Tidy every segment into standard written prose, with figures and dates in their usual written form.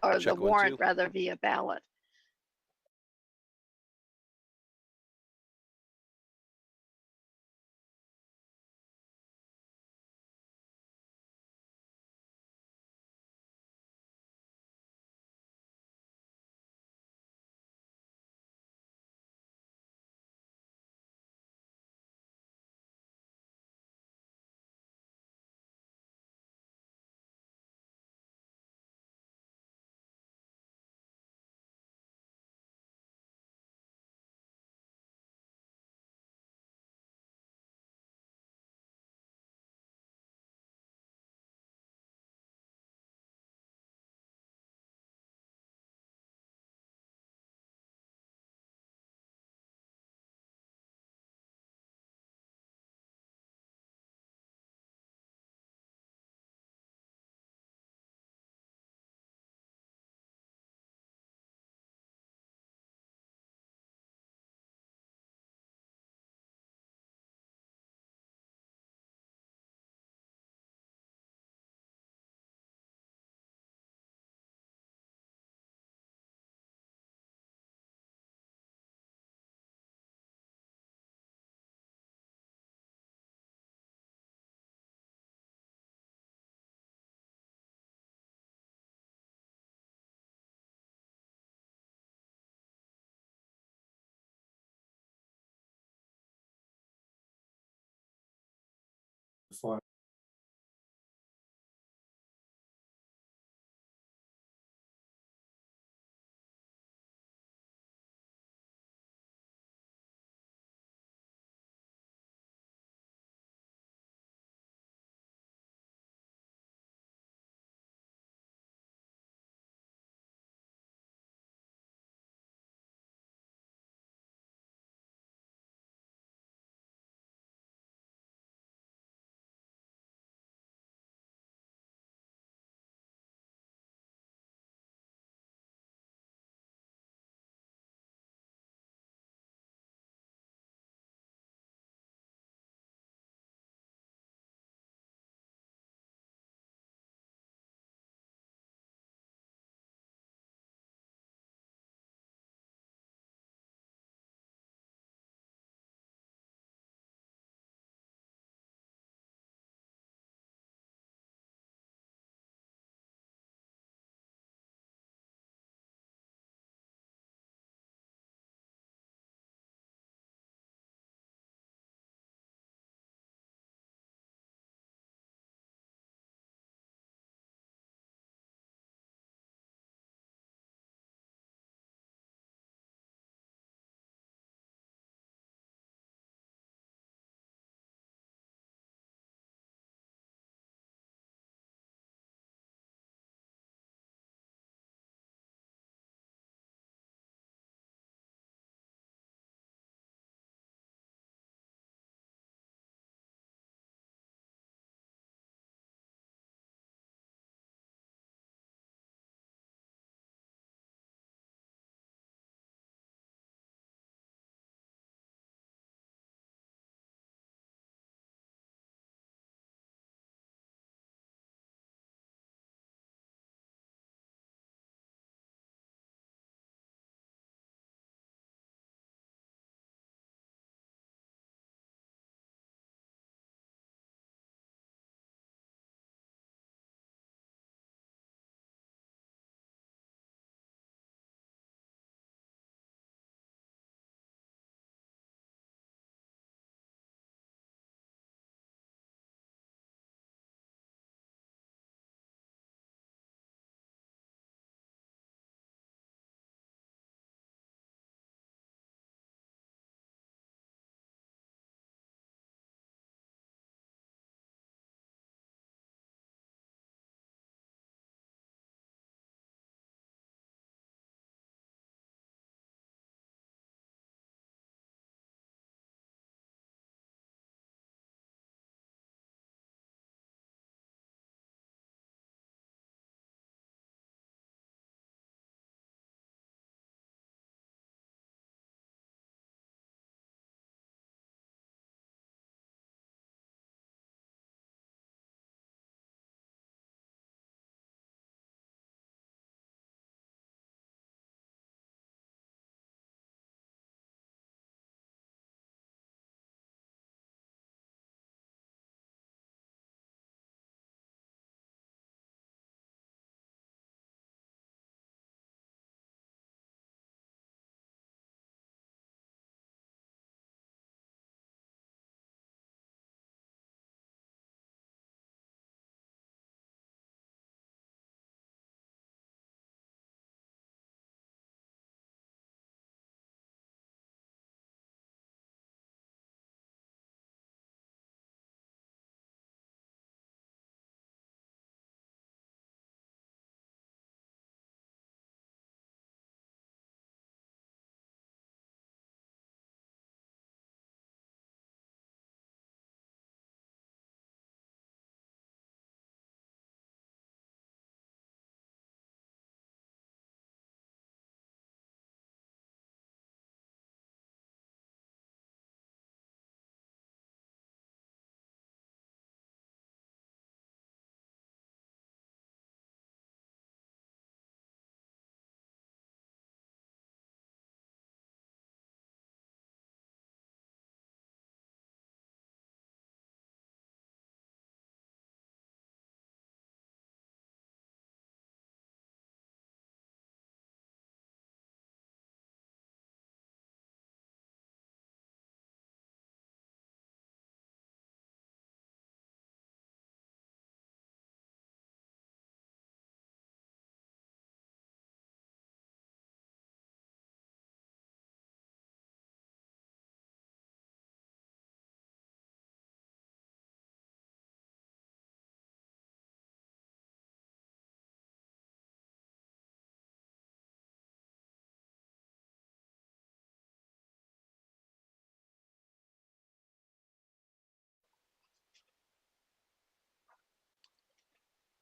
or the Check one, warrant two. rather via ballot.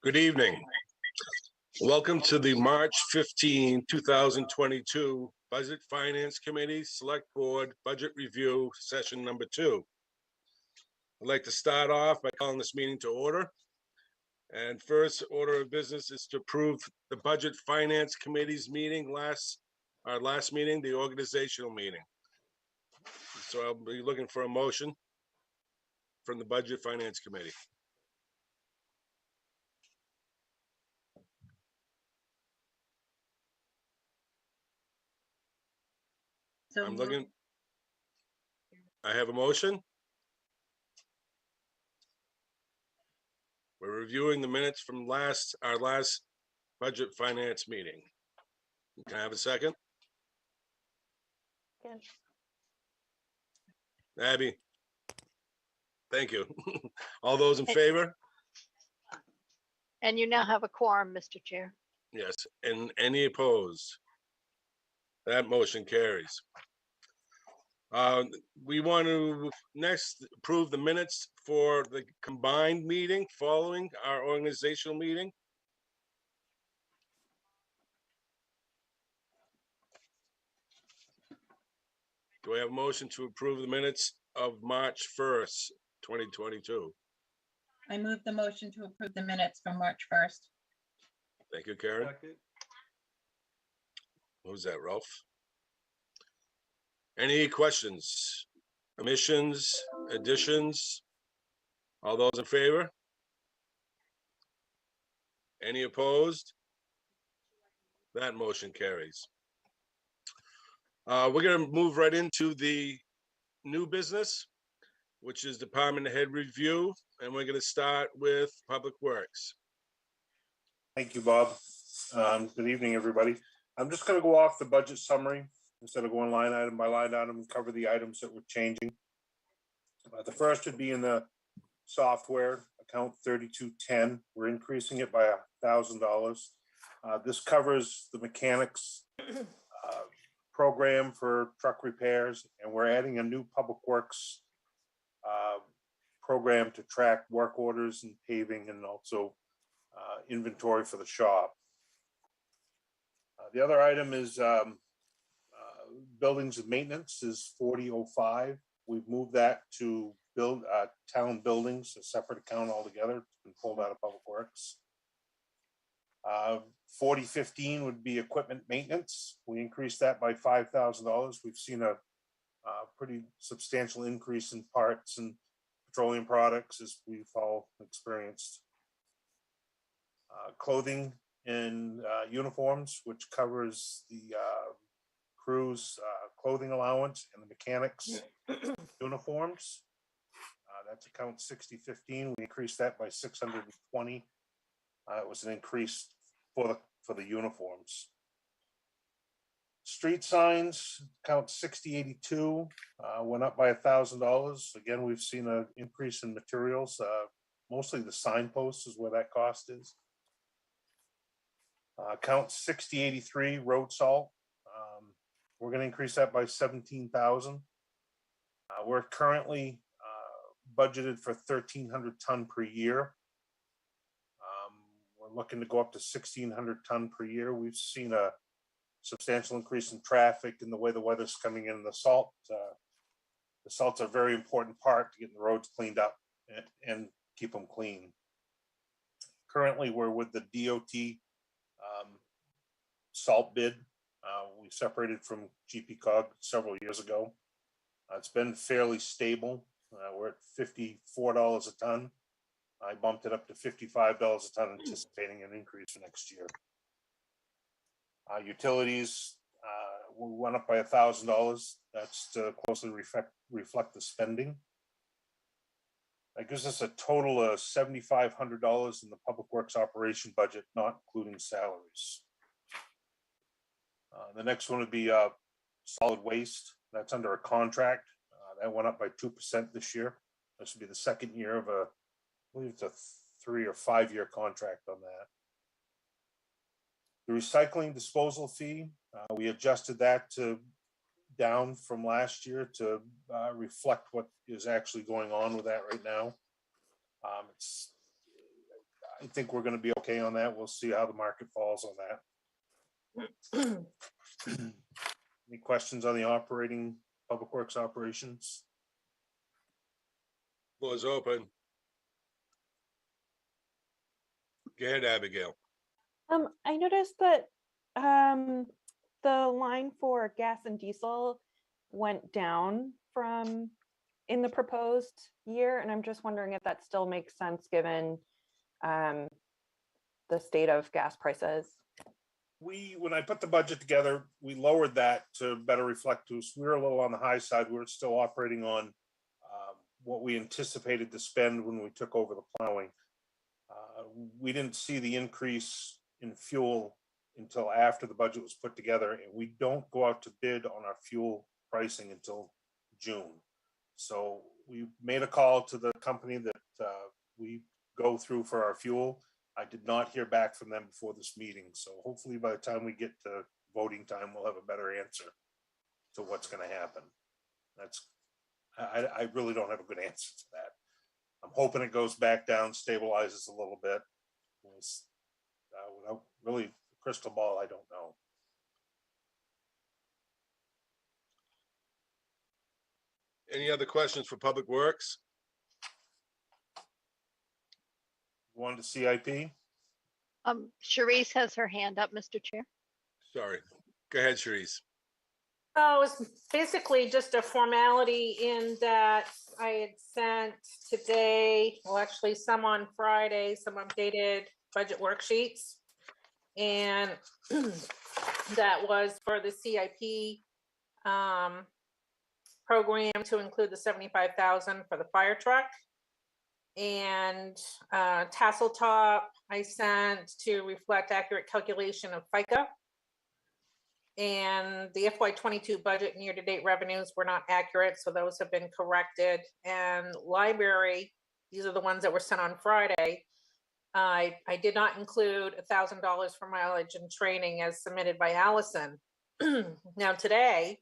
Good evening. Welcome to the March 15, 2022 Budget Finance Committee Select Board Budget Review Session Number 2. I'd like to start off by calling this meeting to order. And first order of business is to approve the Budget Finance Committee's meeting, our last meeting, the organizational meeting. So I'll be looking for a motion from the Budget Finance Committee. So I'm looking. I have a motion. We're reviewing the minutes from our last budget finance meeting. Can I have a second? Second. Abby. Thank you. All those in favor? And you now have a quorum, Mr. Chair. Yes. And any opposed? That motion carries. We want to next approve the minutes for the combined meeting following our organizational meeting. Do I have a motion to approve the minutes of March 1st, 2022? I move the motion to approve the minutes from March 1st. Thank you, Karen. Second. What was that, Ralph? Any questions, omissions, additions? All those in favor? Any opposed? That motion carries. We're going to move right into the new business, which is department head review, and we're going to start with Public Works. Thank you, Bob. Good evening, everybody. I'm just going to go off the budget summary instead of going line item by line item and cover the items that we're changing. The first would be in the software account 3210. We're increasing it by $1,000. This covers the mechanics program for truck repairs, and we're adding a new Public Works program to track work orders and paving, and also inventory for the shop. The other item is buildings and maintenance is 4005. We've moved that to build town buildings, a separate account altogether. It's been pulled out of Public Works. 4015 would be equipment maintenance. We increased that by $5,000. We've seen a pretty substantial increase in parts and petroleum products, as we've all experienced. Clothing and uniforms, which covers the crew's clothing allowance and the mechanics uniforms. That's account 6015. We increased that by 620. It was an increase for the uniforms. Street signs, account 6082, went up by $1,000. Again, we've seen an increase in materials. Mostly the signposts is where that cost is. Account 6083, road salt. We're going to increase that by 17,000. We're currently budgeted for 1,300 ton per year. We're looking to go up to 1,600 ton per year. We've seen a substantial increase in traffic and the way the weather's coming in. The salt's a very important part to getting the roads cleaned up and keep them clean. Currently, we're with the DOT salt bid. We separated from GPCOG several years ago. It's been fairly stable. We're at $54 a ton. I bumped it up to $55 a ton, anticipating an increase for next year. Utilities went up by $1,000. That's to closely reflect the spending. That gives us a total of $7,500 in the Public Works operation budget, not including salaries. The next one would be solid waste. That's under a contract. That went up by 2% this year. This would be the second year of I believe it's a 3 or 5 year contract on that. The recycling disposal fee, we adjusted that down from last year to reflect what is actually going on with that right now. I think we're gonna be okay on that. We'll see how the market falls on that. Any questions on the operating, Public Works operations? Floor is open. Go ahead, Abigail. I noticed that the line for gas and diesel went down from in the proposed year, and I'm just wondering if that still makes sense given the state of gas prices. When I put the budget together, we lowered that to better reflect us. We were a little on the high side. We were still operating on what we anticipated to spend when we took over the plowing. We didn't see the increase in fuel until after the budget was put together, and we don't go out to bid on our fuel pricing until June. So we made a call to the company that we go through for our fuel. I did not hear back from them before this meeting, so hopefully by the time we get to voting time, we'll have a better answer to what's going to happen. I really don't have a good answer to that. I'm hoping it goes back down, stabilizes a little bit. Without really crystal ball, I don't know. Any other questions for Public Works? Going to CIP? Sharice has her hand up, Mr. Chair. Sorry. Go ahead, Sharice. Oh, it's basically just a formality in that I had sent today, well, actually some on Friday, some updated budget worksheets. And that was for the CIP program to include the 75,000 for the fire truck. And tassel top I sent to reflect accurate calculation of FICA. And the FY22 budget and year-to-date revenues were not accurate, so those have been corrected. And library, these are the ones that were sent on Friday. I did not include $1,000 for mileage and training as submitted by Allison. Now today,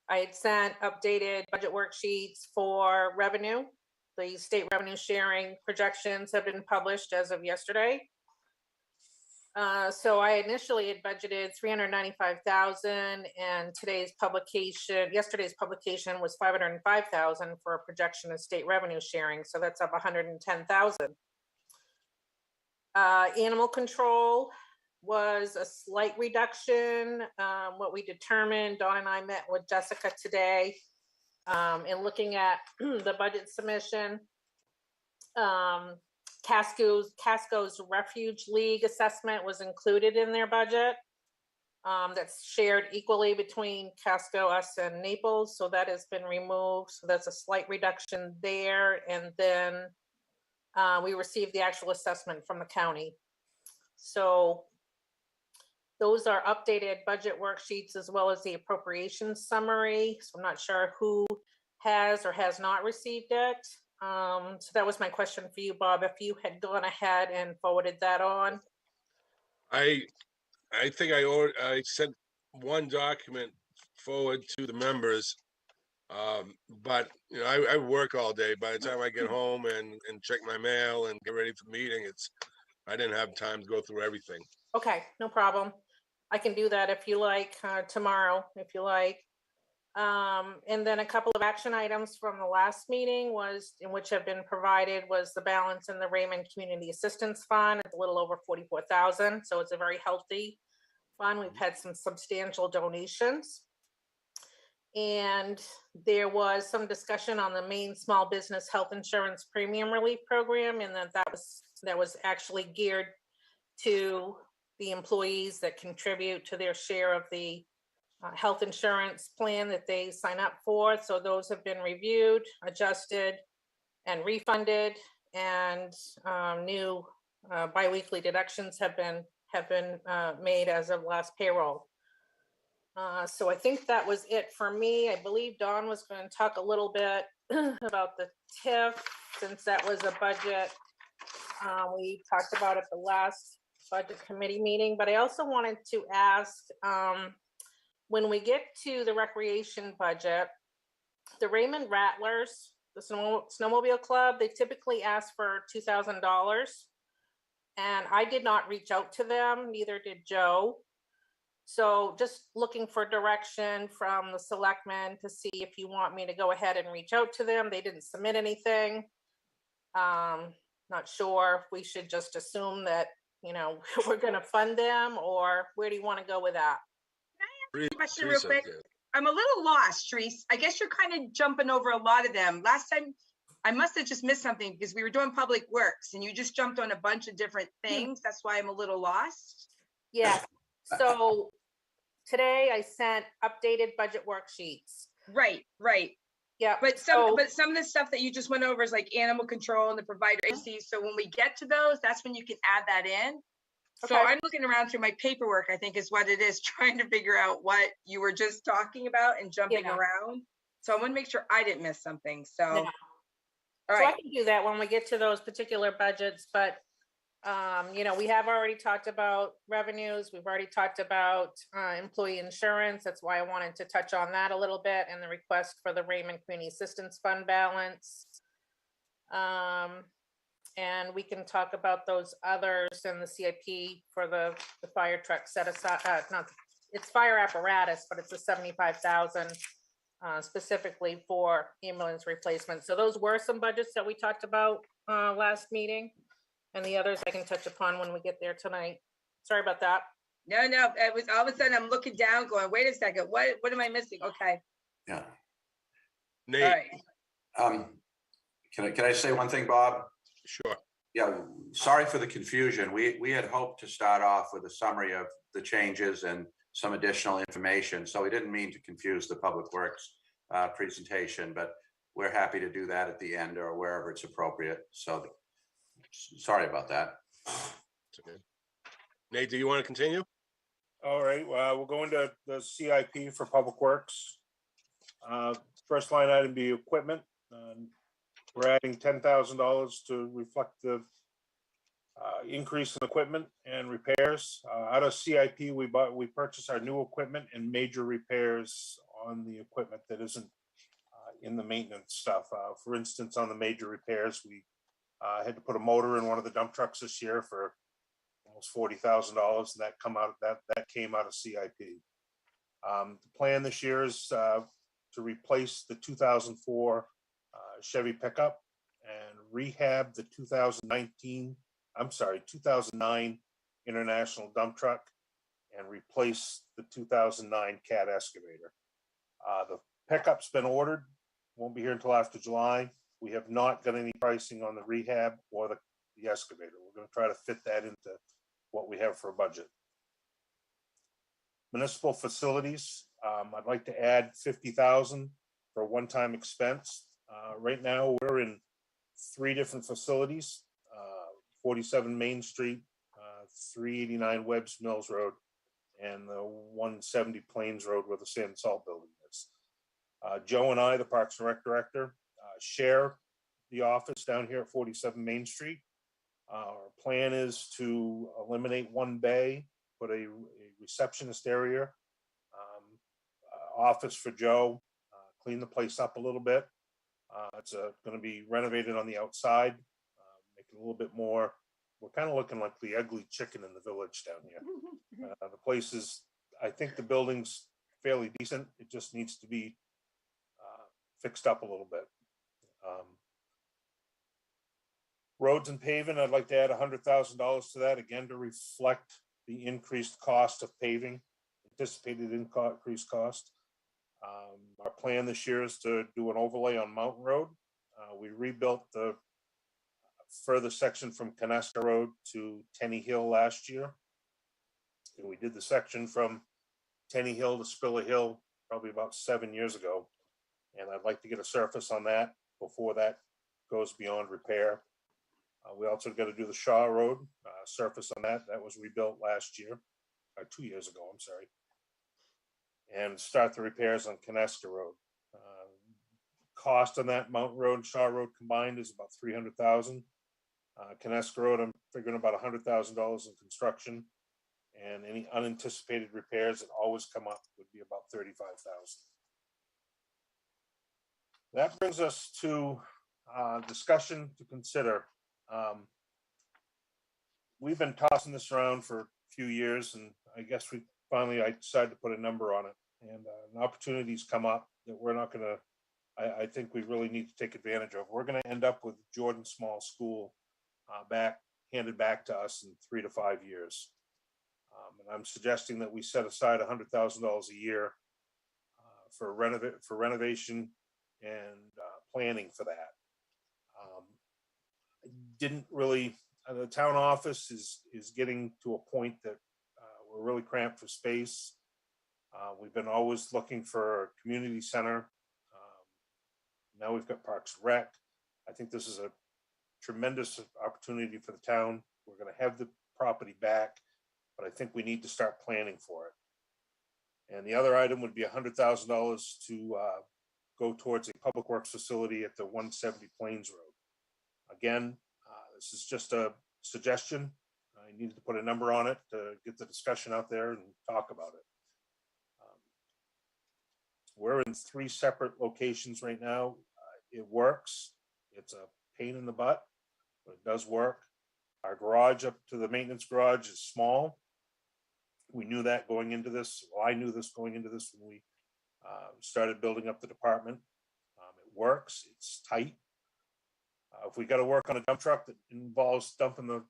I had sent updated budget worksheets for revenue. The state revenue sharing projections have been published as of yesterday. So I initially had budgeted 395,000, and yesterday's publication was 505,000 for a projection of state revenue sharing. So that's up 110,000. Animal control was a slight reduction. What we determined, Dawn and I met with Jessica today, in looking at the budget submission. Casco's Refuge League assessment was included in their budget. That's shared equally between Casco, us, and Naples. So that has been removed. So that's a slight reduction there. And then we received the actual assessment from the county. So those are updated budget worksheets as well as the appropriations summary. So I'm not sure who has or has not received it. So that was my question for you, Bob, if you had gone ahead and forwarded that on. I think I sent one document forward to the members. But you know, I work all day. By the time I get home and check my mail and get ready for the meeting, I didn't have time to go through everything. Okay, no problem. I can do that if you like, tomorrow, if you like. And then a couple of action items from the last meeting which have been provided was the balance in the Raymond Community Assistance Fund. It's a little over 44,000. So it's a very healthy fund. We've had some substantial donations. And there was some discussion on the Maine Small Business Health Insurance Premium Relief Program, and that was actually geared to the employees that contribute to their share of the health insurance plan that they sign up for. So those have been reviewed, adjusted, and refunded, and new biweekly deductions have been made as of last payroll. So I think that was it for me. I believe Dawn was going to talk a little bit about the TIF, since that was a budget we talked about at the last budget committee meeting. But I also wanted to ask, when we get to the recreation budget, the Raymond Rattlers, the snowmobile club, they typically ask for $2,000 and I did not reach out to them, neither did Joe. So just looking for direction from the selectmen to see if you want me to go ahead and reach out to them. They didn't submit anything. Not sure if we should just assume that, you know, we're gonna fund them, or where do you want to go with that? Question real Teresa, quick. yeah. I'm a little lost, Therese. I guess you're kind of jumping over a lot of them. Last time, I must have just missed something because we were doing public works and you just jumped on a bunch of different things. That's why I'm a little lost. Yeah, so today I sent updated budget worksheets. Right, right. Yeah, But so some of the stuff that you just went over is like animal control and the provider agencies. So when we get to those, that's when you can add that in. So Okay. I'm looking around through my paperwork, I think is what it is, trying to figure out what you were just talking about and jumping Yeah. around. So I want to make sure I didn't miss something. So, Yeah. all So I right. can do that when we get to those particular budgets, but you know, we have already talked about revenues. We've already talked about employee insurance. That's why I wanted to touch on that a little bit, and the request for the Raymond Community Assistance Fund balance. And we can talk about those others and the CIP for the fire truck set aside, not, it's fire apparatus, but it's a 75,000 specifically for ambulance replacement. So those were some budgets that we talked about last meeting, and the others I can touch upon when we get there tonight. Sorry about that. No, it was all of a sudden I'm looking down going, wait a second, what am I missing? Okay, Yeah. all Nate, right. Can I say one thing, Bob? sure. Yeah, sorry for the confusion. We had hoped to start off with a summary of the changes and some additional information. So we didn't mean to confuse the Public Works presentation, but we're happy to do that at the end or wherever it's appropriate. So sorry about that. It's okay. Nate, do you want to continue? All right, we'll go into the CIP for Public Works. First line item be equipment. We're adding $10,000 to reflect the increase in equipment and repairs. Out of CIP, we purchased our new equipment and major repairs on the equipment that isn't in the maintenance stuff. For instance, on the major repairs, we had to put a motor in one of the dump trucks this year for almost $40,000, and that came out of CIP. The plan this year is to replace the 2004 Chevy pickup and rehab the 2009 International dump truck and replace the 2009 Cat excavator. The pickup's been ordered, won't be here until after July. We have not got any pricing on the rehab or the excavator. We're going to try to fit that into what we have for a budget. Municipal facilities, I'd like to add 50,000 for a one-time expense. Right now, we're in 3 different facilities, 47 Main Street, 389 Webbs Mills Road, and the 170 Plains Road where the sand and salt building is. Joe and I, the Parks and Rec Director, share the office down here at 47 Main Street. Our plan is to eliminate one bay, put a receptionist area, office for Joe, clean the place up a little bit. It's going to be renovated on the outside, make it a little bit more. We're kind of looking like the ugly chicken in the village down here. The place is, I think the building's fairly decent. It just needs to be fixed up a little bit. Roads and paving, I'd like to add $100,000 to that, again, to reflect the increased cost of paving, anticipated increased cost. Our plan this year is to do an overlay on Mountain Road. We rebuilt the further section from Coneska Road to Tenny Hill last year. And we did the section from Tenny Hill to Spiller Hill probably about 7 years ago. And I'd like to get a surface on that before that goes beyond repair. We also got to do the Shaw Road surface on that. That was rebuilt last year, or 2 years ago, I'm sorry. And start the repairs on Coneska Road. Cost on that Mountain Road and Shaw Road combined is about $300,000. Coneska Road, I'm figuring about $100,000 in construction, and any unanticipated repairs that always come up would be about $35,000. That brings us to discussion to consider. we've been tossing this around for a few years, and I guess I decided to put a number on it. And an opportunity's come up that we're not gonna, I think we really need to take advantage of. We're gonna end up with Jordan Small School handed back to us in 3 to 5 years. And I'm suggesting that we set aside $100,000 a year for renovation and planning for that. Didn't really, the town office is getting to a point that we're really cramped for space. We've been always looking for a community center. Now we've got Parks and Rec. I think this is a tremendous opportunity for the town. We're going to have the property back, but I think we need to start planning for it. And the other item would be $100,000 to go towards a public works facility at the 170 Plains Road. Again, this is just a suggestion. I needed to put a number on it to get the discussion out there and talk about it. We're in 3 separate locations right now. It works. It's a pain in the butt, but it does work. Our garage up to the maintenance garage is small. We knew that going into this. Well, I knew this going into this when we started building up the department. It works. It's tight. If we got to work on a dump truck that involves dumping the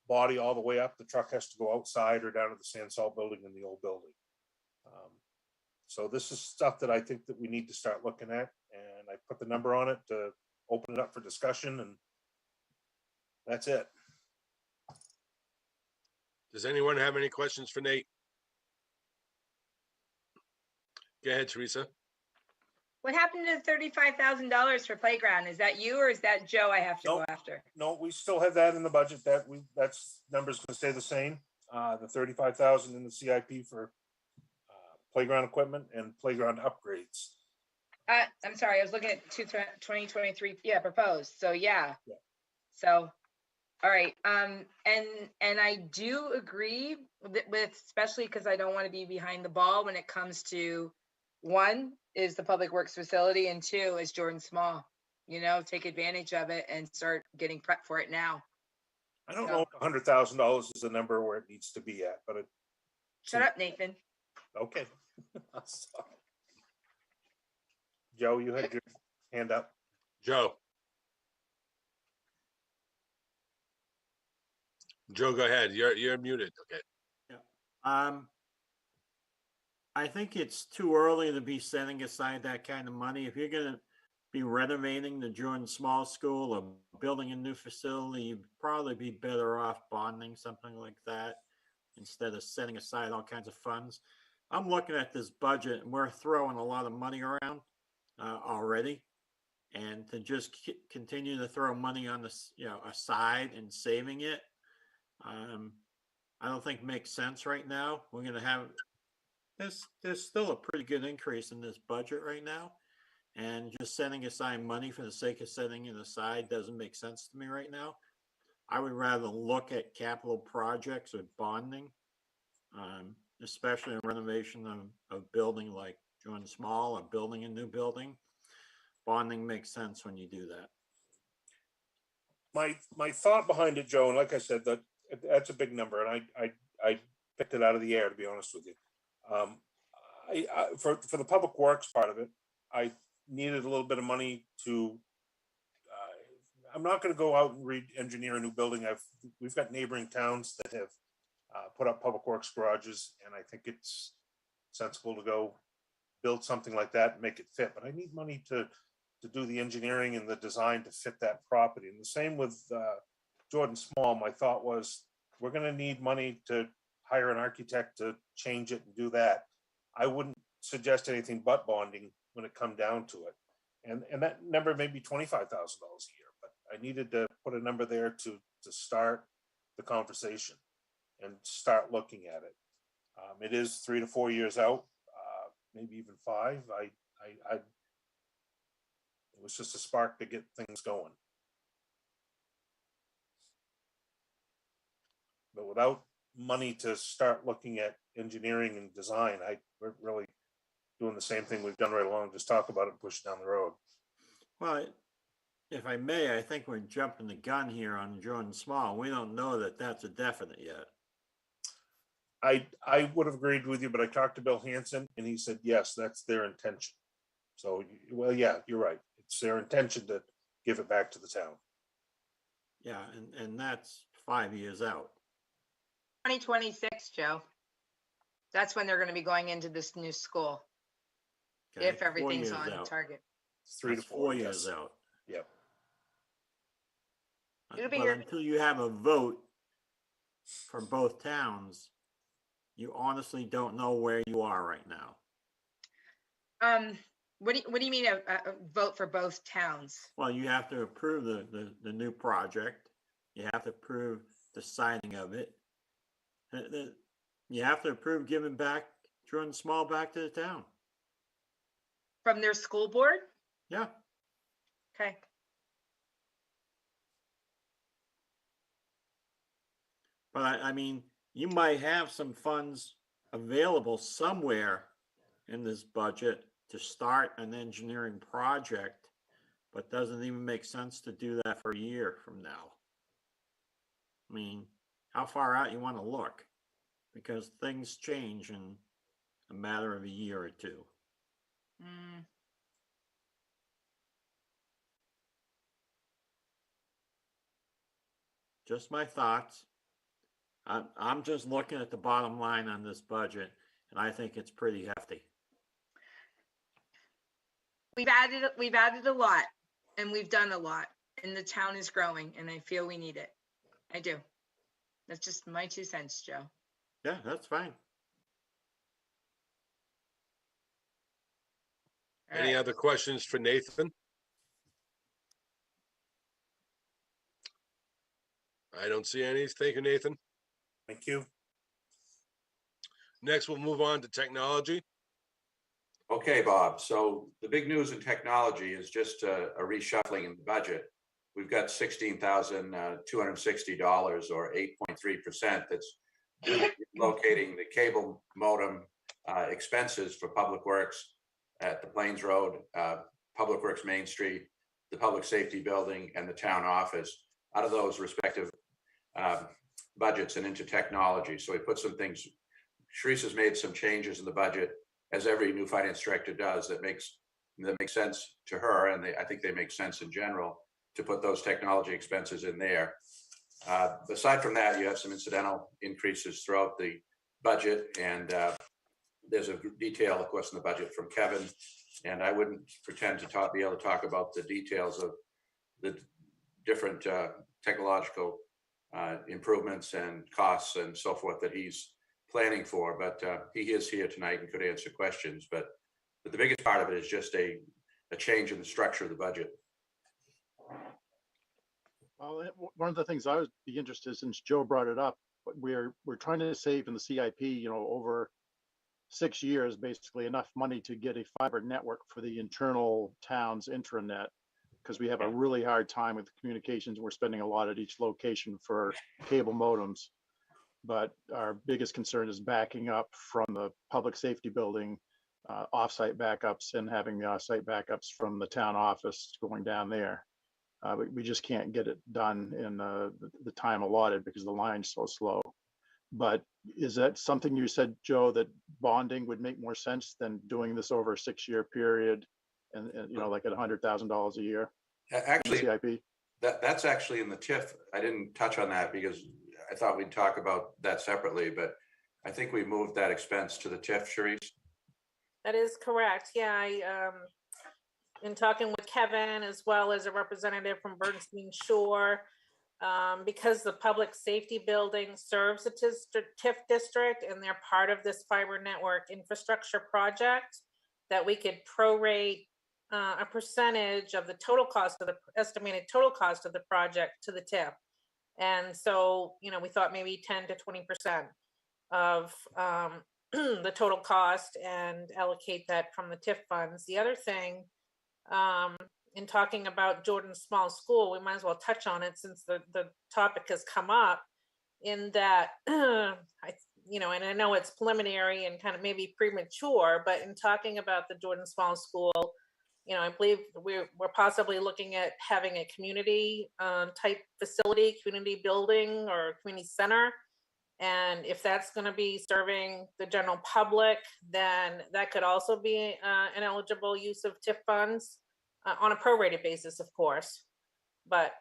body all the way up, the truck has to go outside or down to the sand salt building in the old building. So this is stuff that I think that we need to start looking at, and I put the number on it to open it up for discussion, and that's it. Does anyone have any questions for Nate? Go ahead, Teresa. What happened to the $35,000 for playground? Is that you or is that Joe I have to go Nope. after? No, we still have that in the budget. That's number's going to stay the same. The 35,000 in the CIP for playground equipment and playground upgrades. I'm sorry, I was looking at 2023, yeah, proposed, so yeah. Yeah. So, all right, and I do agree with especially because I don't want to be behind the ball when it comes to 1 is the public works facility and 2 is Jordan Small. Take advantage of it and start getting prepped for it now. I don't know if $100,000 is the number where it needs to be at, but it. Shut up, Nathan. Okay. Sorry. Joe, you had your hand up. Joe. Joe, go ahead. You're muted. Okay. I think it's too early to be setting aside that kind of money. If you're going to be renovating the Jordan Small School or building a new facility, you'd probably be better off bonding something like that instead of setting aside all kinds of funds. I'm looking at this budget and we're throwing a lot of money around already. And to just continue to throw money on this, aside and saving it, I don't think makes sense right now. We're going to have, there's still a pretty good increase in this budget right now. And just setting aside money for the sake of setting it aside doesn't make sense to me right now. I would rather look at capital projects or bonding, especially a renovation of building like Jordan Small or building a new building. Bonding makes sense when you do that. My thought behind it, Joe, and like I said, that's a big number, and I picked it out of the air, to be honest with you. For the public works part of it, I needed a little bit of money to. I'm not going to go out and re-engineer a new building. We've got neighboring towns that have put up public works garages, and I think it's sensible to go build something like that and make it fit. But I need money to do the engineering and the design to fit that property. And the same with Jordan Small. My thought was we're going to need money to hire an architect to change it and do that. I wouldn't suggest anything but bonding when it come down to it. And that number may be $25,000 a year, but I needed to put a number there to start the conversation and start looking at it. It is 3 to 4 years out, maybe even 5. It was just a spark to get things going. But without money to start looking at engineering and design, we're really doing the same thing we've done right along, just talk about it and push it down the road. Well, If I may, I think we're jumping the gun here on Jordan Small. We don't know that that's a definite yet. I would have agreed with you, but I talked to Bill Hanson and he said, yes, that's their intention. So, well, yeah, you're right. It's their intention to give it back to the town. Yeah, and that's 5 years out. 2026, Joe. That's when they're going to be going into this new school, Okay, if 4 everything's years on out. target. It's 3 to That's 4 years yes. out. Yep. It'll be But here. until you have a vote for both towns, you honestly don't know where you are right now. What do you mean a vote for both towns? Well, you have to approve the new project. You have to approve the signing of it. You have to approve giving back Jordan Small back to the town. From their school board? Yeah. Okay. But I mean, you might have some funds available somewhere in this budget to start an engineering project, but doesn't even make sense to do that for a year from now. I mean, how far out you want to look? Because things change in a matter of a year or two. Mm. Just my thoughts. I'm just looking at the bottom line on this budget, and I think it's pretty hefty. We've added a lot, and we've done a lot, and the town is growing, and I feel we need it. I do. That's just my 2 cents, Joe. Yeah, that's fine. All Any right. other questions for Nathan? I don't see any. Thank you, Nathan. Thank you. Next, we'll move on to technology. Okay, Bob. So the big news in technology is just a reshuffling in the budget. We've got $16,260 or 8.3% that's due to locating the cable modem expenses for Public Works at the Plains Road, Public Works Main Street, the Public Safety Building, and the town office out of those respective budgets and into technology. So we put some things, Sharice has made some changes in the budget, as every new finance director does, that makes sense to her, and I think they make sense in general to put those technology expenses in there. Aside from that, you have some incidental increases throughout the budget, and there's a detail, of course, in the budget from Kevin, and I wouldn't pretend to be able to talk about the details of the different technological improvements and costs and so forth that he's planning for, but he is here tonight and could answer questions. But the biggest part of it is just a change in the structure of the budget. Well, one of the things I would be interested, since Joe brought it up, but we're trying to save in the CIP, over 6 years, basically enough money to get a fiber network for the internal town's intranet, because we have a really hard time with communications. We're spending a lot at each location for cable modems. But our biggest concern is backing up from the public safety building, offsite backups, and having the offsite backups from the town office going down there. We just can't get it done in the time allotted because the line's so slow. But is that something you said, Joe, that bonding would make more sense than doing this over a 6-year period and like at $100,000 a year? Actually, CIP? That's actually in the TIF. I didn't touch on that because I thought we'd talk about that separately, but I think we moved that expense to the TIF, Sharice. That is correct. Yeah, I in talking with Kevin as well as a representative from Bernstein Shore, because the public safety building serves the TIF district and they're part of this fiber network infrastructure project, that we could prorate a percentage of the total cost of the estimated total cost of the project to the TIF. And so, we thought maybe 10 to 20% of the total cost and allocate that from the TIF funds. The other thing, in talking about Jordan Small School, we might as well touch on it since the topic has come up, in that, and I know it's preliminary and kind of maybe premature, but in talking about the Jordan Small School, I believe we're possibly looking at having a community type facility, community building or community center. And if that's going to be serving the general public, then that could also be an eligible use of TIF funds on a prorated basis, of course. But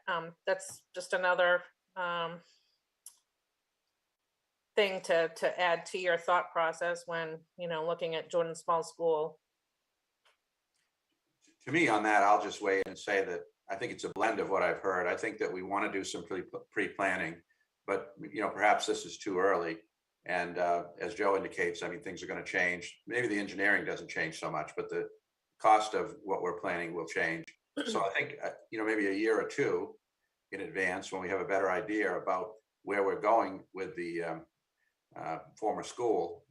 that's just another thing to add to your thought process when, looking at Jordan Small School. To me, on that, I'll just weigh in and say that I think it's a blend of what I've heard. I think that we want to do some pre-planning, but perhaps this is too early. And as Joe indicates, I mean, things are going to change. Maybe the engineering doesn't change so much, but the cost of what we're planning will change. So I think, maybe a year or two in advance, when we have a better idea about where we're going with the former school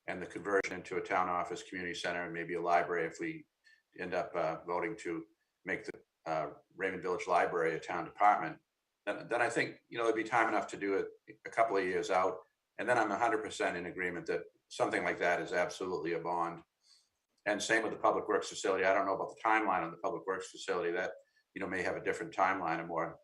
and the conversion into a town office, community center, and maybe a library, if we end up voting to make the Raymond Village Library a town department, then I think, there'd be time enough to do it a couple of years out. And then I'm 100% in agreement that something like that is absolutely a bond. And same with the Public Works facility. I don't know about the timeline on the Public Works facility. That, may have a different timeline, a more,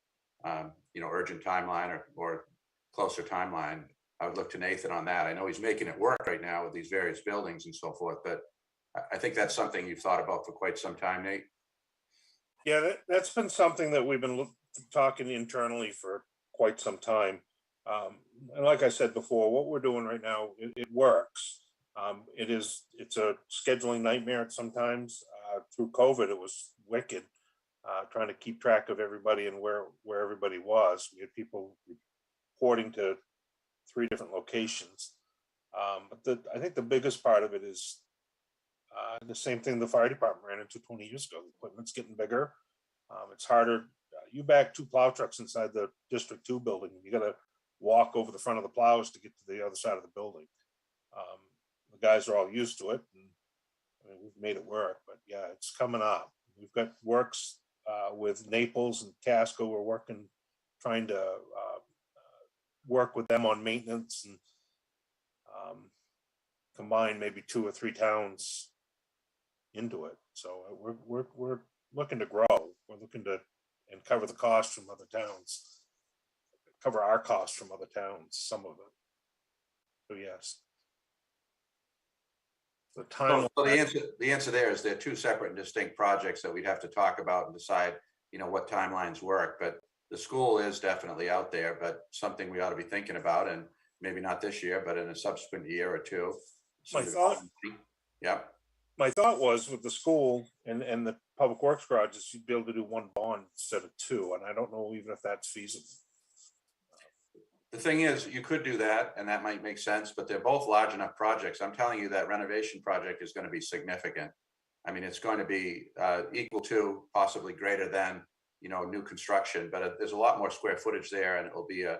urgent timeline or closer timeline. I would look to Nathan on that. I know he's making it work right now with these various buildings and so forth, but I think that's something you've thought about for quite some time, Nate. Yeah, that's been something that we've been talking internally for quite some time. And like I said before, what we're doing right now, it works. It's a scheduling nightmare sometimes. Through COVID, it was wicked, trying to keep track of everybody and where everybody was. We had people reporting to 3 different locations. But I think the biggest part of it is the same thing the fire department ran into 20 years ago. The equipment's getting bigger. It's harder. You back 2 plow trucks inside the District 2 building. You got to walk over the front of the plows to get to the other side of the building. The guys are all used to it, and I mean, we've made it work. But yeah, it's coming up. We've got works with Naples and Casco. We're working, trying to work with them on maintenance and combine maybe 2 or 3 towns into it. So we're looking to grow. We're looking to and cover the cost from other towns, cover our costs from other towns, some of it. So yes. The time. Well, the answer there is they're 2 separate and distinct projects that we'd have to talk about and decide, what timelines work. But the school is definitely out there, but something we ought to be thinking about, and maybe not this year, but in a subsequent year or 2. My thought. Yeah. My thought was with the school and the public works garages, you'd be able to do 1 bond instead of 2. And I don't know even if that's feasible. The thing is, you could do that, and that might make sense, but they're both large enough projects. I'm telling you, that renovation project is going to be significant. I mean, it's going to be equal to, possibly greater than, new construction, but there's a lot more square footage there, and it will be a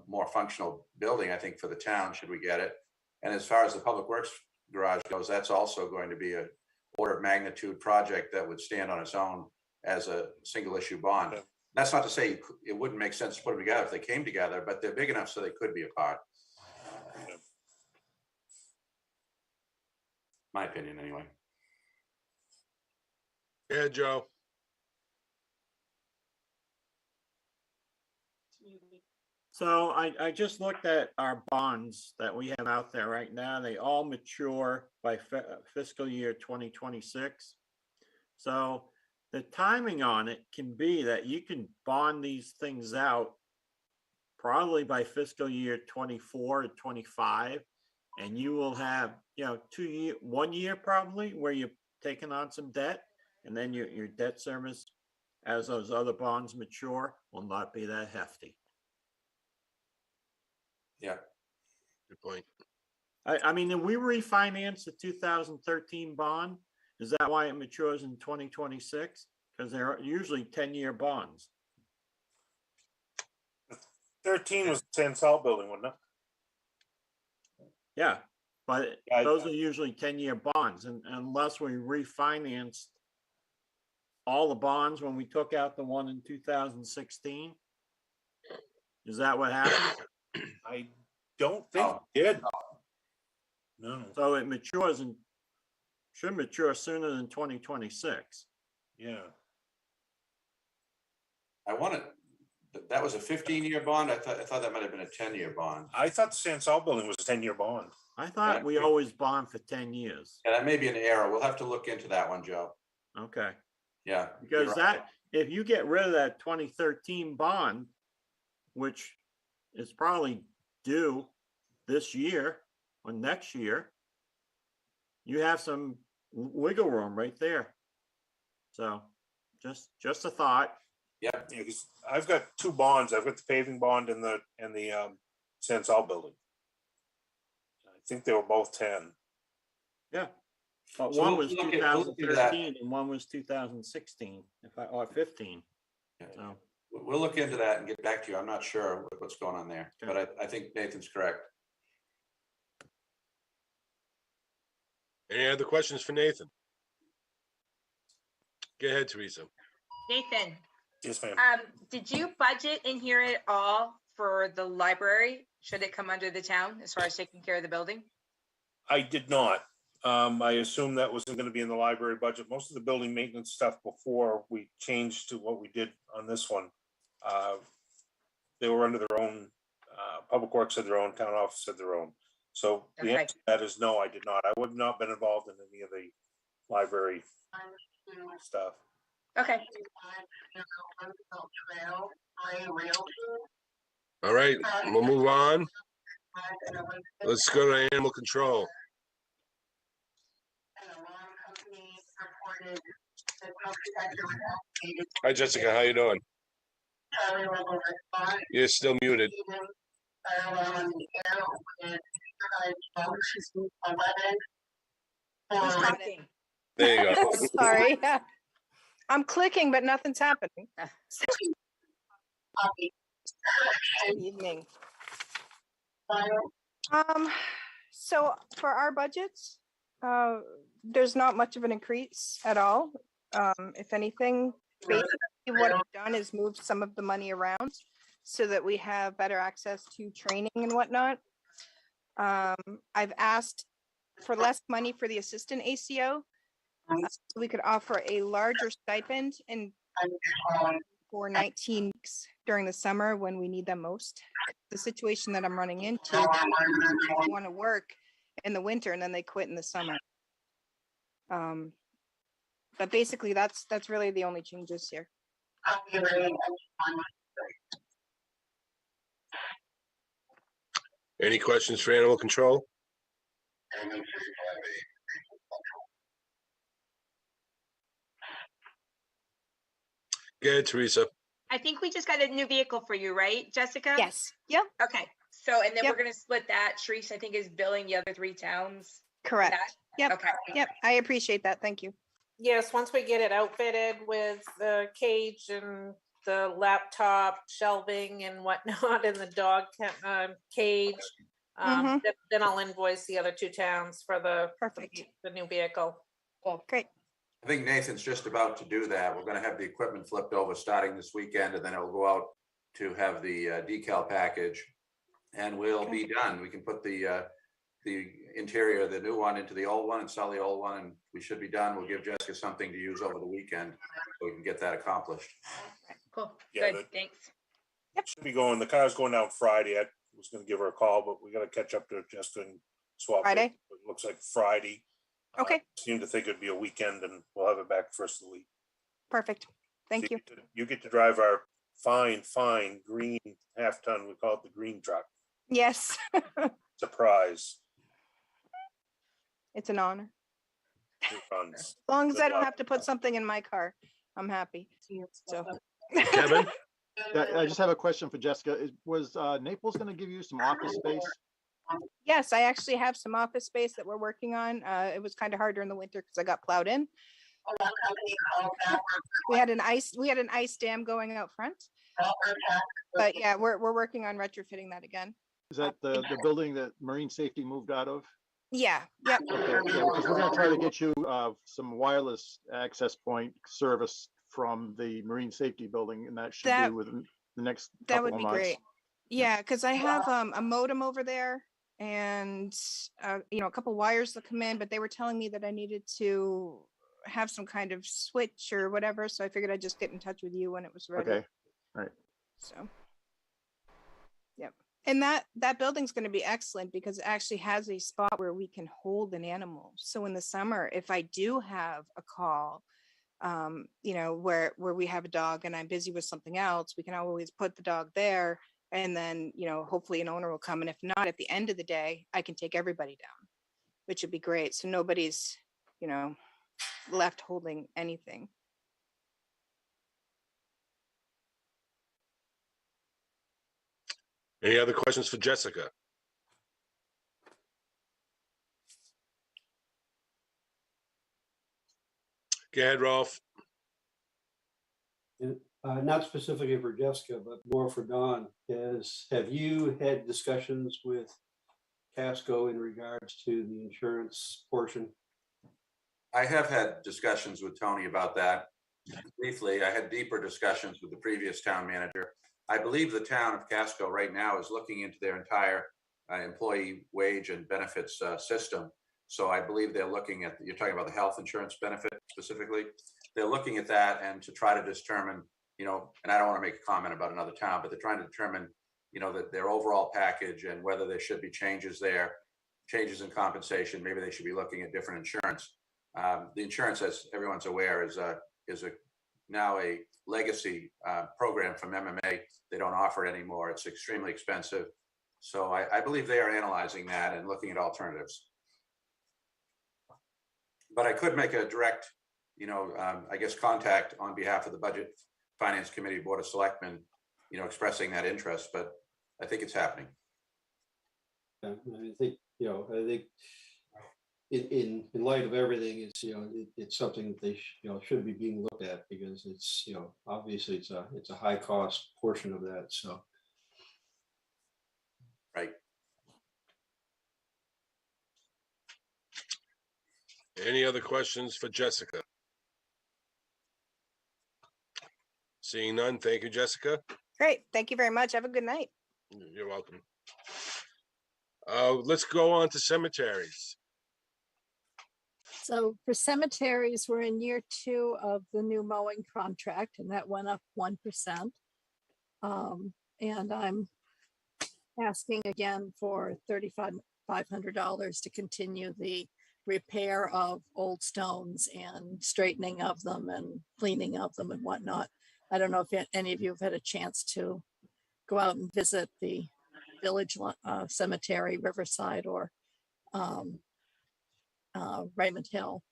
more functional building, I think, for the town, should we get it. And as far as the public works garage goes, that's also going to be a order of magnitude project that would stand on its own as a single issue bond. Yeah. That's not to say it wouldn't make sense to put them together if they came together, but they're big enough so they could be apart. Yeah. My opinion, anyway. Yeah, Joe. So I just looked at our bonds that we have out there right now. They all mature by fiscal year 2026. So the timing on it can be that you can bond these things out probably by fiscal year 24 to 25, and you will have 1 year probably where you're taking on some debt, and then your debt service as those other bonds mature will not be that hefty. Yeah. Good point. I mean, if we refinance the 2013 bond, is that why it matures in 2026? Because they're usually 10-year bonds. 13 was the Sand Salt building, wasn't it? Yeah, but Yeah, those are usually 10-year bonds, and unless we refinanced all the bonds when we took out the one in 2016, is that what happened? I don't think it did. No. So it matures in should mature sooner than 2026. Yeah. I wanted, that was a 15-year bond. I thought that might have been a 10-year bond. I thought the Sansol building was a 10-year bond. I thought we always bond for 10 years. Yeah, that may be an error. We'll have to look into that one, Joe. Okay. Yeah. Because you're right. if you get rid of that 2013 bond, which is probably due this year or next year, you have some wiggle room right there. So just a thought. Yeah, because I've got two bonds. I've got the paving bond and the Sansol building. I think they were both 10. Yeah. But So one we'll was look at- we'll look into that. 2013 and one was 2016, or 15. So We'll look into that and get back to you. I'm not sure what's going on there, Okay. but I think Nathan's correct. Any other questions for Nathan? Go ahead, Teresa. Nathan, Yes, ma'am. did you budget in here at all for the library? Should it come under the town as far as taking care of the building? I did not. I assumed that wasn't going to be in the library budget. Most of the building maintenance stuff before we changed to what we did on this one, they were under their own, Public Works had their own, town office had their own. So the Okay. answer to that is no, I did not. I would have not been involved in any of the library stuff. Okay. All right, we'll move on. Let's go to animal control. Hi, Jessica, how you doing? You're still muted. Who's talking? There you go. Sorry. I'm clicking, but nothing's happening. Evening. So for our budgets, there's not much of an increase at all. If anything, basically what I've done is moved some of the money around so that we have better access to training and whatnot. I've asked for less money for the assistant ACO. So we could offer a larger stipend and for 19 weeks during the summer when we need them most. The situation that I'm running into, they want to work in the winter and then they quit in the summer. But basically that's really the only changes here. Any questions for animal control? Go ahead, Teresa. I think we just got a new vehicle for you, right, Jessica? Yes. Yep. Okay. So, and then Yep. we're gonna split that. Sharice, I think, is billing the other 3 towns. Correct. That? Yep. Okay. Yep. I appreciate that. Thank you. Yes, once we get it outfitted with the cage and the laptop shelving and whatnot in the dog cage, Mhm. then I'll invoice the other 2 towns for Perfect. the new vehicle. Great. I think Nathan's just about to do that. We're gonna have the equipment flipped over starting this weekend, and then it'll go out to have the decal package, and we'll be done. We can put the interior, the new one, into the old one and sell the old one, and we should be done. We'll give Jessica something to use over the weekend so we can get that accomplished. Cool. Yeah, Good. Thanks. Should be going, the car's going down Friday. I was gonna give her a call, but we gotta catch up to Jessica and swap. Friday? It looks like Friday. Okay. Seem to think it'd be a weekend and we'll have it back first of the week. Perfect. Thank So you. You get to drive our fine green half-ton, we call it the green truck. Yes. Surprise. It's an honor. It runs. As long as Good I don't luck. have to put something in my car, I'm happy. So. Kevin? I just have a question for Jessica. Was Naples going to give you some office space? Yes, I actually have some office space that we're working on. It was kind of hard during the winter because I got plowed in. We had an ice dam going out front. But yeah, we're working on retrofitting that again. Is that the building that Marine Safety moved out of? Yeah. Yep. Okay, yeah, because we're gonna try to get you some wireless access point service from the Marine Safety building, and that should That- be within the next That couple would of be months. great. Yeah, because I have a modem over there and a couple wires that come in, but they were telling me that I needed to have some kind of switch or whatever. So I figured I'd just get in touch with you when it was ready. Okay, right. So, yep. And that building's going to be excellent because it actually has a spot where we can hold an animal. So in the summer, if I do have a call, where we have a dog and I'm busy with something else, we can always put the dog there, and then hopefully an owner will come. And if not, at the end of the day, I can take everybody down, which would be great. So nobody's left holding anything. Any other questions for Jessica? Go ahead, Rolf. Not specifically for Jessica, but more for Dawn, have you had discussions with Casco in regards to the insurance portion? I have had discussions with Tony about that. Briefly, I had deeper discussions with the previous town manager. I believe the town of Casco right now is looking into their entire employee wage and benefits system. So I believe they're looking at, you're talking about the health insurance benefit specifically. They're looking at that and to try to determine, and I don't want to make a comment about another town, but they're trying to determine, that their overall package and whether there should be changes there, changes in compensation. Maybe they should be looking at different insurance. The insurance, as everyone's aware, is now a legacy program from MMA. They don't offer it anymore. It's extremely expensive. So I believe they are analyzing that and looking at alternatives. But I could make a direct, contact on behalf of the Budget Finance Committee, Board of Selectmen, expressing that interest, but I think it's happening. I think, in light of everything, it's, it's something that they, should be being looked at because it's, obviously it's a high cost portion of that. So. Right. Any other questions for Jessica? Seeing none, thank you, Jessica. Great. Thank you very much. Have a good night. You're welcome. Let's go on to cemeteries. So for cemeteries, we're in year 2 of the new mowing contract, and that went up 1%. And I'm asking again for $3,500 to continue the repair of old stones and straightening of them and cleaning of them and whatnot. I don't know if any of you have had a chance to go out and visit the village cemetery, Riverside, or Raymond Hill,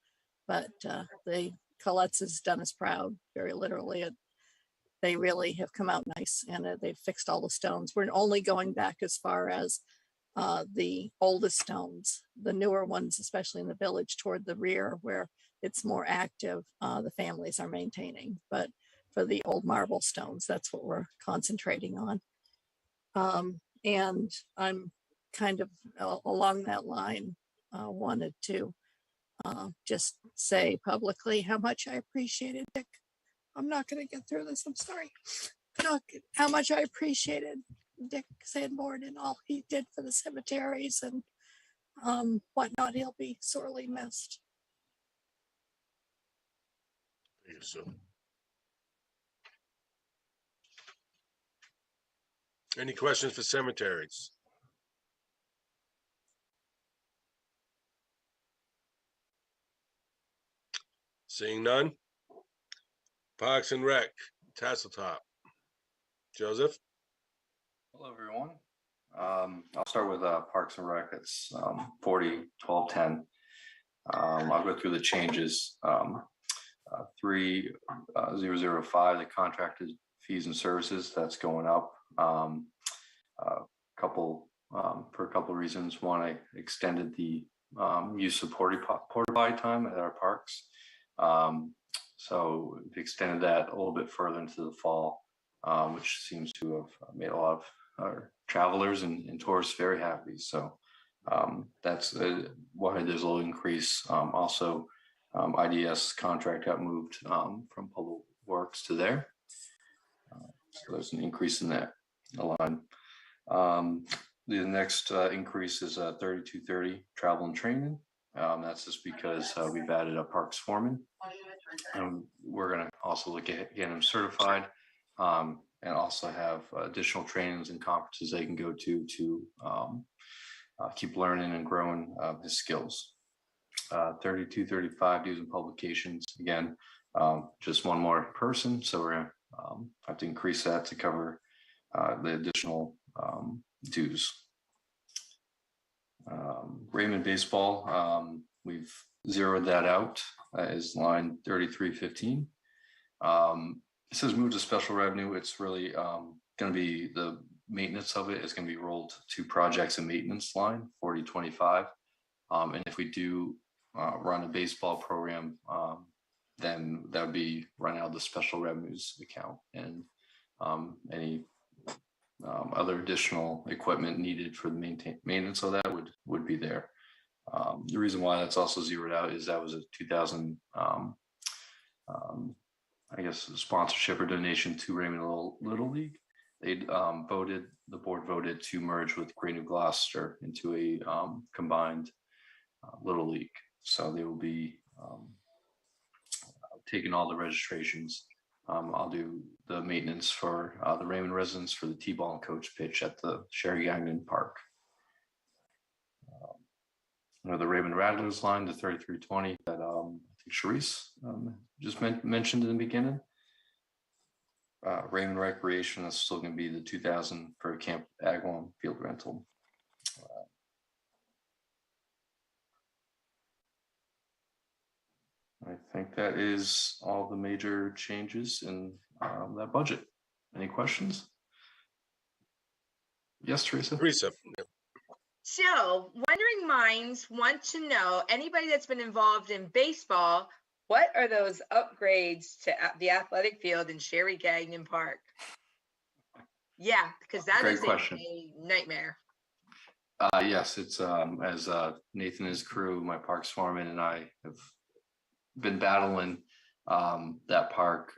but the Colette's has done us proud, very literally. They really have come out nice, and they've fixed all the stones. We're only going back as far as the oldest stones. The newer ones, especially in the village toward the rear where it's more active, the families are maintaining. But for the old marble stones, that's what we're concentrating on. And I'm kind of along that line, wanted to just say publicly how much I appreciated Dick. I'm not going to get through this. I'm sorry. How much I appreciated Dick Sanborn and all he did for the cemeteries and whatnot. He'll be sorely missed. Thank you, Sue. Any questions for cemeteries? Seeing none. Parks and Rec, Tasseltop. Joseph? Hello, everyone. I'll start with Parks and Rec. It's 40-12-10. I'll go through the changes. 3005, the contracted fees and services, that's going up. For a couple reasons. One, I extended the use of porta potty time at our parks. So we extended that a little bit further into the fall, which seems to have made a lot of our travelers and tourists very happy. So that's why there's a little increase. Also, IDS contract got moved from Public Works to there. So there's an increase in that line. The next increase is 3230 travel and training. That's just because we've added a parks foreman. We're going to also look at getting him certified, and also have additional trainings and conferences they can go to keep learning and growing his skills. 3235 dues and publications, again, just one more person, so we're gonna have to increase that to cover the additional dues. Raymond baseball, we've zeroed that out as line 3315. It says move to special revenue. It's really going to be the maintenance of it is going to be rolled to projects and maintenance line 4025. And if we do run a baseball program, then that would be run out of the special revenues account, and any other additional equipment needed for the maintenance of that would be there. The reason why that's also zeroed out is that was a 2000, I guess, sponsorship or donation to Raymond Little League. The board voted to merge with Great New Gloucester into a combined Little League. So they will be taking all the registrations. I'll do the maintenance for the Raymond residents for the T-ball and coach pitch at the Sherry Gagnon Park. The Raymond Rattlers line, the 3320 that I think Charisse just mentioned in the beginning. Raymond Recreation is still going to be the 2000 for Camp Agawam field rental. I think that is all the major changes in that budget. Any questions? Yes, Teresa. Teresa. So, wondering minds want to know, anybody that's been involved in baseball, what are those upgrades to the athletic field in Sherry Gagnon Park? Yeah, because that Great is question. a nightmare. Yes, it's as Nathan and his crew, my parks foreman, and I have been battling that park.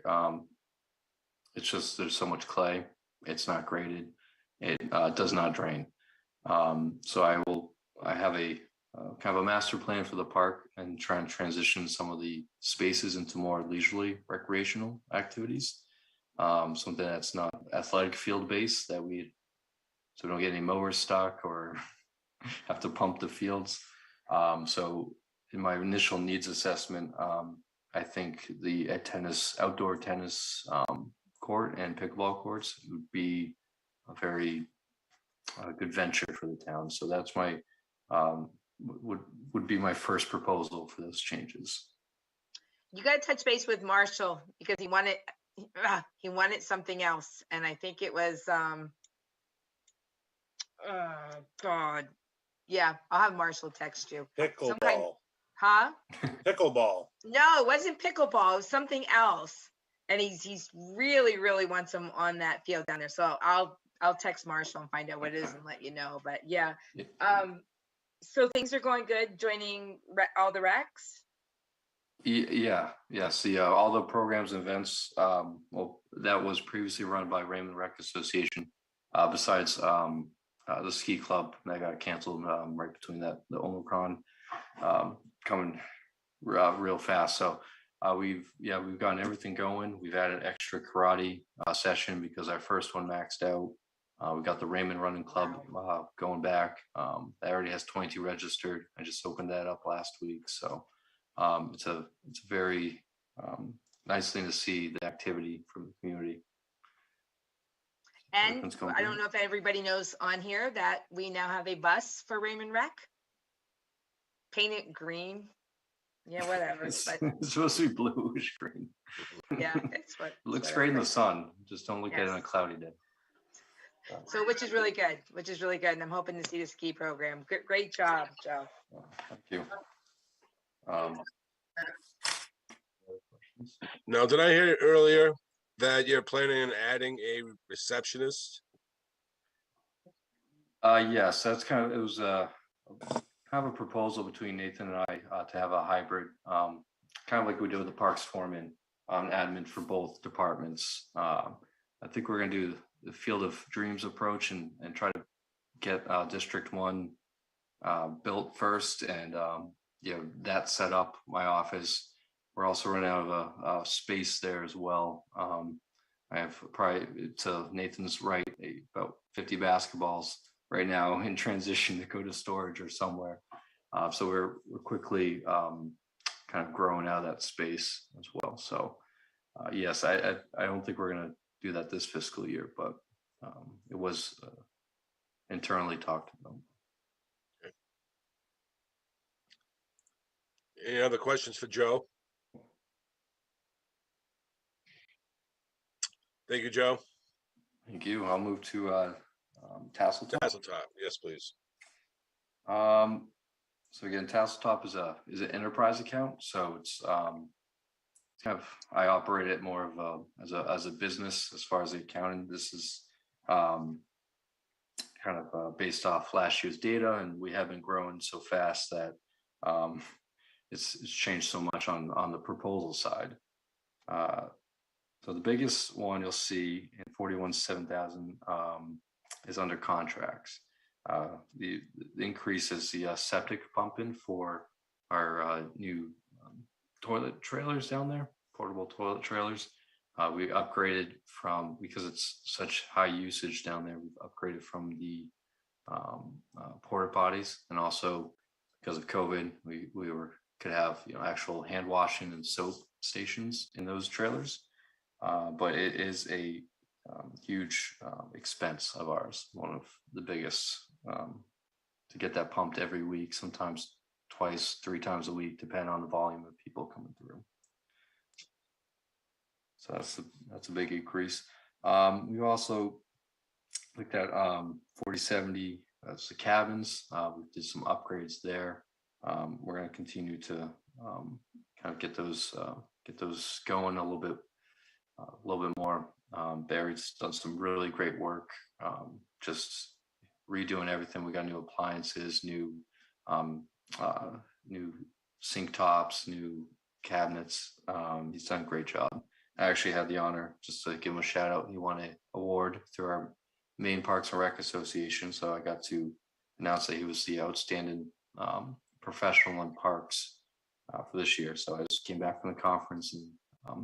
It's just there's so much clay. It's not graded. It does not drain. So I have a kind of a master plan for the park and try and transition some of the spaces into more leisurely recreational activities. Something that's not athletic field based, so we don't get any mowers stuck or have to pump the fields. So in my initial needs assessment, I think the outdoor tennis court and pickleball courts would be a very good venture for the town. So that's my would be my first proposal for those changes. You got to touch base with Marshall because he wanted something else, and I think it was God, yeah. I'll have Marshall text you. Pickleball. Huh? Pickleball. No, it wasn't pickleball. It was something else. And he's really wants him on that field down there. So I'll text Marshall and find out what it is and let you know. But yeah. So things are going good. Joining all the recs. Yes. All the programs and events. Well, that was previously run by Raymond Rec Association. Besides the ski club that got canceled right between the Omicron coming real fast. So we've gotten everything going. We've added extra karate session because our first one maxed out. We got the Raymond Running Club going back. That already has 22 registered. I just opened that up last week. So it's a very nice thing to see the activity from the community. And I don't know if everybody knows on here that we now have a bus for Raymond Rec. Paint it green. Yeah, whatever. It's supposed to be bluish green. Yeah, it's what. It looks great in the sun. Just don't look at it on a cloudy day. So, which is really good. And I'm hoping to see the ski program. Great job, Joe. Thank you. Now, did I hear earlier that you're planning on adding a receptionist? Yes, that's it was kind of a proposal between Nathan and I to have a hybrid, kind of like we did with the parks foreman, admin for both departments. I think we're going to do the Field of Dreams approach and try to get District 1 built first, and that set up my office. We're also running out of a space there as well. I have probably, to Nathan's right, about 50 basketballs right now in transition to go to storage or somewhere. So we're quickly kind of growing out of that space as well. So yes, I don't think we're going to do that this fiscal year, but it was internally talked about. Any other questions for Joe? Thank you, Joe. Thank you. I'll move to Tasseltop. Tasseltop, yes, please. So again, Tasseltop is an enterprise account. So it's kind of, I operate it more of as a business as far as the accounting. This is kind of based off last year's data, and we have been growing so fast that it's changed so much on the proposal side. So the biggest one you'll see in 41,700 is under contracts. The increase is the septic pumping for our new toilet trailers down there, portable toilet trailers. We upgraded from, because it's such high usage down there, we've upgraded from the porta potties, and also because of COVID, we could have actual hand washing and soap stations in those trailers. But it is a huge expense of ours, one of the biggest, to get that pumped every week, sometimes twice, 3 times a week, depending on the volume of people coming through. So that's a big increase. We also looked at 4070, that's the cabins. We did some upgrades there. We're going to continue to kind of get those going a little bit more. Barry's done some really great work, just redoing everything. We got new appliances, new sink tops, new cabinets. He's done a great job. I actually had the honor, just to give him a shout out, he won an award through our Maine Parks and Rec Association. So I got to announce that he was the outstanding professional in parks for this year. So I just came back from the conference, and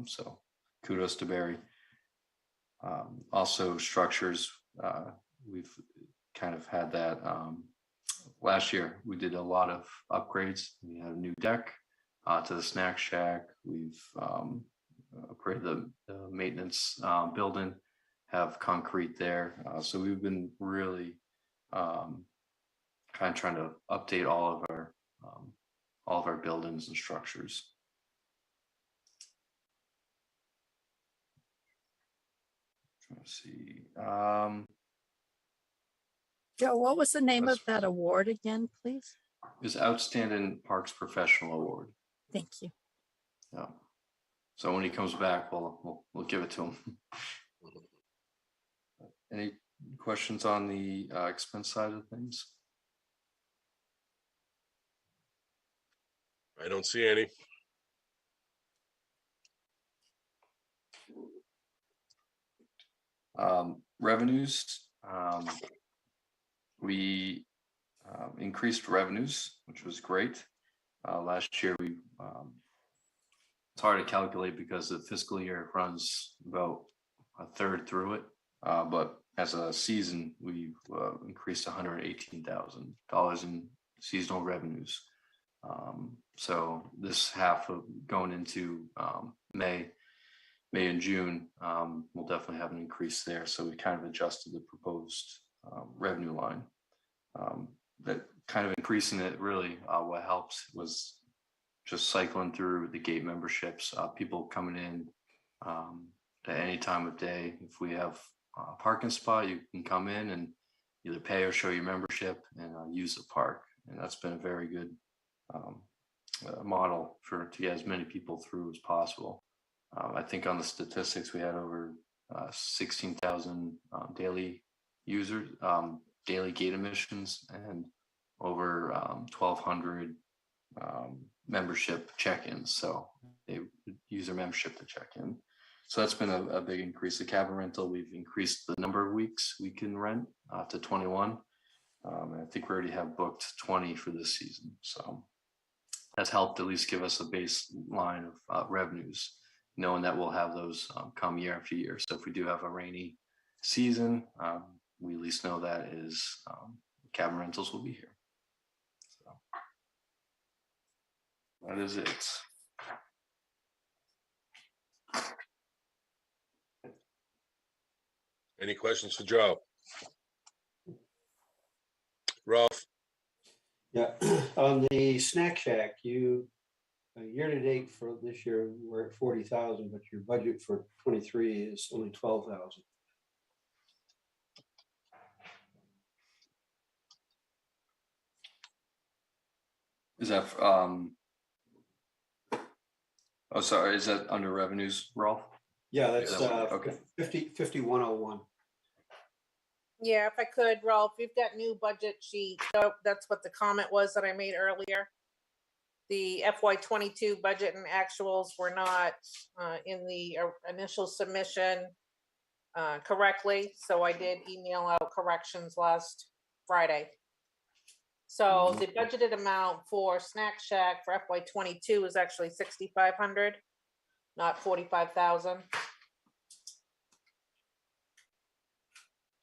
so kudos to Barry. Also structures, we've kind of had that. Last year we did a lot of upgrades. We had a new deck to the snack shack. We've upgraded the maintenance building, have concrete there. So we've been really kind of trying to update all of our buildings and structures. Let's see. Joe, what was the name of that award again, please? It was Outstanding Parks Professional Award. Thank you. Yeah. So when he comes back, we'll give it to him. Any questions on the expense side of things? I don't see any. Revenues. We increased revenues, which was great. Last year, it's hard to calculate because the fiscal year runs about a third through it. But as a season, we increased $118,000 in seasonal revenues. So this half of going into May and June, we'll definitely have an increase there. So we kind of adjusted the proposed revenue line. That kind of increasing it really, what helps was just cycling through the gate memberships, people coming in at any time of day. If we have a parking spot, you can come in and either pay or show your membership and use the park. And that's been a very good model to get as many people through as possible. I think on the statistics, we had over 16,000 daily users, daily gate admissions, and over 1,200 membership check-ins. So they use their membership to check in. So that's been a big increase. The cabin rental, we've increased the number of weeks we can rent to 21. And I think we already have booked 20 for this season. So that's helped at least give us a baseline of revenues, knowing that we'll have those come year after year. So if we do have a rainy season, we at least know that is cabin rentals will be here. So that is it. Any questions for Joe? Ralph? Yeah, on the snack shack, you, year to date for this year, we're at 40,000, but your budget for 23 is only 12,000. Is that, oh, sorry, is that under revenues, Rolf? Yeah, that's Okay. 5101. Yeah, if I could, Ralph, you've got new budget sheet. So that's what the comment was that I made earlier. The FY22 budget and actuals were not in the initial submission correctly. So I did email out corrections last Friday. So the budgeted amount for Snack Shack for FY22 is actually 6,500, not 45,000.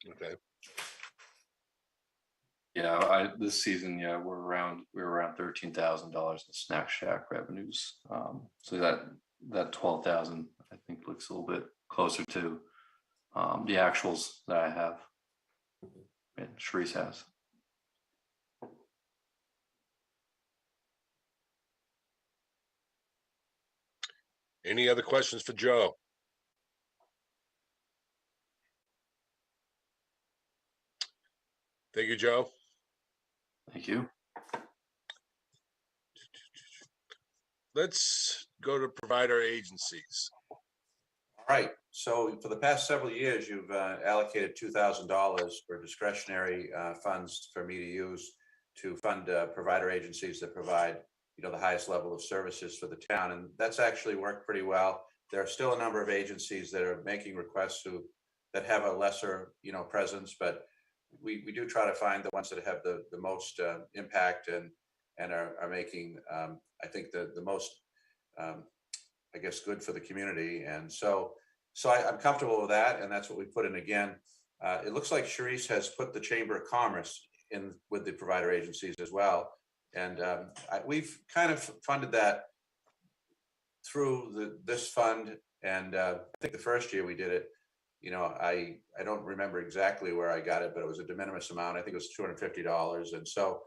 Okay. Yeah, this season, yeah, we're around $13,000 in Snack Shack revenues. So that 12,000, I think, looks a little bit closer to the actuals that I have and Sharice has. Any other questions for Joe? Thank you, Joe. Thank you. Let's go to provider agencies. All right, so for the past several years, you've allocated $2,000 for discretionary funds for me to use to fund provider agencies that provide, the highest level of services for the town, and that's actually worked pretty well. There are still a number of agencies that are making requests that have a lesser, presence, but we do try to find the ones that have the most impact and are making, I think, the most, I guess, good for the community. And so I'm comfortable with that. And that's what we put in again. It looks like Sharice has put the Chamber of Commerce in with the provider agencies as well. And we've kind of funded that through this fund. And I think the first year we did it, I don't remember exactly where I got it, but it was a de minimis amount. I think it was $250. And so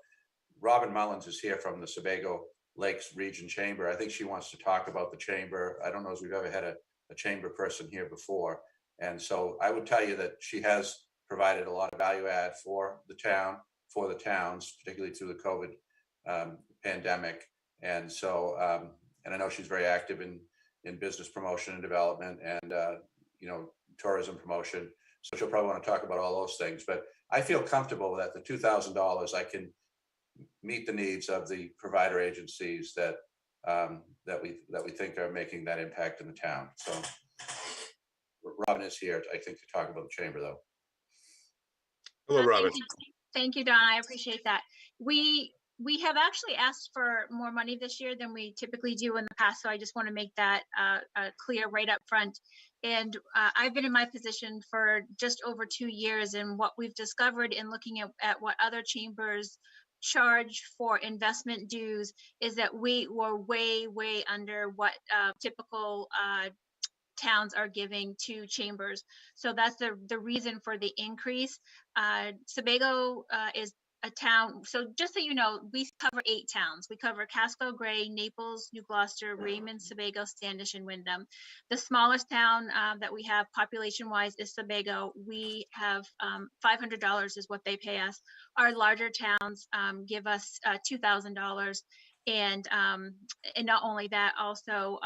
Robin Mullins is here from the Sebago Lakes Region Chamber. I think she wants to talk about the chamber. I don't know if we've ever had a chamber person here before. And so I would tell you that she has provided a lot of value add for the town, for the towns, particularly through the COVID pandemic. And so, and I know she's very active in business promotion and development and, tourism promotion. So she'll probably want to talk about all those things, but I feel comfortable that the $2,000, I can meet the needs of the provider agencies that we think are making that impact in the town. So Robin is here, I think, to talk about the chamber, though. Hello, Robin. Thank you, Don. I appreciate that. We have actually asked for more money this year than we typically do in the past, so I just want to make that clear right up front. And I've been in my position for just over 2 years, and what we've discovered in looking at what other chambers charge for investment dues is that we were way under what typical towns are giving to chambers. So that's the reason for the increase. Sebago is a town. So just so you know, we cover 8 towns. We cover Casco, Gray, Naples, New Gloucester, Raymond, Sebago, Standish, and Wyndham. The smallest town that we have population-wise is Sebago. We have $500 is what they pay us. Our larger towns give us $2,000. And not only that, also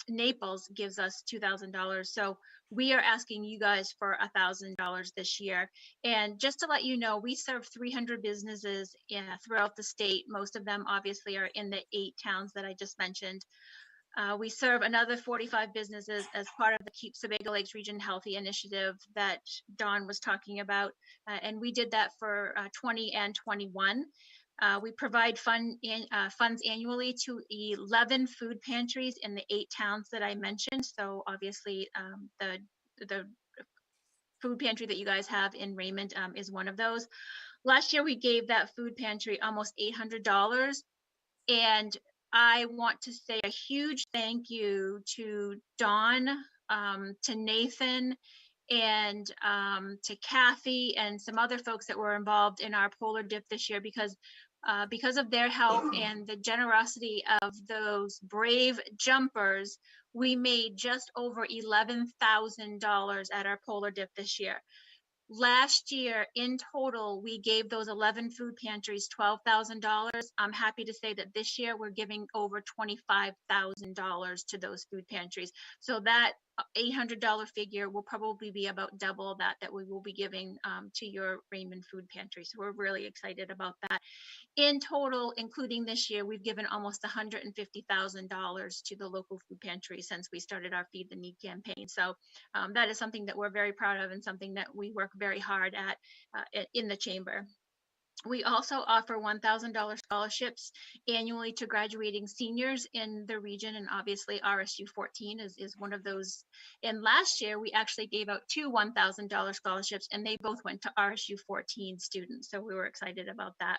Naples gives us $2,000. So we are asking you guys for $1,000 this year. And just to let you know, we serve 300 businesses throughout the state. Most of them obviously are in the 8 towns that I just mentioned. We serve another 45 businesses as part of the Keep Sebago Lakes Region Healthy initiative that Dawn was talking about. And we did that for 20 and 21. We provide funds annually to 11 food pantries in the 8 towns that I mentioned. So obviously the food pantry that you guys have in Raymond is one of those. Last year, we gave that food pantry almost $800. And I want to say a huge thank you to Dawn, to Nathan, and to Kathy and some other folks that were involved in our polar dip this year, because of their help and the generosity of those brave jumpers, we made just over $11,000 at our polar dip this year. Last year, in total, we gave those 11 food pantries $12,000. I'm happy to say that this year we're giving over $25,000 to those food pantries. So that $800 figure will probably be about double that we will be giving to your Raymond food pantry. So we're really excited about that. In total, including this year, we've given almost $150,000 to the local food pantry since we started our Feed the Need campaign. So that is something that we're very proud of and something that we work very hard at in the chamber. We also offer $1,000 scholarships annually to graduating seniors in the region, and obviously RSU 14 is one of those. And last year, we actually gave out 2 $1,000 scholarships, and they both went to RSU 14 students. So we were excited about that.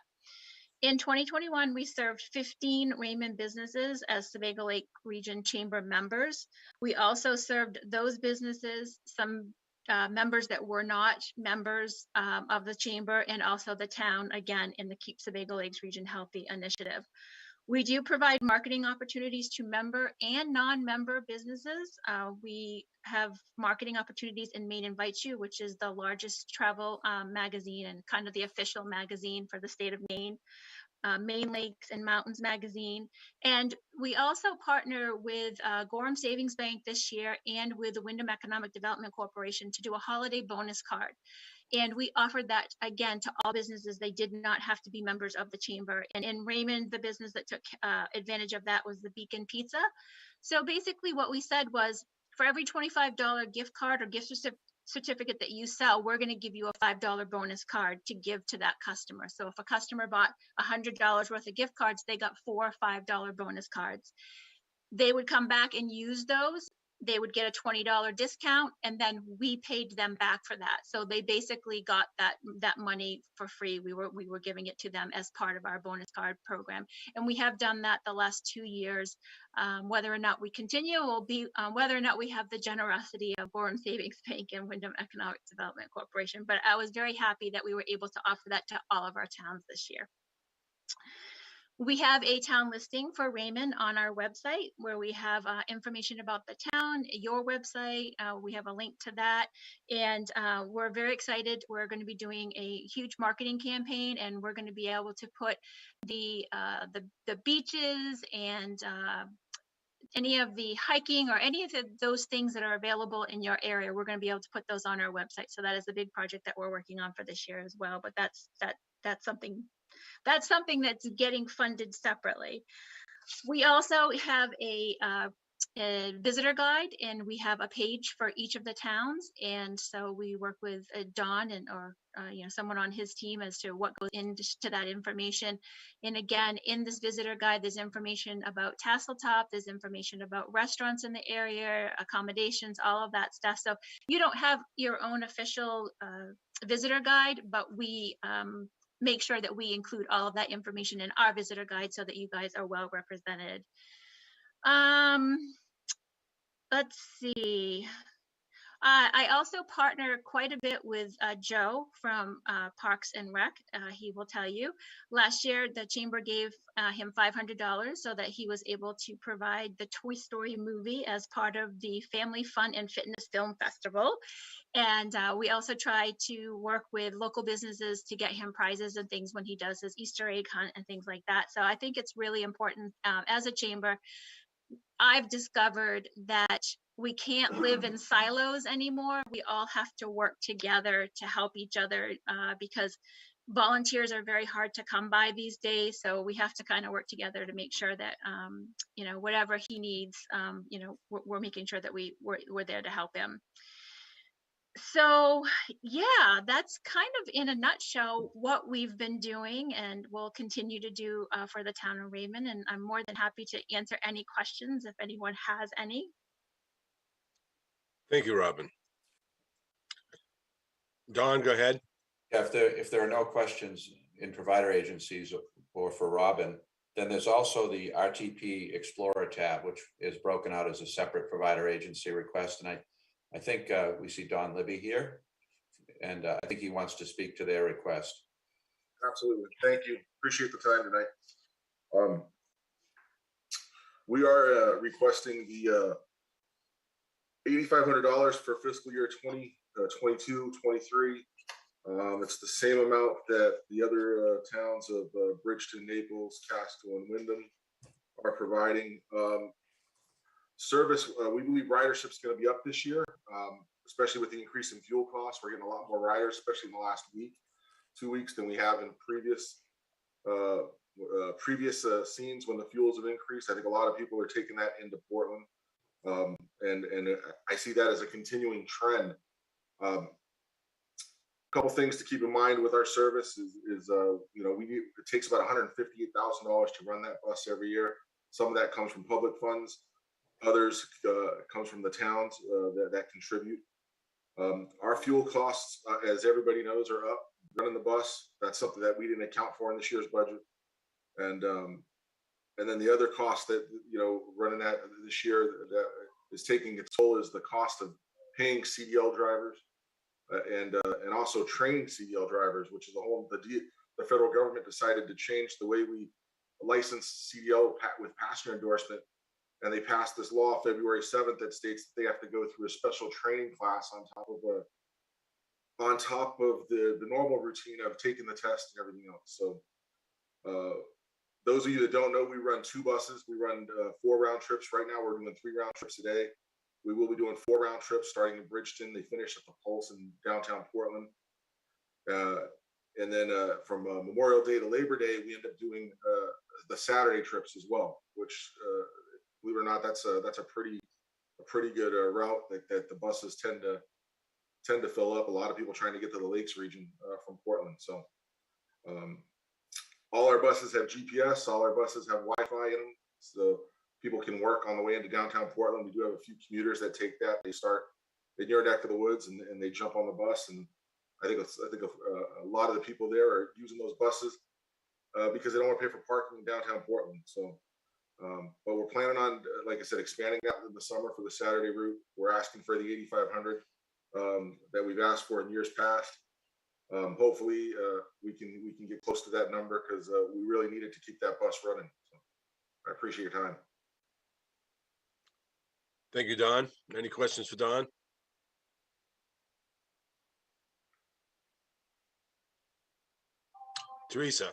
In 2021, we served 15 Raymond businesses as Sebago Lake Region Chamber members. We also served those businesses, some members that were not members of the chamber, and also the town, again, in the Keep Sebago Lakes Region Healthy initiative. We do provide marketing opportunities to member and non-member businesses. We have marketing opportunities in Maine Invites You, which is the largest travel magazine and kind of the official magazine for the state of Maine. Maine Lakes and Mountains magazine. And we also partner with Gorham Savings Bank this year and with the Wyndham Economic Development Corporation to do a holiday bonus card. And we offered that again to all businesses. They did not have to be members of the chamber. And in Raymond, the business that took advantage of that was the Beacon Pizza. So basically what we said was, for every $25 gift card or gift certificate that you sell, we're going to give you a $5 bonus card to give to that customer. So if a customer bought $100 worth of gift cards, they got 4 $5 bonus cards. They would come back and use those. They would get a $20 discount, and then we paid them back for that. So they basically got that money for free. We were giving it to them as part of our bonus card program, and we have done that the last 2 years. Whether or not we continue will be whether or not we have the generosity of Gorham Savings Bank and Wyndham Economic Development Corporation. But I was very happy that we were able to offer that to all of our towns this year. We have a town listing for Raymond on our website where we have information about the town, your website. We have a link to that. And we're very excited. We're going to be doing a huge marketing campaign, and we're going to be able to put the beaches and any of the hiking or any of those things that are available in your area. We're going to be able to put those on our website. So that is a big project that we're working on for this year as well. But that's something that's getting funded separately. We also have a visitor guide, and we have a page for each of the towns. And so we work with Don or someone on his team as to what goes into that information. And again, in this visitor guide, there's information about Tasseltop, there's information about restaurants in the area, accommodations, all of that stuff. So you don't have your own official visitor guide, but we make sure that we include all of that information in our visitor guide so that you guys are well represented. Let's see. I also partner quite a bit with Joe from Parks and Rec. He will tell you. Last year, the chamber gave him $500 so that he was able to provide the Toy Story movie as part of the Family Fun and Fitness Film Festival. And we also try to work with local businesses to get him prizes and things when he does his Easter egg hunt and things like that. So I think it's really important as a chamber. I've discovered that we can't live in silos anymore. We all have to work together to help each other because volunteers are very hard to come by these days, so we have to kind of work together to make sure that, you know, whatever he needs, you know, we're making sure that we're there to help him. So yeah, that's kind of in a nutshell what we've been doing and will continue to do for the town of Raymond. And I'm more than happy to answer any questions if anyone has any. Thank you, Robin. Don, go ahead. Yeah, if there are no questions in provider agencies or for Robin, then there's also the RTP Explorer tab, which is broken out as a separate provider agency request. And I think we see Don Libby here, and I think he wants to speak to their request. Absolutely. Thank you. Appreciate the time tonight. We are requesting the $8,500 for fiscal year 2022-23. It's the same amount that the other towns of Bridgeton, Naples, Casco, and Wyndham are providing. Service, we believe ridership's going to be up this year, especially with the increase in fuel costs. We're getting a lot more riders, especially in the last week, 2 weeks, than we have in previous scenes when the fuels have increased. I think a lot of people are taking that into Portland, and I see that as a continuing trend. A couple things to keep in mind with our service is you know, it takes about $158,000 to run that bus every year. Some of that comes from public funds. Others comes from the towns that contribute. Our fuel costs, as everybody knows, are up. Running the bus, that's something that we didn't account for in this year's budget. And then the other cost that, you know, running that this year that is taking its toll is the cost of paying CDL drivers and also training CDL drivers, which is a whole, the federal government decided to change the way we license CDL with passenger endorsement. And they passed this law February 7th that states that they have to go through a special training class on top of the normal routine of taking the test and everything else. So those of you that don't know, we run 2 buses. We run 4 round trips. Right now we're doing 3 round trips a day. We will be doing 4 round trips starting in Bridgeton. They finish at the Pulse in downtown Portland. And then from Memorial Day to Labor Day, we end up doing the Saturday trips as well, which believe it or not, that's a pretty good route that the buses tend to fill up. A lot of people trying to get to the Lakes region from Portland. So all our buses have GPS. All our buses have Wi-Fi in them, so people can work on the way into downtown Portland. We do have a few commuters that take that. They start in your neck of the woods and they jump on the bus. And I think a lot of the people there are using those buses because they don't want to pay for parking in downtown Portland. So. But we're planning on, like I said, expanding that in the summer for the Saturday route. We're asking for the 8,500 that we've asked for in years past. Hopefully, we can get close to that number because we really needed to keep that bus running. So I appreciate your time. Thank you, Don. Any questions for Don? Teresa.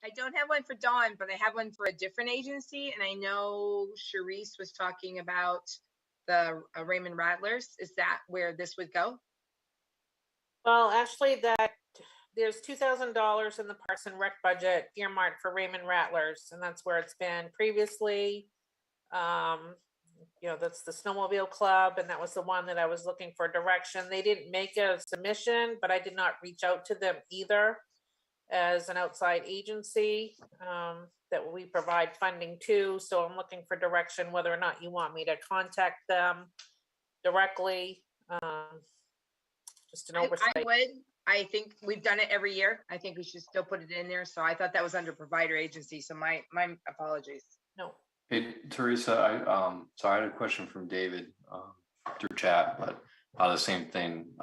I don't have one for Dawn, but I have one for a different agency. And I know Sharice was talking about the Raymond Rattlers. Is that where this would go? Well, actually, there's $2,000 in the Parks and Rec budget earmarked for Raymond Rattlers, and that's where it's been previously. You know, that's the snowmobile club, and that was the one that I was looking for direction. They didn't make a submission, but I did not reach out to them either as an outside agency that we provide funding to. So I'm looking for direction whether or not you want me to contact them directly. Just an oversight. I would. I think we've done it every year. I think we should still put it in there. So I thought that was under provider agency. So my apologies. No. Hey, Teresa, so I had a question from David through chat, but the same thing.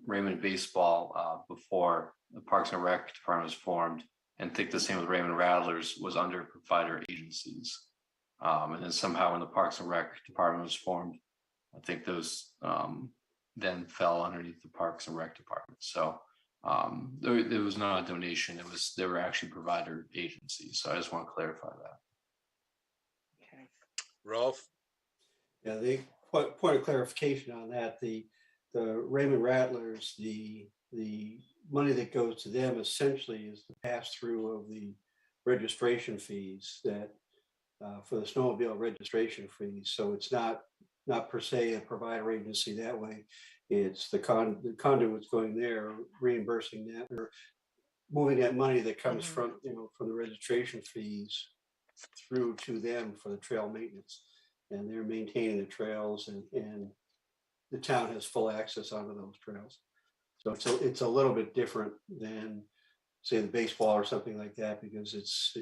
Raymond Baseball, before the Parks and Rec department was formed, and I think the same with Raymond Rattlers, was under provider agencies. And then somehow when the Parks and Rec department was formed, I think those then fell underneath the Parks and Rec department. So there was not a donation. They were actually provider agencies. So I just want to clarify that. Ralph? Yeah, the point of clarification on that, the Raymond Rattlers, the money that goes to them essentially is the pass-through of the registration fees that for the snowmobile registration fees. So it's not per se a provider agency that way. It's the conduit's going there, reimbursing that or moving that money that comes from, from the registration fees through to them for the trail maintenance. And they're maintaining the trails and the town has full access onto those trails. So it's a little bit different than say the baseball or something like that, because it's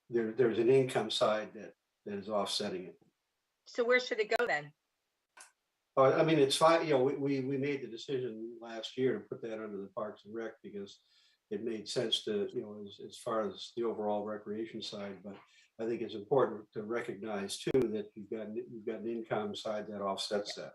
there's an income side that is offsetting it. So where should it go then? I mean, it's fine. We made the decision last year to put that under the Parks and Rec because it made sense to, as far as the overall recreation side. But I think it's important to recognize too that you've got an income side that offsets that.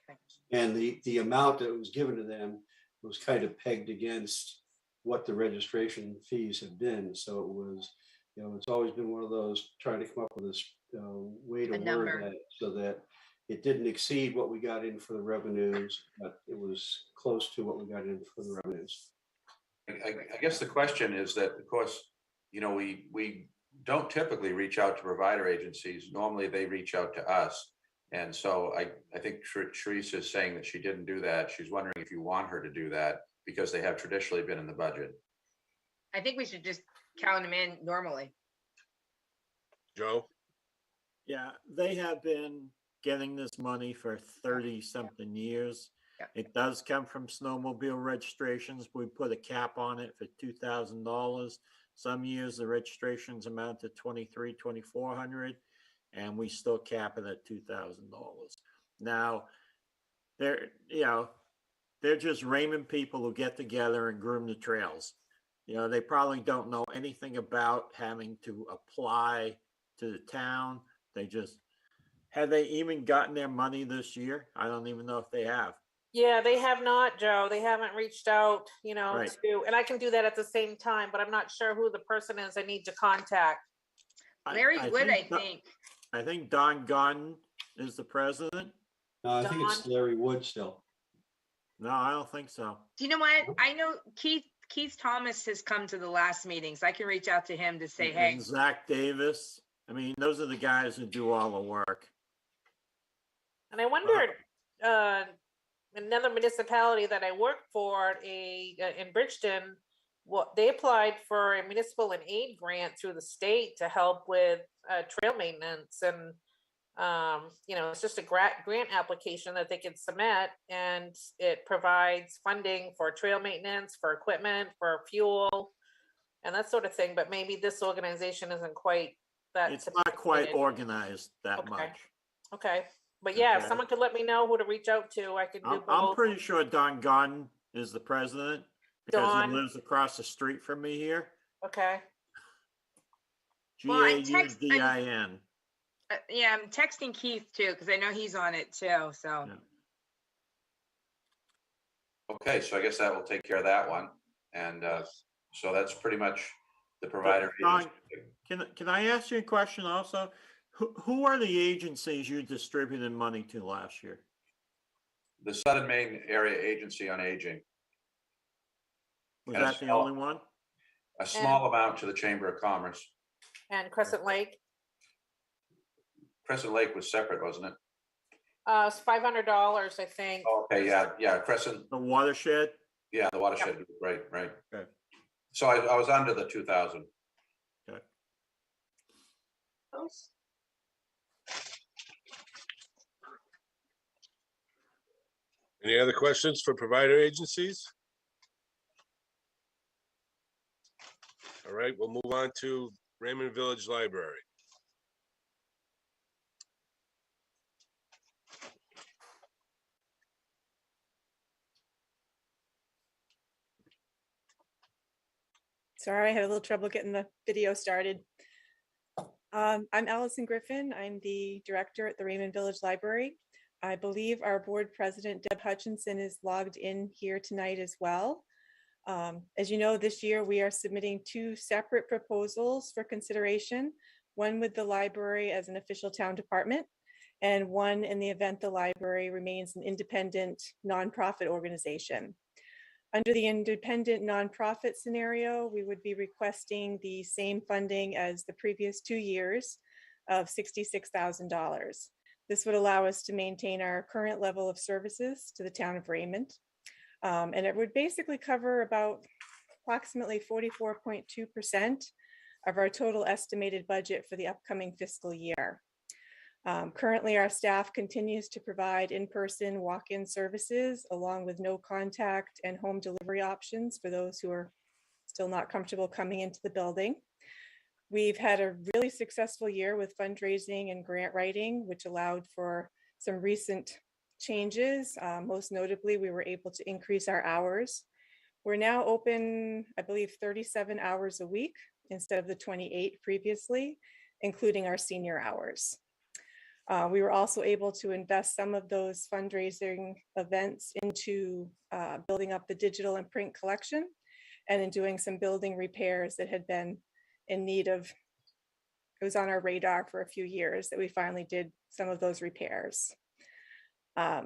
Okay. And the amount that was given to them was kind of pegged against what the registration fees have been. So it was, it's always been one of those trying to come up with this way to word that so that it didn't exceed what we got in for the revenues, but it was close to what we got in for the revenues. I guess the question is that, of course, we don't typically reach out to provider agencies. Normally they reach out to us. And so I think Teresa is saying that she didn't do that. She's wondering if you want her to do that because they have traditionally been in the budget. I think we should just count them in normally. Joe? Yeah, they have been getting this money for 30 something years. Yeah. It does come from snowmobile registrations. We put a cap on it for $2,000. Some years the registrations amount to $2,400, and we still cap it at $2,000. Now, they're just Raymond people who get together and groom the trails. They probably don't know anything about having to apply to the town. Have they even gotten their money this year? I don't even know if they have. Yeah, they have not, Joe. They haven't reached out, Right. and I can do that at the same time, but I'm not sure who the person is I need to contact. Larry Wood, I think. I think Don Gunn is the president. No, I think it's Larry Wood still. No, I don't think so. Do you know what? I know Keith Thomas has come to the last meeting, so I can reach out to him to say, hey. And Zach Davis. I mean, those are the guys who do all the work. And I wondered, another municipality that I work for, in Bridgeton, they applied for a municipal and aid grant through the state to help with trail maintenance, and it's just a grant application that they can submit, and it provides funding for trail maintenance, for equipment, for fuel, and that sort of thing. But maybe this organization isn't quite that. It's not quite organized that much. Okay. But yeah, if someone could let me know who to reach out to, I can do both. I'm pretty sure Don Gunn is the president because he lives across the street from me here. Okay. G-A-U-D-I-N. Yeah, I'm texting Keith too because I know he's on it too. So. Yeah. Okay, so I guess that will take care of that one, and so that's pretty much the provider. Don, can I ask you a question also? Who are the agencies you distributed money to last year? The Southern Maine Area Agency on Aging. Was that the only one? A small amount to the Chamber of Commerce. And Crescent Lake? Crescent Lake was separate, wasn't it? It's $500, I think. Okay, yeah, Crescent. The watershed? Yeah, the watershed, right. Okay. So I was under the 2,000. Okay. Any other questions for provider agencies? All right, we'll move on to Raymond Village Library. Sorry, I had a little trouble getting the video started. I'm Allison Griffin. I'm the director at the Raymond Village Library. I believe our board president, Deb Hutchinson, is logged in here tonight as well. As you know, this year we are submitting 2 separate proposals for consideration, one with the library as an official town department, and one in the event the library remains an independent nonprofit organization. Under the independent nonprofit scenario, we would be requesting the same funding as the previous 2 years of $66,000. This would allow us to maintain our current level of services to the town of Raymond. And it would basically cover about approximately 44.2% of our total estimated budget for the upcoming fiscal year. Currently, our staff continues to provide in-person walk-in services along with no contact and home delivery options for those who are still not comfortable coming into the building. We've had a really successful year with fundraising and grant writing, which allowed for some recent changes. Most notably, we were able to increase our hours. We're now open, I believe, 37 hours a week instead of the 28 previously, including our senior hours. We were also able to invest some of those fundraising events into building up the digital and print collection and in doing some building repairs that had been in need of, it was on our radar for a few years that we finally did some of those repairs.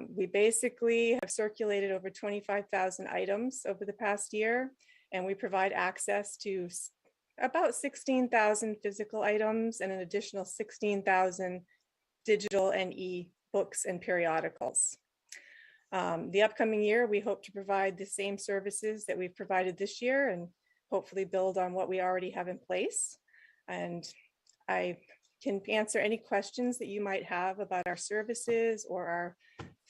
We basically have circulated over 25,000 items over the past year, and we provide access to about 16,000 physical items and an additional 16,000 digital and e-books and periodicals. The upcoming year, we hope to provide the same services that we've provided this year and hopefully build on what we already have in place. And I can answer any questions that you might have about our services or our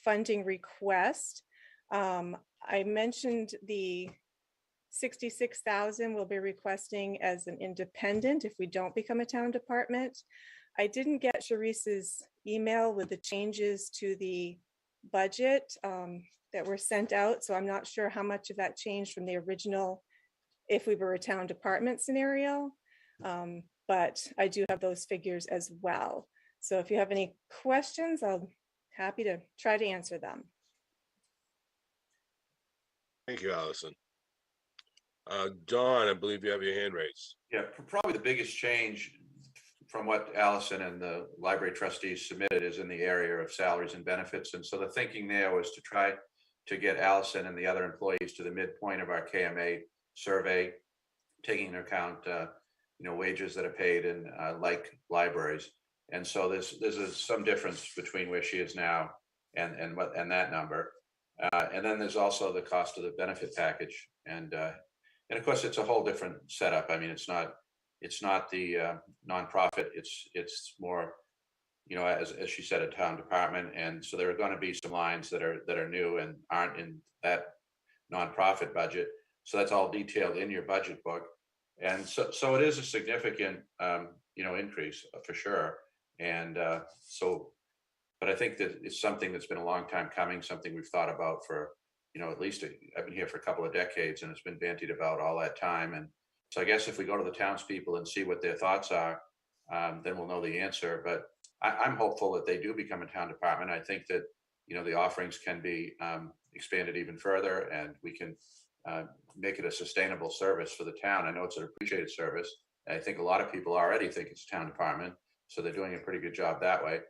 funding request. I mentioned the 66,000 we'll be requesting as an independent if we don't become a town department. I didn't get Sharice's email with the changes to the budget that were sent out, so I'm not sure how much of that changed from the original if we were a town department scenario, but I do have those figures as well. So if you have any questions, I'm happy to try to answer them. Thank you, Allison. Dawn, I believe you have your hand raised. Yeah, probably the biggest change from what Allison and the library trustees submitted is in the area of salaries and benefits. And so the thinking there was to try to get Allison and the other employees to the midpoint of our KMA survey, taking into account wages that are paid in like libraries. And so there's some difference between where she is now and that number. And then there's also the cost of the benefit package. And of course, it's a whole different setup. I mean, it's not the nonprofit. It's more, as she said, a town department. And so there are going to be some lines that are new and aren't in that nonprofit budget. So that's all detailed in your budget book. And so it is a significant, increase for sure. And but I think that it's something that's been a long time coming, something we've thought about for, at least I've been here for a couple of decades and it's been bandied about all that time. And so I guess if we go to the townspeople and see what their thoughts are, then we'll know the answer. But I'm hopeful that they do become a town department. I think that, the offerings can be expanded even further and we can make it a sustainable service for the town. I know it's an appreciated service. I think a lot of people already think it's a town department. So they're doing a pretty good job that way.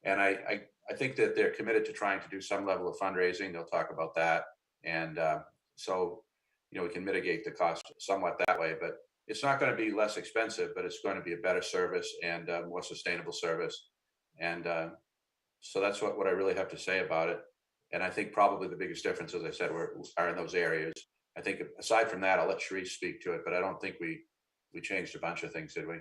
And I think that they're committed to trying to do some level of fundraising. They'll talk about that. And so, we can mitigate the cost somewhat that way, but it's not going to be less expensive, but it's going to be a better service and a more sustainable service. And so that's what I really have to say about it. And I think probably the biggest difference, as I said, are in those areas. I think aside from that, I'll let Sharice speak to it, but I don't think we changed a bunch of things, did we?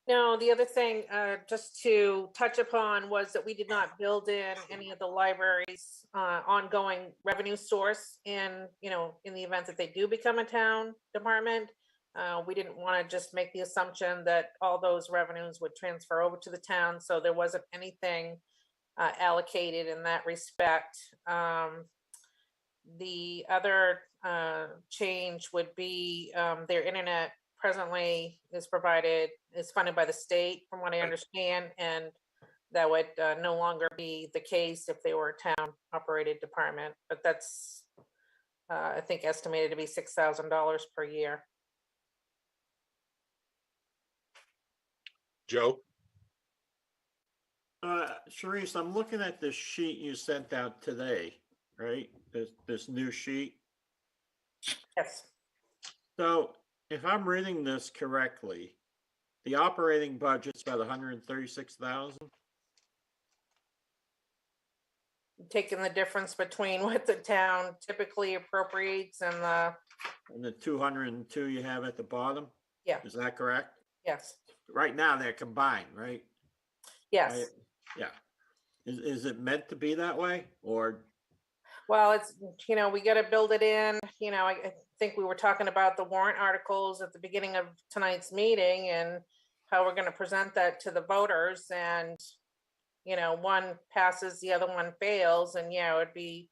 No, the other thing, just to touch upon, was that we did not build in any of the library's ongoing revenue source in the event that they do become a town department. We didn't want to just make the assumption that all those revenues would transfer over to the town, so there wasn't anything allocated in that respect. The other change would be their internet presently is funded by the state, from what I understand, and that would no longer be the case if they were a town operated department. But that's, I think, estimated to be $6,000 per year. Joe? Sharice, I'm looking at this sheet you sent out today, right? This new sheet. Yes. So if I'm reading this correctly, the operating budget's about 136,000. Taking the difference between what the town typically appropriates and And the 202 you have at the bottom, yeah, is that correct? yes, Right now they're combined, right? yes. Yeah. Is it meant to be that way or? Well, it's, we got to build it in, I think we were talking about the warrant articles at the beginning of tonight's meeting and how we're going to present that to the voters and, one passes, the other one fails. And yeah, it would be,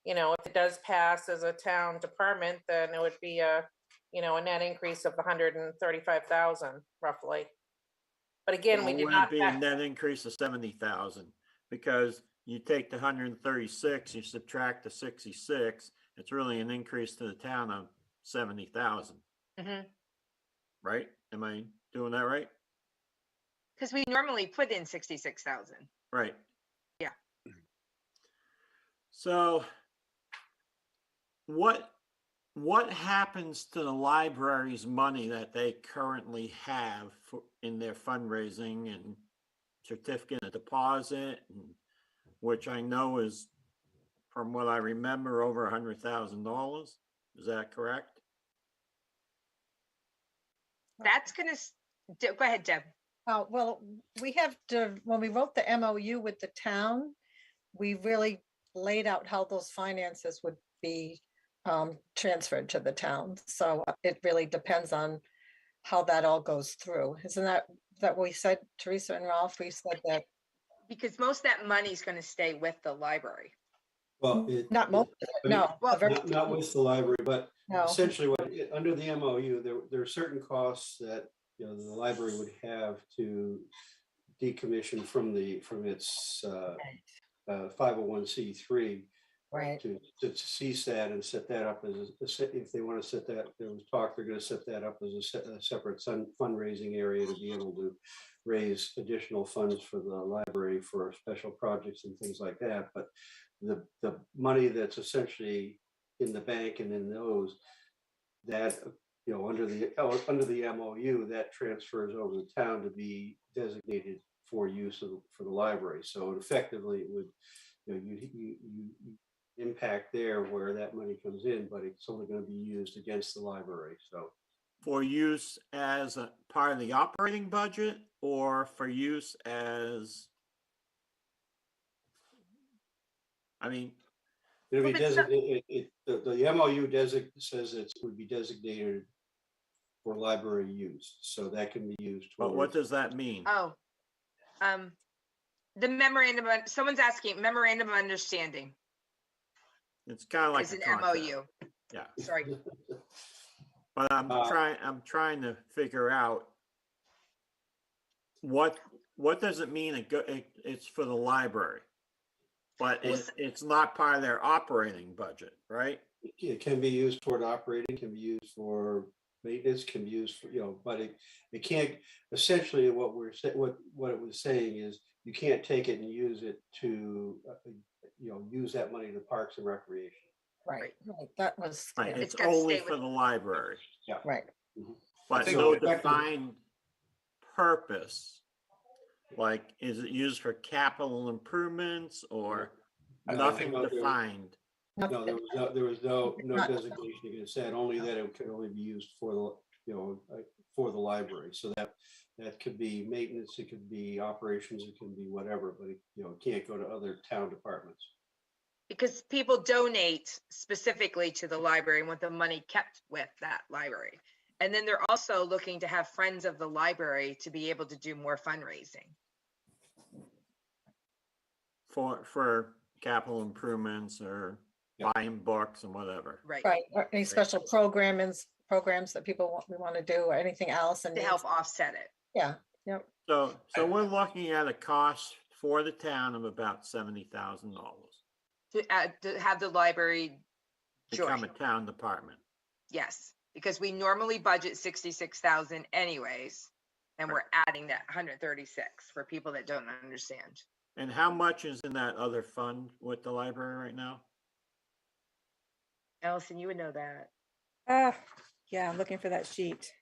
if it does pass as a town department, then it would be a net increase of 135,000 roughly. But again, we Well, did wouldn't not. it be a net increase of 70,000 because you take the 136, you subtract the 66, it's really an increase to the town of 70,000, Mhm. right? Am I doing that right? Because we normally put in 66,000. Right. Yeah. So what happens to the library's money that they currently have in their fundraising and certificate of deposit, which I know is, from what I remember, over $100,000. Is that correct? That's gonna, go ahead, Deb. Well, we have to, when we wrote the MOU with the town, we really laid out how those finances would be transferred to the town. So it really depends on how that all goes through. Isn't that what we said, Teresa and Ralph? We said that. Because most of that money is gonna stay with the library. Well, Not most of it, no. Not with the library, but No. essentially under the MOU, there are certain costs that, the library would have to decommission from its 501c3. Right. To cease that and set that up as if they want to set that, there was talk, they're going to set that up as a separate fundraising area to be able to raise additional funds for the library for special projects and things like that. But the money that's essentially in the bank and in those, that, under the MOU, that transfers over to the town to be designated for use for the library. So effectively it would, you impact there where that money comes in, but it's only going to be used against the library. So for use as a part of the operating budget or for use as, I mean, it'll be designated, the MOU says it would be designated for library use. So that can be used. But what does that mean? Oh, the memorandum, someone's asking memorandum of understanding. It's kind of like It's a an contract. MOU. Yeah. Sorry. But I'm trying to figure out what does it mean it's for the library, but it's not part of their operating budget, right? It can be used toward operating, can be used for maintenance, can be used for, but it can't, essentially what it was saying is you can't take it and use it to, use that money to parks and recreation. Right. That was. Right. It's only for the library. Yeah. Right. But no defined purpose. Like, is it used for capital improvements or nothing defined? No, there was no designation against that, only that it could only be used for the, for the library. So that could be maintenance, it could be operations, it can be whatever, but it can't go to other town departments. Because people donate specifically to the library and want the money kept with that library. And then they're also looking to have friends of the library to be able to do more fundraising. For capital improvements or buying books and whatever. Right. Right. Or any special programs that we want to do or anything else. And to help offset it. Yeah. Yep. So we're looking at a cost for the town of about $70,000. To have the library become a town department. Yes, because we normally budget 66,000 anyways, and we're adding that 136 for people that don't understand. And how much is in that other fund with the library right now? Allison, you would know that. Yeah, I'm looking for that sheet.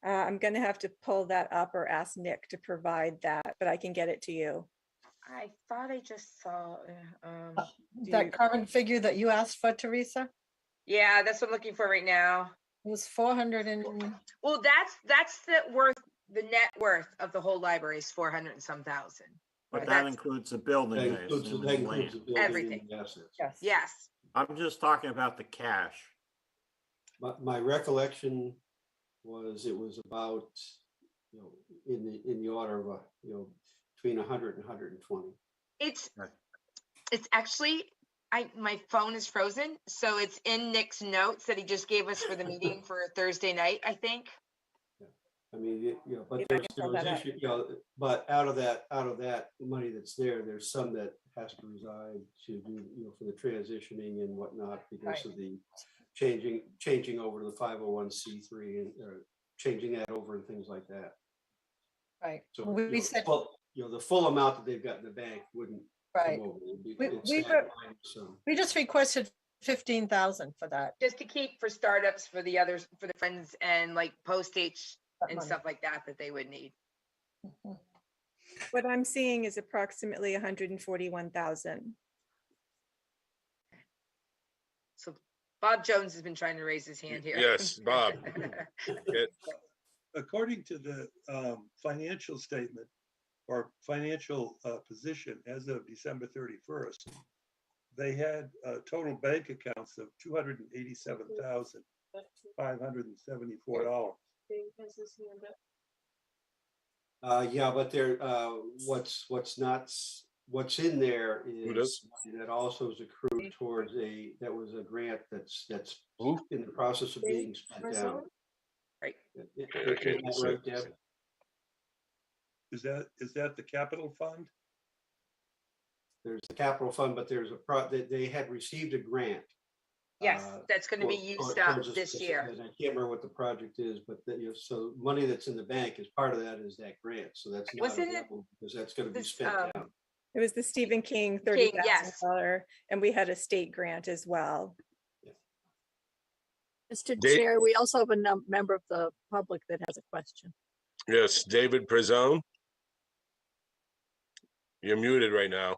I'm gonna have to pull that up or ask Nick to provide that, but I can get it to you. I thought I just saw, That current figure that you asked for, Teresa, yeah, that's what I'm looking for right now. it was 400 and, Well, that's the net worth of the whole library is 400 and some thousand. But Right, that that's includes the building, That I includes, assume, that and the includes the land. building and Everything. the assets. yes. Yes. I'm just talking about the cash. My recollection was it was about, you know, in the order of, you know, between 100 and 120. It's Right. it's actually my phone is frozen, so it's in Nick's notes that he just gave us for the meeting for Thursday night, I think. I mean, you know, but If I there's, can pull there's that up. issue, you know, but out of that money that's there, there's some that has to reside to do, you know, for the transitioning and whatnot because of the changing over to the 501c3 and changing that over and things like that. Right. So We you know, said, you know, the full amount that they've got in the bank wouldn't right. come over. It'd be- We- it's we not were- minus some. We just requested 15,000 for that. Just to keep for startups for the others, for the friends and like postage That and money. stuff like that they would need. What I'm seeing is approximately 141,000. So Bob Jones has been trying to raise his hand here. Yes, Bob. According to the financial statement or financial position as of December 31st, they had total bank accounts of $287,574. Yeah, but there, what's in there Who does? is money that also is accrued towards that was a grant that's Who? in the process of being spent down. Right. Isn't that right, Deb? Is that the capital fund? There's the capital fund, but there's they had received a grant. Yes, that's going to be used up towards this year. And I can't remember what the project is, but you know, so money that's in the bank is part of that is that grant. So that's not Wasn't it available because that's going to be this, spent down. It was the Stephen King yes. $30,000, and we had a state grant as well. Mr. Dave- Chair, we also have a member of the public that has a question. Yes, David Prezone. You're muted right now.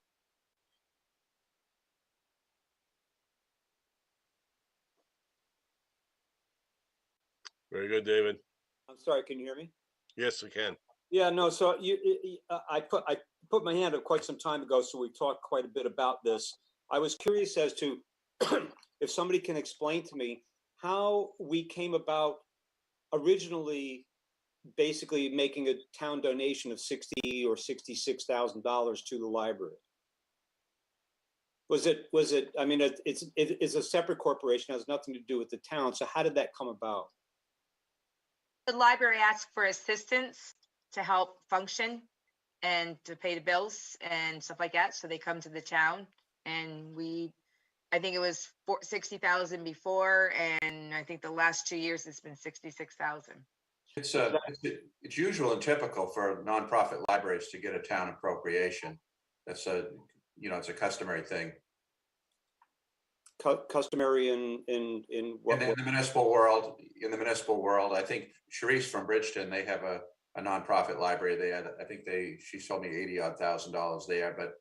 Very good, David. I'm sorry, can you hear me? Yes, we can. Yeah, no, so I put my hand up quite some time ago, so we talked quite a bit about this. I was curious as to if somebody can explain to me how we came about originally basically making a town donation of $60,000 or $66,000 to the library. Was it, I mean, it's a separate corporation, has nothing to do with the town. So how did that come about? The library asked for assistance to help function and to pay the bills and stuff like that. So they come to the town and I think it was 60,000 before. And I think the last 2 years it's been 66,000. It's usual and typical for nonprofit libraries to get a town appropriation. That's it's a customary thing. Customary in what? In the municipal world, I think Sharice from Bridgeton, they have a nonprofit library. They had, I think she told me $80,000 there, but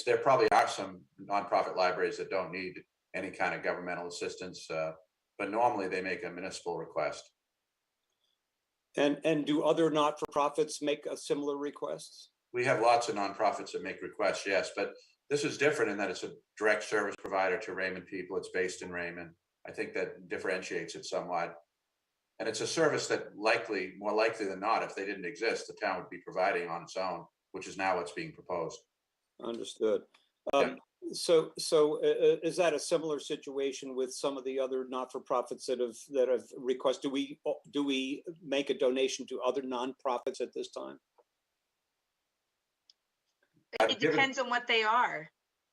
there probably are some nonprofit libraries that don't need any kind of governmental assistance, but normally they make a municipal request. And do other not-for-profits make a similar requests? We have lots of nonprofits that make requests, yes, but this is different in that it's a direct service provider to Raymond people. It's based in Raymond. I think that differentiates it somewhat. And it's a service that more likely than not, if they didn't exist, the town would be providing on its own, which is now what's being proposed. Understood. So is that a similar situation with some of the other not-for-profits that have requested? Do we make a donation to other nonprofits at this time? It depends on what they are.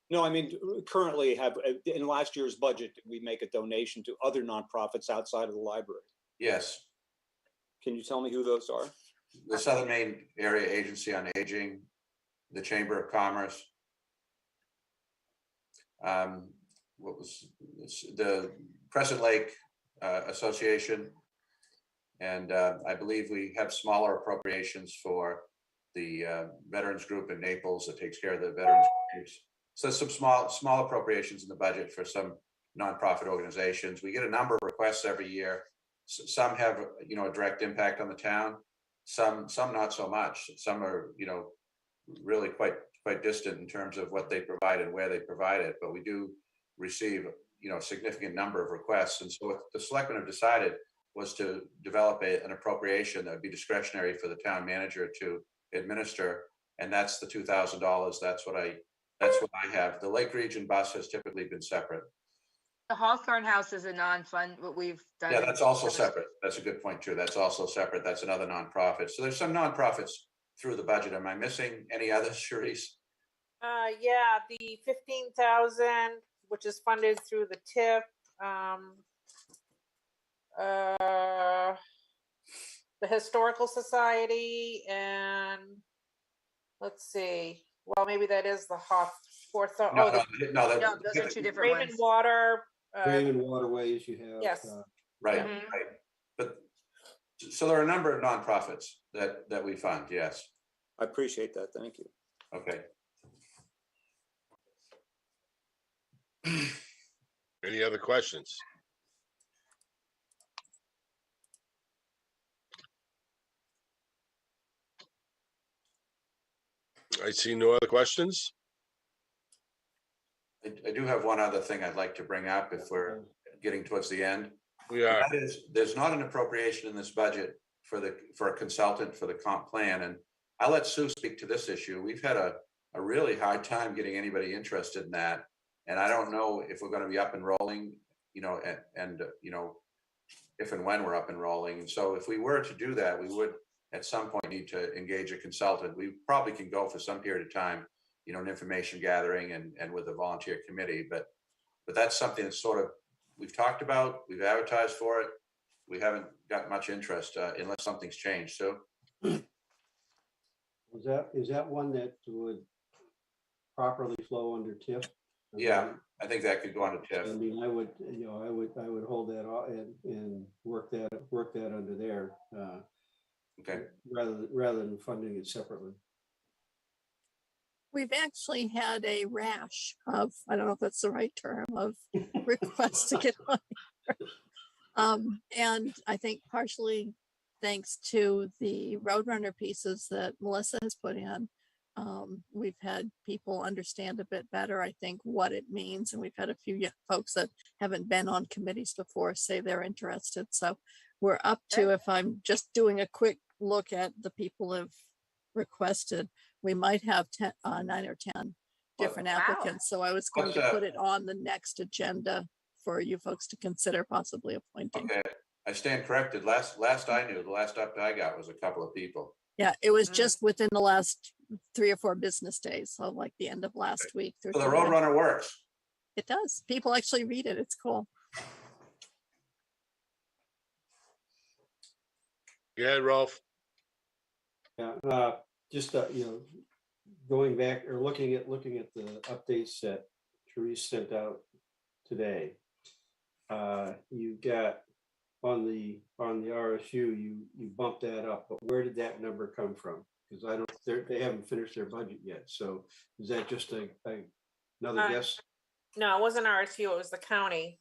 No, I mean, currently in last year's budget, did we make a donation to other nonprofits outside of the library? Yes. Can you tell me who those are? The Southern Maine Area Agency on Aging, the Chamber of Commerce. what was the Crescent Lake Association. And I believe we have smaller appropriations for the veterans group in Naples that takes care of the veterans groups. So some small appropriations in the budget for some nonprofit organizations. We get a number of requests every year. Some have, a direct impact on the town. Some not so much. Some are, really quite distant in terms of what they provide and where they provide it. But we do receive, a significant number of requests. And so what the selectmen have decided was to develop an appropriation that would be discretionary for the town manager to administer. And that's the $2,000. That's what I have. The Lake Region bus has typically been separate. The Hawthorne House is a non-fund, what we've done. Yeah, that's also separate. That's a good point too. That's also separate. That's another nonprofit. So there's some nonprofits through the budget. Am I missing any others, Charisse? Yeah, the 15,000, which is funded through the TIF. The Historical Society, and let's see. Well, maybe that is the Hawthorne. No, those are two different Raymond ones. Water. Raymond Waterways, you have. Yes. Right, right. But so there are a number of nonprofits that we fund. Yes. I appreciate that. Thank you. Okay. Any other questions? I see no other questions. I do have one other thing I'd like to bring up if we're getting towards the end. We are. That is, there's not an appropriation in this budget for a consultant for the comp plan. And I'll let Sue speak to this issue. We've had a really hard time getting anybody interested in that. And I don't know if we're going to be up and rolling, and if and when we're up and rolling. And so if we were to do that, we would at some point need to engage a consultant. We probably can go for some period of time, an information gathering and with a volunteer committee. But that's something that sort of we've talked about, we've advertised for it. We haven't got much interest unless something's changed. So is that one that would properly flow under TIF? Yeah, I think that could go on to TIF. I mean, I would hold that off and work that under there. Okay. Rather than funding it separately. We've actually had a rash of, I don't know if that's the right term, of requests to get on here. And I think partially thanks to the Roadrunner pieces that Melissa has put in, we've had people understand a bit better, I think, what it means. And we've had a few folks that haven't been on committees before say they're interested. So we're up to, if I'm just doing a quick look at the people who've requested, we might have 9 or 10 different applicants. So I was going to put it on the next agenda for you folks to consider possibly appointing. Okay, I stand corrected. Last I knew, the last up I got was a couple of people. Yeah, it was just within the last 3 or 4 business days. So like the end of last week. So the Roadrunner works. It does. People actually read it. It's cool. Go ahead, Rolf. Yeah, just going back or looking at the updates that Therese sent out today. You got on the RSU, you bumped that up, but where did that number come from? Because they haven't finished their budget yet. So is that just another guess? No, it wasn't RSU. It was the county.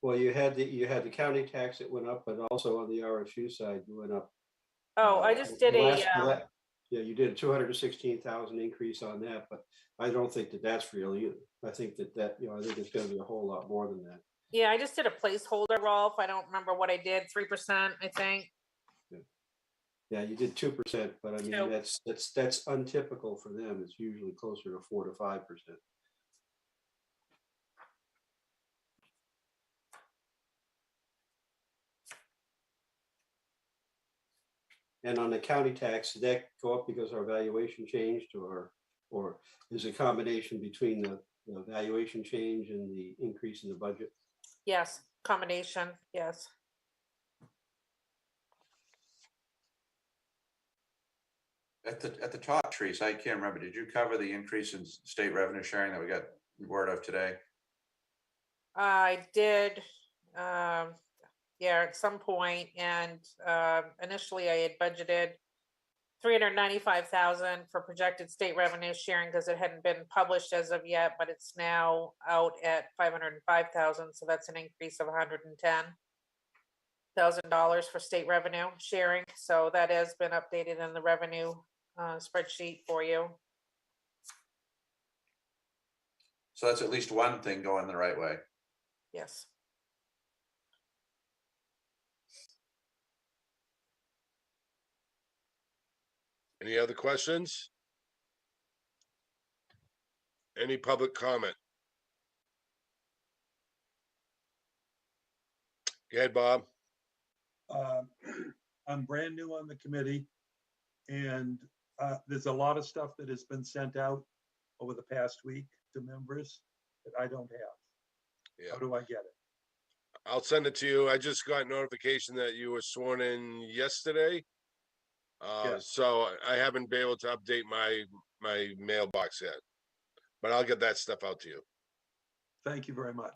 Well, you had the county tax that went up, but also on the RSU side, you went up. Oh, I just did yeah, you did a 216,000 increase on that, but I don't think that's real either. I think that I think it's going to be a whole lot more than that. Yeah, I just did a placeholder, Rolf. I don't remember what I did. 3%, I think. Yeah, you did 2%, but I mean that's untypical for them. It's usually closer to 4 to 5%. And on the county tax, did that go up because our valuation changed, or is it a combination between the valuation change and the increase in the budget? Yes, combination. Yes. At the top, Therese, I can't remember. Did you cover the increase in state revenue sharing that we got word of today? I did, yeah, at some point, and initially I had budgeted 395,000 for projected state revenue sharing because it hadn't been published as of yet, but it's now out at 505,000, so that's an increase of $110,000 for state revenue sharing. So that has been updated in the revenue spreadsheet for you. So that's at least one thing going the right way. Yes. Any other questions? Any public comment? Go ahead, Bob. I'm brand new on the committee, and there's a lot of stuff that has been sent out over the past week to members that I don't have. Yeah. How do I get it? I'll send it to you. I just got notification that you were sworn in yesterday. Yes. So I haven't been able to update my mailbox yet, but I'll get that stuff out to you. Thank you very much.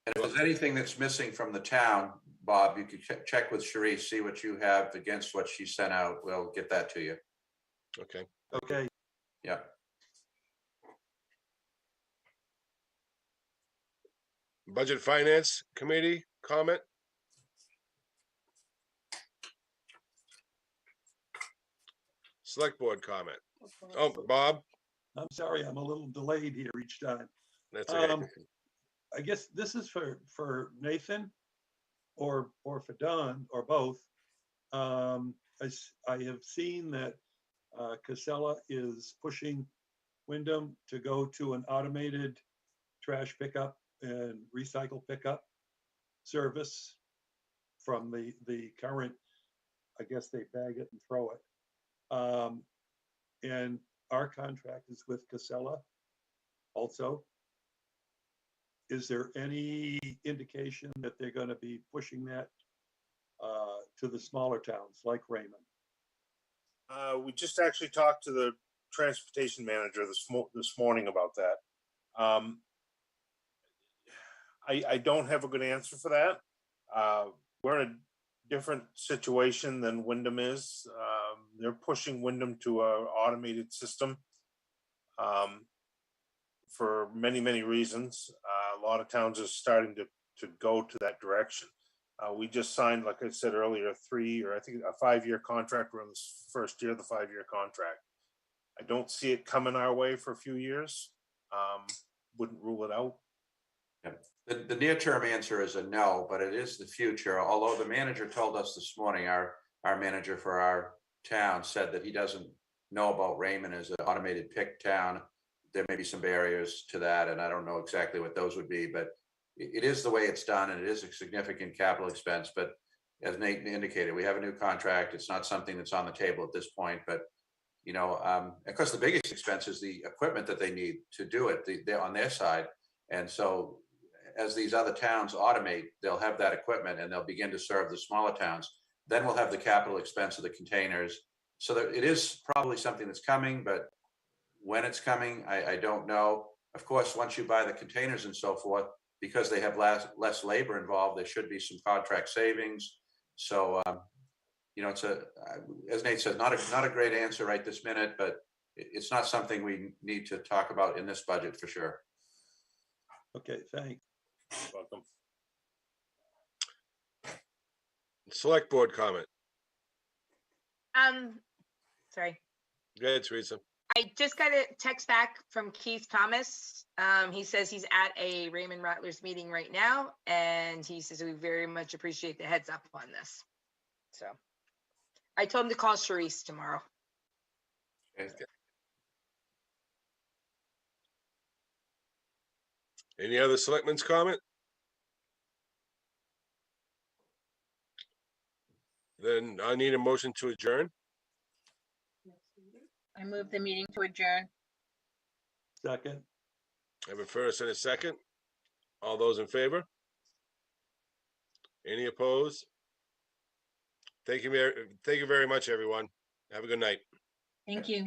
And if there's anything that's missing from the town, Bob, you could check with Sharice, see what you have against what she sent out. We'll get that to you. Okay. Okay. Yeah. Budget Finance Committee comment? Select Board comment. Oh, Bob? I'm sorry, I'm a little delayed here each time. That's okay. I guess this is for Nathan or for Don or both. I have seen that Casella is pushing Wyndham to go to an automated trash pickup and recycle pickup service from the current, I guess they bag it and throw it. And our contract is with Casella also. Is there any indication that they're going to be pushing that to the smaller towns like Raymond? We just actually talked to the transportation manager this morning about that. I don't have a good answer for that. We're in a different situation than Wyndham is. They're pushing Wyndham to an automated system for many reasons. A lot of towns are starting to go to that direction. We just signed, like I said earlier, a 5-year contract. We're in the first year of the 5-year contract. I don't see it coming our way for a few years. Wouldn't rule it out. The near-term answer is a no, but it is the future. Although the manager told us this morning, our manager for our town said that he doesn't know about Raymond as an automated pick town. There may be some barriers to that, and I don't know exactly what those would be, but it is the way it's done, and it is a significant capital expense. But as Nate indicated, we have a new contract. It's not something that's on the table at this point, but of course, the biggest expense is the equipment that they need to do it. They're on their side, and so as these other towns automate, they'll have that equipment and they'll begin to serve the smaller towns. Then we'll have the capital expense of the containers. So that it is probably something that's coming, but when it's coming, I don't know. Of course, once you buy the containers and so forth, because they have less labor involved, there should be some contract savings. So, it's as Nate said, not a great answer right this minute, but it's not something we need to talk about in this budget for sure. Okay, thanks. Welcome. Select Board comment. Sorry. Go ahead, Teresa. I just got a text back from Keith Thomas. He says he's at a Raymond Rattlers meeting right now, and he says we very much appreciate the heads up on this. So I told him to call Sharice tomorrow. Okay. Any other selectmen's comment? Then I need a motion to adjourn. I move the meeting to adjourn. Second. I have a first and a second. All those in favor? Any opposed? Thank you very much, everyone. Have a good night. Thank you.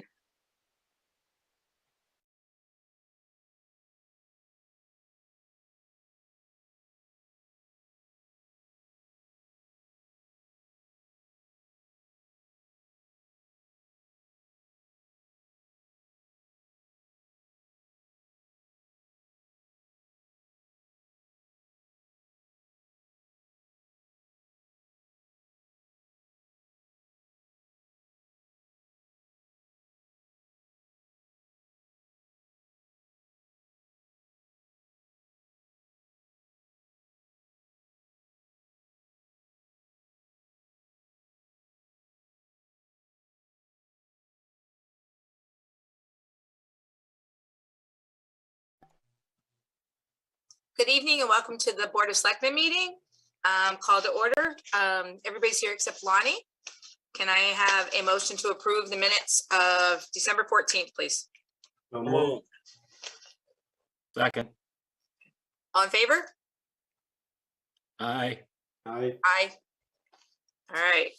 Good evening and welcome to the Board of Selectmen meeting. Call to order. Everybody's here except Lonnie. Can I have a motion to approve the minutes of December 14th, please? So moved. Second. All in favor? Aye. Aye. Aye. All right.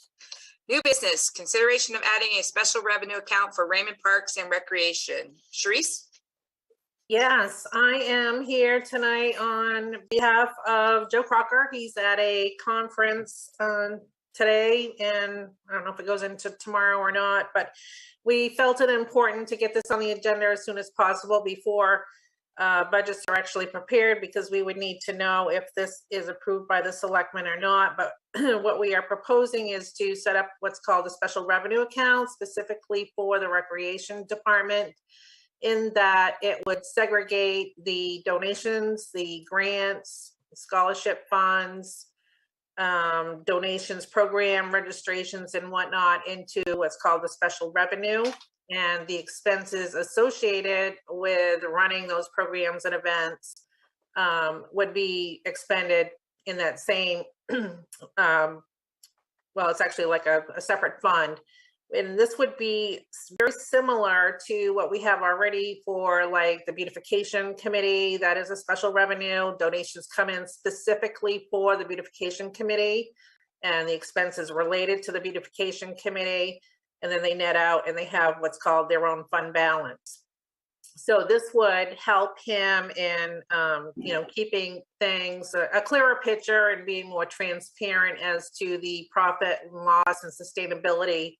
New business, consideration of adding a special revenue account for Raymond Parks and Recreation. Sharice? Yes, I am here tonight on behalf of Joe Crocker. He's at a conference today, and I don't know if it goes into tomorrow or not, but we felt it important to get this on the agenda as soon as possible before budgets are actually prepared, because we would need to know if this is approved by the selectmen or not. But what we are proposing is to set up what's called a special revenue account specifically for the recreation department, in that it would segregate the donations, the grants, scholarship funds, donations, program registrations and whatnot into what's called the special revenue, and the expenses associated with running those programs and events would be expended in that same, well, it's actually like a separate fund. And this would be very similar to what we have already for like the beautification committee. That is a special revenue. Donations come in specifically for the beautification committee and the expenses related to the beautification committee. And then they net out and they have what's called their own fund balance. So this would help him in, keeping things a clearer picture and being more transparent as to the profit and loss and sustainability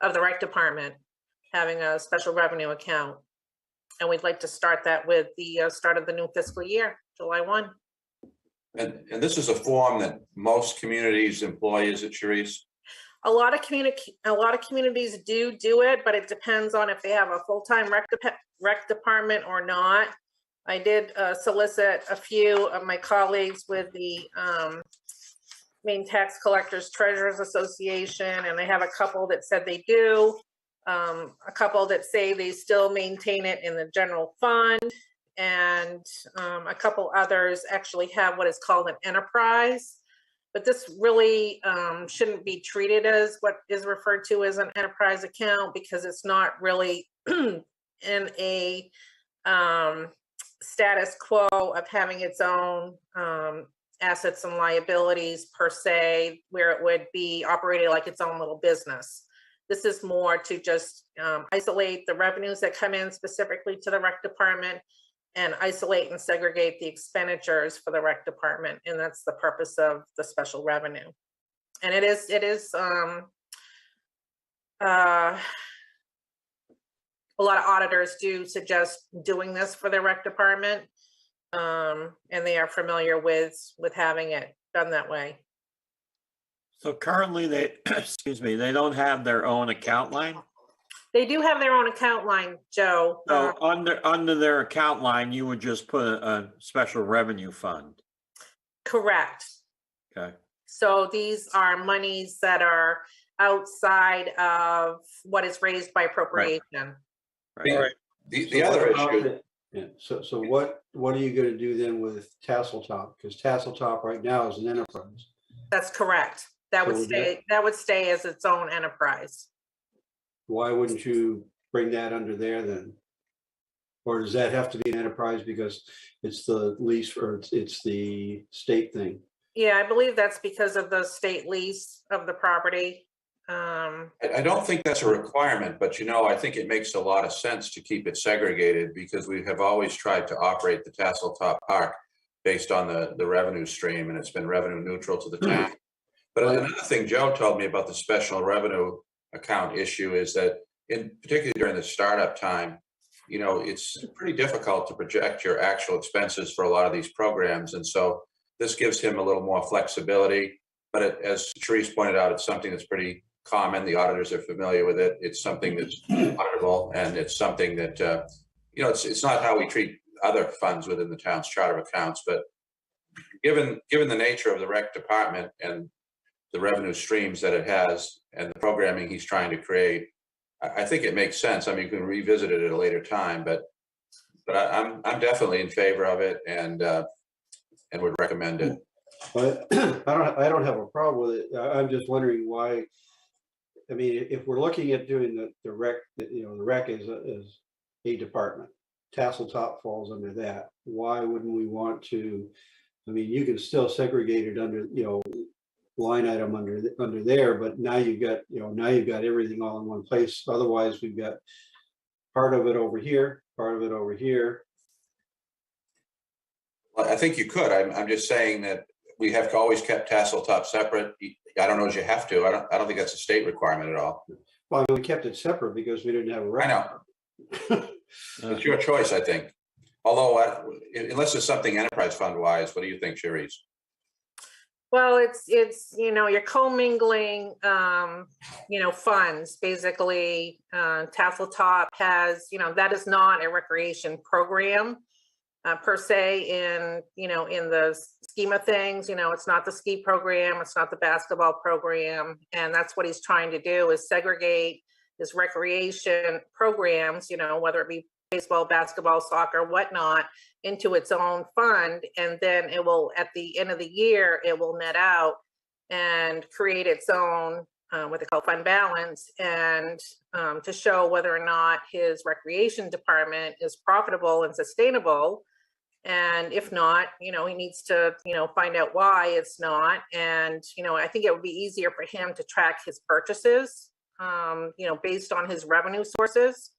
of the rec department, having a special revenue account. And we'd like to start that with the start of the new fiscal year, July 1. And this is a form that most communities employ, is it, Sharice? A lot of communities do it, but it depends on if they have a full-time rec department or not. I did solicit a few of my colleagues with the Maine Tax Collectors Treasurers Association, and I have a couple that said they do, a couple that say they still maintain it in the general fund, and a couple others actually have what is called an enterprise. But this really shouldn't be treated as what is referred to as an enterprise account, because it's not really in a status quo of having its own assets and liabilities per se, where it would be operated like its own little business. This is more to just isolate the revenues that come in specifically to the rec department and isolate and segregate the expenditures for the rec department. And that's the purpose of the special revenue. And it is a lot of auditors do suggest doing this for their rec department. And they are familiar with having it done that way. So currently they, excuse me, they don't have their own account line? They do have their own account line, Joe. So under their account line, you would just put a special revenue fund? Correct. Okay. So these are monies that are outside of what is raised by appropriation. Right. The other issue. Yeah, so what are you going to do then with Tasseltop? Because Tasseltop right now is an enterprise. That's correct. That would stay as its own enterprise. Why wouldn't you bring that under there then? Or does that have to be an enterprise because it's the lease, or it's the state thing? Yeah, I believe that's because of the state lease of the property. I don't think that's a requirement, but I think it makes a lot of sense to keep it segregated, because we have always tried to operate the Tasseltop Park based on the revenue stream, and it's been revenue neutral to the town. But another thing Joe told me about the special revenue account issue is that, particularly during the startup time, it's pretty difficult to project your actual expenses for a lot of these programs. And so this gives him a little more flexibility. But as Sharice pointed out, it's something that's pretty common. The auditors are familiar with it. It's something that's auditable, and it's something that, it's not how we treat other funds within the town's chart of accounts. But given the nature of the rec department and the revenue streams that it has and the programming he's trying to create, I think it makes sense. I mean, you can revisit it at a later time, but I'm definitely in favor of it. And and would recommend it. But I don't have a problem with it. I'm just wondering why. I mean, if we're looking at doing the rec, the rec is a department. Tasseltop falls under that. Why wouldn't we want to? I mean, you can still segregate it under, line item under there, but now you've got everything all in one place. Otherwise, we've got part of it over here, part of it over here. Well, I think you could. I'm just saying that we have always kept Tasseltop separate. I don't know as you have to. I don't think that's a state requirement at all. Well, we kept it separate because we didn't have a rec. I know. It's your choice, I think. Although, unless there's something enterprise fund wise, what do you think, Cherise? Well, it's you're commingling funds basically. Tasseltop has that is not a recreation program per se in the scheme of things. It's not the ski program, it's not the basketball program, and that's what he's trying to do is segregate his recreation programs, whether it be baseball, basketball, soccer, whatnot, into its own fund. And then it will, at the end of the year, it will net out and create its own, what they call fund balance, and to show whether or not his recreation department is profitable and sustainable. And if not, he needs to, find out why it's not. And, I think it would be easier for him to track his purchases, based on his revenue sources,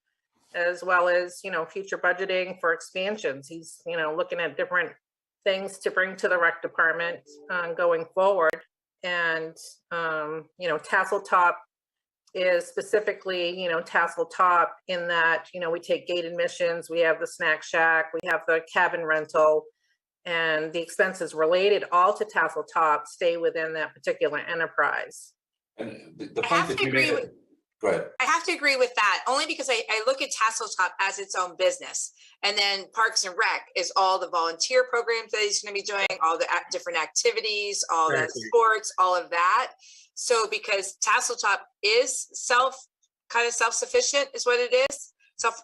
as well as, future budgeting for expansions. He's, looking at different things to bring to the rec department going forward. And, Tasseltop is specifically, Tasseltop in that, we take gate admissions, we have the snack shack, we have the cabin rental, and the expenses related all to Tasseltop stay within that particular enterprise. And the point that you made. Go ahead. I have to agree with that, only because I look at Tasseltop as its own business. And then Parks and Rec is all the volunteer programs that he's going to be doing, all the different activities, all the sports, all of that. So because Tasseltop is self-sufficient is what it is.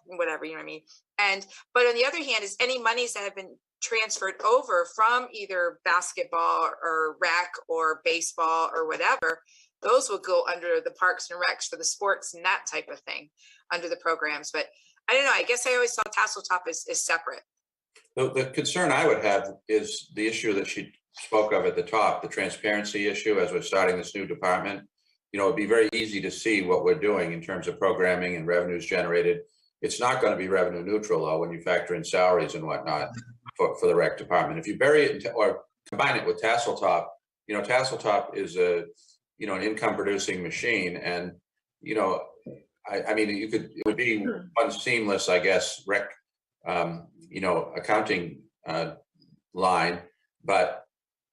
Whatever, you know what I mean? But on the other hand, is any monies that have been transferred over from either basketball or rec or baseball or whatever, those will go under the Parks and Recs for the sports and that type of thing under the programs. But I don't know, I guess I always saw Tasseltop as separate. The concern I would have is the issue that she spoke of at the top, the transparency issue as we're starting this new department. It'd be very easy to see what we're doing in terms of programming and revenues generated. It's not going to be revenue neutral though when you factor in salaries and whatnot for the rec department. If you bury it or combine it with Tasseltop, Tasseltop is an income producing machine. And, I mean, it would be one seamless, I guess, rec, accounting line. But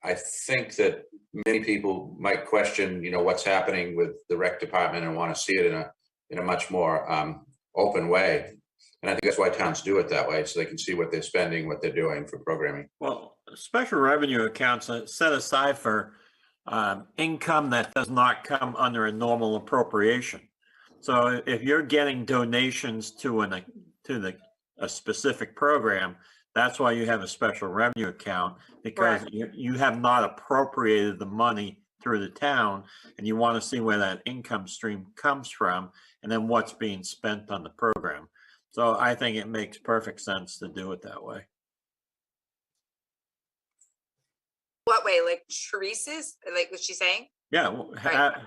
I think that many people might question, what's happening with the rec department and want to see it in a much more open way. And I think that's why towns do it that way, so they can see what they're spending, what they're doing for programming. Well, special revenue accounts are set aside for income that does not come under a normal appropriation. So if you're getting donations to a specific program, that's why you have a special revenue account, because you have not appropriated the money through the town, and you want to see where that income stream comes from and then what's being spent on the program. So I think it makes perfect sense to do it that way. What way? Like Therese's? Like what she's saying? Yeah,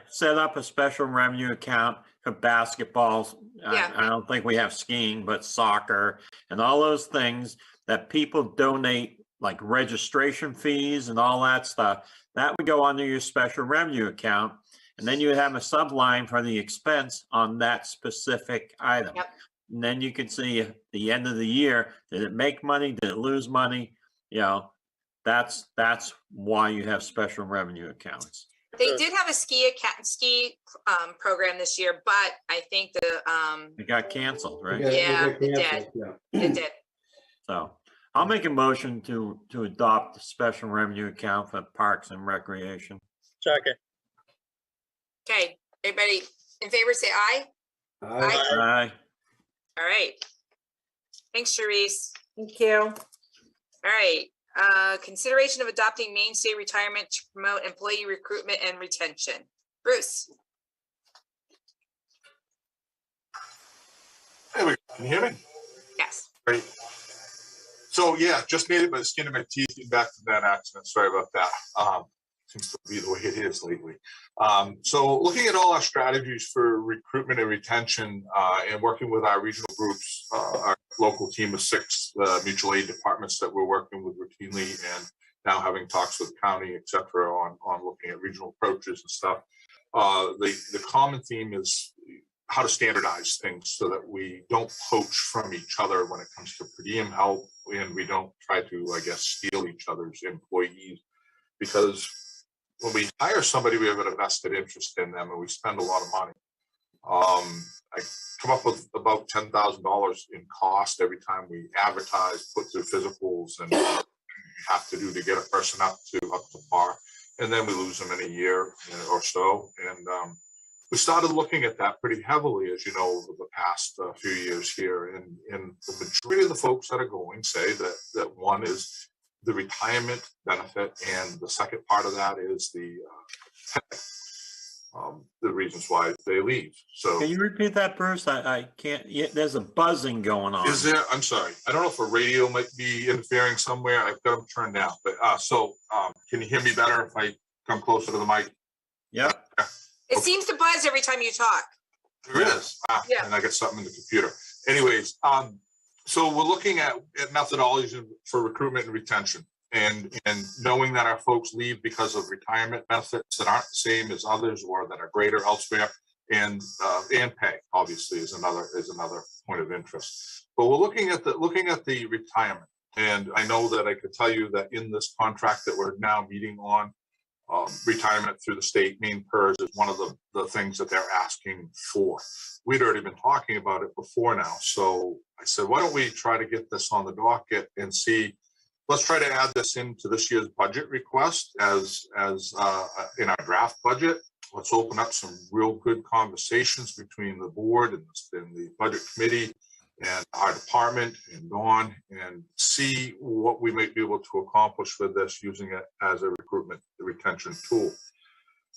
set up a special revenue account for basketballs. Yeah. I don't think we have skiing, but soccer and all those things that people donate, like registration fees and all that stuff. That would go under your special revenue account. And then you would have a subline for the expense on that specific item. Yep. And then you can see at the end of the year, did it make money? Did it lose money? That's why you have special revenue accounts. They did have a ski program this year, but I think It got canceled, right? Yeah, it did. It did. So I'll make a motion to adopt the special revenue account for Parks and Recreation. Second. Okay, everybody in favor say aye. Aye. All right. Thanks, Cherise. Thank you. All right. Consideration of adopting Maine State retirement to promote employee recruitment and retention. Bruce. There we go. Can you hear me? Yes. Great. So yeah, just made it by the skin of my teeth getting back to that accident. Sorry about that. Seems to be the way it is lately. So looking at all our strategies for recruitment and retention and working with our regional groups, our local team of 6 mutual aid departments that we're working with routinely, and now having talks with county, et cetera, on looking at regional approaches and stuff. The common theme is how to standardize things so that we don't poach from each other when it comes to per diem help, and we don't try to, I guess, steal each other's employees. Because when we hire somebody, we have a vested interest in them, and we spend a lot of money. I come up with about $10,000 in cost every time we advertise, put through physicals, and have to do to get a person up to par, and then we lose them in a year or so. And we started looking at that pretty heavily, as you know, over the past few years here. And the majority of the folks that are going say that one is the retirement benefit, and the second part of that is the reasons why they leave. So Can you repeat that, Bruce? I can't. Yeah, there's a buzzing going on. is there? I'm sorry. I don't know if a radio might be interfering somewhere. I've got them turned down. But can you hear me better if I come closer to the mic? Yep. It seems to buzz every time you talk. There is. Yeah. And I got something in the computer. Anyways, so we're looking at methodologies for recruitment and retention, and knowing that our folks leave because of retirement benefits that aren't the same as others or that are greater elsewhere, and pay obviously is another point of interest. But we're looking at the retirement, and I know that I could tell you that in this contract that we're now meeting on, retirement through the state, Maine PERS is one of the things that they're asking for. We'd already been talking about it before now. So I said, why don't we try to get this on the docket and see, let's try to add this into this year's budget request as in our draft budget. Let's open up some real good conversations between the board and the budget committee and our department and Dawn, and see what we might be able to accomplish with this using it as a recruitment retention tool.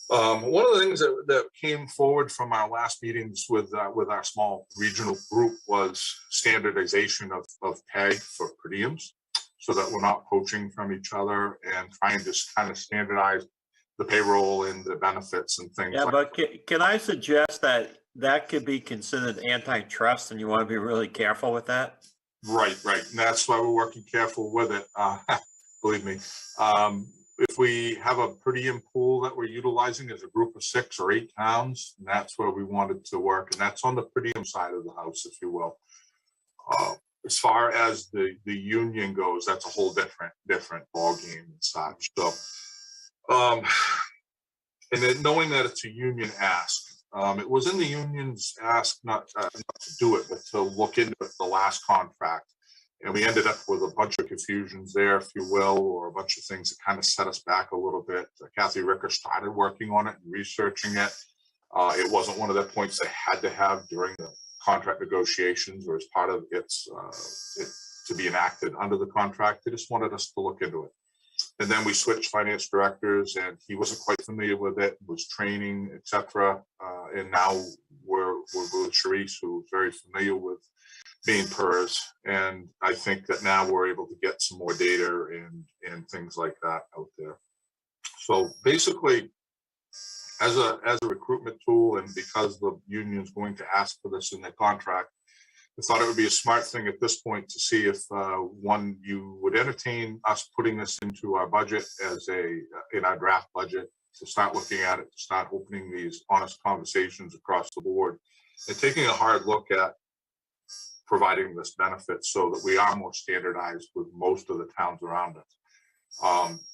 One of the things that came forward from our last meetings with our small regional group was standardization of pay for per diems, so that we're not poaching from each other, and trying to just kind of standardize the payroll and the benefits and things. Yeah, like but can I suggest that could be considered antitrust, and you want to be really careful with that? Right. And that's why we're working careful with it. Believe me. If we have a per diem pool that we're utilizing as a group of 6 or 8 towns, and that's where we wanted to work, and that's on the per diem side of the house, if you will. As far as the union goes, that's a whole different ballgame and such. So, and then knowing that it's a union ask, it was in the union's ask not to do it, but to look into it, the last contract. And we ended up with a bunch of confusions there, if you will, or a bunch of things that kind of set us back a little bit. Kathy Ricker started working on it and researching it. It wasn't one of the points they had to have during the contract negotiations or as part of it to be enacted under the contract. They just wanted us to look into it. And then we switched finance directors, and he wasn't quite familiar with it, was training, etc. And now we're with Sharice, who's very familiar with Maine PERS. And I think that now we're able to get some more data and things like that out there. So basically, as a recruitment tool, and because the union's going to ask for this in their contract, I thought it would be a smart thing at this point to see if one, you would entertain us putting this into our budget as in our draft budget, to start looking at it, to start opening these honest conversations across the board, and taking a hard look at providing this benefit so that we are more standardized with most of the towns around us.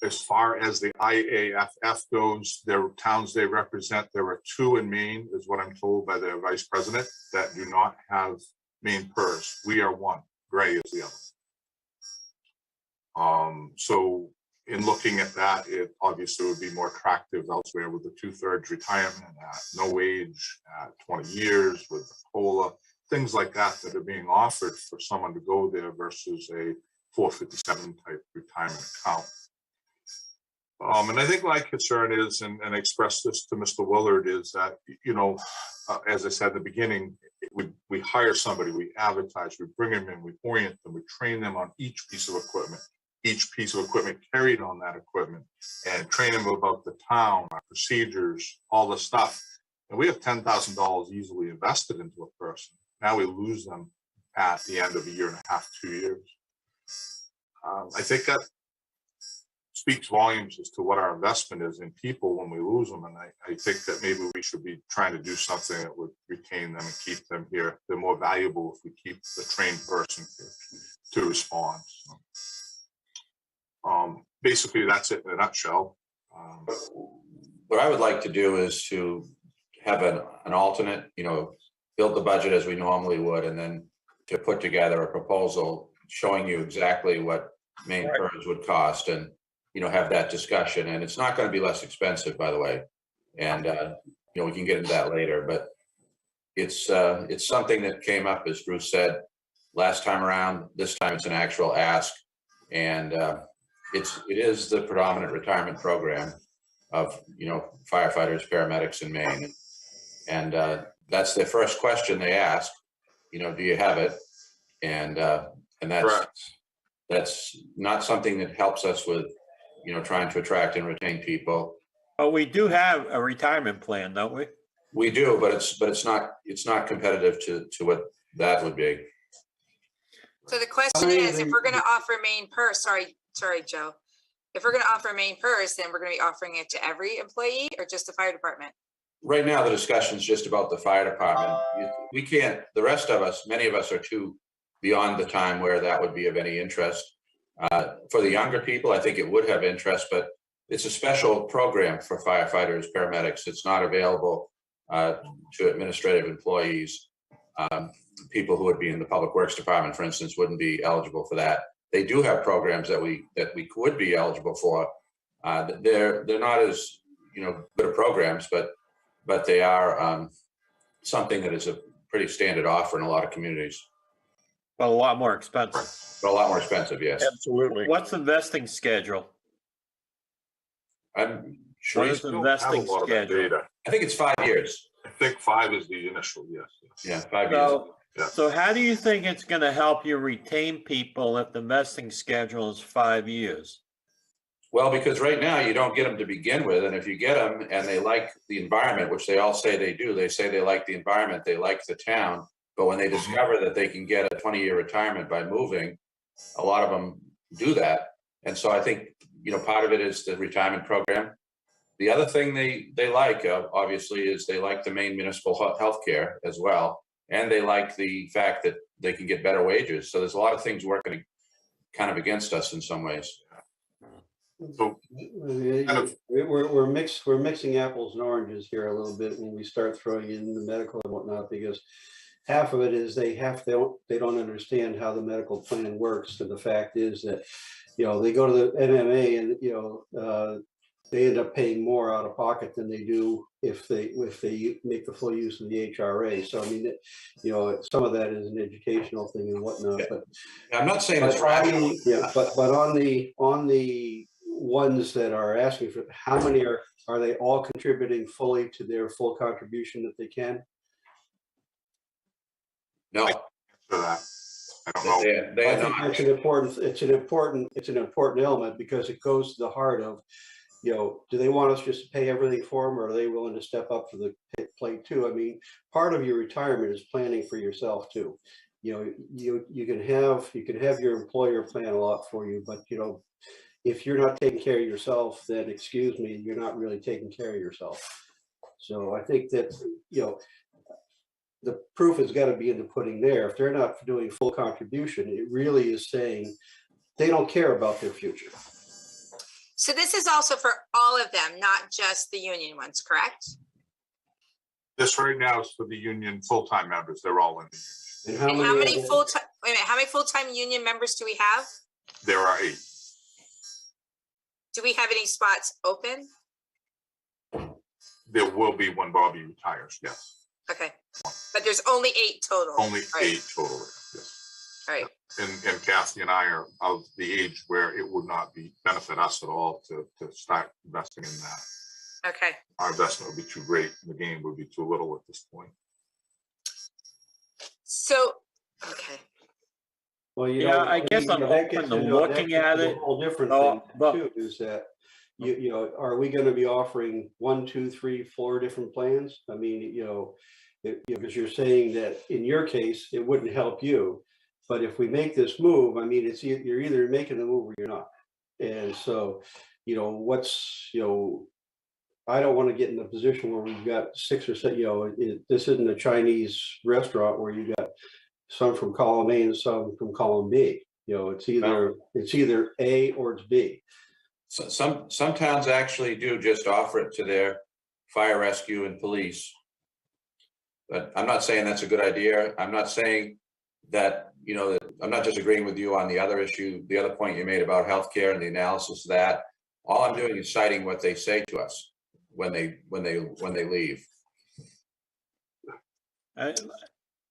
As far as the IAFF goes, their towns they represent, there are 2 in Maine, is what I'm told by their vice president, that do not have Maine PERS. We are one. Gray is the other. So in looking at that, it obviously would be more attractive elsewhere with the 2/3 retirement at no wage at 20 years with the COLA, things like that are being offered for someone to go there versus a 457 type retirement account. And I think my concern is, and I expressed this to Mr. Willard, is that, you know, as I said in the beginning, we hire somebody, we advertise, we bring them in, we orient them, we train them on each piece of equipment carried on that equipment, and train them about the town, our procedures, all the stuff. And we have $10,000 easily invested into a person. Now we lose them at the end of a year and a half, 2 years. I think that speaks volumes as to what our investment is in people when we lose them. And I think that maybe we should be trying to do something that would retain them and keep them here. They're more valuable if we keep the trained person here to respond. So, basically, that's it in a nutshell. What I would like to do is to have an alternate, you know, build the budget as we normally would, and then to put together a proposal showing you exactly what Maine PERS would cost, and, you know, have that discussion. And it's not going to be less expensive, by the way. And, you know, we can get into that later, but it's something that came up, as Bruce said, last time around. This time it's an actual ask. And it is the predominant retirement program of, you know, firefighters, paramedics in Maine. And that's the first question they ask, you know, do you have it? And that's not something that helps us with, you know, trying to attract and retain people. But we do have a retirement plan, don't we? We do, but it's not competitive to what that would be. So the question is, if we're going to offer Maine PERS, sorry, Joe. If we're going to offer Maine PERS, then we're going to be offering it to every employee or just the fire department? Right now, the discussion is just about the fire department. We can't, the rest of us, many of us are too beyond the time where that would be of any interest. For the younger people, I think it would have interest, but it's a special program for firefighters, paramedics. It's not available to administrative employees. People who would be in the public works department, for instance, wouldn't be eligible for that. They do have programs that we would be eligible for. They're not as, you know, good programs, but they are something that is a pretty standard offer in a lot of communities. But a lot more expensive. But a lot more expensive, yes. Absolutely. What's the vesting schedule? I'm sure. What is the vesting schedule? I think it's 5 years. I think 5 is the initial, yes. Yeah, 5 years. So how do you think it's going to help you retain people if the vesting schedule is 5 years? Well, because right now you don't get them to begin with. And if you get them and they like the environment, which they all say they do, they say they like the environment, they like the town. But when they discover that they can get a 20-year retirement by moving, a lot of them do that. And so I think, you know, part of it is the retirement program. The other thing they like, obviously, is they like the Maine municipal health care as well. And they like the fact that they can get better wages. So there's a lot of things working kind of against us in some ways. So we're mixing apples and oranges here a little bit when we start throwing in the medical and whatnot, because half of it is they don't understand how the medical plan works. And the fact is that, you know, they go to the MMA and, you know, they end up paying more out of pocket than they do if they make the full use of the HRA. So I mean, you know, some of that is an educational thing and whatnot. But I'm not saying it's rational. Yeah, but on the ones that are asking for, how many are they all contributing fully to their full contribution that they can? No. For that, I don't know. I think that's an important element, because it goes to the heart of, you know, do they want us just to pay everything for them, or are they willing to step up to the plate too? I mean, part of your retirement is planning for yourself too. You know, you can have your employer plan a lot for you, but you know, if you're not taking care of yourself, then excuse me, you're not really taking care of yourself. So I think that, you know, the proof has got to be in the pudding there. If they're not doing full contribution, it really is saying they don't care about their future. So this is also for all of them, not just the union ones, correct? This right now is for the union full-time members. They're all in the union. And how many full-time, wait a minute, how many full-time union members do we have? There are 8. Do we have any spots open? There will be when Bobby retires, yes. Okay, but there's only 8 total. Only right? 8 total, yes. Right. And Kathy and I are of the age where it would not benefit us at all to start investing in that. Okay. Our investment would be too great. The gain would be too little at this point. So, okay. Well, Yeah, I guess I'm that gets open to into- looking that at gets into it. A whole different Oh, thing but- too, is that, you know, are we gonna be offering 1, 2, 3, 4 different plans? I mean, you know, because you're saying that in your case, it wouldn't help you. But if we make this move, I mean, it's you're either making the move or you're not. And so, you know, I don't want to get in a position where we've got 6 or 7, you know, this isn't a Chinese restaurant where you got some from column A and some from column B. You know, it's either A or it's B. So some towns actually do just offer it to their fire rescue and police. But I'm not saying that's a good idea. I'm not saying that, you know, I'm not disagreeing with you on the other issue, the other point you made about healthcare and the analysis of that. All I'm doing is citing what they say to us when they leave.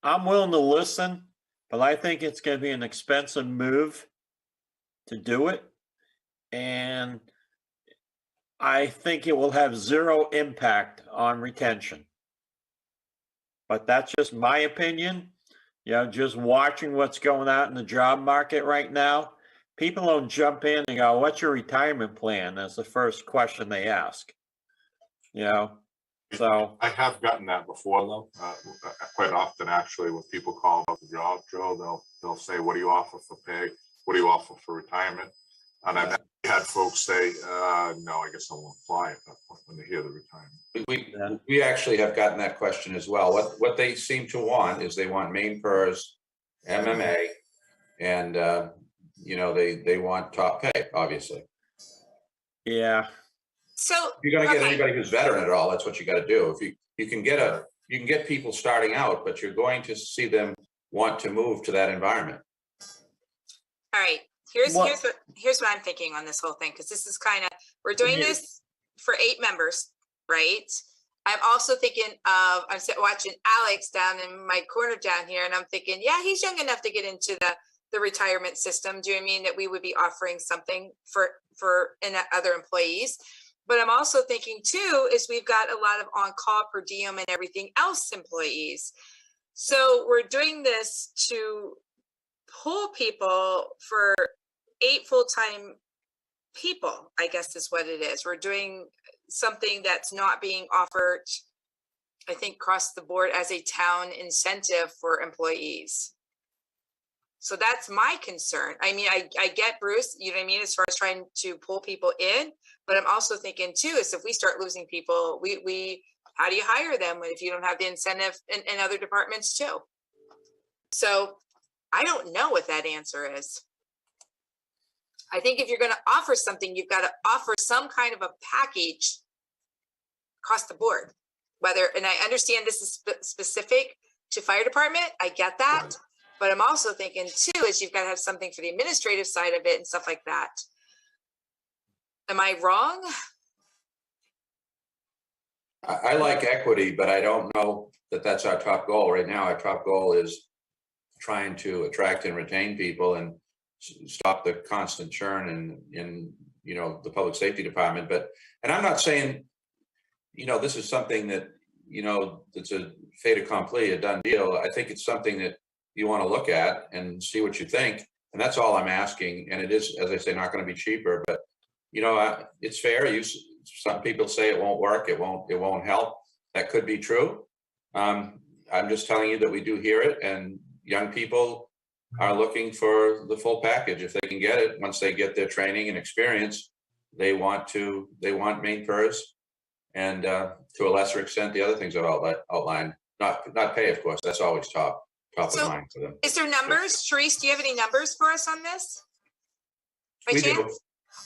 I'm willing to listen, but I think it's going to be an expensive move to do it. And I think it will have zero impact on retention. But that's just my opinion. You know, just watching what's going on in the job market right now, people don't jump in and go, "What's your retirement plan?" That's the first question they ask. You know, so I have gotten that before though, quite often actually, when people call about the job, Joe, they'll say, "What do you offer for pay? What do you offer for retirement?" And I've had folks say, "No, I guess I won't apply at that point," when they hear the retirement. We actually have gotten that question as well. What they seem to want is they want Maine PERS, MMA, and you know, they want top pay, obviously. Yeah. So if you're going to get anybody who's veteran at all, that's what you got to do. If you can get people starting out, but you're going to see them want to move to that environment. All right. Here's what I'm thinking on this whole thing, because this is kind of, we're doing this for 8 members, right? I'm also thinking of, I'm watching Alex down in my corner down here, and I'm thinking, yeah, he's young enough to get into the retirement system. Do you mean that we would be offering something for other employees? But I'm also thinking too, is we've got a lot of on-call, per diem, and everything else employees. So we're doing this to pull people for 8 full-time people, I guess is what it is. We're doing something that's not being offered, I think, across the board as a town incentive for employees. So that's my concern. I mean, I get Bruce, you know what I mean, as far as trying to pull people in, but I'm also thinking too, is if we start losing people, we how do you hire them if you don't have the incentive in other departments too? So I don't know what that answer is. I think if you're going to offer something, you've got to offer some kind of a package across the board. And I understand this is specific to fire department. I get that. But I'm also thinking too, is you've got to have something for the administrative side of it and stuff like that. Am I wrong? I like equity, but I don't know that that's our top goal right now. Our top goal is trying to attract and retain people and stop the constant churn in you know, the public safety department. And I'm not saying, you know, this is something that, you know, it's a fait accompli, a done deal. I think it's something that you want to look at and see what you think. And that's all I'm asking. And it is, as I say, not going to be cheaper, but you know, it's fair. Some people say it won't work. It won't help. That could be true. I'm just telling you that we do hear it, and young people are looking for the full package if they can get it. Once they get their training and experience, they want Maine PERS, and to a lesser extent, the other things I've outlined. Not pay, of course. That's always top of mind for them. Is there numbers? Therese, do you have any numbers for us on this? We do.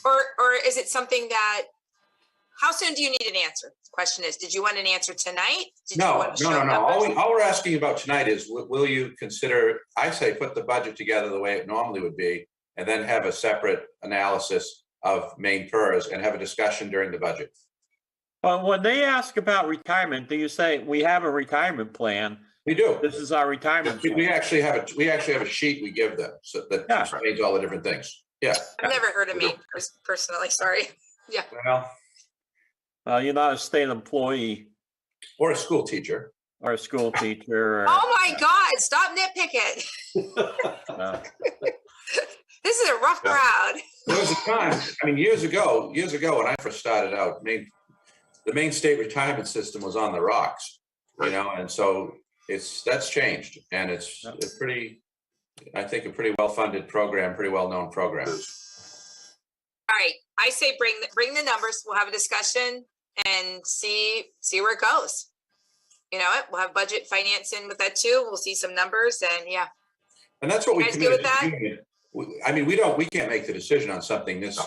Or is it something that, how soon do you need an answer? The question is, did you want an answer tonight? No. All we're asking about tonight is, will you consider, I say, put the budget together the way it normally would be, and then have a separate analysis of Maine PERS and have a discussion during the budget. When they ask about retirement, do you say we have a retirement plan? We do. This is our retirement. We plan. actually have a sheet we give them so that explains all the different things. Yeah. I've never heard of me personally, sorry. Yeah. Well, you're not a state employee. Or a school teacher. Or a school teacher. Or, Oh my God, stop nitpicking. This is a rough crowd. There was a time, I mean, years ago, when I first started out, the Maine State retirement system was on the rocks, you know, and so that's changed, and it's a pretty well-funded program, pretty well-known program. All right, I say bring the numbers. We'll have a discussion and see where it goes. You know what? We'll have budget finance in with that too. We'll see some numbers, and yeah. And that's what we guys good with that? I mean, we can't make the decision on something this,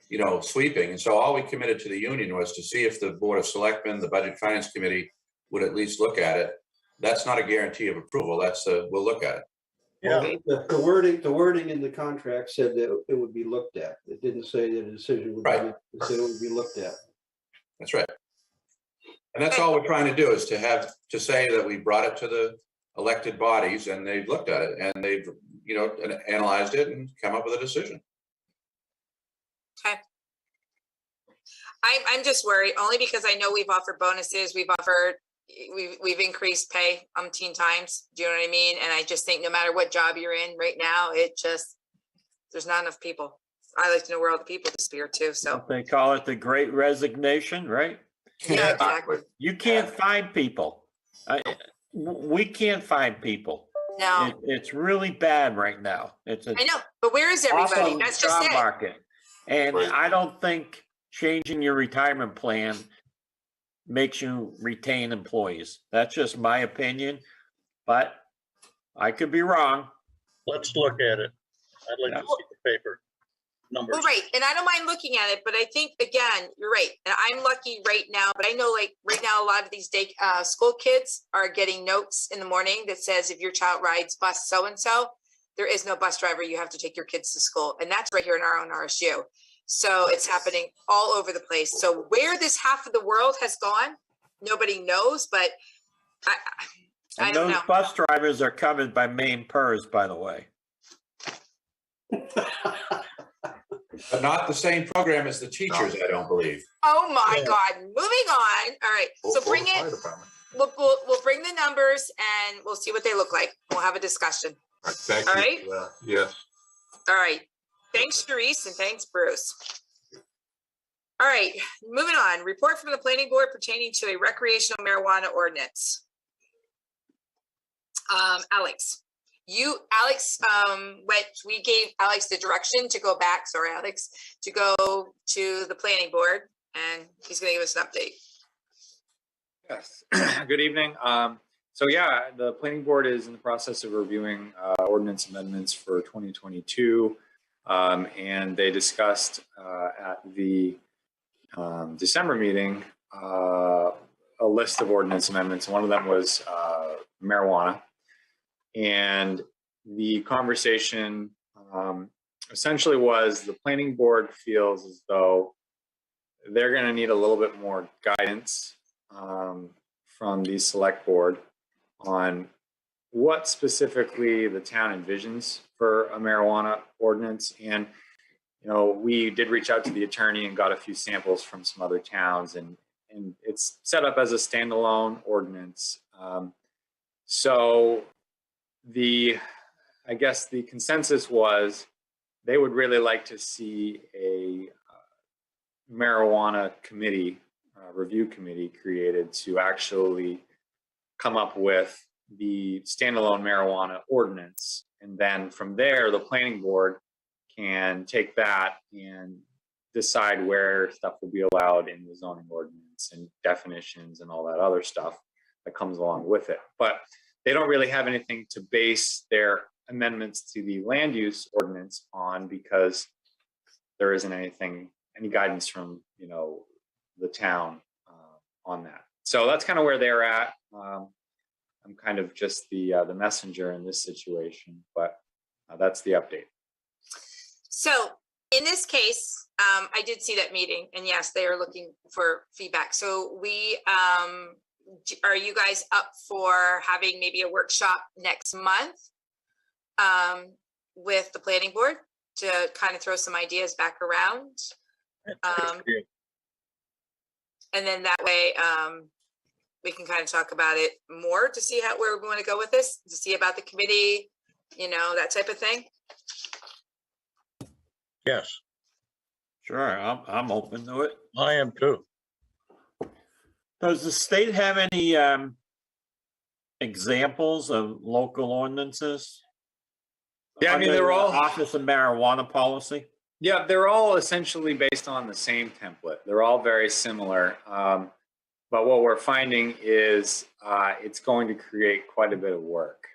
you know, sweeping. And so all we committed to the union was to see if the Board of Selectmen, the Budget Finance Committee would at least look at it. That's not a guarantee of approval. That's we'll look at it. Yeah. The wording in the contract said that it would be looked at. It didn't say that a decision would be made. It said it would be looked at. That's right. And that's all we're trying to do is to say that we brought it to the elected bodies and they've looked at it and they've, you know, analyzed it and come up with a decision. Okay. I'm just worried only because I know we've offered bonuses, we've increased pay umpteen times. Do you know what I mean? And I just think no matter what job you're in right now, there's not enough people. I like to know where all the people disappear too. So they call it the Great Resignation, right? Yeah, exactly. You can't find people. We can't find people. No, it's really bad right now. I know, but where is everybody? That's just it. Market. And I don't think changing your retirement plan makes you retain employees. That's just my opinion, but I could be wrong. Let's look at it. I'd like to see the paper numbers. Well, right, and I don't mind looking at it, but I think again, you're right. And I'm lucky right now, but I know like right now, a lot of these school kids are getting notes in the morning that says if your child rides bus so-and-so, there is no bus driver. You have to take your kids to school. And that's right here in our own RSU. So it's happening all over the place. So where this half of the world has gone, nobody knows, but I don't know. Those bus drivers are covered by Maine PERS, by the way. But not the same program as the teachers, I don't believe. Oh my God, moving on. All right, so bring it, we'll bring the numbers and we'll see what they look like. We'll have a discussion. Thank All you. right? Yes. All right, thanks Sharice and thanks Bruce. All right, moving on. Report from the planning board pertaining to a recreational marijuana ordinance. Alex. We gave Alex the direction to go back, to go to the planning board, and he's gonna give us an update. Yes, good evening. So yeah, the planning board is in the process of reviewing ordinance amendments for 2022. And they discussed at the December meeting a list of ordinance amendments. One of them was marijuana. And the conversation essentially was the planning board feels as though they're going to need a little bit more guidance from the select board on what specifically the town envisions for a marijuana ordinance. And, you know, we did reach out to the attorney and got a few samples from some other towns, and it's set up as a standalone ordinance. So I guess the consensus was they would really like to see a marijuana committee, review committee created to actually come up with the standalone marijuana ordinance. And then from there, the planning board can take that and decide where stuff will be allowed in the zoning ordinance and definitions and all that other stuff that comes along with it. But they don't really have anything to base their amendments to the land use ordinance on, because there isn't any guidance from, you know, the town on that. So that's kind of where they're at. I'm kind of just the messenger in this situation, but that's the update. So in this case, I did see that meeting, and yes, they are looking for feedback. So we are you guys up for having maybe a workshop next month with the planning board to kind of throw some ideas back around? And then that way we can kind of talk about it more to see where we want to go with this, to see about the committee, you know, that type of thing. Yes, Sure, I'm open to it. I am too. Does the state have any examples of local ordinances? Yeah, I mean, Under they're the all- Office of Marijuana Policy. Yeah, they're all essentially based on the same template. They're all very similar. But what we're finding is it's going to create quite a bit of work.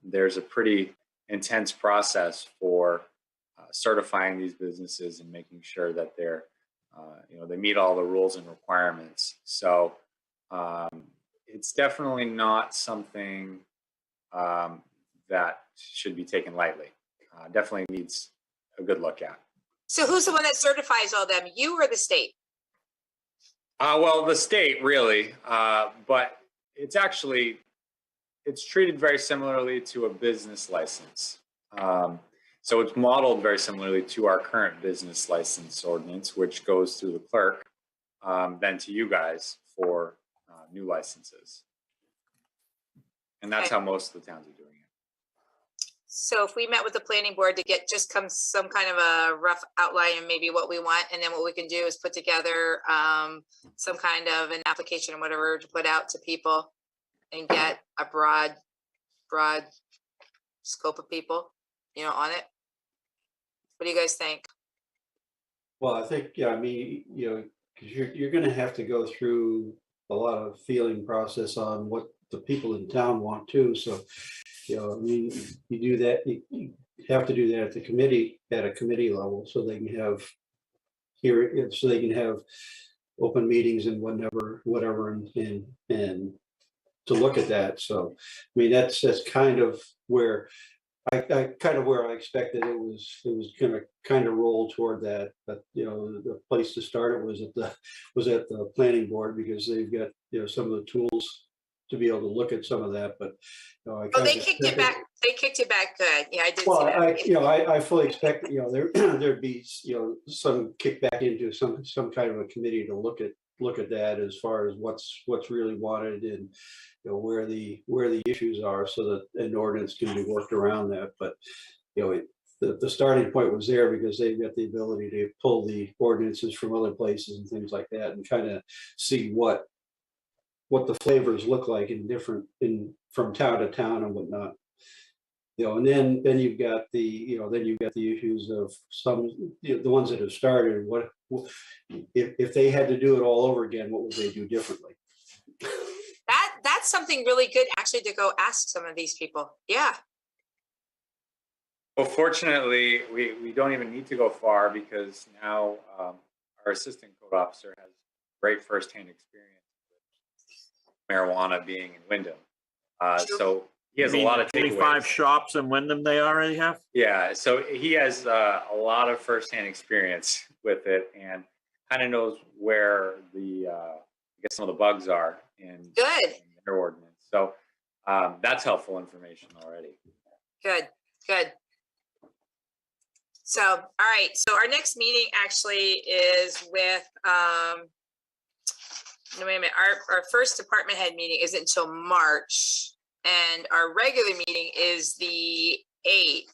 There's a pretty intense process for certifying these businesses and making sure that they're, they meet all the rules and requirements. So it's definitely not something that should be taken lightly. Definitely needs a good look at. So who's the one that certifies all them, you or the state? Well, the state really, but it's treated very similarly to a business license. So it's modeled very similarly to our current business license ordinance, which goes through the clerk, then to you guys for new licenses. And that's how most of the towns are doing it. So if we met with the planning board to get some kind of a rough outline and maybe what we want, and then what we can do is put together some kind of an application or whatever to put out to people and get a broad scope of people, on it. What do you guys think? Well, I think, yeah, I mean, because you're going to have to go through a lot of feeling process on what the people in town want too. So, I mean, you do that, you have to do that at a committee level, so they can have open meetings and whatever, and to look at that. So, I mean, that's kind of where I expected it was going to kind of roll toward that. But the place to start it was at the planning board, because they've got some of the tools to be able to look at some of that. But they kicked it back. They kicked it back good. Yeah, I did. Well, see that. I fully expect there'd be some kickback into some kind of a committee to look at that as far as what's really wanted, and where the issues are, so that an ordinance can be worked around that. But the starting point was there because they've got the ability to pull the ordinances from other places and things like that, and kind of see what the flavors look like from town to town and whatnot. And then you've got the issues of some, the ones that have started. What if they had to do it all over again? What would they do differently? That's something really good actually to go ask some of these people. Yeah. Well, fortunately, we don't even need to go far, because now our assistant code officer has great firsthand experience with marijuana being in Wyndham. So he has a lot of 25 shops in Wyndham they already have? Yeah, so he has a lot of firsthand experience with it, and kind of knows where some of the bugs are in their ordinance. So that's helpful information already. Good. So, all right. So our next meeting actually is with, no, wait a minute. Our first department head meeting isn't until March, and our regular meeting is the 8th.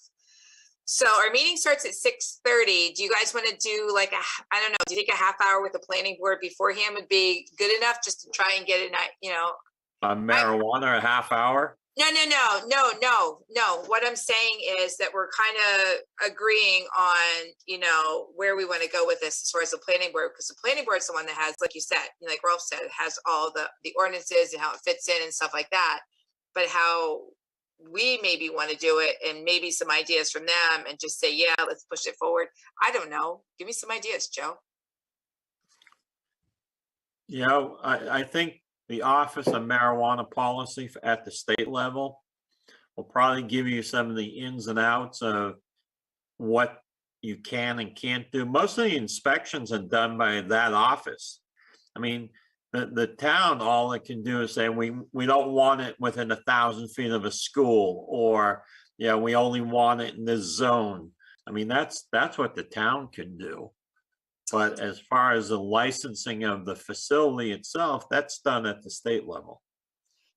So our meeting starts at 6:30. Do you guys want to do like I don't know, do you think a half hour with the planning board beforehand would be good enough, just to try and get it, On marijuana, a half hour? No. What I'm saying is that we're kind of agreeing on, where we want to go with this as far as the planning board, because the planning board is the one that has, like you said, like Rolf said, has all the ordinances and how it fits in and stuff like that. But how we maybe want to do it, and maybe some ideas from them, and just say, yeah, let's push it forward. I don't know. Give me some ideas, Joe. I think the Office of Marijuana Policy at the state level will probably give you some of the ins and outs of what you can and can't do. Most of the inspections are done by that office. I mean, The town, all it can do is say, we don't want it within 1,000 feet of a school, or, yeah, we only want it in this zone. I mean, that's what the town can do. But as far as the licensing of the facility itself, that's done at the state level.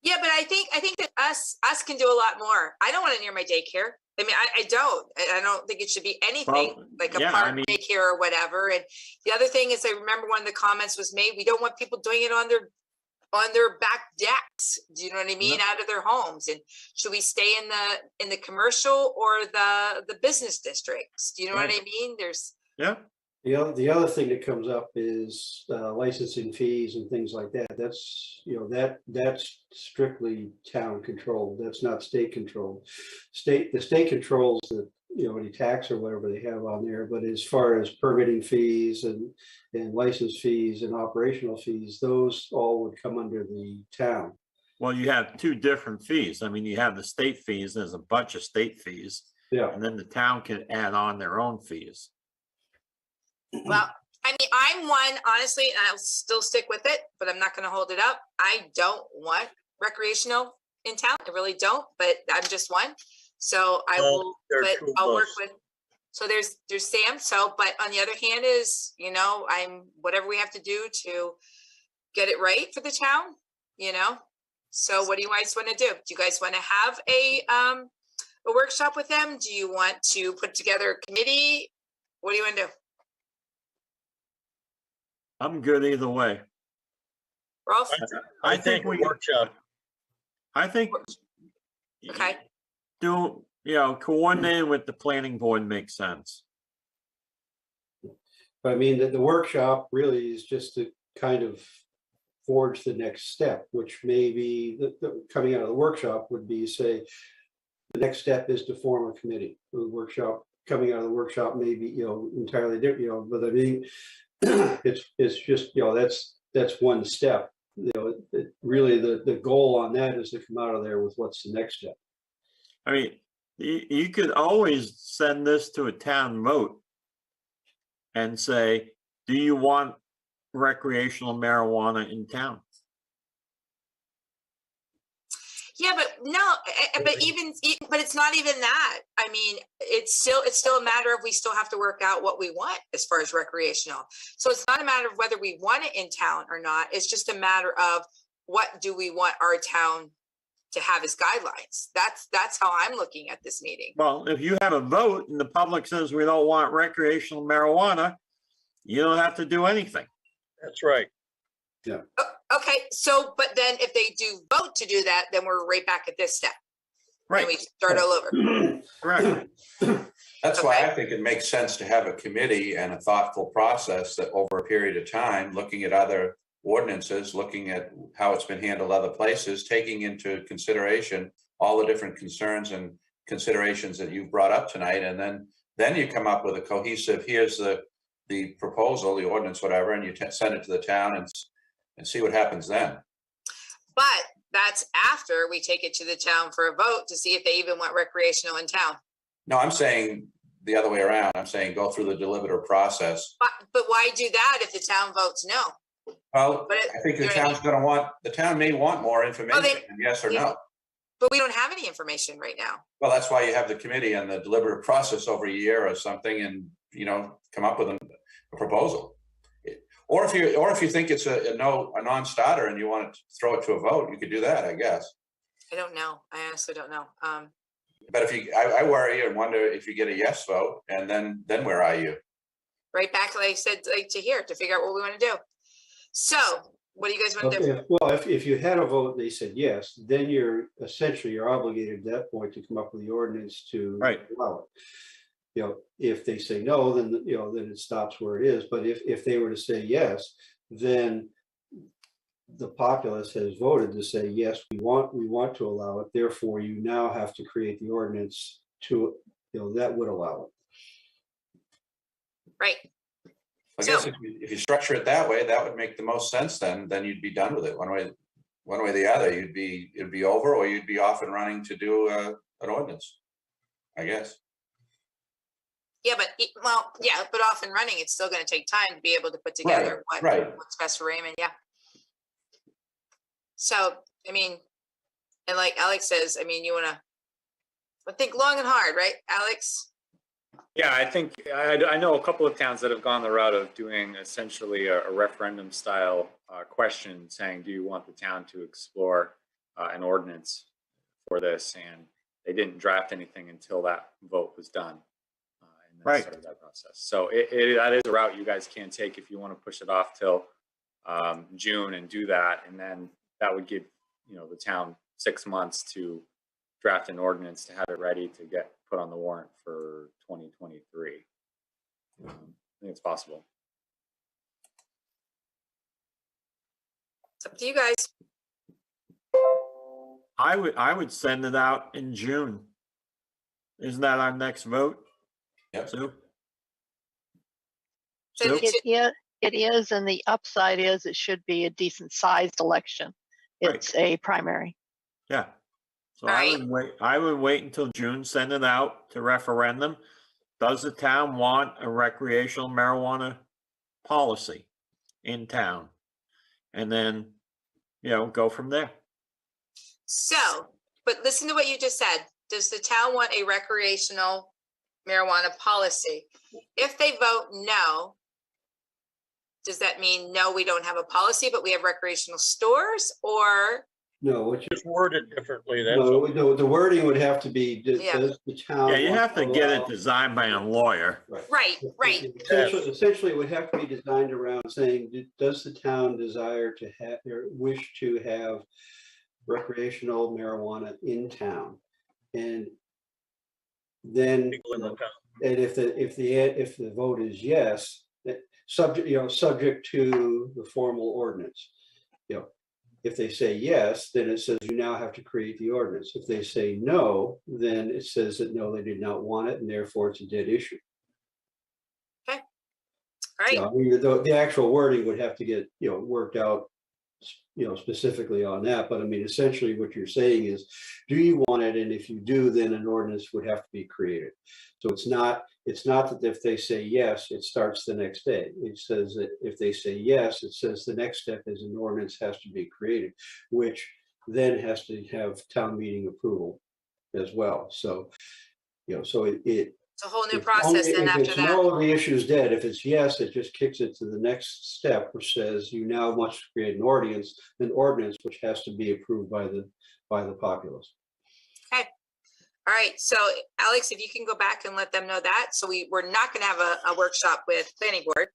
Yeah, but I think that us can do a lot more. I don't want it near my daycare. I mean, I don't. I don't think it should be anything Well, like a yeah, park I mean- daycare or whatever. And the other thing is, I remember one of the comments was made, we don't want people doing it on their back decks. Do you know what I mean? Out of their homes. And should we stay in the commercial or the business districts? Do you know what I mean? There's Yeah. The other thing that comes up is licensing fees and things like that. That's, that's strictly town controlled. That's not state controlled. The state controls the, any tax or whatever they have on there. But as far as permitting fees and license fees and operational fees, those all would come under the town. Well, you have two different fees. I mean, you have the state fees, there's a bunch of state fees. Yeah. And then the town can add on their own fees. Well, I mean, I'm one, honestly, and I'll still stick with it, but I'm not going to hold it up. I don't want recreational in town. I really don't, but I'm just one. So I will, but I'll work with, so there's Sam. So, but on the other hand is, I'm whatever we have to do to get it right for the town, So what do you guys want to do? Do you guys want to have a workshop with them? Do you want to put together a committee? What do you want to do? I'm good either way. Rolf? I think we workshop. I think Okay. Coordinating with the planning board makes sense. But I mean, the workshop really is just to kind of forge the next step, which may be the coming out of the workshop would be, say, the next step is to form a committee. The workshop coming out of the workshop may be, entirely different, but I mean, it's just, that's one step. Really the goal on that is to come out of there with what's the next step. I mean, you could always send this to a town vote and say, do you want recreational marijuana in town? Yeah, but no, but it's not even that. I mean, it's still a matter of we still have to work out what we want as far as recreational. So it's not a matter of whether we want it in town or not. It's just a matter of what do we want our town to have as guidelines. That's how I'm looking at this meeting. Well, if you have a vote and the public says we don't want recreational marijuana, you don't have to do anything. That's right. Yeah. Okay, so, but then if they do vote to do that, then we're right back at this step. Right. And we start all over. Correct. That's why I think it makes sense to have a committee and a thoughtful process that over a period of time, looking at other ordinances, looking at how it's been handled other places, taking into consideration all the different concerns and considerations that you've brought up tonight. And then you come up with a cohesive, here's the proposal, the ordinance, whatever, and you send it to the town and see what happens then. But that's after we take it to the town for a vote to see if they even want recreational in town. No, I'm saying the other way around. I'm saying go through the deliberative process. But why do that if the town votes no? Well, I think the town may want more information, yes or no. But we don't have any information right now. Well, that's why you have the committee and the deliberative process over a year or something and, come up with a proposal. Or if you think it's a non-starter and you want to throw it to a vote, you could do that, I guess. I don't know. I honestly don't know. But I worry and wonder if you get a yes vote, and then where are you? Right back, like I said, to here to figure out what we want to do. So, what do you guys want to do? Well, if you had a vote and they said yes, then you're obligated at that point to come up with the ordinance to allow it. If they say no, then then it stops where it is. But if they were to say yes, then the populace has voted to say yes, we want to allow it. Therefore, you now have to create the ordinance to that would allow it. Right. I guess if you structure it that way, that would make the most sense. Then you'd be done with it one way or the other. It'd be over, or you'd be off and running to do an ordinance, I guess. Yeah, but off and running, it's still going to take time to be able to put together what's best for Raymond. Yeah. So, I mean, and like Alex says, I mean, you want to think long and hard, right, Alex? Yeah, I think I know a couple of towns that have gone the route of doing essentially a referendum style question saying, do you want the town to explore an ordinance for this? And they didn't draft anything until that vote was done. And then started that process. So that is a route you guys can take if you want to push it off till June and do that. And then that would give, the town 6 months to draft an ordinance to have it ready to get put on the warrant for 2023. I think it's possible. It's up to you guys. I would send it out in June. Isn't that our next vote? Yep. Sue? Send Sue? It is, and the upside is it should be a decent sized election. It's a primary. Yeah. So I would wait until June, send it out to referendum. Does the town want a recreational marijuana policy in town? And then, go from there. So, but listen to what you just said. Does the town want a recreational marijuana policy? If they vote no, does that mean no, we don't have a policy, but we have recreational stores? Or No, which Just worded differently, that's no, all. the wording would have to be, does the town? Yeah, you want have to get it allow- designed by a lawyer. right. Essentially, it would have to be designed around saying, does the town desire to have, or wish to have recreational marijuana in town? And then, and if the vote is yes, subject to the formal ordinance. If they say yes, then it says you now have to create the ordinance. If they say no, then it says that no, they did not want it, and therefore it's a dead issue. Okay. All right. I mean, the actual wording would have to get, worked out, specifically on that. But I mean, essentially what you're saying is, do you want it? And if you do, then an ordinance would have to be created. So it's not that if they say yes, it starts the next day. It says that if they say yes, it says the next step is an ordinance has to be created, which then has to have town meeting approval as well. So, so it's a whole new process then after that. No, the issue is dead. If it's yes, it just kicks it to the next step, which says you now must create an ordinance which has to be approved by the populace. Okay. All right. So Alex, if you can go back and let them know that. So we're not going to have a workshop with planning board,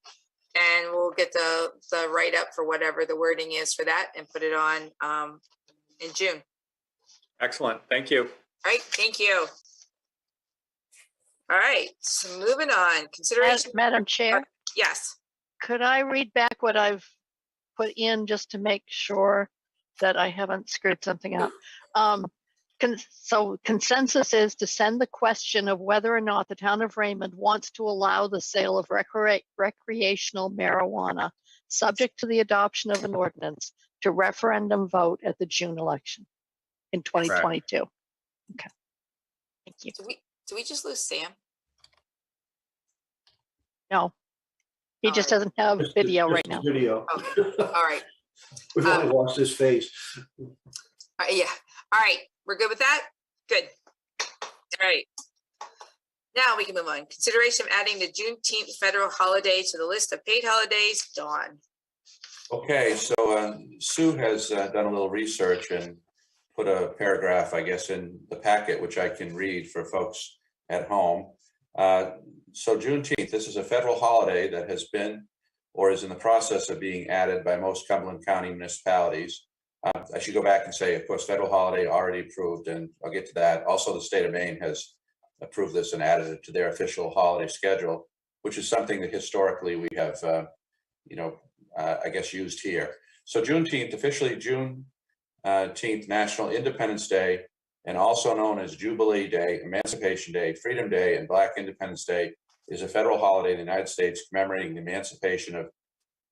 and we'll get the write up for whatever the wording is for that and put it on in June. Excellent. Thank you. All right. Thank you. All right, so moving on, consideration. Madam Chair? Yes. Could I read back what I've put in just to make sure that I haven't screwed something up? So consensus is to send the question of whether or not the town of Raymond wants to allow the sale of recreational marijuana, subject to the adoption of an ordinance, to referendum vote at the June election in 2022. Correct. Okay. Thank you. Do we just lose Sam? No, he just doesn't have video right now. Video. Okay. All right. We've only lost his face. Yeah. All right. We're good with that? Good. All right. Now we can move on. Consideration of adding the Juneteenth federal holiday to the list of paid holidays. Dawn. Okay, so Sue has done a little research and put a paragraph, I guess, in the packet, which I can read for folks at home. So Juneteenth, this is a federal holiday that has been or is in the process of being added by most Cumberland County municipalities. I should go back and say, of course, federal holiday already approved, and I'll get to that. Also, the state of Maine has approved this and added it to their official holiday schedule, which is something that historically we have, I guess, used here. So Juneteenth, officially Juneteenth, National Independence Day, and also known as Jubilee Day, Emancipation Day, Freedom Day, and Black Independence Day, is a federal holiday in the United States commemorating the emancipation of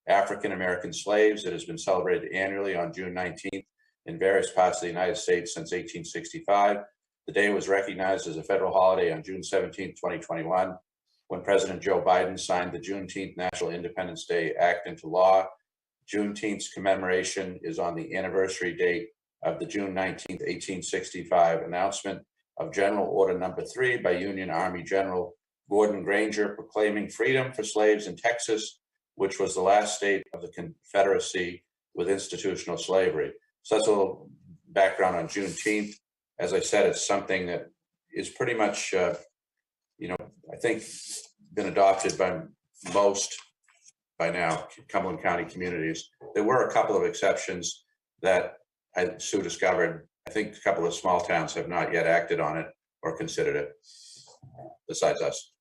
African-American slaves. It has been celebrated annually on June 19th in various parts of the United States since 1865. The day was recognized as a federal holiday on June 17, 2021, when President Joe Biden signed the Juneteenth National Independence Day Act into law. Juneteenth's commemoration is on the anniversary date of the June 19th, 1865 announcement of General Order Number 3 by Union Army General Gordon Granger proclaiming freedom for slaves in Texas, which was the last state of the Confederacy with institutional slavery. So that's a little background on Juneteenth. As I said, it's something that is pretty much, I think been adopted by most by now Cumberland County communities. There were a couple of exceptions that Sue discovered. I think a couple of small towns have not yet acted on it or considered it, besides us.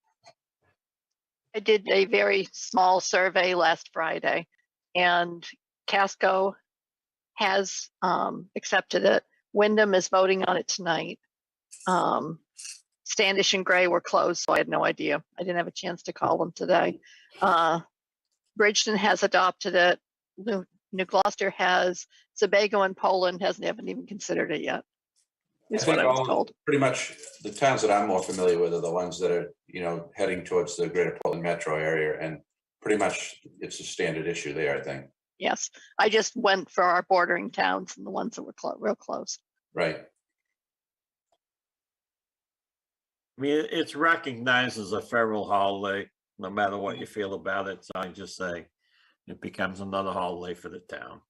I did a very small survey last Friday, and Casco has accepted it. Wyndham is voting on it tonight. Standish and Gray were closed, so I had no idea. I didn't have a chance to call them today. Bridgeton has adopted it. New Gloucester has. Sebago and Poland haven't even considered it yet. Is what I was told. Pretty much the towns that I'm more familiar with are the ones that are, heading towards the greater Portland metro area, and pretty much it's a standard issue there, I think. Yes, I just went for our bordering towns and the ones that were real close. Right. I mean, it's recognized as a federal holiday, no matter what you feel about it. So I just say it becomes another holiday for the town.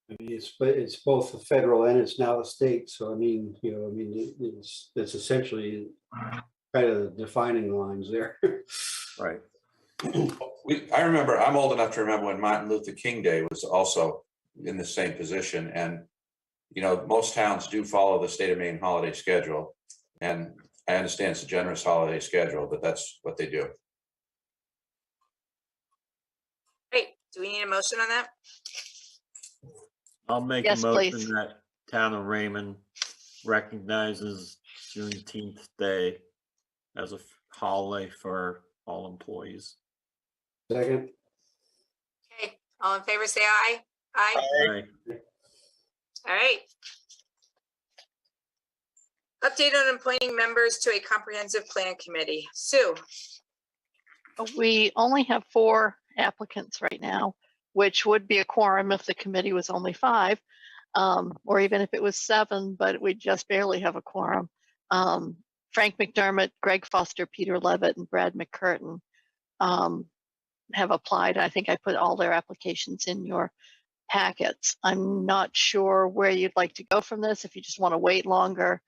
I mean, it's both a federal and it's now a state. So it's essentially kind of defining lines there. Right. I remember, I'm old enough to remember when Martin Luther King Day was also in the same position. And, most towns do follow the state of Maine holiday schedule. And I understand it's a generous holiday schedule, but that's what they do. Great. Do we need a motion on that? I'll make a motion that town of Raymond recognizes Juneteenth Day as a holiday for all employees. Second. Okay, all in favor, say aye. Aye. Aye. All right. Update on appointing members to a comprehensive plan committee. Sue. We only have 4 applicants right now, which would be a quorum if the committee was only 5, or even if it was 7, but we just barely have a quorum. Frank McDermott, Greg Foster, Peter Levitt, and Brad McCurtain have applied. I think I put all their applications in your packets. I'm not sure where you'd like to go from this, if you just want to wait longer,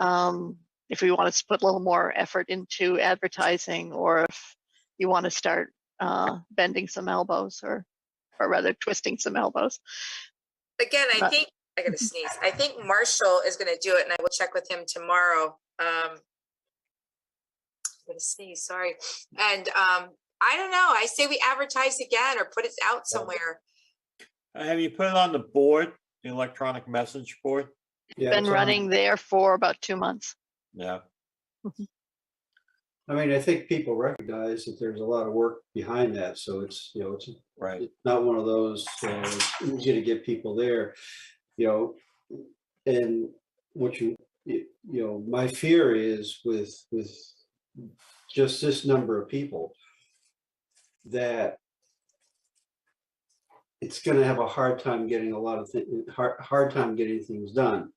if we want to put a little more effort into advertising, or if you want to start bending some elbows, or rather twisting some elbows. Again, I think, I gotta sneeze. I think Marshall is gonna do it, and I will check with him tomorrow. I'm gonna sneeze, sorry. And I don't know, I say we advertise again or put it out somewhere. Have you put it on the board, the electronic message board? Yeah, Been running there for about 2 months. Yeah. I mean, I think people recognize that there's a lot of work behind that. So it's, it's right. It's not one of those easy to get people there, and what my fear is with just this number of people, that it's going to have a hard time getting a lot of hard time getting things done.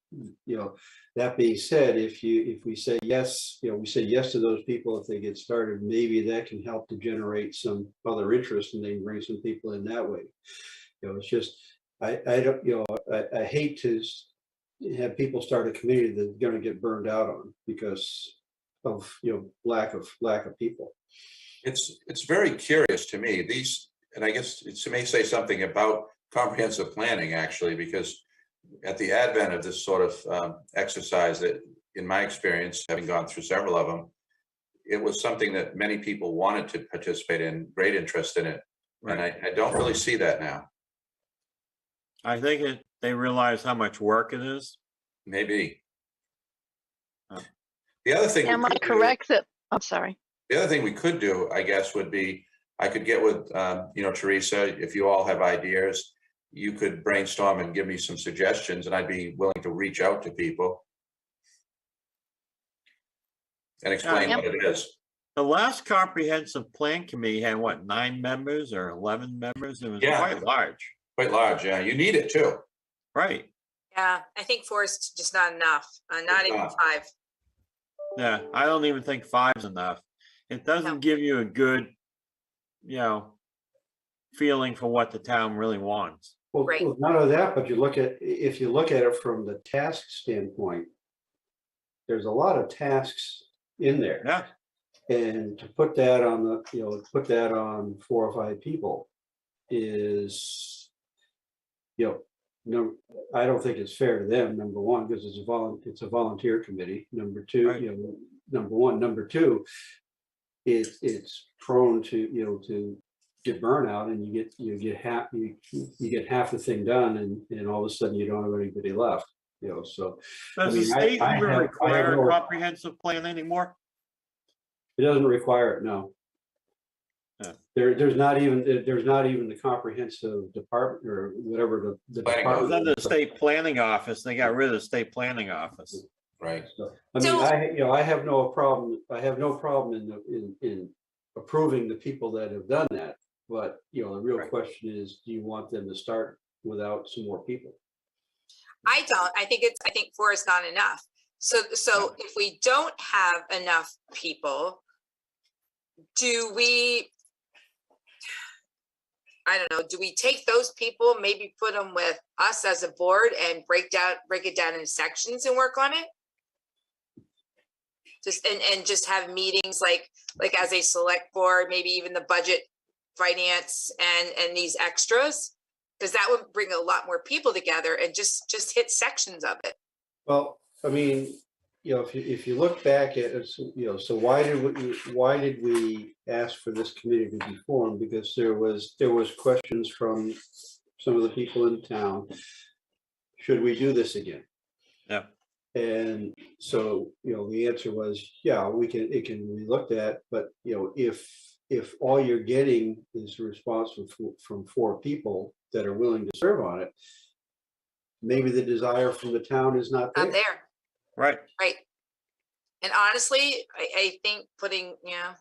That being said, if we say yes, we say yes to those people if they get started, maybe that can help to generate some other interest, and they can bring some people in that way. It's just I don't I hate to have people start a committee that's going to get burned out on because of lack of people. It's very curious to me, these, and I guess it may say something about comprehensive planning, actually, because at the advent of this sort of exercise, that in my experience, having gone through several of them, it was something that many people wanted to participate in, great interest in it. Right. And I don't really see that now. I think they realize how much work it is. Maybe. The other thing. Am I correct that, I'm sorry. The other thing we could do, I guess, would be, I could get with, Teresa, if you all have ideas, you could brainstorm and give me some suggestions, and I'd be willing to reach out to people and explain what it is. The last comprehensive plan committee had what, 9 members or 11 members? It was Yeah. quite large. Quite large, yeah. You need it too. Right. Yeah, I think 4 is just not enough, not even 5. Yeah, I don't even think 5's enough. It doesn't give you a good, feeling for what the town really wants. Well, not only that, but if you look at it from the task standpoint, there's a lot of tasks in there. Yeah. And to put that on on 4 or 5 people is, no, I don't think it's fair to them, number one, because it's a volunteer committee. Number two, number one. Number two, it's prone to get burnout, and you get half the thing done, and all of a sudden you don't have anybody left. So does the state even require a comprehensive plan anymore? It doesn't require it, no. Yeah. There's not even the comprehensive department or whatever the department. Within the state planning office, they got rid of the state planning office. Right. So, I have no problem. I have no problem in approving the people that have done that. But the real question is, do you want them to start without some more people? I don't. I think 4 is not enough. So if we don't have enough people, do we take those people, maybe put them with us as a board and break it down into sections and work on it? Just have meetings like as a select board, maybe even the budget, finance, and these extras, because that would bring a lot more people together and just hit sections of it. Well, I mean, if you look back at it, so why did we ask for this committee to be formed? Because there was questions from some of the people in town. Should we do this again? Yeah. And so the answer was, yeah, it can be looked at, but if all you're getting is a response from 4 people that are willing to serve on it, maybe the desire from the town is not there. Not there. Right. Right. And honestly, I think putting, yeah.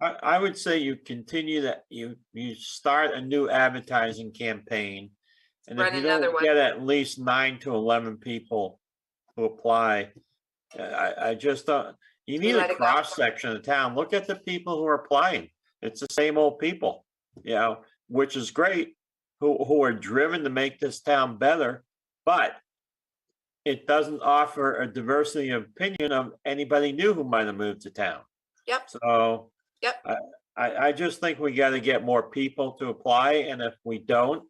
I would say you continue that, you start a new advertising campaign. And if you don't get at least 9 to 11 people to apply, I just don't, you need a cross section of the town. Look at the people who are applying. It's the same old people, which is great, who are driven to make this town better, but it doesn't offer a diversity of opinion of anybody new who might have moved to town. Yep. So I just think we got to get more people to apply. And if we don't,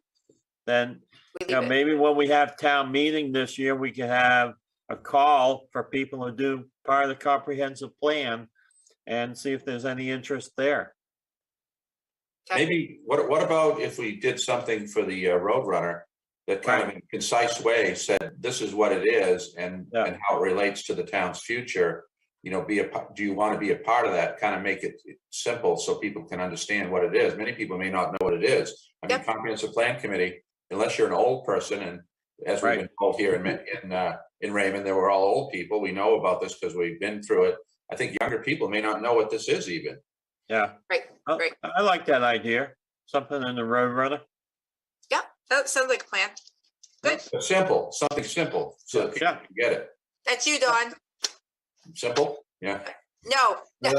then maybe when we have town meeting this year, we can have a call for people to do part of the comprehensive plan and see if there's any interest there. Maybe, what about if we did something for the Roadrunner that kind of in a concise way said, this is what it is and how it relates to the town's future, do you want to be a part of that? Kind of make it simple so people can understand what it is. Many people may not know what it is. I mean, comprehensive plan committee, unless you're an old person, and as we've been told here in Raymond, they were all old people. We know about this because we've been through it. I think younger people may not know what this is even. Yeah. Right. I like that idea. Something in the Roadrunner. Yeah, that sounds like a plan. Good. But simple, something simple, so that people can get it. That's you, Dawn. Simple, yeah. No. But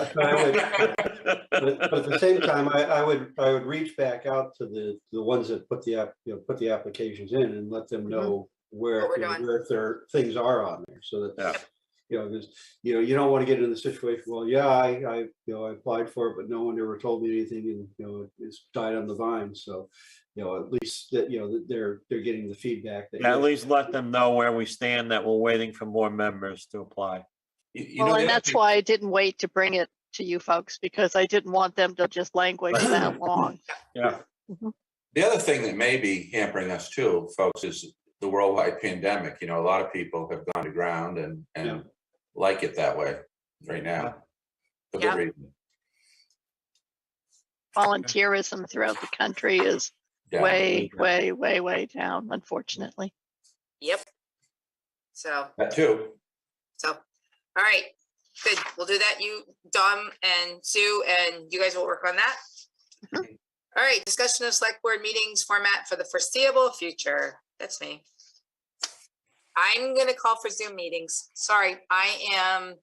at the same time, I would reach back out to the ones that put the applications in and let them know where their things are on there, so that because you don't want to get in the situation. Well, I applied for it, but no one ever told me anything, and it's died on the vine. So at least that they're getting the feedback. That, at least let them know where we stand, that we're waiting for more members to apply. Well, and that's why I didn't wait to bring it to you folks, because I didn't want them to just languish that long. Yeah. The other thing that may be hampering us too, folks, is the worldwide pandemic. A lot of people have gone to ground and like it that way right now. For good reason. Volunteerism throughout the country is way down, unfortunately. Yep. So that too. So, all right. Good, we'll do that. You, Dom and Sue, and you guys will work on that. All right, discussion of select board meetings format for the foreseeable future. That's me. I'm gonna call for Zoom meetings. Sorry, I am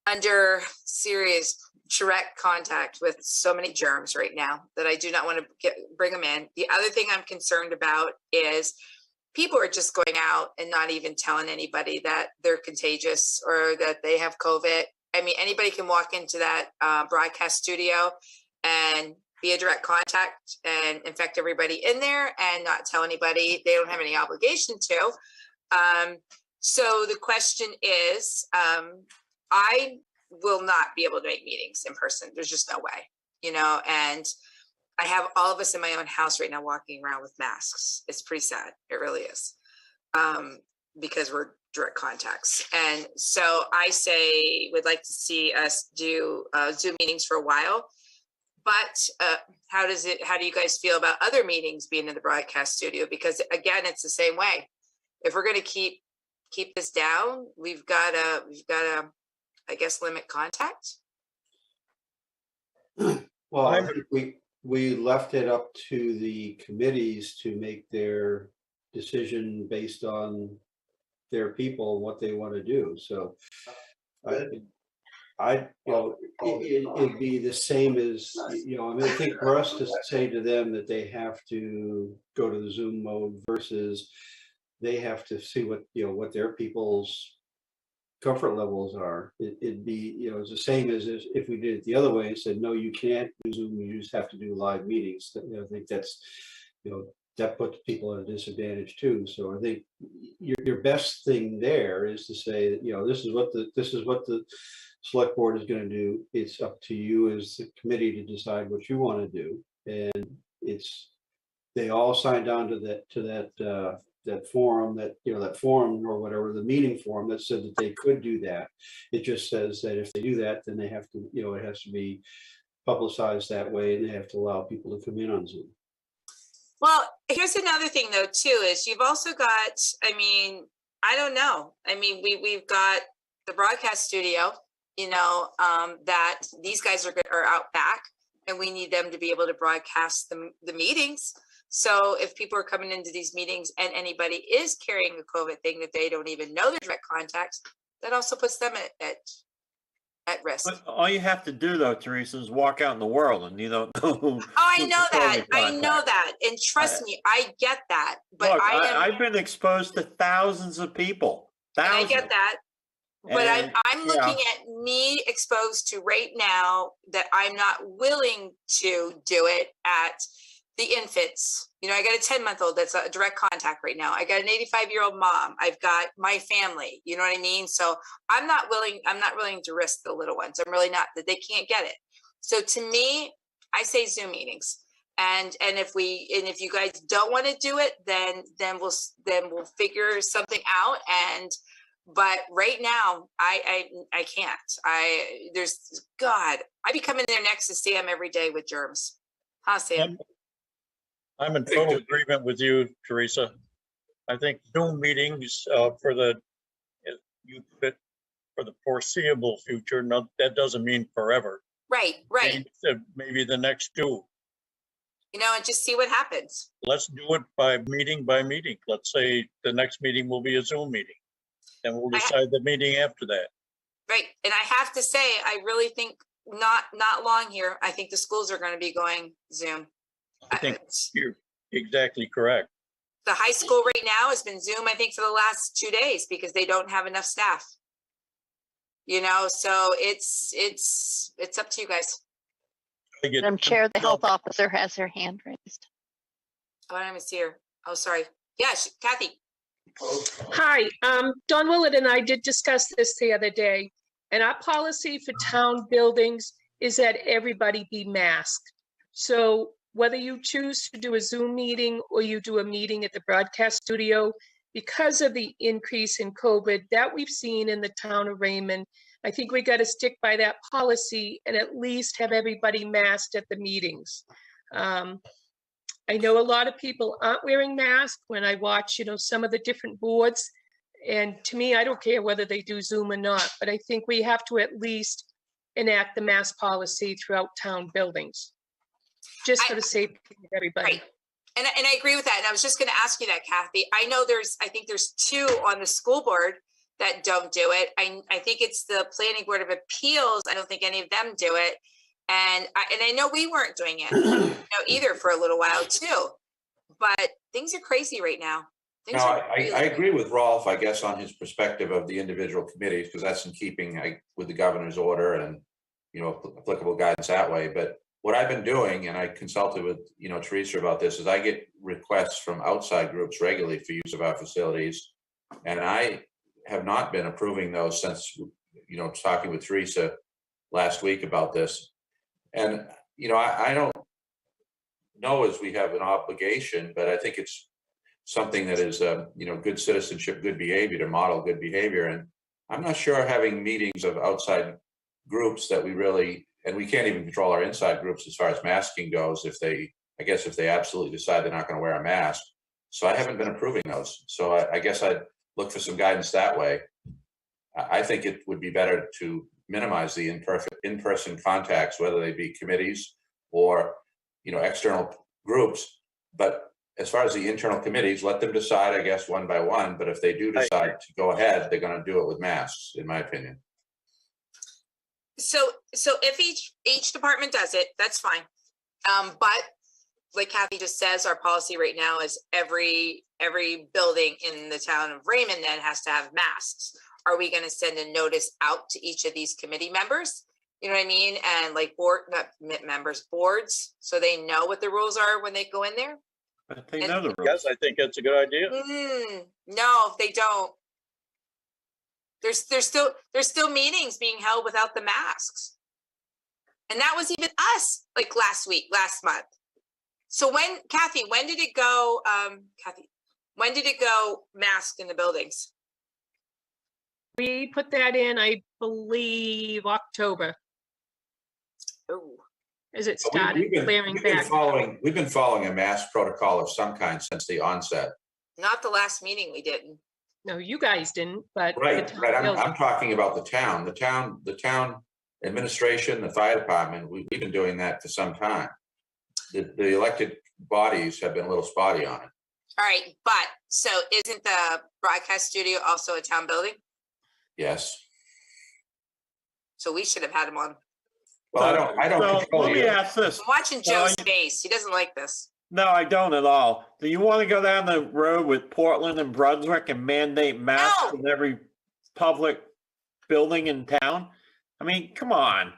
under serious direct contact with so many germs right now that I do not want to bring them in. The other thing I'm concerned about is people are just going out and not even telling anybody that they're contagious or that they have COVID. I mean, anybody can walk into that broadcast studio and be a direct contact and infect everybody in there and not tell anybody. They don't have any obligation to. So the question is, I will not be able to make meetings in person. There's just no way, you know, and I have all of us in my own house right now walking around with masks. It's pretty sad. It really is. Because we're direct contacts. And so I say, would like to see us do Zoom meetings for a while. But how do you guys feel about other meetings being in the broadcast studio? Because again, it's the same way. If we're going to keep this down, we've got to, I guess, limit contact. Well, I think we left it up to the committees to make their decision based on their people, what they want to do. So it'd be the same as, you know, I mean, I think for us to say to them that they have to go to the Zoom mode versus they have to see what, you know, what their people's comfort levels are. It'd be, you know, it's the same as if we did it the other way and said, no, you can't do Zoom, you just have to do live meetings. You know, I think that's, you know, that puts people at a disadvantage too. So I think your best thing there is to say that, you know, this is what the select board is going to do. It's up to you as the committee to decide what you want to do. And they all signed on to that forum, that forum or whatever, the meeting forum that said that they could do that. It just says that if they do that, then they have to, you know, it has to be publicized that way and they have to allow people to come in on Zoom. Well, here's another thing though, too, is you've also got, I mean, I don't know. I mean, we've got the broadcast studio, you know, that these guys are out back and we need them to be able to broadcast the meetings. So if people are coming into these meetings and anybody is carrying a COVID thing that they don't even know they're direct contacts, that also puts them at risk. But all you have to do though, Teresa, is walk out in the world and you don't know who. I know that. I know that. And trust me, I get that. But look, I've been exposed to thousands of people. Thousands. I get that. But I'm looking at me exposed to right now that I'm not willing to do it at the infants. You know, I got a 10-month-old that's a direct contact right now. I got an 85-year-old mom. I've got my family. You know what I mean? So I'm not willing to risk the little ones. I'm really not, that they can't get it. So to me, I say Zoom meetings. And if you guys don't want to do it, then we'll figure something out. But right now, I can't. I'd be coming there next to Sam every day with germs. Huh, Sam? I'm in total agreement with you, Teresa. I think Zoom meetings for the foreseeable future. No, that doesn't mean forever. Right. Maybe the next two. You know, and just see what happens. Let's do it by meeting. Let's say the next meeting will be a Zoom meeting, and we'll decide the meeting after that. Right, and I have to say, I really think not long here. I think the schools are going to be going Zoom. I think you're exactly correct. The high school right now has been Zoom, I think, for the last 2 days because they don't have enough staff. You know, so it's up to you guys. Madam Chair, the health officer has her hand raised. Oh, I didn't see her. Oh, sorry. Yeah, Kathy. Hi, Don Willett and I did discuss this the other day, and our policy for town buildings is that everybody be masked. So whether you choose to do a Zoom meeting or you do a meeting at the broadcast studio, because of the increase in COVID that we've seen in the town of Raymond, I think we got to stick by that policy and at least have everybody masked at the meetings. I know a lot of people aren't wearing masks when I watch, you know, some of the different boards, And to me, I don't care whether they do Zoom or not, but I think we have to at least enact the mask policy throughout town buildings, just for the safety of everybody. Right. And I agree with that. And I was just going to ask you that, Kathy. I know I think there's 2 on the school board that don't do it. I think it's the Planning Board of Appeals. I don't think any of them do it. And I know we weren't doing it either for a little while too. But things are crazy right now. No, I agree with Rolf, I guess, on his perspective of the individual committees, because that's in keeping with the governor's order and, applicable guidance that way. But what I've been doing, and I consulted with, Teresa about this, is I get requests from outside groups regularly for use of our facilities. And I have not been approving those since, talking with Teresa last week about this. And, I don't know as we have an obligation, but I think it's something that is, good citizenship, good behavior, to model good behavior. And I'm not sure having meetings of outside groups that we really, and we can't even control our inside groups as far as masking goes, if they absolutely decide they're not going to wear a mask. So I haven't been approving those. So I guess I'd look for some guidance that way. I think it would be better to minimize the in-person contacts, whether they be committees or, external groups. But as far as the internal committees, let them decide, I guess, one by one. But if they do decide to go ahead, they're going to do it with masks, in my opinion. So if each department does it, that's fine. But like Kathy just says, our policy right now is every building in the town of Raymond then has to have masks. Are we going to send a notice out to each of these committee members? You know what I mean? And like boards, so they know what the rules are when they go in there? But they know the rules. Yes, I think that's a good idea. No, they don't. There's still meetings being held without the masks. And that was even us, like last month. So Kathy, when did it go masked in the buildings? We put that in, I believe, October. Oh. As it started clearing back. We've been following a mask protocol of some kind since the onset. Not the last meeting we didn't. No, you guys didn't, but. Right. I'm talking about the town administration, the fire department. We've been doing that for some time. The elected bodies have been a little spotty on it. All right, but so isn't the broadcast studio also a town building? Yes. So we should have had him on. Well, I don't control let me ask this. I'm watching Joe's face. He doesn't like this. No, I don't at all. Do you want to go down the road with Portland and Brunswick and mandate masks in every public building in town? I mean, come on.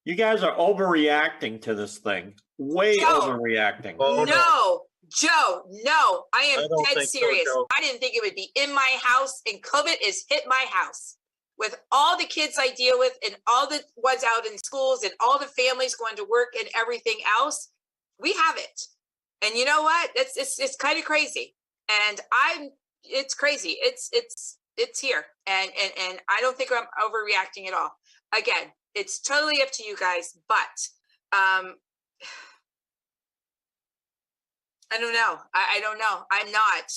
You guys are overreacting to this thing. Way overreacting. No, Joe, no. I am dead serious. So, I didn't think it would be in my house, and COVID has hit my house. With all the kids I deal with and all the ones out in schools and all the families going to work and everything else, we have it. And you know what? It's kind of crazy. And it's crazy. It's here. And I don't think I'm overreacting at all. Again, it's totally up to you guys, but I don't know. I don't know. I'm not.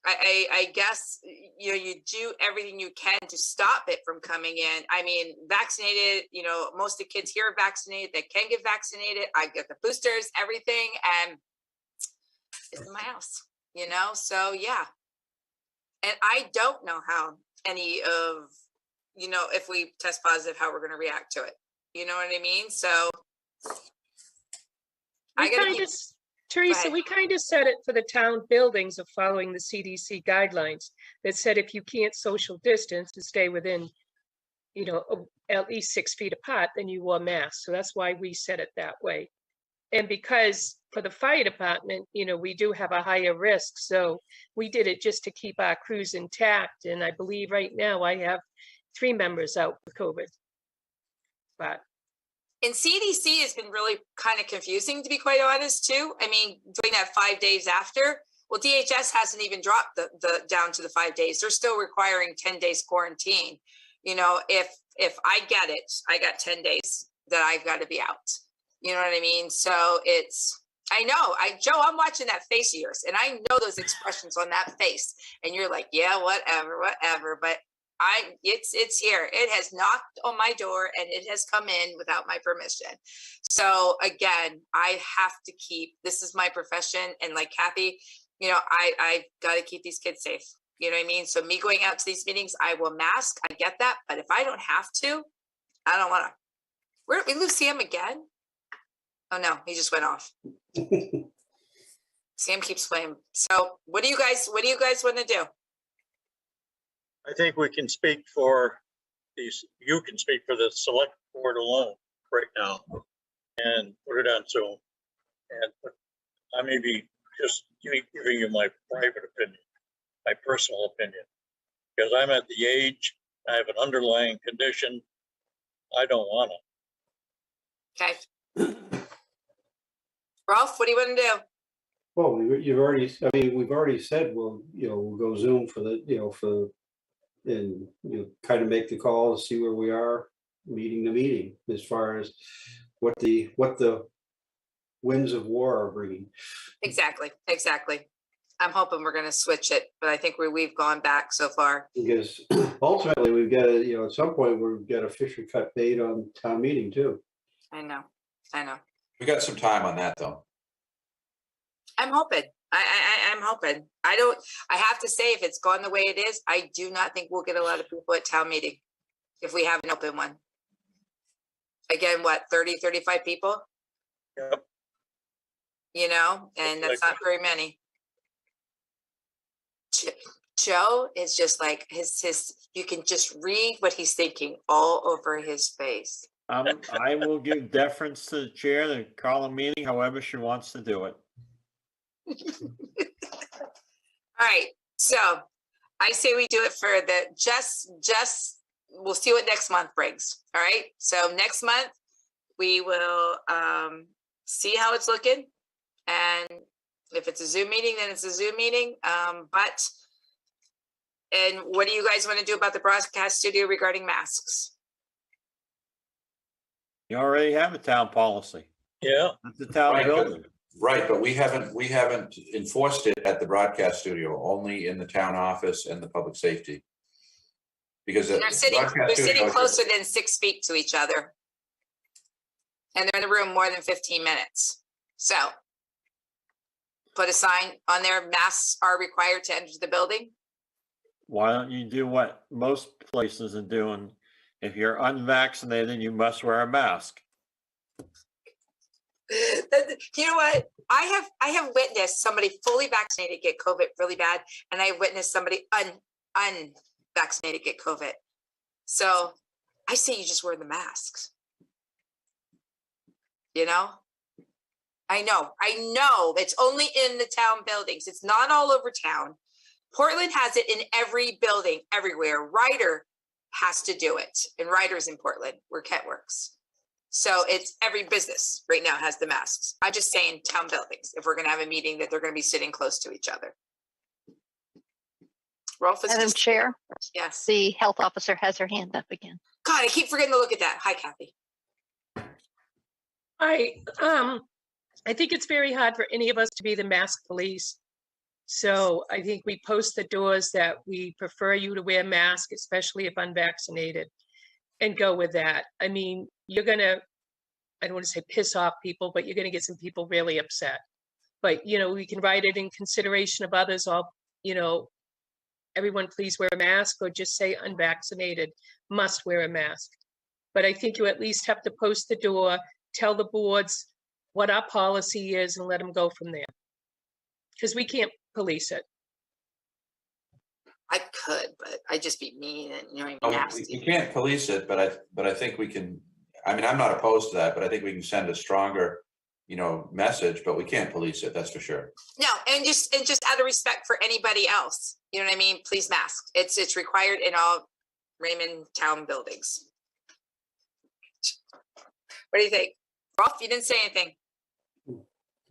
I guess, you do everything you can to stop it from coming in. I mean, vaccinated, most of the kids here are vaccinated. They can get vaccinated. I get the boosters, everything. And it's in my house, so yeah. And I don't know how any of, if we test positive, how we're going to react to it. You know what I mean? So Teresa, we kind of said it for the town buildings of following the CDC guidelines that said if you can't social distance and stay within, at least 6 feet apart, then you wore masks. So that's why we said it that way. And because for the fire department, we do have a higher risk. So we did it just to keep our crews intact. And I believe right now I have 3 members out with COVID. But and CDC has been really kind of confusing, to be quite honest, too. I mean, doing that 5 days after. Well, DHS hasn't even dropped the down to the 5 days. They're still requiring 10 days quarantine. If I get it, I got 10 days that I've got to be out. You know what I mean? So it's I know. Joe, I'm watching that face of yours and I know those expressions on that face. And you're like, yeah, whatever. But it's here. It has knocked on my door and it has come in without my permission. So again, I have to this is my profession. And like Kathy, you know, I got to keep these kids safe. You know what I mean? So me going out to these meetings, I will mask. I get that. But if I don't have to, I don't want to. Where did we lose Sam again? Oh no, he just went off. Sam keeps playing. So what do you guys want to do? I think we can speak for you can speak for the select board alone right now and put it on Zoom. And I may be just giving you my private opinion, my personal opinion, because I'm at the age, I have an underlying condition. I don't want to. Okay. Ralph, what do you want to do? Well, we've already said, we'll go Zoom for the, and, kind of make the calls, see where we are, meeting to meeting, as far as what the winds of war are bringing. Exactly. I'm hoping we're going to switch it, but I think we've gone back so far. Because ultimately we've got to, at some point we've got to fish or cut bait on town meeting too. I know. We got some time on that though. I'm hoping. I'm hoping. I have to say, if it's gone the way it is, I do not think we'll get a lot of people at town meeting if we have an open one. Again, what, 30, 35 people? Yep. You know, and that's not very many. Joe is just like his you can just read what he's thinking all over his face. I will give deference to the chair to call a meeting however she wants to do it. All right, so I say we do it for the just we'll see what next month brings. All right, so next month we will see how it's looking, and if it's a Zoom meeting, then it's a Zoom meeting. And what do you guys want to do about the broadcast studio regarding masks? You already have a town policy. Yeah. That's the town building. Right, but we haven't enforced it at the broadcast studio, only in the town office and the public safety. Because they're sitting closer than 6 feet to each other. And they're in the room more than 15 minutes. So put a sign on there, masks are required to enter the building. Why don't you do what most places are doing? If you're unvaccinated, you must wear a mask. You know what? I have witnessed somebody fully vaccinated get COVID really bad, and I have witnessed somebody unvaccinated get COVID. So I say you just wear the masks. You know? I know. It's only in the town buildings. It's not all over town. Portland has it in every building, everywhere. Ryder has to do it. And Ryder's in Portland, where Kent works. So it's every business right now has the masks. I'm just saying town buildings, if we're going to have a meeting, that they're going to be sitting close to each other. Rolf is Madam Chair. Yes. The health officer has her hand up again. God, I keep forgetting to look at that. Hi, Kathy. I think it's very hard for any of us to be the mask police. So I think we post the doors that we prefer you to wear a mask, especially if unvaccinated, and go with that. I mean, you're gonna, I don't want to say piss off people, but you're gonna get some people really upset. But, you know, we can write it in consideration of others, all, you know, everyone please wear a mask, or just say unvaccinated must wear a mask. But I think you at least have to post the door, tell the boards what our policy is, and let them go from there. Because we can't police it. I could, but I'd just be mean and, you know, Oh, nasty. we can't police it, but I think we can. I mean, I'm not opposed to that, but I think we can send a stronger, you know, message. But we can't police it. That's for sure. No, and just out of respect for anybody else, you know what I mean? Please mask. It's required in all Raymond town buildings. What do you think, Rolf? You didn't say anything.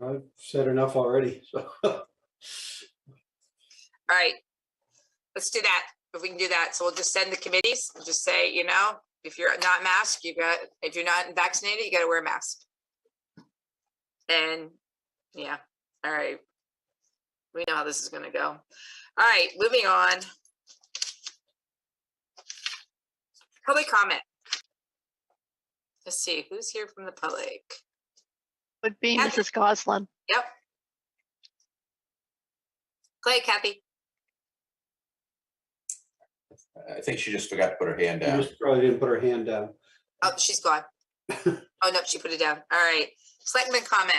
I've said enough already. So. All right, let's do that. If we can do that, so we'll just send the committees. We'll just say, you know, if you're not masked, if you're not vaccinated, you got to wear a mask. And Yeah, all right. We know how this is gonna go. All right, moving on. Public comment. Let's see, who's here from the public? Would be Kathy. Mrs. Goslin. Yep. Clay, Kathy. I think she just forgot to put her hand She down. just probably didn't put her hand down. Oh, she's gone. Oh, no, she put it down. All right. Selectman comment.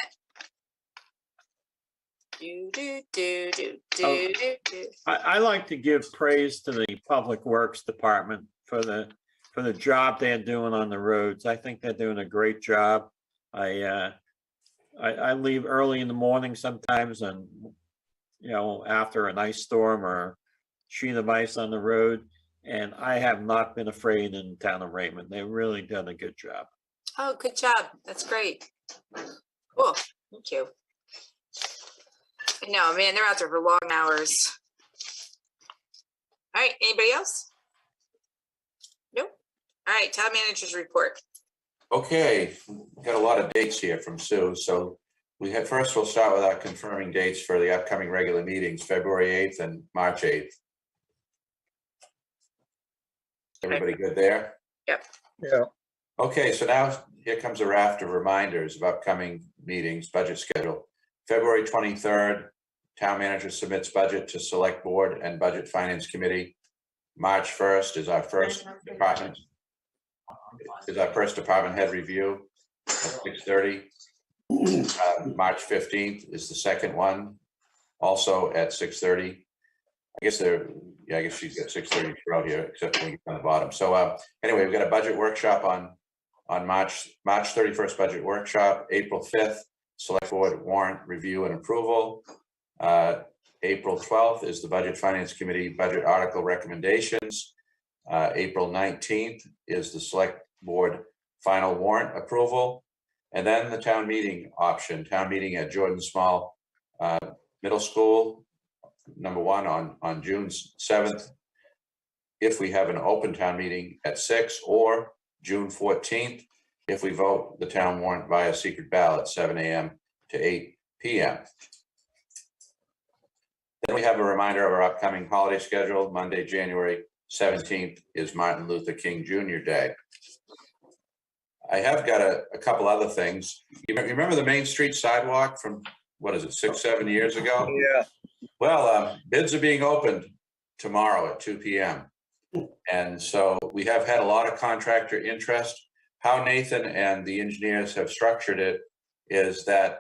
Do, do, do, do, do, do, do. I like to give praise to the Public Works Department for the job they're doing on the roads. I think they're doing a great job. I leave early in the morning sometimes, and after an ice storm or sheet of ice on the road, and I have not been afraid in the town of Raymond. They've really done a good job. Oh, good job. That's great. Cool. Thank you. I know, man, they're out there for long hours. All right, anybody else? Nope. All right, town manager's report. Okay, got a lot of dates here from Sue. So we'll start with our confirming dates for the upcoming regular meetings, February 8th and March 8th. Everybody good there? Yep. Yeah. Okay, so now here comes a raft of reminders of upcoming meetings, budget schedule. February 23rd, town manager submits budget to select board and budget finance committee. March 1st is our first department head review at 6:30. March 15th is the second one, also at 6:30. I guess she's got 6:30 throughout here, except when you get on the bottom. So anyway, we've got a budget workshop on March 31st budget workshop, April 5th, select board warrant review and approval. April 12th is the budget finance committee budget article recommendations. April 19th is the select board final warrant approval. And then the town meeting option, town meeting at Jordan Small Middle School, number one on June 7th. If we have an open town meeting at 6, or June 14th, if we vote the town warrant via secret ballot, 7 a.m. to 8 p.m. Then we have a reminder of our upcoming holiday schedule. Monday, January 17th is Martin Luther King Jr. Day. I have got a couple other things. You remember the Main Street sidewalk from, 6-7 years ago? Yeah. Well, bids are being opened tomorrow at 2 p.m. And so we have had a lot of contractor interest. How Nathan and the engineers have structured it is that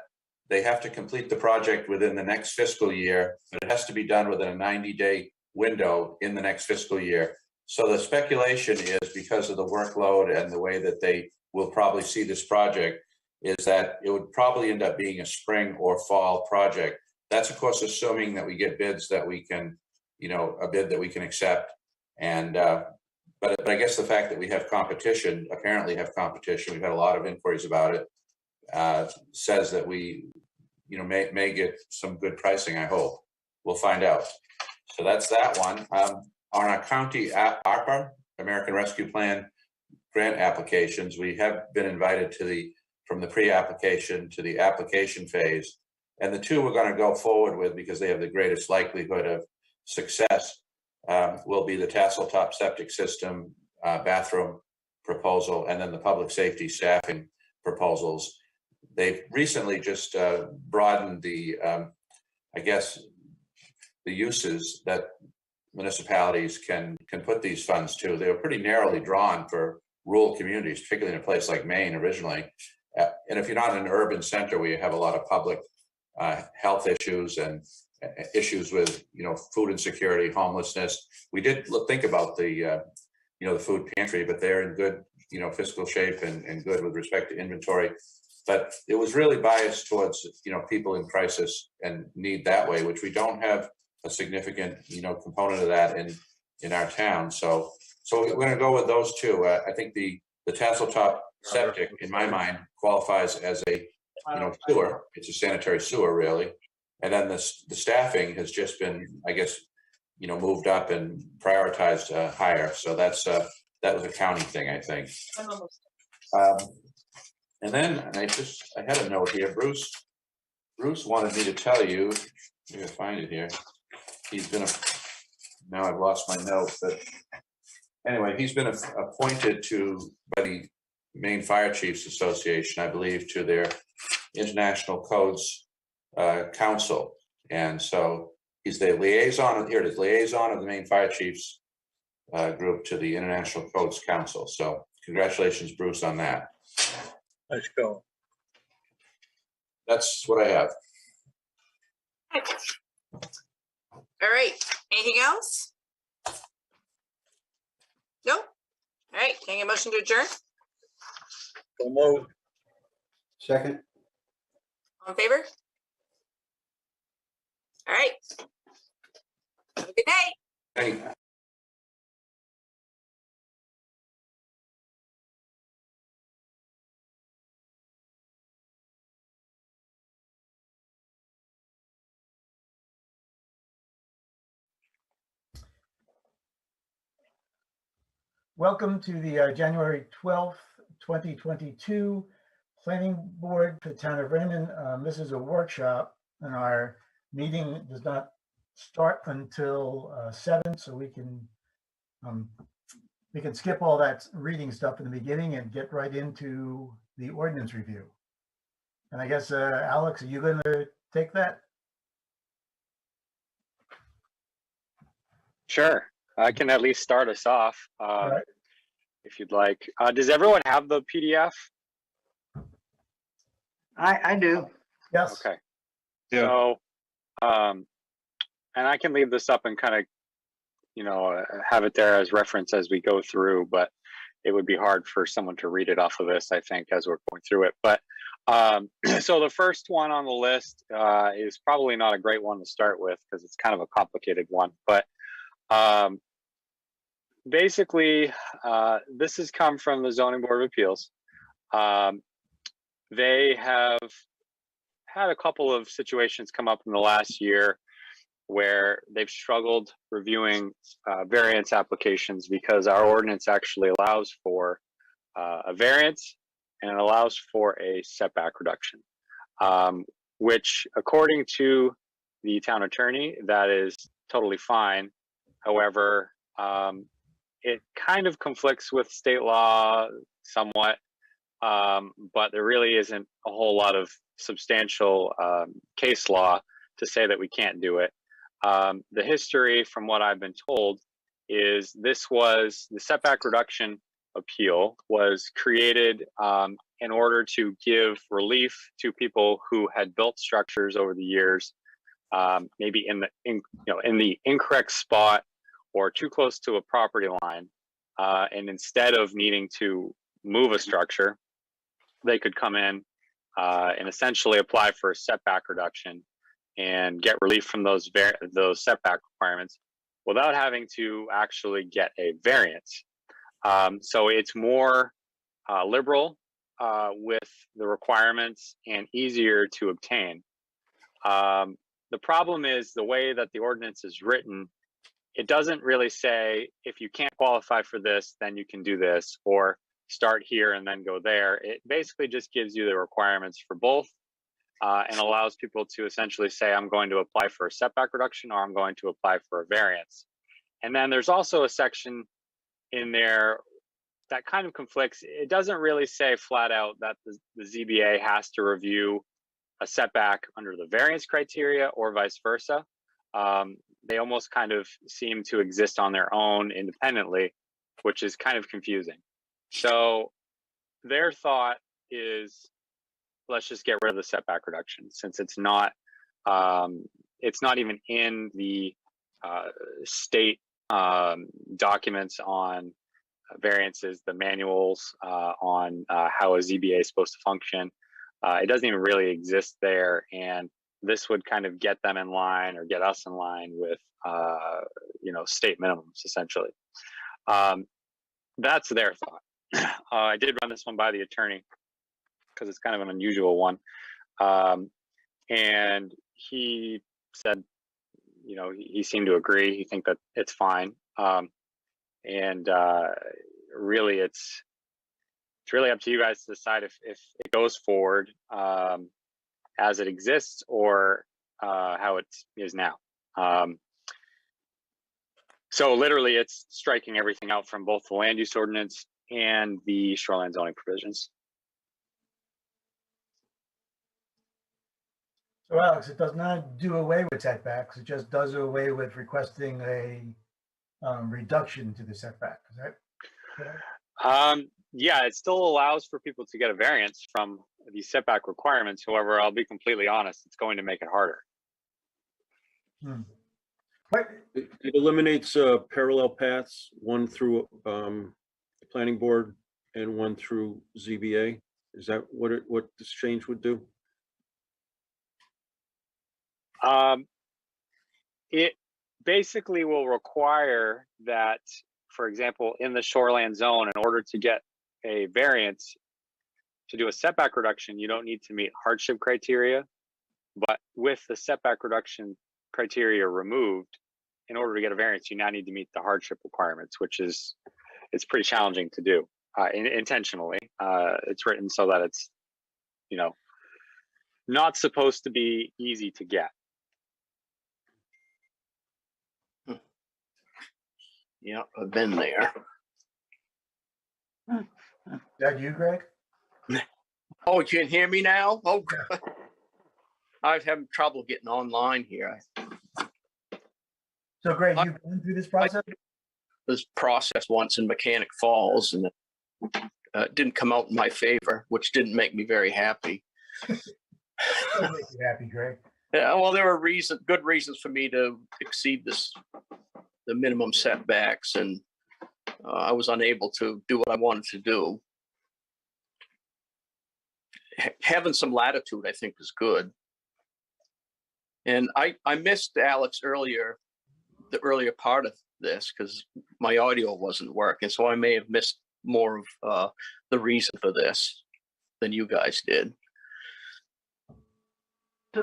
they have to complete the project within the next fiscal year, but it has to be done within a 90-day window in the next fiscal year. So the speculation is, because of the workload and the way that they will probably see this project, is that it would probably end up being a spring or fall project. That's of course assuming that we get bids that we can, a bid that we can accept. And but I guess the fact that we have competition, we've had a lot of inquiries about it, says that we, may get some good pricing, I hope. We'll find out. So that's that one. On our county ARPA, American Rescue Plan grant applications, we have been invited from the pre-application to the application phase. And the two we're going to go forward with, because they have the greatest likelihood of success, will be the tassel top septic system bathroom proposal, and then the public safety staffing proposals. They've recently just broadened the uses that municipalities can put these funds to. They were pretty narrowly drawn for rural communities, particularly in a place like Maine originally. And if you're not in an urban center where you have a lot of public health issues and issues with, food insecurity, homelessness, we did think about the food pantry, but they're in good, fiscal shape and good with respect to inventory. But it was really biased towards, people in crisis and need that way, which we don't have a significant, component of that in our town. So we're going to go with those two. I think the tassel top septic, in my mind, qualifies as a, sewer. It's a sanitary sewer, really. And then the staffing has just been, I guess, moved up and prioritized higher. So that was a county thing, I think. And then I had a note here, Bruce. Bruce wanted me to tell you, I'm gonna find it here. He's been, now I've lost my note, but anyway, he's been appointed by the Maine Fire Chiefs Association, I believe, to their International Codes Council. And so he's the liaison, here it is, liaison of the Maine Fire Chiefs group to the International Codes Council. So congratulations, Bruce, on that. Let's go. That's what I have. All right, anything else? No? All right, can I get a motion to adjourn? So moved. Second. All in favor? All right. Have a good night. Hey. Welcome to the January 12th, 2022 Planning Board for the Town of Raymond. This is a workshop, and our meeting does not start until 7, so we can skip all that reading stuff in the beginning and get right into the ordinance review. And I guess, Alex, are you going to take that? Sure, I can at least start us off Right. if you'd like. Does everyone have the PDF? I do. Yes. Okay. Yeah. So, and I can leave this up and kind of, have it there as reference as we go through, but it would be hard for someone to read it off of this, I think, as we're going through it. But so the first one on the list is probably not a great one to start with because it's kind of a complicated one, but basically, this has come from the Zoning Board of Appeals. They have had a couple of situations come up in the last year where they've struggled reviewing variance applications because our ordinance actually allows for a variance and it allows for a setback reduction, which according to the town attorney, that is totally fine. However, it kind of conflicts with state law somewhat, but there really isn't a whole lot of substantial case law to say that we can't do it. The history, from what I've been told, is this was the setback reduction appeal was created in order to give relief to people who had built structures over the years, maybe in the incorrect spot or too close to a property line, and instead of needing to move a structure, they could come in and essentially apply for a setback reduction and get relief from those setback requirements without having to actually get a variance. So it's more liberal with the requirements and easier to obtain. The problem is the way that the ordinance is written, it doesn't really say if you can't qualify for this, then you can do this, or start here and then go there. It basically just gives you the requirements for both and allows people to essentially say, I'm going to apply for a setback reduction or I'm going to apply for a variance. And then there's also a section in there that kind of conflicts. It doesn't really say flat out that the ZBA has to review a setback under the variance criteria or vice versa. They almost kind of seem to exist on their own independently, which is kind of confusing. So their thought is, let's just get rid of the setback reduction since it's not even in the state documents on variances, the manuals on how a ZBA is supposed to function. It doesn't even really exist there, and this would kind of get them in line or get us in line with state minimums essentially. That's their thought. I did run this one by the attorney because it's kind of an unusual one, and he said, he seemed to agree. He think that it's fine, and really, it's really up to you guys to decide if it goes forward. as it exists or how it is now. So literally it's striking everything out from both the land use ordinance and the shoreline zoning provisions. So Alex, it does not do away with setbacks. It just does away with requesting a reduction to the setback. Is that correct? Yeah, it still allows for people to get a variance from the setback requirements. However, I'll be completely honest, it's going to make it harder. It eliminates parallel paths, one through the planning board and one through ZBA. Is that what this change would do? It basically will require that, for example, in the shoreland zone, in order to get a variance to do a setback reduction, you don't need to meet hardship criteria. But with the setback reduction criteria removed, in order to get a variance, you now need to meet the hardship requirements, which is, it's pretty challenging to do intentionally. It's written so that it's, you know, not supposed to be easy to get. Yeah, I've been there. Is that you, Greg? Oh, you can hear me now? Oh, God. I'm having trouble getting online here. So Greg, you've been through this process? This process once in Mechanic Falls, and it didn't come out in my favor, which didn't make me very happy. It'll make you happy, Greg. Yeah, well, there were good reasons for me to exceed the minimum setbacks, and I was unable to do what I wanted to do. Having some latitude, I think, is good. And I missed Alex earlier, the earlier part of this, because my audio wasn't working, so I may have missed more of the reason for this than you guys did.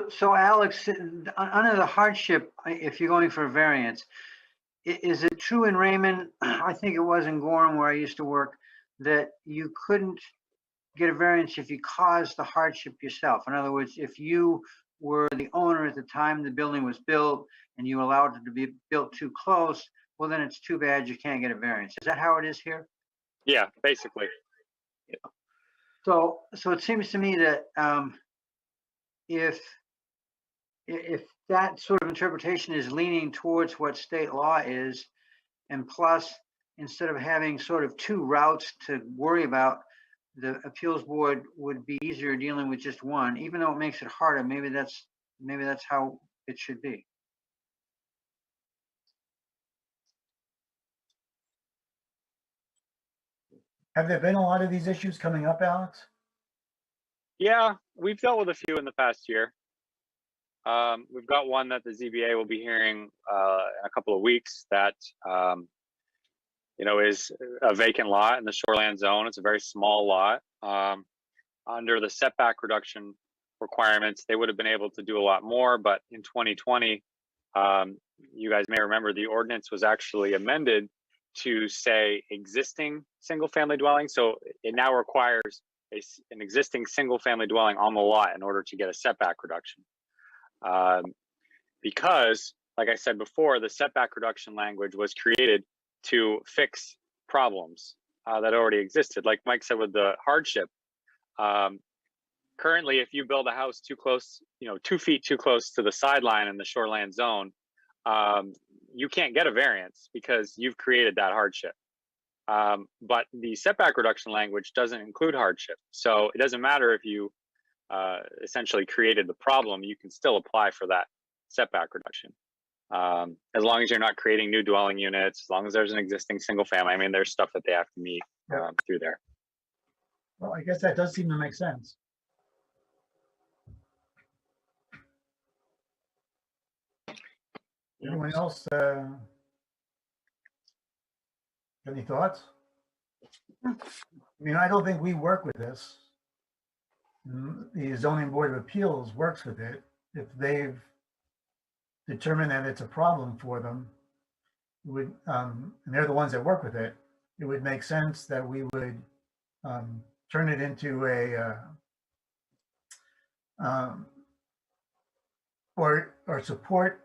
So Alex, under the hardship, if you're going for a variance, is it true in Raymond, I think it was in Gorham where I used to work, that you couldn't get a variance if you caused the hardship yourself? In other words, if you were the owner at the time the building was built and you allowed it to be built too close, well, then it's too bad you can't get a variance. Is that how it is here? Yeah, basically. Yeah. So it seems to me that if that sort of interpretation is leaning towards what state law is, and plus, instead of having sort of two routes to worry about, the appeals board would be easier dealing with just one, even though it makes it harder. Maybe that's how it should be. Have there been a lot of these issues coming up, Alex? Yeah, we've dealt with a few in the past year. We've got one that the ZBA will be hearing in a couple of weeks that, you know, is a vacant lot in the shoreland zone. It's a very small lot. Under the setback reduction requirements, they would have been able to do a lot more, but in 2020, you guys may remember the ordinance was actually amended to say existing single family dwelling. So it now requires an existing single family dwelling on the lot in order to get a setback reduction. Because, like I said before, the setback reduction language was created to fix problems that already existed. Like Mike said with the hardship, currently, if you build a house too close, 2 feet too close to the sideline in the shoreland zone, you can't get a variance because you've created that hardship. But the setback reduction language doesn't include hardship. So it doesn't matter if you essentially created the problem, you can still apply for that setback reduction. As long as you're not creating new dwelling units, as long as there's an existing single family. I mean, there's stuff that they have to meet through there. Well, I guess that does seem to make sense. Anyone else? Any thoughts? I mean, I don't think we work with this. The Zoning Board of Appeals works with it. If they've determined that it's a problem for them, it would, and they're the ones that work with it, it would make sense that we would turn it into a or support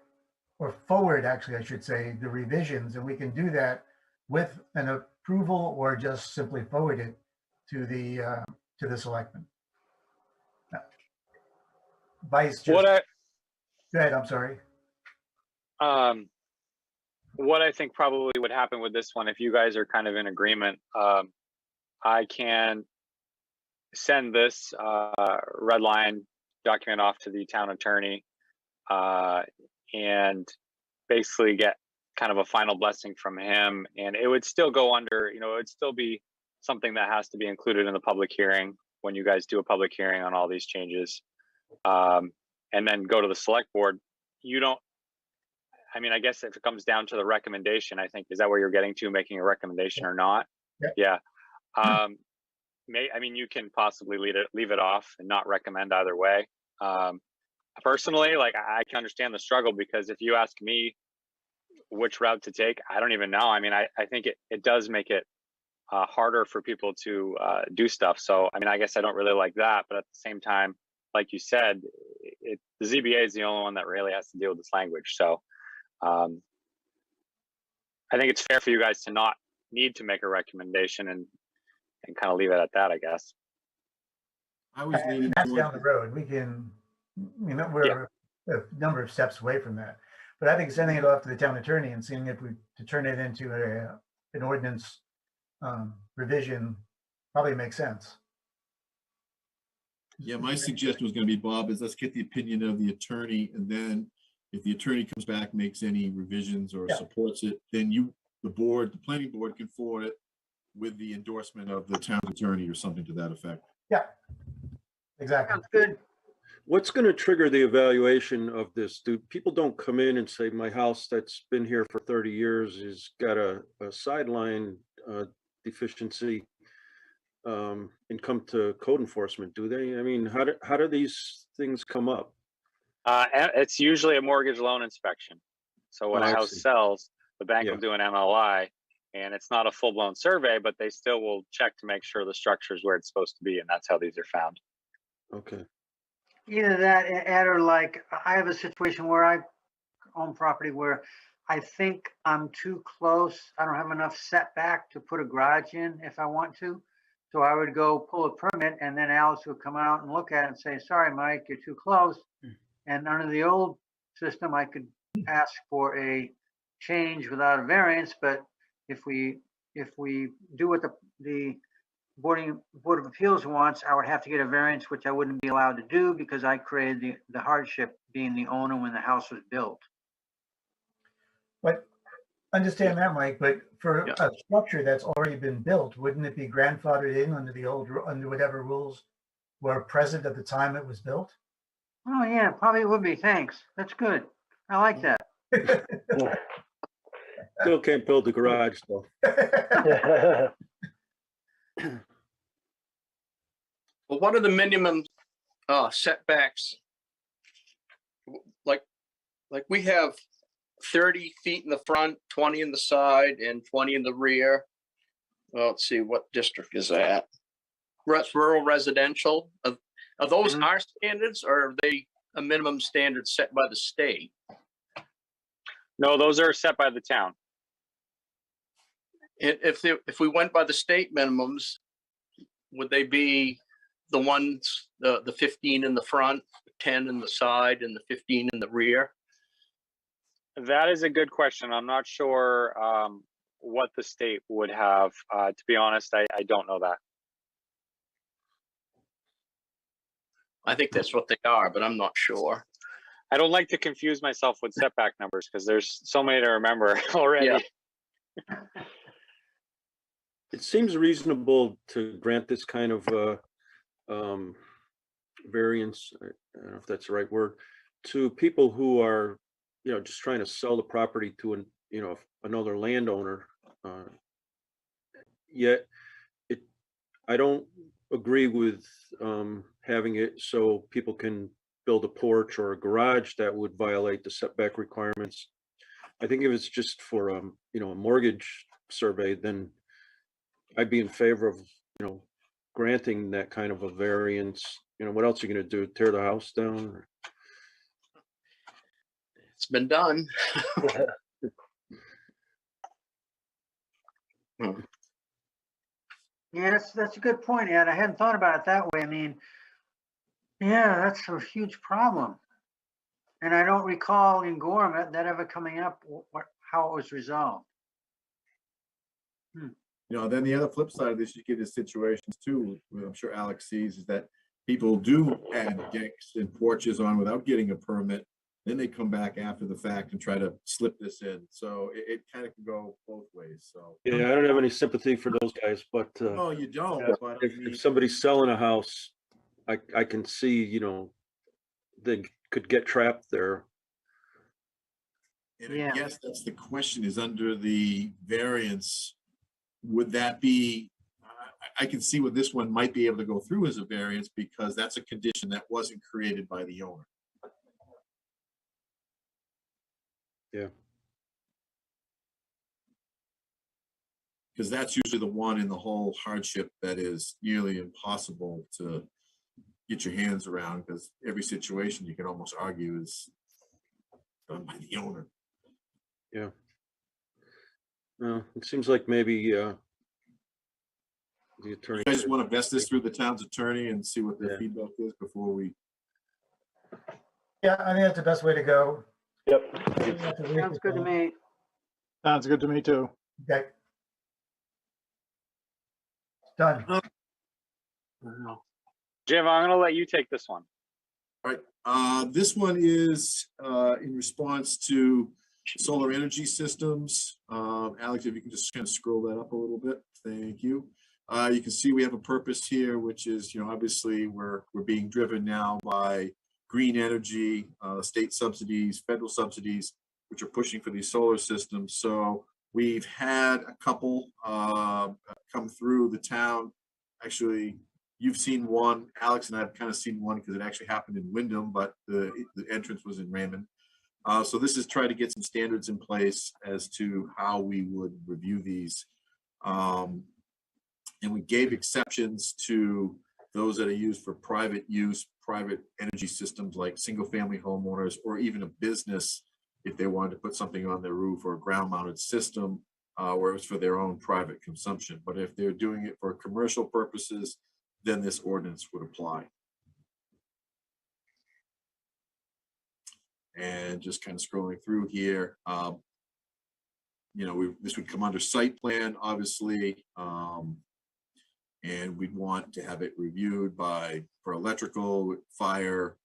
or forward, actually, I should say, the revisions, and we can do that with an approval or just simply forward it to the selectmen. Vice, just, go ahead, I'm sorry. What I think probably would happen with this one, if you guys are kind of in agreement, I can send this red line document off to the town attorney and basically get kind of a final blessing from him. And it would still go under, it would still be something that has to be included in the public hearing when you guys do a public hearing on all these changes. And then go to the select board. I guess if it comes down to the recommendation, I think, is that where you're getting to, making a recommendation or not? Yeah. You can possibly leave it off and not recommend either way. Personally, I can understand the struggle, because if you ask me which route to take, I don't even know. I think it does make it harder for people to do stuff. So, I guess I don't really like that. But at the same time, like you said, the ZBA is the only one that really has to deal with this language. So I think it's fair for you guys to not need to make a recommendation and kind of leave it at that, I guess. I was leaning that's down the road. We can, we're a number of steps away from that. But I think sending it off to the town attorney and seeing if we to turn it into an ordinance revision probably makes sense. Yeah, my suggestion was going to be, Bob, is let's get the opinion of the attorney, and then if the attorney comes back, makes any revisions or supports it, then the planning board can forward it with the endorsement of the town attorney or something to that effect. Yeah, exactly. Sounds good. What's going to trigger the evaluation of this? People don't come in and say, my house that's been here for 30 years has got a sideline deficiency, and come to code enforcement, do they? How do these things come up? It's usually a mortgage loan inspection. So when a house sells, the bank will do an MLI, and it's not a full-blown survey, but they still will check to make sure the structure is where it's supposed to be, and that's how these are found. Okay. Either that, Ed, or I have a situation where I own property where I think I'm too close. I don't have enough setback to put a garage in if I want to. So I would go pull a permit, and then Alice would come out and look at it and say, sorry, Mike, you're too close. And under the old system, I could ask for a change without a variance. But if we do what the Board of Appeals wants, I would have to get a variance, which I wouldn't be allowed to do because I created the hardship being the owner when the house was built. But understand that, Mike, but for a structure that's already been built, wouldn't it be grandfathered in under whatever rules were present at the time it was built? Oh yeah, probably would be. Thanks. That's good. I like that. Still can't build a garage though. Well, what are the minimum setbacks? Like we have 30 feet in the front, 20 in the side, and 20 in the rear. Well, let's see, what district is that? Rural residential. Are those our standards, or are they a minimum standard set by the state? No, those are set by the town. If we went by the state minimums, would they be the ones, the 15 in the front, 10 in the side, and the 15 in the rear? That is a good question. I'm not sure what the state would have. To be honest, I don't know that. I think that's what they are, but I'm not sure. I don't like to confuse myself with setback numbers because there's so many to remember already. Yeah. It seems reasonable to grant this kind of variance, I don't know if that's the right word, to people who are, just trying to sell the property to another landowner. Yet I don't agree with having it so people can build a porch or a garage that would violate the setback requirements. I think if it's just for a mortgage survey, then I'd be in favor of granting that kind of a variance. What else are you going to do? Tear the house down? It's been done. Yeah, that's a good point, Ed. I hadn't thought about it that way. I mean, yeah, that's a huge problem. And I don't recall in Gorham that ever coming up, how it was resolved. You know, then the other flip side of this, you get into situations too, where I'm sure Alex sees, is that people do add decks and porches on without getting a permit. Then they come back after the fact and try to slip this in. So it kind of can go both ways. So Yeah, I don't have any sympathy for those guys, but no, you don't. yeah, But if somebody's selling a house, I can see, you know, they could get trapped there. And I guess that's the question, is under the variance, would that be, I can see what this one might be able to go through as a variance because that's a condition that wasn't created by the owner. Yeah. Because that's usually the one in the whole hardship that is nearly impossible to get your hands around, because every situation you can almost argue is done by the owner. Yeah. Well, it seems like maybe the attorney. You guys want to vest this through the town's attorney and see what the feedback is before we. Yeah, I think that's the best way to go. Yep. Sounds good to me. Sounds good to me too. Okay. Done. Jim, I'm going to let you take this one. All right. This one is in response to solar energy systems. Alex, if you can just kind of scroll that up a little bit. Thank you. You can see we have a purpose here, which is, you know, obviously we're being driven now by green energy, state subsidies, federal subsidies, which are pushing for these solar systems. So we've had a couple come through the town. Actually, you've seen one. Alex and I have kind of seen one because it actually happened in Wyndham, but the entrance was in Raymond. So this is trying to get some standards in place as to how we would review these. And we gave exceptions to those that are used for private use, private energy systems like single-family homeowners, or even a business if they wanted to put something on their roof, or a ground-mounted system where it was for their own private consumption. But if they're doing it for commercial purposes, then this ordinance would apply. And just kind of scrolling through here, you know, this would come under site plan, obviously, and we'd want to have it reviewed for electrical, fire,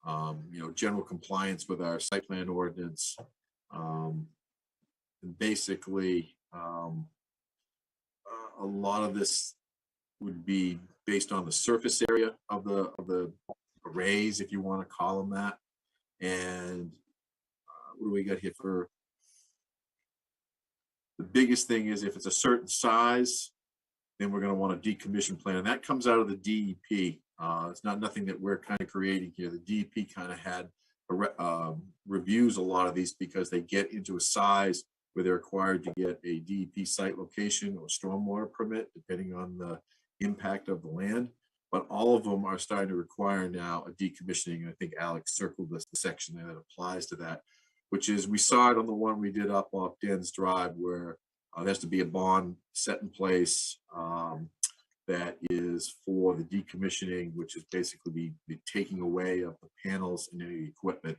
you know, general compliance with our site plan ordinance. And basically, a lot of this would be based on the surface area of the arrays, if you want to call them that. And what do we got here for? The biggest thing is if it's a certain size, then we're going to want a decommission plan. And that comes out of the DEP. It's not nothing that we're kind of creating here. The DEP kind of had reviews a lot of these because they get into a size where they're required to get a DEP site location or stormwater permit, depending on the impact of the land. But all of them are starting to require now a decommissioning. And I think Alex circled the section there that applies to that, which is, we saw it on the one we did up off Dan's Drive, where there has to be a bond set in place that is for the decommissioning, which is basically the taking away of the panels and any equipment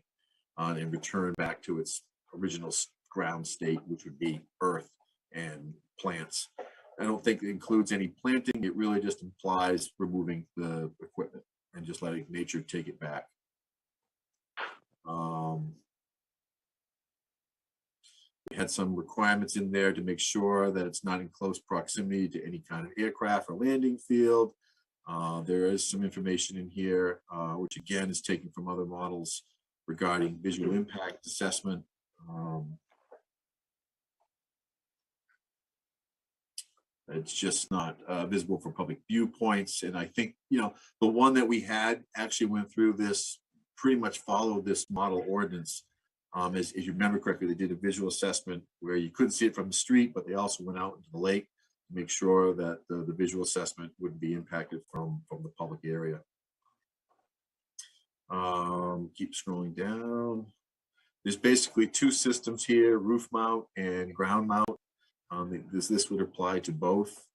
and return back to its original ground state, which would be earth and plants. I don't think it includes any planting. It really just implies removing the equipment and just letting nature take it back. We had some requirements in there to make sure that it's not in close proximity to any kind of aircraft or landing field. There is some information in here, which again is taken from other models regarding visual impact assessment. It's just not visible from public viewpoints. And I think, you know, the one that we had actually went through this, pretty much followed this model ordinance. As you remember correctly, they did a visual assessment where you couldn't see it from the street, but they also went out into the lake to make sure that the visual assessment wouldn't be impacted from the public area. Keep scrolling down. there's basically two systems here, roof mount and ground mount. This would apply to both.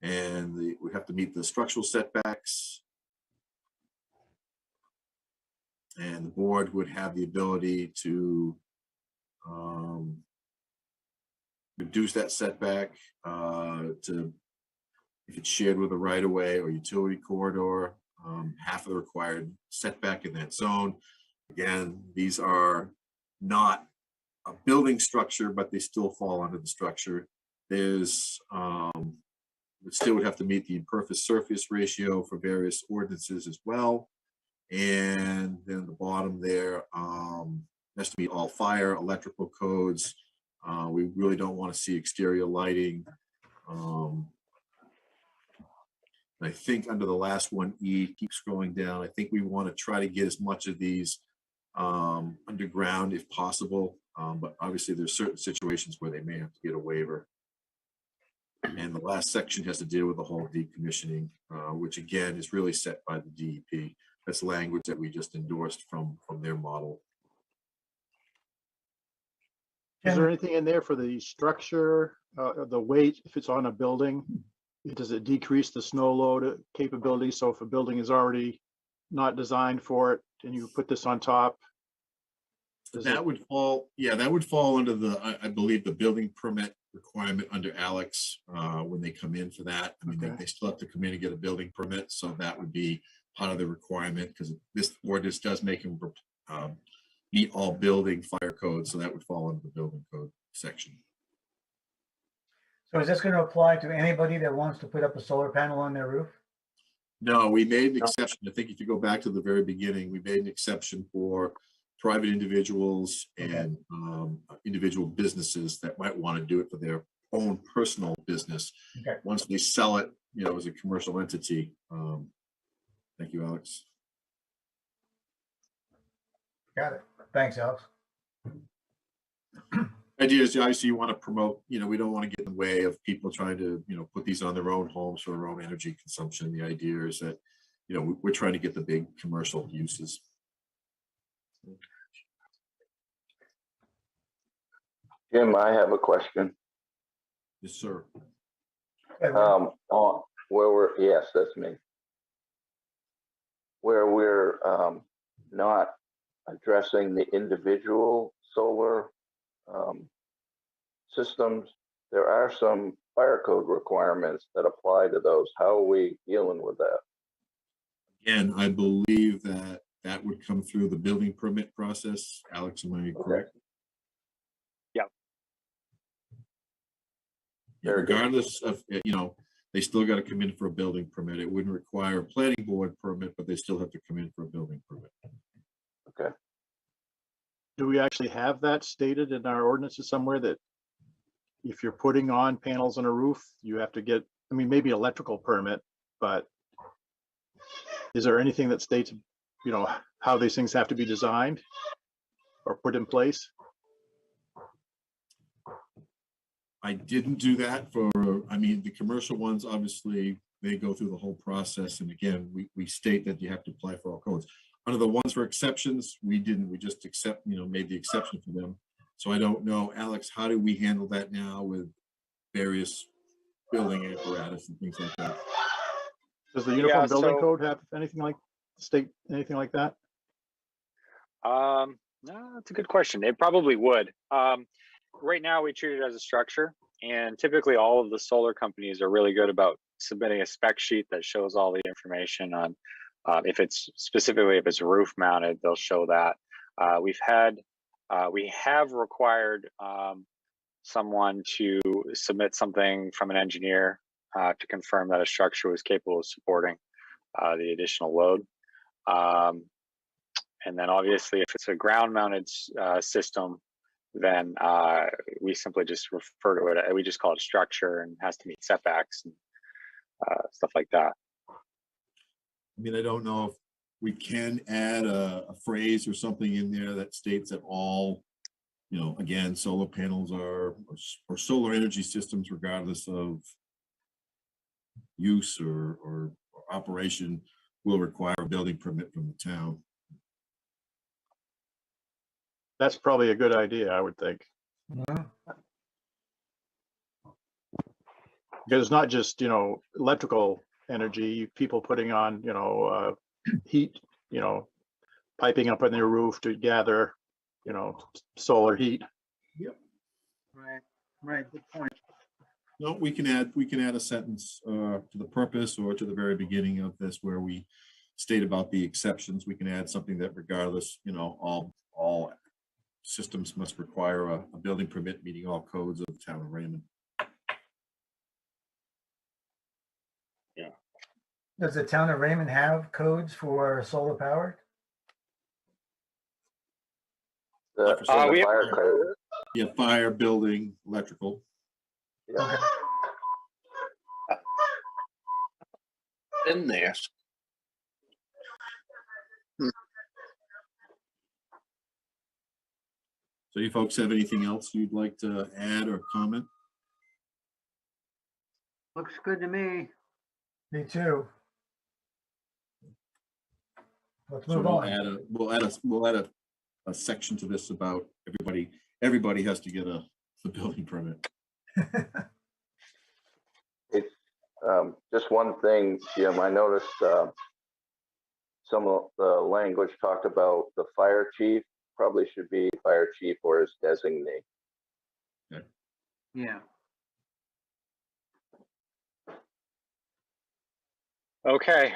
And we have to meet the structural setbacks. And the board would have the ability to reduce that setback to, if it's shared with a right-of-way or utility corridor, half of the required setback in that zone. Again, these are not a building structure, but they still fall under the structure. There's, it still would have to meet the impervious surface ratio for various ordinances as well. And then the bottom there has to meet all fire, electrical codes. We really don't want to see exterior lighting. I think under the last one, E, keep scrolling down. I think we want to try to get as much of these underground if possible. But obviously there's certain situations where they may have to get a waiver. And the last section has to deal with the whole decommissioning, which again is really set by the DEP. That's language that we just endorsed from their model. Is there anything in there for the structure, the weight, if it's on a building? Does it decrease the snow load capability? So if a building is already not designed for it and you put this on top? That would fall, yeah, that would fall under the, I believe, the building permit requirement under Alex when they come in for that. I mean, they still have to come in and get a building permit. So that would be part of the requirement because this ordinance does make them meet all building fire codes. So that would fall under the building code section. So is this going to apply to anybody that wants to put up a solar panel on their roof? No, we made an exception. I think if you go back to the very beginning, we made an exception for private individuals and individual businesses that might want to do it for their own personal business. Okay. Once they sell it, you know, as a commercial entity. Thank you, Alex. Got it. Thanks, Alex. Idea is obviously you want to promote, you know, we don't want to get in the way of people trying to, you know, put these on their own homes for their own energy consumption. The idea is that, you know, we're trying to get the big commercial uses. Jim, I have a question. Yes, sir. On where we're, yes, that's me. Where we're not addressing the individual solar systems, there are some fire code requirements that apply to those. How are we dealing with that? Again, I believe that that would come through the building permit process. Alex, am I correct? Yeah. Yeah, regardless of, you know, they still got to come in for a building permit. It wouldn't require a planning board permit, but they still have to come in for a building permit. Okay. Do we actually have that stated in our ordinances somewhere that if you're putting on panels on a roof, you have to get, I mean, maybe electrical permit, but is there anything that states, you know, how these things have to be designed or put in place? I didn't do that for, I mean, the commercial ones, obviously, they go through the whole process. And again, we state that you have to apply for all codes. Under the ones for exceptions, we didn't, we just accept, you know, made the exception for them. So I don't know, Alex, how do we handle that now with various building apparatus and things like that? Does the Uniform Building Code have anything like state, anything like that? No, that's a good question. It probably would. Right now we treat it as a structure, and typically all of the solar companies are really good about submitting a spec sheet that shows all the information on if it's specifically if it's roof mounted, they'll show that. We have required someone to submit something from an engineer to confirm that a structure was capable of supporting the additional load. And then obviously if it's a ground mounted system, then we simply just refer to it, we just call it structure and has to meet setbacks and stuff like that. I mean, I don't know if we can add a phrase or something in there that states that all, you know, again, solar panels or solar energy systems, regardless of use or operation, will require a building permit from the town. That's probably a good idea, I would think. Mhm. Because it's not just, you know, electrical energy, people putting on, you know, heat, you know, piping up on their roof to gather, you know, solar heat. Right, right, good point. No, we can add a sentence to the purpose or to the very beginning of this where we state about the exceptions. We can add something that regardless, you know, all systems must require a building permit meeting all codes of the town of Raymond. Yeah. Does the town of Raymond have codes for solar powered? Fire code. Yeah, fire, building, electrical. Yeah. In there. So you folks have anything else you'd like to add or comment? Looks good to me. Me too. Let's So move on. we'll add a section to this about everybody has to get a building permit. It's just one thing, Jim. I noticed some of the language talked about the fire chief. Probably should be fire chief or his designee. Yeah. Okay,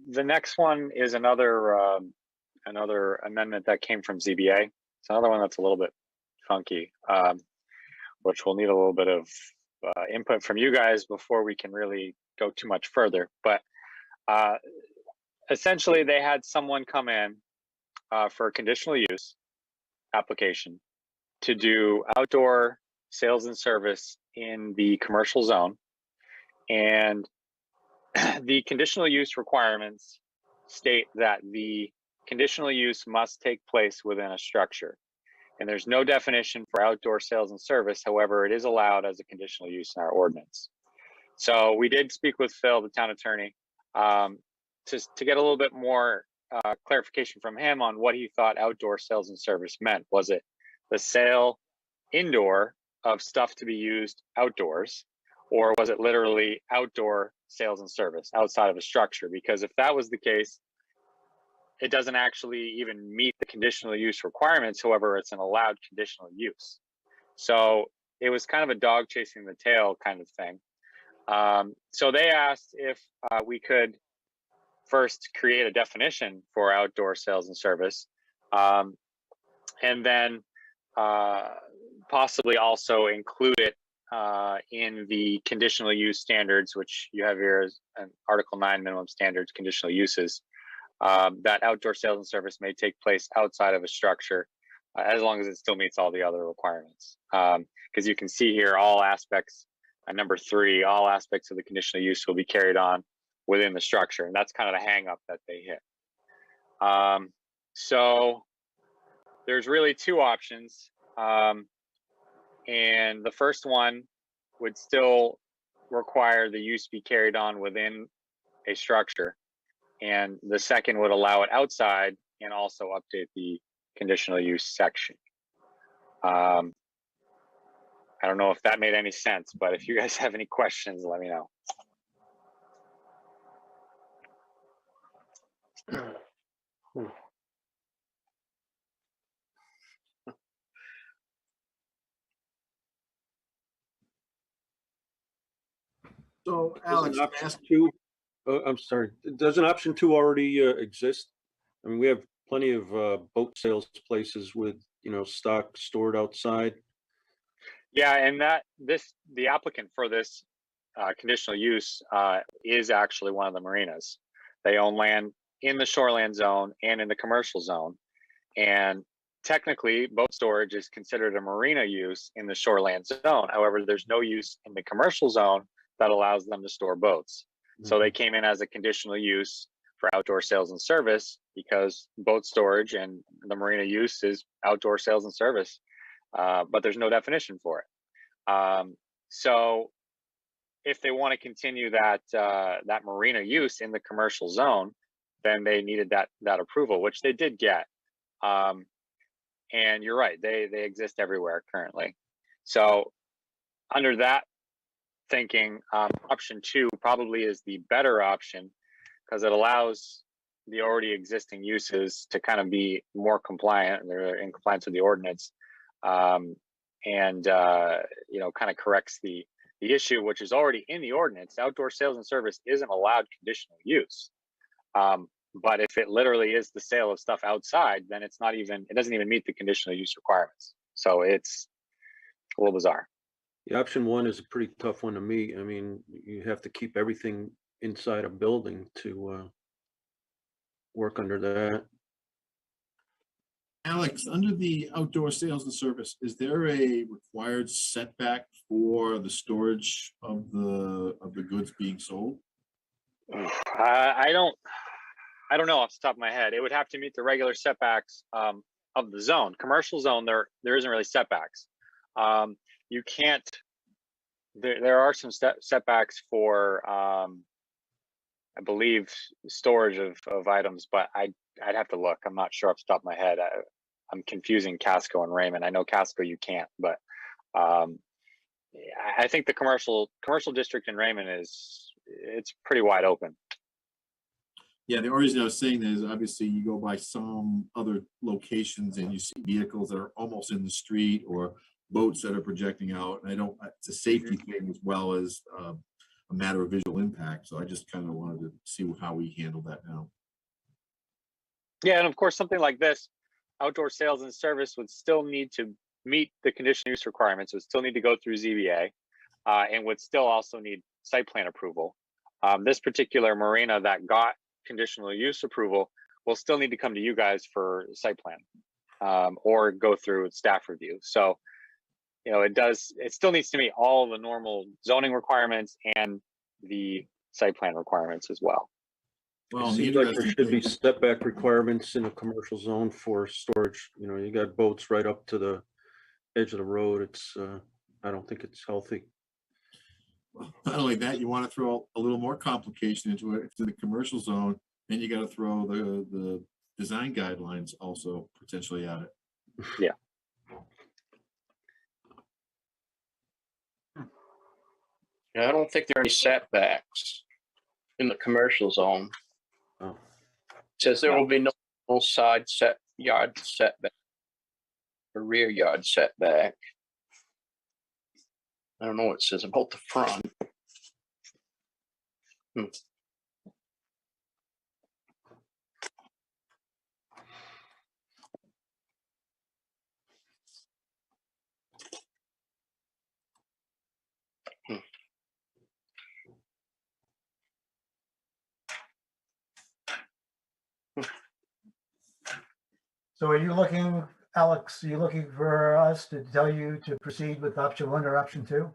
the next one is another amendment that came from ZBA. It's another one that's a little bit funky, which will need a little bit of input from you guys before we can really go too much further. But essentially, they had someone come in for a conditional use application to do outdoor sales and service in the commercial zone, and the conditional use requirements state that the conditional use must take place within a structure. And there's no definition for outdoor sales and service. However, it is allowed as a conditional use in our ordinance. So we did speak with Phil, the town attorney, to get a little bit more clarification from him on what he thought outdoor sales and service meant. Was it the sale indoor of stuff to be used outdoors? Or was it literally outdoor sales and service outside of a structure? Because if that was the case, it doesn't actually even meet the conditional use requirements. However, it's an allowed conditional use. So it was kind of a dog chasing the tail kind of thing. So they asked if we could first create a definition for outdoor sales and service, and then possibly also include it in the conditional use standards, which you have here as an Article 9 minimum standards conditional uses, that outdoor sales and service may take place outside of a structure as long as it still meets all the other requirements. Because you can see here all aspects, number 3, all aspects of the conditional use will be carried on within the structure. And that's kind of the hang up that they hit. So there's really 2 options. And the first one would still require the use be carried on within a structure. And the second would allow it outside and also update the conditional use section. I don't know if that made any sense, but if you guys have any questions, let me know. So Alex, option 2, I'm sorry, does an option 2 already exist? I mean, we have plenty of boat sales places with, you know, stock stored outside. Yeah, and the applicant for this conditional use is actually one of the marinas. They own land in the shoreland zone and in the commercial zone. And technically, boat storage is considered a marina use in the shoreland zone. However, there's no use in the commercial zone that allows them to store boats. So they came in as a conditional use for outdoor sales and service because boat storage and the marina use is outdoor sales and service, but there's no definition for it. So if they want to continue that marina use in the commercial zone, then they needed that approval, which they did get. And you're right, they exist everywhere currently. So under that thinking, option 2 probably is the better option because it allows the already existing uses to kind of be more compliant. They're in compliance with the ordinance, and kind of corrects the issue, which is already in the ordinance. Outdoor sales and service isn't allowed conditional use. But if it literally is the sale of stuff outside, then it doesn't even meet the conditional use requirements. So it's a little bizarre. The option 1 is a pretty tough one to meet. I mean, you have to keep everything inside a building to work under that. Alex, under the outdoor sales and service, is there a required setback for the storage of the goods being sold? I don't know off the top of my head. It would have to meet the regular setbacks of the zone. Commercial zone, there isn't really setbacks. You can't. There are some setbacks for, I believe, storage of items, but I'd have to look. I'm not sure off the top of my head. I'm confusing Casco and Raymond. I know Casco you can't, but I think the commercial district in Raymond it's pretty wide open. Yeah, the reason I was saying that is obviously you go by some other locations and you see vehicles that are almost in the street or boats that are projecting out. And it's a safety thing as well as a matter of visual impact. So I just kind of wanted to see how we handle that now. Yeah, and of course, something like this, outdoor sales and service would still need to meet the conditional use requirements, would still need to go through ZBA, and would still also need site plan approval. This particular marina that got conditional use approval will still need to come to you guys for site plan or go through staff review. So, it still needs to meet all the normal zoning requirements and the site plan requirements as well. Well, it seems like there should be setback requirements in a commercial zone for storage. You got boats right up to the edge of the road. I don't think it's healthy. Not only that, you want to throw a little more complication into the commercial zone, and you got to throw the design guidelines also potentially at it. Yeah. I don't think there are any setbacks in the commercial zone. Oh. It says there will be no side yard setback or rear yard setback. I don't know what it says about the front. So are you looking, Alex, are you looking for us to tell you to proceed with option 1 or option 2?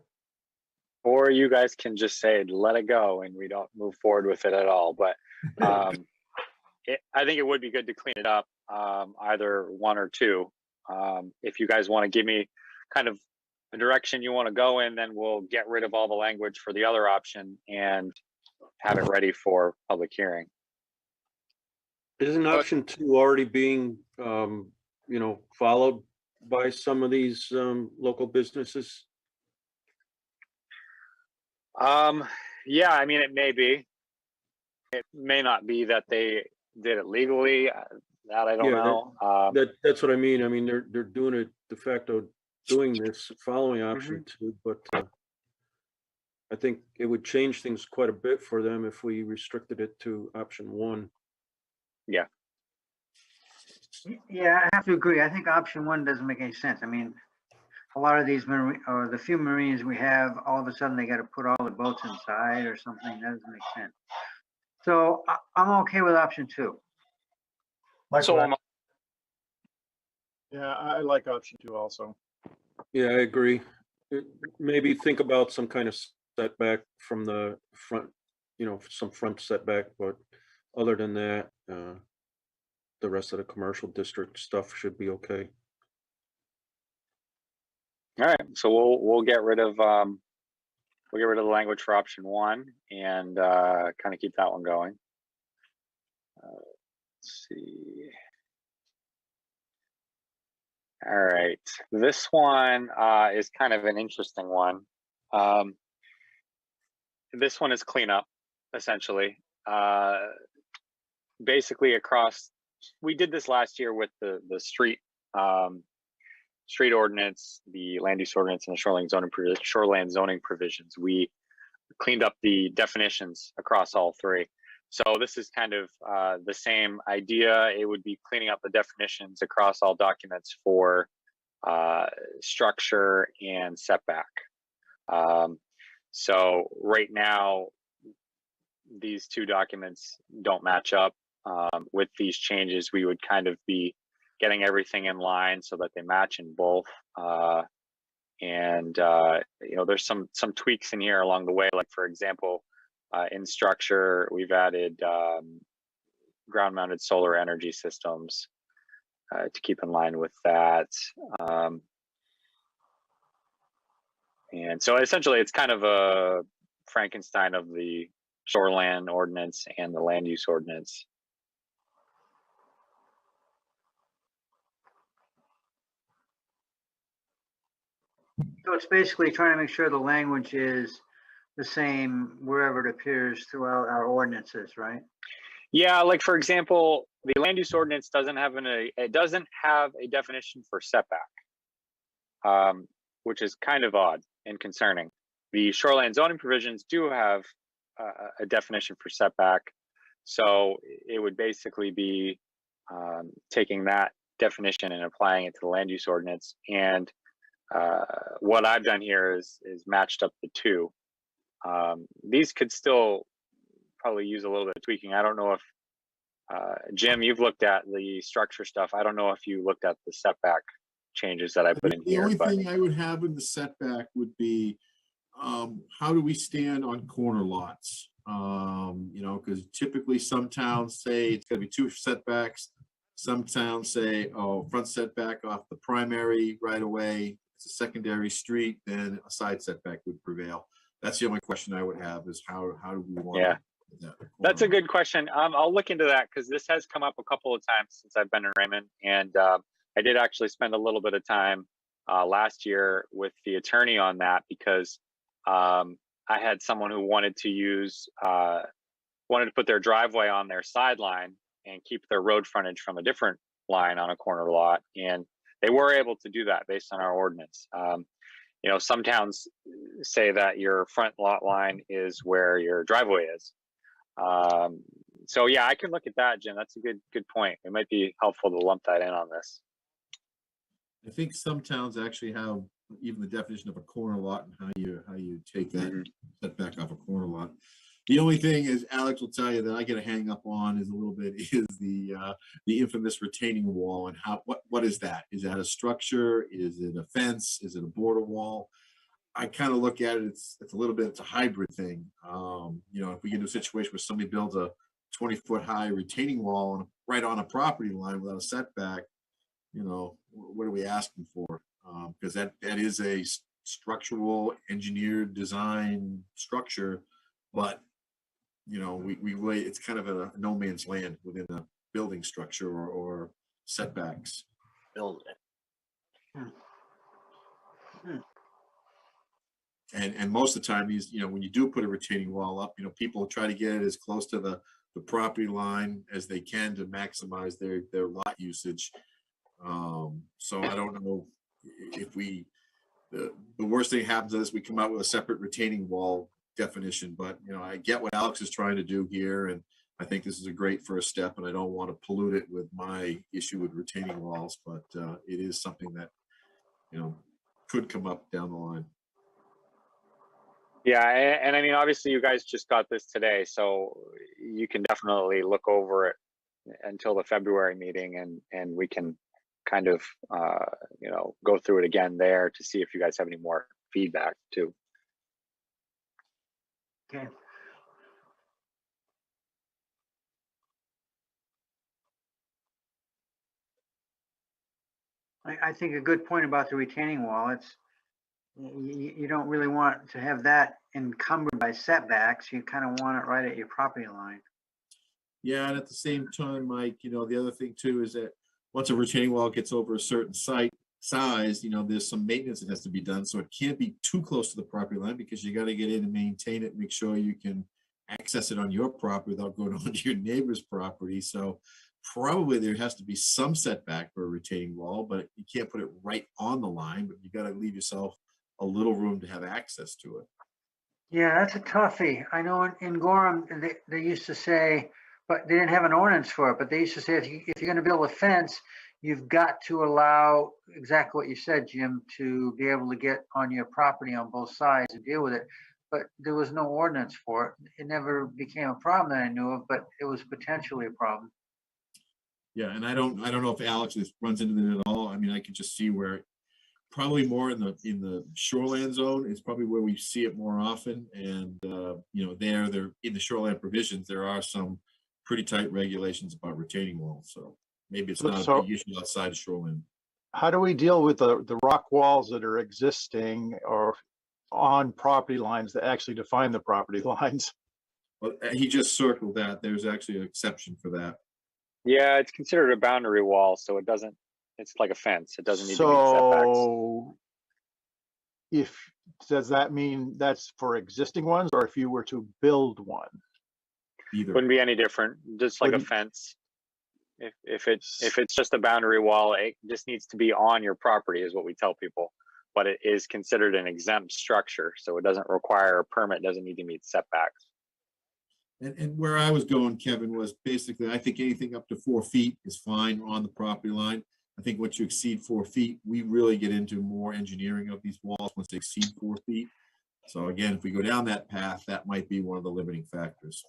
Or you guys can just say, let it go, and we don't move forward with it at all. But I think it would be good to clean it up, either 1 or 2. If you guys want to give me kind of a direction you want to go in, then we'll get rid of all the language for the other option and have it ready for public hearing. Isn't option 2 already being, followed by some of these local businesses? Yeah, I mean, it may be. It may not be that they did it legally. That I don't know. That's what I mean. I mean, they're doing it de facto, doing this following option 2, but I think it would change things quite a bit for them if we restricted it to option 1. Yeah. Yeah, I have to agree. I think option 1 doesn't make any sense. I mean, a lot of these or the few marinas we have, all of a sudden they got to put all the boats inside or something. That doesn't make sense. So I'm okay with option 2. Yeah, I like option 2 also. Yeah, I agree. Maybe think about some kind of setback from the front, some front setback, but other than that, the rest of the commercial district stuff should be okay. All right, so we'll get rid of the language for option 1 and kind of keep that one going. Let's see. All right, this one is kind of an interesting one. This one is cleanup, essentially. Basically across, we did this last year with the street ordinance, the land use ordinance, and the shoreline zoning provisions. We cleaned up the definitions across all three. So this is kind of the same idea. It would be cleaning up the definitions across all documents for structure and setback. So right now, these two documents don't match up. With these changes, we would kind of be getting everything in line so that they match in both. And you know, there's some tweaks in here along the way. Like for example, in structure, we've added ground-mounted solar energy systems to keep in line with that. And so essentially, it's kind of a Frankenstein of the shoreland ordinance and the land use ordinance. So it's basically trying to make sure the language is the same wherever it appears throughout our ordinances, right? Yeah, like for example, the land use ordinance doesn't have a definition for setback, which is kind of odd and concerning. The shoreline zoning provisions do have a definition for setback, so it would basically be taking that definition and applying it to the land use ordinance. And what I've done here is matched up the two. These could still probably use a little bit of tweaking. I don't know if Jim, you've looked at the structure stuff. I don't know if you looked at the setback changes that I put in here. The only thing I would have in the setback would be how do we stand on corner lots? You know, because typically some towns say it's going to be 2 setbacks. Some towns say, oh, front setback off the primary right away. It's a secondary street, then a side setback would prevail. That's the only question I would have is how do we want to do that? That's a good question. I'll look into that because this has come up a couple of times since I've been in Raymond. And I did actually spend a little bit of time last year with the attorney on that because I had someone who wanted to put their driveway on their sideline and keep their road frontage from a different line on a corner lot. And they were able to do that based on our ordinance. You know, some towns say that your front lot line is where your driveway is. So yeah, I can look at that, Jim. That's a good point. It might be helpful to lump that in on this. I think some towns actually have even the definition of a corner lot and how you take that setback off a corner lot. The only thing is, Alex will tell you that I get a hang up on is a little bit is the infamous retaining wall and what is that? Is that a structure? Is it a fence? Is it a border wall? I kind of look at it, it's a little bit, it's a hybrid thing. You know, if we get into a situation where somebody builds a 20-foot high retaining wall right on a property line without a setback, you know, what are we asking for? Because that is a structural engineered design structure, but you know, it's kind of a no man's land within a building structure or setbacks. Building. And most of the time, these, you know, when you do put a retaining wall up, you know, people try to get it as close to the property line as they can to maximize their lot usage. So I don't know if the worst thing happens is we come out with a separate retaining wall definition, but you know, I get what Alex is trying to do here, and I think this is a great first step, and I don't want to pollute it with my issue with retaining walls, but it is something that, you know, could come up down the line. Yeah, and I mean, obviously you guys just got this today, so you can definitely look over it until the February meeting, and we can kind of, you know, go through it again there to see if you guys have any more feedback too. Okay. I think a good point about the retaining wall, it's, you don't really want to have that encumbered by setbacks. You kind of want it right at your property line. Yeah, and at the same time, Mike, you know, the other thing too is that once a retaining wall gets over a certain site, size, there's some maintenance that has to be done. So it can't be too close to the property line because you got to get in and maintain it, make sure you can access it on your property without going onto your neighbor's property. So probably there has to be some setback for a retaining wall, but you can't put it right on the line, but you got to leave yourself a little room to have access to it. Yeah, that's a toughie. I know in Gorham, they used to say, but they didn't have an ordinance for it, but they used to say if you're going to build a fence, you've got to allow exactly what you said, Jim, to be able to get on your property on both sides and deal with it. But there was no ordinance for it. It never became a problem that I knew of, but it was potentially a problem. Yeah, and I don't know if Alex runs into that at all. I mean, I could just see where probably more in the shoreland zone is probably where we see it more often. And they're in the shoreland provisions, there are some pretty tight regulations about retaining walls. So maybe it's not a big issue outside of shoreline. How do we deal with the rock walls that are existing or on property lines that actually define the property lines? Well, he just circled that. There's actually an exception for that. Yeah, it's considered a boundary wall, so it doesn't, it's like a fence. It doesn't need to meet setbacks. So does that mean that's for existing ones, or if you were to build one? Either. Wouldn't be any different, just like a fence. If it's just a boundary wall, it just needs to be on your property is what we tell people. But it is considered an exempt structure, so it doesn't require a permit, doesn't need to meet setbacks. And where I was going, Kevin, was basically, I think anything up to 4 feet is fine on the property line. I think once you exceed 4 feet, we really get into more engineering of these walls once they exceed 4 feet. So again, if we go down that path, that might be one of the limiting factors.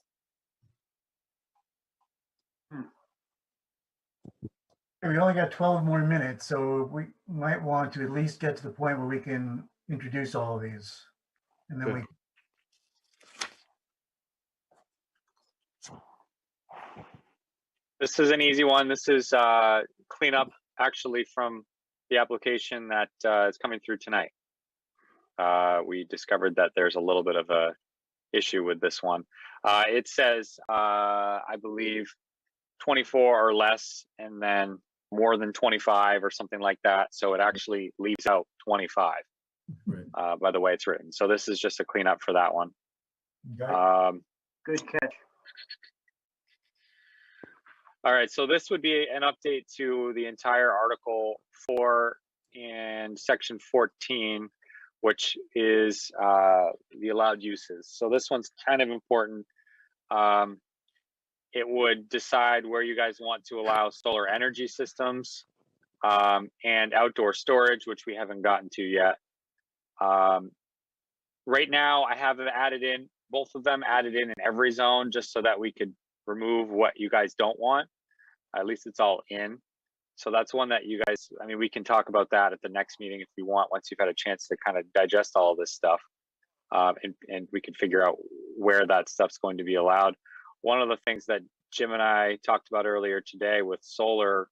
We only got 12 more minutes, so we might want to at least get to the point where we can introduce all of these. And then we. This is an easy one. This is cleanup actually from the application that is coming through tonight. We discovered that there's a little bit of a issue with this one. It says, I believe, 24 or less, and then more than 25 or something like that. So it actually leaves out 25 by the way it's written. So this is just a cleanup for that one. Good catch. All right, so this would be an update to the entire Article 4 and Section 14, which is the allowed uses. So this one's kind of important. It would decide where you guys want to allow solar energy systems and outdoor storage, which we haven't gotten to yet. Right now, I have added in, both of them added in every zone, just so that we could remove what you guys don't want. At least it's all in. So that's one that you guys, I mean, we can talk about that at the next meeting if you want, once you've had a chance to kind of digest all of this stuff. And we can figure out where that stuff's going to be allowed. One of the things that Jim and I talked about earlier today with solar,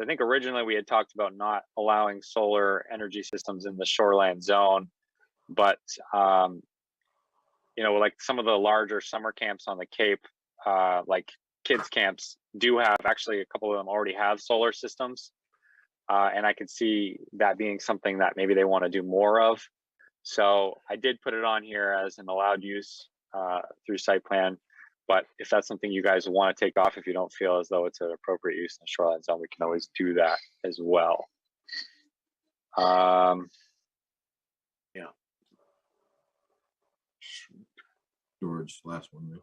I think originally we had talked about not allowing solar energy systems in the shoreland zone, but like some of the larger summer camps on the Cape, like kids camps, do have, actually a couple of them already have solar systems. And I could see that being something that maybe they want to do more of. So I did put it on here as an allowed use through site plan. But if that's something you guys want to take off, if you don't feel as though it's an appropriate use in the shoreline zone, we can always do that as well. Yeah. George, last one there.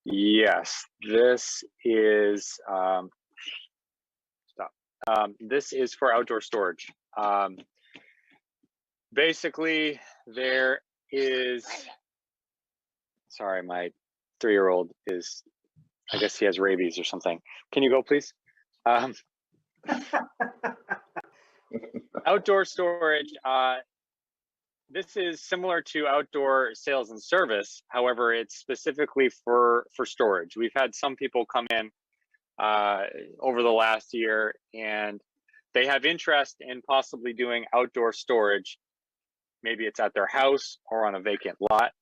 Yes, this is this is for outdoor storage. Basically, there is. Sorry, my 3-year-old is, I guess he has rabies or something. Can you go, please? Outdoor storage. This is similar to outdoor sales and service. However, it's specifically for storage. We've had some people come in over the last year, and they have interest in possibly doing outdoor storage. Maybe it's at their house or on a vacant lot.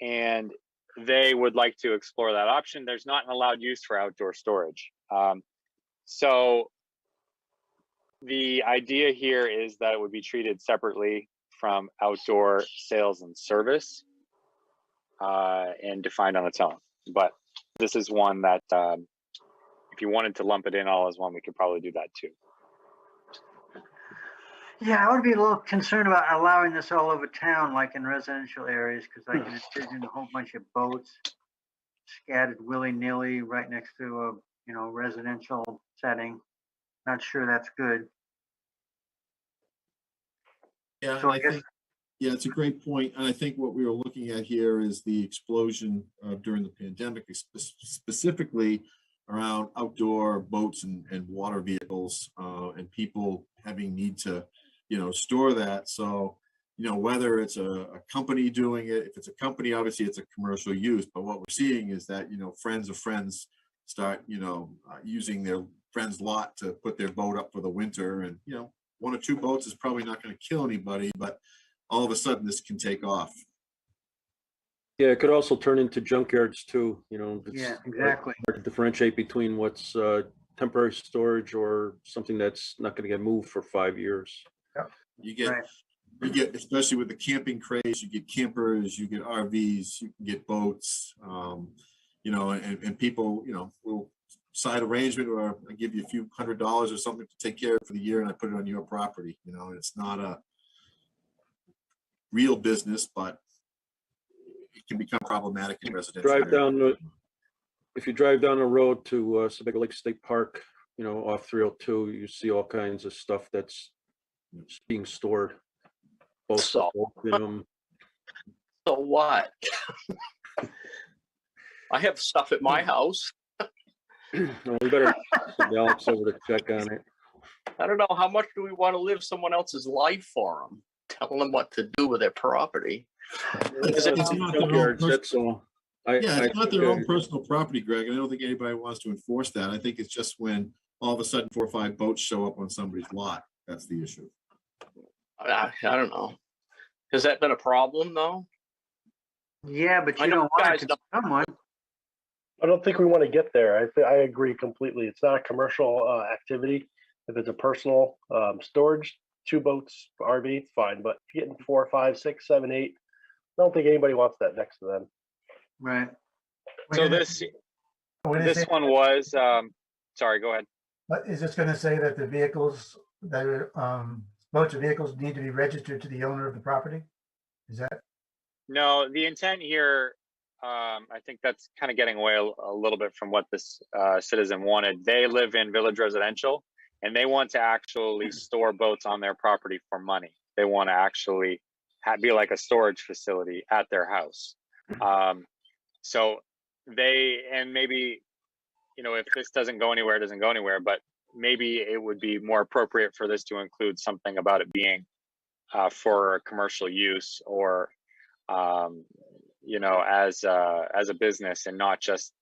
And they would like to explore that option. There's not an allowed use for outdoor storage. So the idea here is that it would be treated separately from outdoor sales and service and defined on its own. But this is one that if you wanted to lump it in all as one, we could probably do that too. Yeah, I would be a little concerned about allowing this all over town, like in residential areas, because I can envision a whole bunch of boats scattered willy-nilly right next to a, residential setting. Not sure that's good. Yeah, So and I think, yeah, it's a great point. And I think what we were looking at here is the explosion during the pandemic, specifically around outdoor boats and water vehicles and people having need to, store that. So, whether it's a company doing it, if it's a company, obviously it's a commercial use. But what we're seeing is that, friends of friends start, using their friend's lot to put their boat up for the winter. And, one or two boats is probably not going to kill anybody, but all of a sudden this can take off. Yeah, it could also turn into junkyards too, it's Yeah, exactly. hard to differentiate between what's temporary storage or something that's not going to get moved for 5 years. You get, especially with the camping craze, you get campers, you get RVs, you can get boats, and people, will side arrangement where I give you a few $100s or something to take care of for the year and I put it on your property. It's not a real business, but it can become problematic in residential. If you drive down the road to Sebago Lake State Park, off 302, you see all kinds of stuff that's being stored. So what? I have stuff at my house. Well, we better send Alex over to check on it. I don't know, how much do we want to live someone else's life for them? Tell them what to do with their property. It's not their own That's all. It's not their own personal property, Greg. And I don't think anybody wants to enforce that. I think it's just when all of a sudden 4 or 5 boats show up on somebody's lot. That's the issue. I don't know. Has that been a problem though? Yeah, but you don't want to someone. I don't think we want to get there. I agree completely. It's not a commercial activity. If it's a personal storage, 2 boats, RV, fine. But getting 4, 5, 6, 7, 8, I don't think anybody wants that next to them. Right. So this one was, sorry, go ahead. But is this going to say that the vehicles that are boats or vehicles need to be registered to the owner of the property? Is that? No, the intent here, I think that's kind of getting away a little bit from what this citizen wanted. They live in Village Residential and they want to actually store boats on their property for money. They want to actually be like a storage facility at their house. So and maybe, if this doesn't go anywhere, it doesn't go anywhere, but maybe it would be more appropriate for this to include something about it being for commercial use or, as a business and not just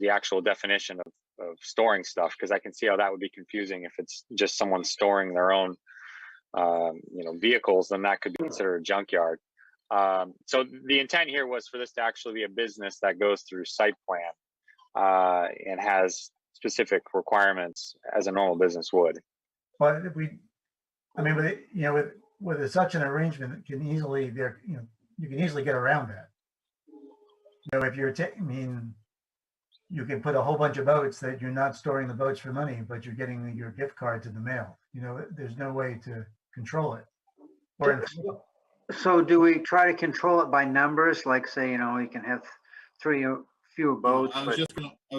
the actual definition of storing stuff. Because I can see how that would be confusing if it's just someone storing their own, vehicles, then that could be considered a junkyard. So the intent here was for this to actually be a business that goes through site plan and has specific requirements as a normal business would. But with such an arrangement, it can easily you can easily get around that. If you're you can put a whole bunch of boats that you're not storing the boats for money, but you're getting your gift card to the mail. There's no way to control it. So do we try to control it by numbers? Like say, we can have 3 or fewer boats. I was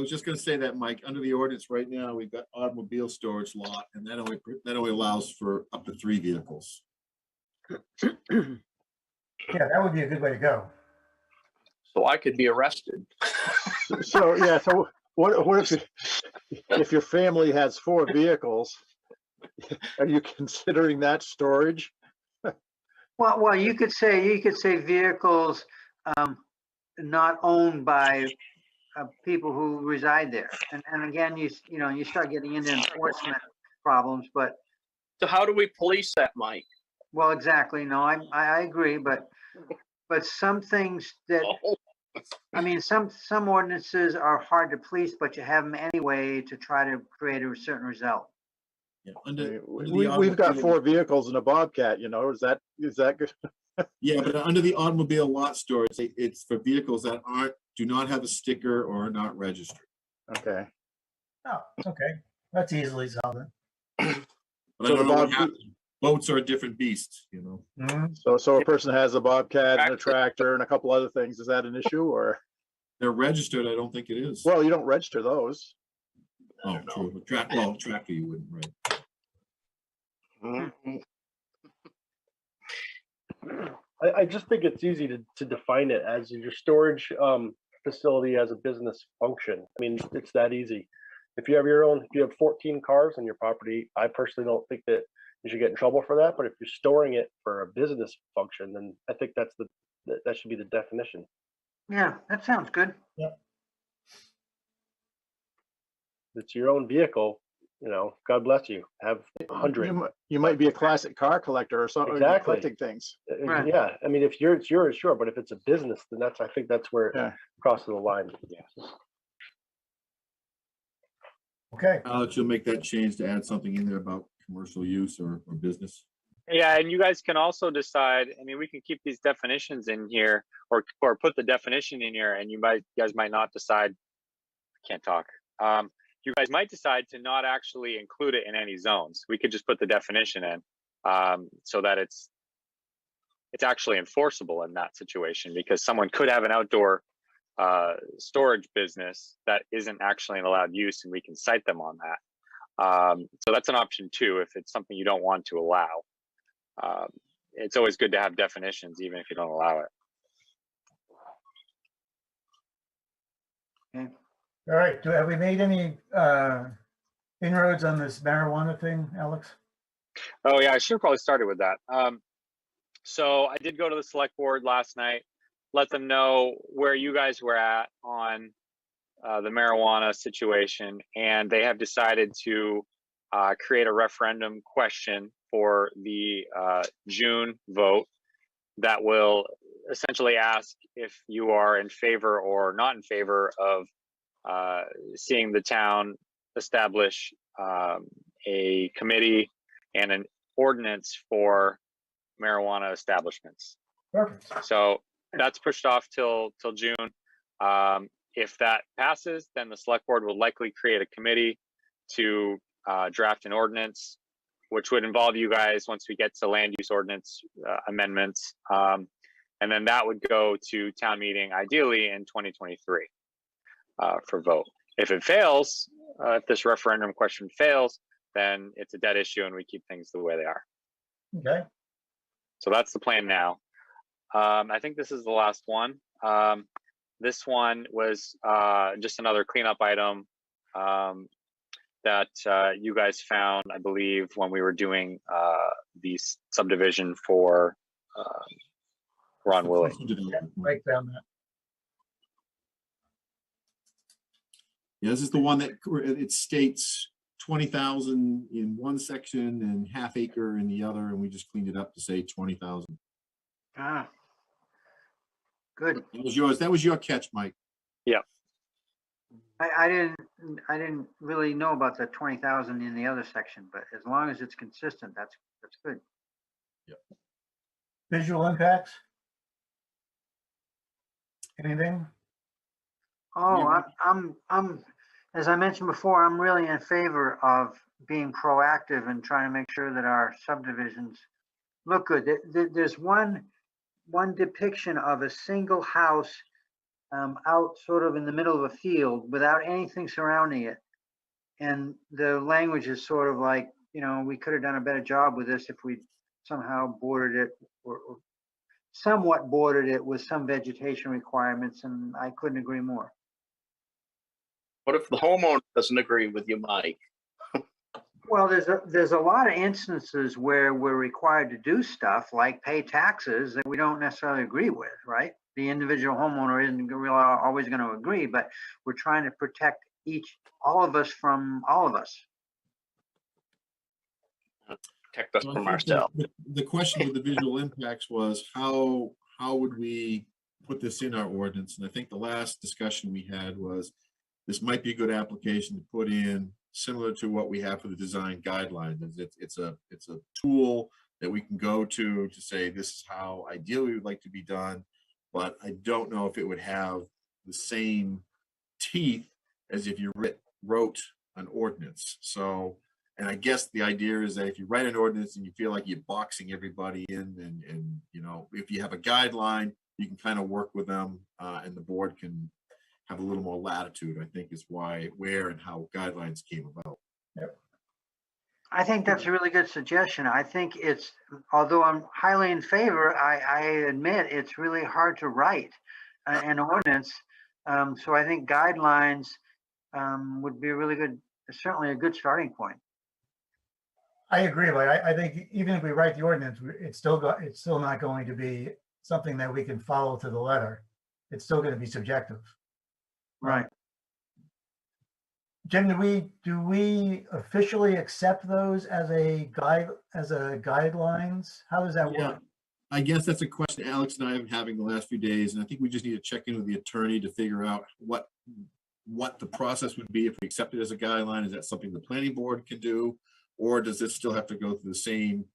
just going to say that, Mike. Under the ordinance right now, we've got automobile storage lot, and that only allows for up to 3 vehicles. Yeah, that would be a good way to go. So I could be arrested. So what if your family has 4 vehicles? Are you considering that storage? Well, you could say vehicles not owned by people who reside there, and again, you start getting into enforcement problems. But so how do we police that, Mike? Well, exactly. No, I agree, but some things that some ordinances are hard to police, but you have them anyway to try to create a certain result. Yeah, under the We've got automobile- 4 vehicles and a Bobcat, you know, is that good? Yeah, but under the automobile lot storage, it's for vehicles that do not have a sticker or are not registered. Okay. Oh, okay. That's easily solved. But So I don't the know what happens. Boats are a different beast, you know. Mm-hmm. So a person has a Bobcat and a tractor and a couple other things. Is that an issue or? They're registered. I don't think it is. Well, you don't register those. Oh, true. Tractor you wouldn't, right? I just think it's easy to define it as your storage facility as a business function. I mean, it's that easy. If you have 14 cars on your property, I personally don't think that you should get in trouble for that. But if you're storing it for a business function, then I think that should be the definition. Yeah, that sounds good. Yep. It's your own vehicle, you know, God bless you. Have 100. You might be a classic car collector or something. Exactly. Collecting things. Right. Yeah, I mean, if it's yours, sure. But if it's a business, then I think that's where it crosses the line. Yeah. Okay. Alex, you'll make that change to add something in there about commercial use or business. Yeah, and you guys can also decide. I mean, we can keep these definitions in here, or put the definition in here, and you guys might not decide. I can't talk. You guys might decide to not actually include it in any zones. We could just put the definition in, so that it's actually enforceable in that situation, because someone could have an outdoor storage business that isn't actually an allowed use, and we can cite them on that. So that's an option too, if it's something you don't want to allow. It's always good to have definitions, even if you don't allow it. Okay. All right. Have we made any inroads on this marijuana thing, Alex? Oh yeah, I should have probably started with that. So I did go to the select board last night, let them know where you guys were at on the marijuana situation, and they have decided to create a referendum question for the June vote that will essentially ask if you are in favor or not in favor of seeing the town establish a committee and an ordinance for marijuana establishments. Perfect. So that's pushed off till June. If that passes, then the select board will likely create a committee to draft an ordinance, which would involve you guys once we get to land use ordinance amendments. And then that would go to town meeting, ideally in 2023 for vote. If it fails, if this referendum question fails, then it's a dead issue and we keep things the way they are. Okay. So that's the plan now. I think this is the last one. This one was just another cleanup item that you guys found, I believe, when we were doing the subdivision for Ron Willie. Right down that. Yeah, this is the one that it states 20,000 in one section and half acre in the other, and we just cleaned it up to say 20,000. Ah, good. That was yours. That was your catch, Mike. Yeah. I didn't really know about the 20,000 in the other section, but as long as it's consistent, that's good. Yep. Visual impacts? Anything? Oh, I'm, as I mentioned before, I'm really in favor of being proactive and trying to make sure that our subdivisions look good. There's one depiction of a single house out sort of in the middle of a field without anything surrounding it. And the language is sort of like, you know, we could have done a better job with this if we somehow bordered it or somewhat bordered it with some vegetation requirements, and I couldn't agree more. What if the homeowner doesn't agree with you, Mike? Well, there's a lot of instances where we're required to do stuff like pay taxes that we don't necessarily agree with, right? The individual homeowner isn't really always going to agree, but we're trying to protect all of us from all of us. Protect us So I from think ourselves. the question with the visual impacts was how would we put this in our ordinance? And I think the last discussion we had was this might be a good application to put in similar to what we have for the design guidelines. It's a tool that we can go to say, this is how ideally we would like to be done, but I don't know if it would have the same teeth as if you wrote an ordinance. So, and I guess the idea is that if you write an ordinance and you feel like you're boxing everybody in, and you know, if you have a guideline, you can kind of work with them, and the board can have a little more latitude, I think is where and how guidelines came about. Yep. I think that's a really good suggestion. I think it's, although I'm highly in favor, I admit it's really hard to write an ordinance. So I think guidelines would be a really good, certainly a good starting point. I agree, but I think even if we write the ordinance, it's still not going to be something that we can follow to the letter. It's still going to be subjective. Right. Jim, do we officially accept those as a guidelines? How does that work? I guess that's a question Alex and I have been having the last few days, and I think we just need to check in with the attorney to figure out what the process would be if we accept it as a guideline. Is that something the planning board can do, or does it still have to go through the same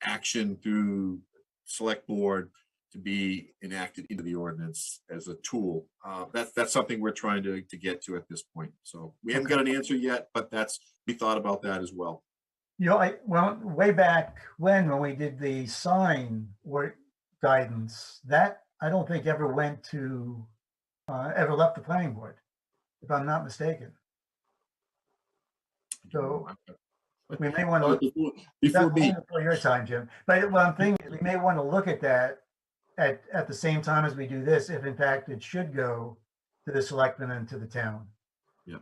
action through select board to be enacted into the ordinance as a tool? That's something we're trying to get to at this point. So we haven't got an answer yet, but we thought about that as well. You know, way back when we did the sign or guidance, that I don't think ever went to ever left the planning board, if I'm not mistaken. So we may want to before your time, Jim. But one thing we may want to look at that at the same time as we do this, if in fact it should go to the selectmen and to the town. Yeah.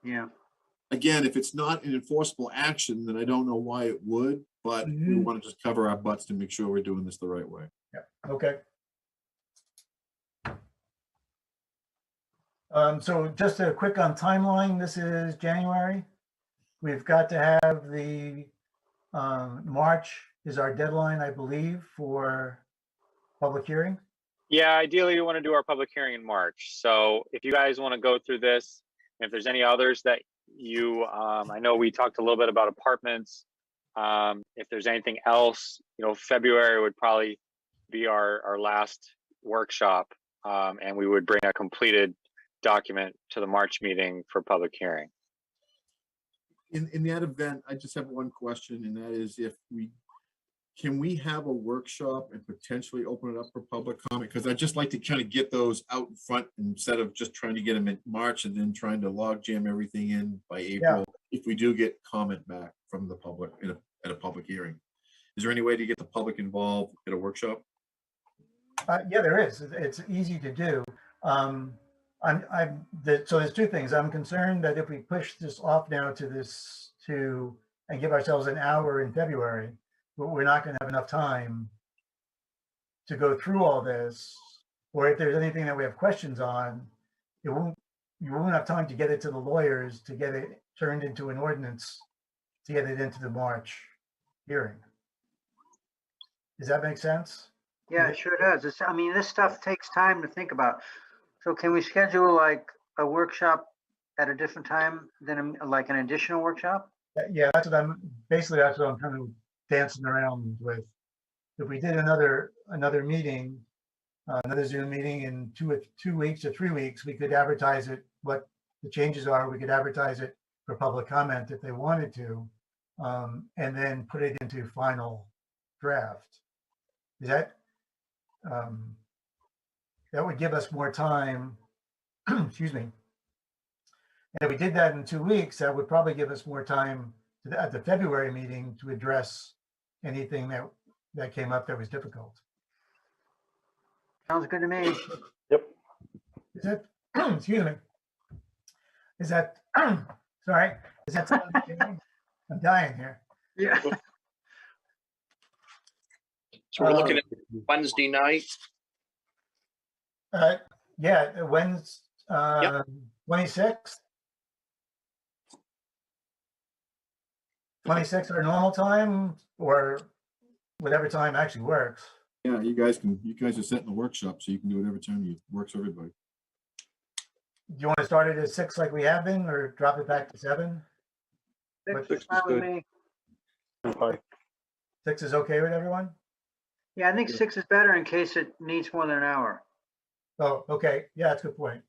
Yeah. Again, if it's not an enforceable action, then I don't know why it would, but we want to just cover our butts to make sure we're doing this the right way. Yeah. Okay. So just a quick on timeline. This is January. We've got to have the March is our deadline, I believe, for public hearing. Yeah, ideally we want to do our public hearing in March. So if you guys want to go through this, and if there's any others that you, I know we talked a little bit about apartments. If there's anything else, you know, February would probably be our last workshop, and we would bring a completed document to the March meeting for public hearing. In that event, I just have one question, and that is can we have a workshop and potentially open it up for public comment? Because I'd just like to kind of get those out in front instead of just trying to get them in March and then trying to log jam everything in by April. Yeah. If we do get comment back from the public at a public hearing, is there any way to get the public involved at a workshop? Yeah, there is. It's easy to do. So there's two things. I'm concerned that if we push this off now and give ourselves an hour in February, we're not going to have enough time to go through all this. Or if there's anything that we have questions on, you won't have time to get it to the lawyers, to get it turned into an ordinance, to get it into the March hearing. Does that make sense? Yeah, it sure does. I mean, this stuff takes time to think about. So can we schedule like a workshop at a different time than like an additional workshop? Yeah, that's what I'm kind of dancing around with. If we did another meeting, another Zoom meeting in 2 weeks or 3 weeks, we could advertise it, what the changes are. We could advertise it for public comment if they wanted to, and then put it into final draft. Is that that would give us more time, excuse me. And if we did that in 2 weeks, that would probably give us more time at the February meeting to address anything that came up that was difficult. Sounds good to me. Yep. Is that, excuse me. Is that, sorry, is that something? I'm dying here. Yeah. So we're looking at Wednesday night. Yeah, Wednesday, 26th. 26th our normal time, or whatever time actually works. Yeah, you guys are setting the workshop, so you can do whatever time works for everybody. you want to start it at 6 like we have been, or drop it back to 7? 6 But- is fine with me. I'm fine. 6 is okay with everyone? Yeah, I think 6 is better in case it needs more than an hour. Oh, okay. Yeah, that's a good point.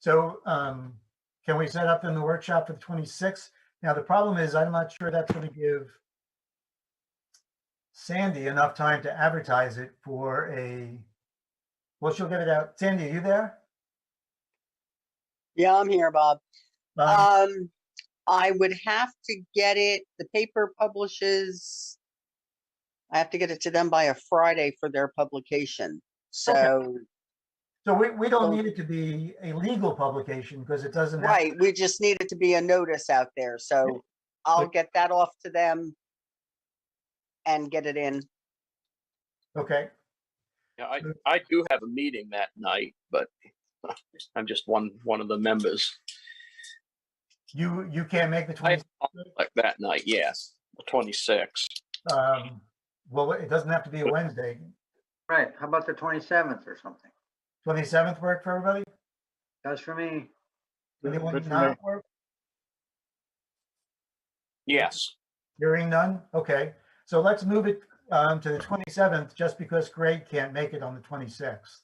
So can we set up in the workshop for the 26th? Now, the problem is I'm not sure that's going to give Sandy enough time to advertise it for well, she'll get it out. Sandy, are you there? Yeah, I'm here, Bob. I would have to get it, the paper publishes, I have to get it to them by a Friday for their publication. So, Okay. So we don't need it to be a legal publication because it doesn't have. right, we just need it to be a notice out there. So I'll get that off to them and get it in. Okay. Yeah, I do have a meeting that night, but I'm just one of the members. You can't make the 26th? Like that night, yes, the 26th. Well, it doesn't have to be a Wednesday. Right, how about the 27th or something? 27th work for everybody? Does for me. Anyone Good for not me. work? Yes. Hearing none? Okay. So let's move it to the 27th just because Greg can't make it on the 26th.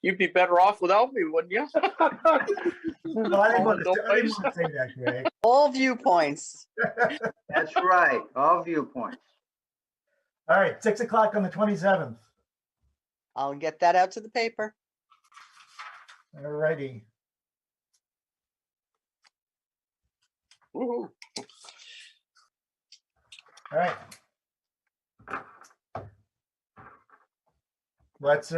You'd be better off without me, wouldn't you? Well, I didn't want to say that, Greg. All viewpoints. That's right, all viewpoints. All right, 6 o'clock on the 27th. I'll get that out to the paper. All righty. Woohoo. All right. Let's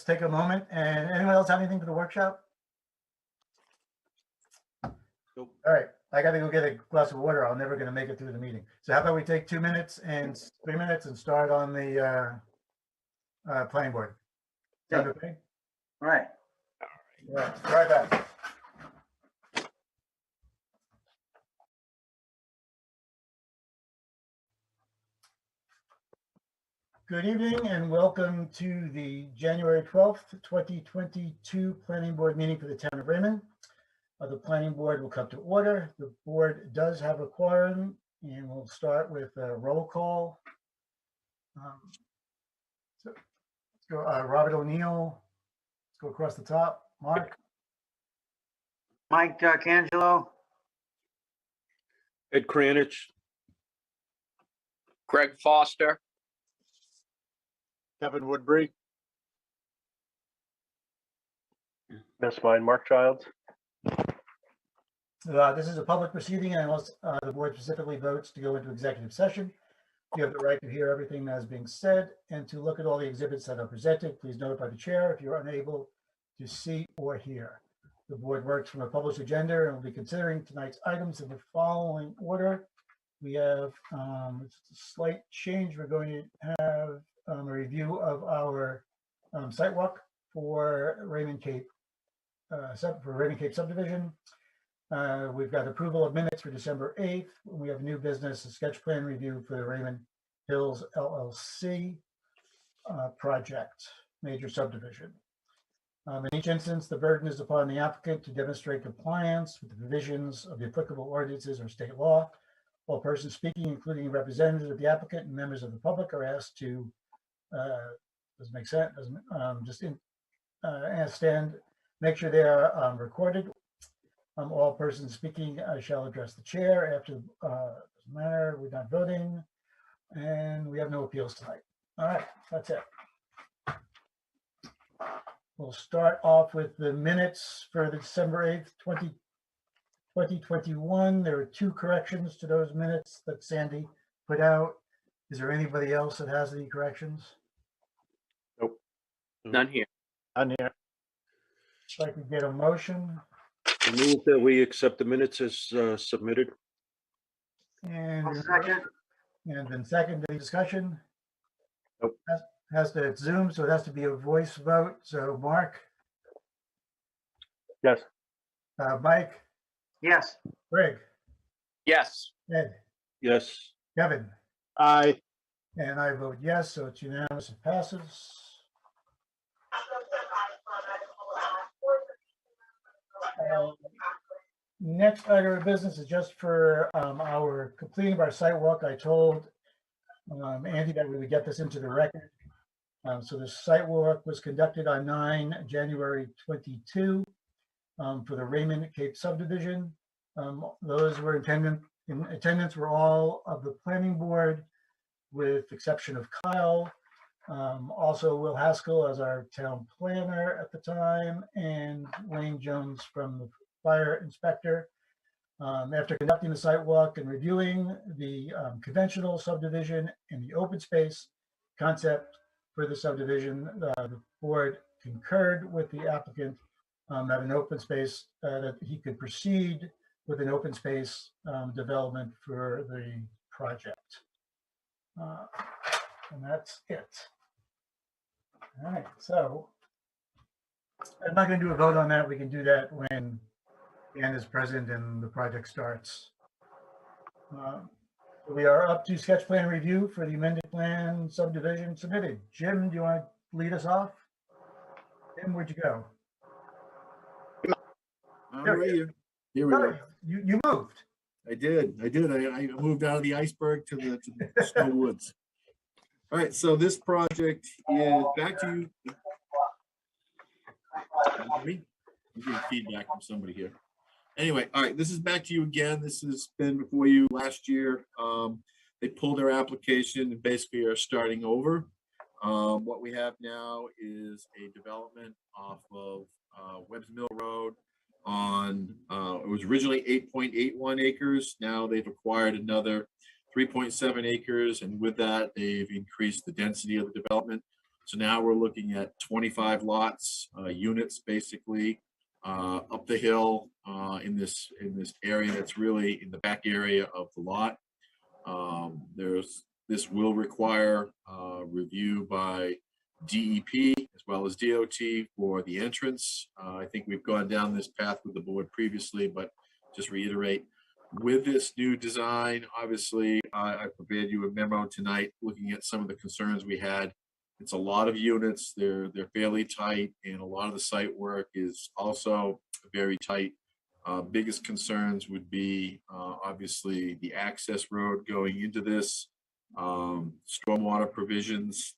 take a moment. And anyone else have anything for the workshop? Nope. All right, I got to go get a glass of water. I'm never going to make it through the meeting. So how about we take 2 minutes and 3 minutes and start on the planning board? Sound okay? All right. All right, right back. Good evening and welcome to the January 12th, 2022 Planning Board meeting for the Town of Raymond. The Planning Board will come to order. The board does have a quorum and we'll start with a roll call. So let's go, Robert O'Neill. Let's go across the top. Mark. Mike D'Angelo. Ed Kranich. Greg Foster. Kevin Woodbury. That's mine, Mark Childs. This is a public proceeding and unless the board specifically votes to go into executive session, you have the right to hear everything that is being said and to look at all the exhibits that are presented. Please notify the chair if you're unable to see or hear. The board works from a published agenda and will be considering tonight's items in the following order. We have a slight change. We're going to have a review of our site walk for Raymond Cape subdivision. We've got approval of minutes for December 8th. We have new business, a sketch plan review for the Raymond Hills LLC project, major subdivision. In each instance, the burden is upon the applicant to demonstrate compliance with the provisions of the applicable ordinances or state law. All persons speaking, including representatives of the applicant and members of the public, are asked to, doesn't make sense, stand, make sure they are recorded. All persons speaking shall address the chair after this matter. We're not voting and we have no appeals tonight. All right, that's it. We'll start off with the minutes for the December 8th, 2021. There are 2 corrections to those minutes that Sandy put out. Is there anybody else that has any corrections? Nope. None here. None here. If I could get a motion. I move that we accept the minutes as submitted. And I'll second. And then second, any discussion? Nope. Has to, it's Zoom, so it has to be a voice vote. So Mark? Yes. Mike? Yes. Greg? Yes. Ed? Yes. Kevin? Aye. And I vote yes, so it's unanimous, it passes. Next item of business is just for our completing of our site walk. I told Andy that we would get this into the record. So the site walk was conducted on January 22 for the Raymond Cape subdivision. Those were in attendance were all of the planning board, with exception of Kyle. Also Will Haskell as our town planner at the time, and Wayne Jones from the fire inspector. After conducting the site walk and reviewing the conventional subdivision and the open space concept for the subdivision, the board concurred with the applicant that an open space, that he could proceed with an open space development for the project. And that's it. All right, so I'm not going to do a vote on that. We can do that when Dan is present and the project starts. We are up to sketch plan review for the amended plan subdivision submitted. Jim, do you want to lead us off? Jim, where'd you go? Here we go. You moved. I did. I moved out of the iceberg to the snow woods. All right, so this project is back to you. I'm getting feedback from somebody here. Anyway, all right, this is back to you again. This has been before you last year. They pulled their application and basically are starting over. What we have now is a development off of Webb's Mill Road on, it was originally 8.81 acres. Now they've acquired another 3.7 acres. And with that, they've increased the density of the development. So now we're looking at 25 lots, units basically, up the hill in this area that's really in the back area of the lot. This will require review by DEP as well as DOT for the entrance. I think we've gone down this path with the board previously, but just reiterate, with this new design, obviously, I prepared you a memo tonight looking at some of the concerns we had. It's a lot of units, they're fairly tight, and a lot of the site work is also very tight. Biggest concerns would be obviously the access road going into this, stormwater provisions,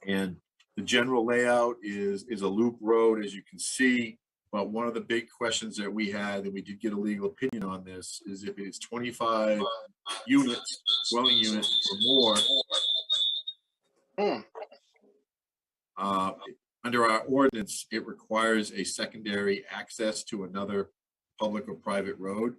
and the general layout is a loop road, as you can see. But one of the big questions that we had, and we did get a legal opinion on this, is if it's 25 units, dwelling units or more, under our ordinance, it requires a secondary access to another public or private road.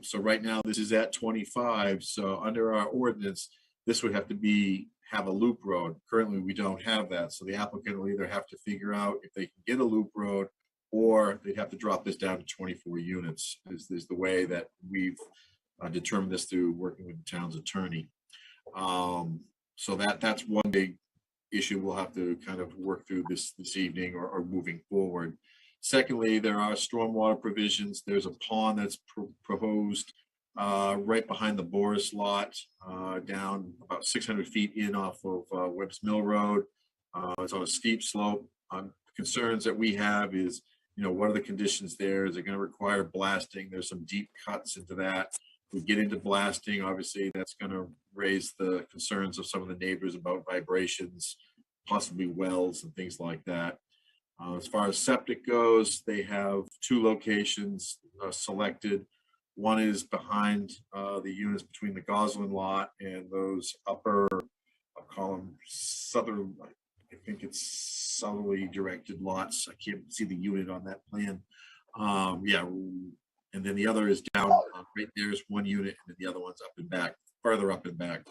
So right now this is at 25. So under our ordinance, this would have to have a loop road. Currently, we don't have that. So the applicant will either have to figure out if they can get a loop road, or they'd have to drop this down to 24 units. Is the way that we've determined this through working with the town's attorney. So that's one big issue we'll have to kind of work through this evening or moving forward. Secondly, there are stormwater provisions. There's a pond that's proposed right behind the Boris lot, down about 600 feet in off of Webb's Mill Road. It's on a steep slope. Concerns that we have is, what are the conditions there? Is it going to require blasting? There's some deep cuts into that. If we get into blasting, obviously that's going to raise the concerns of some of the neighbors about vibrations, possibly wells and things like that. As far as septic goes, they have two locations selected. One is behind the units between the Goslin lot and those upper, I'll call them southern, I think it's southerly directed lots. I can't see the unit on that plan. Yeah, and then the other is down right there's one unit, and then the other one's up and back, further up and back.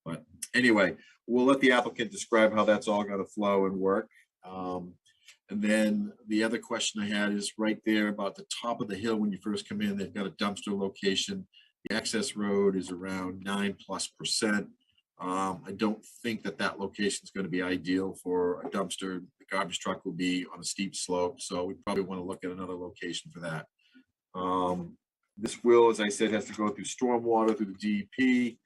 But anyway, we'll let the applicant describe how that's all going to flow and work. And then the other question I had is right there about the top of the hill when you first come in, they've got a dumpster location. The access road is around 9+%. I don't think that location is going to be ideal for a dumpster. The garbage truck will be on a steep slope, so we probably want to look at another location for that. This will, as I said, has to go through stormwater, through the DEP.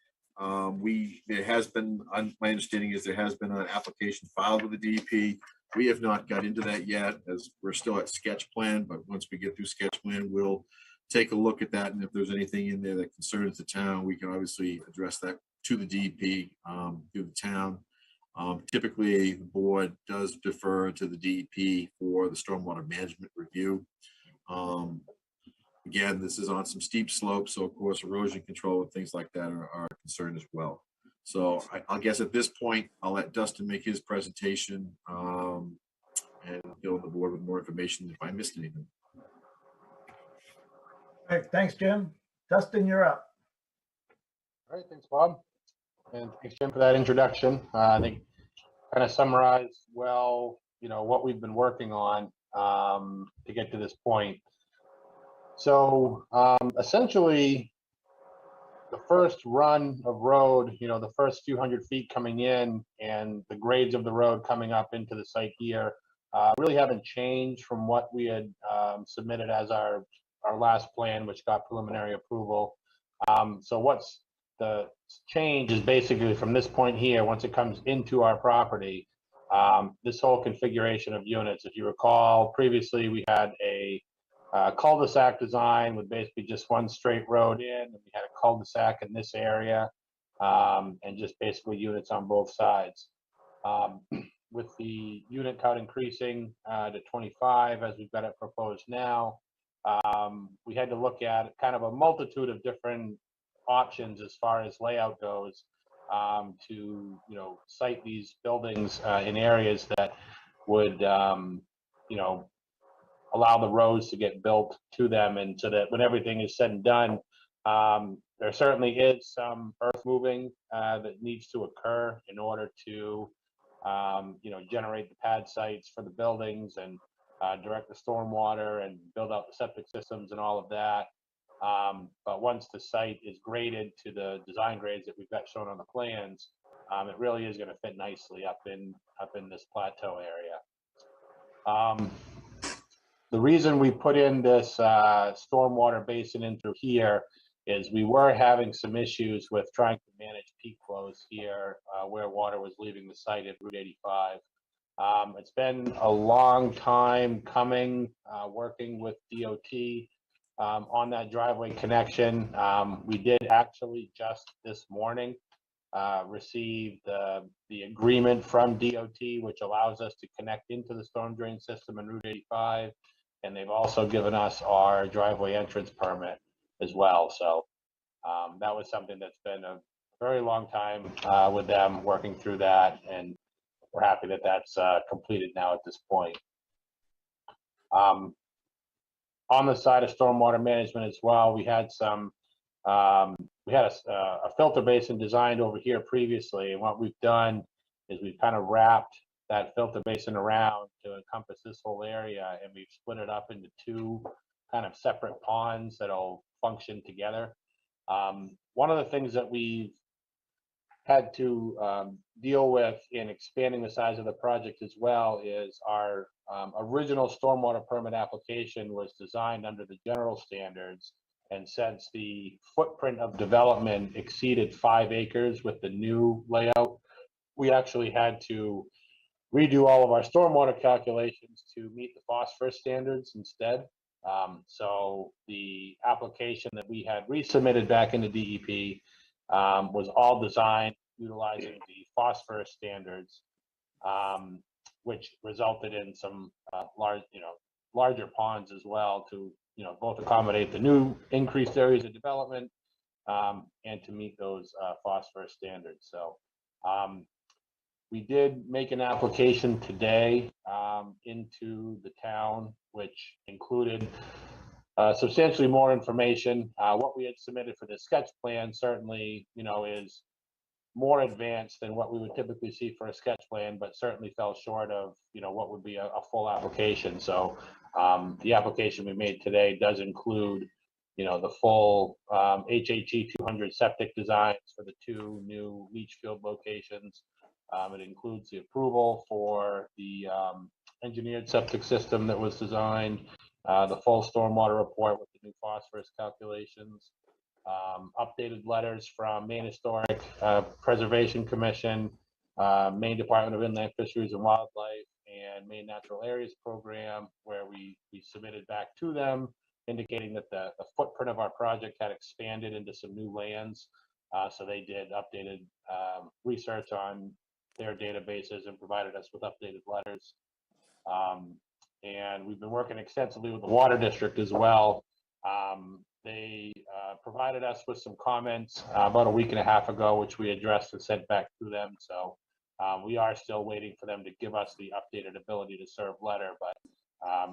There has been, my understanding is there has been an application filed with the DEP. We have not got into that yet, as we're still at sketch plan, but once we get through sketch plan, we'll take a look at that. And if there's anything in there that concerns the town, we can obviously address that to the DEP, through the town. Typically, the board does defer to the DEP for the stormwater management review. Again, this is on some steep slopes, so of course erosion control and things like that are concerned as well. So I guess at this point, I'll let Dustin make his presentation, and go on the board with more information if I missed anything. All right, thanks, Jim. Dustin, you're up. All right, thanks, Bob. And thanks, Jim, for that introduction. I think kind of summarized well, what we've been working on to get to this point. So essentially, the first run of road, the first few hundred feet coming in and the grades of the road coming up into the site here really haven't changed from what we had submitted as our last plan, which got preliminary approval. So what's the change is basically from this point here, once it comes into our property, this whole configuration of units. If you recall, previously we had a cul-de-sac design with basically just one straight road in, and we had a cul-de-sac in this area, and just basically units on both sides. With the unit count increasing to 25 as we've got it proposed now, we had to look at kind of a multitude of different options as far as layout goes, to site these buildings in areas that would allow the roads to get built to them, and so that when everything is said and done, there certainly is some earth moving that needs to occur in order to generate the pad sites for the buildings and direct the stormwater and build out the septic systems and all of that. But once the site is graded to the design grades that we've got shown on the plans, it really is going to fit nicely up in this plateau area. The reason we put in this stormwater basin in through here is we were having some issues with trying to manage peak flows here where water was leaving the site at Route 85. It's been a long time coming, working with DOT on that driveway connection. We did actually just this morning receive the agreement from DOT, which allows us to connect into the storm drain system in Route 85. And they've also given us our driveway entrance permit as well. So that was something that's been a very long time with them working through that. And we're happy that that's completed now at this point. On the side of stormwater management as well, we had some, we had a filter basin designed over here previously. And what we've done is we've kind of wrapped that filter basin around to encompass this whole area, and we've split it up into two kind of separate ponds that'll function together. One of the things that we've had to deal with in expanding the size of the project as well is our original stormwater permit application was designed under the general standards, and since the footprint of development exceeded 5 acres with the new layout, we actually had to redo all of our stormwater calculations to meet the phosphorus standards instead. So the application that we had resubmitted back into DEP was all designed utilizing the phosphorus standards, which resulted in some larger ponds as well to both accommodate the new increased areas of development and to meet those phosphorus standards. So we did make an application today into the town, which included substantially more information. What we had submitted for the sketch plan certainly, is more advanced than what we would typically see for a sketch plan, but certainly fell short of, what would be a full application. So the application we made today does include, the full HHE 200 septic designs for the 2 new leach field locations. It includes the approval for the engineered septic system that was designed, the full stormwater report with the new phosphorus calculations, updated letters from Maine Historic Preservation Commission, Maine Department of Inland Fisheries and Wildlife, and Maine Natural Areas Program, where we submitted back to them, indicating that the footprint of our project had expanded into some new lands. So they did updated research on their databases and provided us with updated letters. And we've been working extensively with the Water District as well. They provided us with some comments about a week and a half ago, which we addressed and sent back to them. So we are still waiting for them to give us the updated ability to serve letter. But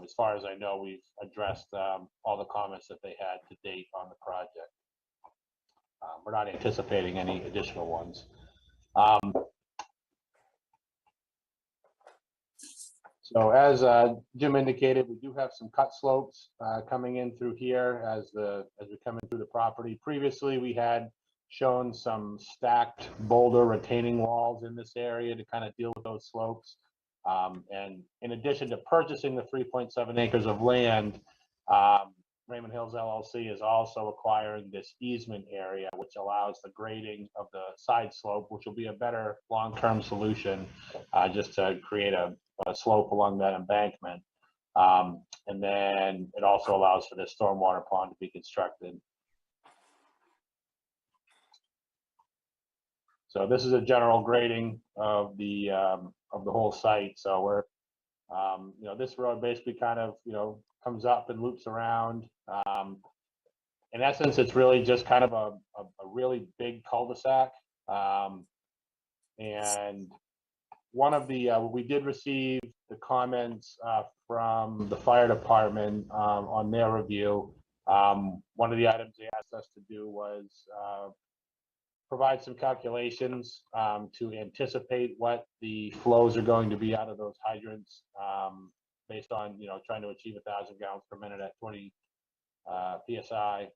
as far as I know, we've addressed all the comments that they had to date on the project. We're not anticipating any additional ones. So as Jim indicated, we do have some cut slopes coming in through here as we come in through the property. Previously, we had shown some stacked boulder retaining walls in this area to kind of deal with those slopes. And in addition to purchasing the 3.7 acres of land, Raymond Hills LLC is also acquiring this easement area, which allows the grading of the side slope, which will be a better long-term solution, just to create a slope along that embankment. And then it also allows for this stormwater pond to be constructed. So this is a general grading of the whole site. So we're, you know, this road basically kind of, you know, comes up and loops around. In essence, it's really just kind of a really big cul-de-sac. And one of the, we did receive the comments from the fire department on their review. One of the items they asked us to do was provide some calculations to anticipate what the flows are going to be out of those hydrants, based on, you know, trying to achieve 1,000 gallons per minute at 20 PSI.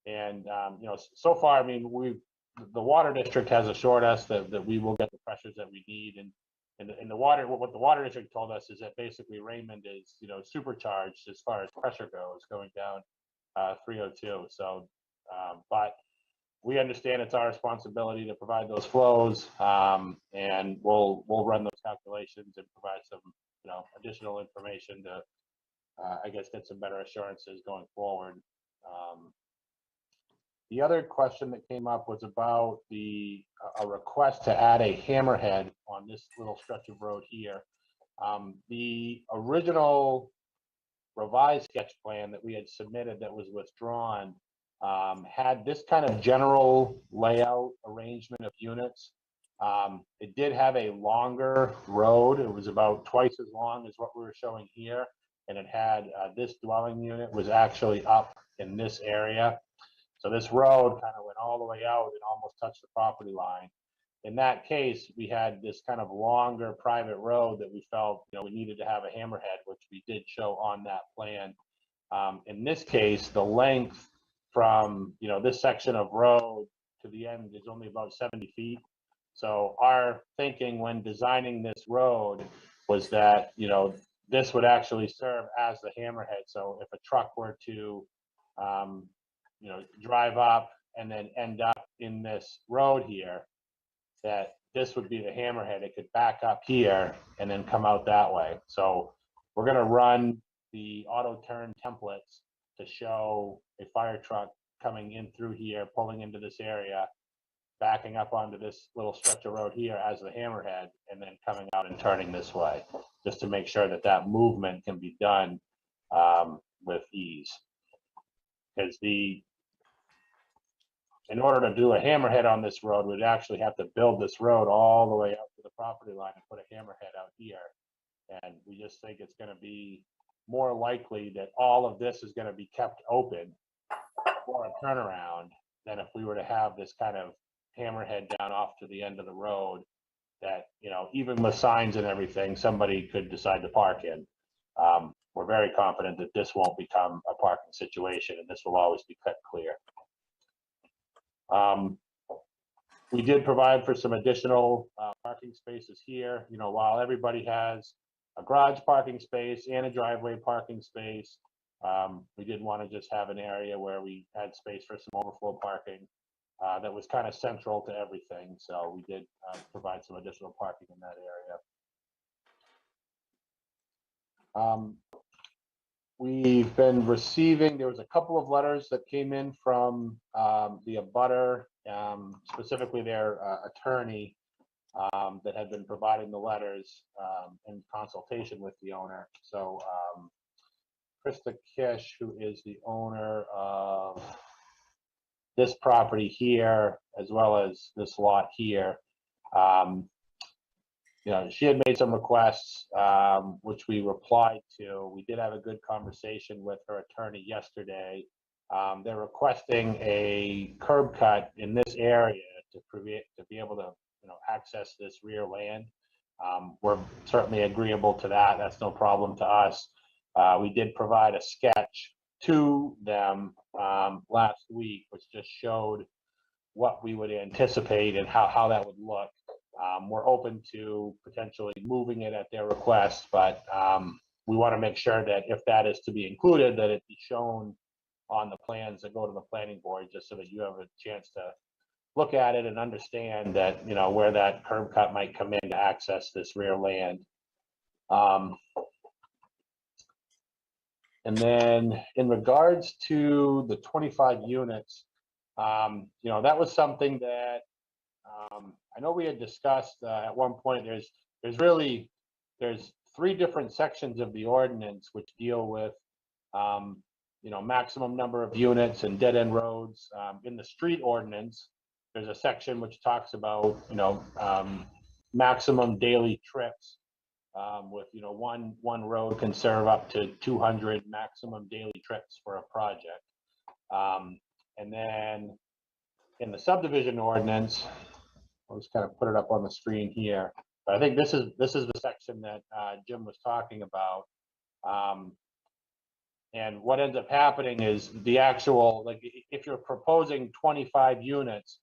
And, you know, so far, I mean, the water district has assured us that we will get the pressures that we need. And the water, what the water district told us is that basically Raymond is, you know, supercharged as far as pressure goes, going down 302. So, but we understand it's our responsibility to provide those flows, and we'll run those calculations and provide some, you know, additional information to, I guess, get some better assurances going forward. The other question that came up was about a request to add a hammerhead on this little stretch of road here. The original revised sketch plan that we had submitted that was withdrawn had this kind of general layout arrangement of units. It did have a longer road. It was about twice as long as what we were showing here. And it had this dwelling unit was actually up in this area. So this road kind of went all the way out and almost touched the property line. In that case, we had this kind of longer private road that we felt, you know, we needed to have a hammerhead, which we did show on that plan. In this case, the length from, you know, this section of road to the end is only about 70 feet. So our thinking when designing this road was that, you know, this would actually serve as the hammerhead. So if a truck were to, you know, drive up and then end up in this road here, that this would be the hammerhead. It could back up here and then come out that way. So we're going to run the auto turn templates to show a fire truck coming in through here, pulling into this area, backing up onto this little stretch of road here as the hammerhead, and then coming out and turning this way, just to make sure that that movement can be done with ease. Because in order to do a hammerhead on this road, we'd actually have to build this road all the way up to the property line and put a hammerhead out here. And we just think it's going to be more likely that all of this is going to be kept open for a turnaround than if we were to have this kind of hammerhead down off to the end of the road that, you know, even with signs and everything, somebody could decide to park in. We're very confident that this won't become a parking situation and this will always be cut clear. We did provide for some additional parking spaces here. You know, while everybody has a garage parking space and a driveway parking space, we did want to just have an area where we had space for some overflow parking that was kind of central to everything. So we did provide some additional parking in that area. We've been receiving, there was a couple of letters that came in from the abutter, specifically their attorney, that had been providing the letters in consultation with the owner. So Krista Kish, who is the owner of this property here, as well as this lot here, you know, she had made some requests, which we replied to. We did have a good conversation with her attorney yesterday. They're requesting a curb cut in this area to be able to, you know, access this rear land. We're certainly agreeable to that. That's no problem to us. We did provide a sketch to them last week, which just showed what we would anticipate and how that would look. We're open to potentially moving it at their request, but we want to make sure that if that is to be included, that it be shown on the plans that go to the planning board, just so that you have a chance to look at it and understand that, you know, where that curb cut might come in to access this rear land. And then in regards to the 25 units, you know, that was something that I know we had discussed at one point. There's three different sections of the ordinance which deal with you know, maximum number of units and dead end roads. In the street ordinance, there's a section which talks about, you know, maximum daily trips, with, you know, one road can serve up to 200 maximum daily trips for a project. And then in the subdivision ordinance, I'll just kind of put it up on the screen here. But I think this is the section that Jim was talking about. And what ends up happening is the actual, like, if you're proposing 25 units,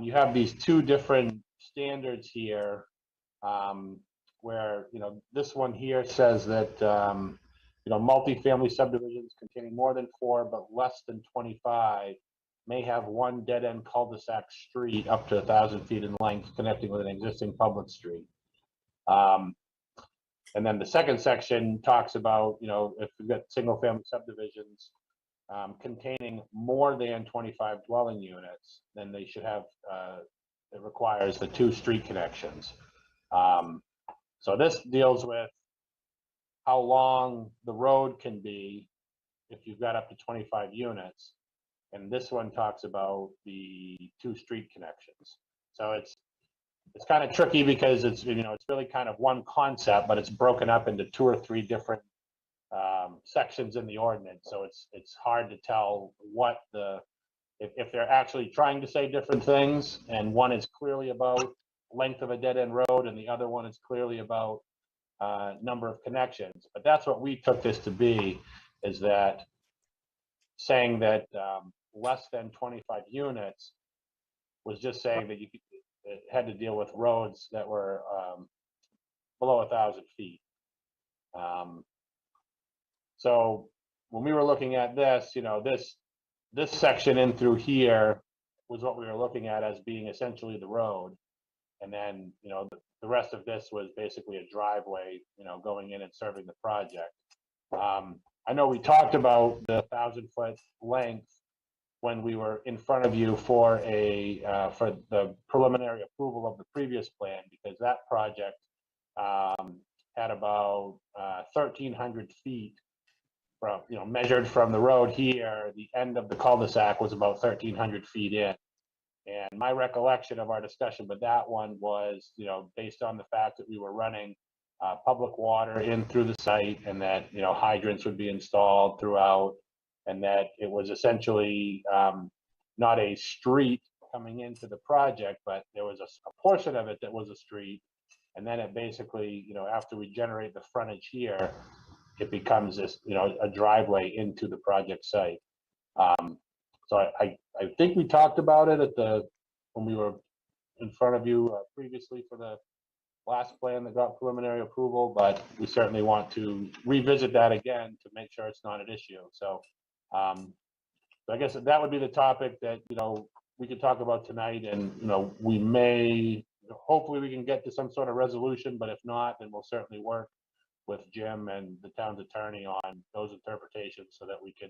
you have these two different standards here, where, you know, this one here says that, you know, multifamily subdivisions containing more than 4 but less than 25 may have one dead-end cul-de-sac street up to 1,000 feet in length connecting with an existing public street. And then the second section talks about, you know, if you've got single-family subdivisions containing more than 25 dwelling units, then they should have, it requires the 2 street connections. So this deals with how long the road can be if you've got up to 25 units. And this one talks about the 2 street connections. So it's kind of tricky because it's, you know, it's really kind of one concept, but it's broken up into 2 or 3 different sections in the ordinance. So it's hard to tell what if they're actually trying to say different things, and one is clearly about length of a dead end road and the other one is clearly about number of connections. But that's what we took this to be, is that saying that less than 25 units was just saying that it had to deal with roads that were below 1,000 feet. So when we were looking at this, you know, this section in through here was what we were looking at as being essentially the road. And then, you know, the rest of this was basically a driveway, you know, going in and serving the project. I know we talked about the 1,000-foot length when we were in front of you for the preliminary approval of the previous plan, because that project had about 1,300 feet from, you know, measured from the road here. The end of the cul-de-sac was about 1,300 feet in. And my recollection of our discussion with that one was, you know, based on the fact that we were running public water in through the site, and that, you know, hydrants would be installed throughout, and that it was essentially not a street coming into the project, but there was a portion of it that was a street. And then it basically, you know, after we generate the frontage here, it becomes this, you know, a driveway into the project site. So I think we talked about it when we were in front of you previously for the last plan that got preliminary approval, but we certainly want to revisit that again to make sure it's not an issue. So I guess that would be the topic that, you know, we could talk about tonight, and, you know, we may, hopefully we can get to some sort of resolution, but if not, then we'll certainly work with Jim and the town's attorney on those interpretations so that we can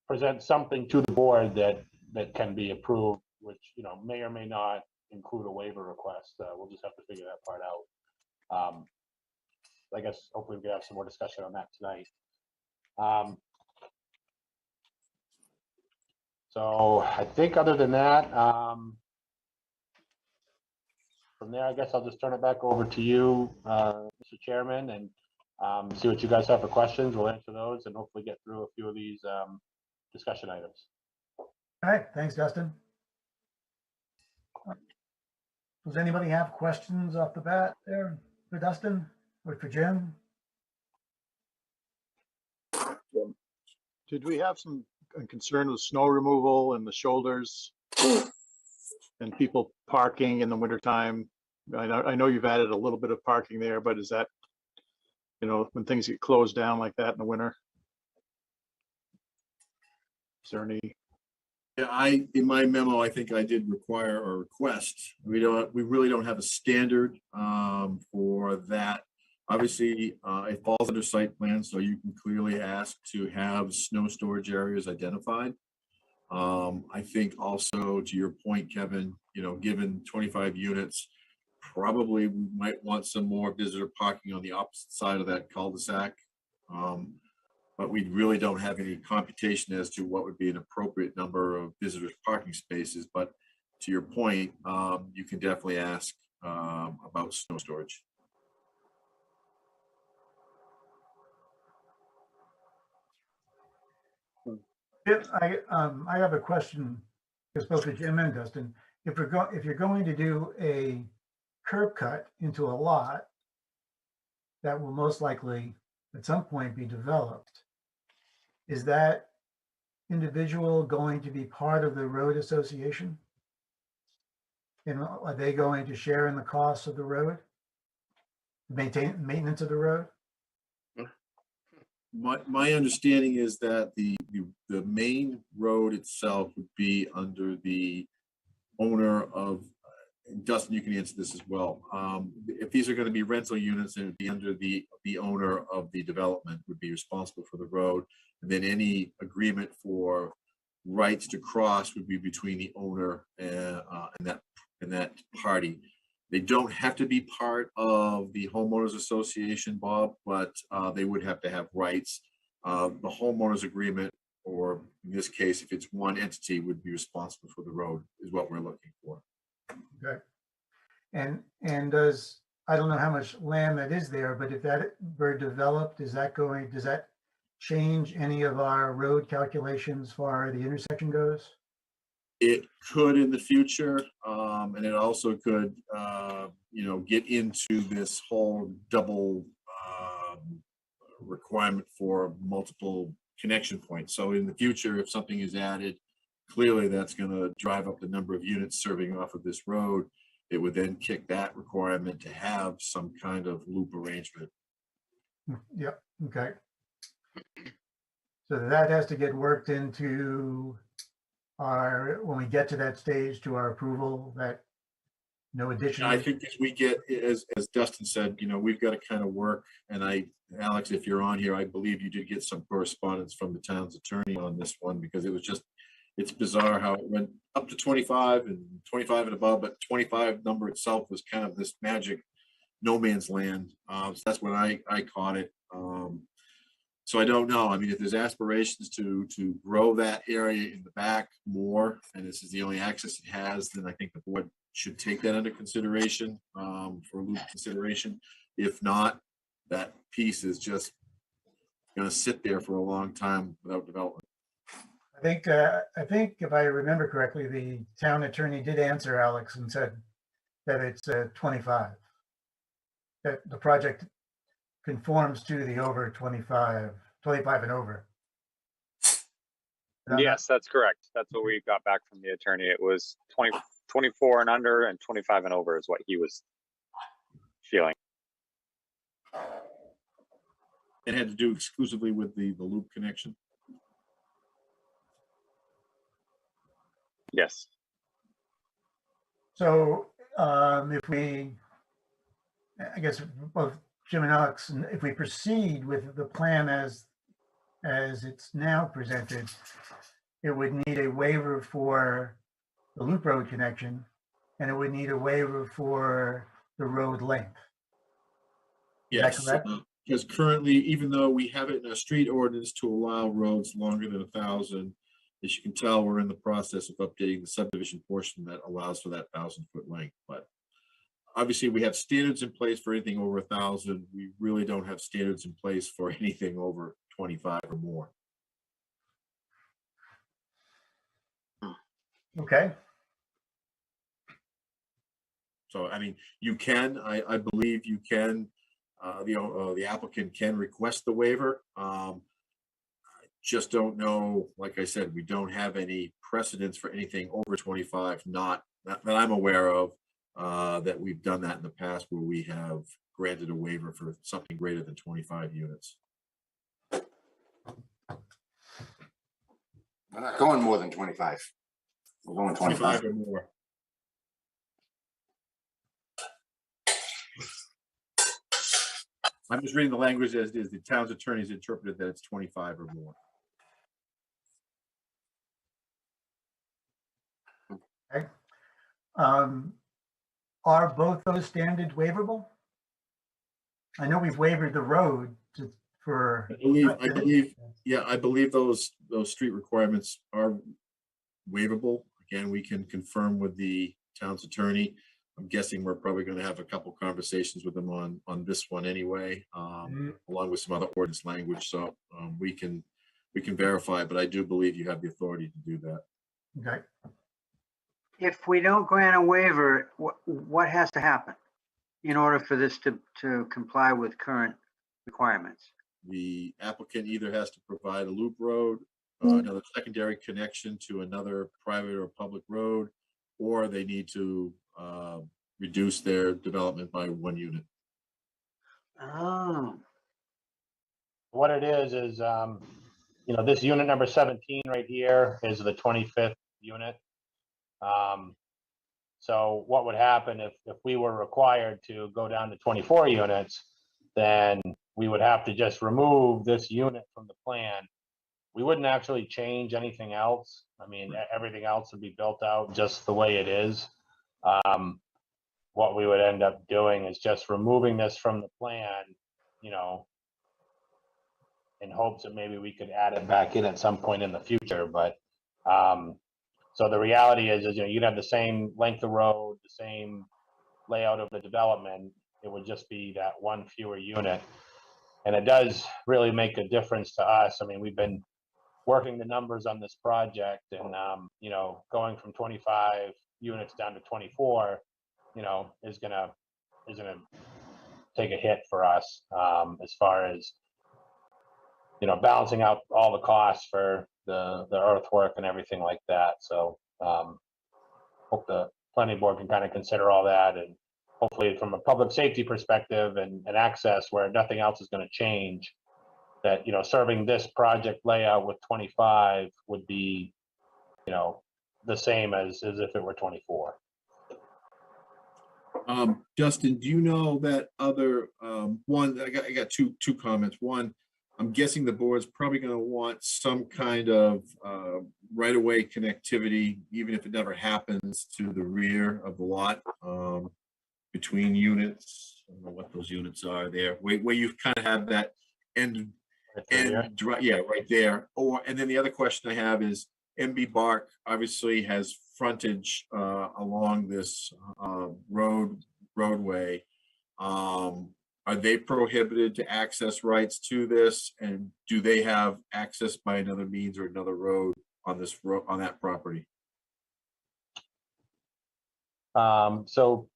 present something to the board that can be approved, which, you know, may or may not include a waiver request. We'll just have to figure that part out. I guess hopefully we can have some more discussion on that tonight. So I think other than that, from there, I guess I'll just turn it back over to you, Mr. Chairman, and see what you guys have for questions. We'll answer those and hopefully get through a few of these discussion items. All right, thanks, Dustin. Does anybody have questions off the bat there for Dustin or for Jim? Did we have some concern with snow removal and the shoulders and people parking in the wintertime? I know you've added a little bit of parking there, but is that, you know, when things get closed down like that in the winter? Is there any? Yeah, in my memo, I think I did require or request. We really don't have a standard for that. Obviously, it falls under site plan, so you can clearly ask to have snow storage areas identified. I think also to your point, Kevin, you know, given 25 units, probably we might want some more visitor parking on the opposite side of that cul-de-sac. But we really don't have any computation as to what would be an appropriate number of visitors parking spaces. But to your point, you can definitely ask about snow storage. I have a question, because both for Jim and Dustin. If you're going to do a curb cut into a lot that will most likely at some point be developed, is that individual going to be part of the road association? And are they going to share in the costs of the road? Maintenance of the road? My understanding is that the main road itself would be under the owner of, Dustin, you can answer this as well. If these are going to be rental units, it would be under the owner of the development would be responsible for the road. And then any agreement for rights to cross would be between the owner and that party. They don't have to be part of the homeowners association, Bob, but they would have to have rights. The homeowners agreement, or in this case, if it's one entity, would be responsible for the road, is what we're looking for. Okay. And does, I don't know how much land that is there, but if that were developed, does that change any of our road calculations as far as the intersection goes? It could in the future, and it also could, you know, get into this whole double requirement for multiple connection points. So in the future, if something is added, clearly that's going to drive up the number of units serving off of this road. It would then kick that requirement to have some kind of loop arrangement. Yep. Okay. So that has to get worked into when we get to that stage, to our approval, that no additional. I think as we get, as Dustin said, you know, we've got to kind of work, and Alex, if you're on here, I believe you did get some correspondence from the town's attorney on this one, because it was just, it's bizarre how it went up to 25 and 25 and above, but 25 number itself was kind of this magic no man's land. So that's when I caught it. So I don't know. I mean, if there's aspirations to grow that area in the back more, and this is the only access it has, then I think the board should take that under consideration for loop consideration. If not, that piece is just going to sit there for a long time without development. I think if I remember correctly, the town attorney did answer Alex and said that it's 25. That the project conforms to the over 25 and over. Yes, that's correct. That's what we got back from the attorney. It was 24 and under, and 25 and over is what he was feeling. It had to do exclusively with the loop connection. Yes. So if we, I guess both Jim and Alex, if we proceed with the plan as it's now presented, it would need a waiver for the loop road connection, and it would need a waiver for the road length. Is that Yes, correct? because currently, even though we have it in a street ordinance to allow roads longer than 1,000, as you can tell, we're in the process of updating the subdivision portion that allows for that 1,000-foot length. But obviously, we have standards in place for anything over 1,000. We really don't have standards in place for anything over 25 or more. Okay. So, I mean, you can, I believe you can, the applicant can request the waiver. I just don't know, like I said, we don't have any precedents for anything over 25, not that I'm aware of, that we've done that in the past where we have granted a waiver for something greater than 25 units. We're not going more than 25. We're going 25 or more. I'm just reading the language as it is. The town's attorneys interpreted that it's 25 or more. Okay. Are both those standards waivable? I know we've waived the road for. I believe those street requirements are waivable. Again, we can confirm with the town's attorney. I'm guessing we're probably going to have a couple conversations with them on this one anyway, along with some other ordinance language. So we can verify, but I do believe you have the authority to do that. Okay. If we don't grant a waiver, what has to happen in order for this to comply with current requirements? The applicant either has to provide a loop road, another secondary connection to another private or public road, or they need to reduce their development by 1 unit. Oh. What it is, this unit number 17 right here is the 25th unit. So what would happen if we were required to go down to 24 units, then we would have to just remove this unit from the plan. We wouldn't actually change anything else. I mean, everything else would be built out just the way it is. What we would end up doing is just removing this from the plan, in hopes that maybe we could add it back in at some point in the future. But so the reality is you'd have the same length of road, the same layout of the development. It would just be that one fewer unit. And it does really make a difference to us. I mean, we've been working the numbers on this project and, going from 25 units down to 24, is gonna take a hit for us, as far as, balancing out all the costs for the earthwork and everything like that. So hope the planning board can kind of consider all that, and hopefully from a public safety perspective and access where nothing else is going to change, that, serving this project layout with 25 would be, the same as if it were 24. Justin, do you know that other one? I got two comments. One, I'm guessing the board's probably going to want some kind of right-of-way connectivity, even if it never happens, to the rear of the lot, between units. I don't know what those units are there, where you kind of have that end, right there. And then the other question I have is, MB Bark obviously has frontage along this roadway. Are they prohibited to access rights to this, and do they have access by another means or another road on this on that property? So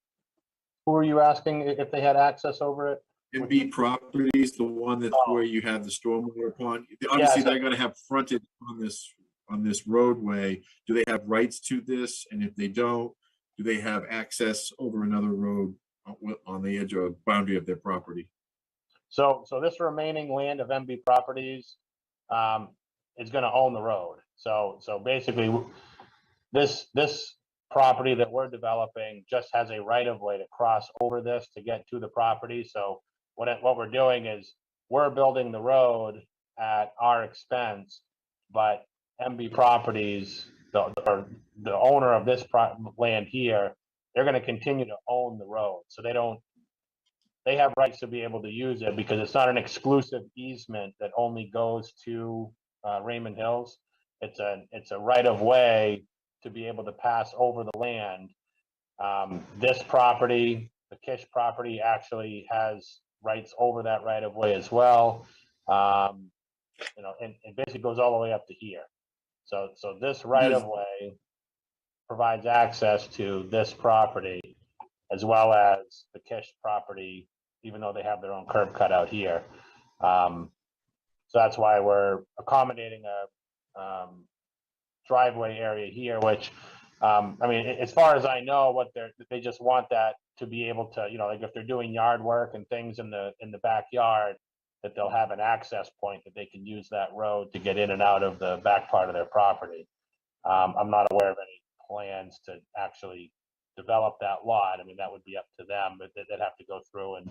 who are you asking if they had access over it? MB Properties, the one that's where you have the stormwater pond. Obviously, they're going to have frontage on this roadway. Do they have rights to this? And if they don't, do they have access over another road on the edge or boundary of their property? So this remaining land of MB Properties is going to own the road. So basically, this property that we're developing just has a right of way to cross over this to get to the property. So what we're doing is we're building the road at our expense, but MB Properties, or the owner of this land here, they're going to continue to own the road. So they have rights to be able to use it because it's not an exclusive easement that only goes to Raymond Hills. It's a right of way to be able to pass over the land. This property, the Kish property, actually has rights over that right of way as well. You know, and it basically goes all the way up to here. So this right of way provides access to this property as well as the Kish property, even though they have their own curb cut out here. So that's why we're accommodating a driveway area here, which, I mean, as far as I know, they just want that to be able to, you know, like if they're doing yard work and things in the backyard, that they'll have an access point that they can use that road to get in and out of the back part of their property. I'm not aware of any plans to actually develop that lot. I mean, that would be up to them, but they'd have to go through and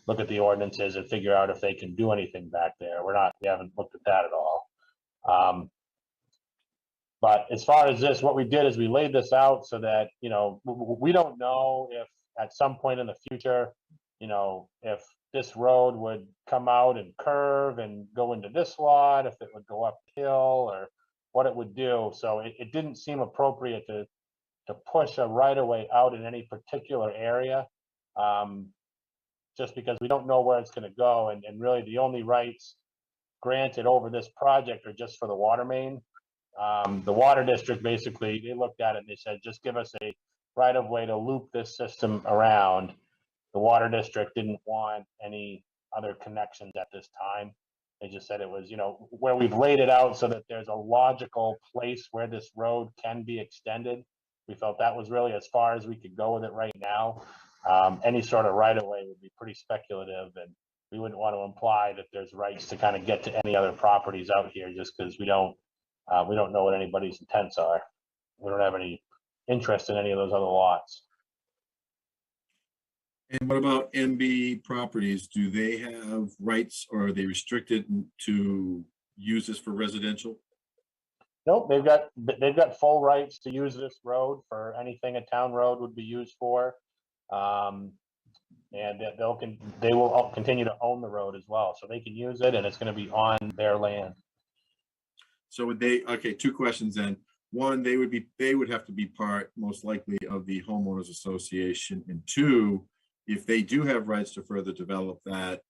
look at the ordinances and figure out if they can do anything back there. We haven't looked at that at all. But as far as this, what we did is we laid this out so that, you know, we don't know if at some point in the future, you know, if this road would come out and curve and go into this lot, if it would go uphill or what it would do. So it didn't seem appropriate to push a right of way out in any particular area, just because we don't know where it's going to go. And really the only rights granted over this project are just for the water main. The water district, basically, they looked at it and they said, just give us a right of way to loop this system around. The water district didn't want any other connections at this time. They just said it was, you know, where we've laid it out so that there's a logical place where this road can be extended. We felt that was really as far as we could go with it right now. Any sort of right of way would be pretty speculative, and we wouldn't want to imply that there's rights to kind of get to any other properties out here just because we don't know what anybody's intents are. We don't have any interest in any of those other lots. And what about MB Properties? Do they have rights or are they restricted to use this for residential? Nope, they've got full rights to use this road for anything a town road would be used for. And they will continue to own the road as well. So they can use it and it's going to be on their land. So would they, okay, two questions then. One, they would have to be part, most likely, of the homeowners association. And two, if they do have rights to further develop that,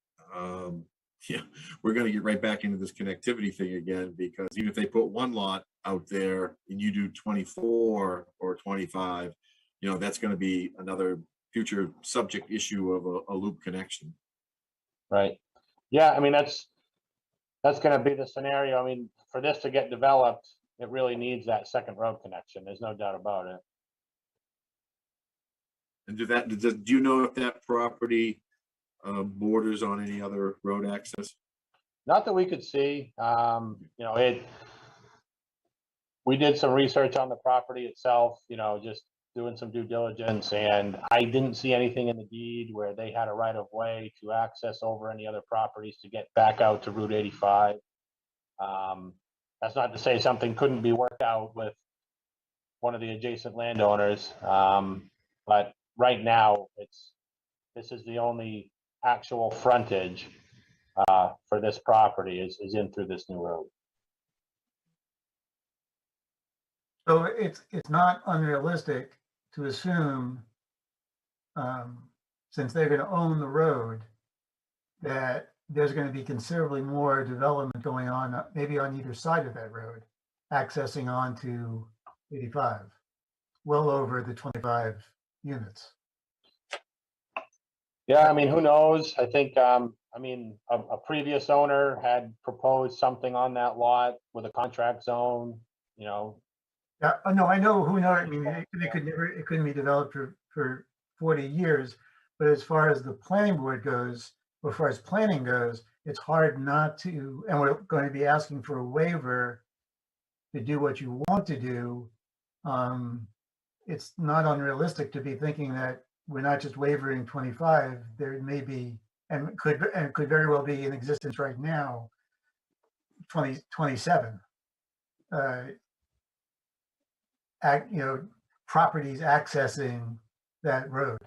yeah, we're going to get right back into this connectivity thing again, because even if they put one lot out there and you do 24 or 25, you know, that's going to be another future subject issue of a loop connection. Right. Yeah, I mean, that's going to be the scenario. I mean, for this to get developed, it really needs that second road connection. There's no doubt about it. And do you know if that property borders on any other road access? Not that we could see. You know, we did some research on the property itself, you know, just doing some due diligence, and I didn't see anything in the deed where they had a right of way to access over any other properties to get back out to Route 85. That's not to say something couldn't be worked out with one of the adjacent landowners, but right now this is the only actual frontage for this property is in through this new road. So it's not unrealistic to assume, since they're going to own the road, that there's going to be considerably more development going on, maybe on either side of that road, accessing onto 85, well over the 25 units. Yeah, I mean, who knows? I think, I mean, a previous owner had proposed something on that lot with a contract zone, you know. Yeah, no, I know who knows. I mean, it couldn't be developed for 40 years, but as far as the planning board goes, or as far as planning goes, it's hard not to, and we're going to be asking for a waiver to do what you want to do. It's not unrealistic to be thinking that we're not just waiving 25, there may be and could very well be in existence right now, 2027. Properties accessing that road.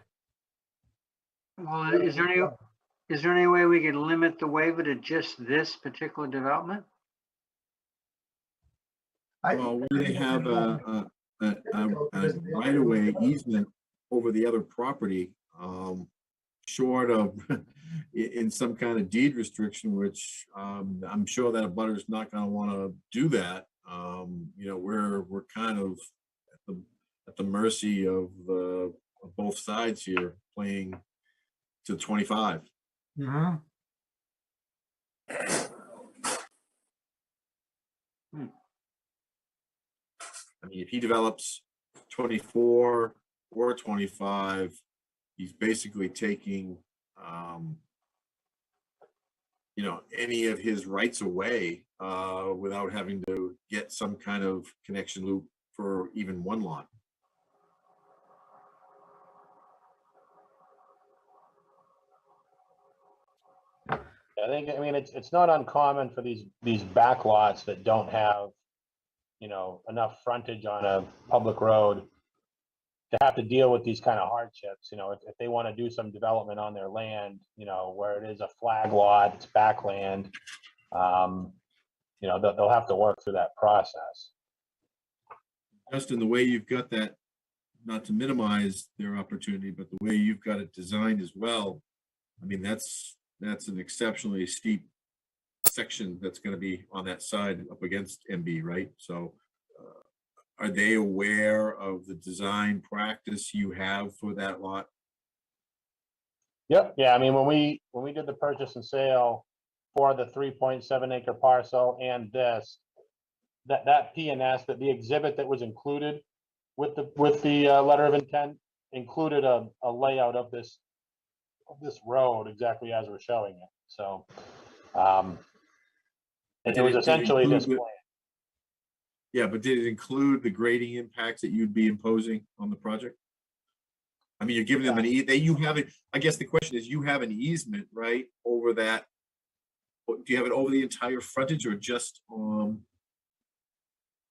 Well, is there any way we could limit the waiver to just this particular development? Well, they have a right-of-way easement over the other property, short of in some kind of deed restriction, which I'm sure that a butter is not going to want to do that. We're kind of at the mercy of both sides here, playing to 25. Mm-hmm. I mean, if he develops 24 or 25, he's basically taking, any of his rights away without having to get some kind of connection loop for even one lot. I mean, it's not uncommon for these back lots that don't have, enough frontage on a public road to have to deal with these kind of hardships. If they want to do some development on their land, where it is a flag lot, it's backland, they'll have to work through that process. Justin, the way you've got that, not to minimize their opportunity, but the way you've got it designed as well, I mean, that's an exceptionally steep section that's going to be on that side up against MB, right? So are they aware of the design practice you have for that lot? Yep. Yeah. I mean, when we did the purchase and sale for the 3.7 acre parcel and this, that P&S, that the exhibit that was included with the letter of intent included a layout of this road exactly as we're showing it. So it was essentially this plan. Yeah, but did it include the grading impacts that you'd be imposing on the project? I mean, you're giving them I guess the question is, you have an easement, right, over that. Do you have it over the entire frontage or just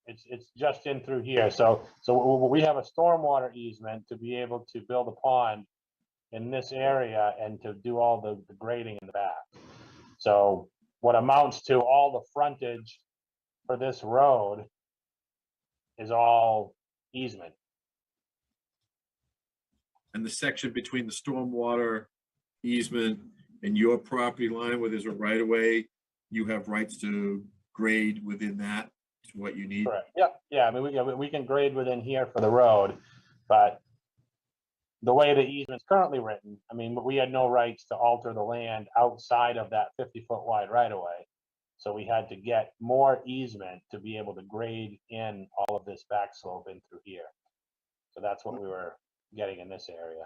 It's just in through here. So we have a stormwater easement to be able to build a pond in this area and to do all the grading in the back. So what amounts to all the frontage for this road is all easement. and the section between the stormwater easement and your property line where there's a right of way, you have rights to grade within that to what you need? Correct. Yeah. I mean, we can grade within here for the road, but the way the easement's currently written, I mean, we had no rights to alter the land outside of that 50-foot wide right of way. So we had to get more easement to be able to grade in all of this back slope in through here. So that's what we were getting in this area.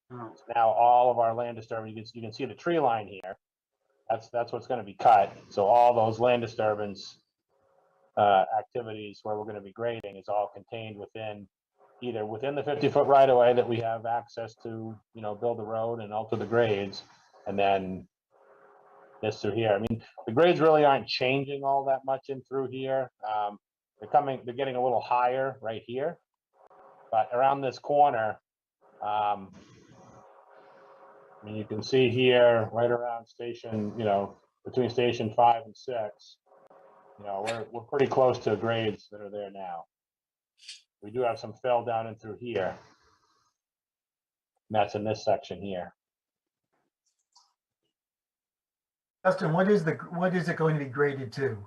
So now all of our land disturbance, you can see the tree line here. That's what's going to be cut. So all those land disturbance activities where we're going to be grading is all contained within either within the 50-foot right of way that we have access to, build the road and alter the grades, and then this through here. I mean, the grades really aren't changing all that much in through here. They're getting a little higher right here, but around this corner, I mean, you can see here right around station, between station 5 and 6, we're pretty close to grades that are there now. We do have some fill down in through here. And that's in this section here. Justin, what is it going to be graded to?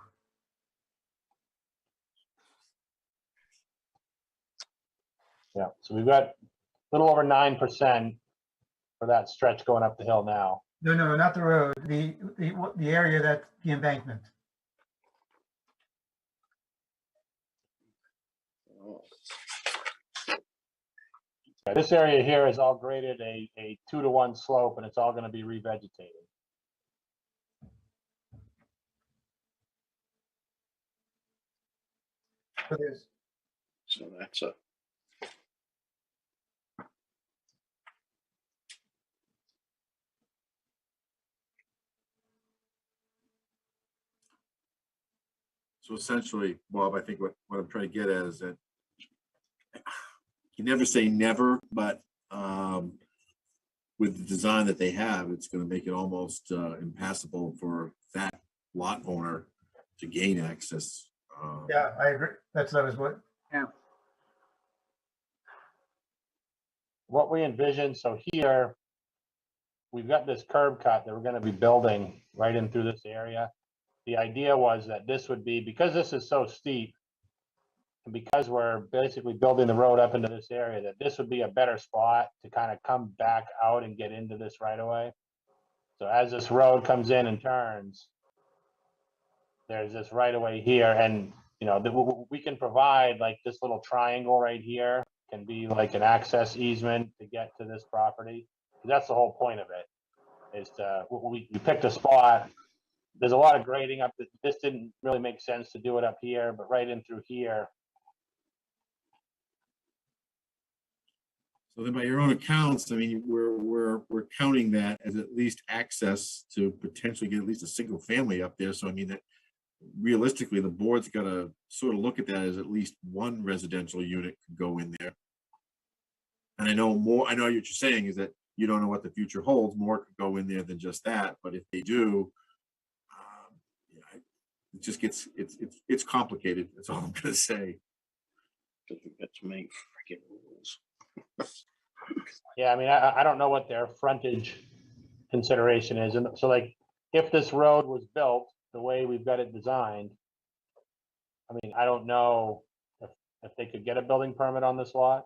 Yeah, so we've got a little over 9% for that stretch going up the hill now. No, not the road. The area that's the embankment. Yeah, this area here is all graded a 2-to-1 slope, and it's all going to be revegetated. So that's a. So essentially, Bob, I think what I'm trying to get at is that you never say never, but with the design that they have, it's going to make it almost impassable for that lot owner to gain access. Yeah, I agree. That was what, Yeah. What we envision, so here, we've got this curb cut that we're gonna be building right in through this area. The idea was that this would be, because this is so steep, and because we're basically building the road up into this area, that this would be a better spot to kind of come back out and get into this right away. So as this road comes in and turns, there's this right away here, and you know, we can provide like this little triangle right here can be like an access easement to get to this property. That's the whole point of it, is to, we picked a spot. There's a lot of grading up. This didn't really make sense to do it up here, but right in through here. So then by your own accounts, I mean, we're counting that as at least access to potentially get at least a single family up there. So I mean that realistically, the board's got to sort of look at that as at least one residential unit could go in there. And I know what you're saying is that you don't know what the future holds. More could go in there than just that. But if they do, yeah, it just gets, it's complicated. That's all I'm going to say. That's make freaking rules. Yeah, I mean, I don't know what their frontage consideration is. And so like, if this road was built the way we've got it designed, I mean, I don't know if they could get a building permit on this lot.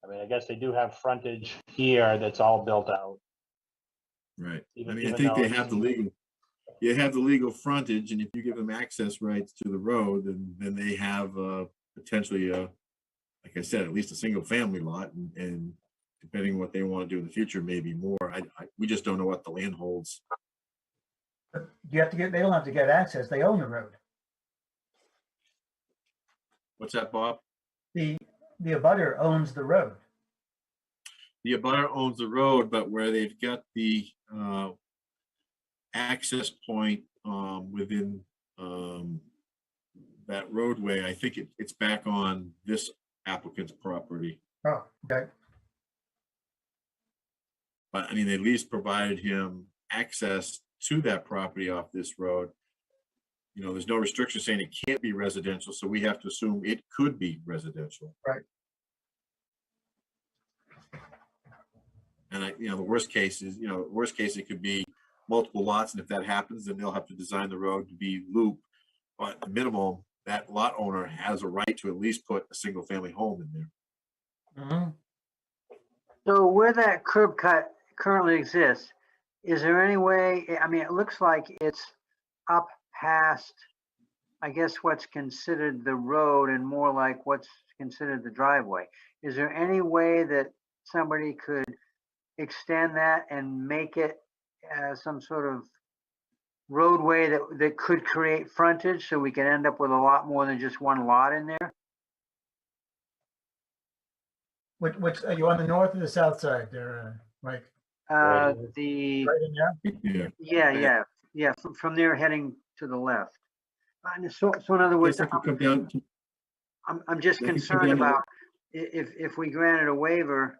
I mean, I guess they do have frontage here that's all built out. Right. Even- I mean, I even think though they it's- have the legal, you have the legal frontage, and if you give them access rights to the road, then they have potentially like I said, at least a single family lot, and depending on what they want to do in the future, maybe more. We just don't know what the land holds. but you have to get, they don't have to get access. They own the road. What's that, Bob? The abutter owns the road. The abutter owns the road, but where they've got the access point within that roadway, I think it's back on this applicant's property. Oh, okay. But I mean, they at least provided him access to that property off this road. You know, there's no restriction saying it can't be residential, so we have to assume it could be residential. Right. And the worst case is, it could be multiple lots, and if that happens, then they'll have to design the road to be loop. But at the minimum, that lot owner has a right to at least put a single family home in there. Mhm. So where that curb cut currently exists, is there any way, I mean, it looks like it's up past, I guess, what's considered the road and more like what's considered the driveway. Is there any way that somebody could extend that and make it some sort of roadway that could create frontage so we can end up with a lot more than just one lot in there? Which are you on the north or the south side there, Mike? The Right in there? yeah. From there heading to the left. So in other words, Yes, that could come down to- I'm just that could come concerned down to- about if we granted a waiver,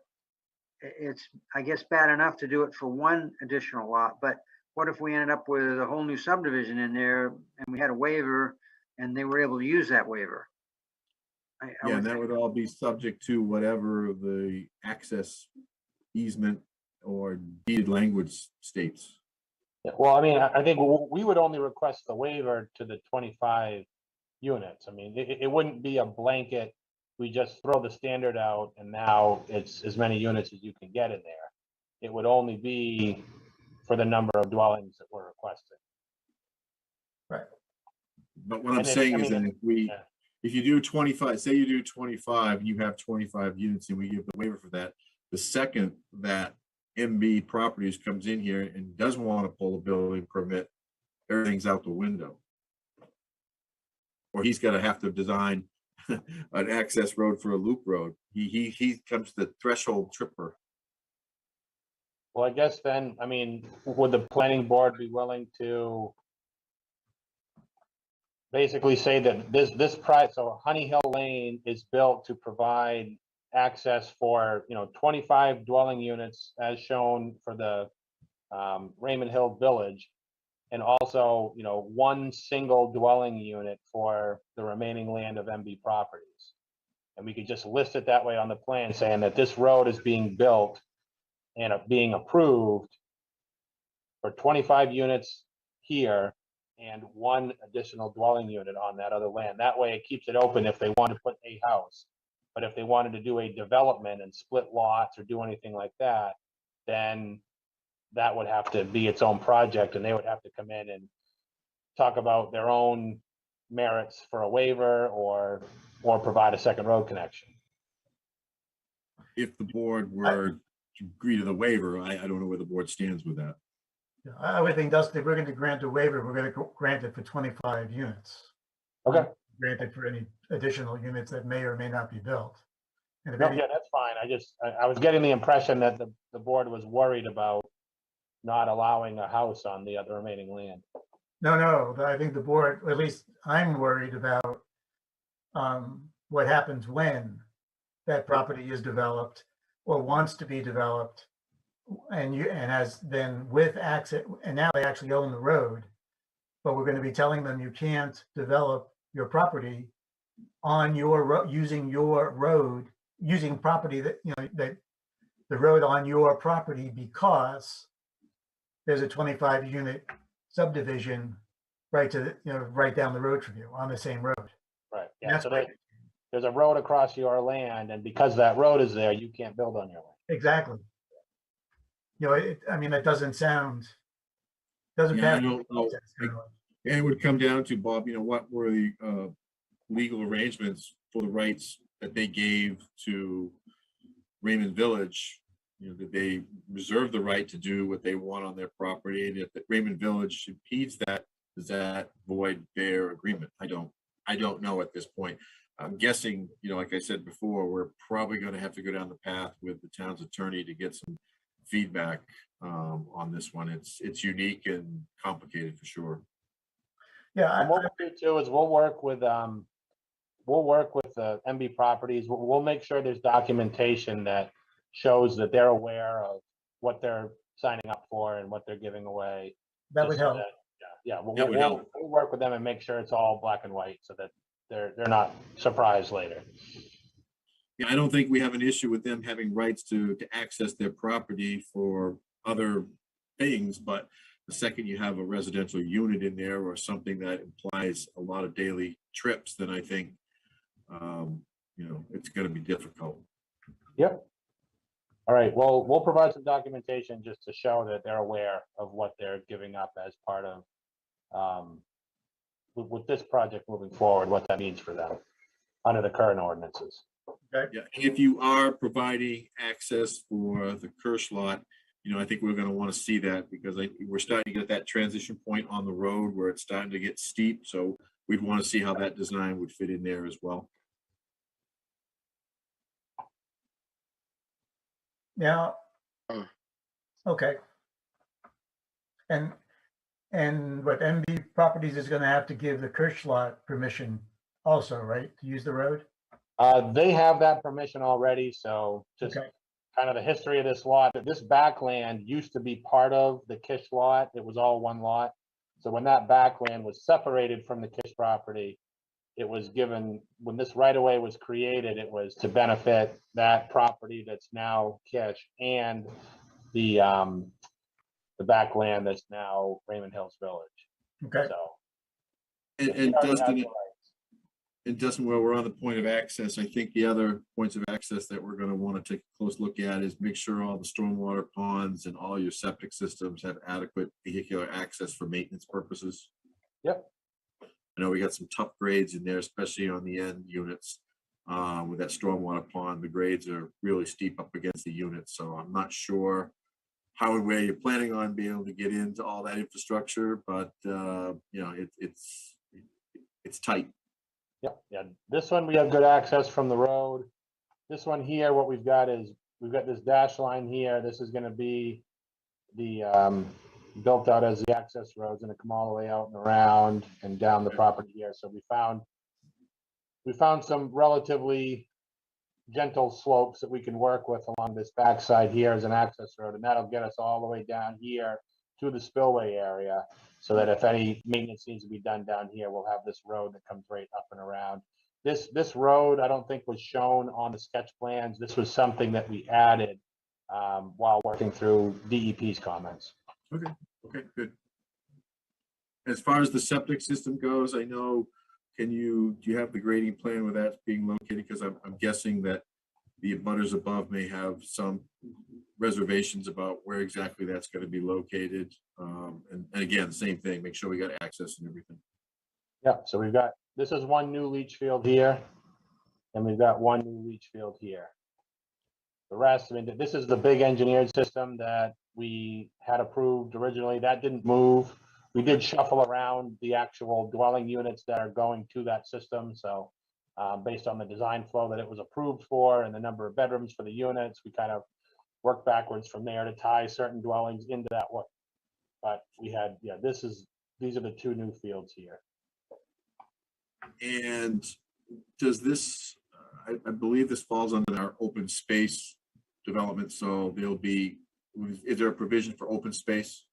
it's, I guess, bad enough to do it for one additional lot, but what if we ended up with a whole new subdivision in there and we had a waiver and they were able to use that waiver? Yeah, and that would all be subject to whatever the access easement or deeded language states. Yeah, well, I mean, I think we would only request the waiver to the 25 units. I mean, it wouldn't be a blanket. We just throw the standard out and now it's as many units as you can get in there. It would only be for the number of dwellings that we're requesting. Right. But what I'm saying is that if you do 25, say you do 25, you have 25 units and we give the waiver for that, the second that MB Properties comes in here and doesn't want to pull a building permit, everything's out the window. Or he's got to have to design an access road for a loop road. He comes the threshold tripper. Well, I guess then, I mean, would the planning board be willing to basically say that this price, so Honey Hill Lane is built to provide access for, 25 dwelling units as shown for the Raymond Hill Village, and also, one single dwelling unit for the remaining land of MB Properties. And we could just list it that way on the plan, saying that this road is being built and being approved for 25 units here and one additional dwelling unit on that other land. That way it keeps it open if they want to put a house. But if they wanted to do a development and split lots or do anything like that, then that would have to be its own project, and they would have to come in and talk about their own merits for a waiver or provide a second road connection. If the board were to agree to the waiver, I don't know where the board stands with that. Yeah, I would think, Dustin, if we're going to grant a waiver, we're going to grant it for 25 units. Okay. Grant it for any additional units that may or may not be built. And if No, any, yeah, that's fine. I was getting the impression that the board was worried about not allowing a house on the other remaining land. no, I think the board, or at least I'm worried about what happens when that property is developed or wants to be developed, and has then with access, and now they actually own the road, but we're going to be telling them you can't develop your property on your using your road, using property that that the road on your property, because there's a 25 unit subdivision right to the, right down the road from you on the same road. Right. Yeah. So there's a road across your land, and because that road is there, you can't build on your land. Exactly. I mean, that doesn't sound, doesn't Yeah, I pass. don't know. And it would come down to, Bob, what were the legal arrangements for the rights that they gave to Raymond Village? Did they reserve the right to do what they want on their property? And if the Raymond Village impedes that, does that void their agreement? I don't know at this point. I'm guessing, like I said before, we're probably going to have to go down the path with the town's attorney to get some feedback on this one. It's unique and complicated for sure. Yeah. And what we'll do too is we'll work with the MB Properties. We'll make sure there's documentation that shows that they're aware of what they're signing up for and what they're giving away. That would help. We'll work with them and make sure it's all black and white so that they're not surprised later. Yeah, I don't think we have an issue with them having rights to access their property for other things, but the second you have a residential unit in there or something that implies a lot of daily trips, then I think, it's going to be difficult. Yep. All right. Well, we'll provide some documentation just to show that they're aware of what they're giving up as part of with this project moving forward, what that means for them under the current ordinances. Okay. Yeah, and if you are providing access for the Kirsch lot, I think we're going to want to see that because we're starting to get that transition point on the road where it's starting to get steep. So we'd want to see how that design would fit in there as well. Now, okay. And what MB Properties is going to have to give the Kirsch lot permission also, right, to use the road? They have that permission already. So just kind of the history of this lot, that this backland used to be part of the Kish lot. It was all one lot. So when that backland was separated from the Kish property, it was given, when this right of way was created, it was to benefit that property that's now Kish and the backland that's now Raymond Hills Village. Okay. So And Dustin, while we're on the point of access, I think the other points of access that we're going to want to take a close look at is make sure all the stormwater ponds and all your septic systems have adequate vehicular access for maintenance purposes. Yep. I know we got some tough grades in there, especially on the end units. With that stormwater pond, the grades are really steep up against the units. So I'm not sure how and where you're planning on being able to get into all that infrastructure, but it's tight. Yeah. This one, we have good access from the road. This one here, what we've got is, we've got this dash line here. This is going to be built out as the access roads and to come all the way out and around and down the property here. So we found some relatively gentle slopes that we can work with along this backside here as an access road, and that'll get us all the way down here to the spillway area, so that if any maintenance needs to be done down here, we'll have this road that comes right up and around. This road, I don't think was shown on the sketch plans. This was something that we added while working through DEP's comments. Okay, good. As far as the septic system goes, I know, do you have the grading plan where that's being located? Because I'm guessing that the abutters above may have some reservations about where exactly that's going to be located. And again, same thing, make sure we got access and everything. Yeah, so this is one new leach field here, and we've got one new leach field here. The rest, I mean, this is the big engineered system that we had approved originally. That didn't move. We did shuffle around the actual dwelling units that are going to that system. So based on the design flow that it was approved for and the number of bedrooms for the units, we kind of worked backwards from there to tie certain dwellings into that one. But we had, these are the two new fields here. And does this, I believe this falls under our open space development. So is there a provision for open space?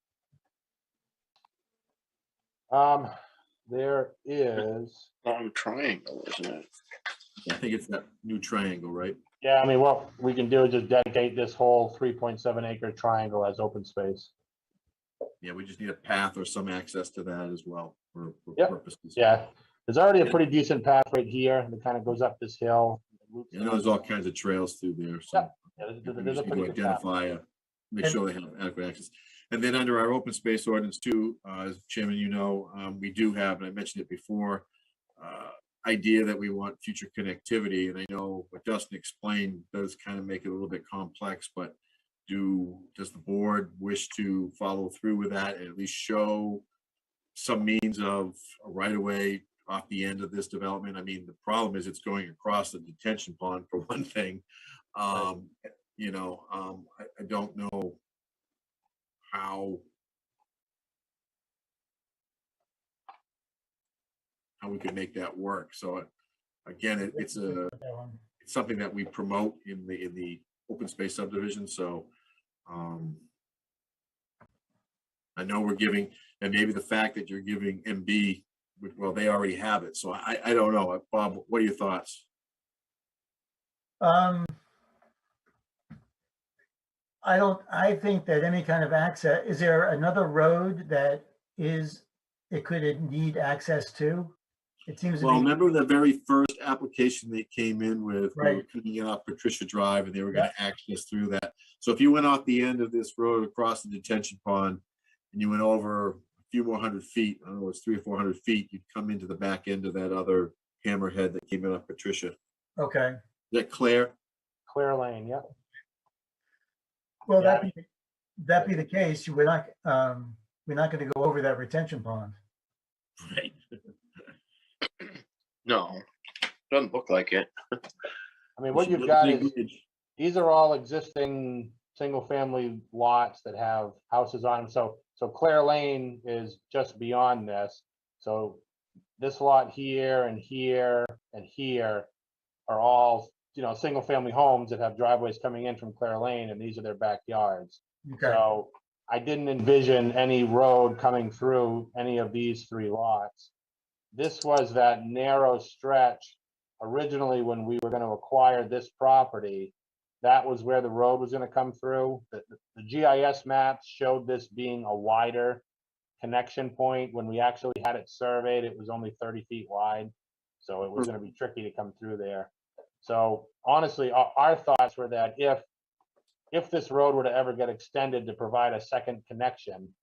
There is. Long triangle, isn't it? I think it's that new triangle, right? Yeah, I mean, what we can do is just dedicate this whole 3.7 acre triangle as open space. Yeah, we just need a path or some access to that as well for purposes. Yeah, there's already a pretty decent path right here that kind of goes up this hill. I know there's all kinds of trails through there. So there's a pretty good identify, make sure they have adequate access. And then under our open space ordinance too, as Chairman, we do have, and I mentioned it before, idea that we want future connectivity. And I know what Dustin explained does kind of make it a little bit complex, but does the board wish to follow through with that and at least show some means of a right of way off the end of this development? I mean, the problem is it's going across the detention pond for one thing. I don't know how we can make that work. So again, it's something that we promote in the open space subdivision. So I know we're giving, and maybe the fact that you're giving MB, well, they already have it. So I don't know. Bob, what are your thoughts? I think that any kind of access, is there another road that it could need access to? It seems to Well, be. remember the very first application they came in with, we were Right. coming in off Patricia Drive and they were going to access through that. So if you went off the end of this road across the detention pond and you went over a few more 100 feet, I don't know, it's 300 or 400 feet, you'd come into the back end of that other hammerhead that came in off Patricia. Okay. Is that Claire? Claire Lane, yeah. Well, that be the case, we're not going to go over that retention pond. Right. No, doesn't look like it. I mean, what you've got is, these are all existing single family lots that have houses on them. So Claire Lane is just beyond this. So this lot here and here and here are all, single family homes that have driveways coming in from Claire Lane, and these are their backyards. Okay. So I didn't envision any road coming through any of these three lots. This was that narrow stretch originally when we were going to acquire this property. That was where the road was going to come through. The GIS maps showed this being a wider connection point. When we actually had it surveyed, it was only 30 feet wide. So it was going to be tricky to come through there. So honestly, our thoughts were that if this road were to ever get extended to provide a second connection,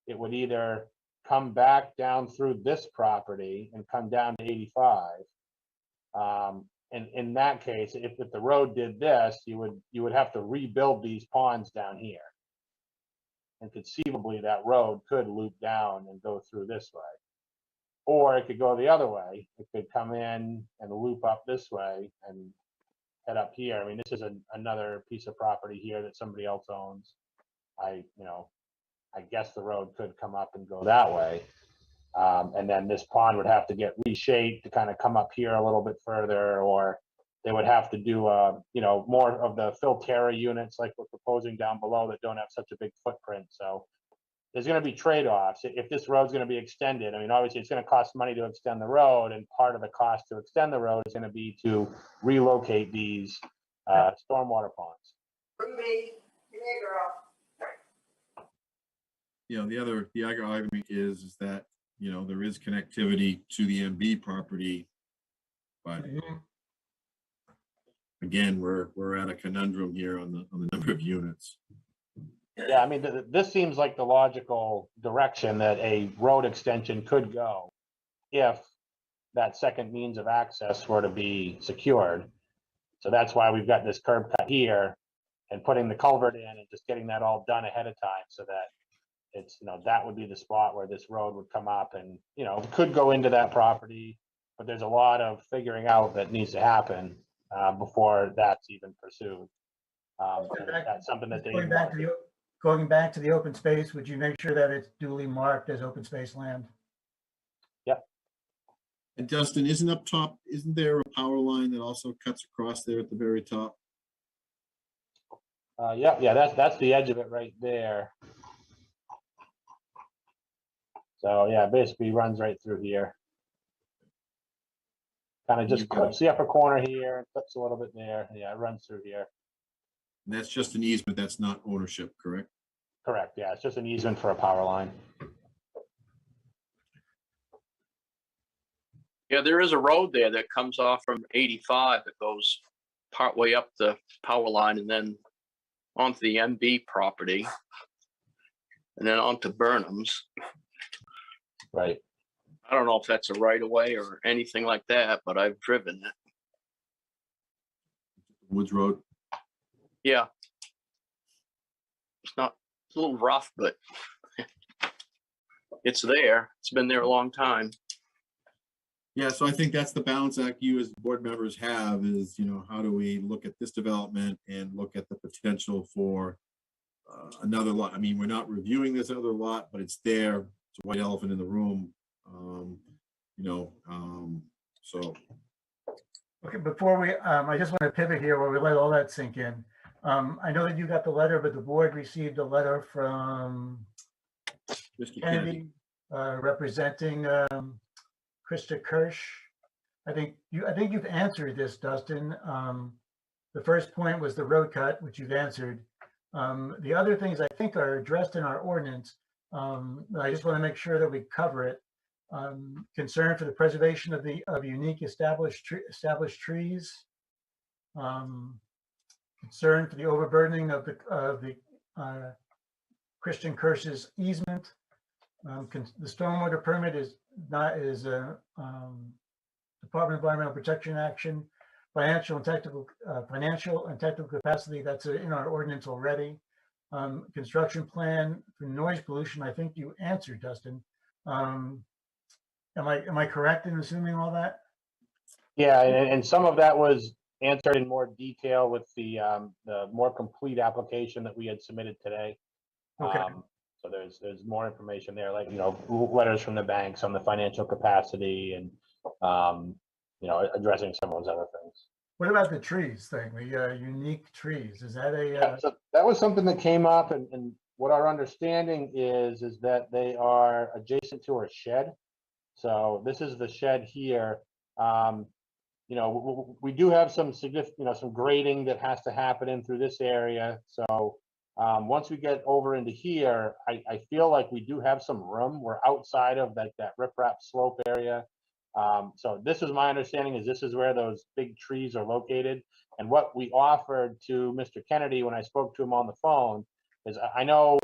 it would either come back down through this property and come down to 85. And in that case, if the road did this, you would have to rebuild these ponds down here. And conceivably that road could loop down and go through this way. Or it could go the other way. It could come in and loop up this way and head up here. I mean, this is another piece of property here that somebody else owns. I guess the road could come up and go that way. And then this pond would have to get reshaped to kind of come up here a little bit further, or they would have to do, more of the Filterra units like we're proposing down below that don't have such a big footprint. So there's going to be trade-offs. If this road's going to be extended, I mean, obviously it's going to cost money to extend the road, and part of the cost to extend the road is going to be to relocate these stormwater ponds. The other argument is that, there is connectivity to the MB property, but again, we're at a conundrum here on the number of units. Yeah, I mean, this seems like the logical direction that a road extension could go if that second means of access were to be secured. So that's why we've got this curb cut here and putting the culvert in and just getting that all done ahead of time so that it's, that would be the spot where this road would come up and, could go into that property. But there's a lot of figuring out that needs to happen before that's even pursued. That's something that they going back to the open space, would you make sure that it's duly marked as open space land? Yep. And Dustin, isn't there a power line that also cuts across there at the very top? Yeah, that's the edge of it right there. So yeah, basically runs right through here. Kind of just clips the upper corner here and clips a little bit there. Yeah, it runs through here. And that's just an easement, that's not ownership, correct? Correct, yeah, it's just an easement for a power line. Yeah, there is a road there that comes off from 85 that goes partway up the power line and then onto the MB property and then onto Burnham's. Right. I don't know if that's a right of way or anything like that, but I've driven it. Woods Road. Yeah. It's a little rough, but it's there. It's been there a long time. Yeah, so I think that's the balance act you as board members have is, how do we look at this development and look at the potential for another lot? I mean, we're not reviewing this other lot, but it's there. It's a white elephant in the room. So. Okay, before we, I just want to pivot here where we let all that sink in. I know that you got the letter, but the board received a letter from Mr. Kennedy representing Krista Kirsch. I think you've answered this, Dustin. The first point was the road cut, which you've answered. The other things I think are addressed in our ordinance. I just want to make sure that we cover it. Concern for the preservation of unique established trees. Concern for the overburdening of the Christian Kirsch's easement. The stormwater permit is Department of Environmental Protection action. Financial and technical capacity, that's in our ordinance already. Construction plan for noise pollution, I think you answered, Dustin. Am I correct in assuming all that? Yeah, and some of that was answered in more detail with the more complete application that we had submitted today. Okay. So there's more information there, like letters from the banks on the financial capacity and addressing some of those other things. What about the trees thing? The unique trees, is that a? So that was something that came up, and what our understanding is that they are adjacent to our shed. So this is the shed here. We do have some significant, some grading that has to happen in through this area. So once we get over into here, I feel like we do have some room. We're outside of that riprap slope area. So this is my understanding is this is where those big trees are located. And what we offered to Mr. Kennedy when I spoke to him on the phone is I know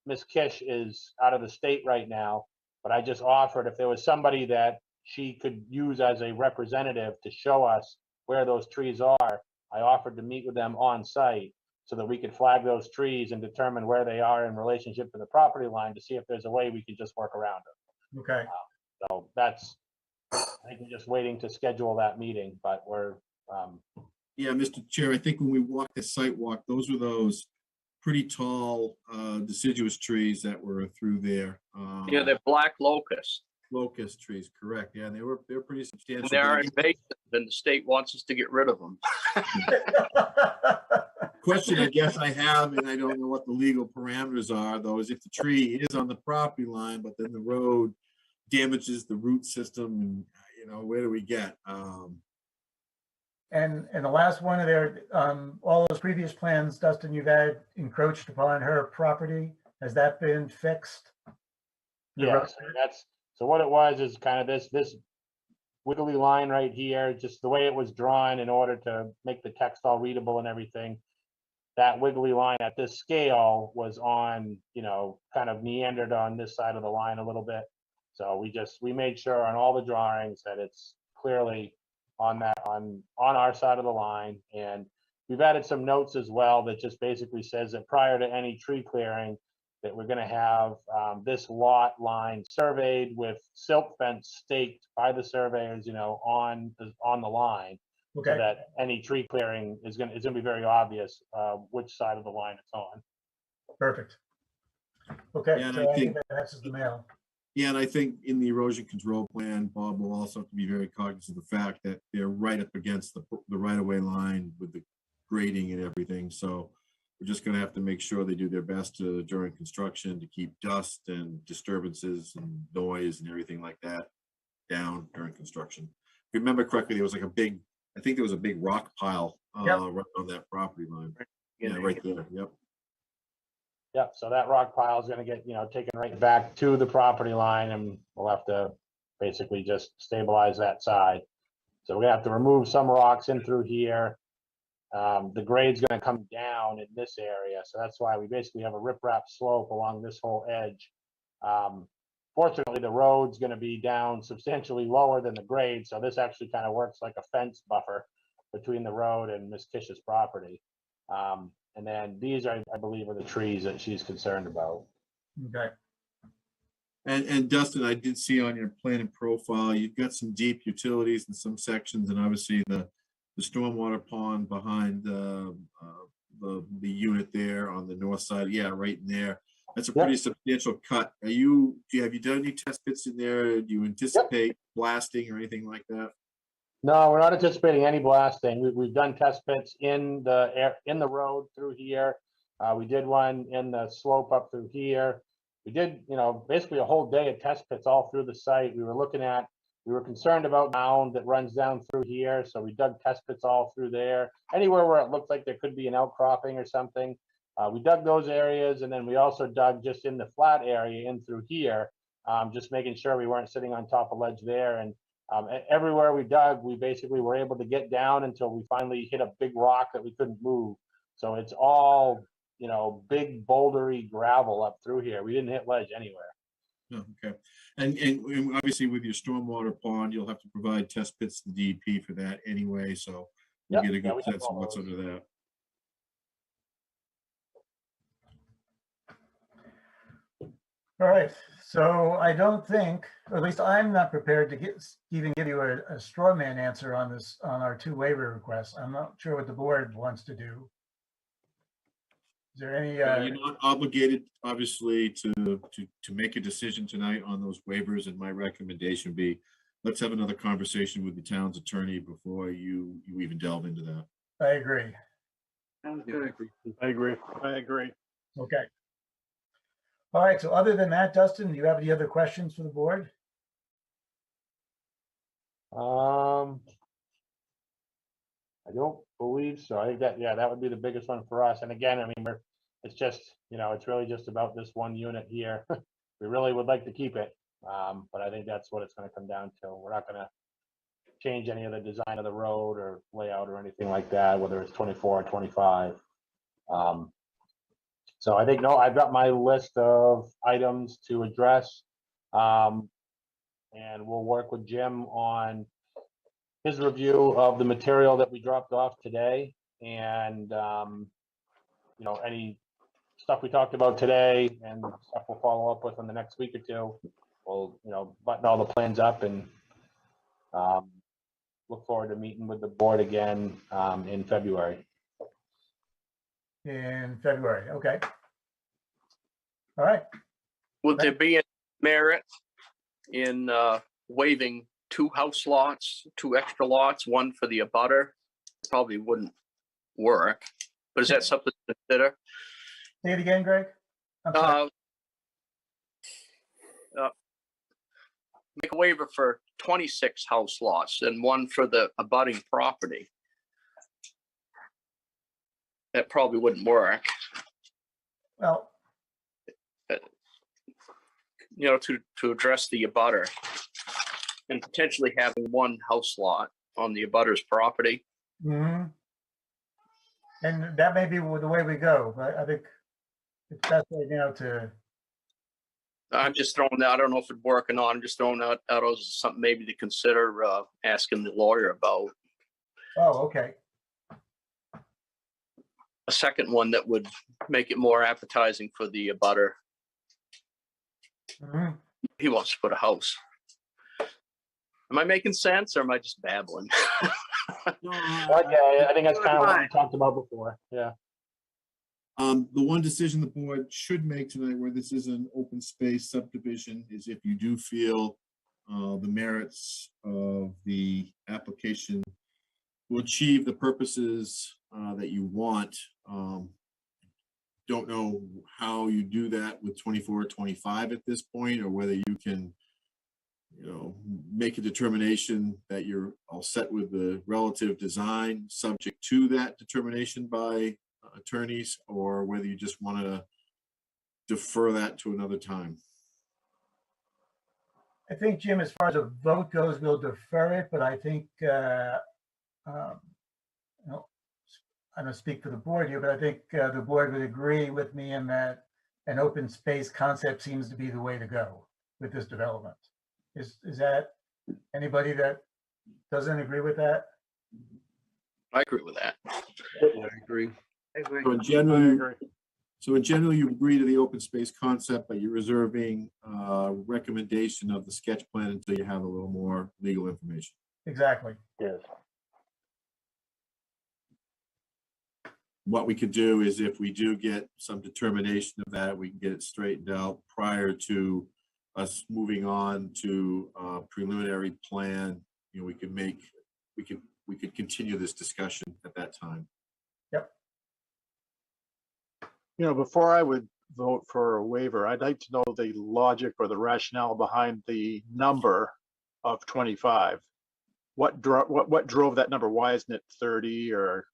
Ms. Kish is out of the state right now, but I just offered if there was somebody that she could use as a representative to show us where those trees are, I offered to meet with them on site so that we could flag those trees and determine where they are in relationship to the property line to see if there's a way we could just work around them. Okay. So that's, I think we're just waiting to schedule that meeting, but we're. Yeah, Mr. Chair, I think when we walked the site walk, those were those pretty tall deciduous trees that were through there. Yeah, they're black locust. Locust trees, correct. Yeah, they're pretty substantial. And they're but invasive, and the state wants us to get rid of them. question I guess I have, and I don't know what the legal parameters are, though, is if the tree is on the property line, but then the road damages the root system, and where do we get? And the last one of their, all those previous plans, Dustin, you've had encroached upon her property. Has that been fixed? Yes, so what it was is kind of this wiggly line right here, just the way it was drawn in order to make the text all readable and everything. That wiggly line at this scale was on, kind of meandered on this side of the line a little bit. So we made sure on all the drawings that it's clearly on our side of the line. And we've added some notes as well that just basically says that prior to any tree clearing, that we're going to have this lot line surveyed with silt fence staked by the surveyors, on the line. Okay. So that any tree clearing is going to be very obvious which side of the line it's on. Perfect. Okay, Yeah, so I think that answers the mail. Yeah, and I think in the erosion control plan, Bob will also have to be very cognizant of the fact that they're right up against the right-of-way line with the grading and everything. So we're just going to have to make sure they do their best during construction to keep dust and disturbances and noise and everything like that down during construction. If you remember correctly, there was like I think there was a big rock pile right on that property line. Yeah, right there. Yep. Yep, so that rock pile is going to get, taken right back to the property line, and we'll have to basically just stabilize that side. So we're going to have to remove some rocks in through here. The grade's going to come down in this area, so that's why we basically have a riprap slope along this whole edge. Fortunately, the road's going to be down substantially lower than the grade, so this actually kind of works like a fence buffer between the road and Miss Kish's property. And then these are, I believe, are the trees that she's concerned about. Okay. And Dustin, I did see on your plan and profile, you've got some deep utilities in some sections, and obviously the stormwater pond behind the unit there on the north side. Yeah, right in there. That's a pretty substantial cut. Have you done any test pits in there? Do you anticipate blasting or anything like that? No, we're not anticipating any blasting. We've done test pits in the road through here. We did one in the slope up through here. We did, basically a whole day of test pits all through the site. We were concerned about mound that runs down through here, so we dug test pits all through there. Anywhere where it looked like there could be an outcropping or something, we dug those areas, and then we also dug just in the flat area in through here, just making sure we weren't sitting on top of ledge there. And everywhere we dug, we basically were able to get down until we finally hit a big rock that we couldn't move. So it's all, big bouldery gravel up through here. We didn't hit ledge anywhere. Oh, okay. And obviously with your stormwater pond, you'll have to provide test pits to the DEP for that anyway. So you get a good sense of what's under that. All right, so I don't think, or at least I'm not prepared to even give you a straw man answer on our two waiver requests. I'm not sure what the board wants to do. Is there any? You're not obligated, obviously, to make a decision tonight on those waivers, and my recommendation would be, let's have another conversation with the town's attorney before you even delve into that. I agree. I agree. Okay. All right, so other than that, Dustin, do you have any other questions for the board? I don't believe so. I think that would be the biggest one for us. And again, I mean, it's just, it's really just about this one unit here. We really would like to keep it, but I think that's what it's going to come down to. We're not going to change any of the design of the road or layout or anything like that, whether it's 24 or 25. So I think, I've got my list of items to address, and we'll work with Jim on his review of the material that we dropped off today, and any stuff we talked about today and stuff we'll follow up with in the next week or two. We'll button all the plans up and look forward to meeting with the board again in February. in February. Okay. All right. Would there be a merit in waiving 2 house lots, 2 extra lots, one for the abutter? Probably wouldn't work, but is that something to consider? Say it again, Greg. I'm sorry. Make a waiver for 26 house lots and one for the abutting property. That probably wouldn't work. Well, you know, to address the abutter and potentially having 1 house lot on the abutter's property. mm-hmm. And that may be the way we go, but I think it's best right now to. I'm just throwing that. I don't know if it'd work or not. I'm just throwing out as something maybe to consider asking the lawyer about. Oh, okay. A second one that would make it more appetizing for the abutter. Mm-hmm. He wants to put a house. Am I making sense or am I just babbling? Okay, I think that's kind of what we talked about before. Yeah. The one decision the board should make tonight, where this is an open space subdivision, is if you do feel the merits of the application will achieve the purposes that you want. Don't know how you do that with 24 or 25 at this point, or whether you can, make a determination that you're all set with the relative design subject to that determination by attorneys, or whether you just want to defer that to another time. I think, Jim, as far as a vote goes, we'll defer it, but I think, I don't speak for the board here, but I think the board would agree with me in that an open space concept seems to be the way to go with this development. Is that anybody that doesn't agree with that? I agree with that. I agree. So in general, you agree to the open space concept, but you're reserving recommendation of the sketch plan until you have a little more legal information. Exactly. Yes. What we could do is, if we do get some determination of that, we can get it straightened out prior to us moving on to a preliminary plan. We could continue this discussion at that time. Yep. Before I would vote for a waiver, I'd like to know the logic or the rationale behind the number of 25. What drove that number? Why isn't it 30? Or,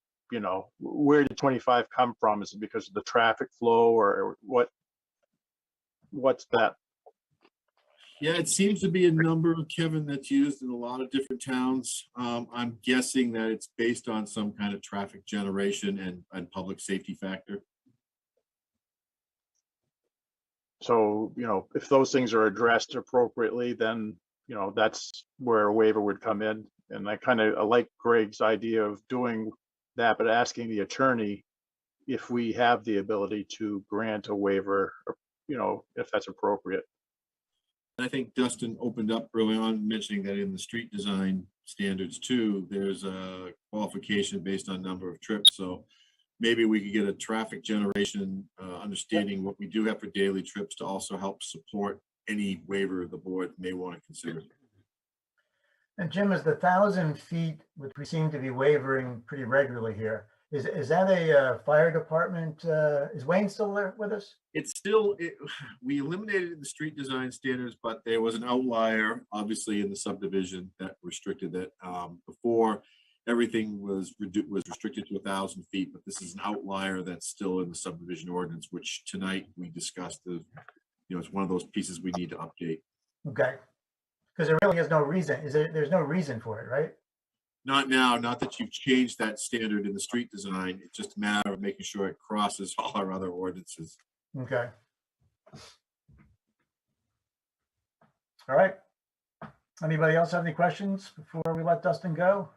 where did 25 come from? Is it because of the traffic flow, or what's that? Yeah, it seems to be a number, Kevin, that's used in a lot of different towns. I'm guessing that it's based on some kind of traffic generation and public safety factor. So, if those things are addressed appropriately, then, that's where a waiver would come in. And I like Greg's idea of doing that, but asking the attorney if we have the ability to grant a waiver, or, if that's appropriate. I think Dustin opened up early on mentioning that in the street design standards too, there's a qualification based on number of trips. So maybe we could get a traffic generation understanding what we do have for daily trips to also help support any waiver the board may want to consider. And Jim, is the 1,000 feet, which we seem to be wavering pretty regularly here, is that a fire department? Is Wayne still there with us? It's still, we eliminated the street design standards, but there was an outlier, obviously, in the subdivision that restricted that. Before, everything was restricted to 1,000 feet, but this is an outlier that's still in the subdivision ordinance, which tonight we discussed. It's one of those pieces we need to update. Okay, because there really is no reason. There's no reason for it, right? Not now, not that you've changed that standard in the street design. It's just a matter of making sure it crosses all our other ordinances. Okay. All right. Anybody else have any questions before we let Dustin go?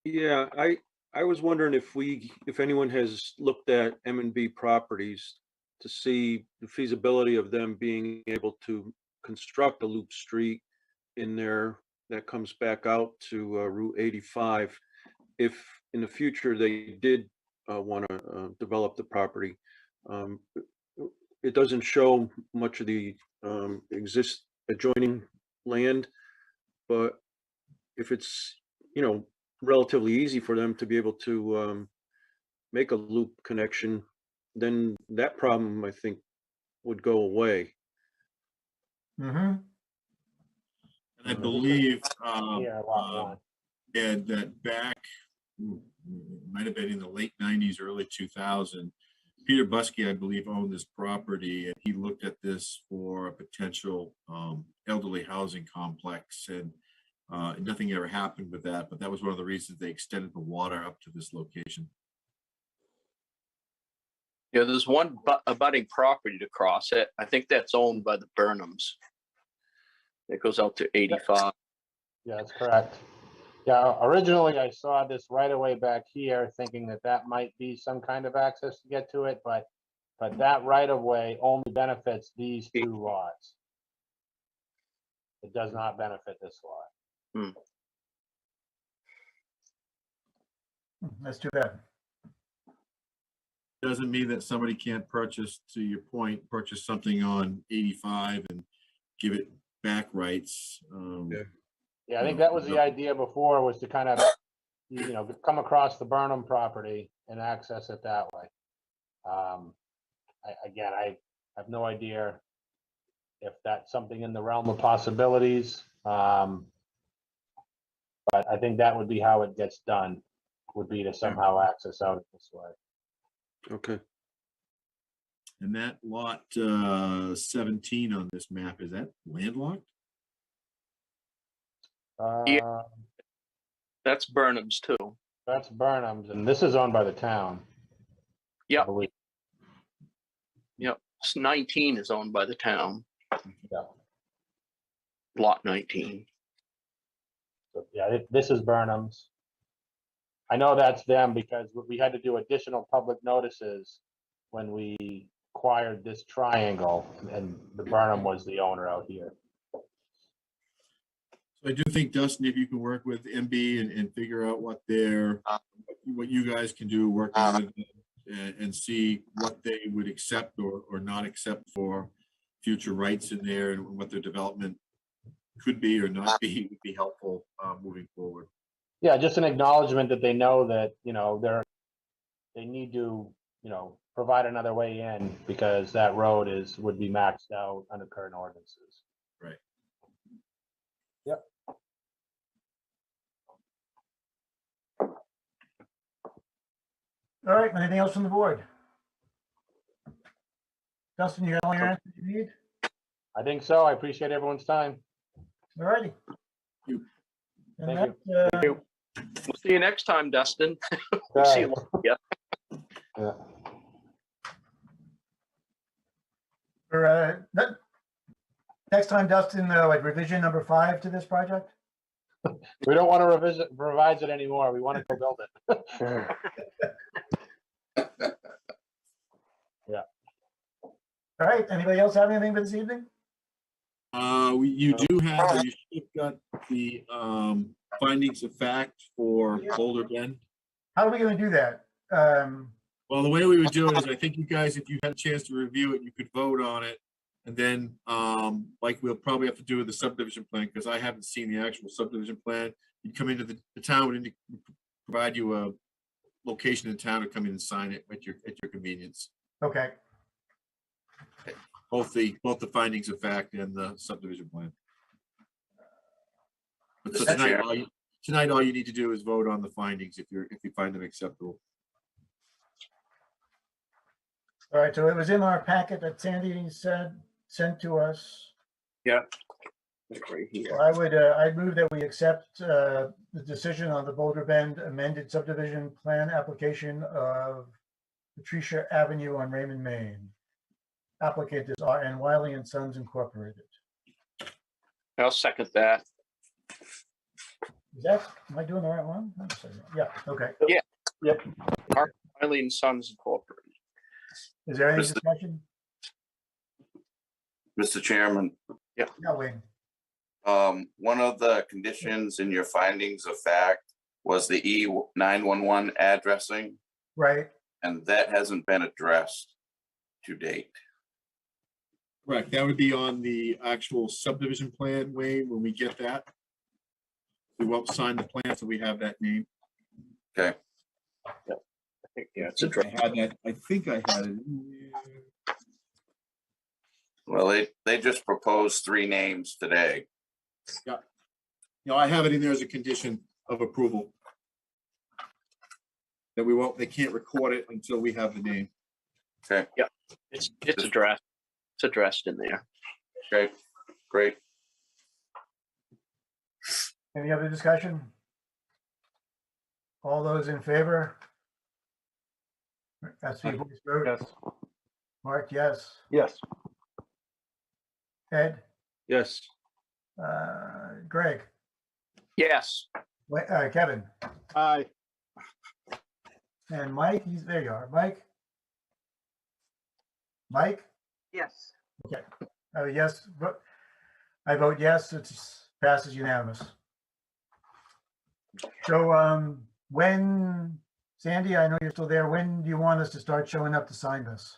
Yeah, I was wondering if anyone has looked at M&B properties to see the feasibility of them being able to construct a loop street in there that comes back out to Route 85. If in the future they did want to develop the property. It doesn't show much of the adjoining land, but if it's, relatively easy for them to be able to make a loop connection, then that problem, I think, would go away. Mm-hmm. And I believe, Yeah, lot one. Ed, that back, might have been in the late 90s, early 2000, Peter Buskey, I believe, owned this property, and he looked at this for a potential elderly housing complex, and nothing ever happened with that, but that was one of the reasons they extended the water up to this location. Yeah, there's one abutting property to cross it. I think that's owned by the Burnhams. It goes out to 85. Yeah, that's correct. Yeah, originally I saw this right away back here, thinking that that might be some kind of access to get to it, but that right of way only benefits these two lots. It does not benefit this lot. That's too bad. Doesn't mean that somebody can't purchase, to your point, purchase something on 85 and give it back rights. Yeah, I think that was the idea before, was to kind of, come across the Burnham property and access it that way. I have no idea if that's something in the realm of possibilities. But I think that would be how it gets done, would be to somehow access out this way. Okay. And that lot 17 on this map, is that landlocked? Yeah, that's Burnham's too. That's Burnham's, and this is owned by the town. Yep. Yep. 19 is owned by the town. Yeah. Lot 19. So, yeah, this is Burnham's. I know that's them because we had to do additional public notices when we acquired this triangle, and the Burnham was the owner out here. So I do think, Dustin, if you can work with MB and figure out what you guys can do, working with them, and see what they would accept or not accept for future rights in there, and what their development could be or not be, would be helpful moving forward. Yeah, just an acknowledgement that they know that, they need to, provide another way in, because that road would be maxed out under current ordinances. Right. Yep. All right, anything else from the board? Dustin, you got all your answers you need? I think so. I appreciate everyone's time. All righty. Thank you. We'll see you next time, Dustin. We'll see you later. Yeah. For next time, Dustin, revision number 5 to this project? We don't want to revise it anymore. We want to go build it. Yeah. All right, anybody else have anything for this evening? You should have got the findings of fact for Boulder Bend. How are we going to do that? Well, the way we would do it is, I think you guys, if you had a chance to review it, you could vote on it. And then, like we'll probably have to do with the subdivision plan, because I haven't seen the actual subdivision plan. You'd come into the town would provide you a location in town to come in and sign it at your convenience. Okay. Both the findings of fact and the subdivision plan. But so tonight, all you need to do is vote on the findings if you find them acceptable. All right, so it was in our packet that Sandy sent to us. Yeah. Right here. So I'd move that we accept the decision on the Boulder Bend amended subdivision plan application of Patricia Avenue on Raymond, Maine. Applicant is R.N. Wiley and Sons Incorporated. I'll second that. Am I doing the right one? Yeah, okay. Yeah. Yep. Wiley and Sons Incorporated. Is there any discussion? Mr. Chairman. Yeah. No, Wayne. One of the conditions in your findings of fact was the E911 addressing. Right. and that hasn't been addressed to date. Correct. That would be on the actual subdivision plan, Wayne, when we get that. We won't sign the plan, so we have that name. Okay. Yeah, I think, yeah, it's I addressed. had that. I think I had it in there. Well, they just proposed 3 names today. Yeah. You know, I have it in there as a condition of approval. That we won't, they can't record it until we have the name. Okay. Yeah, it's addressed. It's addressed in there. Okay, great. Any other discussion? All those in favor? That's the voice vote. Yes. Mark, yes. Yes. Ed, Yes. Greg, Yes. Kevin, Aye. and Mike, there you are. Mike? Yes. Okay. Yes, I vote yes, it passes unanimous. So when, Sandy, I know you're still there, when do you want us to start showing up to sign this?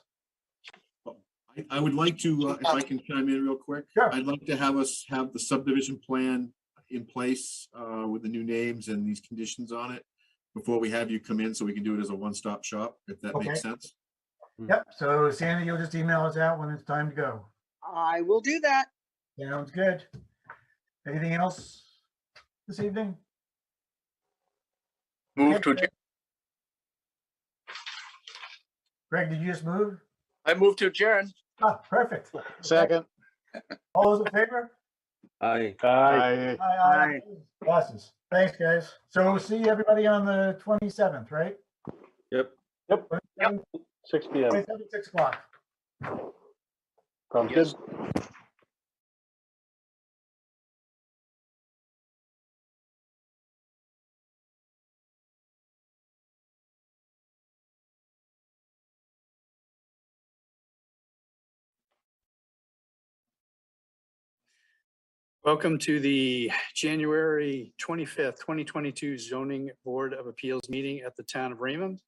I would like to, if I can chime in real quick. Sure. I'd like to have us have the subdivision plan in place with the new names and these conditions on it before we have you come in, so we can do it as a one-stop shop, if that makes sense. Yep, so Sandy, you'll just email us out when it's time to go. I will do that. Sounds good. Anything else this evening? Move to adjourn. Greg, did you just move? I move to adjourn. Ah, perfect. Second. All those in favor? Aye. Aye. Aye. Passes. Thanks, guys. So see everybody on the 27th, right? Yep. Yep. 6 p.m. 6 o'clock. Sounds Yes. good. Welcome to the January 25th, 2022 Zoning Board of Appeals meeting at the Town of Raymond.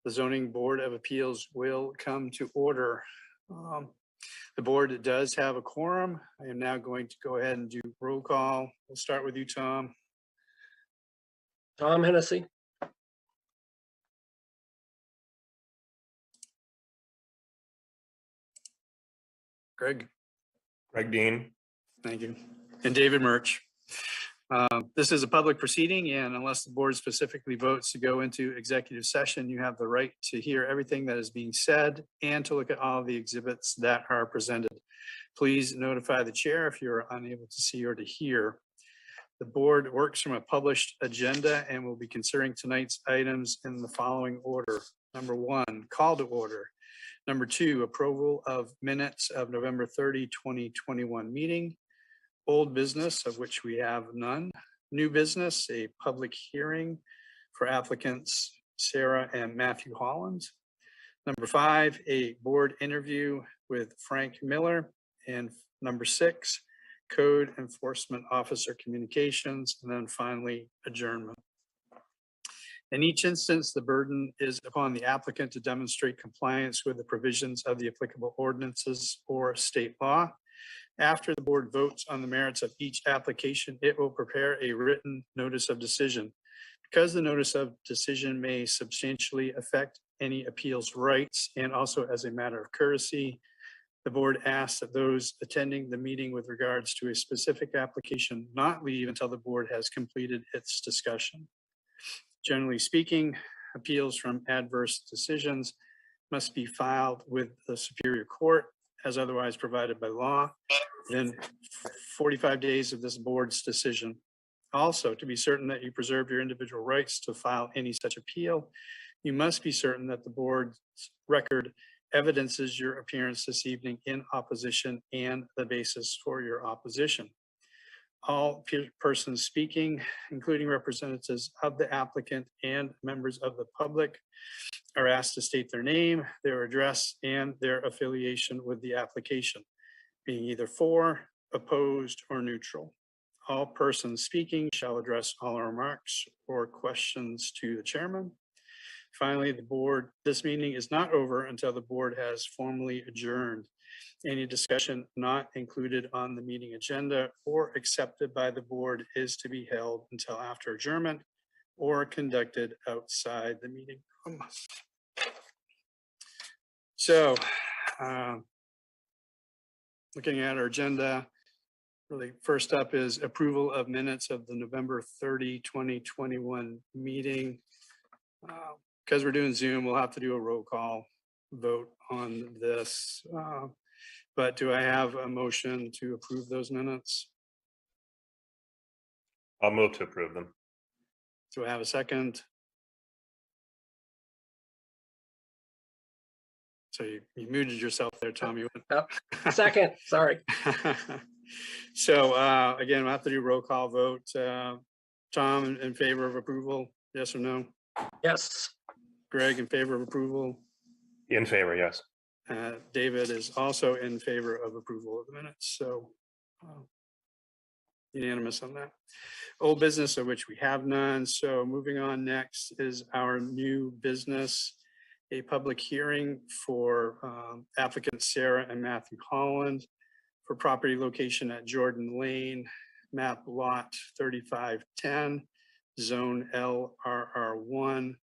The Zoning Board of Appeals will come to order. The board does have a quorum. I am now going to go ahead and do roll call. We'll start with you, Tom. Tom Hennessy. Greg. Greg Dean. Thank you. And David Murch. This is a public proceeding, and unless the board specifically votes to go into executive session, you have the right to hear everything that is being said and to look at all of the exhibits that are presented. Please notify the chair if you're unable to see or to hear. The board works from a published agenda and will be considering tonight's items in the following order. Number 1, call to order. Number 2, approval of minutes of November 30, 2021 meeting. Old business, of which we have none. New business, a public hearing for applicants Sarah and Matthew Holland. Number 5, a board interview with Frank Miller. And number 6, code enforcement officer communications. And then finally, adjournment. In each instance, the burden is upon the applicant to demonstrate compliance with the provisions of the applicable ordinances or state law. After the board votes on the merits of each application, it will prepare a written notice of decision. Because the notice of decision may substantially affect any appeals rights, and also as a matter of courtesy, the board asks that those attending the meeting with regards to a specific application not leave until the board has completed its discussion. Generally speaking, appeals from adverse decisions must be filed with the Superior Court as otherwise provided by law within 45 days of this board's decision. Also, to be certain that you preserve your individual rights to file any such appeal, you must be certain that the board's record evidences your appearance this evening in opposition and the basis for your opposition. All persons speaking, including representatives of the applicant and members of the public, are asked to state their name, their address, and their affiliation with the application, being either for, opposed, or neutral. All persons speaking shall address all remarks or questions to the chairman. Finally, this meeting is not over until the board has formally adjourned. Any discussion not included on the meeting agenda or accepted by the board is to be held until after adjournment or conducted outside the meeting room. So, looking at our agenda, really first up is approval of minutes of the November 30, 2021 meeting. Because we're doing Zoom, we'll have to do a roll call vote on this. But do I have a motion to approve those minutes? I'll move to approve them. Do I have a second? So you muted yourself there, Tom. You went. Second, sorry. So again, we'll have to do roll call vote. Tom, in favor of approval, yes or no? Yes. Greg, in favor of approval? In favor, yes. David is also in favor of approval of the minutes, so unanimous on that. Old business, of which we have none. So moving on, next is our new business, a public hearing for applicants Sarah and Matthew Holland for property location at Jordan Lane, map lot 3510, zone LRR1.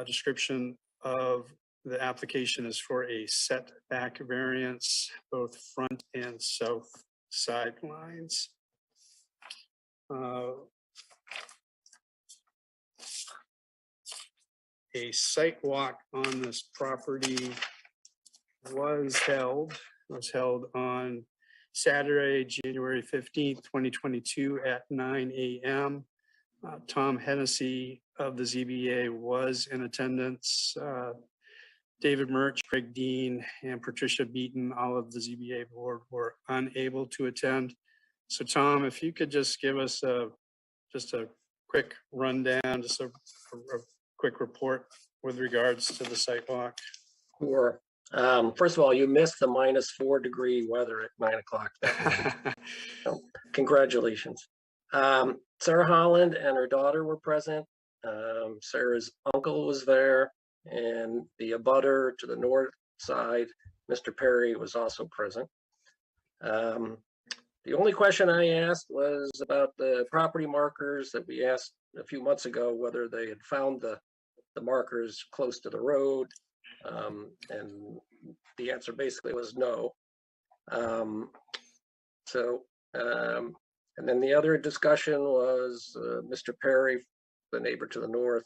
Description of the application is for a setback variance, both front and south sidelines. A site walk on this property was held on Saturday, January 15th, 2022 at 9 a.m. Tom Hennessy of the ZBA was in attendance. David Murch, Craig Dean, and Patricia Beaton, all of the ZBA board, were unable to attend. So Tom, if you could just give us just a quick rundown, just a quick report with regards to the site walk. Sure. First of all, you missed the -4-degree weather at 9 o'clock. So, congratulations. Sarah Holland and her daughter were present. Sarah's uncle was there, and the abutter to the north side, Mr. Perry, was also present. The only question I asked was about the property markers that we asked a few months ago, whether they had found the markers close to the road. And the answer basically was no. And then the other discussion was Mr. Perry, the neighbor to the north,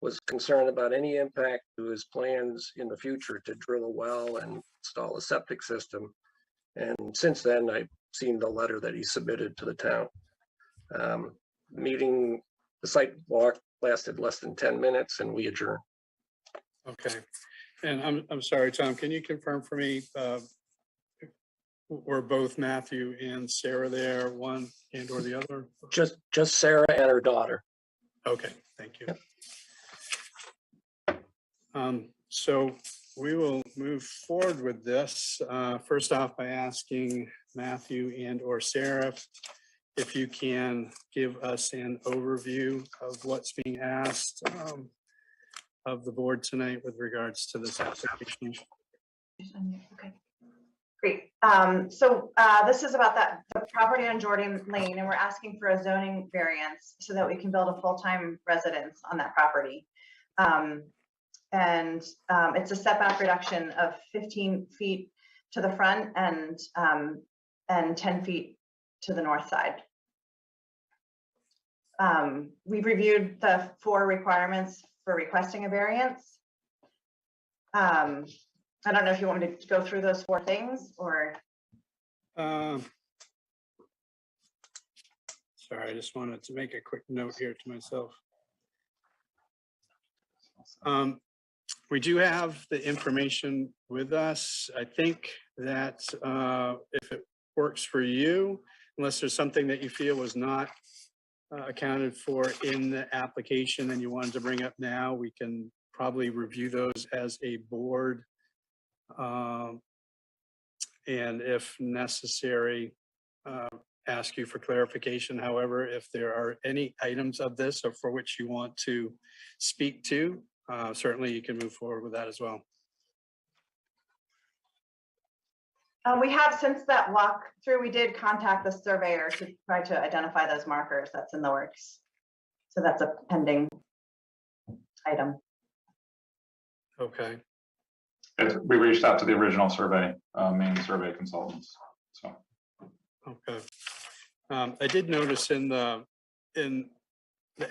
was concerned about any impact to his plans in the future to drill a well and install a septic system. And since then, I've seen the letter that he submitted to the town. The site walk lasted less than 10 minutes and we adjourned. Okay. And I'm sorry, Tom, can you confirm for me, were both Matthew and Sarah there, one and or the other? Just Sarah and her daughter. Okay, thank you. So we will move forward with this. First off, by asking Matthew and or Sarah, if you can give us an overview of what's being asked of the board tonight with regards to this application. Okay, great. This is about the property on Jordan Lane, and we're asking for a zoning variance so that we can build a full-time residence on that property. It's a setback reduction of 15 feet to the front and 10 feet to the north side. We've reviewed the 4 requirements for requesting a variance. I don't know if you want me to go through those 4 things or. Sorry, I just wanted to make a quick note here to myself. We do have the information with us. I think that if it works for you, unless there's something that you feel was not accounted for in the application and you wanted to bring up now, we can probably review those as a board. And if necessary, ask you for clarification. However, if there are any items of this or for which you want to speak to, certainly you can move forward with that as well. We have, since that walkthrough, we did contact the surveyor to try to identify those markers. That's in the works. So that's a pending item. Okay. We reached out to the original survey, Maine survey consultants, so. Okay. I did notice in the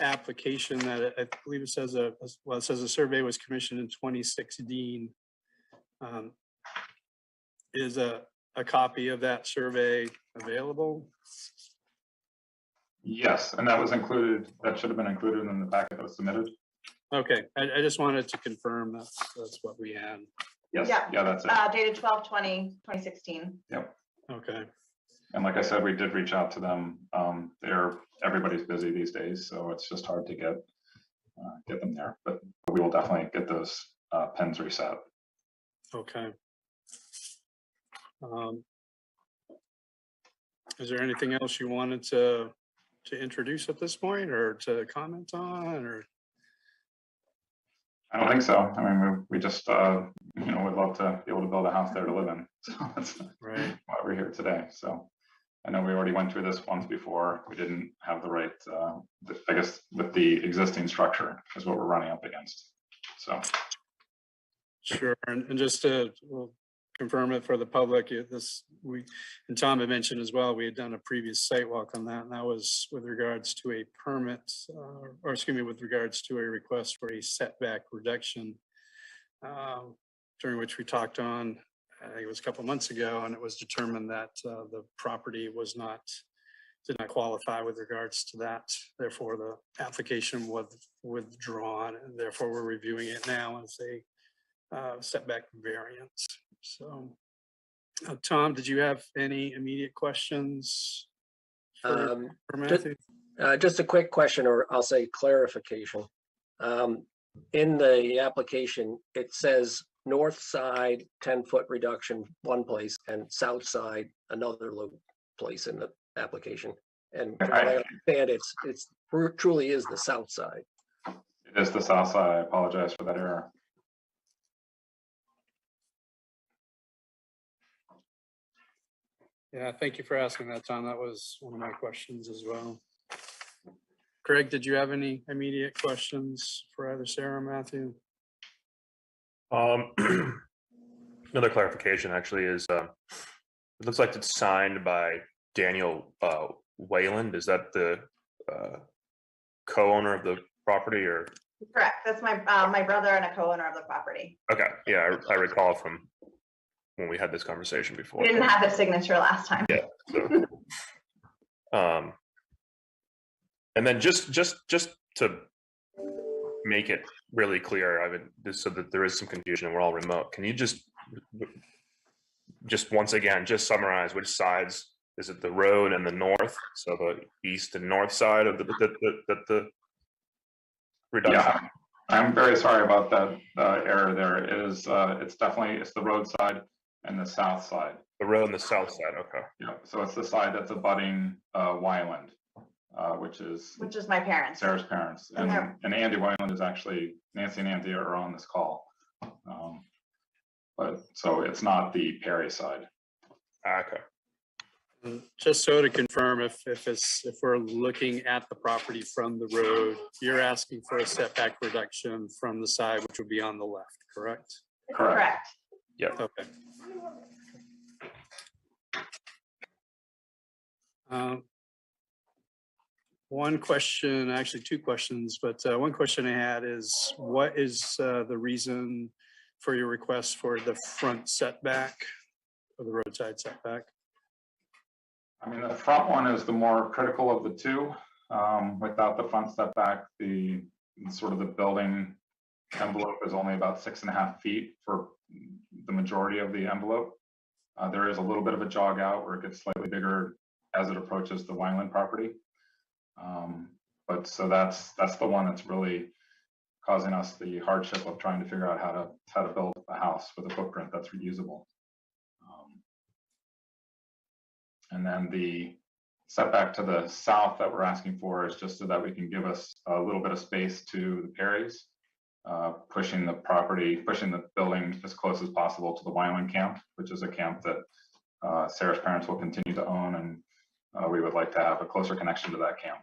application that I believe it says it says a survey was commissioned in 2016. Is a copy of that survey available? Yes, and that was included, that should have been included in the packet that was submitted. Okay, I just wanted to confirm that's what we had. Yes, Yeah, that's it. Dated 12/20/2016. Yep. Okay. And like I said, we did reach out to them. Everybody's busy these days, so it's just hard to get them there. But we will definitely get those pens reset. Okay. Is there anything else you wanted to introduce at this point, or to comment on, or? I don't think so. I mean, we just would love to be able to build a house there to live in. So that's right why we're here today. So I know we already went through this once before. We didn't have the right, I guess, with the existing structure is what we're running up against. So. Sure, and just to confirm it for the public, and Tom had mentioned as well, we had done a previous site walk on that, and that was with regards to a permit, or excuse me, with regards to a request for a setback reduction, during which we talked on, I think it was a couple of months ago, and it was determined that the property did not qualify with regards to that. Therefore, the application was withdrawn, and therefore we're reviewing it now as a setback variance. So, Tom, did you have any immediate questions for Matthew? Just a quick question, or I'll say clarification. In the application, it says north side 10-foot reduction one place and south side another place in the application. And from what I understand, it's truly is the south side. It is the south side. I apologize for that error. Yeah, thank you for asking that, Tom. That was one of my questions as well. Craig, did you have any immediate questions for either Sarah or Matthew? Another clarification actually is, it looks like it's signed by Daniel Wayland. Is that the co-owner of the property, or? Correct. That's my brother and a co-owner of the property. Okay, yeah, I recall from when we had this conversation before. We didn't have his signature last time. Yeah. So, and then just to make it really clear, so that there is some confusion and we're all remote. Can you just once again just summarize which sides? Is it the road and the north? So the east and north side of the reduction? Yeah, I'm very sorry about that error there. It is it's the road side and the south side. The road and the south side, okay. Yeah, so it's the side that's abutting Wyland, which is my parents. Sarah's parents, and Andy Wyland is actually, Nancy and Andy are on this call, but so it's not the Perry side. Okay. Just so to confirm, if we're looking at the property from the road, you're asking for a setback reduction from the side which would be on the left, correct? Correct. Yeah. Okay. One question, actually two questions, but one question I had is, what is the reason for your request for the front setback, or the roadside setback? I mean, the front one is the more critical of the two. Without the front setback, the sort of the building envelope is only about 6.5 feet for the majority of the envelope. There is a little bit of a jog out where it gets slightly bigger as it approaches the Wineland property. But so that's the one that's really causing us the hardship of trying to figure out how to build a house with a footprint that's reusable. And then the setback to the south that we're asking for is just so that we can give us a little bit of space to the Perrys. pushing the building as close as possible to the Wyoming camp, which is a camp that Sarah's parents will continue to own, and we would like to have a closer connection to that camp.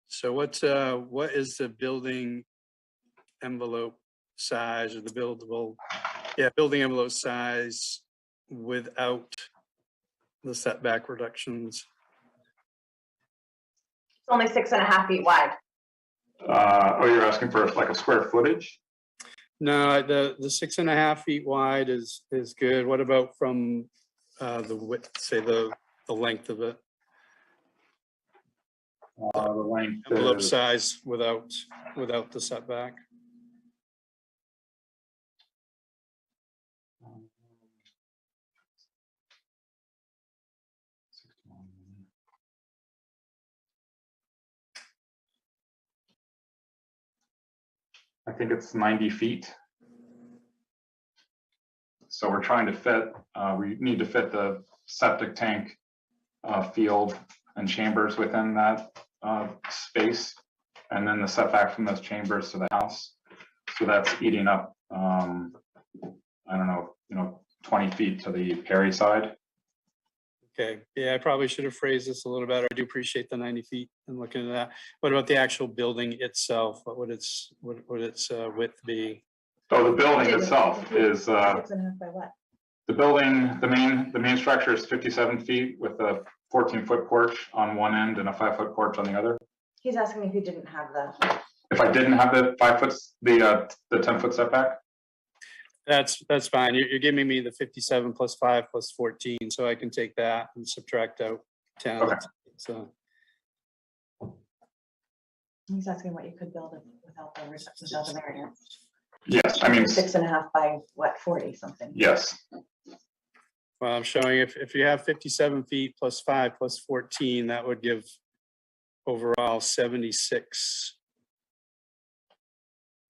So what is the building envelope size, or the buildable, building envelope size without the setback reductions? It's only 6.5 feet wide. Oh, you're asking for like a square footage? No, the 6.5 feet wide is good. What about from the width, say the length of it? The length Envelope is, size without the setback. I think it's 90 feet. So we're trying to fit, we need to fit the septic tank field and chambers within that space, and then the setback from those chambers to the house. So that's eating up, I don't know, 20 feet to the Perry side. Okay, yeah, I probably should have phrased this a little better. I do appreciate the 90 feet and looking at that. What about the actual building itself? What would its width be? So the building itself is 6.5 by what? the building, the main structure is 57 feet with a 14-foot porch on one end and a 5-foot porch on the other. He's asking if you didn't have the. If I didn't have the 5 foot, the 10-foot setback. That's fine. You're giving me the 57 plus 5 plus 14, so I can take that and subtract out 10. Okay. So He's asking what you could build it without the variance. Yes, I mean 6.5 by what, 40 something? Yes. well, I'm showing if you have 57 feet plus 5 plus 14, that would give overall 76.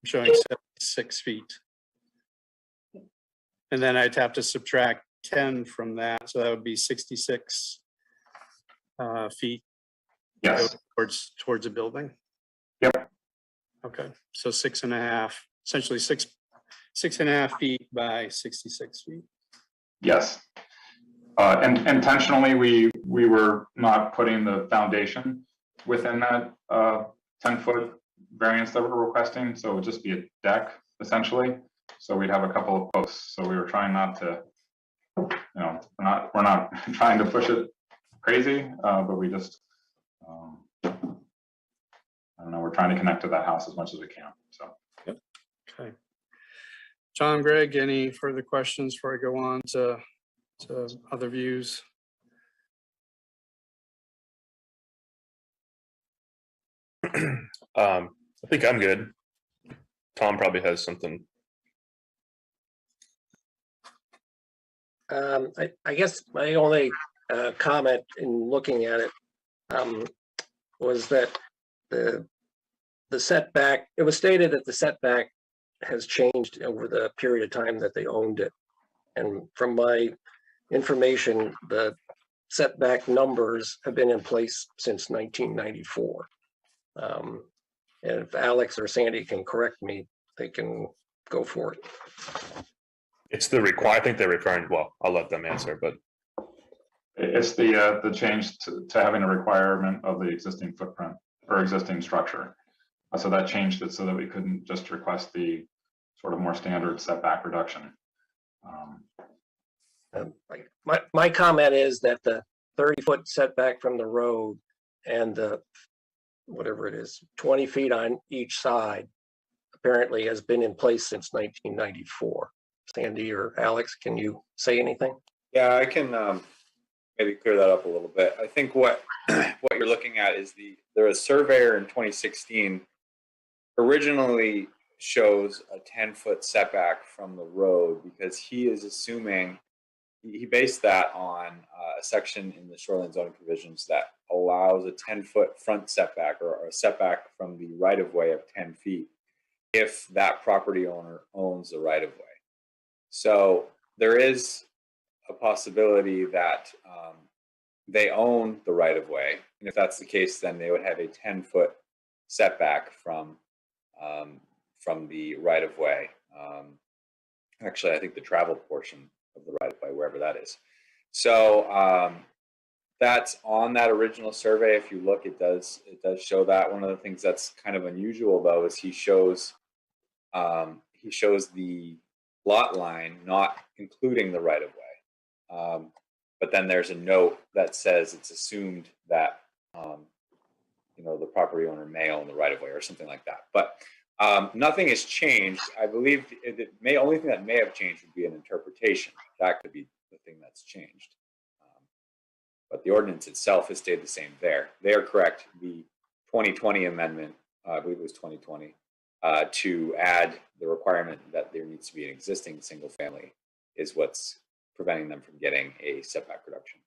I'm showing 76 feet. And then I'd have to subtract 10 from that, so that would be 66 feet. Yes. Towards a building. Yep. Okay, so 6.5, essentially 6.5 feet by 66 feet. Yes. And intentionally, we were not putting the foundation within that 10-foot variance that we're requesting, so it would just be a deck essentially. So we'd have a couple of posts. So we were trying not to, we're not trying to push it crazy, but we just, I don't know, we're trying to connect to that house as much as we can. So. Yep. Okay. John, Greg, any further questions before I go on to other views? I think I'm good. Tom probably has something. I guess my only comment in looking at it was that the setback, it was stated that the setback has changed over the period of time that they owned it. And from my information, the setback numbers have been in place since 1994. And if Alex or Sandy can correct me, they can go for it. It's the I think they're referring, well, I'll let them answer, but. It's the change to having a requirement of the existing footprint or existing structure. So that changed it so that we couldn't just request the sort of more standard setback reduction. My comment is that the 30-foot setback from the road and the, whatever it is, 20 feet on each side apparently has been in place since 1994. Sandy or Alex, can you say anything? Yeah, I can maybe clear that up a little bit. I think what you're looking at is there was a surveyor in 2016 originally shows a 10-foot setback from the road because he is assuming, he based that on a section in the shoreline zoning provisions that allows a 10-foot front setback or a setback from the right-of-way of 10 feet if that property owner owns the right-of-way. So there is a possibility that they own the right-of-way, and if that's the case, then they would have a 10-foot setback from the right of way. Actually, I think the travel portion of the right of way, wherever that is. So that's on that original survey. If you look, it does show that. One of the things that's kind of unusual though is he shows the lot line not including the right of way. But then there's a note that says it's assumed that the property owner may own the right of way or something like that. But nothing has changed. I believe only thing that may have changed would be an interpretation. That could be the thing that's changed. But the ordinance itself has stayed the same there. They are correct. The 2020 amendment, I believe it was 2020, to add the requirement that there needs to be an existing single family is what's preventing them from getting a setback reduction.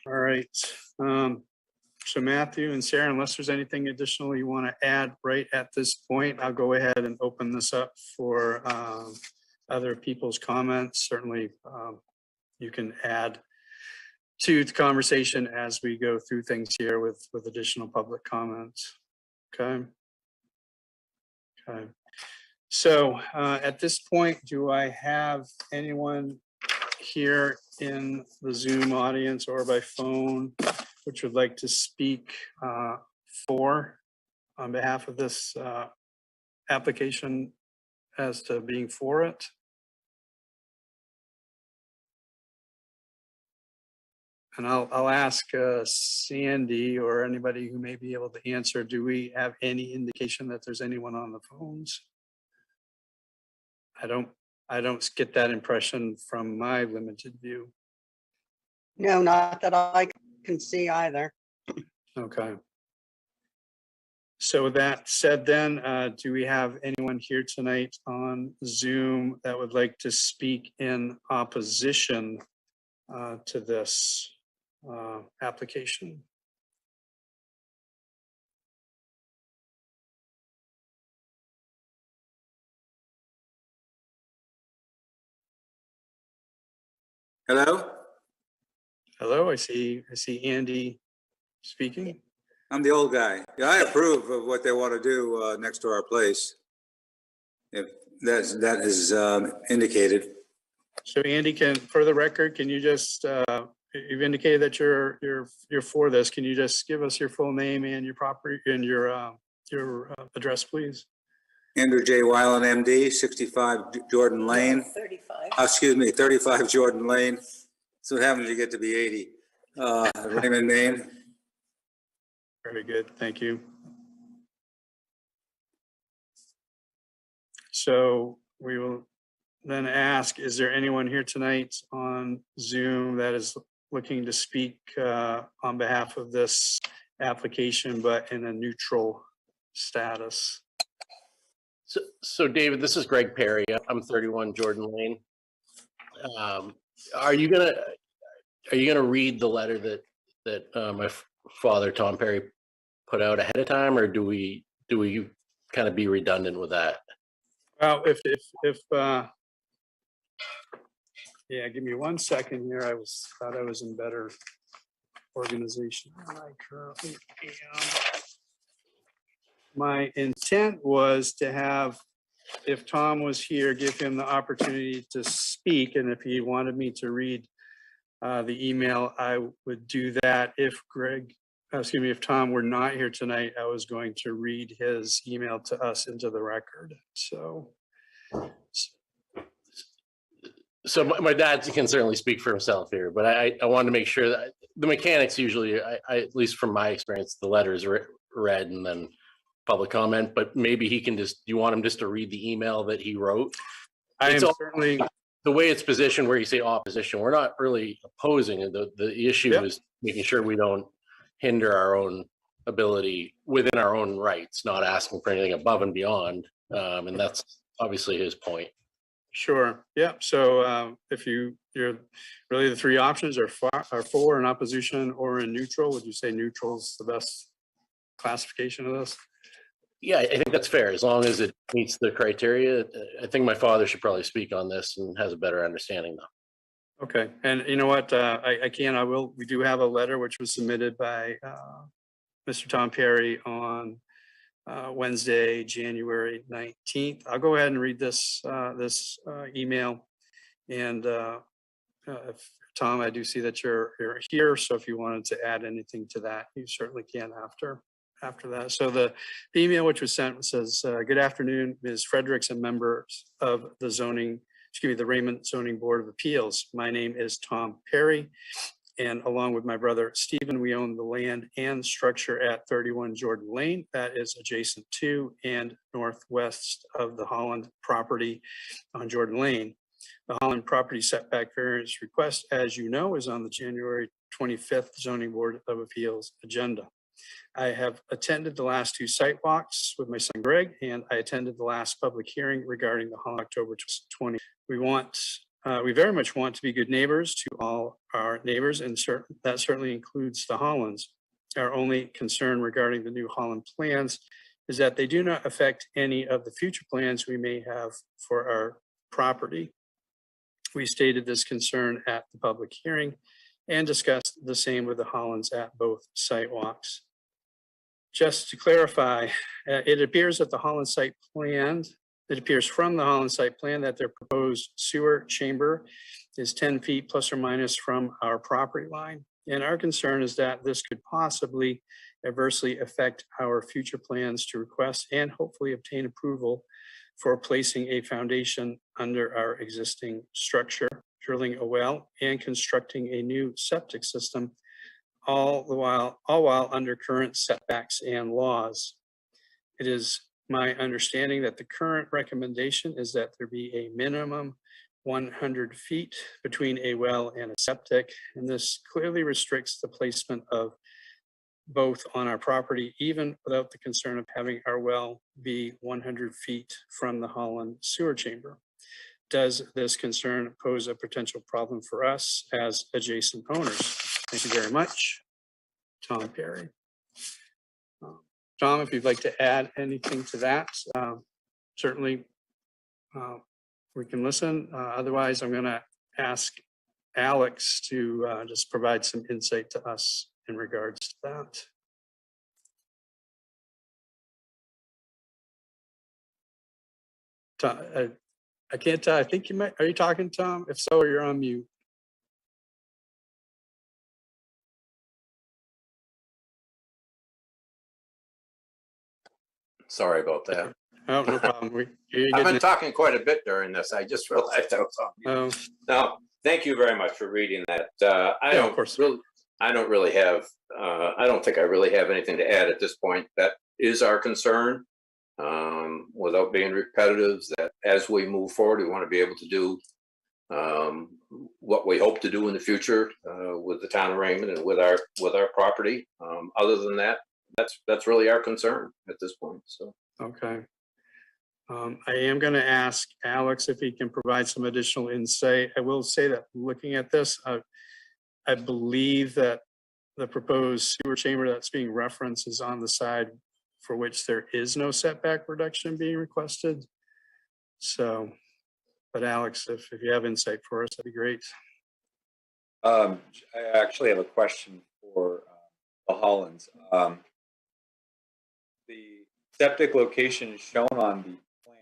All right. So Matthew and Sarah, unless there's anything additional you want to add right at this point, I'll go ahead and open this up for other people's comments. Certainly, you can add to the conversation as we go through things here with additional public comments. Okay. Okay. So at this point, do I have anyone here in the Zoom audience or by phone which would like to speak on behalf of this application as to being for it? And I'll ask Sandy or anybody who may be able to answer, do we have any indication that there's anyone on the phones? I don't get that impression from my limited view. No, not that I can see either. Okay. So with that said then, do we have anyone here tonight on Zoom that would like to speak in opposition to this application? Hello? Hello, I see Andy speaking. I'm the old guy. Yeah, I approve of what they want to do next to our place. If that is indicated. So Andy, for the record, can you just, you've indicated that you're for this. Can you just give us your full name and your property and your address, please? Andrew J. Weiland, MD, 65 Jordan Lane. 35. Excuse me, 35 Jordan Lane. So what happens you get to be 80? Raymond, Maine. Very good, thank you. So we will then ask, is there anyone here tonight on Zoom that is looking to speak on behalf of this application, but in a neutral status? So David, this is Greg Perry. I'm 31 Jordan Lane. Are you gonna read the letter that my father Tom Perry put out ahead of time, or do we kind of be redundant with that? Well, if yeah, give me 1 second here. Thought I was in better organization than I currently am. My intent was to have, if Tom was here, give him the opportunity to speak, and if he wanted me to read the email, I would do that. If Tom were not here tonight, I was going to read his email to us into the record. So my dad can certainly speak for himself here, but I wanted to make sure that the mechanics usually, I at least from my experience, the letter is read and then public comment, but maybe he can just, you want him just to read the email that he wrote? I am certainly, the way it's positioned where you say opposition, we're not really opposing it. The issue is making sure we don't hinder our own ability within our own rights, not asking for anything above and beyond. And that's obviously his point. Sure. Yeah. So if you're really, the three options are for, in opposition, or in neutral. Would you say neutral is the best classification of this? Yeah, I think that's fair, as long as it meets the criteria. I think my father should probably speak on this and has a better understanding though. Okay, and you know what, I will, we do have a letter which was submitted by Mr. Tom Perry on Wednesday, January 19th. I'll go ahead and read this email. And if, Tom, I do see that you're here, so if you wanted to add anything to that, you certainly can after that. So the email which was sent says, good afternoon, Ms. Fredericks and members of the Raymond Zoning Board of Appeals. My name is Tom Perry, and along with my brother Stephen, we own the land and structure at 31 Jordan Lane that is adjacent to and northwest of the Holland property on Jordan Lane. The Holland property setback variance request, as you know, is on the January 25th Zoning Board of Appeals agenda. I have attended the last two site walks with my son Greg, and I attended the last public hearing regarding the Holland October 20. We very much want to be good neighbors to all our neighbors, and that certainly includes the Hollands. Our only concern regarding the new Holland plans is that they do not affect any of the future plans we may have for our property. We stated this concern at the public hearing and discussed the same with the Hollands at both site walks. Just to clarify, it appears that the Holland site plan, it appears from the Holland site plan that their proposed sewer chamber is 10 feet plus or minus from our property line. And our concern is that this could possibly adversely affect our future plans to request and hopefully obtain approval for placing a foundation under our existing structure, drilling a well, and constructing a new septic system, all while under current setbacks and laws. It is my understanding that the current recommendation is that there be a minimum 100 feet between a well and a septic, and this clearly restricts the placement of both on our property, even without the concern of having our well be 100 feet from the Holland sewer chamber. Does this concern pose a potential problem for us as adjacent owners? Thank you very much, Tom Perry. Tom, if you'd like to add anything to that, certainly we can listen. Otherwise, I'm going to ask Alex to just provide some insight to us in regards to that. Tom, I can't tell. I think you might. Are you talking, Tom? If so, you're on mute. Sorry about that. Oh, no problem. I've been talking quite a bit during this. I just realized I was on mute. No, thank you very much for reading that. I don't think I really have anything to add at this point. That is our concern. Without being repetitive, that as we move forward, we want to be able to do what we hope to do in the future with the town of Raymond and with our property. Other than that, that's really our concern at this point. So okay. I am going to ask Alex if he can provide some additional insight. I will say that looking at this, I believe that the proposed sewer chamber that's being referenced is on the side for which there is no setback reduction being requested. So, but Alex, if you have insight for us, that'd be great. I actually have a question for the Hollands. The septic location is shown on the plan,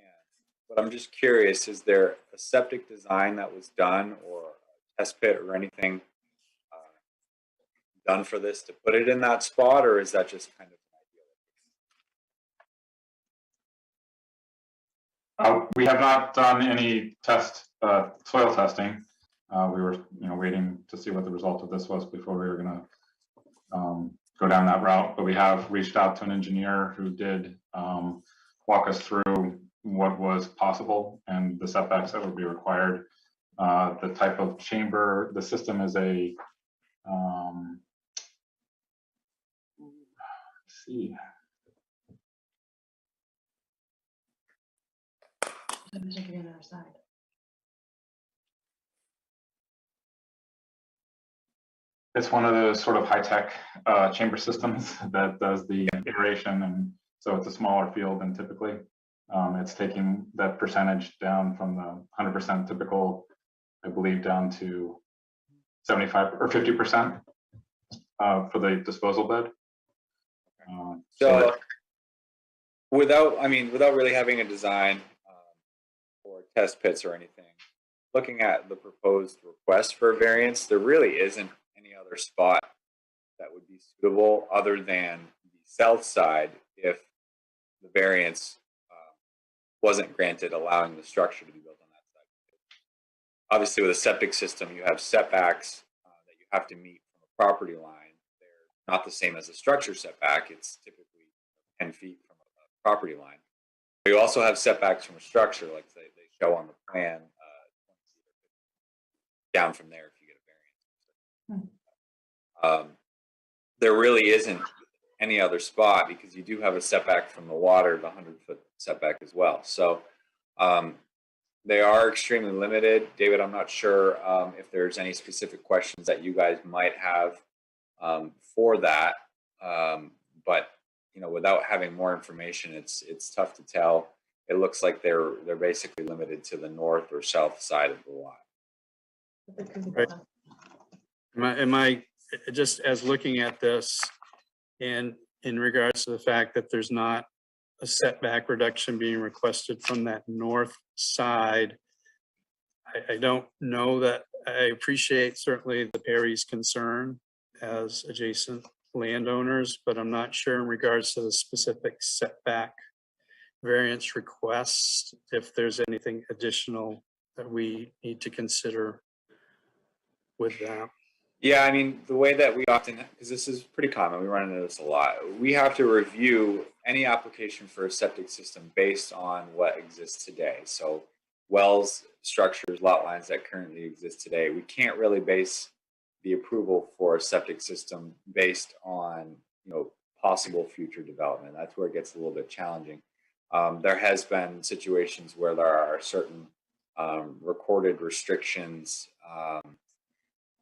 but I'm just curious, is there a septic design that was done or a test pit or anything done for this to put it in that spot, or is that just kind of we have not done any soil testing. We were, waiting to see what the result of this was before we were going to go down that route. But we have reached out to an engineer who did walk us through what was possible and the setbacks that would be required. The type of chamber, the system is a, let's see. It's one of those sort of high-tech chamber systems that does the aeration, and so it's a smaller field than typically. It's taking that percentage down from the 100% typical, I believe, down to 75 or 50% for the disposal bed. So without really having a design or test pits or anything, looking at the proposed request for a variance, there really isn't any other spot that would be suitable other than the south side if the variance wasn't granted, allowing the structure to be built on that side. Obviously, with a septic system, you have setbacks that you have to meet from a property line. They're not the same as a structure setback. It's typically 10 feet from a property line. But you also have setbacks from a structure, like they show on the plan, down from there if you get a variance. There really isn't any other spot because you do have a setback from the water, the 100-foot setback as well. So they are extremely limited. David, I'm not sure if there's any specific questions that you guys might have for that. But without having more information, it's tough to tell. It looks like they're basically limited to the north or south side of the lot. Right. Am I just as looking at this and in regards to the fact that there's not a setback reduction being requested from that north side, I don't know that I appreciate certainly the Perry's concern as adjacent landowners, but I'm not sure in regards to the specific setback variance request, if there's anything additional that we need to consider with that. Yeah, the way that we often, because this is pretty common, we run into this a lot, we have to review any application for a septic system based on what exists today. So wells, structures, lot lines that currently exist today. We can't really base the approval for a septic system based on possible future development. That's where it gets a little bit challenging. There has been situations where there are certain recorded restrictions,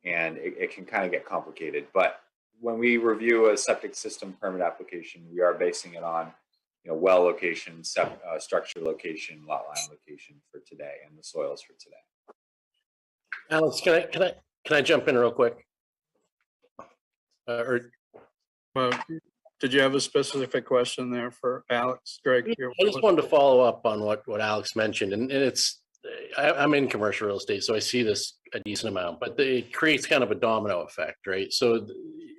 and it can kind of get complicated. But when we review a septic system permit application, we are basing it on well location, structure location, lot line location for today, and the soils for today. Alex, can I jump in real quick? Did you have a specific question there for Alex? Greg? I just wanted to follow up on what Alex mentioned, and I'm in commercial real estate, so I see this a decent amount, but it creates kind of a domino effect, right? So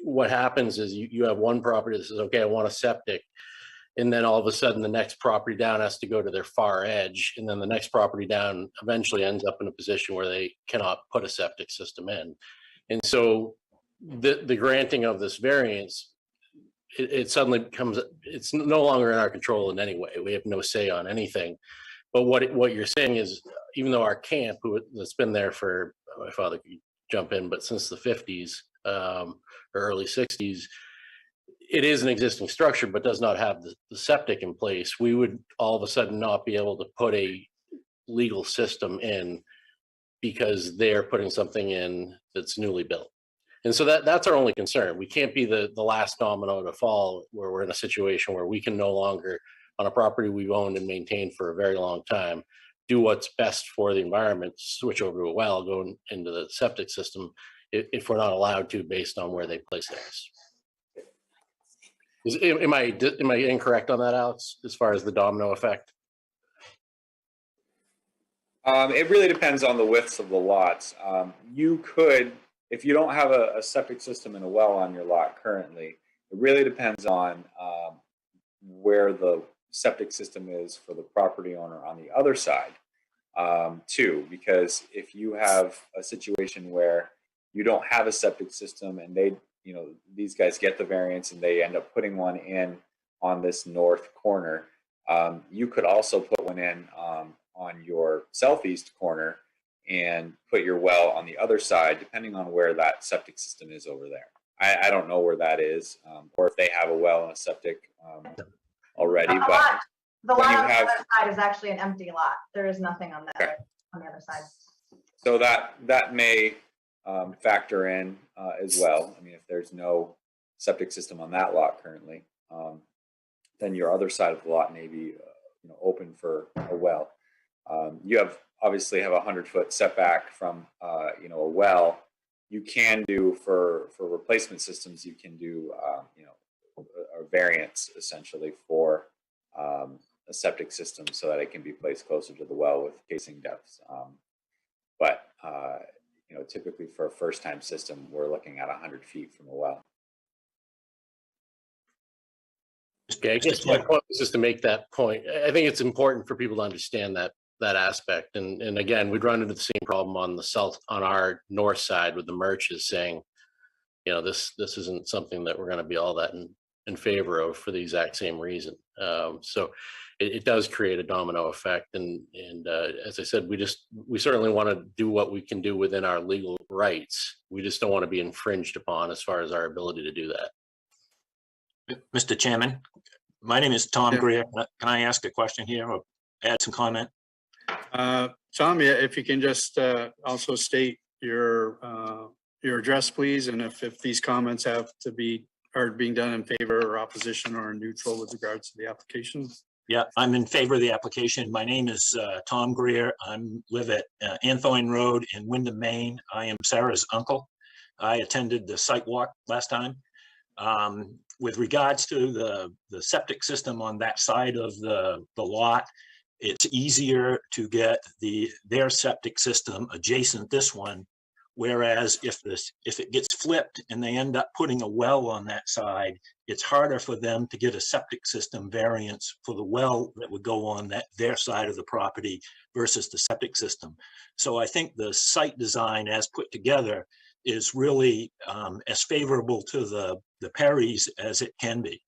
what happens is you have one property that says, okay, I want a septic. And then all of a sudden the next property down has to go to their far edge. And then the next property down eventually ends up in a position where they cannot put a septic system in. And so the granting of this variance, it suddenly becomes, it's no longer in our control in any way. We have no say on anything. But what you're saying is, even though our camp, that's been there for, my father could jump in, but since the 50s or early 60s, it is an existing structure, but does not have the septic in place. We would all of a sudden not be able to put a legal system in because they're putting something in that's newly built. And so that's our only concern. We can't be the last domino to fall where we're in a situation where we can no longer, on a property we've owned and maintained for a very long time, do what's best for the environment, switch over to a well, go into the septic system, if we're not allowed to based on where they place things. Am I incorrect on that, Alex, as far as the domino effect? It really depends on the widths of the lots. You could, if you don't have a septic system and a well on your lot currently, it really depends on where the septic system is for the property owner on the other side too, because if you have a situation where you don't have a septic system and these guys get the variance and they end up putting one in on this north corner, you could also put one in on your southeast corner and put your well on the other side, depending on where that septic system is over there. I don't know where that is, or if they have a well and a septic already. But the lot on the other side is actually an empty lot. There is nothing on the other side. So that may factor in as well. If there's no septic system on that lot currently, then your other side of the lot may be open for a well. You obviously have a 100-foot setback from a well. you can do for replacement systems, you can do, a variance essentially for a septic system so that it can be placed closer to the well with casing depths. But typically for a first-time system, we're looking at 100 feet from the well. Okay, I guess my point was just to make that point. I think it's important for people to understand that aspect. And again, we'd run into the same problem on our north side with the merchants saying, this isn't something that we're going to be all that in favor of for the exact same reason. So it does create a domino effect. And as I said, we certainly want to do what we can do within our legal rights. We just don't want to be infringed upon as far as our ability to do that. Mr. Chairman, my name is Tom Greer. Can I ask a question here or add some comment? Tom, yeah, if you can just also state your address, please, and if these comments are being done in favor or opposition or neutral with regards to the application. Yeah, I'm in favor of the application. My name is Tom Greer. I live at Anthorn Road in Wyndham, Maine. I am Sarah's uncle. I attended the site walk last time. With regards to the septic system on that side of the lot, it's easier to get their septic system adjacent this one. Whereas if it gets flipped and they end up putting a well on that side, it's harder for them to get a septic system variance for the well that would go on their side of the property versus the septic system. So I think the site design as put together is really as favorable to the Perrys as it can be.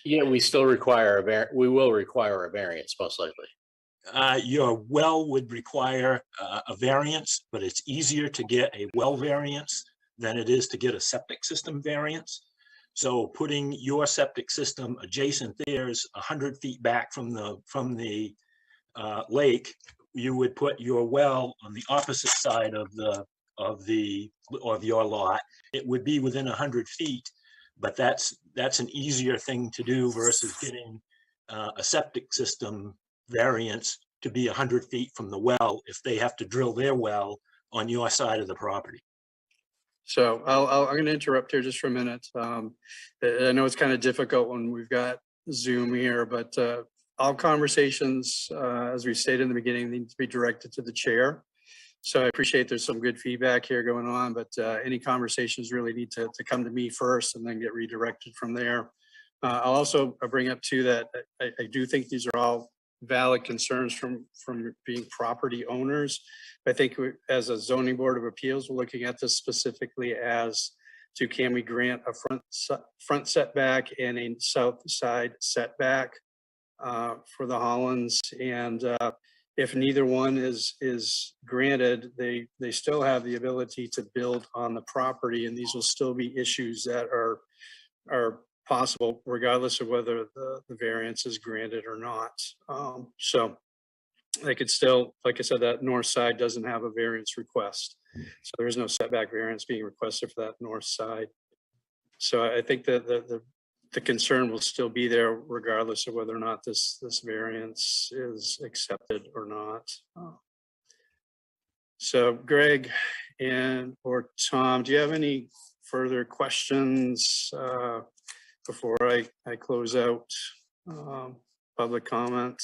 Yeah, we will require a variance most likely. Your well would require a variance, but it's easier to get a well variance than it is to get a septic system variance. So putting your septic system adjacent theirs 100 feet back from the lake, you would put your well on the opposite side of your lot. It would be within 100 feet, but that's an easier thing to do versus getting a septic system variance to be 100 feet from the well if they have to drill their well on your side of the property. So I'm going to interrupt here just for a minute. I know it's kind of difficult when we've got Zoom here, but all conversations, as we stated in the beginning, need to be directed to the chair. So I appreciate there's some good feedback here going on, but any conversations really need to come to me first and then get redirected from there. I'll also bring up too that I do think these are all valid concerns from being property owners. I think as a zoning board of appeals, we're looking at this specifically as to can we grant a front setback and a south side setback for the Hollands, and if neither one is granted, they still have the ability to build on the property, and these will still be issues that are possible regardless of whether the variance is granted or not. So they could still, like I said, that north side doesn't have a variance request, so there is no setback variance being requested for that north side. So I think that the concern will still be there regardless of whether or not this variance is accepted or not. So Greg or Tom, do you have any further questions before I close out public comment?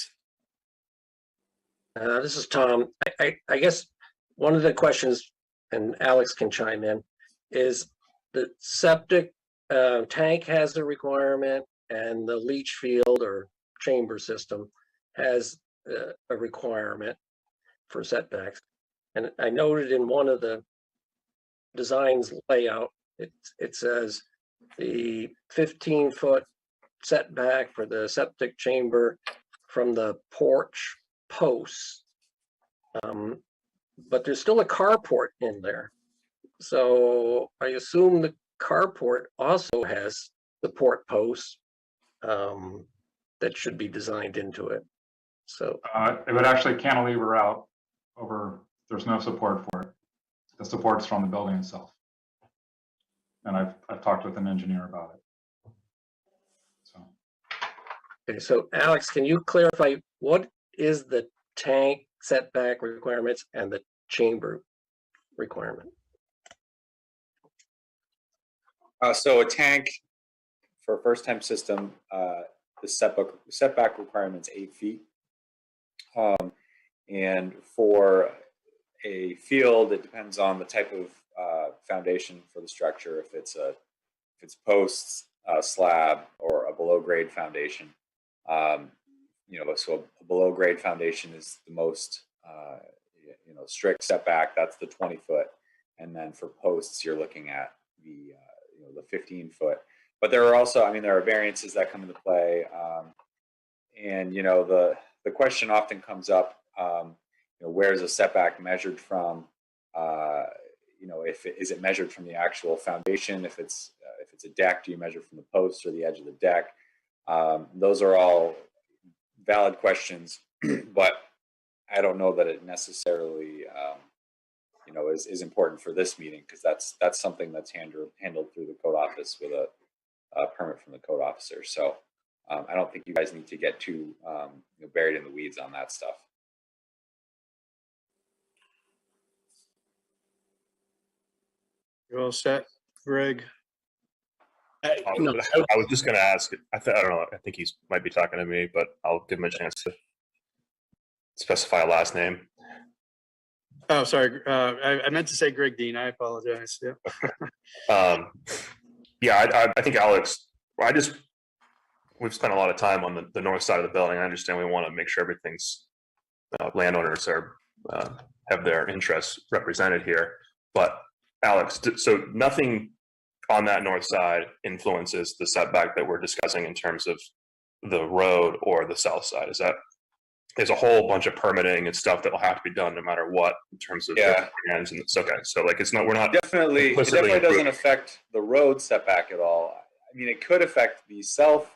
This is Tom. I guess one of the questions, and Alex can chime in, is the septic tank has a requirement and the leach field or chamber system has a requirement for setbacks. And I noted in one of the designs layout, it says the 15-foot setback for the septic chamber from the porch posts. But there's still a carport in there. So I assume the carport also has the port posts that should be designed into it. So it would actually cantilever out over, there's no support for it. The support's from the building itself. And I've talked with an engineer about it. So. Okay, so Alex, can you clarify what is the tank setback requirements and the chamber requirement? So a tank for a first-time system, the setback requirement's 8 feet. And for a field, it depends on the type of foundation for the structure. If it's posts, slab, or a below-grade foundation. So a below-grade foundation is the most strict setback. That's the 20-foot, and then for posts, you're looking at the 15-foot. But there are also, there are variances that come into play, and the question often comes up, where's a setback measured from? Is it measured from the actual foundation? If it's a deck, do you measure from the post or the edge of the deck? Those are all valid questions, but I don't know that it necessarily is important for this meeting, because that's something that's handled through the code office with a permit from the code officer. So I don't think you guys need to get too buried in the weeds on that stuff. You all set, Greg? I was just going to ask. I don't know. I think he might be talking to me, but I'll give him a chance to specify a last name. Oh, sorry. I meant to say Greg Dean. I apologize. Yeah. I think Alex. We've spent a lot of time on the north side of the building. I understand we want to make sure everything's landowners have their interests represented here. But Alex, so nothing on that north side influences the setback that we're discussing in terms of the road or the south side. There's a whole bunch of permitting and stuff that will have to be done no matter what in terms of plans, and it's okay. So we're not it definitely doesn't affect the road setback at all. It could affect the south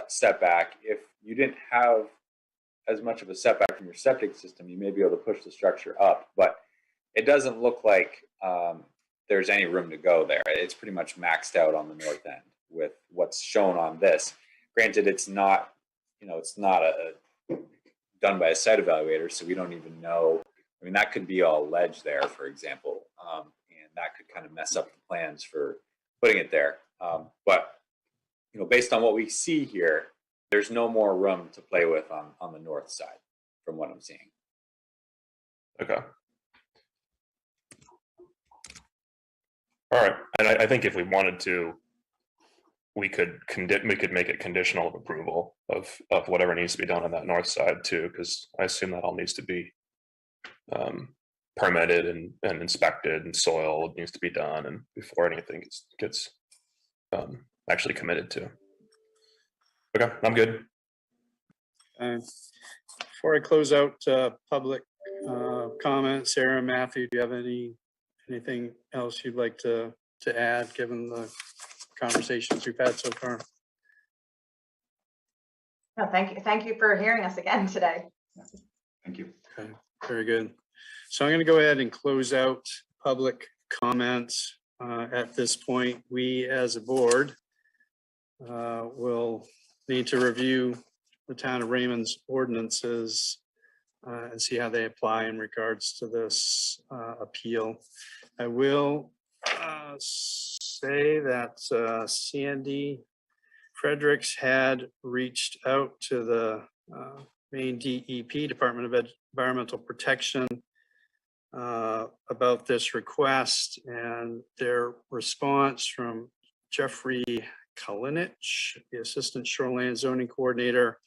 setback. If you didn't have as much of a setback from your septic system, you may be able to push the structure up, but it doesn't look like there's any room to go there. It's pretty much maxed out on the north end with what's shown on this. Granted, it's not done by a site evaluator, so we don't even know. That could be all ledge there, for example, and that could kind of mess up the plans for putting it there. But based on what we see here, there's no more room to play with on the north side, from what I'm seeing. Okay. All right, and I think if we wanted to, we could make it conditional of approval of whatever needs to be done on that north side too, because I assume that all needs to be permitted and inspected, and soil needs to be done, and before anything gets actually committed to. Okay, I'm good. Before I close out public comment, Sarah, Matthew, do you have anything else you'd like to add, given the conversations we've had so far? No, thank you for hearing us again today. Thank you. Okay, very good. So I'm going to go ahead and close out public comments. At this point, we as a board will need to review the town of Raymond's ordinances and see how they apply in regards to this appeal. I will say that Sandy Fredericks had reached out to the Maine DEP, Department of Environmental Protection, about this request, and their response from Jeffrey Kalinich, the Assistant Shoreline Zoning Coordinator,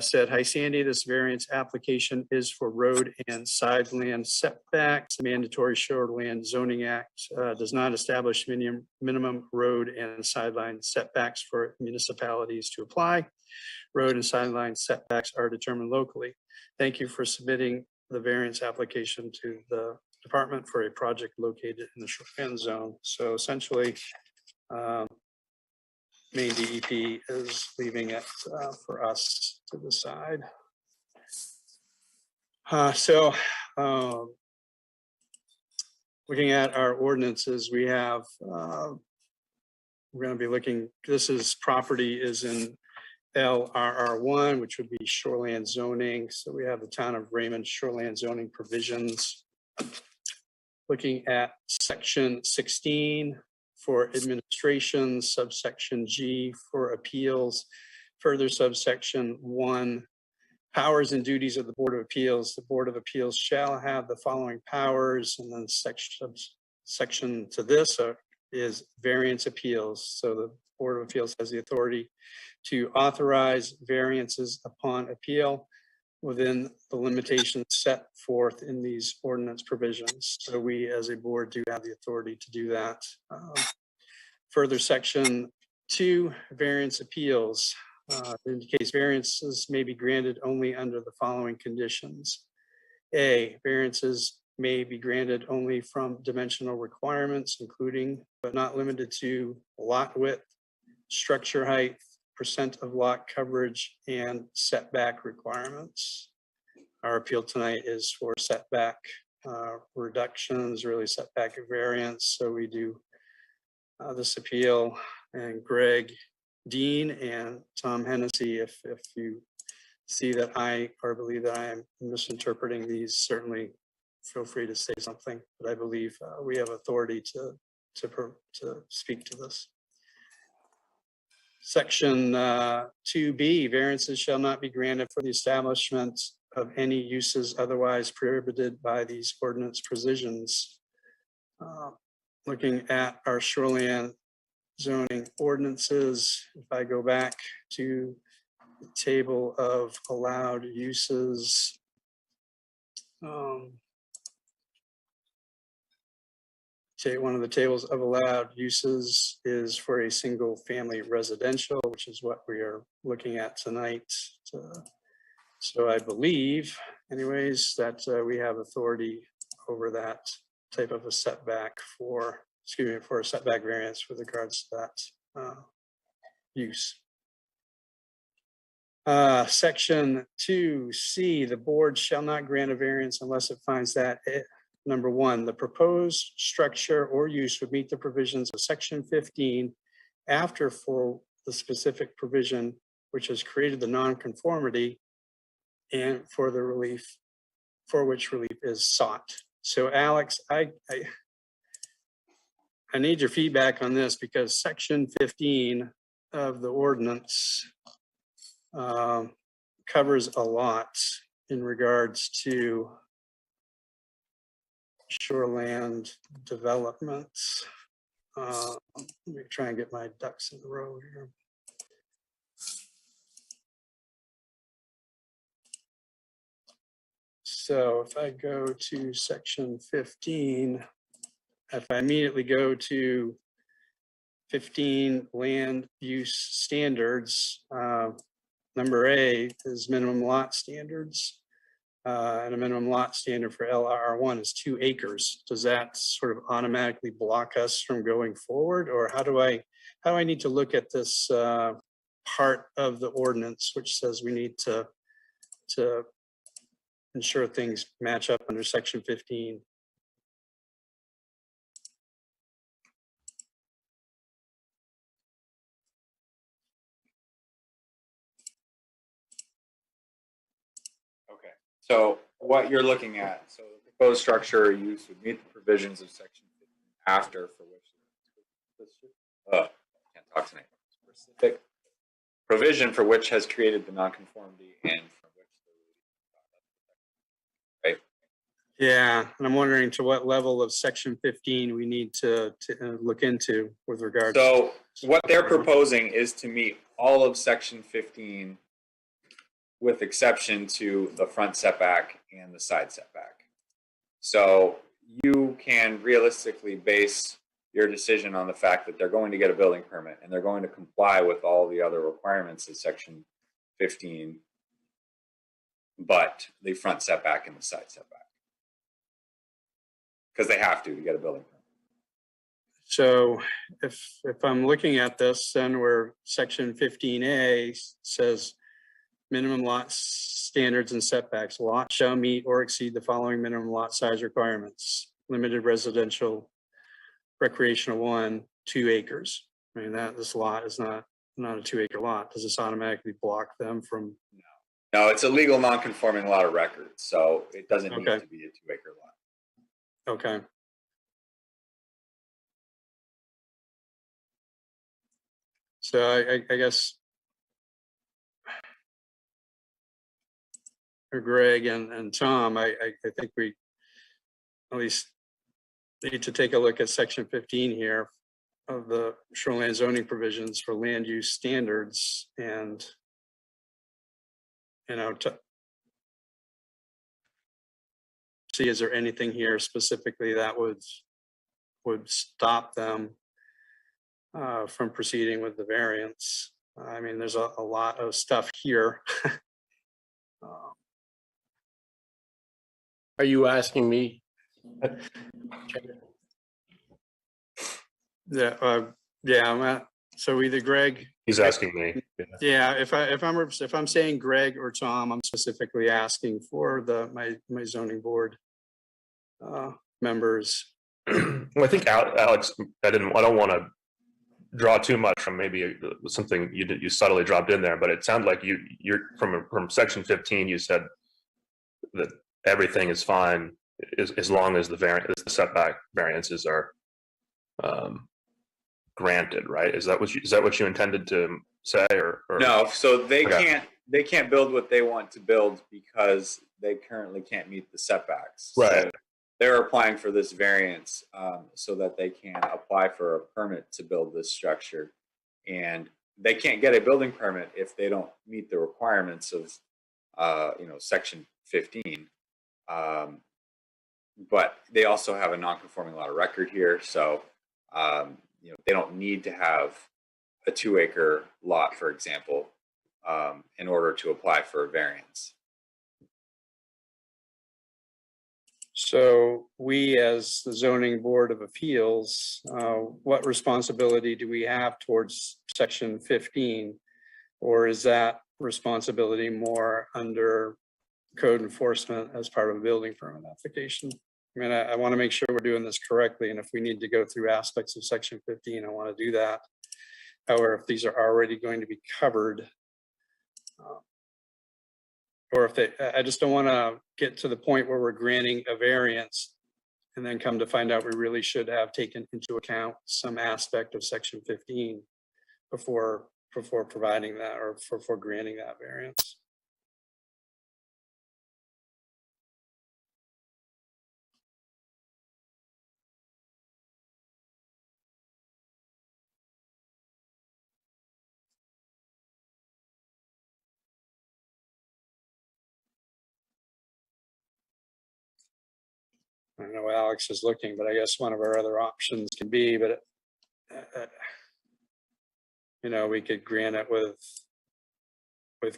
said, "Hi Sandy, this variance application is for road and sideland setbacks. The mandatory Shoreline Zoning Act does not establish minimum road and sideline setbacks for municipalities to apply. Road and sideline setbacks are determined locally. Thank you for submitting the variance application to the department for a project located in the shoreline zone." So essentially, Maine DEP is leaving it for us to decide. Looking at our ordinances, we have, we're going to be looking, property is in LRR1, which would be shoreland zoning. So we have the town of Raymond shoreland zoning provisions. looking at section 16 for administration, subsection G for appeals, further subsection 1, powers and duties of the Board of Appeals. The Board of Appeals shall have the following powers, and then section to this is variance appeals. So the Board of Appeals has the authority to authorize variances upon appeal within the limitations set forth in these ordinance provisions. So we as a board do have the authority to do that. Further section 2, variance appeals. Indicates variances may be granted only under the following conditions. A, variances may be granted only from dimensional requirements, including but not limited to lot width, structure height, percent of lot coverage, and setback requirements. Our appeal tonight is for setback reductions, really setback variance. So we do this appeal, and Greg Dean and Tom Hennessy, if you see that I or believe that I am misinterpreting these, certainly feel free to say something, but I believe we have authority to speak to this. Section 2B, variances shall not be granted for the establishment of any uses otherwise prohibited by these ordinance provisions. Looking at our shoreline zoning ordinances, if I go back to the table of allowed uses, one of the tables of allowed uses is for a single family residential, which is what we are looking at tonight. So I believe anyways that we have authority over that type of a setback for a setback variance with regards to that use. Section 2C, the board shall not grant a variance unless it finds that number 1, the proposed structure or use would meet the provisions of section 15 after for the specific provision which has created the nonconformity and for the relief for which relief is sought. So Alex, I need your feedback on this because section 15 of the ordinance covers a lot in regards to shoreland development. Let me try and get my ducks in a row here. So if I go to section 15, if I immediately go to 15 land use standards, number A is minimum lot standards. And a minimum lot standard for LR1 is 2 acres. Does that sort of automatically block us from going forward? Or how do I need to look at this part of the ordinance, which says we need to ensure things match up under section 15? Okay, so what you're looking at, so the proposed structure or use would meet the provisions of section 15 after for which can't talk tonight. Specific provision for which has created the nonconformity and from which the right. Yeah, and I'm wondering to what level of section 15 we need to look into with regards. So what they're proposing is to meet all of section 15 with exception to the front setback and the side setback. So you can realistically base your decision on the fact that they're going to get a building permit and they're going to comply with all the other requirements of section 15, but the front setback and the side setback. Because they have to get a building permit. So if I'm looking at this, then where section 15A says minimum lot standards and setbacks, lot shall meet or exceed the following minimum lot size requirements. Limited residential, recreational 1, 2 acres. I mean, this lot is not a 2 acre lot. Does this automatically block them from? No, it's a legal non-conforming lot of record, so it doesn't need to be a 2 acre lot. Okay. So I guess for Greg and Tom, I think we at least need to take a look at section 15 here of the shoreline zoning provisions for land use standards, and to see, is there anything here specifically that would stop them from proceeding with the variance? I mean, there's a lot of stuff here. Are you asking me? Yeah, so either Greg. He's asking me. Yeah, if I'm saying Greg or Tom, I'm specifically asking for my zoning board members. Well, I think Alex, I don't want to draw too much from maybe something you subtly dropped in there, but it sounded like you're from section 15. You said that everything is fine as long as the setback variances are granted, right? Is that what you intended to say, or? No, so they Okay. can't build what they want to build because they currently can't meet the setbacks. Right. So they're applying for this variance so that they can apply for a permit to build this structure, and they can't get a building permit if they don't meet the requirements of section 15. But they also have a non-conforming lot of record here, so they don't need to have a 2-acre lot, for example, in order to apply for a variance. So we, as the zoning board of appeals, what responsibility do we have towards section 15? Or is that responsibility more under code enforcement as part of a building permit application? I mean, I want to make sure we're doing this correctly, and if we need to go through aspects of section 15, I want to do that. However, if these are already going to be covered, or if I just don't want to get to the point where we're granting a variance and then come to find out we really should have taken into account some aspect of section 15 before providing that, or for granting that variance. I don't know, Alex is looking, but I guess one of our other options can be, but we could grant it with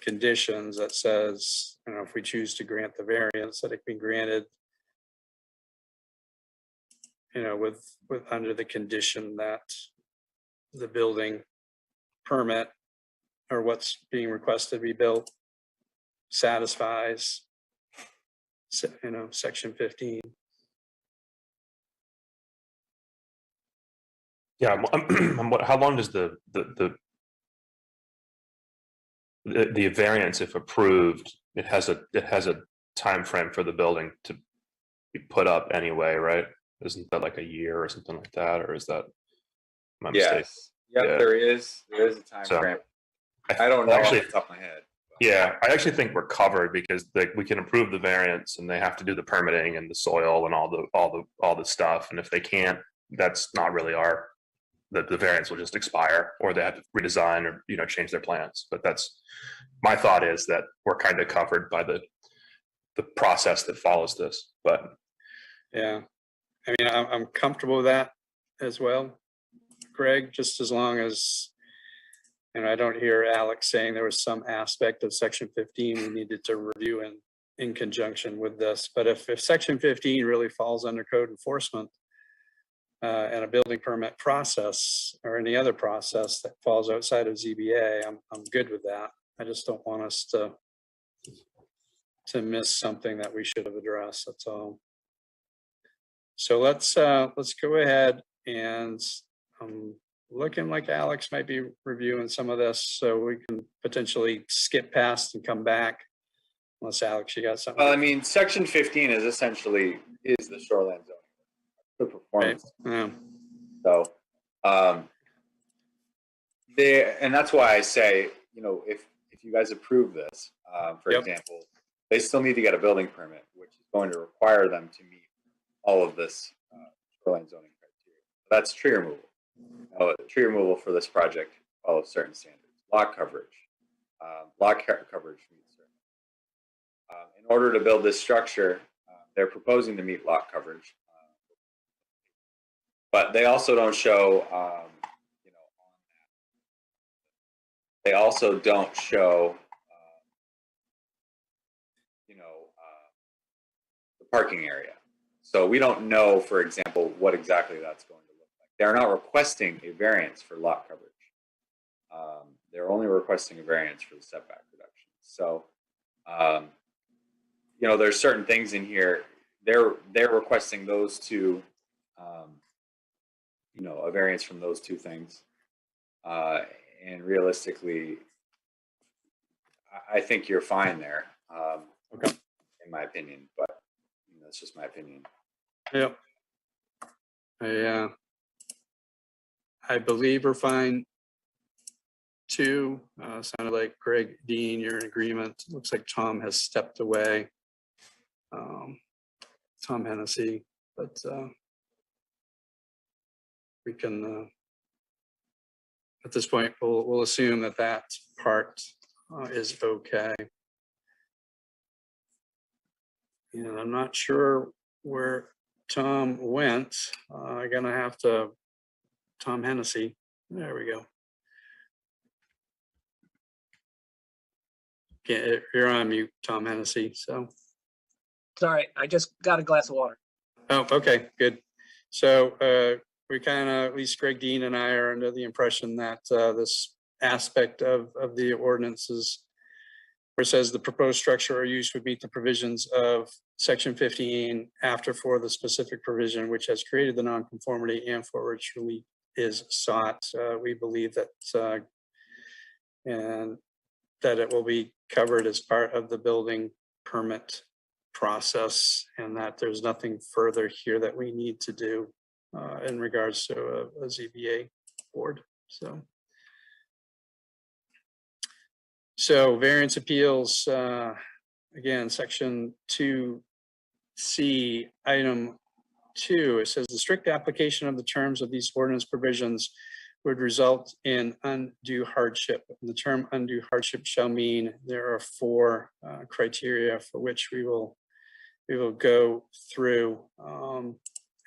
conditions that says, if we choose to grant the variance, that it can be granted, with under the condition that the building permit or what's being requested to be built satisfies, section 15. Yeah. How long does the variance, if approved, it has a time frame for the building to be put up anyway, right? Isn't that like a year or something like that, or is that my mistake? Yes. Yep, yeah. There is a time frame. I don't know actually, off the top of my head. Yeah, I actually think we're covered because we can approve the variance, and they have to do the permitting and the soil and all the stuff. And if they can't, that's not really the variance will just expire, or they have to redesign or change their plans. But that's my thought, is that we're kind of covered by the process that follows this. But yeah, I mean, I'm comfortable with that as well, Greg, just as long as I don't hear Alex saying there was some aspect of section 15 we needed to review in conjunction with this. But if section 15 really falls under code enforcement and a building permit process or any other process that falls outside of ZBA, I'm good with that. I just don't want us to miss something that we should have addressed. That's all. So let's go ahead, and looking like Alex might be reviewing some of this, so we can potentially skip past and come back. Unless, Alex, you got something? Well, I mean, section 15 is essentially the shoreline zone, the performance. Right. Yeah. So And that's why I say, you know, if you guys approve this, for example, they still need to get a building permit, which is going to require them to meet all of this shoreline zoning criteria. That's tree removal. Tree removal for this project follows certain standards. Lot coverage. Coverage meets certain. In order to build this structure, they're proposing to meet lot coverage, but they also don't show, you know, on that. They also don't show, you know, the parking area. So we don't know, for example, what exactly that's going to look like. They're not requesting a variance for lot coverage. They're only requesting a variance for the setback reduction. So, you know, there's certain things in here. They're requesting those two, you know, a variance from those two things. And realistically, I think you're fine there, in my opinion. But you know, that's just my opinion. Yeah. I believe we're fine too. Sounded like Greg, Dean, you're in agreement. Looks like Tom has stepped away. Tom Hennessy, but we can, at this point, we'll assume that that part is okay. And I'm not sure where Tom went. I'm gonna have to, Tom Hennessy, there we go. Okay, you're on mute, Tom Hennessy, so. Sorry, I just got a glass of water. Oh, okay, good. So we kind of, at least Greg, Dean and I are under the impression that this aspect of the ordinances where it says the proposed structure or use would meet the provisions of section 15 after for the specific provision which has created the nonconformity and for which relief is sought. We believe that and that it will be covered as part of the building permit process, and that there's nothing further here that we need to do in regards to a ZBA board. So variance appeals, again, section 2C, item 2, it says the strict application of the terms of these ordinance provisions would result in undue hardship. And the term undue hardship shall mean there are 4 criteria for which we will go through.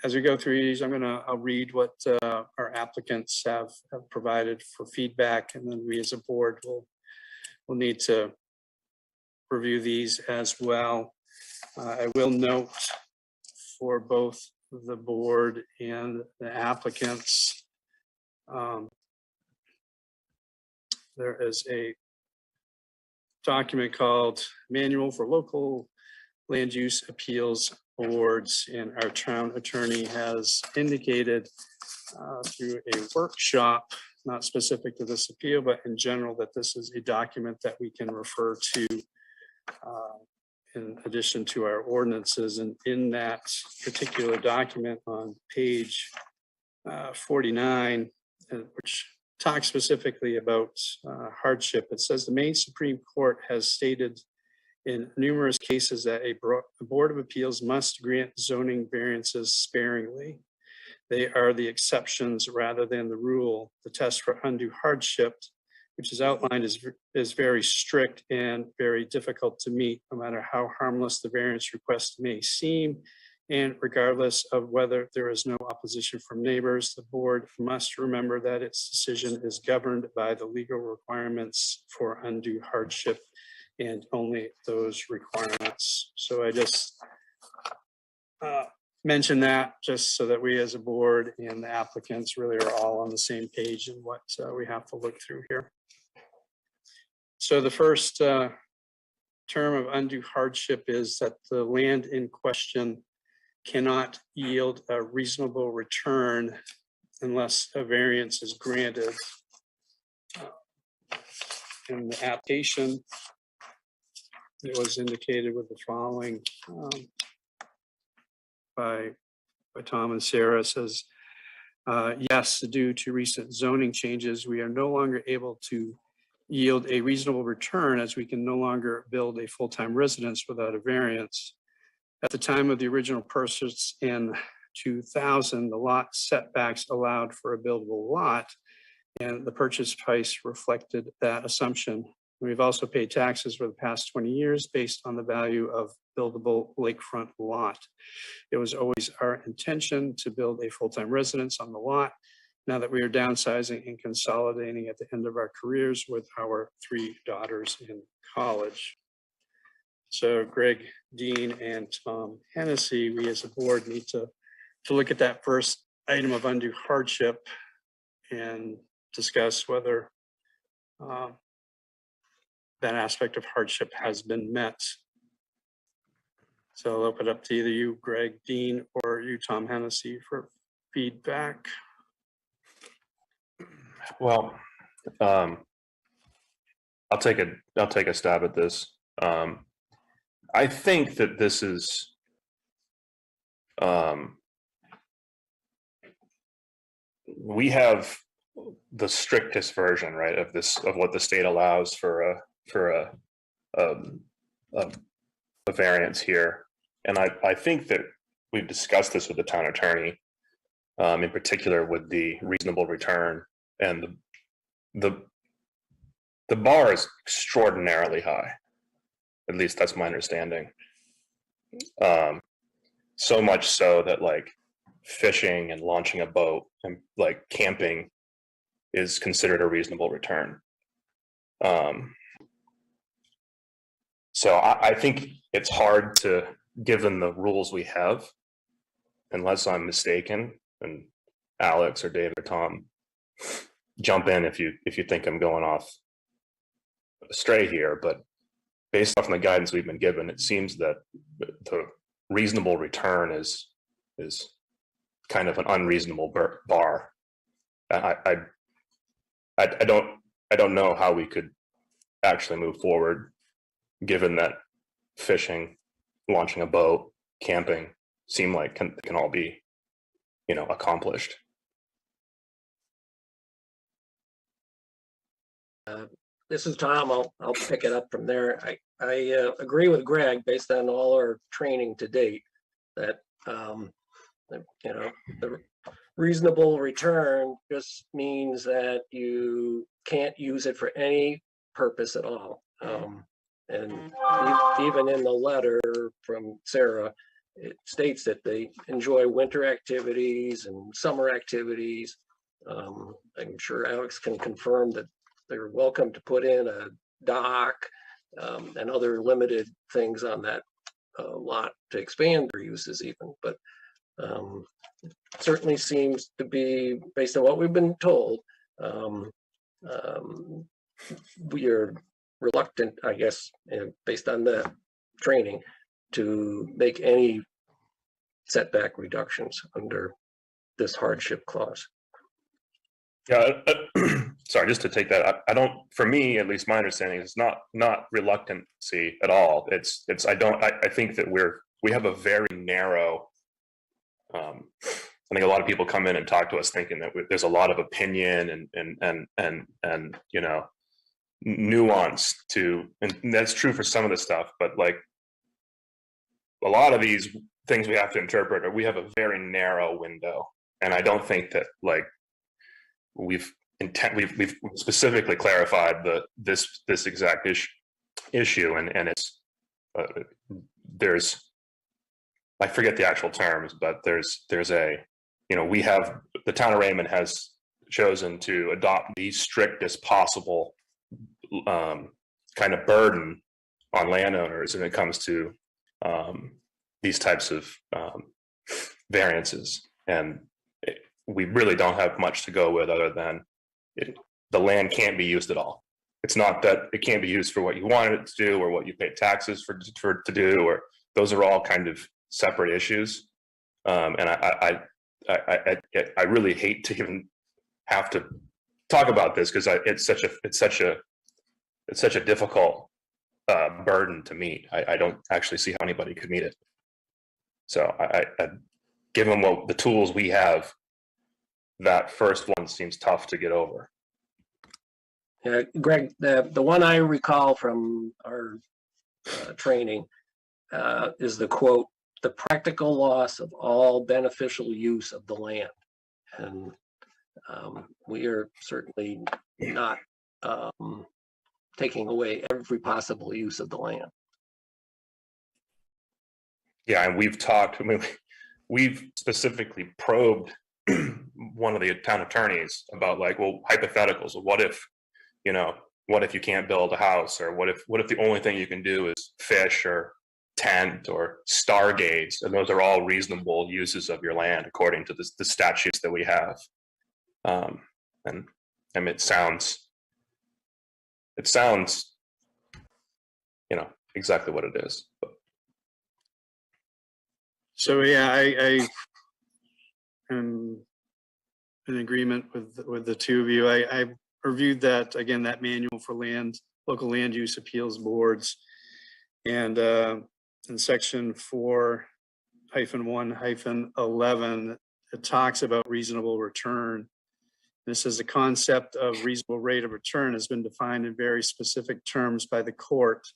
As we go through these, I'll read what our applicants have provided for feedback, and then we as a board will need to review these as well. I will note for both the board and the applicants, there is a document called Manual for Local Land Use Appeals Boards, and our town attorney has indicated through a workshop, not specific to this appeal, but in general, that this is a document that we can refer to in addition to our ordinances. And in that particular document on page 49, which talks specifically about hardship, it says the Maine Supreme Court has stated in numerous cases that a Board of Appeals must grant zoning variances sparingly. They are the exceptions rather than the rule. The test for undue hardship, which is outlined, is very strict and very difficult to meet, no matter how harmless the variance request may seem. And regardless of whether there is no opposition from neighbors, the board must remember that its decision is governed by the legal requirements for undue hardship and only those requirements. So I just mention that just so that we as a board and the applicants really are all on the same page in what we have to look through here. So the first term of undue hardship is that the land in question cannot yield a reasonable return unless a variance is granted. In the application, it was indicated with the following by Tom and Sarah. Says Yes, due to recent zoning changes, we are no longer able to yield a reasonable return as we can no longer build a full-time residence without a variance. At the time of the original purchase in 2000, the lot setbacks allowed for a buildable lot, and the purchase price reflected that assumption. We've also paid taxes for the past 20 years based on the value of buildable lakefront lot. It was always our intention to build a full-time residence on the lot. Now that we are downsizing and consolidating at the end of our careers with our 3 daughters in college. So Greg, Dean, and Tom Hennessy, we as a board need to look at that first item of undue hardship and discuss whether that aspect of hardship has been met. So I'll open it up to either you, Greg, Dean, or you, Tom Hennessy, for feedback. Well, I'll take a stab at this. I think that this is we have the strictest version, right, of what the state allows for a variance here, and I think that we've discussed this with the town attorney, in particular with the reasonable return, and the bar is extraordinarily high. At least that's my understanding. So much so that like fishing and launching a boat and like camping is considered a reasonable return. So I think it's hard to, given the rules we have, unless I'm mistaken, and Alex or Dave or Tom, jump in if you think I'm going off astray here, but based off on the guidance we've been given, it seems that the reasonable return is kind of an unreasonable bar. I don't know how we could actually move forward, given that fishing, launching a boat, camping seem like can all be, accomplished. This is Tom. I'll pick it up from there. I agree with Greg based on all our training to date that the reasonable return just means that you can't use it for any purpose at all. And even in the letter from Sarah, it states that they enjoy winter activities and summer activities. I'm sure Alex can confirm that they're welcome to put in a dock and other limited things on that lot to expand their uses even. But it certainly seems to be, based on what we've been told, we are reluctant, I guess, based on the training, to make any setback reductions under this hardship clause. Yeah, sorry, just to take that, I don't, for me, at least my understanding is not reluctancy at all. I think that we have a very narrow, I think a lot of people come in and talk to us thinking that there's a lot of opinion and nuance to, and that's true for some of the stuff, but like a lot of these things we have to interpret, or we have a very narrow window. And I don't think that like we've specifically clarified this exact issue, and it's there's, I forget the actual terms, but there's a, we have, the town of Raymond has chosen to adopt the strictest possible kind of burden on landowners when it comes to these types of variances, and we really don't have much to go with other than the land can't be used at all. It's not that it can't be used for what you wanted it to do or what you pay taxes for to do, or those are all kind of separate issues. And I really hate to even have to talk about this because it's such a difficult burden to meet. I don't actually see how anybody could meet it. So given what the tools we have, that first one seems tough to get over. Yeah, Greg, the one I recall from our training is the quote, "The practical loss of all beneficial use of the land." And we are certainly not taking away every possible use of the land. Yeah, and we've talked, I mean, we've specifically probed one of the town attorneys about like, well, hypotheticals. What if, you know, what if you can't build a house, or what if the only thing you can do is fish or tent or stargaze, and those are all reasonable uses of your land according to the statutes that we have. And I mean, it sounds, you know, exactly what it is. But. So yeah, I am in agreement with the two of you. I reviewed that, again, that manual for local land use appeals boards, and in section 4-1-11, it talks about reasonable return. This is the concept of reasonable rate of return has been defined in very specific terms by the court.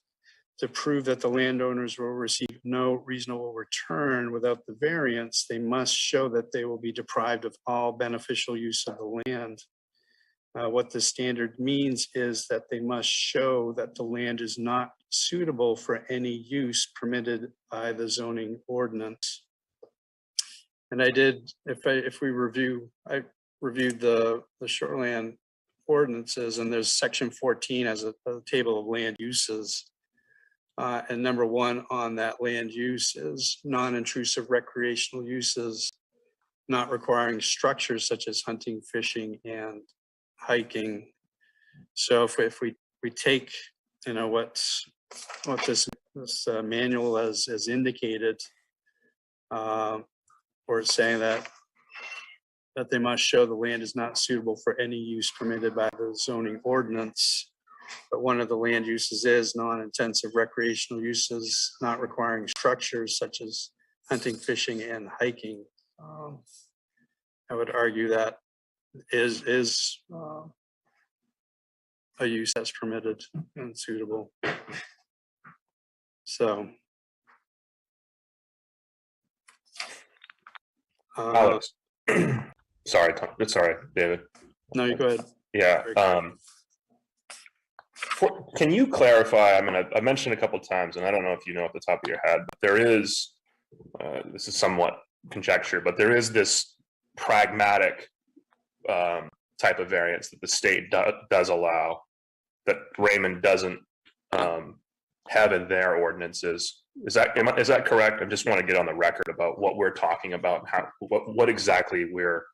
To prove that the landowners will receive no reasonable return without the variance, they must show that they will be deprived of all beneficial use of the land. What the standard means is that they must show that the land is not suitable for any use permitted by the zoning ordinance. And I did, I reviewed the shoreland ordinances, and there's section 14 as a table of land uses. And number 1 on that land use is non-intrusive recreational uses, not requiring structures such as hunting, fishing, and hiking. So if we take, you know, what this manual has indicated, or saying that they must show the land is not suitable for any use permitted by the zoning ordinance. But one of the land uses is non-intensive recreational uses, not requiring structures such as hunting, fishing, and hiking. I would argue that is a use that's permitted and suitable. So. Alex, sorry, David. No, you go ahead. Yeah. Can you clarify? I mean, I mentioned a couple of times, and I don't know if you know off the top of your head, but there is, this is somewhat conjecture, but there is this pragmatic type of variance that the state does allow that Raymond doesn't have in their ordinances. Is that correct? I just want to get on the record about what we're talking about, and how what exactly we're,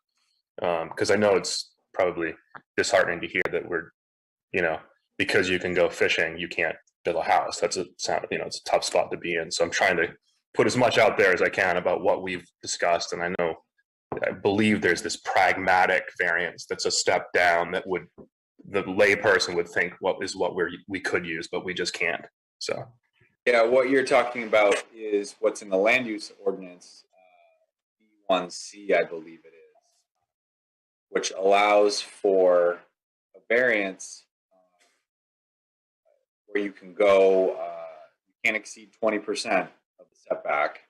because I know it's probably disheartening to hear that we're, you know, because you can go fishing, you can't build a house. That's it's a tough spot to be in. So I'm trying to put as much out there as I can about what we've discussed. And I believe there's this pragmatic variance that's a step down that the lay person would think what we could use, but we just can't. So. Yeah, what you're talking about is what's in the land use ordinance, B1C, I believe it is, which allows for a variance where you can go, you can't exceed 20% of the setback,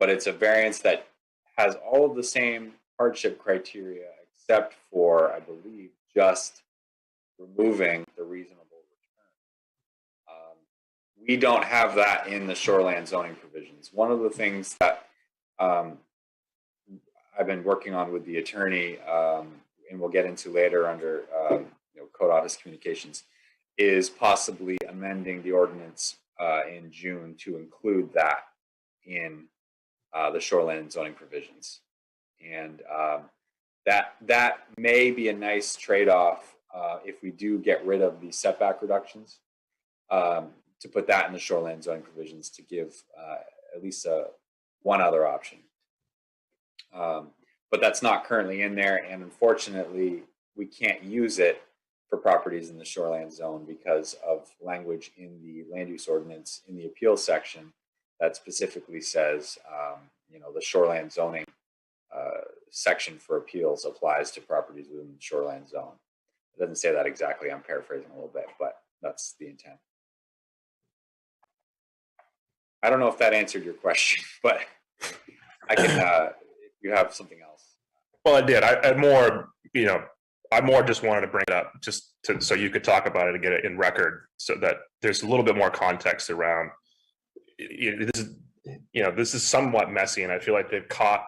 but it's a variance that has all of the same hardship criteria except for, I believe, just removing the reasonable return. We don't have that in the shoreland zoning provisions. One of the things that I've been working on with the attorney, and we'll get into later under code office communications, is possibly amending the ordinance in June to include that in the shoreland zoning provisions. And that may be a nice trade-off if we do get rid of the setback reductions, to put that in the shoreland zoning provisions to give at least one other option. But that's not currently in there, and unfortunately, we can't use it for properties in the shoreland zone because of language in the land use ordinance in the appeal section that specifically says, the shoreland zoning section for appeals applies to properties within the shoreline zone. It doesn't say that exactly. I'm paraphrasing a little bit, but that's the intent. I don't know if that answered your question, but I can, if you have something else. Well, I did. I more, you know, I more just wanted to bring it up just to, so you could talk about it and get it in record, so that there's a little bit more context around. This is, you know, this is somewhat messy, and I feel like they've caught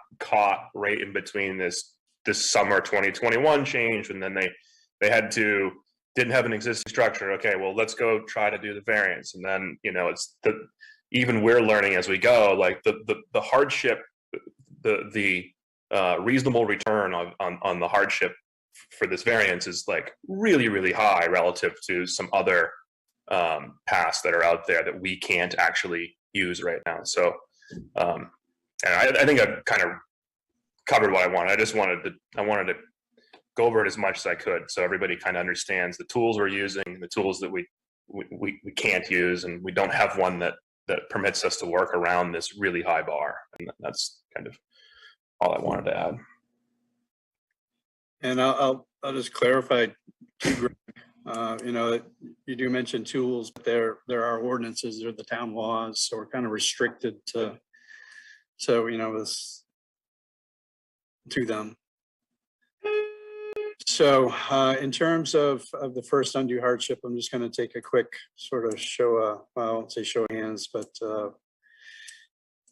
right in between this summer 2021 change, and then they had to, didn't have an existing structure. Okay, well, let's go try to do the variance, and then, you know, it's even we're learning as we go, like the hardship, the reasonable return on the hardship for this variance is like really, really high relative to some other paths that are out there that we can't actually use right now. So, and I think I've kind of covered what I wanted. I wanted to go over it as much as I could, so everybody kind of understands the tools we're using, the tools that we can't use, and we don't have one that permits us to work around this really high bar. And that's kind of all I wanted to add. And I'll just clarify, you know, you do mention tools, but there are ordinances, there are the town laws, so we're kind of restricted to, so, you know, this to them. So in terms of the first undue hardship, I'm just going to take a quick sort of show, well, I won't say show of hands, but you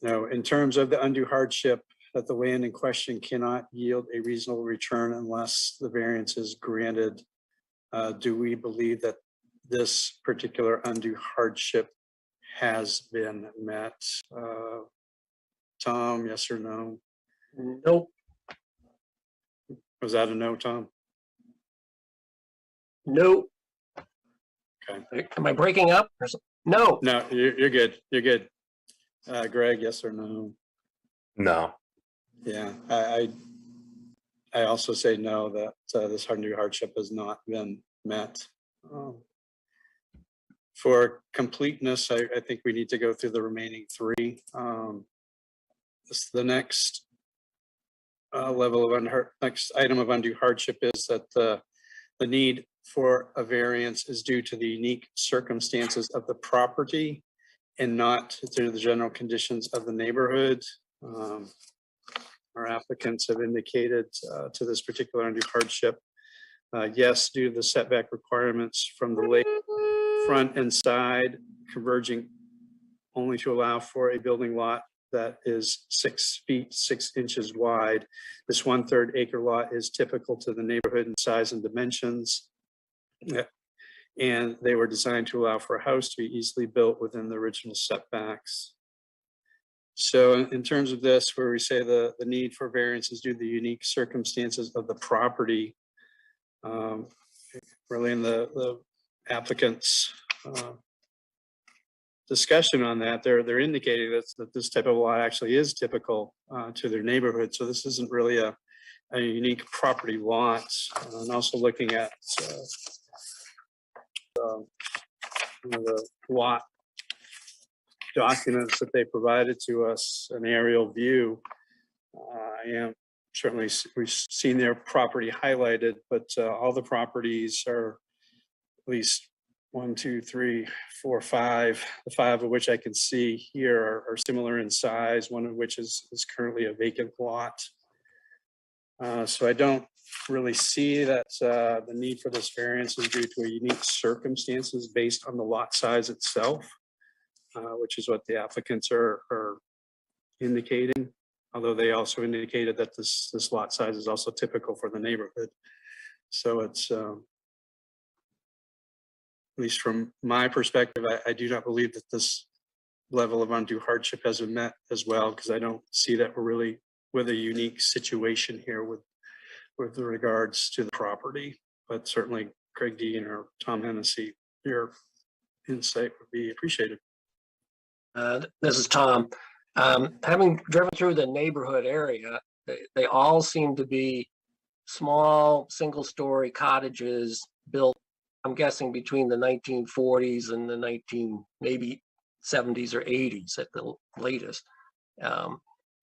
know, in terms of the undue hardship, that the land in question cannot yield a reasonable return unless the variance is granted. Do we believe that this particular undue hardship has been met? Tom, yes or no? Nope. Was that a no, Tom? Nope. Okay. Am I breaking up? No. No, you're good. You're good. Greg, yes or no? No. Yeah, I also say no, that this undue hardship has not been met. For completeness, I think we need to go through the remaining three. The next level of next item of undue hardship is that the need for a variance is due to the unique circumstances of the property and not to the general conditions of the neighborhood. Our applicants have indicated to this particular undue hardship, yes, due to the setback requirements from the lake front and side converging only to allow for a building lot that is 6 feet 6 inches wide. This 1/3 acre lot is typical to the neighborhood in size and dimensions. And they were designed to allow for a house to be easily built within the original setbacks. So in terms of this, where we say the need for variance is due to the unique circumstances of the property, really in the applicant's discussion on that, they're indicating that this type of lot actually is typical to their neighborhood. So this isn't really a unique property lot. And also looking at the lot documents that they provided to us, an aerial view. Certainly we've seen their property highlighted, but all the properties are at least 1, 2, 3, 4, 5. The 5 of which I can see here are similar in size, one of which is currently a vacant lot. So I don't really see that the need for this variance is due to a unique circumstances based on the lot size itself, which is what the applicants are indicating. Although they also indicated that this lot size is also typical for the neighborhood. So it's, at least from my perspective, I do not believe that this level of undue hardship has been met as well, because I don't see that we're really with a unique situation here with regards to the property. But certainly Craig Dean or Tom Hennessy, your insight would be appreciated. This is Tom. Having driven through the neighborhood area, they all seem to be small single-story cottages built, I'm guessing, between the 1940s and the maybe 70s or 80s at the latest.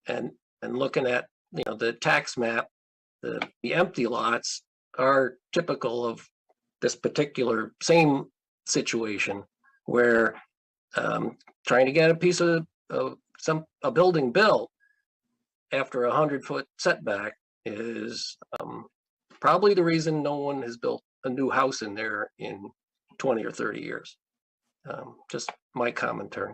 And looking at the tax map, the empty lots are typical of this particular same situation where trying to get a piece of a building built after 100-foot setback is probably the reason no one has built a new house in there in 20 or 30 years. Just my commentary.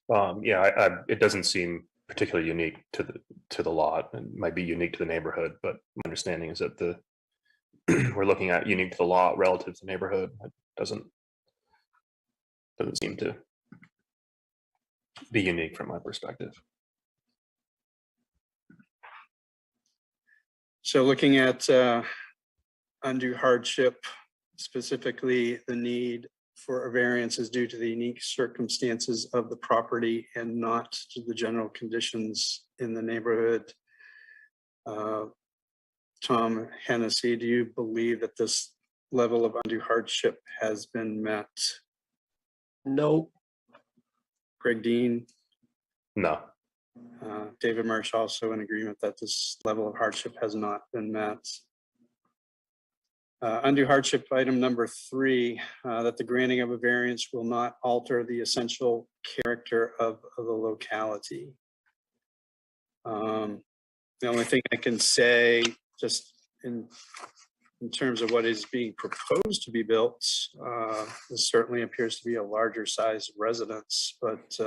Yeah, it doesn't seem particularly unique to the lot. It might be unique to the neighborhood, but my understanding is that we're looking at unique to the lot relative to the neighborhood. It doesn't seem to be unique from my perspective. So looking at undue hardship, specifically the need for a variance is due to the unique circumstances of the property and not to the general conditions in the neighborhood. Tom Hennessy, do you believe that this level of undue hardship has been met? No. Greg Dean? No. David Murch also in agreement that this level of hardship has not been met. Undue hardship item number 3, that the granting of a variance will not alter the essential character of the locality. The only thing I can say, just in terms of what is being proposed to be built, this certainly appears to be a larger size residence, but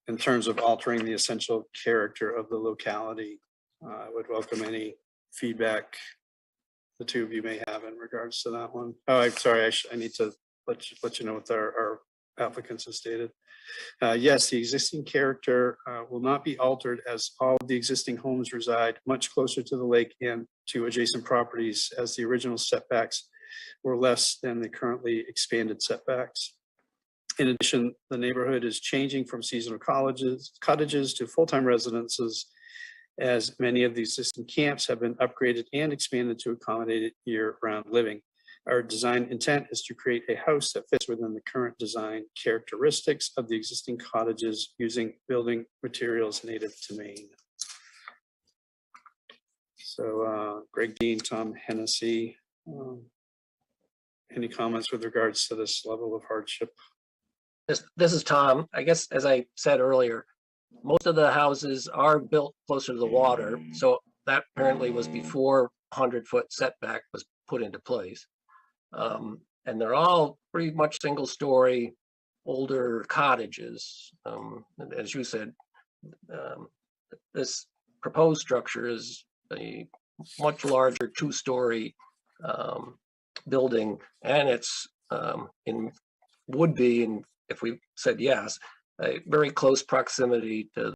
in terms of altering the essential character of the locality, I would welcome any feedback the two of you may have in regards to that one. Oh, I'm sorry, I need to let you know what our applicants have stated. Yes, the existing character will not be altered as all of the existing homes reside much closer to the lake and to adjacent properties, as the original setbacks were less than the currently expanded setbacks. In addition, the neighborhood is changing from seasonal cottages to full-time residences, as many of the existing camps have been upgraded and expanded to accommodate year-round living. Our design intent is to create a house that fits within the current design characteristics of the existing cottages using building materials native to Maine. So Greg Dean, Tom Hennessy, any comments with regards to this level of hardship? This is Tom. I guess, as I said earlier, most of the houses are built closer to the water. So that apparently was before 100-foot setback was put into place. And they're all pretty much single-story, older cottages. As you said, this proposed structure is a much larger 2-story building, and it's would be, and if we said yes, a very close proximity to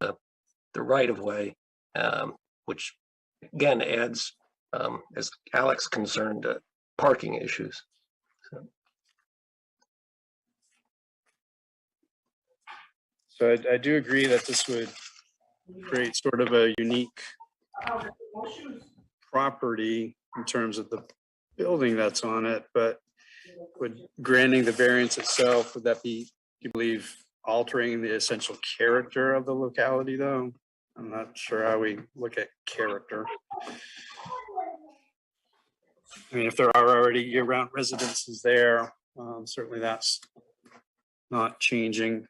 the right-of-way, which again adds, as Alex concerned, parking issues. So I do agree that this would create sort of a unique property in terms of the building that's on it, but would granting the variance itself, would that be, you believe, altering the essential character of the locality though? I'm not sure how we look at character. I mean, if there are already year-round residences there, certainly that's not changing.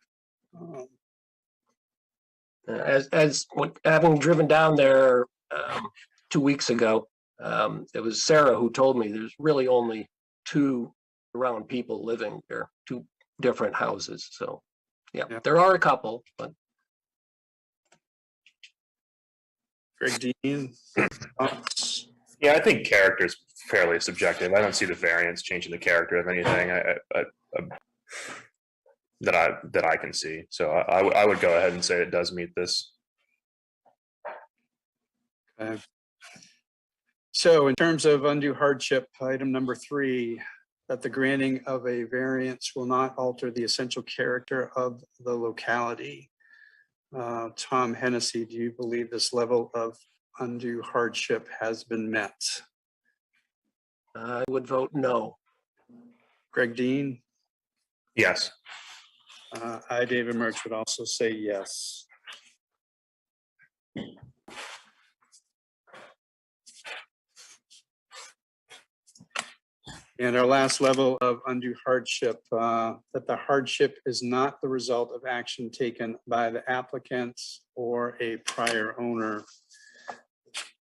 Having driven down there 2 weeks ago, it was Sarah who told me there's really only 2 around people living there, 2 different houses. So yeah, there are a couple, but. Greg Dean? Yeah, I think character is fairly subjective. I don't see the variance changing the character of anything that I can see. So I would go ahead and say it does meet this. Okay. So in terms of undue hardship, item number 3, that the granting of a variance will not alter the essential character of the locality. Tom Hennessy, do you believe this level of undue hardship has been met? I would vote no. Greg Dean? Yes. I, David Murch, would also say yes. And our last level of undue hardship, that the hardship is not the result of action taken by the applicant or a prior owner.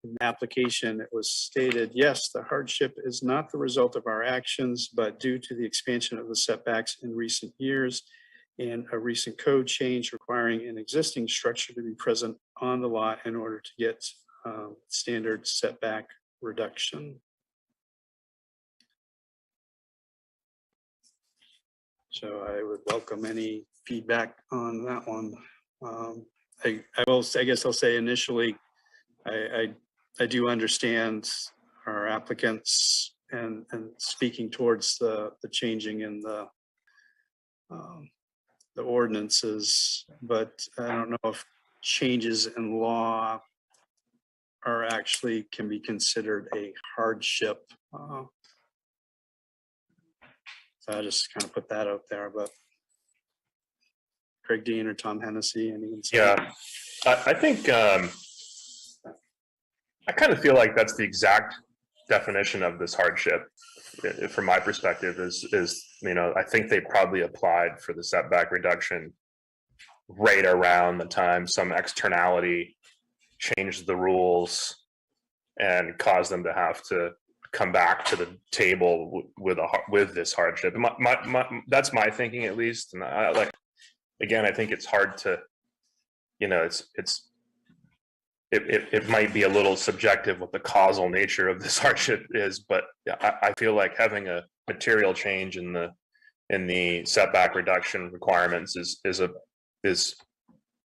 In the application, it was stated, yes, the hardship is not the result of our actions, but due to the expansion of the setbacks in recent years and a recent code change requiring an existing structure to be present on the lot in order to get standard setback reduction. So I would welcome any feedback on that one. I guess I'll say initially, I do understand our applicants and speaking towards the changing in the ordinances, but I don't know if changes in law are actually can be considered a hardship. So I just kind of put that out there, but Craig Dean or Tom Hennessy, anyone? Yeah, I think I kind of feel like that's the exact definition of this hardship, from my perspective. Is I think they probably applied for the setback reduction right around the time some externality changed the rules and caused them to have to come back to the table with this hardship. That's my thinking, at least. And I think it's hard to, it might be a little subjective what the causal nature of this hardship is, but I feel like having a material change in the setback reduction requirements is a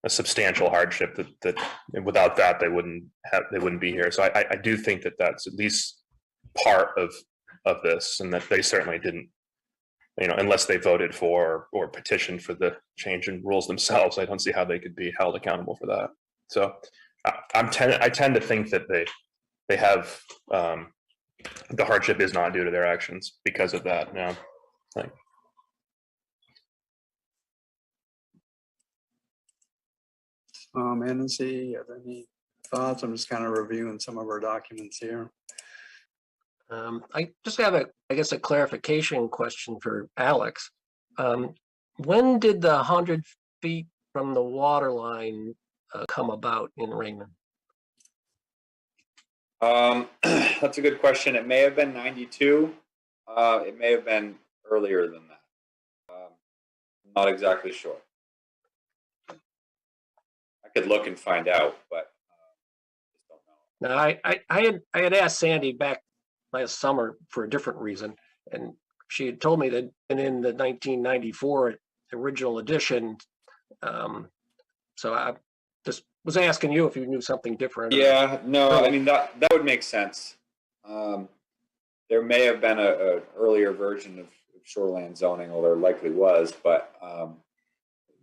substantial hardship that without that they wouldn't be here. So I do think that that's at least part of this, and that they certainly didn't, unless they voted for or petitioned for the change in rules themselves. I don't see how they could be held accountable for that. So I tend to think that they have the hardship is not due to their actions because of that. Now, Hennessy, you have any thoughts? I'm just kind of reviewing some of our documents here. I just have a clarification question for Alex. When did the 100 feet from the water line come about in Raymond? That's a good question. It may have been 92. It may have been earlier than that. Not exactly sure. I could look and find out, but just don't know. Now, I had asked Sandy back last summer for a different reason, and she had told me that in the 1994 original edition. So I just was asking you if you knew something different. Yeah, no, I mean that would make sense. There may have been an earlier version of shoreland zoning, or there likely was, but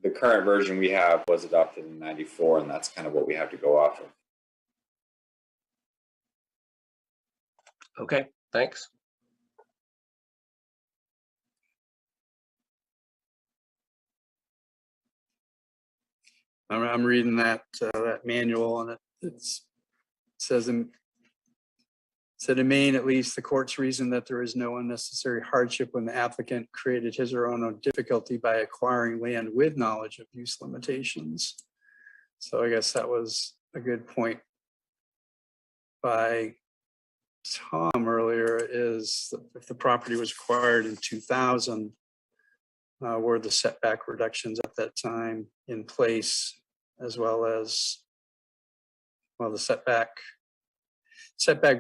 the current version we have was adopted in 94, and that's kind of what we have to go off of. Okay, thanks. I'm reading that manual, and it says said in Maine, at least, the courts reason that there is no unnecessary hardship when the applicant created his or her own difficulty by acquiring land with knowledge of use limitations. So I guess that was a good point by Tom earlier, is that if the property was acquired in 2000, were the setback reductions at that time in place, as well as, well, the setback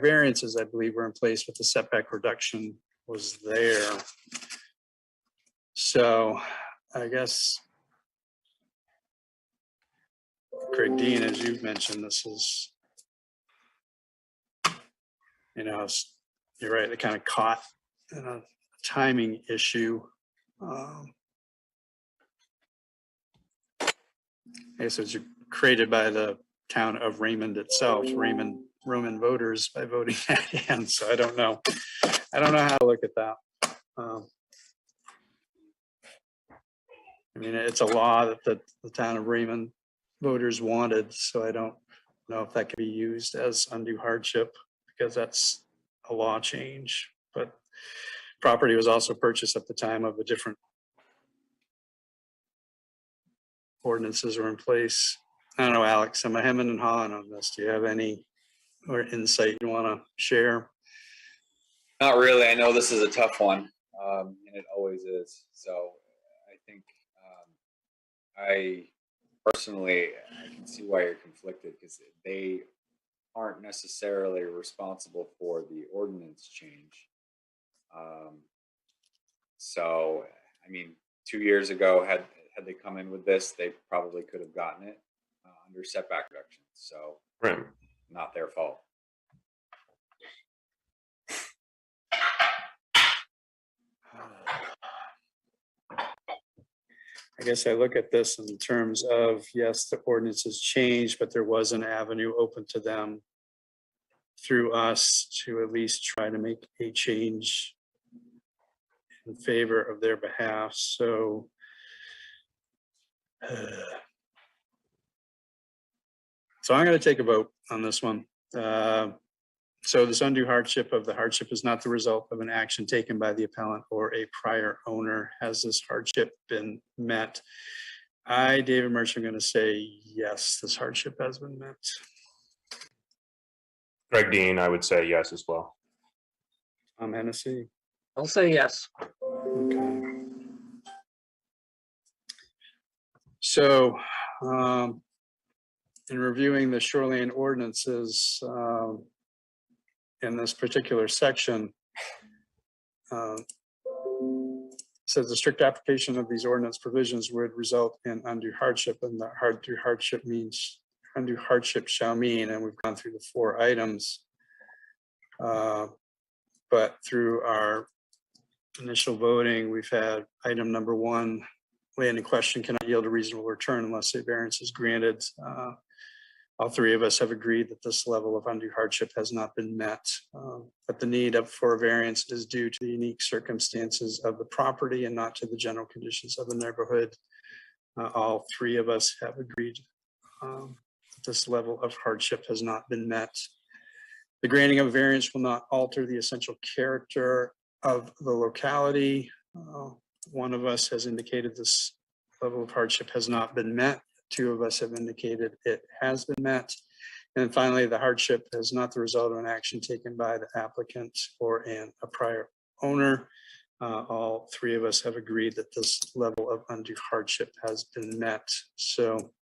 variances, I believe, were in place, but the setback reduction was there. So I guess, Craig Dean, as you've mentioned, this is, you're right, it kind of caught in a timing issue. I guess it was created by the town of Raymond itself, Roman voters, by voting that in. So I don't know how to look at that. mean, it's a law that the town of Raymond voters wanted, so I don't know if that can be used as undue hardship because that's a law change. But property was also purchased at the time of a different ordinances were in place. I don't know, Alex, am I hemming and hawing on this? Do you have any or insight you want to share? Not really. I know this is a tough one, and it always is. So I think I personally, I can see why you're conflicted because they aren't necessarily responsible for the ordinance change. So, I mean, 2 years ago, had they come in with this, they probably could have gotten it under setback reduction. So, right. Not their fault. I guess I look at this in terms of, yes, the ordinance has changed, but there was an avenue open to them through us to at least try to make a change in favor of their behalf. So so I'm going to take a vote on this one. So this undue hardship of the hardship is not the result of an action taken by the appellant or a prior owner. Has this hardship been met? I, David Murch, am going to say yes, this hardship has been met. Greg Dean, I would say yes as well. Hennessy. I'll say yes. Okay. So, in reviewing the shoreline ordinances in this particular section, says the strict application of these ordinance provisions would result in undue hardship, and the undue hardship means undue hardship shall mean, and we've gone through the 4 items. But through our initial voting, we've had item number 1, land in question cannot yield a reasonable return unless a variance is granted. All 3 of us have agreed that this level of undue hardship has not been met, but the need for a variance is due to the unique circumstances of the property and not to the general conditions of the neighborhood. All 3 of us have agreed that this level of hardship has not been met. The granting of a variance will not alter the essential character of the locality. One of us has indicated this level of hardship has not been met. 2 of us have indicated it has been met. And finally, the hardship is not the result of an action taken by the applicant or a prior owner. All 3 of us have agreed that this level of undue hardship has been met. So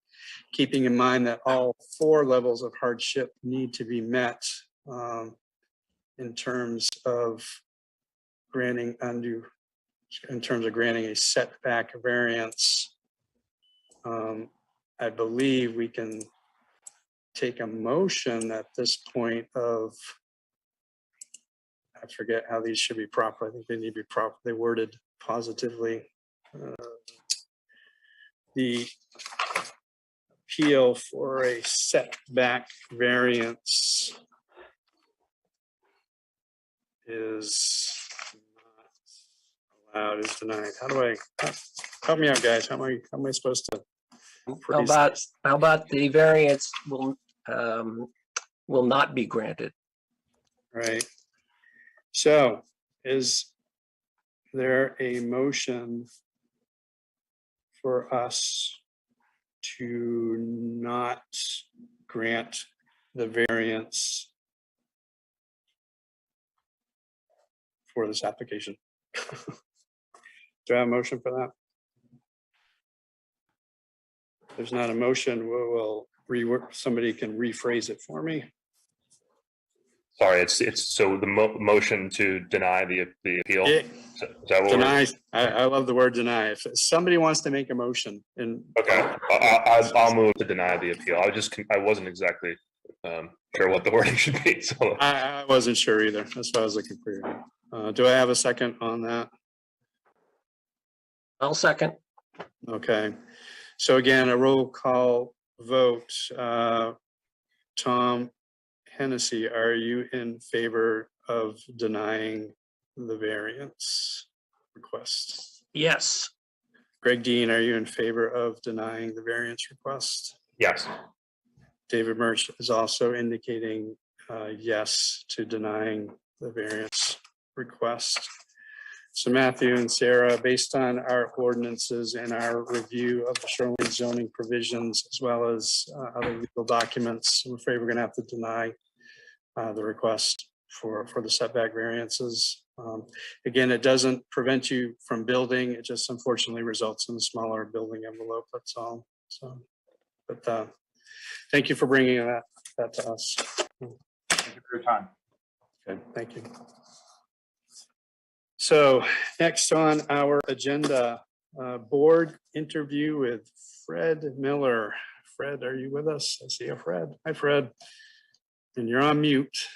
keeping in mind that all 4 levels of hardship need to be met in terms of granting a setback variance, I believe we can take a motion at this point of, I forget how these should be proper. I think they need to be properly worded positively. The appeal for a setback variance is not allowed, is denied. How do I, help me out, guys? How am I supposed to? How about the variance will not be granted? Right. So is there a motion for us to not grant the variance for this application? Do I have a motion for that? There's not a motion. We'll rework. Somebody can rephrase it for me. Sorry, it's so the motion to deny the appeal. Yeah. Is that what Deny. I love the word deny. If somebody wants to make a motion, and okay, I'll move to deny the appeal. I wasn't exactly sure what the wording should be. So I wasn't sure either. That's why I was looking for you. Do I have a second on that? I'll second. Okay. So again, a roll call vote. Tom Hennessy, are you in favor of denying the variance request? Yes. Greg Dean, are you in favor of denying the variance request? Yes. David Murch is also indicating yes to denying the variance request. So Matthew and Sarah, based on our ordinances and our review of the shoreline zoning provisions, as well as other legal documents, I'm afraid we're going to have to deny the request for the setback variances. Again, it doesn't prevent you from building. It just unfortunately results in a smaller building envelope. That's all. So, but thank you for bringing that to us. Thank you for your time. Okay, thank you. So next on our agenda, board interview with Fred Miller. Fred, are you with us? I see a Fred. Hi, Fred. And you're on mute.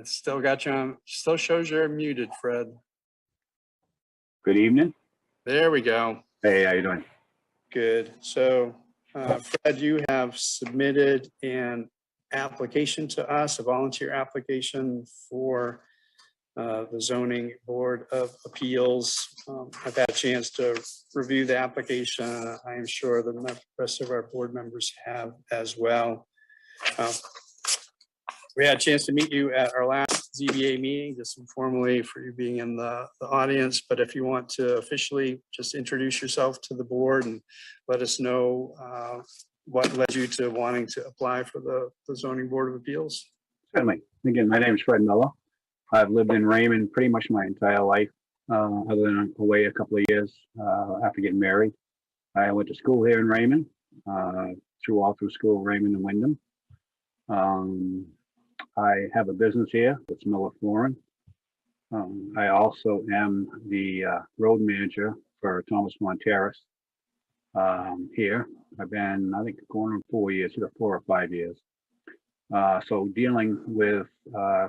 Still got you on, still shows you're muted, Fred. Good evening. There we go. Hey, how you doing? Good. So Fred, you have submitted an application to us, a volunteer application for the Zoning Board of Appeals. I've had a chance to review the application. I am sure the rest of our board members have as well. We had a chance to meet you at our last ZBA meeting, just informally for you being in the audience. But if you want to officially just introduce yourself to the board and let us know what led you to wanting to apply for the Zoning Board of Appeals. Certainly. Again, my name is Fred Miller. I've lived in Raymond pretty much my entire life, other than away a couple of years after getting married. I went to school here in Raymond, all through school, Raymond and Wyndham. I have a business here. It's Miller Flooring. I also am the road manager for Thomas More Terrace here. I've been, I think, going on 4 years, either 4 or 5 years. So dealing with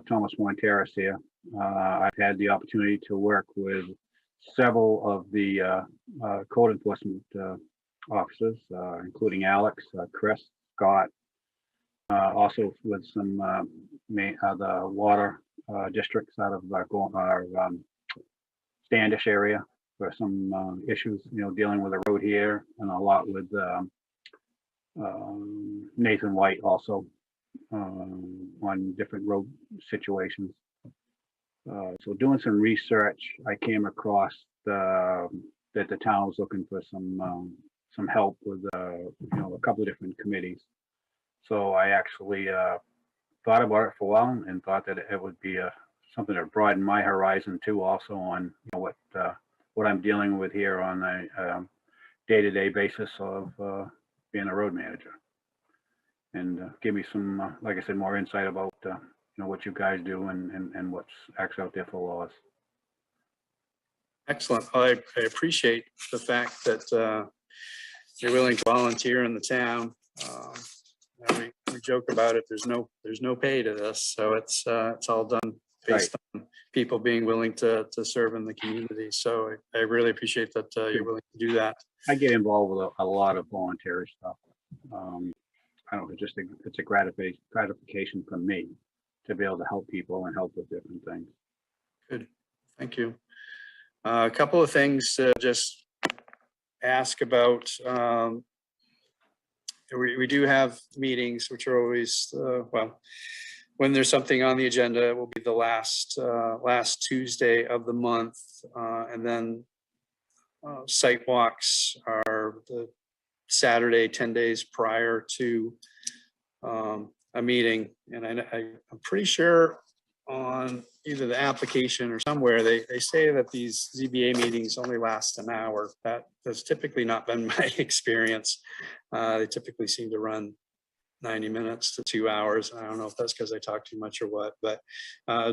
Thomas More Terrace here, I've had the opportunity to work with several of the code enforcement officers, including Alex, Chris, Scott, also with some the water districts out of our Standish area for some issues, dealing with the road here, and a lot with Nathan White also on different road situations. So doing some research, I came across that the town was looking for some help with a couple of different committees. So I actually thought about it for a while and thought that it would be something to broaden my horizon too, also on what I'm dealing with here on a day-to-day basis of being a road manager, and give me some, like I said, more insight about what you guys do and what's actually out there for laws. Excellent. I appreciate the fact that you're willing to volunteer in the town. We joke about it. There's no pay to this, so it's all done based on people being willing to serve in the community. So I really appreciate that you're willing to do that. I get involved with a lot of voluntary stuff. I don't know, it's a gratification for me to be able to help people and help with different things. Good, thank you. A couple of things to just ask about. We do have meetings, which are always, well, when there's something on the agenda, it will be the last Tuesday of the month. And then site walks are the Saturday, 10 days prior to a meeting. And I'm pretty sure on either the application or somewhere, they say that these ZBA meetings only last an hour. That's typically not been my experience. They typically seem to run 90 minutes to 2 hours. I don't know if that's because I talk too much or what, but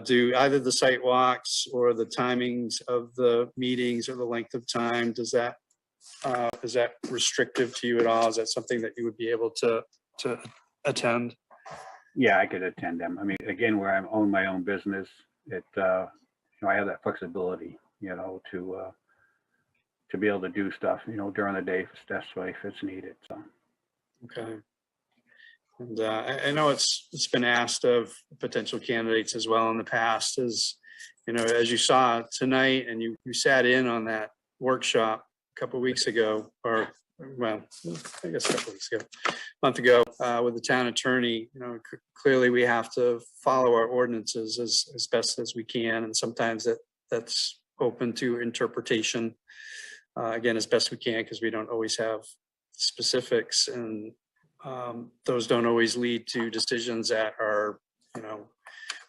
do either the site walks or the timings of the meetings or the length of time, is that restrictive to you at all? Is that something that you would be able to attend? Yeah, I could attend them. I mean, again, where I own my own business, I have that flexibility, to be able to do stuff, during the day if it's necessary, if it's needed. So. Okay. And I know it's been asked of potential candidates as well in the past, as as you saw tonight, and you sat in on that workshop a couple of weeks ago, or well, I guess a couple of weeks ago, month ago, with the town attorney. Clearly we have to follow our ordinances as best as we can, and sometimes that's open to interpretation. Again, as best we can, because we don't always have specifics, and those don't always lead to decisions that are,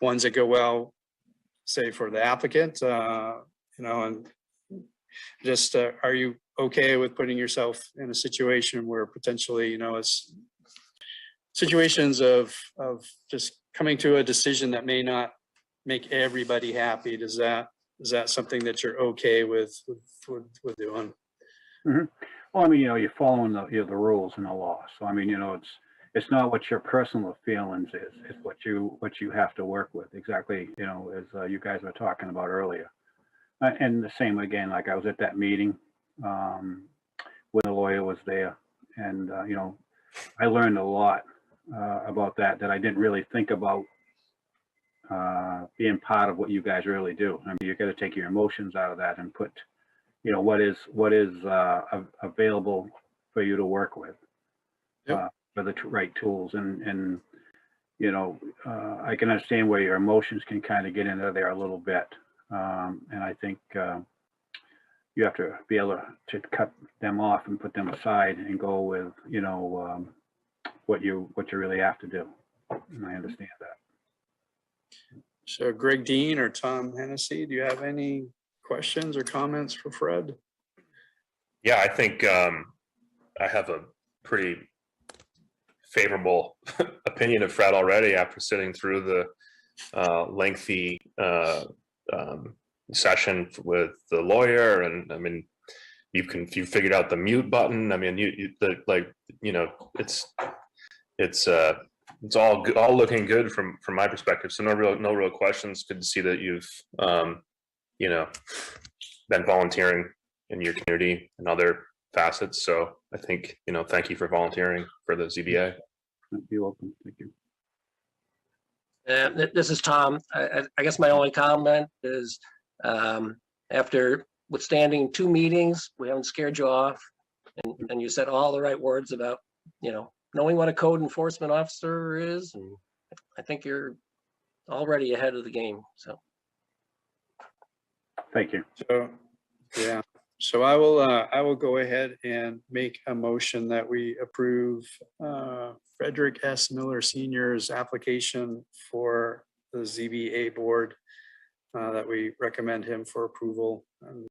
ones that go well, say for the applicant, and just, are you okay with putting yourself in a situation where potentially, it's situations of just coming to a decision that may not make everybody happy? Is that something that you're okay with doing? Mhm. Well, I mean, you're following the rules and the law. So I mean, it's not what your personal feelings is. It's what you have to work with. Exactly, as you guys were talking about earlier. And the same again, like I was at that meeting when the lawyer was there, and I learned a lot about that I didn't really think about being part of what you guys really do. I mean, you got to take your emotions out of that and put, what is available for you to work with, for the right tools, and I can understand where your emotions can kind of get into there a little bit, and I think you have to be able to cut them off and put them aside and go with what you really have to do, and I understand that. So Greg Dean or Tom Hennessy, do you have any questions or comments for Fred? Yeah, I think I have a pretty favorable opinion of Fred already after sitting through the lengthy session with the lawyer, and I mean, you figured out the mute button. I mean, it's all looking good from my perspective. So no real questions. Good to see that you've been volunteering in your community and other facets. So I think thank you for volunteering for the ZBA. You're welcome. Thank you. This is Tom. I guess my only comment is, after withstanding 2 meetings, we haven't scared you off, and you said all the right words about, knowing what a code enforcement officer is. And I think you're already ahead of the game. So. Thank you. So, yeah. So I will go ahead and make a motion that we approve Frederick S. Miller Sr.'s application for the ZBA board, that we recommend him for approval. And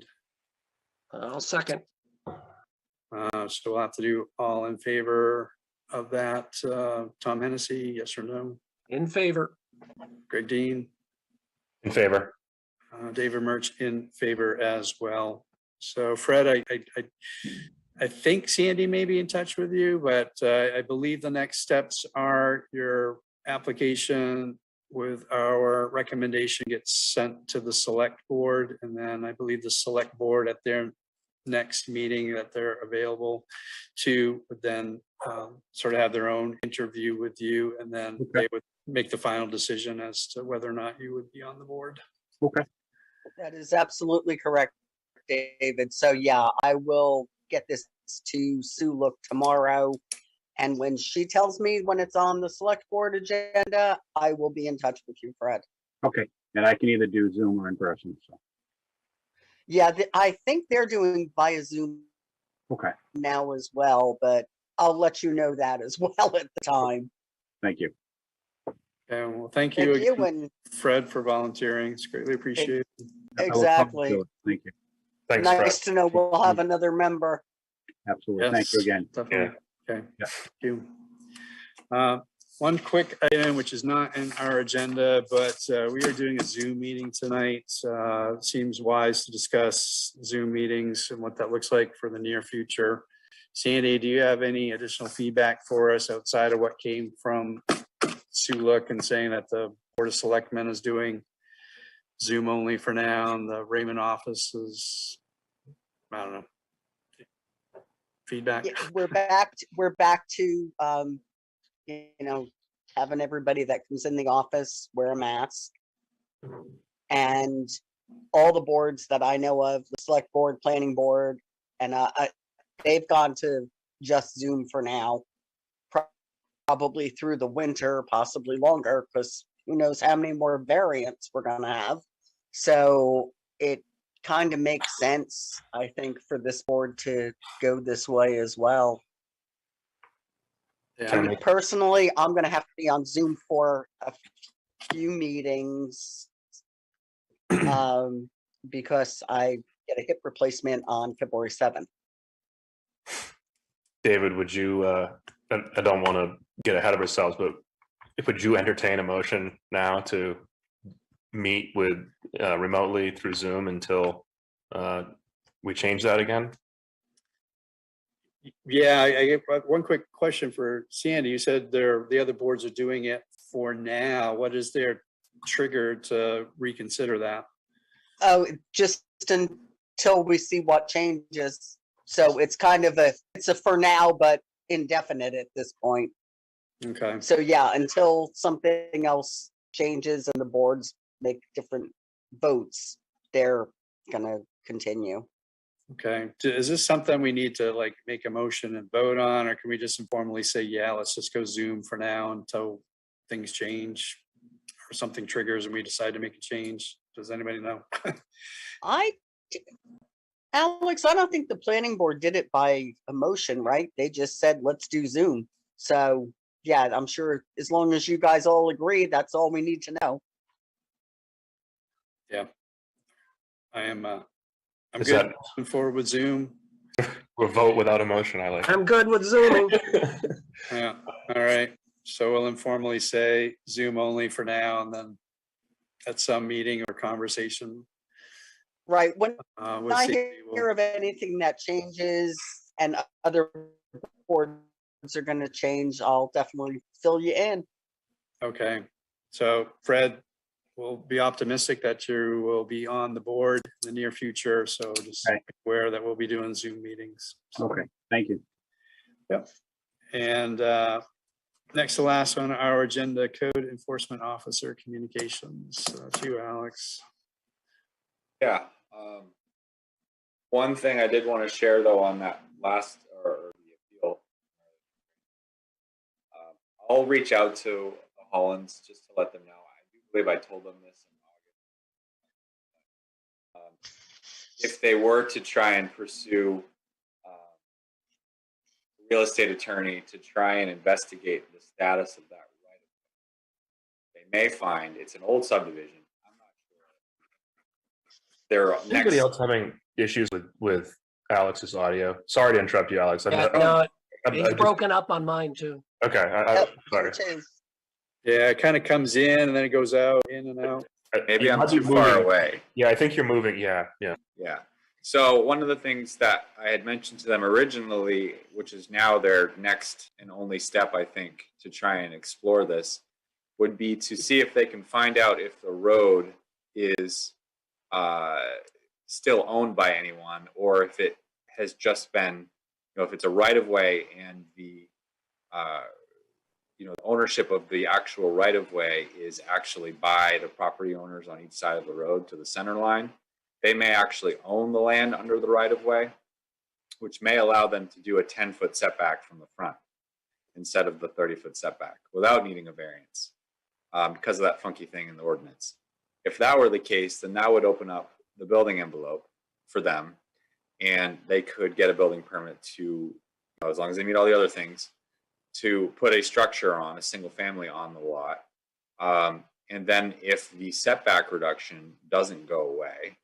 I'll second. So we'll have to do all in favor of that. Tom Hennessy, yes or no? In favor. Greg Dean? In favor. David Murch in favor as well. So Fred, I think Sandy may be in touch with you, but I believe the next steps are your application with our recommendation gets sent to the select board. And then I believe the select board at their next meeting that they're available to would then sort of have their own interview with you. And then they would make the final decision as to whether or not you would be on the board. Okay. That is absolutely correct, David. So yeah, I will get this to Sue Look tomorrow. And when she tells me when it's on the select board agenda, I will be in touch with you, Fred. Okay. And I can either do Zoom or in person. So. Yeah, I think they're doing via Zoom now as well, but I'll let you know that as well at the time. Thank you. Okay, well, thank you again, Fred, for volunteering. It's greatly appreciated. Exactly. Thank you. Thanks, nice Fred. to know we'll have another member. Absolutely. Thank you again. Definitely. Okay. Yeah. Thank you. One quick item, which is not in our agenda, but we are doing a Zoom meeting tonight. It seems wise to discuss Zoom meetings and what that looks like for the near future. Sandy, do you have any additional feedback for us outside of what came from Sue Look and saying that the Board of Selectmen is doing Zoom only for now, and the Raymond office is, I don't know, feedback? Yeah, we're back to you know, having everybody that comes in the office wear a mask. And all the boards that I know of, the select board, planning board, and they've gone to just Zoom for now, probably through the winter, possibly longer, because who knows how many more variants we're gonna have. So it kind of makes sense, I think, for this board to go this way as well. I mean, personally, I'm gonna have to be on Zoom for a few meetings because I get a hip replacement on February 7th. David, would you, I don't want to get ahead of ourselves, but would you entertain a motion now to meet with remotely through Zoom until we change that again? Yeah, I have one quick question for Sandy. You said the other boards are doing it for now. What is their trigger to reconsider that? Oh, just until we see what changes. So it's kind of it's a for now, but indefinite at this point. Okay. So yeah, until something else changes and the boards make different votes, they're gonna continue. Okay. Is this something we need to like make a motion and vote on, or can we just informally say, yeah, let's just go Zoom for now until things change or something triggers and we decide to make a change? Does anybody know? Alex, I don't think the planning board did it by emotion, right? They just said, let's do Zoom. So yeah, I'm sure as long as you guys all agree, that's all we need to know. Yeah. I'm Is good. that- Moving forward with Zoom. We'll vote without emotion. I like. I'm good with Zooming. Yeah. All right. So we'll informally say Zoom only for now, and then at some meeting or conversation. Right. When we'll I see. hear of anything that changes and other boards are going to change, I'll definitely fill you in. Okay. So Fred, we'll be optimistic that you will be on the board in the near future. So just be aware that we'll be doing Zoom meetings. Okay, thank you. Yep. And next to last on our agenda, Code Enforcement Officer Communications. To you, Alex. Yeah. One thing I did want to share though on that last or the appeal, I'll reach out to the Hollands just to let them know. I do believe I told them this in August. If they were to try and pursue a real estate attorney to try and investigate the status of that right of way, they may find it's an old subdivision. Anybody else having issues with Alex's audio? Sorry to interrupt you, Alex. No, he's broken up on mine too. Okay, sorry. Yeah, it kind of comes in and then it goes out, in and out. Maybe I'm too far away. Yeah, I think you're moving. Yeah. So one of the things that I had mentioned to them originally, which is now their next and only step, I think, to try and explore this, would be to see if they can find out if the road is still owned by anyone, or if it has just been, if it's a right of way and the ownership of the actual right of way is actually by the property owners on each side of the road to the center line. They may actually own the land under the right of way, which may allow them to do a 10-foot setback from the front instead of the 30-foot setback without needing a variance because of that funky thing in the ordinance. If that were the case, then that would open up the building envelope for them, and they could get a building permit to, as long as they meet all the other things, to put a structure on, a single family on the lot. And then if the setback reduction doesn't go away,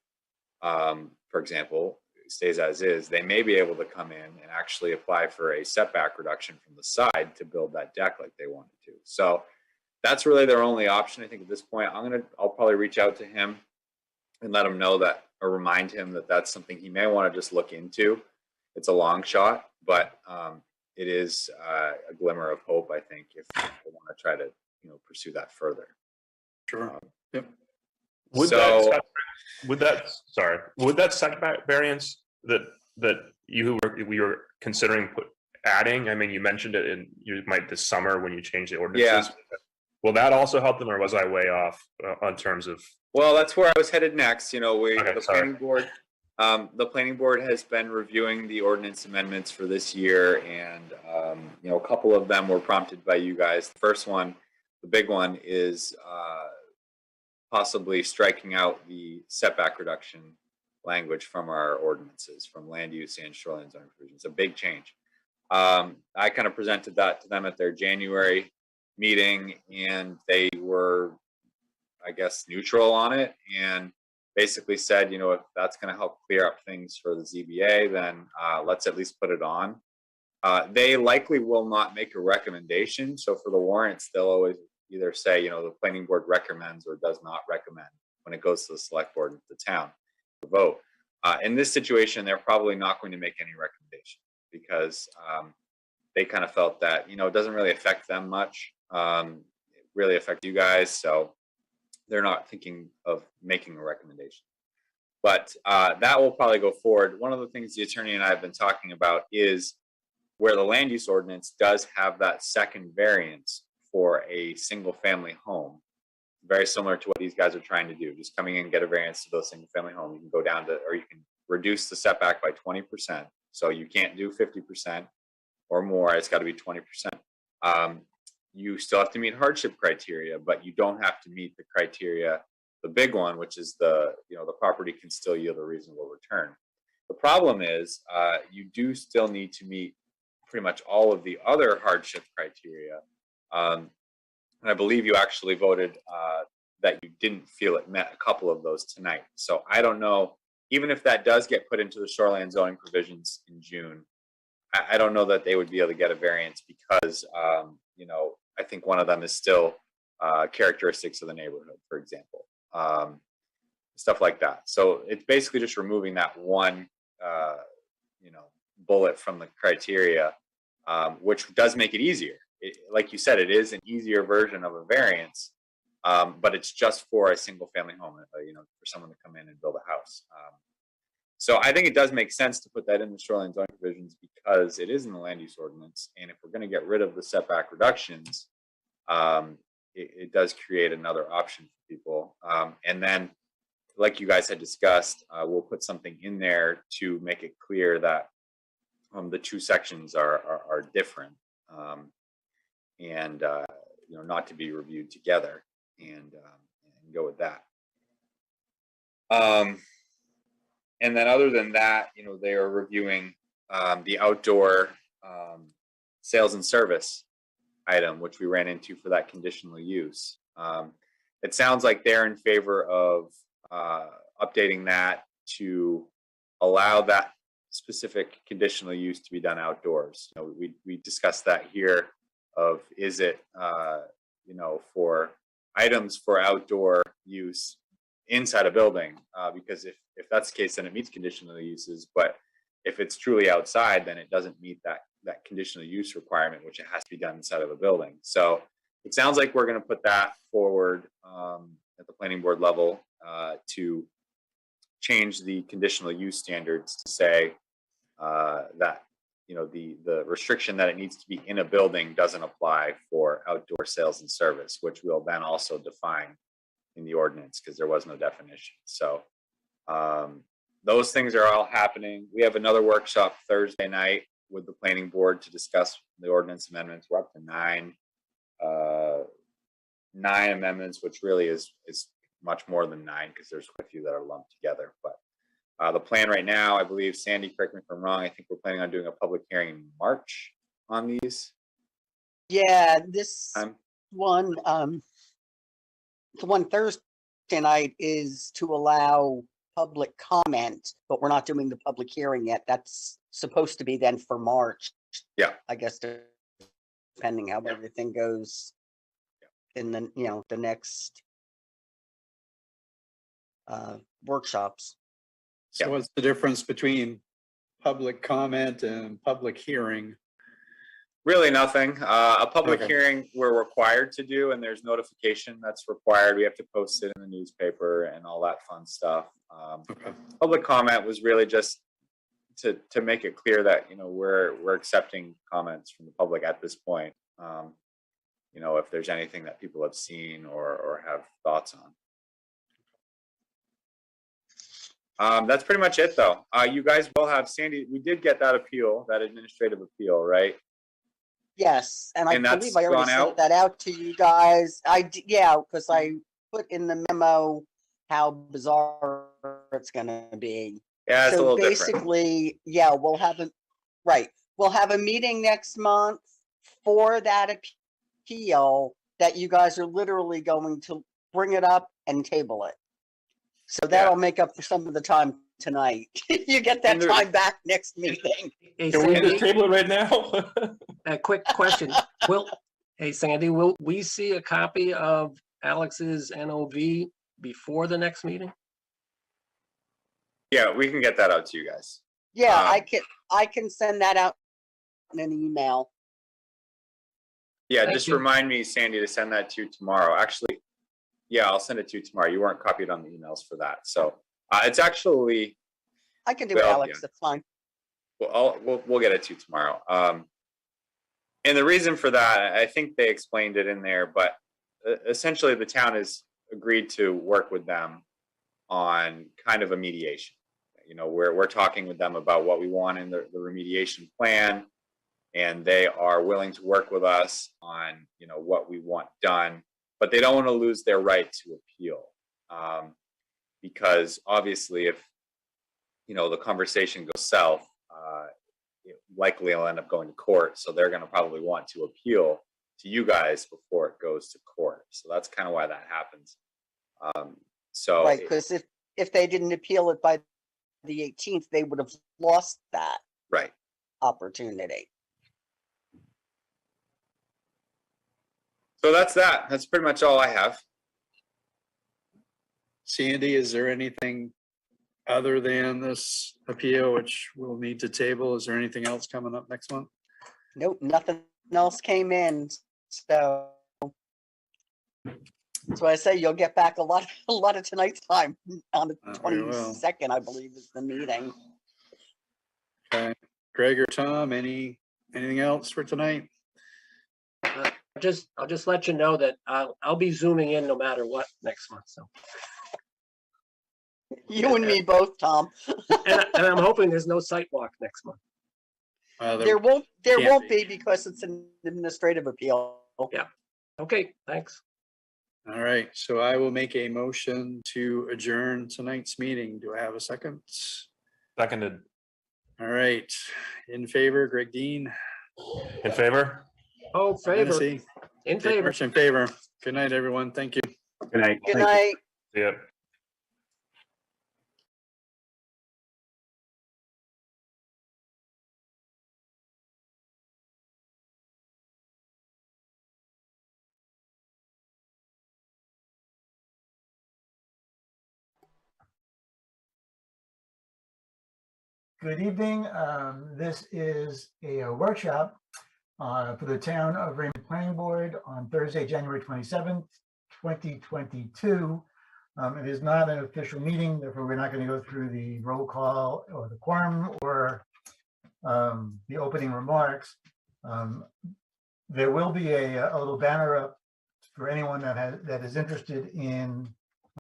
for example, stays as is, they may be able to come in and actually apply for a setback reduction from the side to build that deck like they wanted to. So that's really their only option, I think, at this point. I'll probably reach out to him and let him know that, or remind him that that's something he may want to just look into. It's a long shot, but it is a glimmer of hope, I think, if they want to try to, pursue that further. Sure. Yep. Would that setback variance that we were considering adding? I mean, you mentioned it in, you might this summer when you change the ordinances. Will that also help them, or was I way off on terms of? Well, that's where I was headed next. You know, Okay, the sorry. planning board has been reviewing the ordinance amendments for this year, and you know, a couple of them were prompted by you guys. The first one, the big one, is possibly striking out the setback reduction language from our ordinances, from land use and shoreline zoning provisions. A big change. I kind of presented that to them at their January meeting, and they were, I guess, neutral on it, and basically said, you know, if that's going to help clear up things for the ZBA, then let's at least put it on. They likely will not make a recommendation. So for the warrants, they'll always either say, you know, the planning board recommends or does not recommend when it goes to the select board of the town to vote. In this situation, they're probably not going to make any recommendation because they kind of felt that, you know, it doesn't really affect them much. It really affects you guys. So they're not thinking of making a recommendation. But that will probably go forward. One of the things the attorney and I have been talking about is where the land use ordinance does have that second variance for a single family home, very similar to what these guys are trying to do, just coming in and get a variance to those single family home. You can go down to, or you can reduce the setback by 20%. So you can't do 50% or more, it's got to be 20%. You still have to meet hardship criteria, but you don't have to meet the criteria, the big one, which is the, you know, the property can still yield a reasonable return. The problem is you do still need to meet pretty much all of the other hardship criteria. And I believe you actually voted that you didn't feel it met a couple of those tonight. So I don't know, even if that does get put into the shoreline zoning provisions in June, I don't know that they would be able to get a variance because, you know, I think one of them is still characteristics of the neighborhood, for example, stuff like that. So it's basically just removing that one, you know, bullet from the criteria, which does make it easier. Like you said, it is an easier version of a variance, but it's just for a single family home, you know, for someone to come in and build a house. So I think it does make sense to put that in the shoreline zoning provisions because it is in the land use ordinance. And if we're going to get rid of the setback reductions, it does create another option for people. And then, like you guys had discussed, we'll put something in there to make it clear that the two sections are different and you know, not to be reviewed together, and go with that. And then other than that, you know, they are reviewing the outdoor sales and service item, which we ran into for that conditional use. It sounds like they're in favor of updating that to allow that specific conditional use to be done outdoors. You know, we discussed that here of, is it, you know, for items for outdoor use inside a building, because if that's the case, then it meets conditional uses. But if it's truly outside, then it doesn't meet that conditional use requirement, which it has to be done inside of a building. So it sounds like we're going to put that forward at the planning board level to change the conditional use standards to say that, you know, the restriction that it needs to be in a building doesn't apply for outdoor sales and service, which we'll then also define in the ordinance because there was no definition. So those things are all happening. We have another workshop Thursday night with the planning board to discuss the ordinance amendments. We're up to nine amendments, which really is much more than nine because there's quite a few that are lumped together. But the plan right now, I believe, Sandy, correct me if I'm wrong, I think we're planning on doing a public hearing in March on these. Yeah, this one, the one Thursday night is to allow public comment, but we're not doing the public hearing yet. That's supposed to be then for March. Yeah. I guess depending how everything goes in the, you know, the next workshops. So what's the difference between public comment and public hearing? Really nothing. A public hearing we're required to do, and there's notification that's required. We have to post it in the newspaper and all that fun stuff. Public comment was really just to make it clear that, you know, we're accepting comments from the public at this point. You know, if there's anything that people have seen or have thoughts on. That's pretty much it though. You guys will have, Sandy, we did get that appeal, that administrative appeal, right? Yes, and I And that's believe I already gone out? sent that out to you guys. Yeah, because I put in the memo how bizarre it's gonna be. Yeah, it's a So little different. basically, yeah, we'll have a meeting next month for that appeal that you guys are literally going to bring it up and table it. So that'll make up for some of the time tonight. You get that time back next meeting. Hey, Can we Sandy, just table it right now? a quick question. Hey, Sandy, will we see a copy of Alex's NOV before the next meeting? Yeah, we can get that out to you guys. Yeah, I can send that out in an email. Yeah, Thank just you. remind me, Sandy, to send that to you tomorrow. Actually, yeah, I'll send it to you tomorrow. You weren't copied on the emails for that. So it's actually, I can do it, well, Alex. yeah. That's fine. Well, we'll get it to you tomorrow. And the reason for that, I think they explained it in there, but essentially the town has agreed to work with them on kind of a mediation. You know, we're talking with them about what we want in the remediation plan, and they are willing to work with us on, you know, what we want done, but they don't want to lose their right to appeal. Because obviously if, you know, the conversation goes south, likely it'll end up going to court. So they're going to probably want to appeal to you guys before it goes to court. So that's kind of why that happens. So Right, because if they didn't appeal it by the 18th, they would have lost that right opportunity. So that's that. That's pretty much all I have. Sandy, is there anything other than this appeal which we'll need to table? Is there anything else coming up next month? Nope, nothing else came in. So that's why I say you'll get back a lot of tonight's time on the Very well. 22nd, I believe, is the meeting. Okay, Greg or Tom, anything else for tonight? I'll just let you know that I'll be zooming in no matter what next month. So, You and me both, Tom. and I'm hoping there's no site walk next month. There won't can't be because it's an administrative appeal. Yeah. Okay, thanks. All right, so I will make a motion to adjourn tonight's meeting. Do I have a second? Seconded. All right, in favor, Greg Dean. In favor? Oh, favor. Hennessy. In Dick favor. Rich in favor. Good night, everyone. Thank you. Good night. Good night. Yep. Good evening. This is a workshop for the Town of Raymond Planning Board on Thursday, January 27th, 2022. It is not an official meeting, therefore we're not going to go through the roll call or the quorum or the opening remarks. There will be a little banner up for anyone that is interested in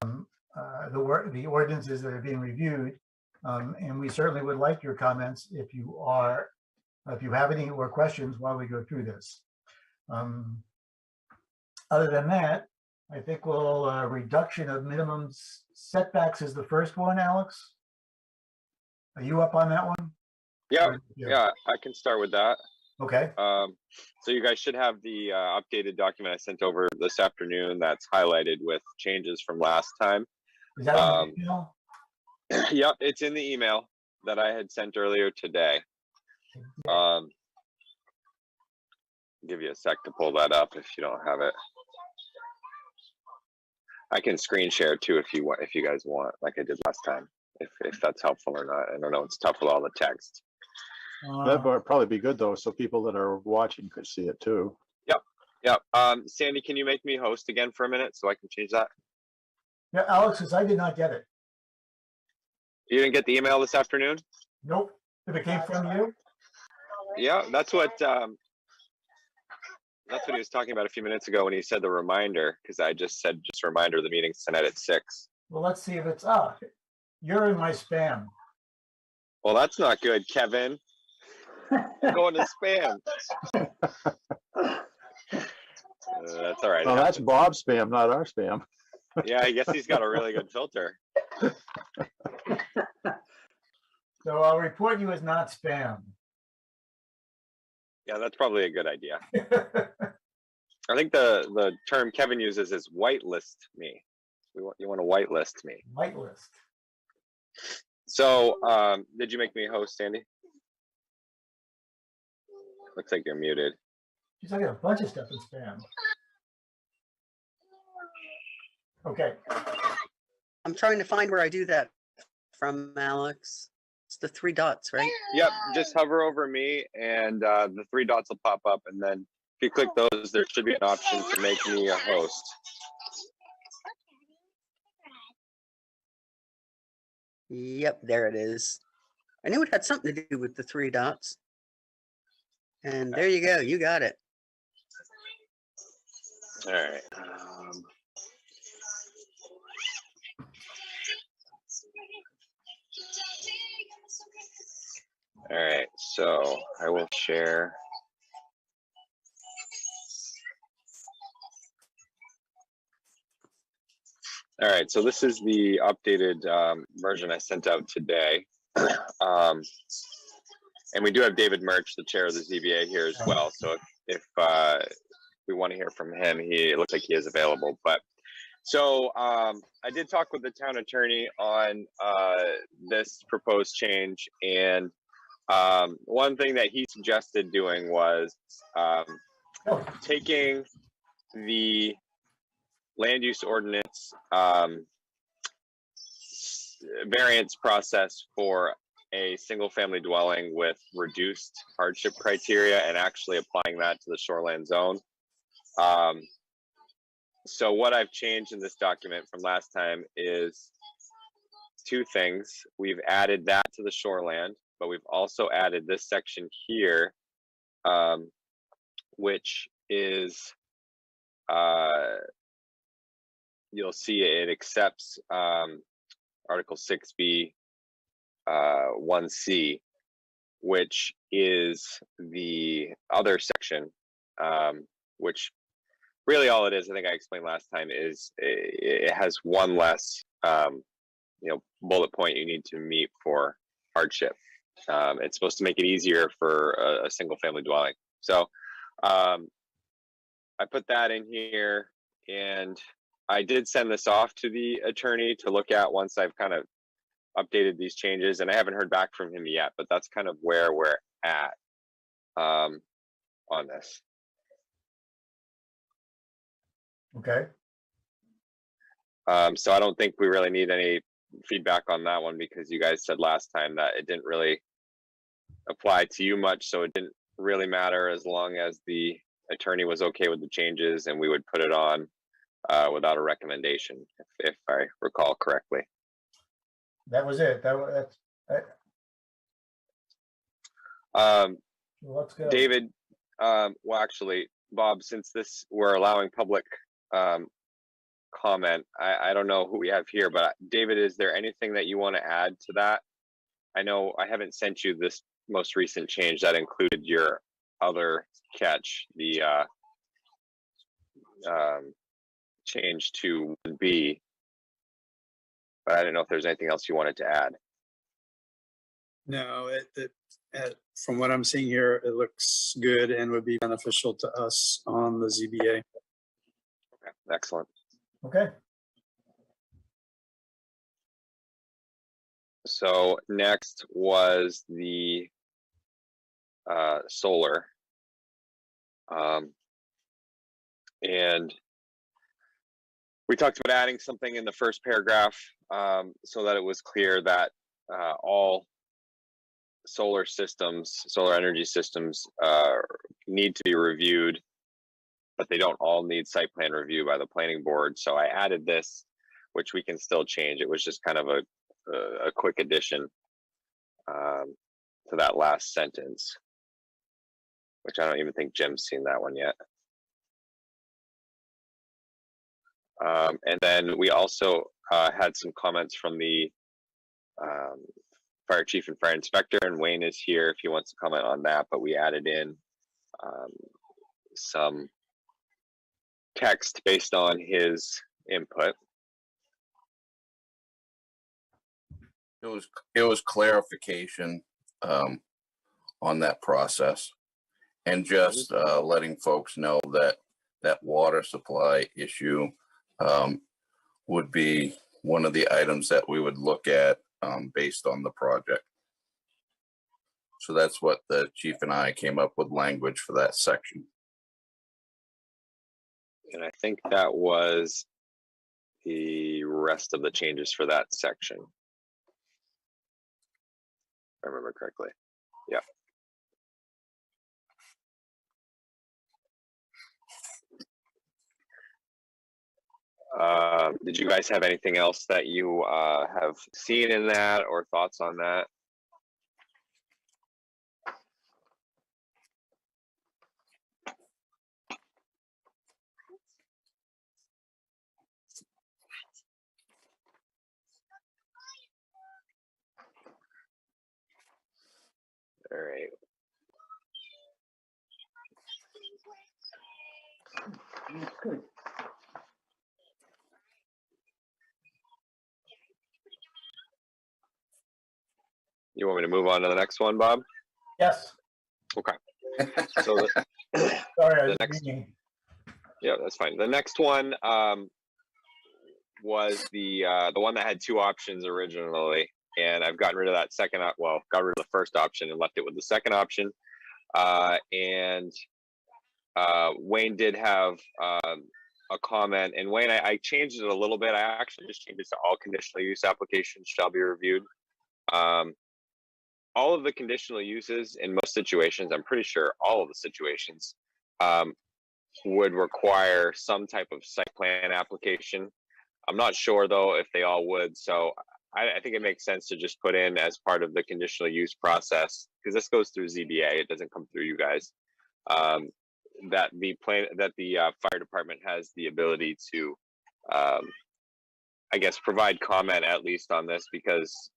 the ordinances that are being reviewed. And we certainly would like your comments if you have any more questions while we go through this. Other than that, I think reduction of minimum setbacks is the first one, Alex. Are you up on that one? Yeah, I can start with that. Okay. So you guys should have the updated document I sent over this afternoon that's highlighted with changes from last time. Is that on the email? Yep, it's in the email that I had sent earlier today. Give you a sec to pull that up if you don't have it. I can screen share too if you guys want, like I did last time, if that's helpful or not. I don't know, it's tough with all the text. That would probably be good though, so people that are watching could see it too. Yep. Sandy, can you make me host again for a minute so I can change that? Yeah, Alex, I did not get it. You didn't get the email this afternoon? Nope. If it came from you? Yeah, that's what he was talking about a few minutes ago when he said the reminder, because I just said just a reminder, the meeting's tonight at 6. Well, let's see if it's, you're in my spam. Well, that's not good, Kevin. I'm going to spam. That's all right. Well, that's Bob's spam, not our spam. Yeah, I guess he's got a really good filter. So I'll report you as not spam. Yeah, that's probably a good idea. I think the term Kevin uses is whitelist me. You want to whitelist me. Whitelist. So, did you make me a host, Sandy? Looks like you're muted. She's got a bunch of stuff in spam. Okay. I'm trying to find where I do that from, Alex. It's the 3 dots, right? Yep, just hover over me and the 3 dots will pop up, and then if you click those, there should be an option to make me a host. Yep, there it is. I knew it had something to do with the 3 dots. And there you go. You got it. All right. All right, so I will share. All right, so this is the updated version I sent out today. And we do have David Murch, the chair of the ZBA, here as well. So if we want to hear from him, it looks like he is available. But so I did talk with the town attorney on this proposed change, and one thing that he suggested doing was taking the land use ordinance variance process for a single family dwelling with reduced hardship criteria and actually applying that to the shoreland zone. So what I've changed in this document from last time is 2 things. We've added that to the shoreland, but we've also added this section here, which is, you'll see it accepts Article 6B 1C, which is the other section, which really all it is, I think I explained last time, is it has one less bullet point you need to meet for hardship. It's supposed to make it easier for a single family dwelling. So I put that in here, and I did send this off to the attorney to look at once I've kind of updated these changes, and I haven't heard back from him yet, but that's kind of where we're at on this. Okay. So I don't think we really need any feedback on that one, because you guys said last time that it didn't really apply to you much, so it didn't really matter as long as the attorney was okay with the changes, and we would put it on without a recommendation, if I recall correctly. That was it. Let's go. David, well, actually, Bob, since we're allowing public comment, I don't know who we have here, but David, is there anything that you want to add to that? I know I haven't sent you this most recent change that included your other catch, the change to 1B, but I don't know if there's anything else you wanted to add. No, from what I'm seeing here, it looks good and would be beneficial to us on the ZBA. Okay, excellent. Okay. So next was the solar. And we talked about adding something in the first paragraph so that it was clear that all solar energy systems need to be reviewed, but they don't all need site plan review by the planning board. So I added this, which we can still change. It was just kind of a quick addition to that last sentence, which I don't even think Jim's seen that one yet. And then we also had some comments from the fire chief and fire inspector, and Wayne is here if he wants to comment on that, but we added in some text based on his input. It was clarification on that process, and just letting folks know that that water supply issue would be one of the items that we would look at based on the project. So that's what the chief and I came up with language for that section. And I think that was the rest of the changes for that section. If I remember correctly. Yeah. Did you guys have anything else that you have seen in that or thoughts on that? All right. Good. You want me to move on to the next one, Bob? Yes. Okay. So the, Sorry, I was next, reading. yeah, that's fine. The next one was the one that had two options originally, and I've gotten rid of that second. Well, got rid of the first option and left it with the second option. And Wayne did have a comment, and Wayne, I changed it a little bit. I actually just changed it to all conditional use applications shall be reviewed. All of the conditional uses in most situations, I'm pretty sure all of the situations, would require some type of site plan application. I'm not sure though if they all would, so I think it makes sense to just put in as part of the conditional use process, because this goes through ZBA, it doesn't come through you guys, that the fire department has the ability to, I guess, provide comment at least on this, because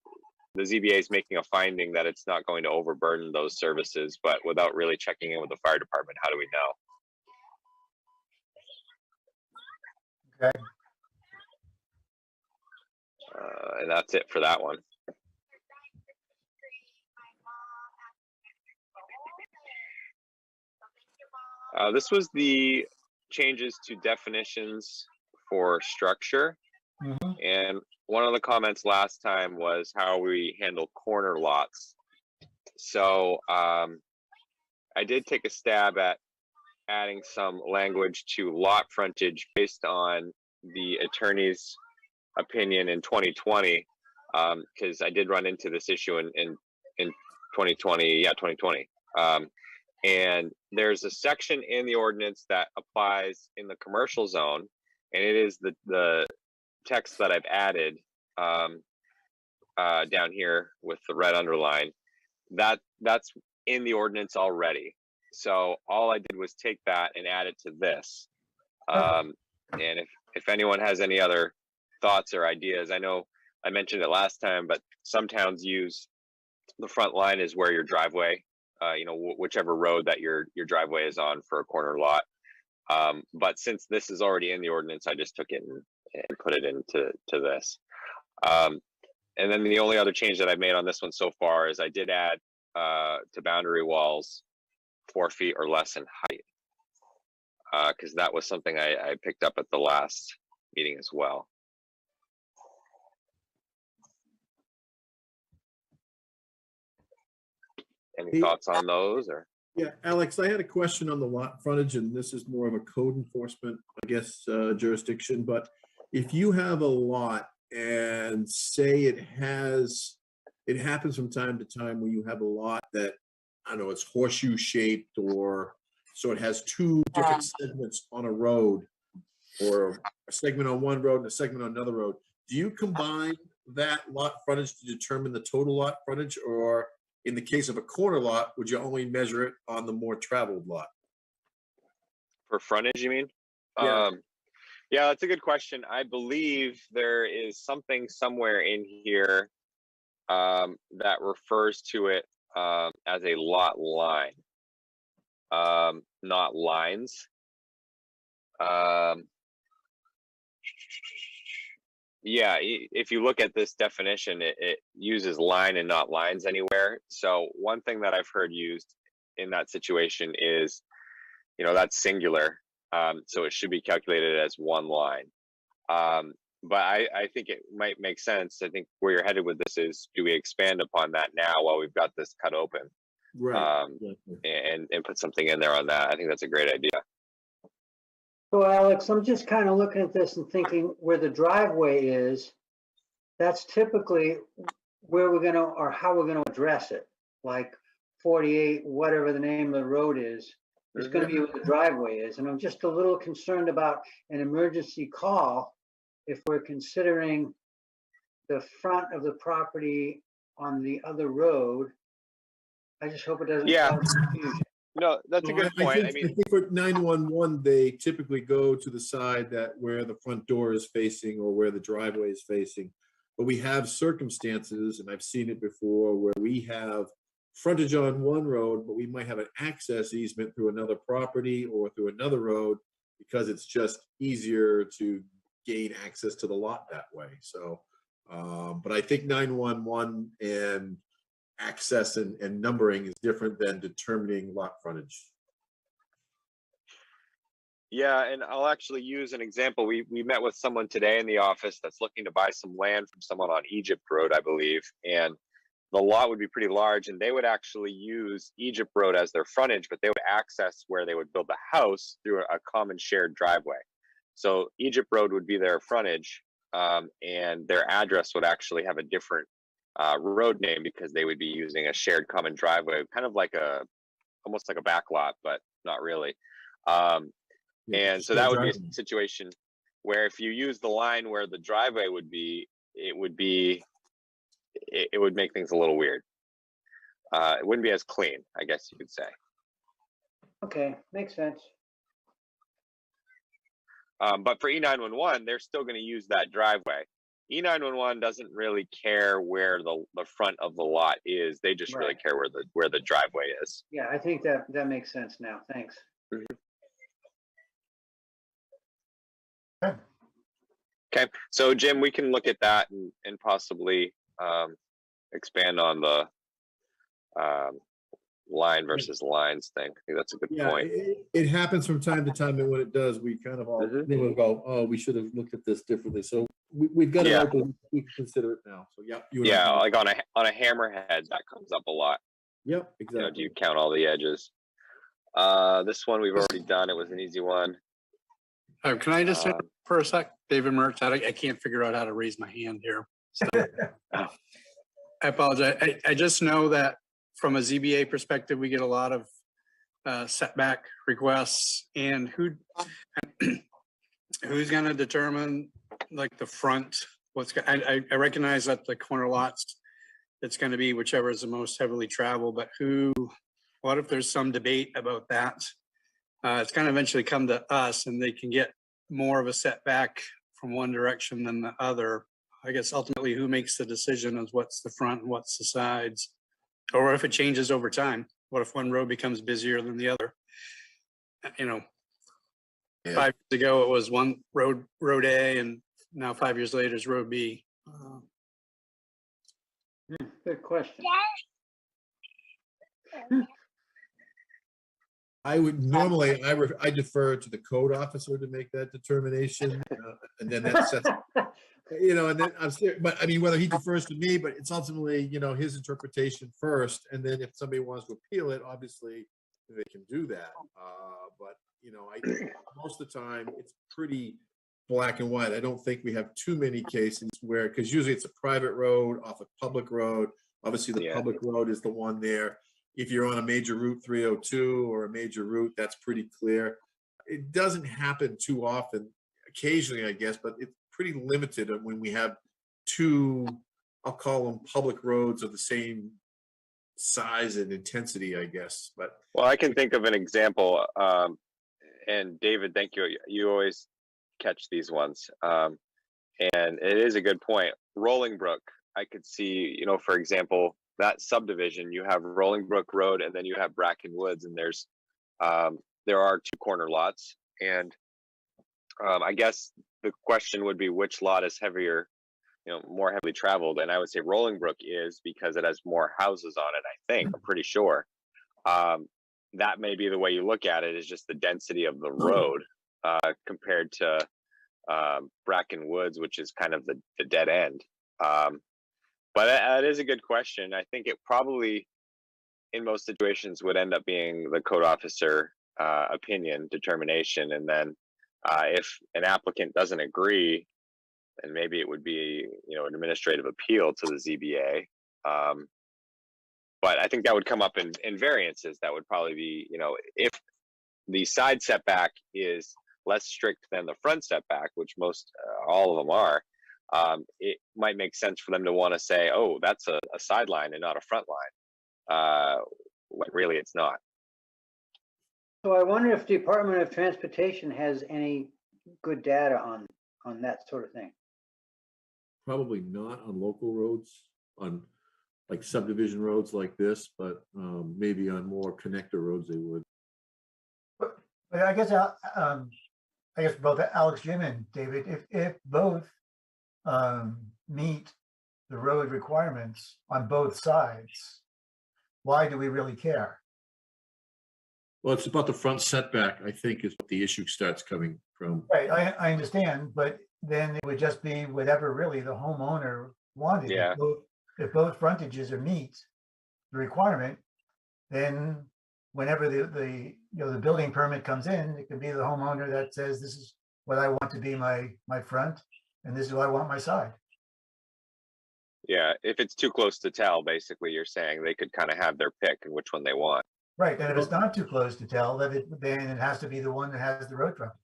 the ZBA is making a finding that it's not going to overburden those services, but without really checking in with the fire department, how do we know? Okay. And that's it for that one. This was the changes to definitions for structure. Mm-hmm. And one of the comments last time was how we handle corner lots. So I did take a stab at adding some language to lot frontage based on the attorney's opinion in 2020, because I did run into this issue in 2020. Yeah, 2020. And there's a section in the ordinance that applies in the commercial zone, and it is the text that I've added down here with the red underline. That's in the ordinance already. So all I did was take that and add it to this. And if anyone has any other thoughts or ideas, I know I mentioned it last time, but some towns use the front line is where your driveway, whichever road that your driveway is on for a corner lot. But since this is already in the ordinance, I just took it and put it into this. And then the only other change that I've made on this one so far is I did add to boundary walls 4 feet or less in height, because that was something I picked up at the last meeting as well. Any thoughts on those? Or yeah, Alex, I had a question on the lot frontage, and this is more of a code enforcement, I guess, jurisdiction. But if you have a lot and say it happens from time to time where you have a lot that, I don't know, it's horseshoe shaped, or so it has two different segments on a road, or a segment on one road and a segment on another road. Do you combine that lot frontage to determine the total lot frontage, or in the case of a corner lot, would you only measure it on the more traveled lot? For frontage, you mean? Yeah. Yeah, that's a good question. I believe there is something somewhere in here that refers to it as a lot line, not lines. Yeah, if you look at this definition, it uses line and not lines anywhere. So one thing that I've heard used in that situation is, that's singular. So it should be calculated as one line. But I think it might make sense. I think where you're headed with this is, do we expand upon that now while we've got this cut open? Right. And put something in there on that. I think that's a great idea. So Alex, I'm just kind of looking at this and thinking where the driveway is, that's typically where we're gonna, or how we're gonna address it. Like 48, whatever the name of the road is gonna be where the driveway is. And I'm just a little concerned about an emergency call if we're considering the front of the property on the other road. I just hope it doesn't cause confusion. No, that's a good point. I think for 911, they typically go to the side where the front door is facing or where the driveway is facing. But we have circumstances, and I've seen it before, where we have frontage on one road, but we might have an access easement through another property or through another road because it's just easier to gain access to the lot that way. So, but I think 911 and access and numbering is different than determining lot frontage. Yeah, and I'll actually use an example. We met with someone today in the office that's looking to buy some land from someone on Egypt Road, I believe, and the lot would be pretty large, and they would actually use Egypt Road as their frontage, but they would access where they would build the house through a common shared driveway. So Egypt Road would be their frontage, and their address would actually have a different road name because they would be using a shared common driveway, kind of like almost like a back lot, but not really. And so that would be a situation where if you use the line where the driveway would be, it would make things a little weird. It wouldn't be as clean, I guess you could say. Okay, makes sense. But for E911, they're still going to use that driveway. E911 doesn't really care where the front of the lot is. They just really care where the driveway is. Yeah, I think that makes sense now. Thanks. Okay, so Jim, we can look at that and possibly expand on the line versus lines thing. I think that's a good point. It happens from time to time, and when it does, we kind of all go, "Oh, we should have looked at this differently." So we've got it open. We can consider it now. So like on a hammerhead, that comes up a lot. Yep, exactly. Do you count all the edges? This one we've already done. It was an easy one. Can I just for a sec, David Mertz? I can't figure out how to raise my hand here. So I apologize. I just know that from a ZBA perspective, we get a lot of setback requests, and who's going to determine like the front? I recognize that the corner lots, it's going to be whichever is the most heavily traveled, but what if there's some debate about that? It's going to eventually come to us, and they can get more of a setback from one direction than the other. I guess ultimately who makes the decision is what's the front and what's the sides, or what if it changes over time? What if one road becomes busier than the other? 5 years ago it was one road A, and now 5 years later is road B. Good question. I would normally, I defer to the code officer to make that determination, and then that sets, and then I'm serious, but I mean, whether he defers to me, but it's ultimately, his interpretation first, and then if somebody wants to appeal it, obviously they can do that. But I think most of the time it's pretty black and white. I don't think we have too many cases where, because usually it's a private road off a public road. Obviously, the public road is the one there. If you're on a major route 302 or a major route, that's pretty clear. It doesn't happen too often, occasionally, I guess, but it's pretty limited when we have two, I'll call them public roads of the same size and intensity, I guess, but. Well, I can think of an example, and David, thank you. You always catch these ones. And it is a good point. Rolling Brook, I could see, you know, for example, that subdivision, you have Rolling Brook Road and then you have Bracken Woods, and there are two corner lots. And I guess the question would be which lot is heavier, you know, more heavily traveled. And I would say Rolling Brook is, because it has more houses on it, I think, I'm pretty sure. That may be the way you look at it, is just the density of the road compared to Bracken Woods, which is kind of the dead end. But that is a good question. I think it probably, in most situations, would end up being the code officer opinion determination. And then if an applicant doesn't agree, then maybe it would be, you know, an administrative appeal to the ZBA. But I think that would come up in variances. That would probably be, you know, if the side setback is less strict than the front setback, which most, all of them are, it might make sense for them to want to say, oh, that's a sideline and not a front line. When really it's not. So I wonder if the Department of Transportation has any good data on that sort of thing. Probably not on local roads, on like subdivision roads like this, but maybe on more connector roads they would. But I guess both Alex, Jim, and David, if both meet the road requirements on both sides, why do we really care? Well, it's about the front setback, I think, is what the issue starts coming from. Right, I understand, but then it would just be whatever really the homeowner wanted. Yeah. If both frontages are meet the requirement, then whenever the building permit comes in, it could be the homeowner that says, this is what I want to be my front, and this is what I want my side. Yeah, if it's too close to tell, basically you're saying they could kind of have their pick and which one they want. Right, and if it's not too close to tell, then it has to be the one that has the road frontage.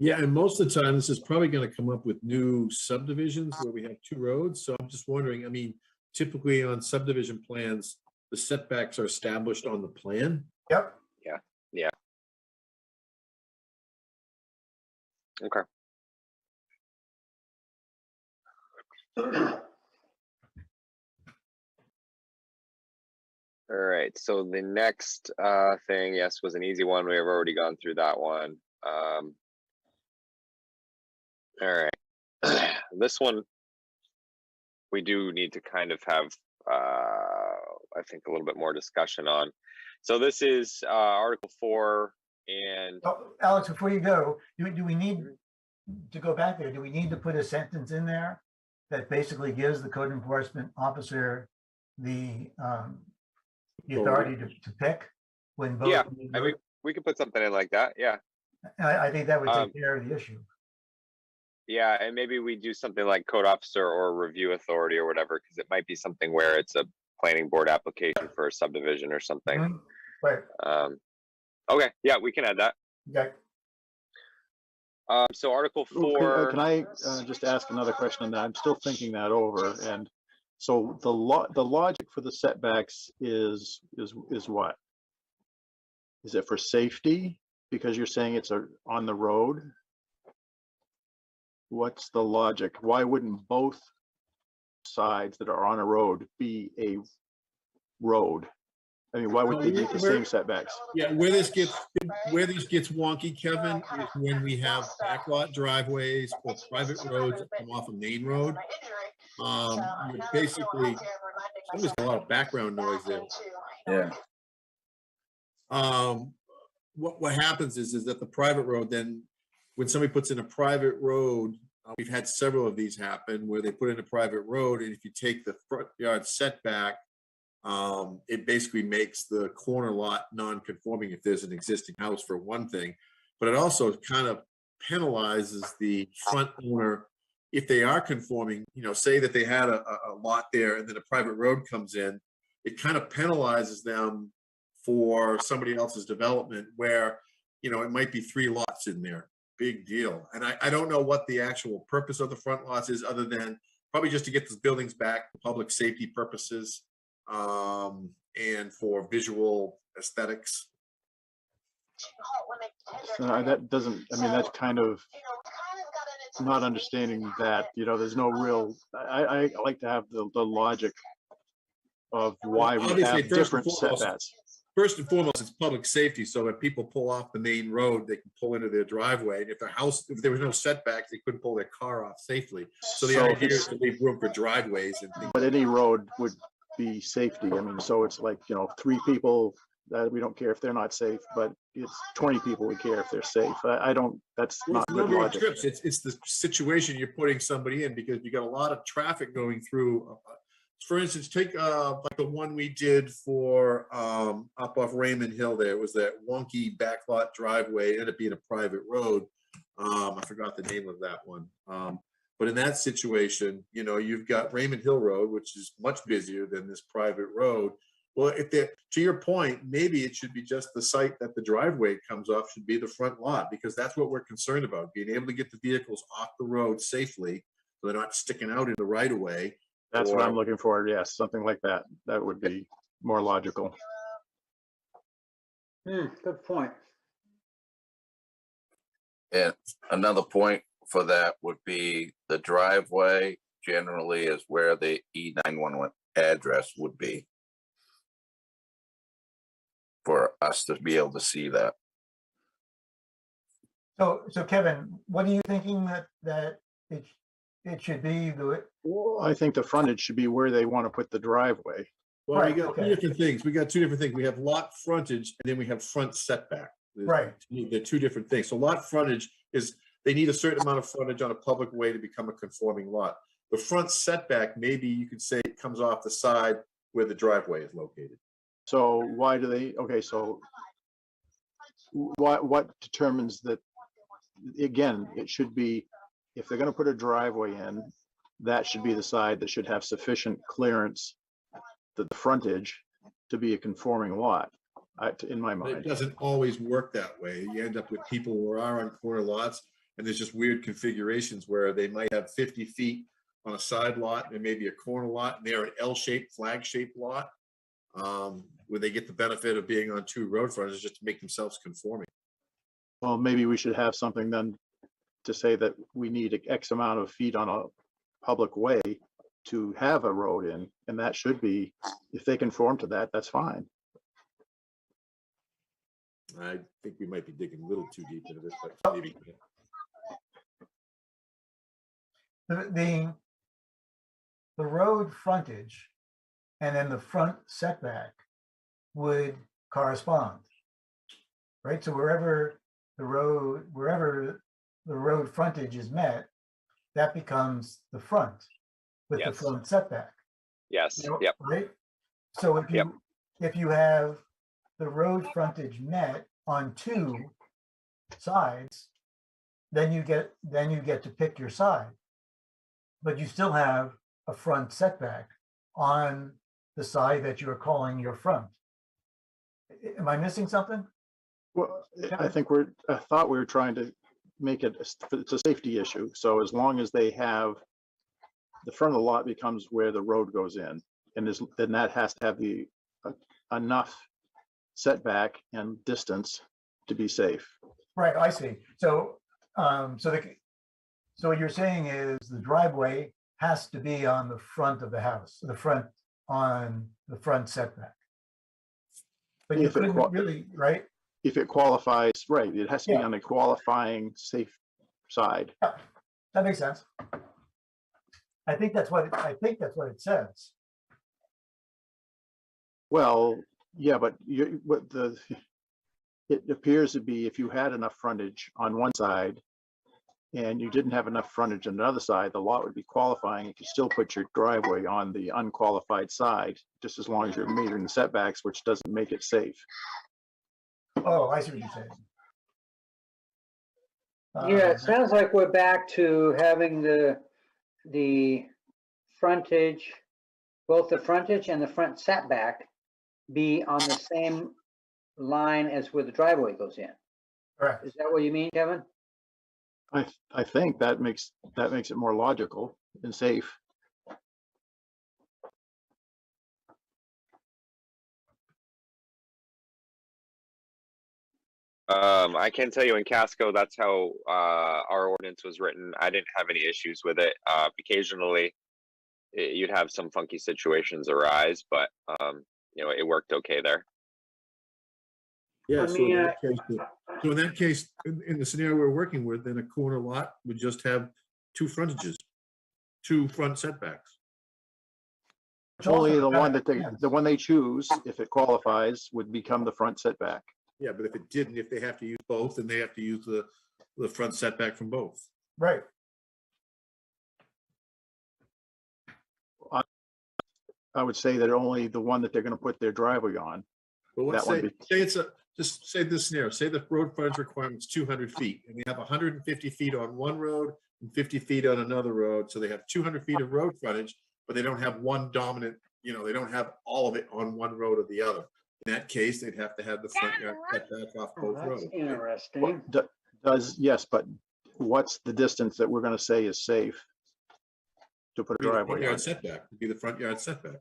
Yeah, and most of the time, this is probably going to come up with new subdivisions where we have two roads. So I'm just wondering, I mean, typically on subdivision plans, the setbacks are established on the plan. Yep. Yeah. Okay. All right, so the next thing, yes, was an easy one. We have already gone through that one. All right, this one we do need to kind of have, I think, a little bit more discussion on. So this is Article 4, and Alex, before you go, do we need to go back there? Do we need to put a sentence in there that basically gives the code enforcement officer the authority to pick when both? Yeah, I mean, we could put something in like that. Yeah. I think that would take care of the issue. Yeah, and maybe we do something like code officer or review authority or whatever, because it might be something where it's a planning board application for a subdivision or something. Right. Okay, yeah, we can add that. Okay. So Article Ooh, 4. Can I just ask another question on that? I'm still thinking that over. And so the logic for the setbacks is what? Is it for safety? Because you're saying it's on the road? What's the logic? Why wouldn't both sides that are on a road be a road? I mean, why would they get the same setbacks? Yeah, where this gets wonky, Kevin, is when we have backlot driveways or private roads that come off a main road. Basically, there's a lot of background noise there. Yeah. What happens is that the private road, then when somebody puts in a private road, we've had several of these happen where they put in a private road, and if you take the front yard setback, it basically makes the corner lot non-conforming if there's an existing house, for one thing, but it also kind of penalizes the front owner if they are conforming. You know, say that they had a lot there and then a private road comes in, it kind of penalizes them for somebody else's development where, you know, it might be 3 lots in there. Big deal. And I don't know what the actual purpose of the front lots is, other than probably just to get these buildings back for public safety purposes. and for visual aesthetics. So that doesn't, I mean, that's kind of not understanding that, there's no real, I like to have the logic of why we Obviously, have different setbacks. First and foremost, it's public safety. So when people pull off the main road, they can pull into their driveway. And if if there was no setbacks, they couldn't pull their car off safely. So the So idea is to leave room for driveways and things. But any road would be safety. I mean, so it's like, 3 people, we don't care if they're not safe, but it's 20 people we care if they're safe. I don't, that's Well, not it's good number of logic. trips. It's the situation you're putting somebody in, because you got a lot of traffic going through. For instance, take like the one we did for up off Raymond Hill. There was that wonky backlot driveway, ended up being a private road. I forgot the name of that one. But in that situation, you've got Raymond Hill Road, which is much busier than this private road. Well, to your point, maybe it should be just the site that the driveway comes off should be the front lot, because that's what we're concerned about, being able to get the vehicles off the road safely so they're not sticking out in the right of way. That's what I'm looking for. Yes, something like that. That would be more logical. Good point. And another point for that would be the driveway generally is where the E911 address would be, for us to be able to see that. So Kevin, what are you thinking that it should be? Well, I think the frontage should be where they want to put the driveway. Well, Right, we got okay. two different things. We got two different things. We have lot frontage and then we have front setback. Right. They're two different things. So lot frontage is, they need a certain amount of frontage on a public way to become a conforming lot. The front setback, maybe you could say it comes off the side where the driveway is located. So why do they, okay, so what determines that? Again, it should be, if they're going to put a driveway in, that should be the side that should have sufficient clearance, the frontage, to be a conforming lot, in my But it mind. doesn't always work that way. You end up with people who are on corner lots, and there's just weird configurations where they might have 50 feet on a side lot, and maybe a corner lot, and they're an L-shaped, flag-shaped lot, where they get the benefit of being on 2 road frontages just to make themselves conforming. Well, maybe we should have something then to say that we need X amount of feet on a public way to have a road in, and that should be, if they conform to that, that's fine. I think we might be digging a little too deep into this, but maybe. The road frontage and then the front setback would correspond, right? So wherever the road frontage is met, that becomes the front with the Yes. front setback. Yes, You know, yep, right? So if you have the road frontage met on 2 sides, then you get to pick your side. But you still have a front setback on the side that you're calling your front. Am I missing something? Well, I thought we were trying to make it, it's a safety issue. So as long as they have, the front of the lot becomes where the road goes in, and then that has to have the enough setback and distance to be safe. Right, I see. So, so what you're saying is the driveway has to be on the front of the house, on the front setback. But you If it couldn't really, right? If it qualifies, right, it has to be Yeah. on a qualifying safe side. Yeah, that makes sense. I think that's what it says. Well, yeah, but it appears to be, if you had enough frontage on one side and you didn't have enough frontage on the other side, the lot would be qualifying. You could still put your driveway on the unqualified side, just as long as you're meeting the setbacks, which doesn't make it safe. Oh, I see what you're saying. Yeah, it sounds like we're back to having the frontage, both the frontage and the front setback be on the same line as where the driveway goes in. Correct. Is that what you mean, Kevin? I think that makes it more logical and safe. I can tell you in Casco, that's how our ordinance was written. I didn't have any issues with it. Occasionally, you'd have some funky situations arise, but you know, it worked okay there. Yeah, I so mean, in that case, in the scenario we're working with, then a corner lot would just have two frontages, two front setbacks. Only the one that the one they choose, if it qualifies, would become the front setback. Yeah, but if it didn't, if they have to use both, then they have to use the front setback from both. Right. I would say that only the one that they're gonna put their driveway on. But let's That one say it's just say this scenario, say the road frontage requirement's 200 feet, and they have 150 feet on one road and 50 feet on another road, so they have 200 feet of road frontage, but they don't have one dominant, you know, they don't have all of it on one road or the other. In that case, they'd have to have the front yard setback off both that's roads. interesting. Yes, but what's the distance that we're gonna say is safe to put a Be the front driveway on? yard setback, would be the front yard setback.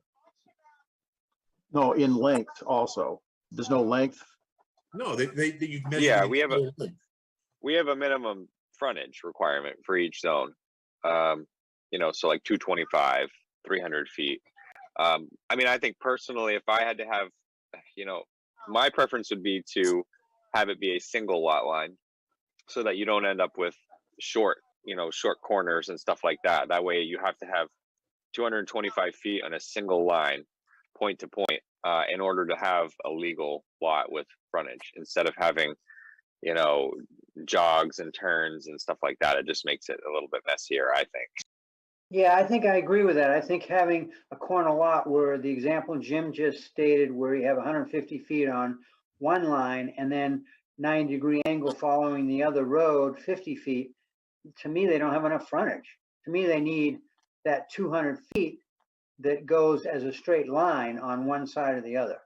No, in length also. There's no length. No, you measure. Yeah, the we have entire length. we have a minimum frontage requirement for each zone. You know, so like 225, 300 feet. I mean, I think personally, if I had to have, you know, my preference would be to have it be a single lot line so that you don't end up with short, you know, short corners and stuff like that. That way you have to have 225 feet on a single line, point to point, in order to have a legal lot with frontage instead of having, you know, jogs and turns and stuff like that. It just makes it a little bit messier, I think. Yeah, I think I agree with that. I think having a corner lot where the example Jim just stated, where you have 150 feet on one line and then 90-degree angle following the other road, 50 feet, to me, they don't have enough frontage. To me, they need that 200 feet that goes as a straight line on one side or the other.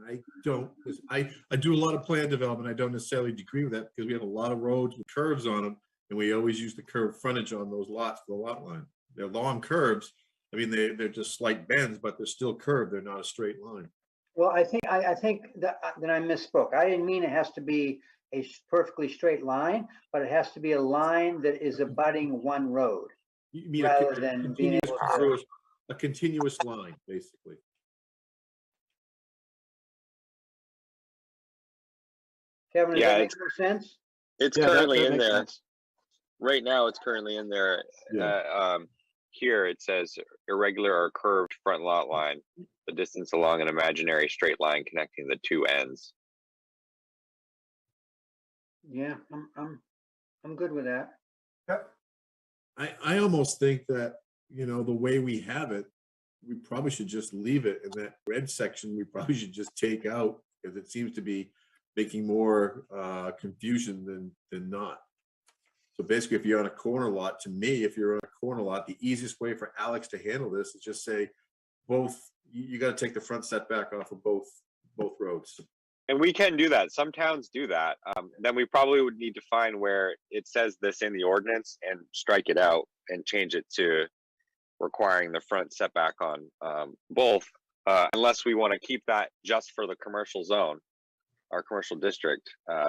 I don't, I do a lot of plan development. I don't necessarily agree with that because we have a lot of roads with curves on them. And we always use the curved frontage on those lots for the lot line. They're long curves. I mean, they're just slight bends, but they're still curved. They're not a straight line. Well, I think that I misspoke. I didn't mean it has to be a perfectly straight line, but it has to be a line that is abutting one road. You mean rather than being able to. A continuous line, basically. Kevin, does Yeah, that make more sense? It's Yeah, currently that in makes there. sense. Right now, it's currently in there. Yeah. Here it says irregular or curved front lot line, the distance along an imaginary straight line connecting the two ends. Yeah, I'm good with that. Yep. I almost think that, you know, the way we have it, we probably should just leave it. In that red section, we probably should just take out because it seems to be making more confusion than not. So basically, if you're on a corner lot, to me, if you're on a corner lot, the easiest way for Alex to handle this is just say both, you got to take the front setback off of both roads. And we can do that. Some towns do that. Then we probably would need to find where it says this in the ordinance and strike it out and change it to requiring the front setback on both, unless we want to keep that just for the commercial zone, our commercial district,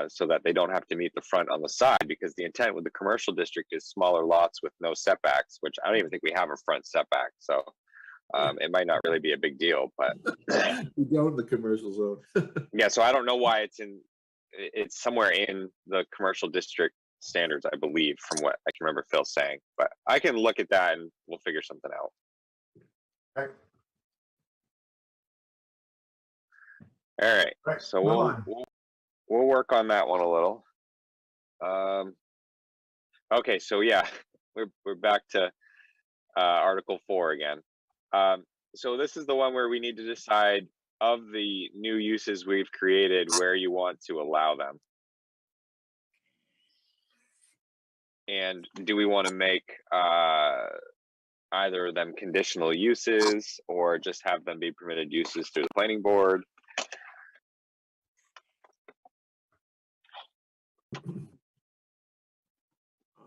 so that they don't have to meet the front on the side, because the intent with the commercial district is smaller lots with no setbacks, which I don't even think we have a front setback. So it might not really be a big deal, but We go in the commercial zone. yeah, so I don't know why it's somewhere in the commercial district standards, I believe, from what I can remember Phil saying, but I can look at that and we'll figure something out. Right. All right, Right, so move we'll on. we'll work on that one a little. Okay, so yeah, we're back to Article 4 again. So this is the one where we need to decide of the new uses we've created where you want to allow them. And do we want to make either of them conditional uses or just have them be permitted uses through the planning board?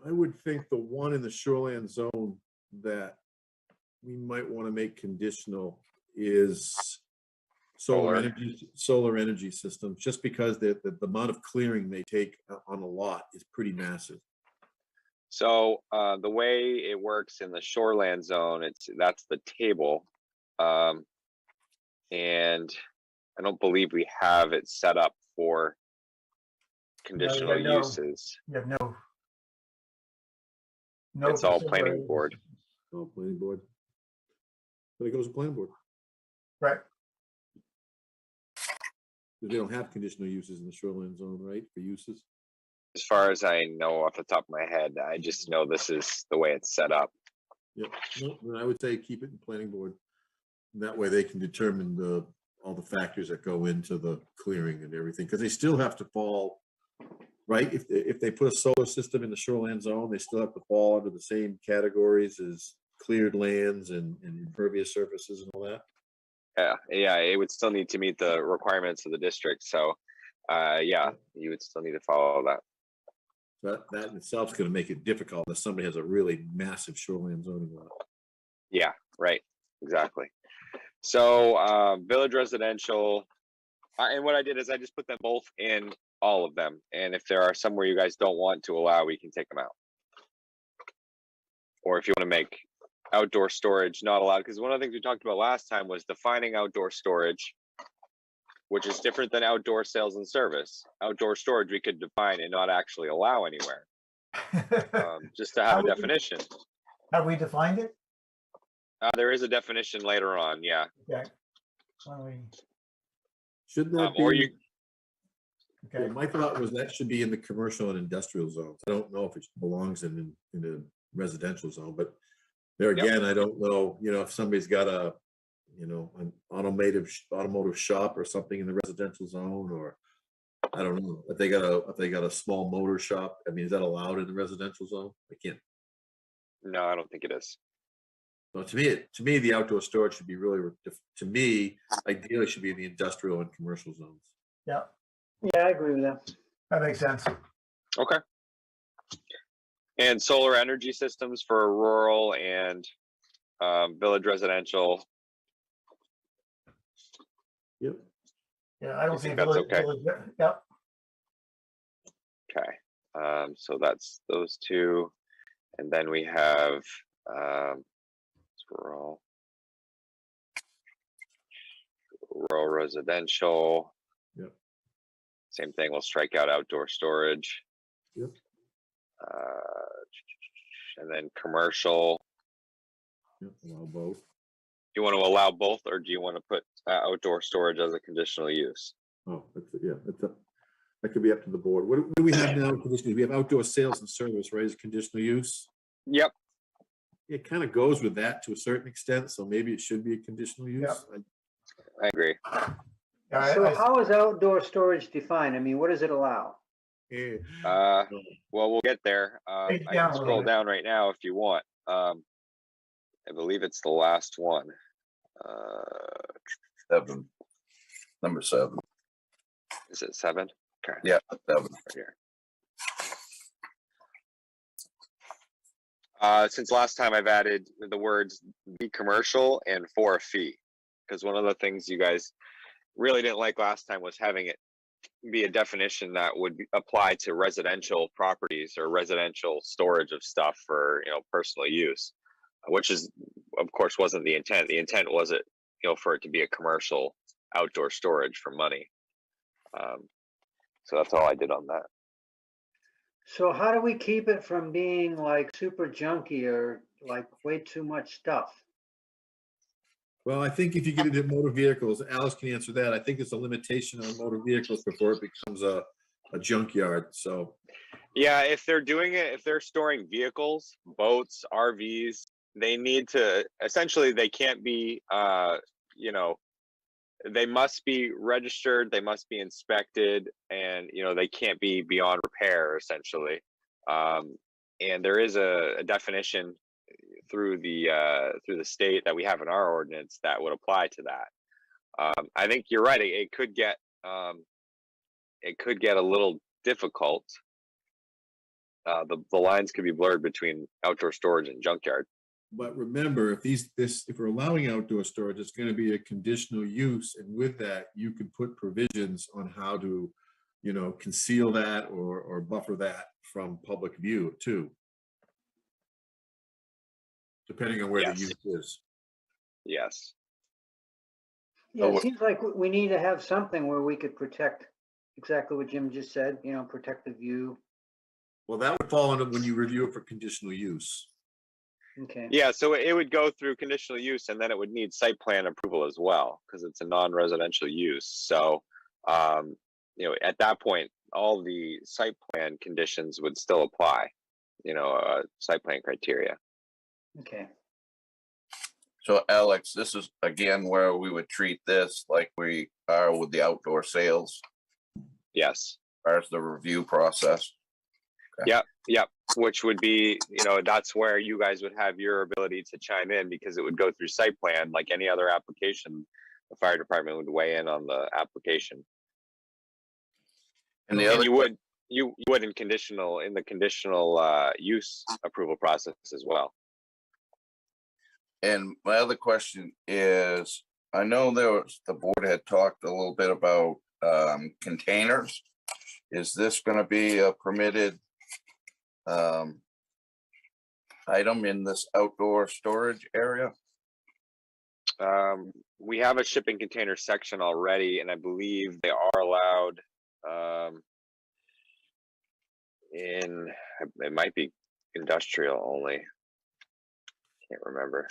I would think the one in the shoreline zone that we might want to make conditional is solar energy systems, just because the amount of clearing they take on a lot is pretty massive. So the way it works in the shoreland zone, that's the table. And I don't believe we have it set up for conditional uses. You have no. It's all planning board. All planning board. But it goes to planning board. Right. They don't have conditional uses in the shoreline zone, right, for uses? As far as I know off the top of my head, I just know this is the way it's set up. Yep. No, then I would say keep it in planning board. That way they can determine all the factors that go into the clearing and everything, because they still have to fall, right? If they put a solar system in the shoreline zone, they still have to fall under the same categories as cleared lands and impervious surfaces and all that. Yeah, it would still need to meet the requirements of the district. So, yeah, you would still need to follow that. That in itself is going to make it difficult if somebody has a really massive shoreline zoning lot. Yeah, right, exactly. So, village residential, and what I did is I just put them both in all of them. And if there are some where you guys don't want to allow, we can take them out. Or if you want to make outdoor storage not allowed, because one of the things we talked about last time was defining outdoor storage, which is different than outdoor sales and service. Outdoor storage we could define and not actually allow anywhere, just to have a definition. Have we defined it? There is a definition later on, yeah. Okay. Shouldn't that be? Or you, okay. My thought was that should be in the commercial and industrial zones. I don't know if it belongs in the residential zone, but there again, I don't know, if somebody's got an automotive shop or something in the residential zone, or I don't know if they got a small motor shop. I mean, is that allowed in the residential zone? I can't. No, I don't think it is. Well, to me, the outdoor storage should be ideally should be in the industrial and commercial zones. Yeah. Yeah, I agree with that. That makes sense. Okay. And solar energy systems for rural and village residential. Yep. Yeah, I don't see that's okay. Yep. Okay. So that's those two. And then we have rural residential. Yep. Same thing. We'll strike out outdoor storage. Yep. And then commercial. Yep. Allow both. Do you want to allow both, or do you want to put outdoor storage as a conditional use? Oh, that could be up to the board. What do we have now? We have outdoor sales and service, right, as conditional use. Yep. It kind of goes with that to a certain extent, so maybe it should be a conditional use. Yep. I agree. So how is outdoor storage defined? I mean, what does it allow? Well, we'll get there. I can scroll down right now if you want. I believe it's the last one. 7. Number 7. Is it 7? Okay. Yeah, 7. Right here. Since last time I've added the words "be commercial" and "for a fee," because one of the things you guys really didn't like last time was having it be a definition that would apply to residential properties or residential storage of stuff for personal use, which is of course wasn't the intent. The intent was for it to be a commercial outdoor storage for money. So that's all I did on that. So how do we keep it from being like super junky or like way too much stuff? Well, I think if you get into motor vehicles, Alice can answer that. I think it's a limitation on motor vehicles before it becomes a junkyard. So, yeah, if they're storing vehicles, boats, RVs, they need to they can't be, they must be registered, they must be inspected, and they can't be beyond repair essentially. And there is a definition through the state that we have in our ordinance that would apply to that. I think you're right. It could get a little difficult. The lines could be blurred between outdoor storage and junkyard. But remember, if we're allowing outdoor storage, it's going to be a conditional use. And with that, you can put provisions on how to, conceal that or buffer that from public view too. Depending on where the use is. Yes. Yeah, it seems like we need to have something where we could protect exactly what Jim just said, protect the view. Well, that would fall under when you review it for conditional use. Okay. Yeah, so it would go through conditional use and then it would need site plan approval as well, because it's a non-residential use. So, at that point, all the site plan conditions would still apply, site plan criteria. Okay. So Alex, this is again where we would treat this like we are with the outdoor sales. Yes. As far as the review process. Okay. Yep. Which would be, that's where you guys would have your ability to chime in, because it would go through site plan like any other application. The fire department would weigh in on the application. And the other, you would in the conditional use approval process as well. and my other question is, I know the board had talked a little bit about containers. Is this going to be a permitted item in this outdoor storage area? We have a shipping container section already, and I believe they are allowed it might be industrial only. Can't remember.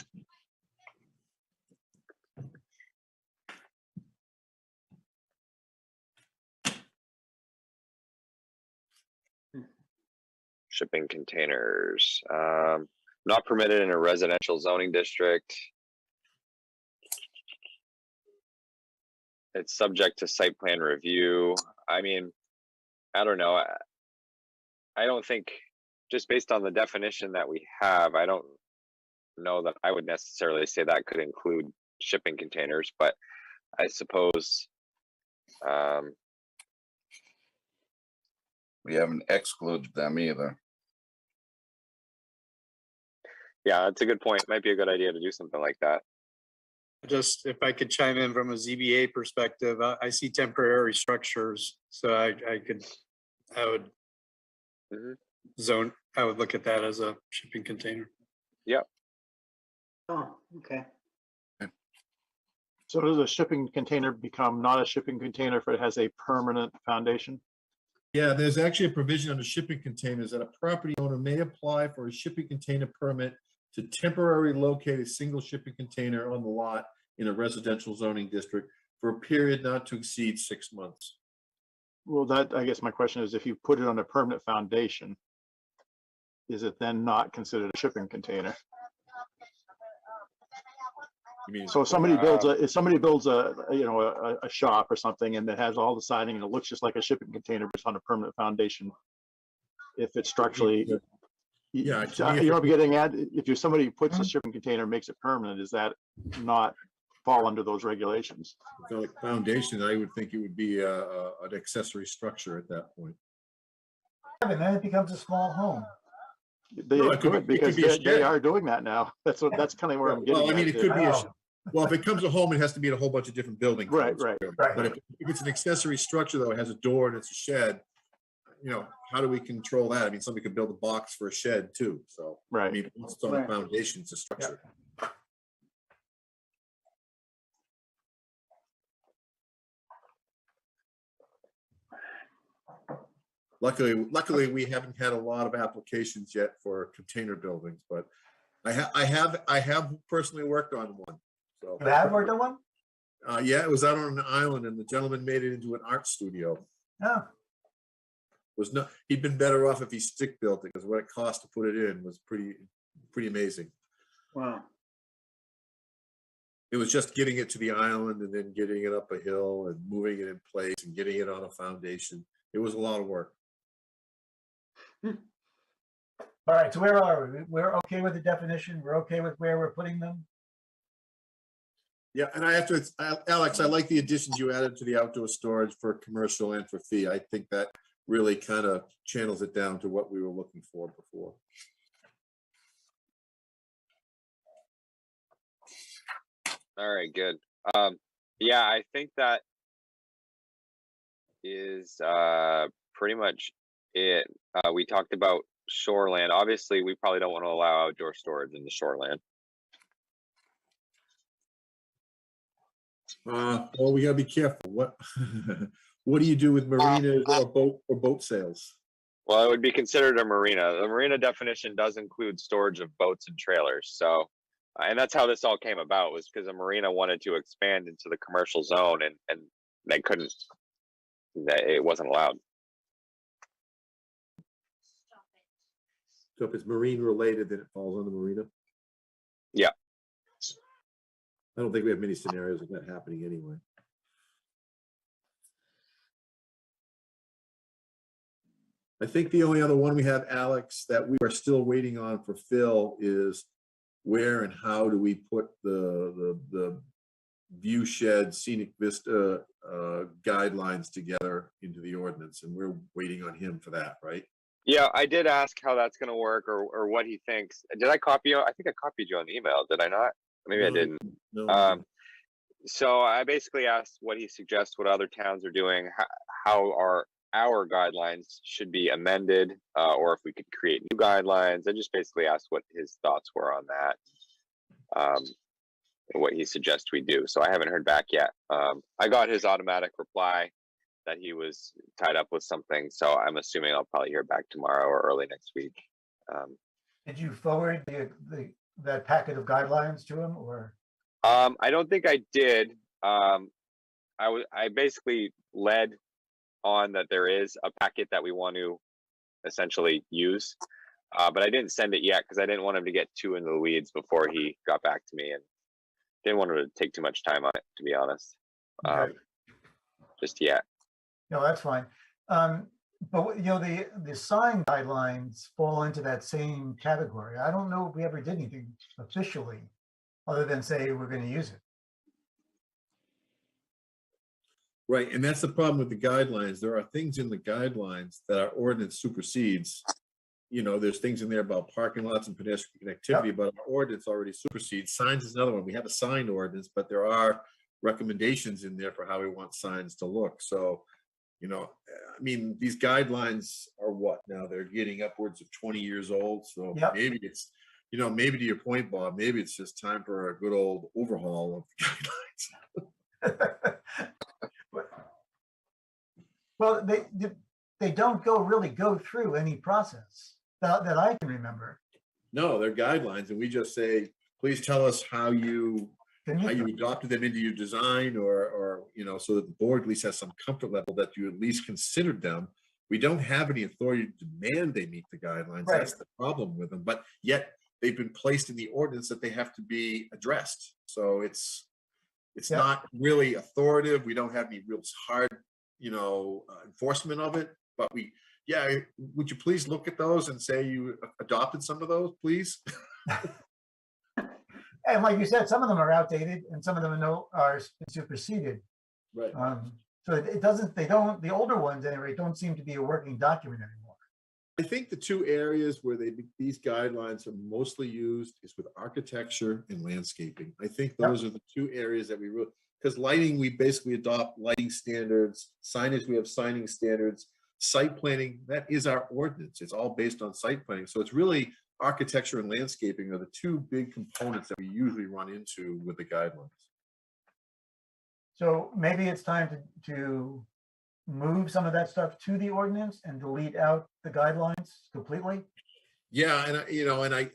Shipping containers, not permitted in a residential zoning district. It's subject to site plan review. I mean, I don't know. I don't think, just based on the definition that we have, I don't know that I would necessarily say that could include shipping containers, but I suppose We haven't excluded them either. Yeah, that's a good point. Might be a good idea to do something like that. Just if I could chime in from a ZBA perspective, I see temporary structures, so I would I would look at that as a shipping container. Yep. Oh, okay. So does a shipping container become not a shipping container if it has a permanent foundation? Yeah, there's actually a provision under shipping containers that a property owner may apply for a shipping container permit to temporarily locate a single shipping container on the lot in a residential zoning district for a period not to exceed 6 months. Well, I guess my question is, if you put it on a permanent foundation, is it then not considered a shipping container? You mean, so if somebody builds a shop or something and it has all the siding and it looks just like a shipping container, but it's on a permanent foundation, if it's structurally, yeah, you know what I'm getting at? If somebody puts a shipping container, makes it permanent, does that not fall under those regulations? like foundation, I would think it would be an accessory structure at that point. And then it becomes a small home. They could, because be they are doing that now. That's kind of where I'm getting. Well, I mean, at. it could be well, if it comes a home, it has to be in a whole bunch of different buildings. Right. But if it's an accessory structure, though, it has a door and it's a shed, how do we control that? I mean, somebody could build a box for a shed too. So, right. I mean, once it's on the foundation, it's a structure. Yeah. Luckily, we haven't had a lot of applications yet for container buildings, but I have personally worked on one. So you have worked on one? Yeah, it was out on an island, and the gentleman made it into an art studio. Oh. He'd been better off if he stick built it, because what it cost to put it in was pretty amazing. Wow. It was just getting it to the island and then getting it up a hill and moving it in place and getting it on a foundation. It was a lot of work. All right, so where are we? We're okay with the definition. We're okay with where we're putting them. Yeah, and I have to, Alex, I like the additions you added to the outdoor storage for commercial and for fee. I think that really kind of channels it down to what we were looking for before. All right, good. Yeah, I think that is pretty much it. We talked about shoreland. Obviously, we probably don't want to allow outdoor storage in the shoreland. Well, we gotta be careful. What what do you do with marinas or boat sales? Well, it would be considered a marina. The marina definition does include storage of boats and trailers. So, and that's how this all came about, was because a marina wanted to expand into the commercial zone, and they couldn't. It wasn't allowed. So if it's marine related, then it falls on the marina. Yeah. I don't think we have many scenarios of that happening anyway. I think the only other one we have, Alex, that we are still waiting on for Phil is where and how do we put the view shed scenic vista guidelines together into the ordinance, and we're waiting on him for that, right? Yeah, I did ask how that's going to work, or what he thinks. Did I copy you? I think I copied you on the email. Did I not? Maybe I didn't. No. So I basically asked what he suggests, what other towns are doing, how our guidelines should be amended, or if we could create new guidelines. I just basically asked what his thoughts were on that, and what he suggests we do. So I haven't heard back yet. I got his automatic reply that he was tied up with something, so I'm assuming I'll probably hear back tomorrow or early next week. Did you forward that packet of guidelines to him, or? I don't think I did. I basically led on that there is a packet that we want to essentially use, but I didn't send it yet because I didn't want him to get too into the weeds before he got back to me, and didn't want him to take too much time on it, to be honest. Okay. Just yet. No, that's fine. But you know, the sign guidelines fall into that same category. I don't know if we ever did anything officially other than say we're going to use it. Right, and that's the problem with the guidelines. There are things in the guidelines that our ordinance supersedes. You know, there's things in there about parking lots and pedestrian connectivity, but our ordinance already supersedes. Signs is another one. We have a sign ordinance, but there are recommendations in there for how we want signs to look. So, you know, I mean, these guidelines are what now? They're getting upwards of 20 years old. So maybe it's, you know, maybe to your point, Bob, maybe it's just time for a good old overhaul of the guidelines. Well, they don't really go through any process that I can remember. No, they're guidelines, and we just say, please tell us how you adopted them into your design, or you know, so that the board at least has some comfort level that you at least considered them. We don't have any authority to demand they meet the guidelines. Right. That's the problem with them. But yet they've been placed in the ordinance that they have to be addressed. So it's not really authoritative. We don't have any real hard, you know, enforcement of it. But would you please look at those and say you adopted some of those, please? And like you said, some of them are outdated and some of them are superseded. Right. So the older ones anyway, don't seem to be a working document anymore. I think the two areas where these guidelines are mostly used is with architecture and landscaping. I think those are the two areas that we really, because lighting, we basically adopt lighting standards. Signage, we have signing standards. Site planning, that is our ordinance. It's all based on site planning. So it's really architecture and landscaping are the two big components that we usually run into with the guidelines. So maybe it's time to move some of that stuff to the ordinance and delete out the guidelines completely. Yeah, and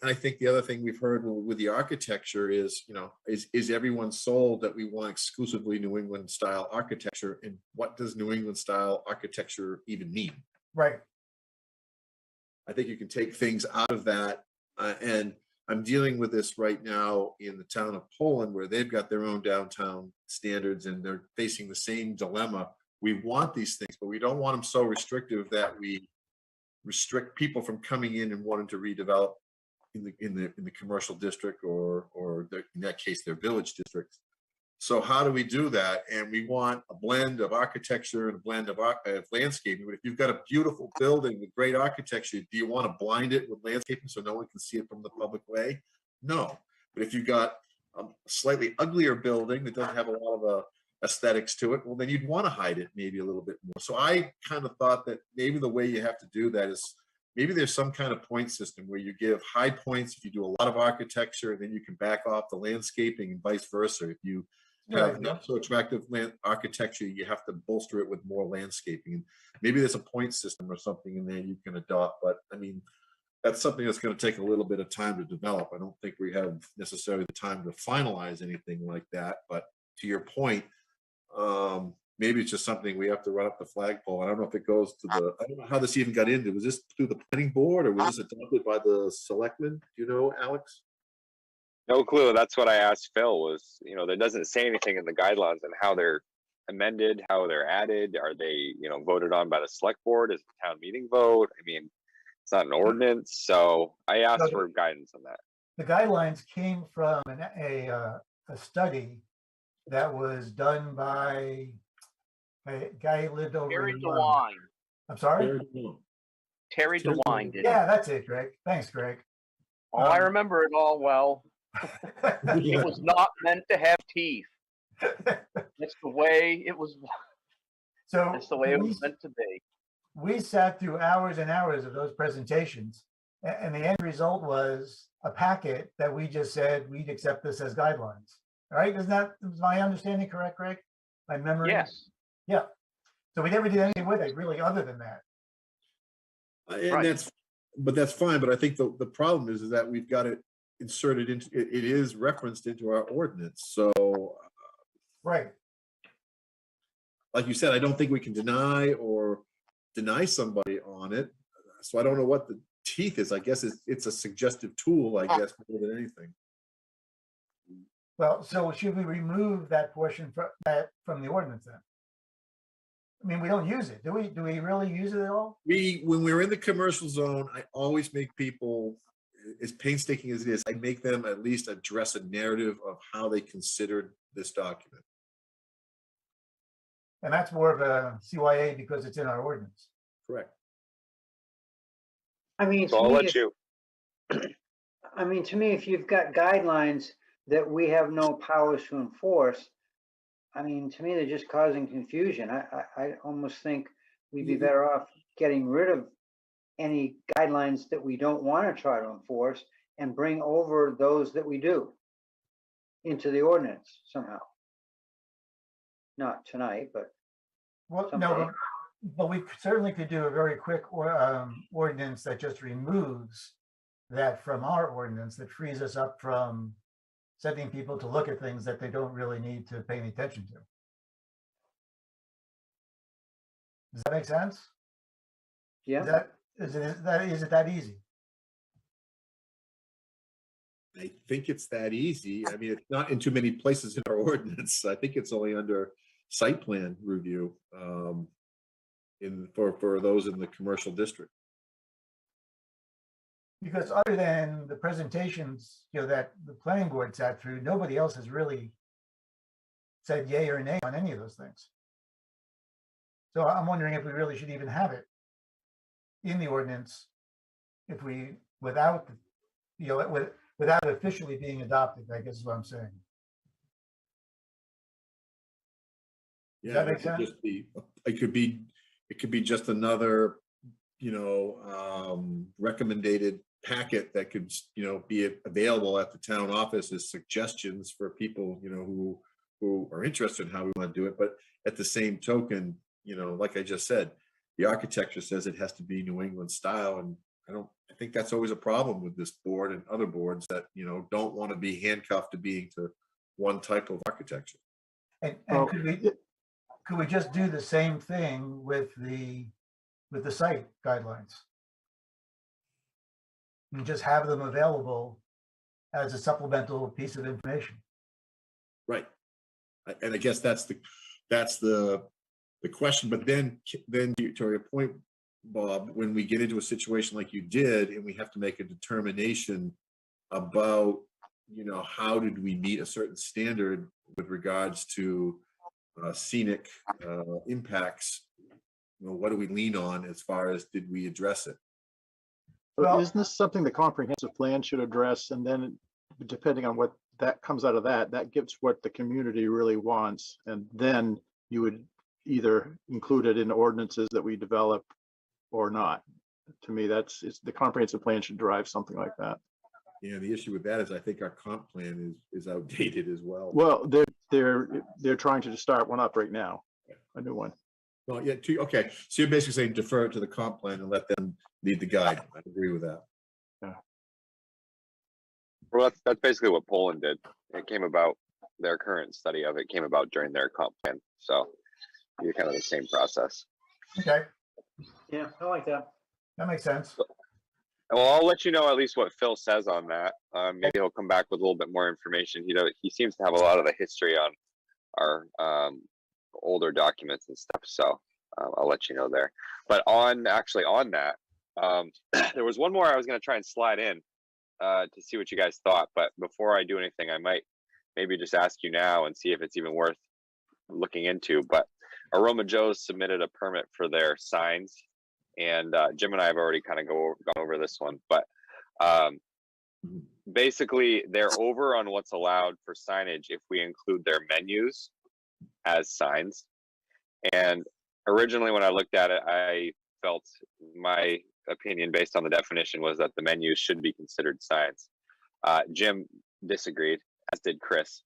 I think the other thing we've heard with the architecture is, you know, is everyone sold that we want exclusively New England style architecture, and what does New England style architecture even mean? Right. I think you can take things out of that, and I'm dealing with this right now in the town of Poland, where they've got their own downtown standards and they're facing the same dilemma. We want these things, but we don't want them so restrictive that we restrict people from coming in and wanting to redevelop in the commercial district or in that case their village districts. So how do we do that? And we want a blend of architecture and a blend of landscaping. But if you've got a beautiful building with great architecture, do you want to blind it with landscaping so no one can see it from the public way? No. But if you've got a slightly uglier building that doesn't have a lot of aesthetics to it, well, then you'd want to hide it maybe a little bit more. So I kind of thought that maybe the way you have to do that is maybe there's some kind of point system where you give high points if you do a lot of architecture, and then you can back off the landscaping and vice versa. If you have not so attractive architecture, you have to bolster it with more landscaping. And maybe there's a point system or something in there you can adopt. But I mean, that's something that's going to take a little bit of time to develop. I don't think we have necessarily the time to finalize anything like that. But to your point, maybe it's just something we have to run up the flagpole. I don't know if it goes to the, I don't know how this even got into. Was this through the planning board or was this adopted by the selectmen? Do you know, Alex? No clue. That's what I asked Phil was, there doesn't say anything in the guidelines on how they're amended, how they're added. Are they, voted on by the select board? Is it a town meeting vote? I mean, it's not an ordinance. So I asked for guidance on that. The guidelines came from a study that was done by a guy who lived over Terry in, DeWine. I'm sorry? Terry DeWine did. Yeah, that's it, Greg. Thanks, Greg. Oh, I remember it all well. It was not meant to have teeth. It's the way it was. So it's the way it was meant to be. We sat through hours and hours of those presentations, and the end result was a packet that we just said we'd accept this as guidelines. All right, is my understanding correct, Greg? My memory? Yes. Yeah. So we never did anything with it, really, other than that. And that's fine. But I think the problem is that we've got it inserted into it is referenced into our ordinance. So right. Like you said, I don't think we can deny somebody on it. So I don't know what the teeth is. I guess it's a suggestive tool, I guess, more than anything. Well, so should we remove that portion from the ordinance then? I mean, we don't use it. Do we really use it at all? When we're in the commercial zone, I always make people, as painstaking as it is, I make them at least address a narrative of how they considered this document. And that's more of a CYA because it's in our ordinance. Correct. I mean, So I'll let you. I mean, to me, if you've got guidelines that we have no powers to enforce, I mean, to me, they're just causing confusion. I almost think we'd be better off getting rid of any guidelines that we don't want to try to enforce and bring over those that we do into the ordinance somehow. Not tonight, but well, someday. no, but we certainly could do a very quick ordinance that just removes that from our ordinance, that frees us up from sending people to look at things that they don't really need to pay any attention to. Does that make sense? Yeah. Is it that easy? I think it's that easy. I mean, it's not in too many places in our ordinance. I think it's only under site plan review for those in the commercial district. Because other than the presentations, that the planning board sat through, nobody else has really said yay or nay on any of those things. So I'm wondering if we really should even have it in the ordinance, if we without officially being adopted. I guess is what I'm saying. Does that make sense? It could be just another, recommended packet that could, be available at the town office as suggestions for people, who are interested in how we want to do it. But at the same token, like I just said, the architecture says it has to be New England style. And I think that's always a problem with this board and other boards that, don't want to be handcuffed to being to one type of architecture. And could we just do the same thing with the site guidelines? And just have them available as a supplemental piece of information. Right. And I guess that's the question. But then to your point, Bob, when we get into a situation like you did, and we have to make a determination about, how did we meet a certain standard with regards to scenic impacts, what do we lean on as far as did we address it? Well, isn't this something the comprehensive plan should address? And then depending on what that comes out of that, that gives what the community really wants. And then you would either include it in ordinances that we develop or not. To me, it's the comprehensive plan should drive something like that. Yeah, the issue with that is I think our comp plan is outdated as well. Well, they're trying to start one up right now, a new one. Well, yeah, okay. So you're basically saying defer it to the comp plan and let them lead the guide. I agree with that. Yeah. Well, that's basically what Poland did. It came about, their current study of it came about during their comp plan. So you're kind of the same process. Okay, Yeah, I like that. that makes sense. Well, I'll let you know at least what Phil says on that. Maybe he'll come back with a little bit more information. He seems to have a lot of the history on our older documents and stuff. So I'll let you know there. But on that, there was one more I was going to try and slide in to see what you guys thought. But before I do anything, I might maybe just ask you now and see if it's even worth looking into. But Aroma Joe's submitted a permit for their signs. And Jim and I have already kind of gone over this one, but basically they're over on what's allowed for signage if we include their menus as signs. And originally when I looked at it, I felt my opinion based on the definition was that the menus should be considered signs. Jim disagreed, as did Chris.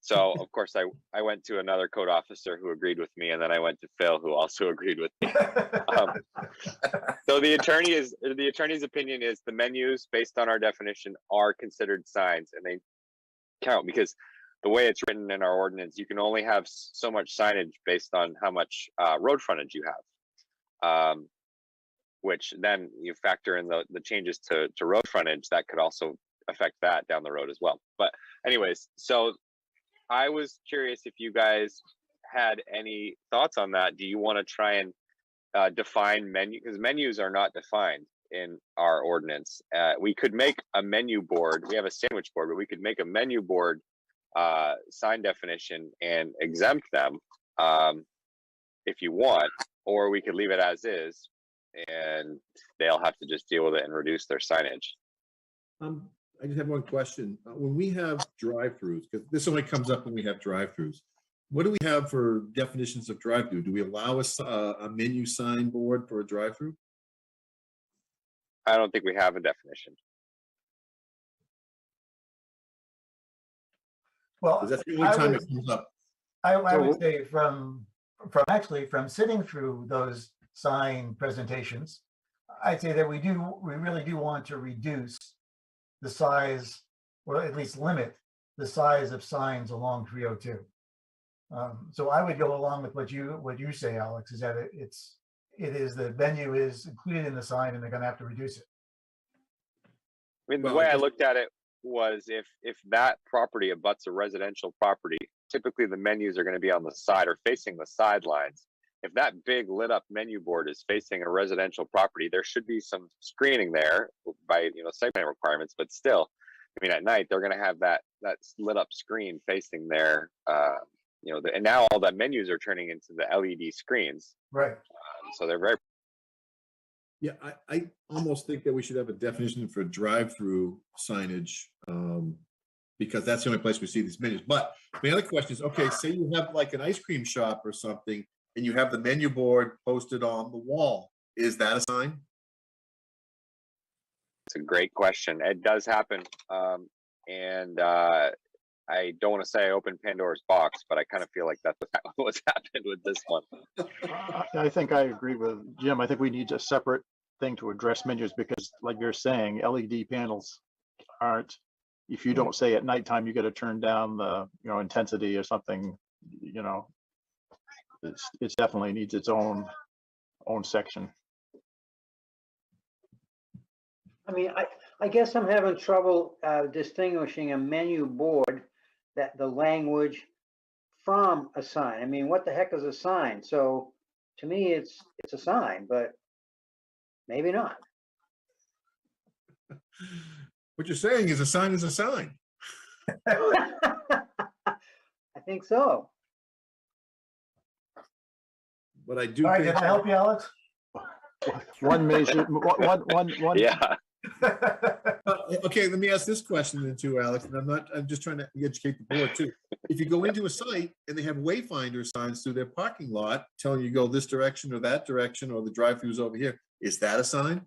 So of course I went to another code officer who agreed with me, and then I went to Phil, who also agreed with me. So the attorney's opinion is the menus, based on our definition, are considered signs, and they count because the way it's written in our ordinance, you can only have so much signage based on how much road frontage you have. Which then you factor in the changes to road frontage, that could also affect that down the road as well. But anyways, so I was curious if you guys had any thoughts on that. Do you want to try and define menu? Because menus are not defined in our ordinance. We could make a menu board. We have a sandwich board, but we could make a menu board sign definition and exempt them if you want, or we could leave it as is and they'll have to just deal with it and reduce their signage. I just have one question. When we have drive-throughs, because this only comes up when we have drive-throughs, what do we have for definitions of drive-through? Do we allow a menu sign board for a drive-through? I don't think we have a definition. Well, that's the only time it comes up. I would say from sitting through those sign presentations, I'd say that we really do want to reduce the size, or at least limit the size of signs along 302. So I would go along with what you say, Alex, is that it is the venue is included in the sign and they're going to have to reduce it. I mean, the way I looked at it was if that property abuts a residential property, typically the menus are going to be on the side or facing the sidelines. If that big lit up menu board is facing a residential property, there should be some screening there by site plan requirements. But still, I mean, at night they're going to have that lit up screen facing their, and now all the menus are turning into the LED screens. Right. So they're very. Yeah, I almost think that we should have a definition for drive-through signage because that's the only place we see these menus. But the other question is, okay, say you have like an ice cream shop or something, and you have the menu board posted on the wall. Is that a sign? It's a great question. It does happen. And I don't want to say I opened Pandora's box, but I kind of feel like that's what's happened with this one. I think I agree with Jim. I think we need a separate thing to address menus because like you're saying, LED panels aren't, if you don't say at nighttime, you got to turn down the, intensity or something, it definitely needs its own section. I mean, I guess I'm having trouble distinguishing a menu board, that the language, from a sign. I mean, what the heck is a sign? So to me, it's a sign, but maybe not. What you're saying is a sign is a sign. I think so. But I do. All right, can I help you, Alex? One measure, one. Yeah. Okay, let me ask this question then too, Alex, and I'm just trying to educate the board too. If you go into a site and they have wayfinder signs through their parking lot telling you go this direction or that direction, or the drive-through's over here, is that a sign?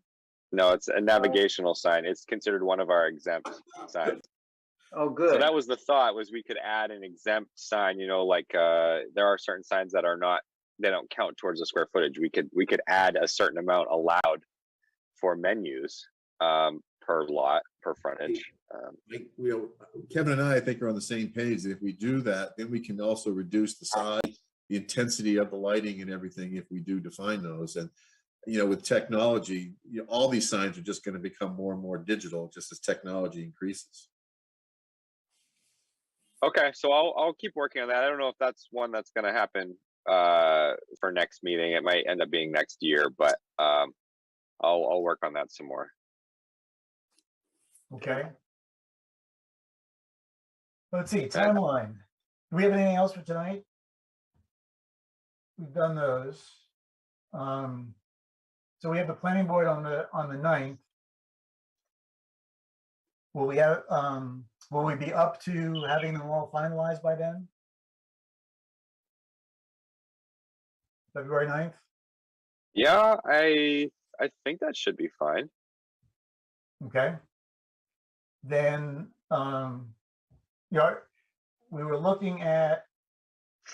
No, it's a navigational sign. It's considered one of our exempt signs. Oh, So good. that was the thought, was we could add an exempt sign, you know, like there are certain signs that are not, they don't count towards the square footage. We could add a certain amount allowed for menus per lot, per frontage. Kevin and I think, are on the same page. That if we do that, then we can also reduce the size, the intensity of the lighting and everything if we do define those. And, you know, with technology, you know, all these signs are just going to become more and more digital just as technology increases. Okay, so I'll keep working on that. I don't know if that's one that's going to happen for next meeting. It might end up being next year, but I'll work on that some more. Okay. Let's see, timeline. Do we have anything else for tonight? We've done those. So we have the planning board on the 9th. Will we have, will we be up to having them all finalized by then? February 9th? Yeah, I think that should be fine. Okay. Then, you know, we were looking at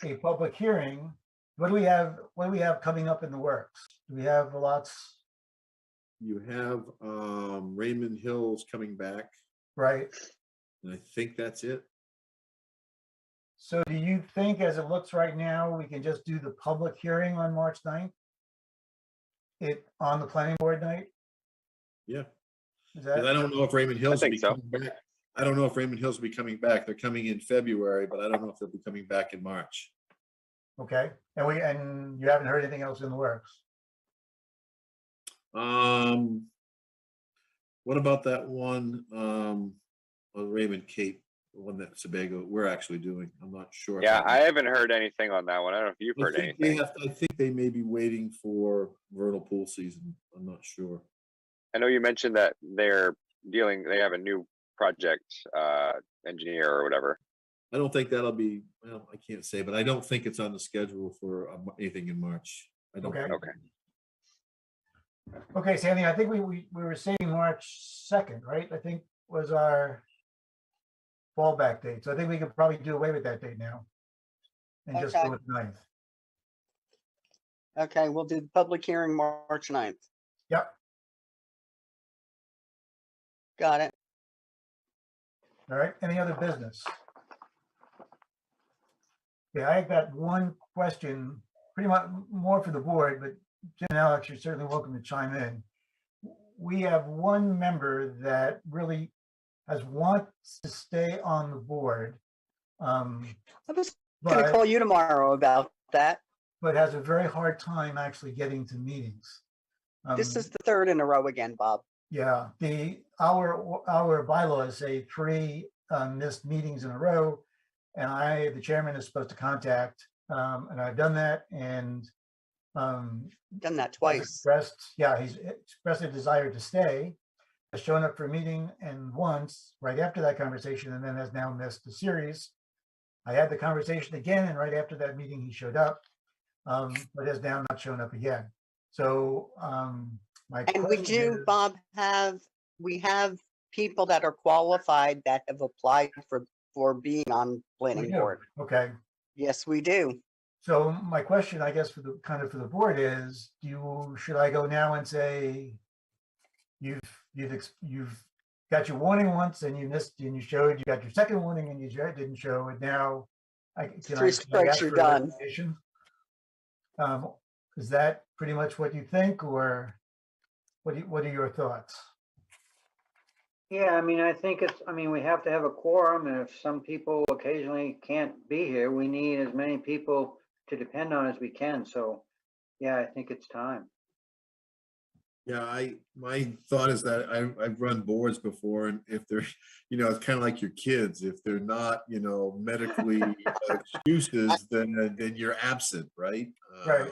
a public hearing. What do we have coming up in the works? Do we have lots? You have Raymond Hills coming back. Right. And I think that's it. So do you think, as it looks right now, we can just do the public hearing on March 9th? On the planning board night? Yeah. Is 'Cause that? I don't know if Raymond Hills will think be so. coming back. I don't know if Raymond Hills will be coming back. They're coming in February, but I don't know if they'll be coming back in March. Okay. And you haven't heard anything else in the works? What about that one on Raymond Cape, the one that Sebago we're actually doing? I'm not sure. Yeah, I haven't heard anything on that one. I don't know if you've heard anything. I think they may be waiting for vernal pool season. I'm not sure. I know you mentioned that they have a new project engineer or whatever. I don't think that'll be, well, I can't say, but I don't think it's on the schedule for anything in March. I don't. Okay. think. Okay. Okay, Sandy, I think we were saying March 2nd, right? I think was our fallback date. So I think we could probably do away with that date now. And just Okay. go with 9th. Okay, we'll do the public hearing March 9th. Yep. Got it. All right, any other business? Yeah, I got one question, pretty much more for the board, but Jim and Alex, you're certainly welcome to chime in. We have one member that really wants to stay on the board. I was gonna call you tomorrow about that. But has a very hard time actually getting to meetings. This is the third in a row again, Bob. Yeah, our bylaws say 3 missed meetings in a row, and the chairman, is supposed to contact, and I've done that, and done that twice. He's expressed a desire to stay, has shown up for a meeting and once right after that conversation, and then has now missed the series. I had the conversation again, and right after that meeting, he showed up, but has now not shown up again. So and we do, Bob, we have people that are qualified that have applied for being on planning board. Okay. Yes, we do. So my question, I guess, for the board is, should I go now and say, you've got your warning once and you missed and you showed, you got your second warning and you didn't show, and now Three strikes, you're done. Is that pretty much what you think, or what are your thoughts? Yeah, I mean, I think we have to have a quorum, and if some people occasionally can't be here, we need as many people to depend on as we can. So, yeah, I think it's time. Yeah, my thought is that I've run boards before, and if they're, it's kind of like your kids. If they're not, medically excuses, then you're absent, right? Right.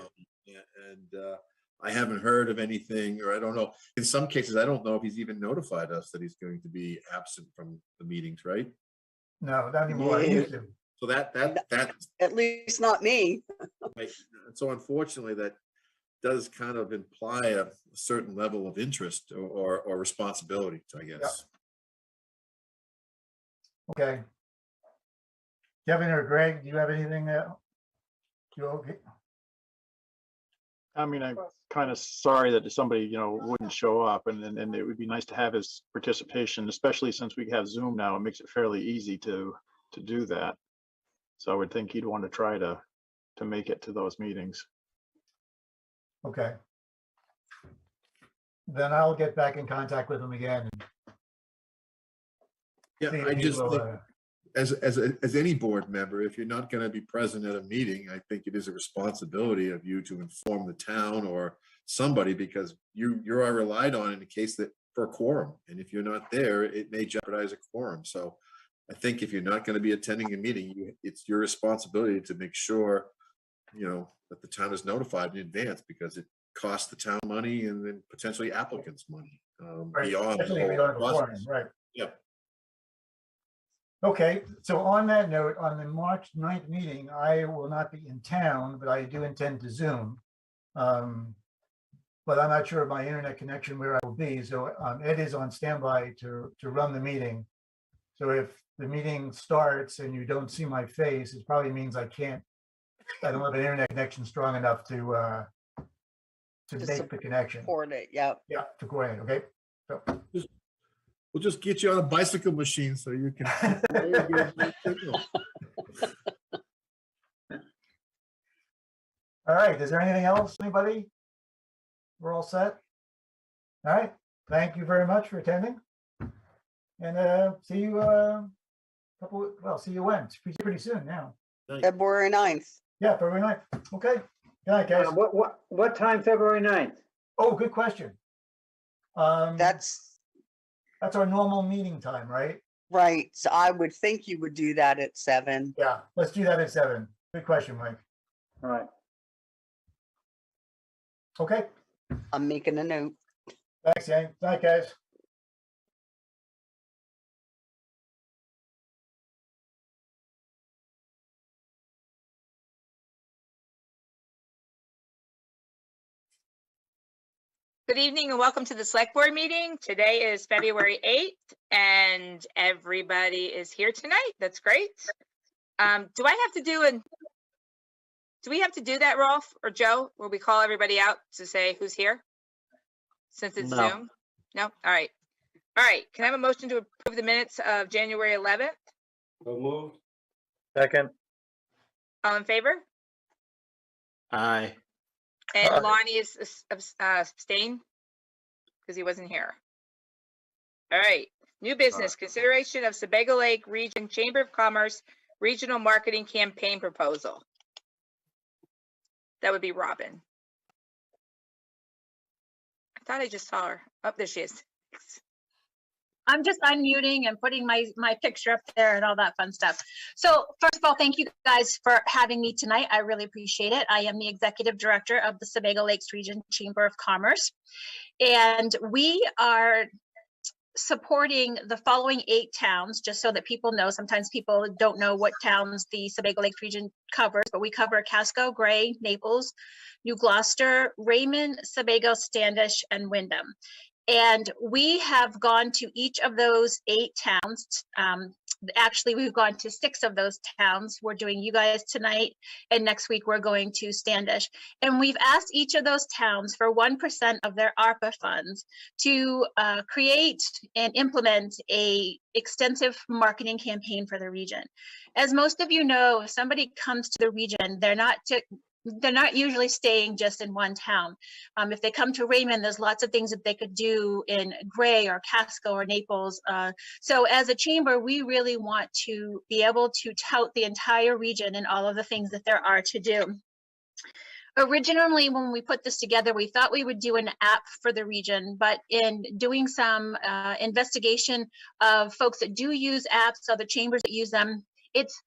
I haven't heard of anything, or I don't know. In some cases, I don't know if he's even notified us that he's going to be absent from the meetings, right? No, not anymore. I used to. So that At least not me. right. So unfortunately, that does kind of imply a certain level of interest or responsibility, I guess. Okay. Kevin or Greg, do you have anything that you okay? I mean, I'm kind of sorry that somebody, wouldn't show up, and it would be nice to have his participation, especially since we have Zoom now. It makes it fairly easy to do that. So I would think he'd want to try to make it to those meetings. Okay. Then I'll get back in contact with him again. Yeah, I just think as any board member, if you're not going to be present at a meeting, I think it is a responsibility of you to inform the town or somebody, because you are relied on in the case that for a quorum, and if you're not there, it may jeopardize a quorum. So I think if you're not going to be attending a meeting, it's your responsibility to make sure that the town is notified in advance, because it costs the town money and then potentially applicants money Right. beyond Especially the if we don't have a whole quorum, process. right? Yeah. Okay, so on that note, on the March 9th meeting, I will not be in town, but I do intend to Zoom. But I'm not sure of my internet connection where I will be. So Ed is on standby to run the meeting. So if the meeting starts and you don't see my face, it probably means I don't have an internet connection strong enough to make the connection. Support it, yeah. Yeah, to coordinate, okay? So We'll just get you on a bicycle machine so you can. All right, is there anything else, anybody? We're all set? All right, thank you very much for attending. And see you see you when? Pretty soon now. February 9th. Yeah, February 9th. Okay. Good night, guys. What time, February 9th? Oh, good question. That's our normal meeting time, right? right. So I would think you would do that at 7. Yeah, let's do that at 7. Good question, Mike. All right. Okay. I'm making a note. Thanks, Yang. Good night, guys. Good evening and welcome to the select board meeting. Today is February 8th and everybody is here tonight. That's great. Do we have to do that, Rolf or Joe, where we call everybody out to say who's here? Since it's No. Zoom? No? All right. All right. Can I have a motion to approve the minutes of January 11th? So moved. Second. All in favor? Aye. And Lonnie is abstained because he wasn't here. All right, new business, consideration of Sebago Lake Region Chamber of Commerce Regional Marketing Campaign Proposal. That would be Robin. I thought I just saw her. Oh, there she is. I'm just unmuting and putting my picture up there and all that fun stuff. So first of all, thank you guys for having me tonight. I really appreciate it. I am the executive director of the Sebago Lakes Region Chamber of Commerce. And we are supporting the following 8 towns, just so that people know. Sometimes people don't know what towns the Sebago Lakes region covers, but we cover Casco, Gray, Naples, New Gloucester, Raymond, Sebago, Standish, and Wyndham. And we have gone to each of those 8 towns. Actually, we've gone to 6 of those towns. We're doing you guys tonight, and next week we're going to Standish. And we've asked each of those towns for 1% of their ARPA funds to create and implement a extensive marketing campaign for the region. As most of you know, if somebody comes to the region, they're not usually staying just in one town. If they come to Raymond, there's lots of things that they could do in Gray or Casco or Naples. So as a chamber, we really want to be able to tout the entire region and all of the things that there are to do. Originally, when we put this together, we thought we would do an app for the region, but in doing some investigation of folks that do use apps, other chambers that use them, it's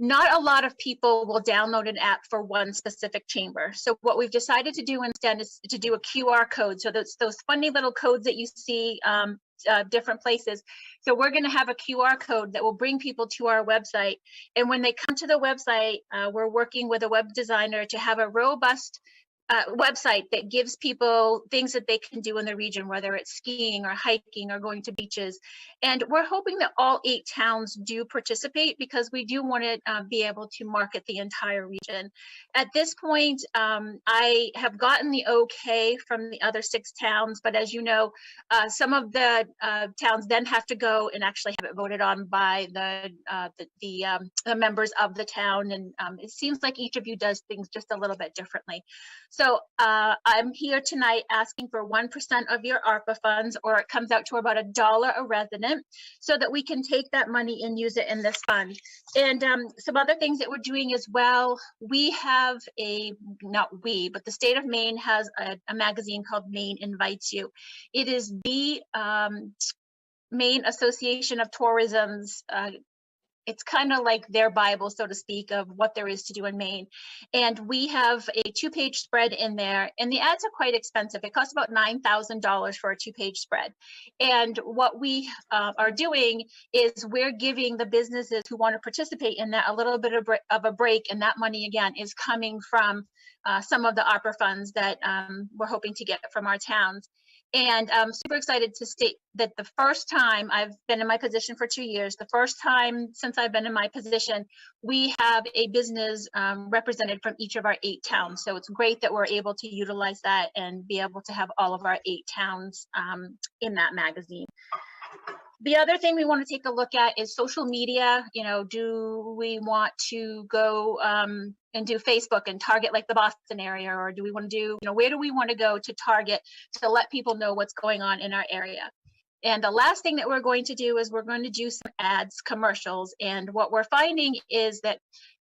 not a lot of people will download an app for one specific chamber. So what we've decided to do instead is to do a QR code. So those funny little codes that you see different places. So we're going to have a QR code that will bring people to our website. And when they come to the website, we're working with a web designer to have a robust website that gives people things that they can do in the region, whether it's skiing or hiking or going to beaches. And we're hoping that all 8 towns do participate, because we do want to be able to market the entire region. At this point, I have gotten the okay from the other 6 towns, but as you know, some of the towns then have to go and actually have it voted on by the members of the town. And it seems like each of you does things just a little bit differently. So I'm here tonight asking for 1% of your ARPA funds, or it comes out to about $1 a resident, so that we can take that money and use it in this fund. And some other things that we're doing as well, we have not we, but the state of Maine has a magazine called Maine Invites You. It is the Maine Association of Tourism's it's kind of like their Bible, so to speak, of what there is to do in Maine. And we have a 2-page spread in there, and the ads are quite expensive. It costs about $9,000 for a 2-page spread. And what we are doing is we're giving the businesses who want to participate in that a little bit of a break. And that money, again, is coming from some of the ARPA funds that we're hoping to get from our towns. And I'm super excited to state that the first time, I've been in my position for 2 years, the first time since I've been in my position, we have a business represented from each of our 8 towns. So it's great that we're able to utilize that and be able to have all of our 8 towns in that magazine. The other thing we want to take a look at is social media. You know, do we want to go and do Facebook and target like the Boston area, or do we want to do, where do we want to go to target to let people know what's going on in our area? And the last thing that we're going to do is we're going to do some ads, commercials. And what we're finding is that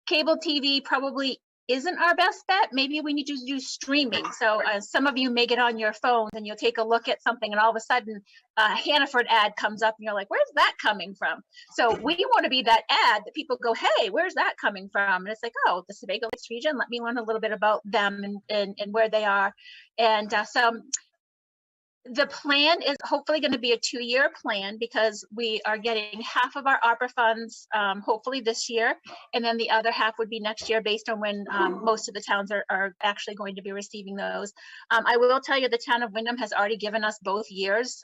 cable TV probably isn't our best bet. Maybe we need to do streaming. So some of you may get on your phones and you'll take a look at something, and all of a sudden a Hannaford ad comes up and you're like, where's that coming from? So we want to be that ad that people go, hey, where's that coming from? And it's like, oh, the Sebago Lakes region, let me learn a little bit about them and where they are. And so the plan is hopefully going to be a 2-year plan, because we are getting half of our ARPA funds hopefully this year, and then the other half would be next year, based on when most of the towns are actually going to be receiving those. I will tell you, the town of Wyndham has already given us both years.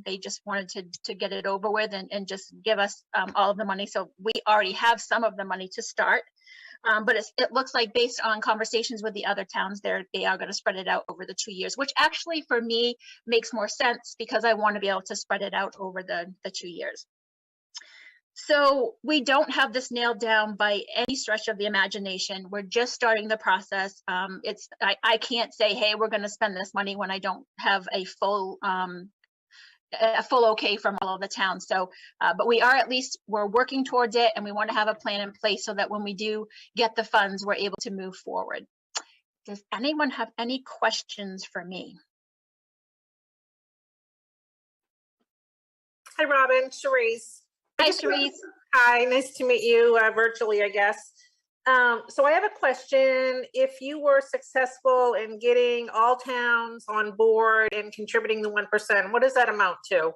They just wanted to get it over with and just give us all of the money. So we already have some of the money to start. But it looks like, based on conversations with the other towns, they are going to spread it out over the 2 years, which actually for me makes more sense, because I want to be able to spread it out over the 2 years. So we don't have this nailed down by any stretch of the imagination. We're just starting the process. I can't say, hey, we're going to spend this money when I don't have a full okay from all of the towns. So, but we're working towards it, and we want to have a plan in place so that when we do get the funds, we're able to move forward. Does anyone have any questions for me? Hi, Robin. Cherise. Hi, Cherise. Hi, nice to meet you virtually, I guess. So I have a question. If you were successful in getting all towns on board and contributing the 1%, what does that amount to?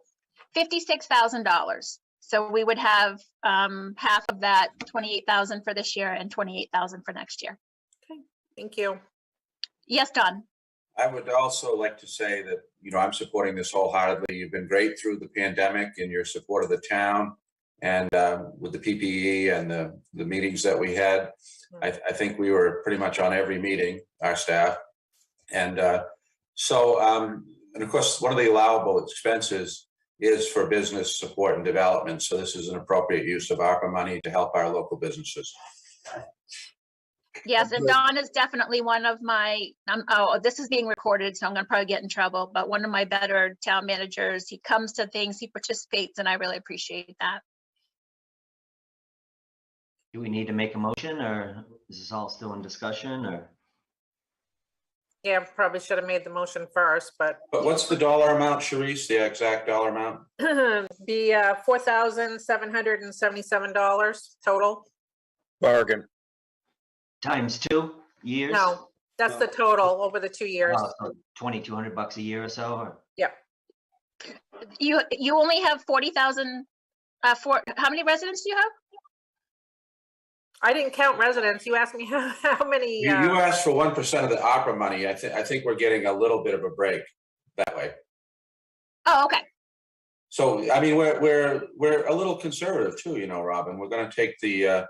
$56,000. So we would have half of that, $28,000 for this year and $28,000 for next year. Okay, thank you. Yes, Don. I would also like to say that, I'm supporting this wholeheartedly. You've been great through the pandemic in your support of the town, and with the PPE and the meetings that we had. I think we were pretty much on every meeting, our staff. And and of course, one of the allowable expenses is for business support and development. So this is an appropriate use of ARPA money to help our local businesses. Yes, and Don is definitely one of my, this is being recorded, so I'm going to probably get in trouble, but one of my better town managers. He comes to things, he participates, and I really appreciate that. Do we need to make a motion, or is this all still in discussion, or? Yeah, probably should have made the motion first, but. But what's the dollar amount, Cherise, the exact dollar amount? Be $4,777 total. Bargain. Times 2 years? No, that's the total over the 2 years. Oh, so $2,200 a year or so, or? Yep. You only have 40,000, how many residents do you have? I didn't count residents. You asked me how many. You asked for 1% of the opera money. I think we're getting a little bit of a break that way. Oh, okay. So, I mean, we're a little conservative too, you know, Robin. We're gonna take the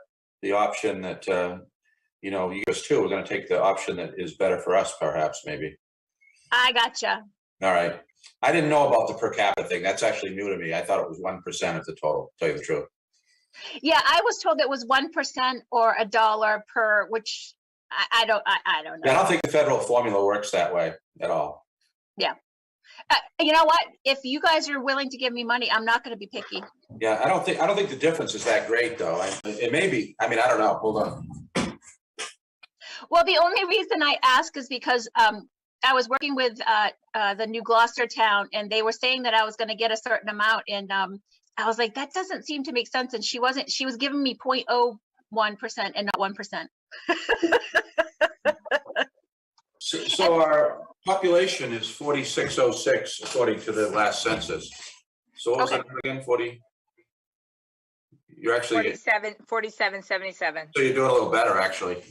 option that, you know, you guys too, we're gonna take the option that is better for us, perhaps, maybe. I gotcha. All right. I didn't know about the per capita thing. That's actually new to me. I thought it was 1% of the total, to tell you the truth. Yeah, I was told it was 1% or $1 per, which I don't know. Yeah, I don't think the federal formula works that way at all. Yeah. You know what? If you guys are willing to give me money, I'm not going to be picky. Yeah, I don't think the difference is that great, though. It may be. I mean, I don't know. Hold on. Well, the only reason I ask is because I was working with the New Gloucester town, and they were saying that I was going to get a certain amount, and I was like, that doesn't seem to make sense. And she was giving me 0.01% and not 1%. So our population is 4,606 according to the last census. So what was that again? 40? You're actually 4777. so you're doing a little better, actually.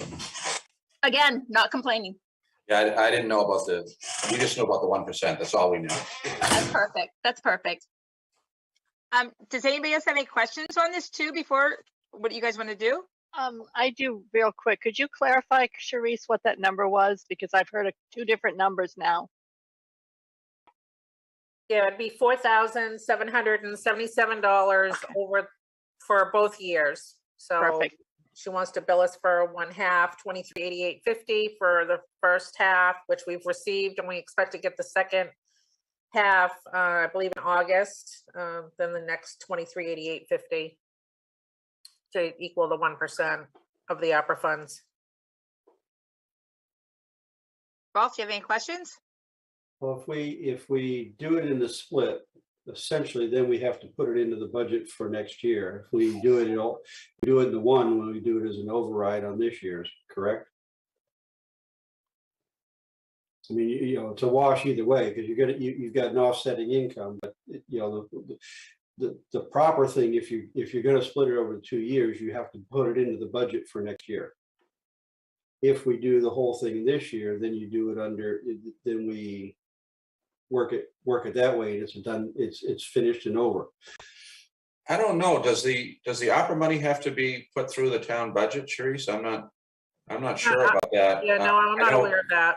Again, not complaining. Yeah, I didn't know about we just know about the 1%. That's all we knew. That's perfect. That's perfect. Does anybody else have any questions on this too before what you guys want to do? I do real quick. Could you clarify, Charisse, what that number was? Because I've heard two different numbers now. Yeah, it'd be $4,777 over for both years. So Perfect. she wants to bill us for one half, $2388.50 for the first half, which we've received, and we expect to get the second half, I believe in August. Then the next $2388.50 to equal the 1% of the opera funds. Rolf, do you have any questions? Well, if we do it in the split, essentially, then we have to put it into the budget for next year. If we do it, we do it in the one when we do it as an override on this year's, correct? I mean, you know, it's a wash either way because you've got an offsetting income, but you know the proper thing, if you're going to split it over 2 years, you have to put it into the budget for next year. If we do the whole thing this year, then you do it then we work it that way, and it's done. It's finished and over. I don't know. Does the opera money have to be put through the town budget, Charisse? I'm not sure about that. Yeah, no, I'm not aware of that.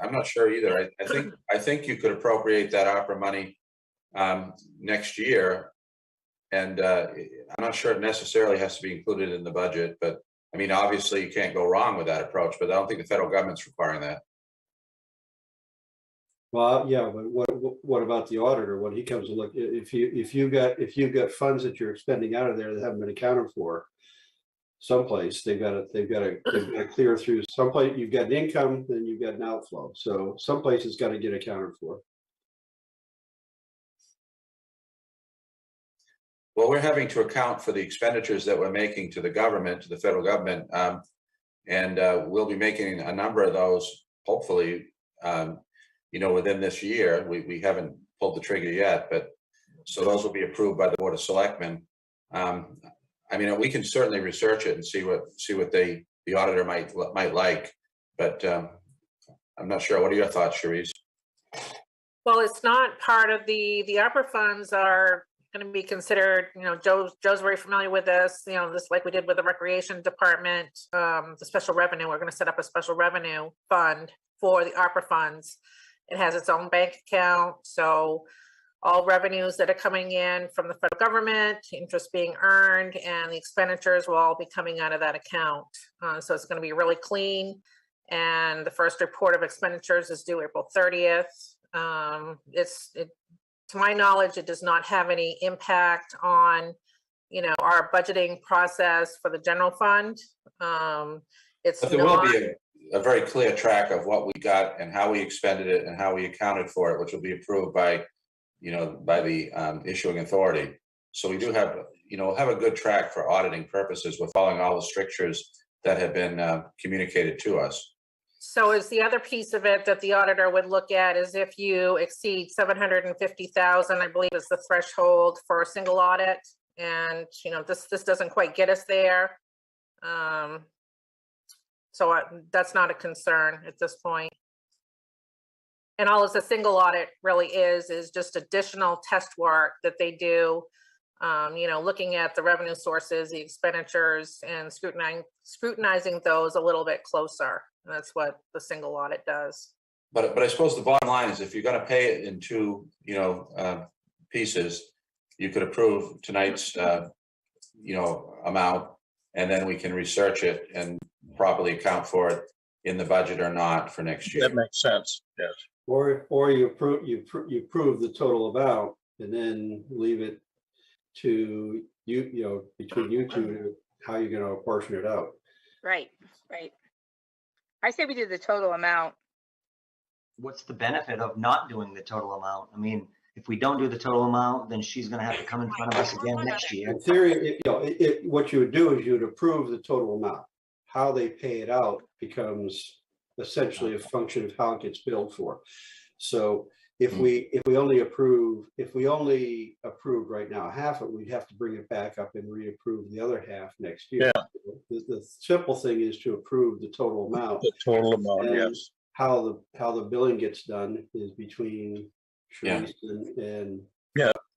I'm not sure either. I think you could appropriate that opera money next year, and I'm not sure it necessarily has to be included in the budget. But I mean, obviously, you can't go wrong with that approach. But I don't think the federal government's requiring that. Well, yeah, but what about the auditor when he comes and look? If you've got funds that you're expending out of there that haven't been accounted for, someplace they've got to clear through. Someplace you've got an income, then you've got an outflow. So someplace it's got to get accounted for. Well, we're having to account for the expenditures that we're making to the government, to the federal government, and we'll be making a number of those, hopefully, you know, within this year. We haven't pulled the trigger yet, but so those will be approved by the Board of Selectmen. I mean, we can certainly research it and see what the auditor might like, but I'm not sure. What are your thoughts, Charisse? Well, it's not part of the opera funds are going to be considered, you know, Joe's very familiar with this, you know, this like we did with the recreation department, the special revenue. We're going to set up a special revenue fund for the opera funds. It has its own bank account. So all revenues that are coming in from the federal government, interest being earned, and the expenditures will all be coming out of that account. So it's going to be really clean. And the first report of expenditures is due April 30th. To my knowledge, it does not have any impact on, you know, our budgeting process for the general fund. But there will be a very clear track of what we got and how we expended it and how we accounted for it, which will be approved by, you know, by the issuing authority. So we do have, have a good track for auditing purposes. We're following all the strictures that have been communicated to us. So is the other piece of it that the auditor would look at is if you exceed 750,000, I believe is the threshold for a single audit. And, this doesn't quite get us there. So that's not a concern at this point. And all a single audit really is just additional test work that they do, looking at the revenue sources, the expenditures, and scrutinizing those a little bit closer. And that's what the single audit does. But I suppose the bottom line is if you're going to pay it in two, pieces, you could approve tonight's, amount, and then we can research it and properly account for it in the budget or not for next year. That makes sense, yes. Or you approve the total amount and then leave it to between you two to how you're going to apportion it out. Right. I say we do the total amount. What's the benefit of not doing the total amount? I mean, if we don't do the total amount, then she's gonna have to come in front of us again next year. In theory, what you would do is you would approve the total amount. How they pay it out becomes essentially a function of how it gets billed for. So if we only approve right now half of it, we'd have to bring it back up and reapprove the other half next year. Yeah. The simple thing is to approve the total amount. The total amount, And yes. How the billing gets done is between Sharice and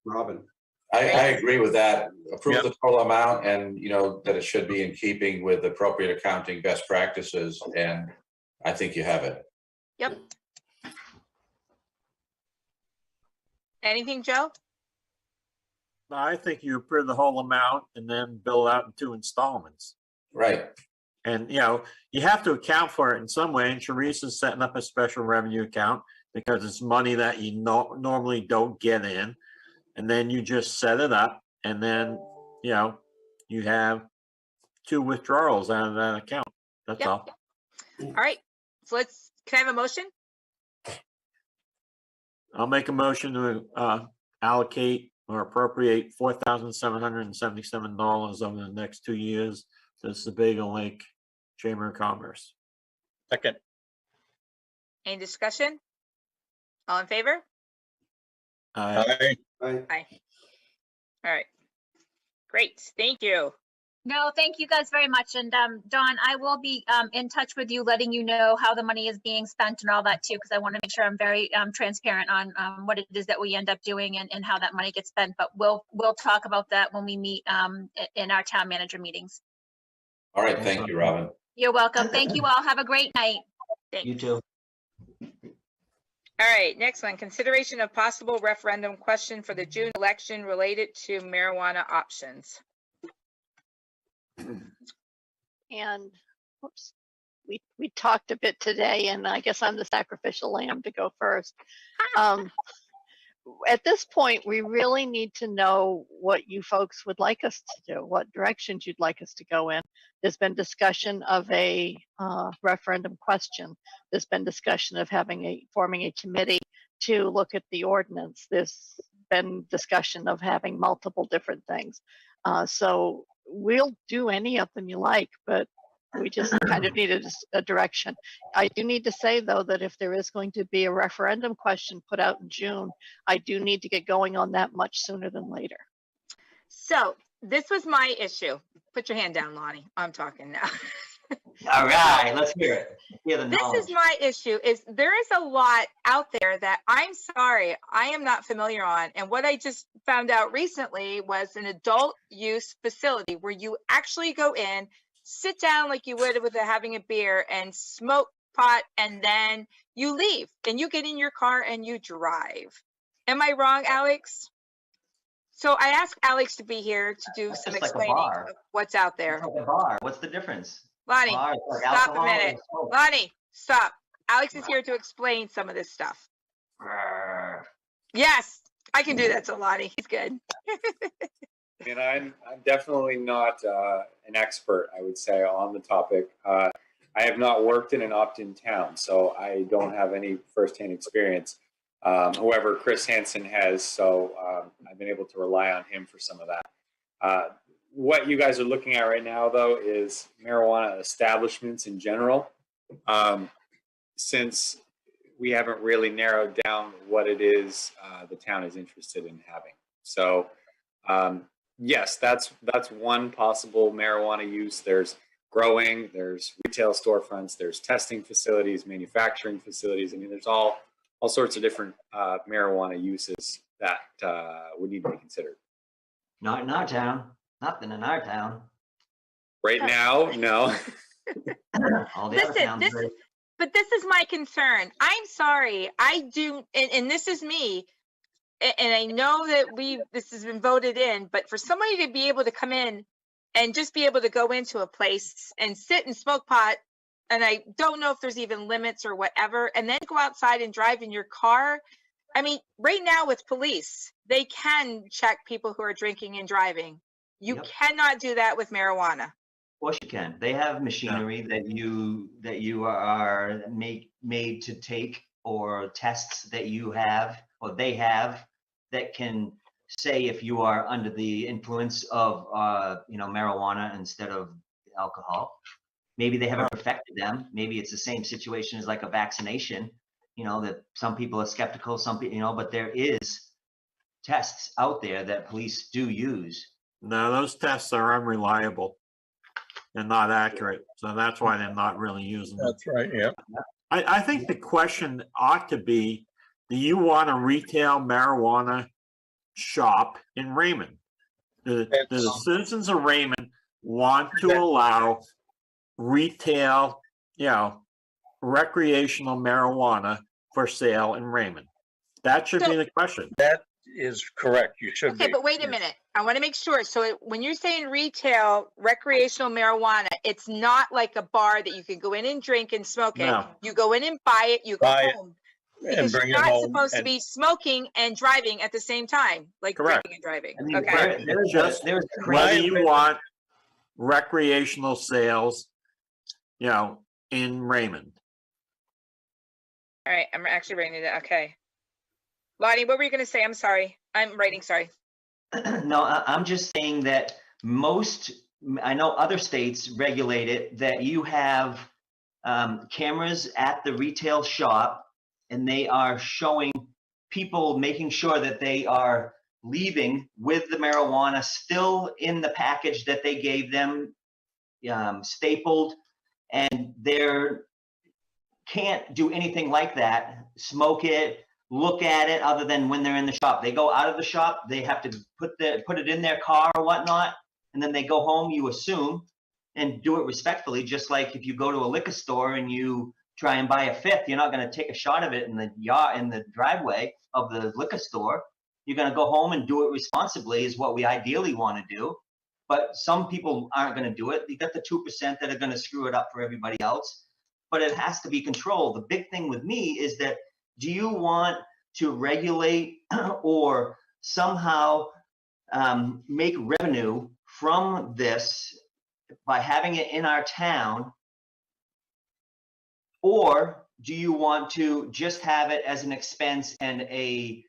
Robin. I agree with that. Approve the total amount and, that it should be in keeping with appropriate accounting best practices. And I think you have it. Yep. Anything, Joe? I think you approve the whole amount and then bill out in 2 installments. Right. And, you have to account for it in some way. And Sharice is setting up a special revenue account because it's money that you normally don't get in. And then you just set it up and then, you have 2 withdrawals out of that account. That's all. All right. So can I have a motion? I'll make a motion to allocate or appropriate $4,777 over the next 2 years to the Sebago Lake Chamber of Commerce. Second. Any discussion? All in favor? Aye. Aye. All right. Great. Thank you. No, thank you guys very much. And Dawn, I will be in touch with you, letting you know how the money is being spent and all that too, because I want to make sure I'm very transparent on what it is that we end up doing and how that money gets spent. But we'll talk about that when we meet in our town manager meetings. All right. Thank you, Robin. You're welcome. Thank you all. Have a great night. Thanks. You too. All right, next one, consideration of possible referendum question for the June election related to marijuana options. And whoops, we talked a bit today, and I guess I'm the sacrificial lamb to go first. At this point, we really need to know what you folks would like us to do, what directions you'd like us to go in. There's been discussion of a referendum question. There's been discussion of forming a committee to look at the ordinance. There's been discussion of having multiple different things. So we'll do any of them you like, but we just kind of needed a direction. I do need to say, though, that if there is going to be a referendum question put out in June, I do need to get going on that much sooner than later. So this was my issue. Put your hand down, Lonnie. I'm talking now. All right, let's hear it. This is my issue. Is there is a lot out there that I'm sorry, I am not familiar on. And what I just found out recently was an adult use facility where you actually go in, sit down like you would with having a beer and smoke pot, and then you leave and you get in your car and you drive. Am I wrong, Alex? So I asked Alex to be here to do some explaining of what's out there. Like a bar. What's the difference? Lonnie, Bar, like stop a alcohol minute. and smoke. Lonnie, stop. Alex is here to explain some of this stuff. Brr. Yes, I can do that to Lonnie. He's good. I mean, I'm definitely not an expert, I would say, on the topic. I have not worked in an opt-in town, so I don't have any firsthand experience. However, Chris Hansen has, so I've been able to rely on him for some of that. What you guys are looking at right now, though, is marijuana establishments in general. Since we haven't really narrowed down what it is the town is interested in having. So yes, that's one possible marijuana use. There's growing, there's retail storefronts, there's testing facilities, manufacturing facilities. I mean, there's all sorts of different marijuana uses that would need to be considered. Not in our town. Nothing in our town. Right now, no. All the other Listen, towns this are- is, but this is my concern. I'm sorry, I do, and this is me, and I know that this has been voted in, but for somebody to be able to come in and just be able to go into a place and sit and smoke pot, and I don't know if there's even limits or whatever, and then go outside and drive in your car. I mean, right now with police, they can check people who are drinking and driving. You Yep. cannot do that with marijuana. Of course you can. They have machinery that you are made to take, or tests that you have or they have that can say if you are under the influence of marijuana instead of alcohol. Maybe they haven't perfected them. Maybe it's the same situation as like a vaccination. That some people are skeptical, some people, but there is tests out there that police do use. No, those tests are unreliable and not accurate. So that's why they're not really using them. That's right, yeah. I think the question ought to be, do you want a retail marijuana shop in Raymond? Do the citizens of Raymond want to allow retail, recreational marijuana for sale in Raymond? That should be the question. That is correct. You should be. Okay, but wait a minute. I want to make sure. So when you're saying retail, recreational marijuana, it's not like a bar that you can go in and drink and smoke it. No. You go in and buy it, you go Buy it home. and Because bring you're it not home supposed to and- be smoking and driving at the same time, like Correct. drinking and driving. I mean, Okay. Just whether you want recreational sales, in Raymond. All right. I'm actually writing it. Okay. Lonnie, what were you going to say? I'm sorry. I'm writing. Sorry. No, I'm just saying that I know other states regulate it, that you have cameras at the retail shop and they are showing people, making sure that they are leaving with the marijuana still in the package that they gave them, stapled, and they're can't do anything like that, smoke it, look at it, other than when they're in the shop. They go out of the shop, they have to put it in their car or whatnot, and then they go home, you assume, and do it respectfully. Just like if you go to a liquor store and you try and buy a fifth, you're not going to take a shot of it in the driveway of the liquor store. You're going to go home and do it responsibly, is what we ideally want to do. But some people aren't going to do it. You got the 2% that are going to screw it up for everybody else. But it has to be controlled. The big thing with me is that, do you want to regulate or somehow make revenue from this by having it in our town? Or do you want to just have it as an expense and a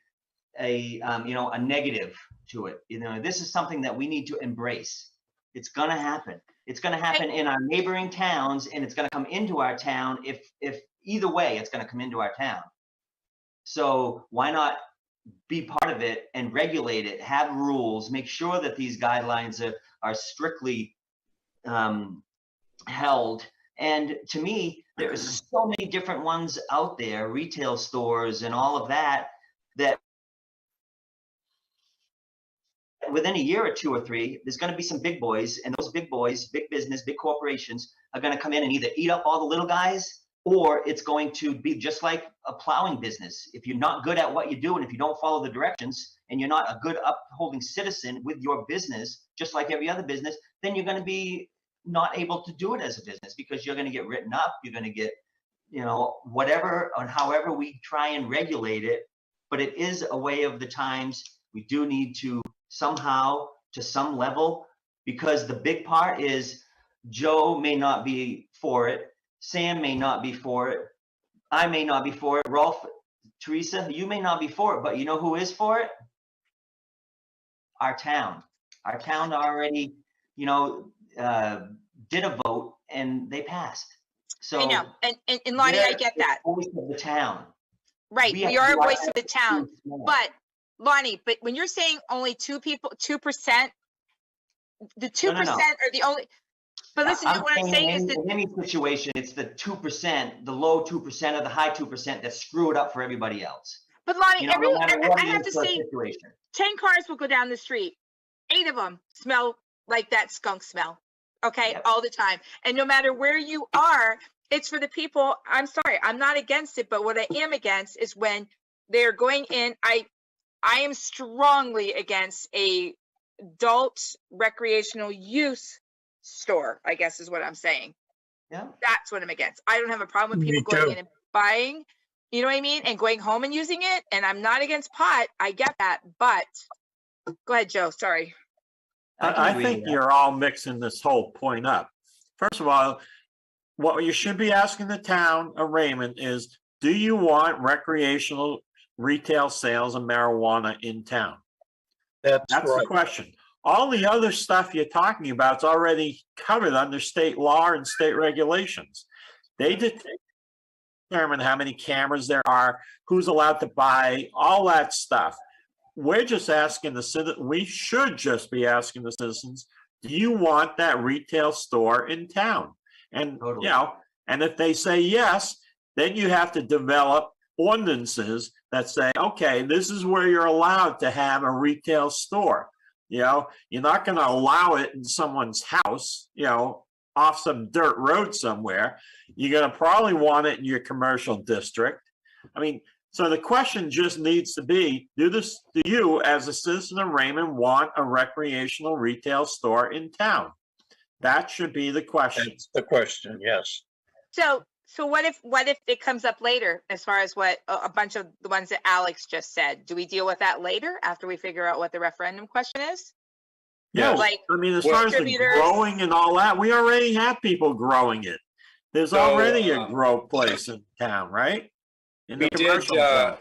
negative to it? This is something that we need to embrace. It's going to happen. It's going to happen in our neighboring towns, and it's going to come into our town. If either way, it's going to come into our town. So why not be part of it and regulate it, have rules, make sure that these guidelines are strictly held. And to me, there's so many different ones out there, retail stores and all of that, that within a year or two or three, there's going to be some big boys, and those big boys, big business, big corporations are going to come in and either eat up all the little guys, or it's going to be just like a plowing business. If you're not good at what you do, and if you don't follow the directions, and you're not a good upholding citizen with your business, just like every other business, then you're going to be not able to do it as a business, because you're going to get written up. You're going to get, whatever, and however we try and regulate it. But it is a way of the times. We do need to somehow, to some level, because the big part is Joe may not be for it, Sam may not be for it, I may not be for it, Rolf Teresa, you may not be for it, but you know who is for it? Our town. Our town already, you know, did a vote and they passed. So I know, and Lonnie, I get that. Voice of the town. Right, We have we to are a do our voice of the best town, to do it. but Lonnie, but when you're saying only 2%, the 2% No. are the only, but listen, I'm what I'm saying saying is that, in any situation, it's the 2%, the low 2% or the high 2% that screw it up for everybody else. but Lonnie, You know, no matter what I it have is to for a say, situation. 10 cars will go down the street, 8 of them smell like that skunk smell, okay, all the time. And no matter where you are, it's for the people. I'm sorry, I'm not against it, but what I am against is when they're going in. I am strongly against a adult recreational use store, I guess is what I'm saying. Yeah. That's what I'm against. I don't have a problem with people going in and buying, you know what I mean, and going home and using it. And I'm not against pot. I get that, but go ahead, Joe. Sorry. I think you're all mixing this whole point up. First of all, what you should be asking the town of Raymond is, do you want recreational retail sales of marijuana in town? That's the right. question. All the other stuff you're talking about is already covered under state law and state regulations. They determine how many cameras there are, who's allowed to buy, all that stuff. We're just asking the citizen, we should just be asking the citizens, do you want that retail store in town? And, you know, and if they say yes, then you have to develop ordinances that say, okay, this is where you're allowed to have a retail store. You know, you're not going to allow it in someone's house, you know, off some dirt road somewhere. You're going to probably want it in your commercial district. I mean, so the question just needs to be, do you as a citizen of Raymond want a recreational retail store in town? That should be the question. That's the question, yes. So what if it comes up later, as far as what a bunch of the ones that Alex just said? Do we deal with that later after we figure out what the referendum question is? Yeah, like, I mean, as far as the distributors. growing and all that, we already have people growing it. There's So, already a grow place in town, right? In the commercial zone.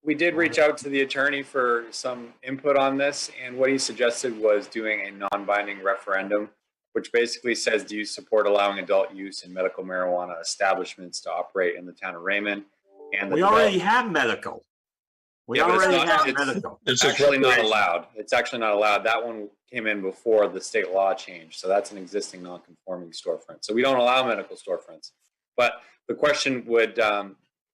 We did reach out to the attorney for some input on this, and what he suggested was doing a non-binding referendum, which basically says, do you support allowing adult use in medical marijuana establishments to operate in the town of Raymond? And We already have medical. We already have medical. It's actually not allowed. It's actually not allowed. That one came in before the state law changed. So that's an existing non-conforming storefront. So we don't allow medical storefronts. But the question would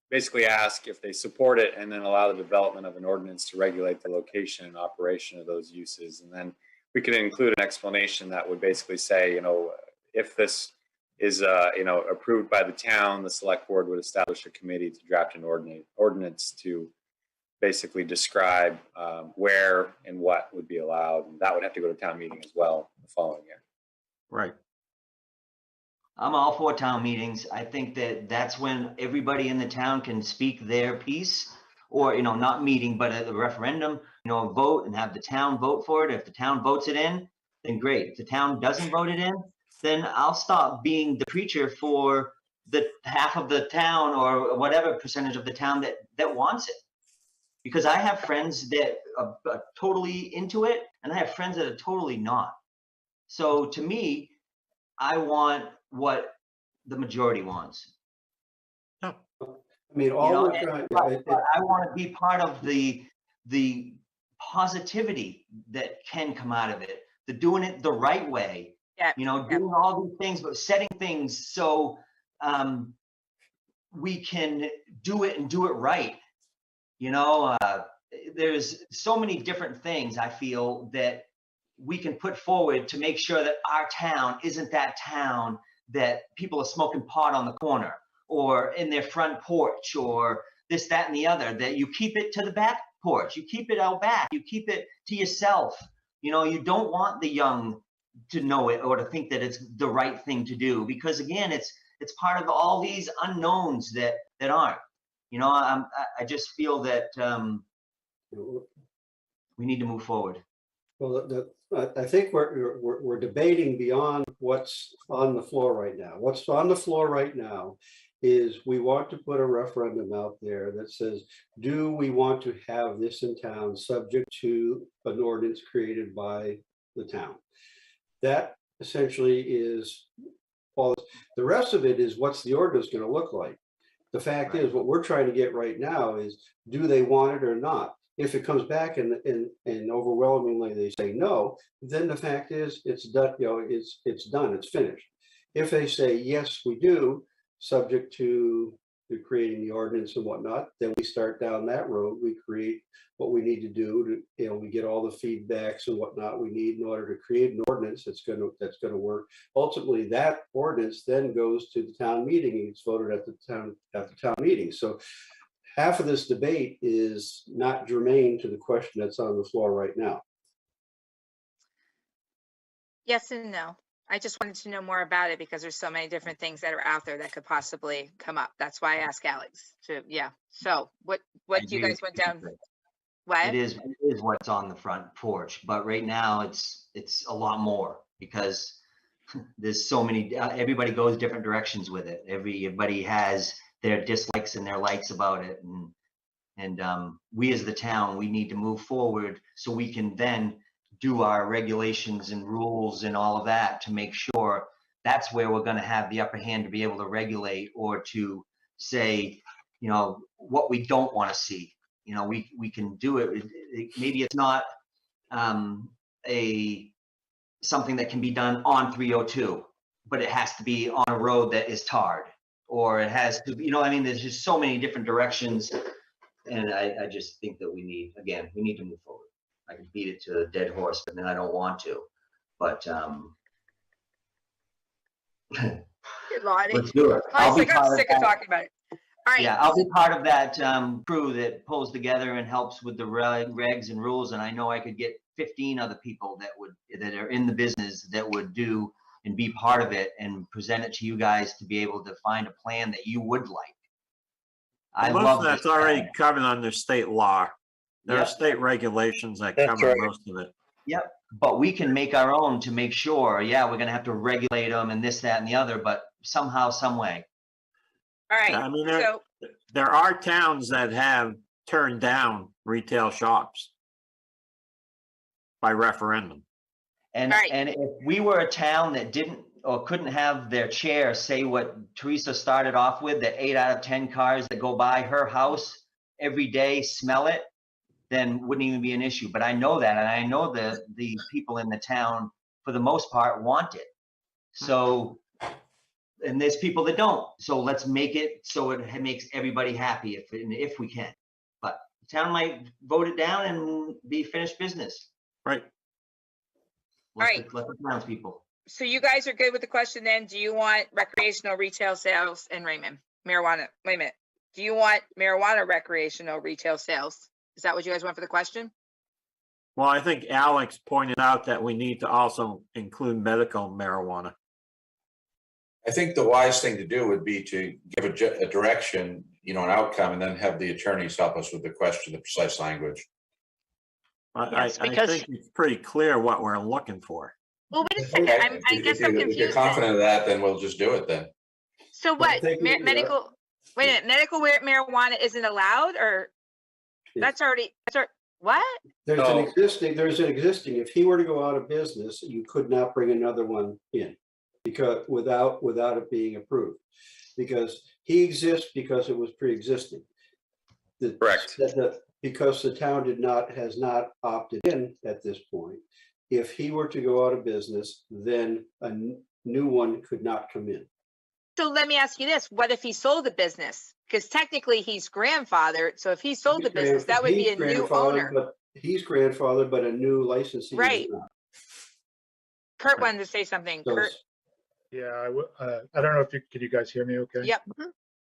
basically ask if they support it and then allow the development of an ordinance to regulate the location and operation of those uses. And then we could include an explanation that would basically say, you know, if this is, you know, approved by the town, the select board would establish a committee to draft an ordinance to basically describe where and what would be allowed. And that would have to go to town meeting as well the following year. Right. I'm all for town meetings. I think that that's when everybody in the town can speak their piece, or, you know, not meeting, but at the referendum, you know, vote and have the town vote for it. If the town votes it in, then great. If the town doesn't vote it in, then I'll stop being the preacher for the half of the town or whatever percentage of the town that wants it. Because I have friends that are totally into it, and I have friends that are totally not. So to me, I want what the majority wants. I mean, all You know, we're trying, but I want to be part of the positivity that can come out of it. The doing it the right way. Yeah. You know, doing all these things, but setting things so we can do it and do it right. You know, there's so many different things I feel that we can put forward to make sure that our town isn't that town that people are smoking pot on the corner or in their front porch or this, that, and the other, that you keep it to the back porch, you keep it out back, you keep it to yourself. You know, you don't want the young to know it or to think that it's the right thing to do, because again, it's part of all these unknowns that aren't. You know, I just feel that we need to move forward. Well, I think we're debating beyond what's on the floor right now. What's on the floor right now is we want to put a referendum out there that says, do we want to have this in town subject to an ordinance created by the town? That essentially is all. The rest of it is what's the ordinance going to look like? The fact is, what we're trying to get right now is, do they want it or not? If it comes back and overwhelmingly they say no, then the fact is it's done, you know, it's done, it's finished. If they say, yes, we do, subject to creating the ordinance and whatnot, then we start down that road. We create what we need to do to, you know, we get all the feedbacks and whatnot we need in order to create an ordinance that's going to work. Ultimately, that ordinance then goes to the town meeting and it's voted at the town meeting. So half of this debate is not germane to the question that's on the floor right now. Yes and no. I just wanted to know more about it because there's so many different things that are out there that could possibly come up. That's why I asked Alex to, yeah. So what do you guys went down? What? It is what's on the front porch, but right now it's a lot more because there's so many, everybody goes different directions with it. Everybody has their dislikes and their likes about it. And we as the town, we need to move forward so we can then do our regulations and rules and all of that to make sure that's where we're going to have the upper hand to be able to regulate or to say, you know, what we don't want to see. You know, we can do it. Maybe it's not something that can be done on 302, but it has to be on a road that is tarred, or it has to, you know, I mean, there's just so many different directions. And I just think that we need to move forward. I can beat it to a dead horse, but then I don't want to. But let's do it. I'm sick of talking about it. All right. Yeah, I'll be part of that crew that pulls together and helps with the regs and rules. And I know I could get 15 other people that are in the business that would do and be part of it and present it to you guys to be able to find a plan that you would like. Most of that's already covered under state law. There are state regulations that cover most of it. Yep, but we can make our own to make sure, yeah, we're gonna have to regulate them and this, that, and the other, but somehow, some way. All right, I mean, there are towns that have turned down retail shops by referendum. And if we were a town that didn't or couldn't have their chair say what Teresa started off with, that 8 out of 10 cars that go by her house every day smell it, then wouldn't even be an issue. But I know that, and I know the people in the town, for the most part, want it. So, and there's people that don't. So let's make it so it makes everybody happy if we can. But the town might vote it down and be finished business. Right. Let the townspeople. So you guys are good with the question then? Do you want recreational retail sales in Raymond? Marijuana, wait a minute. Do you want marijuana recreational retail sales? Is that what you guys want for the question? Well, I think Alex pointed out that we need to also include medical marijuana. I think the wise thing to do would be to give a direction, you know, an outcome, and then have the attorneys help us with the question, the precise language. I think it's pretty clear what we're looking for. Well, wait a second. I guess I'm confused. If you're confident of that, then we'll just do it then. So what? Medical? Wait a minute. Medical marijuana isn't allowed, or that's already what? There's an existing. If he were to go out of business, you could not bring another one in because without it being approved, because he exists because it was pre-existing. Correct. Because the town has not opted in at this point. If he were to go out of business, then a new one could not come in. So let me ask you this: what if he sold the business? Because technically he's grandfathered. So if he sold the business, that would be a new owner. But he's grandfathered, but a new licensee. Right. Kurt wanted to say something. So, Kurt. Yeah, I don't know if you guys hear me okay? Yep.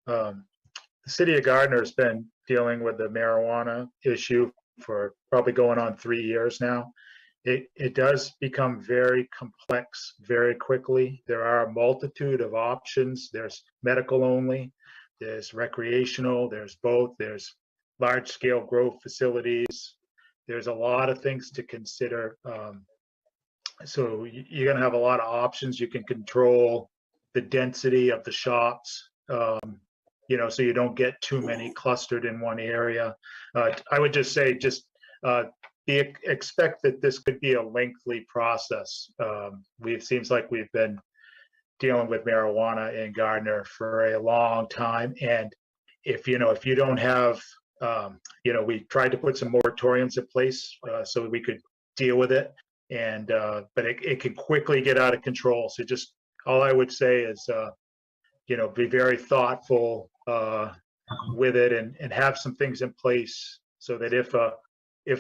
The city of Gardner has been dealing with the marijuana issue for probably going on 3 years now. It does become very complex very quickly. There are a multitude of options. There's medical only, there's recreational, there's both, there's large scale growth facilities. There's a lot of things to consider. So you're going to have a lot of options. You can control the density of the shops. so you don't get too many clustered in one area. I would just say, expect that this could be a lengthy process. It seems like we've been dealing with marijuana in Gardner for a long time. And if you don't have, we tried to put some moratoriums in place so that we could deal with it. And, but it can quickly get out of control. So just, all I would say is, be very thoughtful with it and have some things in place so that if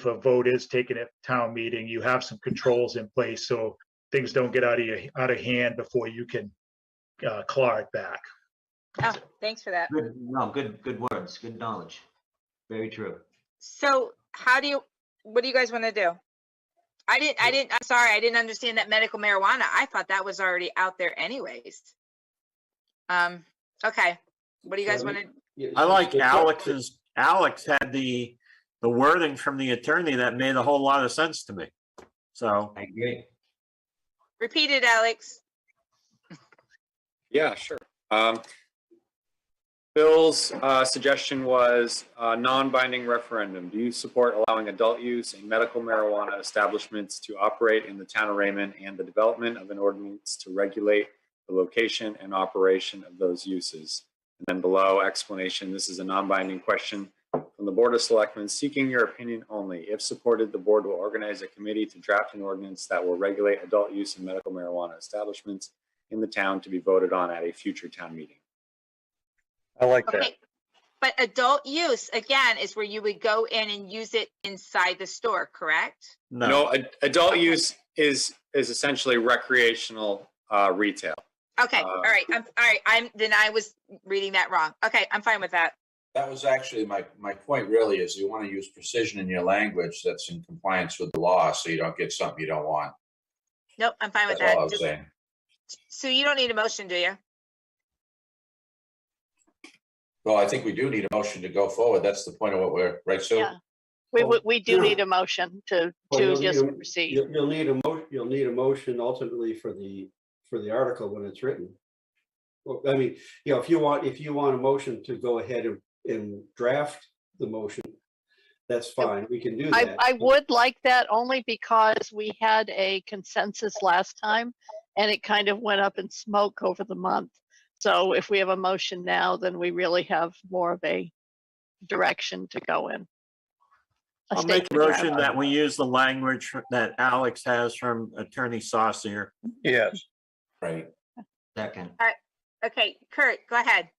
a vote is taken at town meeting, you have some controls in place so things don't get out of hand before you can claw it back. Oh, thanks for that. Good words, good knowledge. Very true. So what do you guys want to do? I'm sorry, I didn't understand that medical marijuana. I thought that was already out there anyways. Okay. What do you guys want to? I like Alex had the wording from the attorney that made a whole lot of sense to me. So I agree. Repeat it, Alex. Yeah, sure. Bill's suggestion was a non-binding referendum. Do you support allowing adult use in medical marijuana establishments to operate in the town of Raymond and the development of an ordinance to regulate the location and operation of those uses? And then below, explanation, this is a non-binding question from the Board of Selectmen seeking your opinion only. If supported, the board will organize a committee to draft an ordinance that will regulate adult use in medical marijuana establishments in the town to be voted on at a future town meeting. I like that. Okay. But adult use, again, is where you would go in and use it inside the store, correct? No, adult use is essentially recreational retail. Okay, all right. Then I was reading that wrong. Okay, I'm fine with that. That was actually my point really is you want to use precision in your language that's in compliance with the law so you don't get something you don't want. Nope, I'm fine with That's that. all I was saying. So you don't need a motion, do you? Well, I think we do need a motion to go forward. That's the point of what we're, right, Sue? Yeah. We do need a motion to just proceed. You'll need a motion ultimately for the article when it's written. Well, I mean, if you want a motion to go ahead and draft the motion, that's fine. We can do that. I would like that only because we had a consensus last time and it kind of went up in smoke over the month. So if we have a motion now, then we really have more of a direction to go in. I'll make a motion that we use the language that Alex has from Attorney Saucier. Yes. Right. Second. All right. Okay, Kurt, go ahead.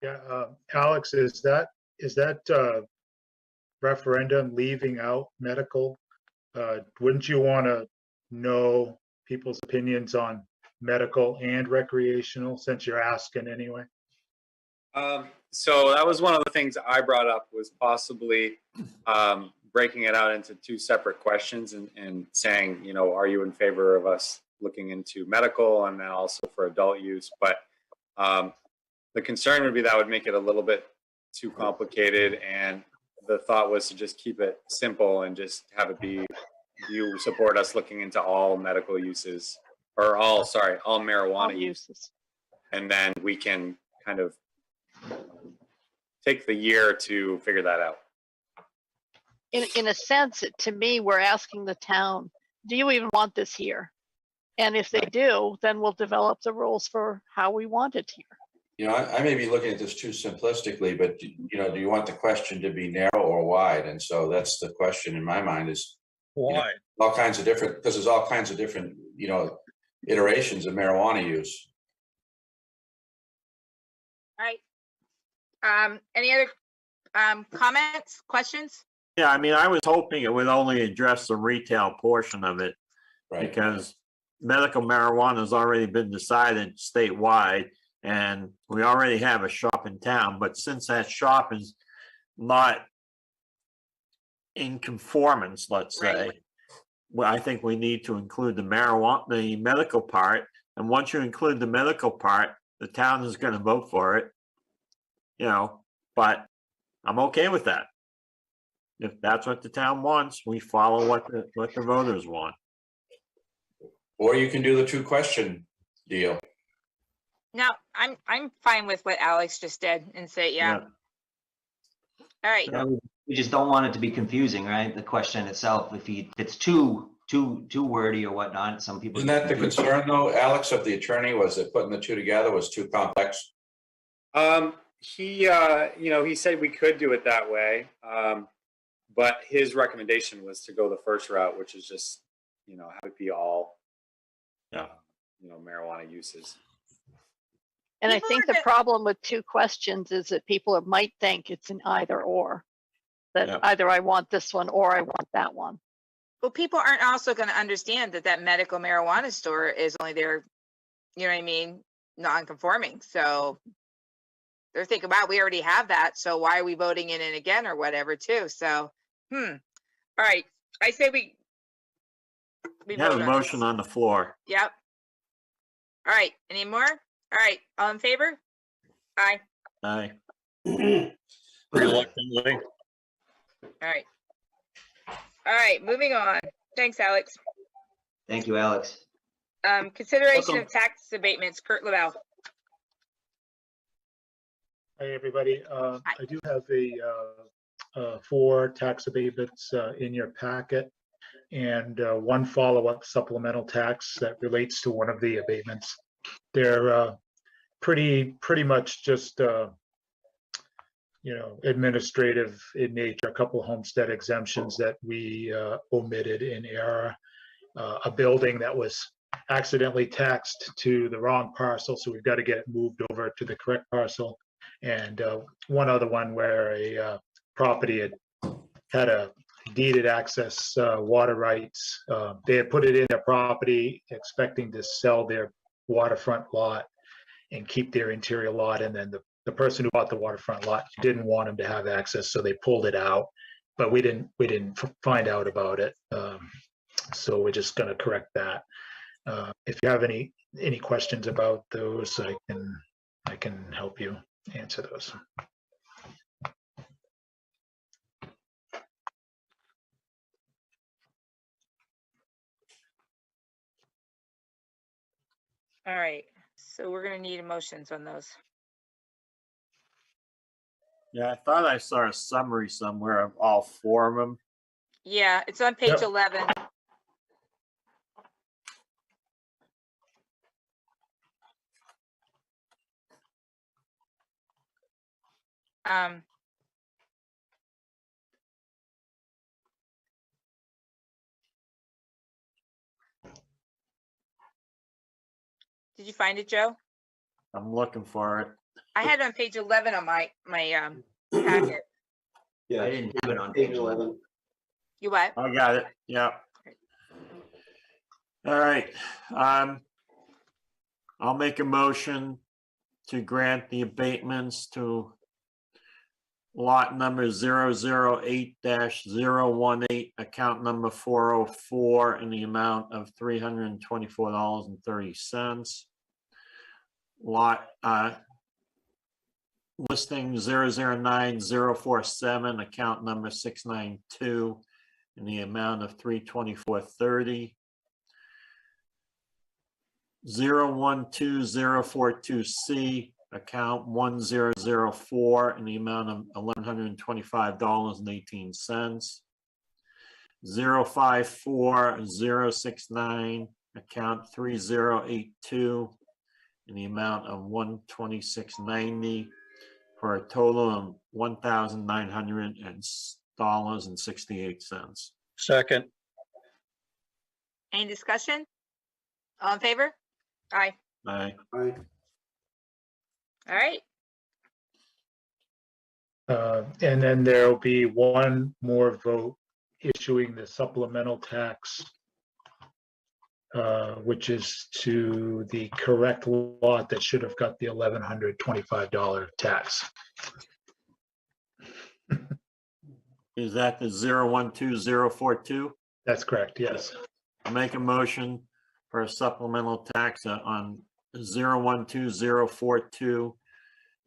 Yeah, Alex, is that referendum leaving out medical? Wouldn't you want to know people's opinions on medical and recreational since you're asking anyway? So that was one of the things I brought up was possibly breaking it out into two separate questions and saying, are you in favor of us looking into medical and then also for adult use? But the concern would be that would make it a little bit too complicated. And the thought was to just keep it simple and just have it be, you support us looking into all medical uses or all marijuana uses. And then we can kind of take the year to figure that out. In a sense, to me, we're asking the town, do you even want this here? And if they do, then we'll develop the rules for how we want it here. I may be looking at this too simplistically, but do you want the question to be narrow or wide? And so that's the question in my mind is why all kinds of different, because there's all kinds of different, iterations of marijuana use. All right. Any other comments, questions? Yeah, I mean, I was hoping it would only address the retail portion of it, right? Because medical marijuana has already been decided statewide, and we already have a shop in town. But since that shop is not in conformance, let's say, well, I think we need to include the medical part. And once you include the medical part, the town is going to vote for it, but I'm okay with that. If that's what the town wants, we follow what the voters want. Or you can do the 2-question deal. No, I'm fine with what Alex just did and say, yeah. All right. We just don't want it to be confusing, right? The question itself, if it's too wordy or whatnot, some people. Isn't that the concern though, Alex, of the attorney, was that putting the two together was too complex? He, he said we could do it that way. But his recommendation was to go the first route, which is just, have it be all, marijuana uses. And I think the problem with two questions is that people might think it's an either or. That either I want this one or I want that one. Well, people aren't also going to understand that medical marijuana store is only there, you know what I mean, non-conforming. So they're thinking, wow, we already have that. So why are we voting it in again or whatever too? So, all right. I say we have vote a on motion this. on the floor. Yep. All right. Any more? All right. All in favor? Aye. Aye. Reluctantly. All right. All right. Moving on. Thanks, Alex. Thank you, Alex. Consideration Welcome. of tax abatements. Kurt Lavelle. Hey, everybody. I do have 4 tax abatements in your packet and one follow-up supplemental tax that relates to one of the abatements. They're pretty much just administrative in nature. A couple homestead exemptions that we omitted in error. A building that was accidentally taxed to the wrong parcel, so we've got to get it moved over to the correct parcel. And one other one where a property had a deeded access water rights. They had put it in their property expecting to sell their waterfront lot and keep their interior lot. And then the person who bought the waterfront lot didn't want them to have access, so they pulled it out. But we didn't find out about it. So we're just going to correct that. If you have any questions about those, I can help you answer those. All right. So we're going to need emotions on those. Yeah, I thought I saw a summary somewhere of all 4 of them. Yeah, it's on page 11. Did you find it, Joe? I'm looking for it. I had it on page 11 on my packet. Yeah, I didn't have it on page 11. You what? I got it. Yeah. All right. I'll make a motion to grant the abatements to lot number 008-018, account number 404, in the amount of $324.30. Lot listing 009047, account number 692, in the amount of $324.30. 012042C, account 1004, in the amount of $1,125.18. 054069, account 3082, in the amount of $126.90, for a total of $1,900.68. Second. Any discussion? All in favor? Aye. Aye. Aye. All right. And then there'll be one more vote issuing the supplemental tax, which is to the correct lot that should have got the $1,125 tax. Is that the 012042? That's correct, yes. I'll make a motion for a supplemental tax on 012042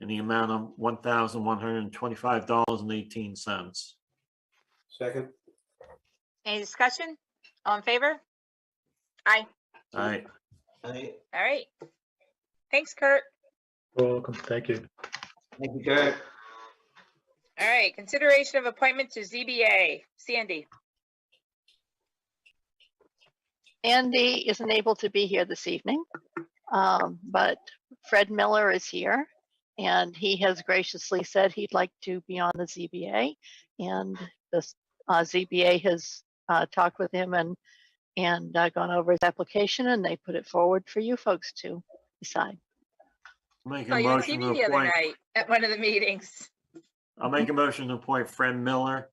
in the amount of $1,125.18. Second. Any discussion? All in favor? Aye. Aye. Aye. All right. Thanks, Kurt. You're welcome. Thank you. Thank you, Kurt. All right, consideration of appointment to ZBA. Sandy. Andy isn't able to be here this evening, but Fred Miller is here, and he has graciously said he'd like to be on the ZBA, and the ZBA has talked with him and gone over his application, and they put it forward for you folks to decide. Make Oh, a you on motion to TV the other appoint, night at one of the meetings. I'll make a motion to appoint Fred Miller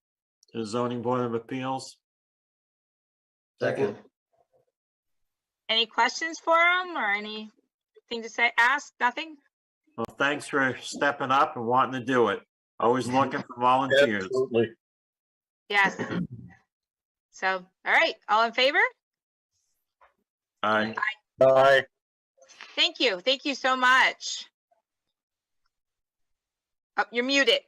to the zoning board of appeals. Second. Any questions for him or anything to say? Ask? Nothing? Well, thanks for stepping up and wanting to do it. Always looking for volunteers. Absolutely. Yes. So, all right, all in favor? Aye. Aye. Thank you. Thank you so much. Oh, you're muted.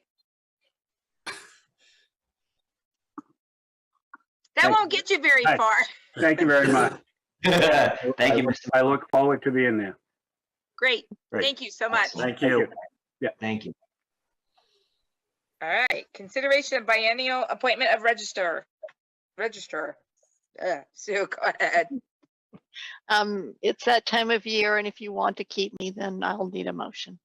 That won't get you very Hi. far. Thank you very much. Thank you, Mr. I look forward to being there. Great. Great. Thank you so much. Thank you. Thank you. All right, consideration of biennial appointment of registrar. Sue, go ahead. It's that time of year, and if you want to keep me, then I'll need a motion.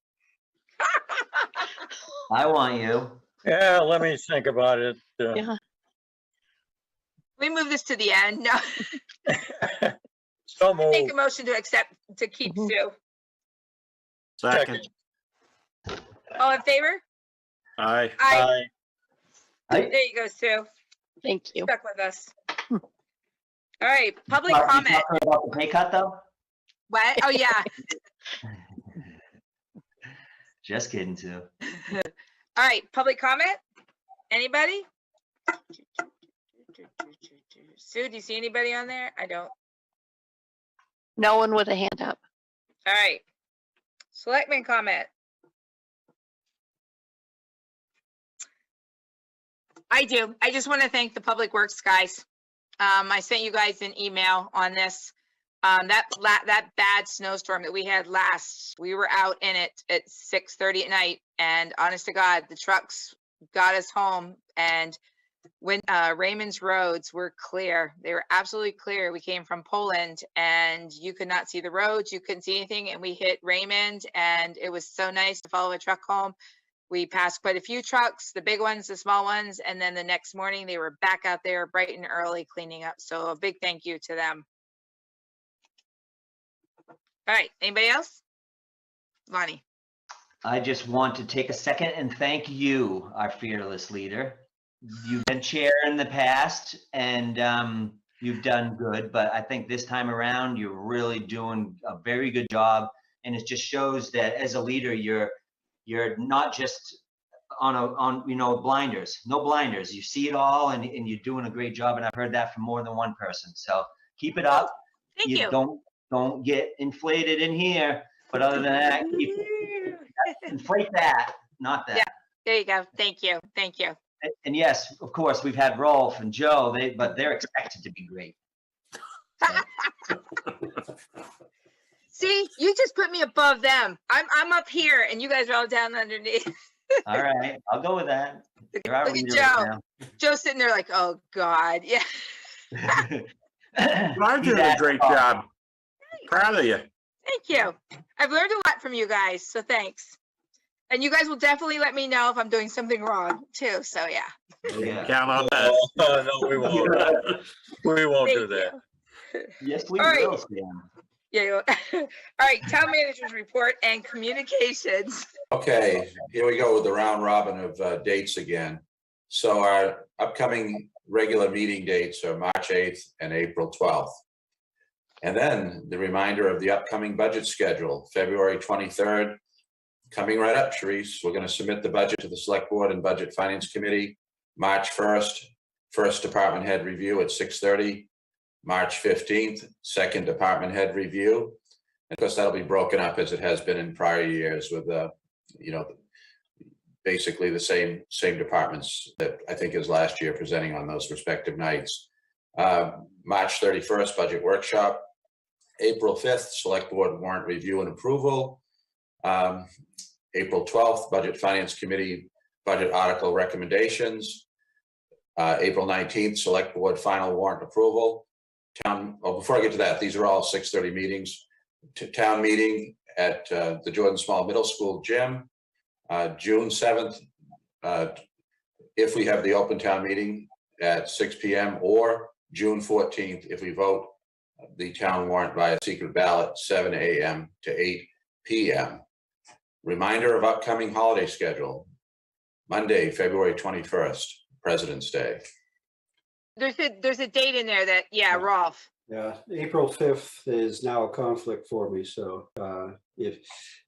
I want you. Yeah, let me think about it. Yeah. We move this to the end. No, So make moved. a motion to accept, to keep Sue. Second. All in favor? Aye. Aye. Aye. There you go, Sue. Thank you. Stuck with us. All right, public You comment. talking about the pay cut though? What? Oh, yeah. Just kidding, Sue. All right, public comment? Anybody? Sue, do you see anybody on there? I don't. No one with a hand up. All right. Selectman comment. I do. I just want to thank the Public Works guys. I sent you guys an email on this. That bad snowstorm that we had last, we were out in it at 6:30 at night, and honest to God, the trucks got us home, and when Raymond's roads were clear, they were absolutely clear. We came from Poland, and you could not see the roads, you couldn't see anything, and we hit Raymond, and it was so nice to follow a truck home. We passed quite a few trucks, the big ones, the small ones, and then the next morning they were back out there bright and early cleaning up. So a big thank you to them. All right, anybody else? Lonnie. I just want to take a second and thank you, our fearless leader. You've been chair in the past and you've done good, but I think this time around, you're really doing a very good job. And it just shows that as a leader, you're not just on blinders, no blinders. You see it all and you're doing a great job. And I've heard that from more than one person. So keep it up. Thank you. Don't get inflated in here. But other than that, inflate that, not that. Yeah, there you go. Thank you. Thank you. And yes, of course, we've had Rolf and Joe, but they're expected to be great. See, you just put me above them. I'm up here and you guys are all down underneath. All right, I'll go with that. Look at Joe. Joe's sitting there like, oh God, yeah. You're doing a great job. Proud of you. Thank you. I've learned a lot from you guys, so thanks. And you guys will definitely let me know if I'm doing something wrong too. So yeah. Count on that. Oh, no, we won't. We won't do that. Yes, we All right. will, Sam. Yeah. All right. Town manager's report and communications. Okay, here we go with the round robin of dates again. So our upcoming regular meeting dates are March 8th and April 12th. And then the reminder of the upcoming budget schedule, February 23rd. Coming right up, Sharice, we're going to submit the budget to the Select Board and Budget Finance Committee. March 1st, first department head review at 6:30. March 15th, second department head review. And of course, that'll be broken up as it has been in prior years with, basically the same departments that I think as last year presenting on those respective nights. March 31st, budget workshop. April 5th, Select Board warrant review and approval. April 12th, Budget Finance Committee budget article recommendations. April 19th, Select Board final warrant approval. Before I get to that, these are all 6:30 meetings. Town meeting at the Jordan Small Middle School gym. June 7th, if we have the open town meeting at 6 p.m. or June 14th, if we vote the town warrant via secret ballot, 7 a.m. to 8 p.m. Reminder of upcoming holiday schedule. Monday, February 21st, President's Day. There's a date in there that, yeah, Rolf. Yeah, April 5th is now a conflict for me, so if,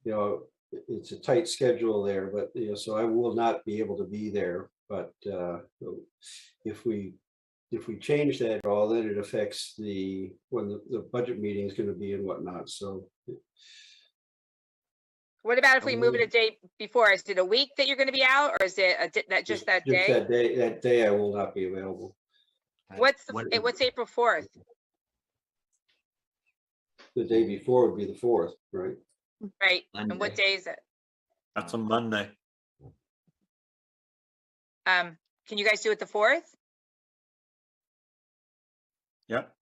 you know, it's a tight schedule there, but, you know, so I will not be able to be there, but if we change that at all, then it affects when the budget meeting is going to be and whatnot, so. What about if we move it a day before? Is it a week that you're going to be out, or is it just that day? That day I will not be available. What's April 4th? The day before would be the 4th, right? Right. Monday. And what day is it? That's a Monday. Can you guys do it the 4th? Yep.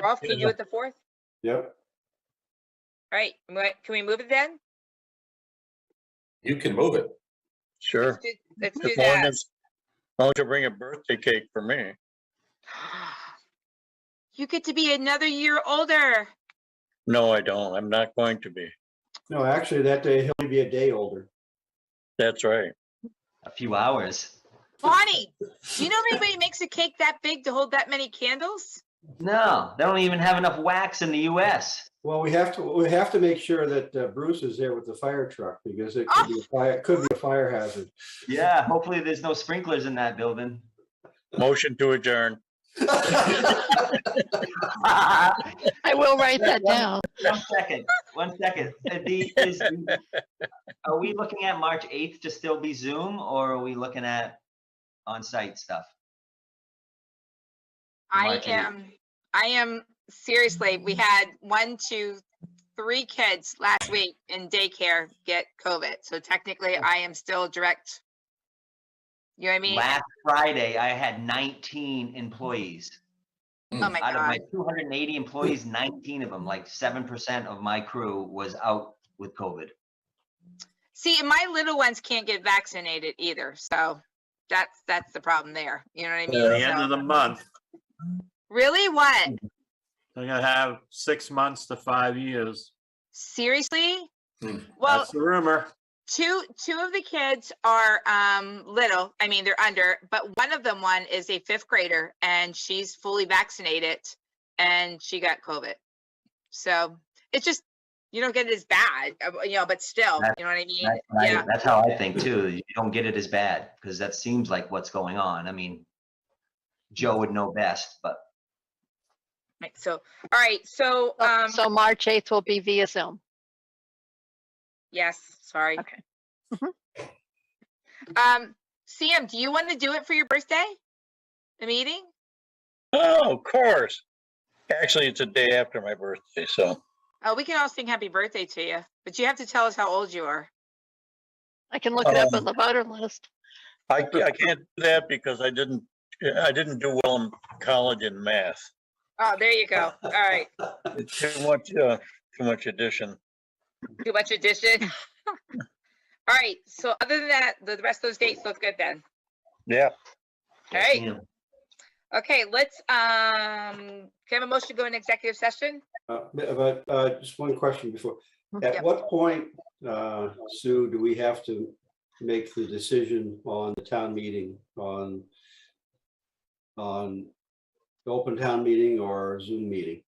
Rolf, can you do it the 4th? Yep. All right. Can we move it then? You can move it. Sure. Let's do As long that. as long as you bring a birthday cake for me. You get to be another year older. No, I don't. I'm not going to be. No, actually, that day he'll be a day older. That's right. A few hours. Bonnie, do you know if anybody makes a cake that big to hold that many candles? No, they don't even have enough wax in the US. Well, we have to make sure that Bruce is there with the fire truck because it could be a fire hazard. Yeah, hopefully there's no sprinklers in that building. Motion to adjourn. I will write that down. 1 second. 1 second. Are we looking at March 8th to still be Zoom, or are we looking at on-site stuff? I am seriously. We had 1, 2, 3 kids last week in daycare get COVID. So technically I am still direct. You know what I mean? Last Friday, I had 19 employees. Oh my Out of God. my 280 employees, 19 of them, like 7% of my crew was out with COVID. See, and my little ones can't get vaccinated either. So that's the problem there. You know what I mean? At the end of the month, Really? What? they're gonna have 6 months to 5 years. Seriously? Well, That's the rumor. two of the kids are little. I mean, they're under, but one of them is a 5th grader and she's fully vaccinated and she got COVID. So it's just, you don't get it as bad, you know, but still, you know what I mean? Yeah. That's how I think too. You don't get it as bad because that seems like what's going on. I mean, Joe would know best, but. Right, so, all right. So, So March 8th will be via Zoom. yes, sorry. Okay. Sam, do you want to do it for your birthday? The meeting? Oh, of course. Actually, it's a day after my birthday, so. Oh, we can all sing happy birthday to you, but you have to tell us how old you are. I can look it up on the voter list. I can't do that because I didn't do well in college in math. Oh, there you go. All right. Too much addition. Too much addition. All right. So other than that, the rest of those dates look good then. Yeah. All right. Okay, let's can I have a motion to go in executive session? But just one question before. At Yep. what point, Sue, do we have to make the decision on the town meeting on the open town meeting or Zoom meeting?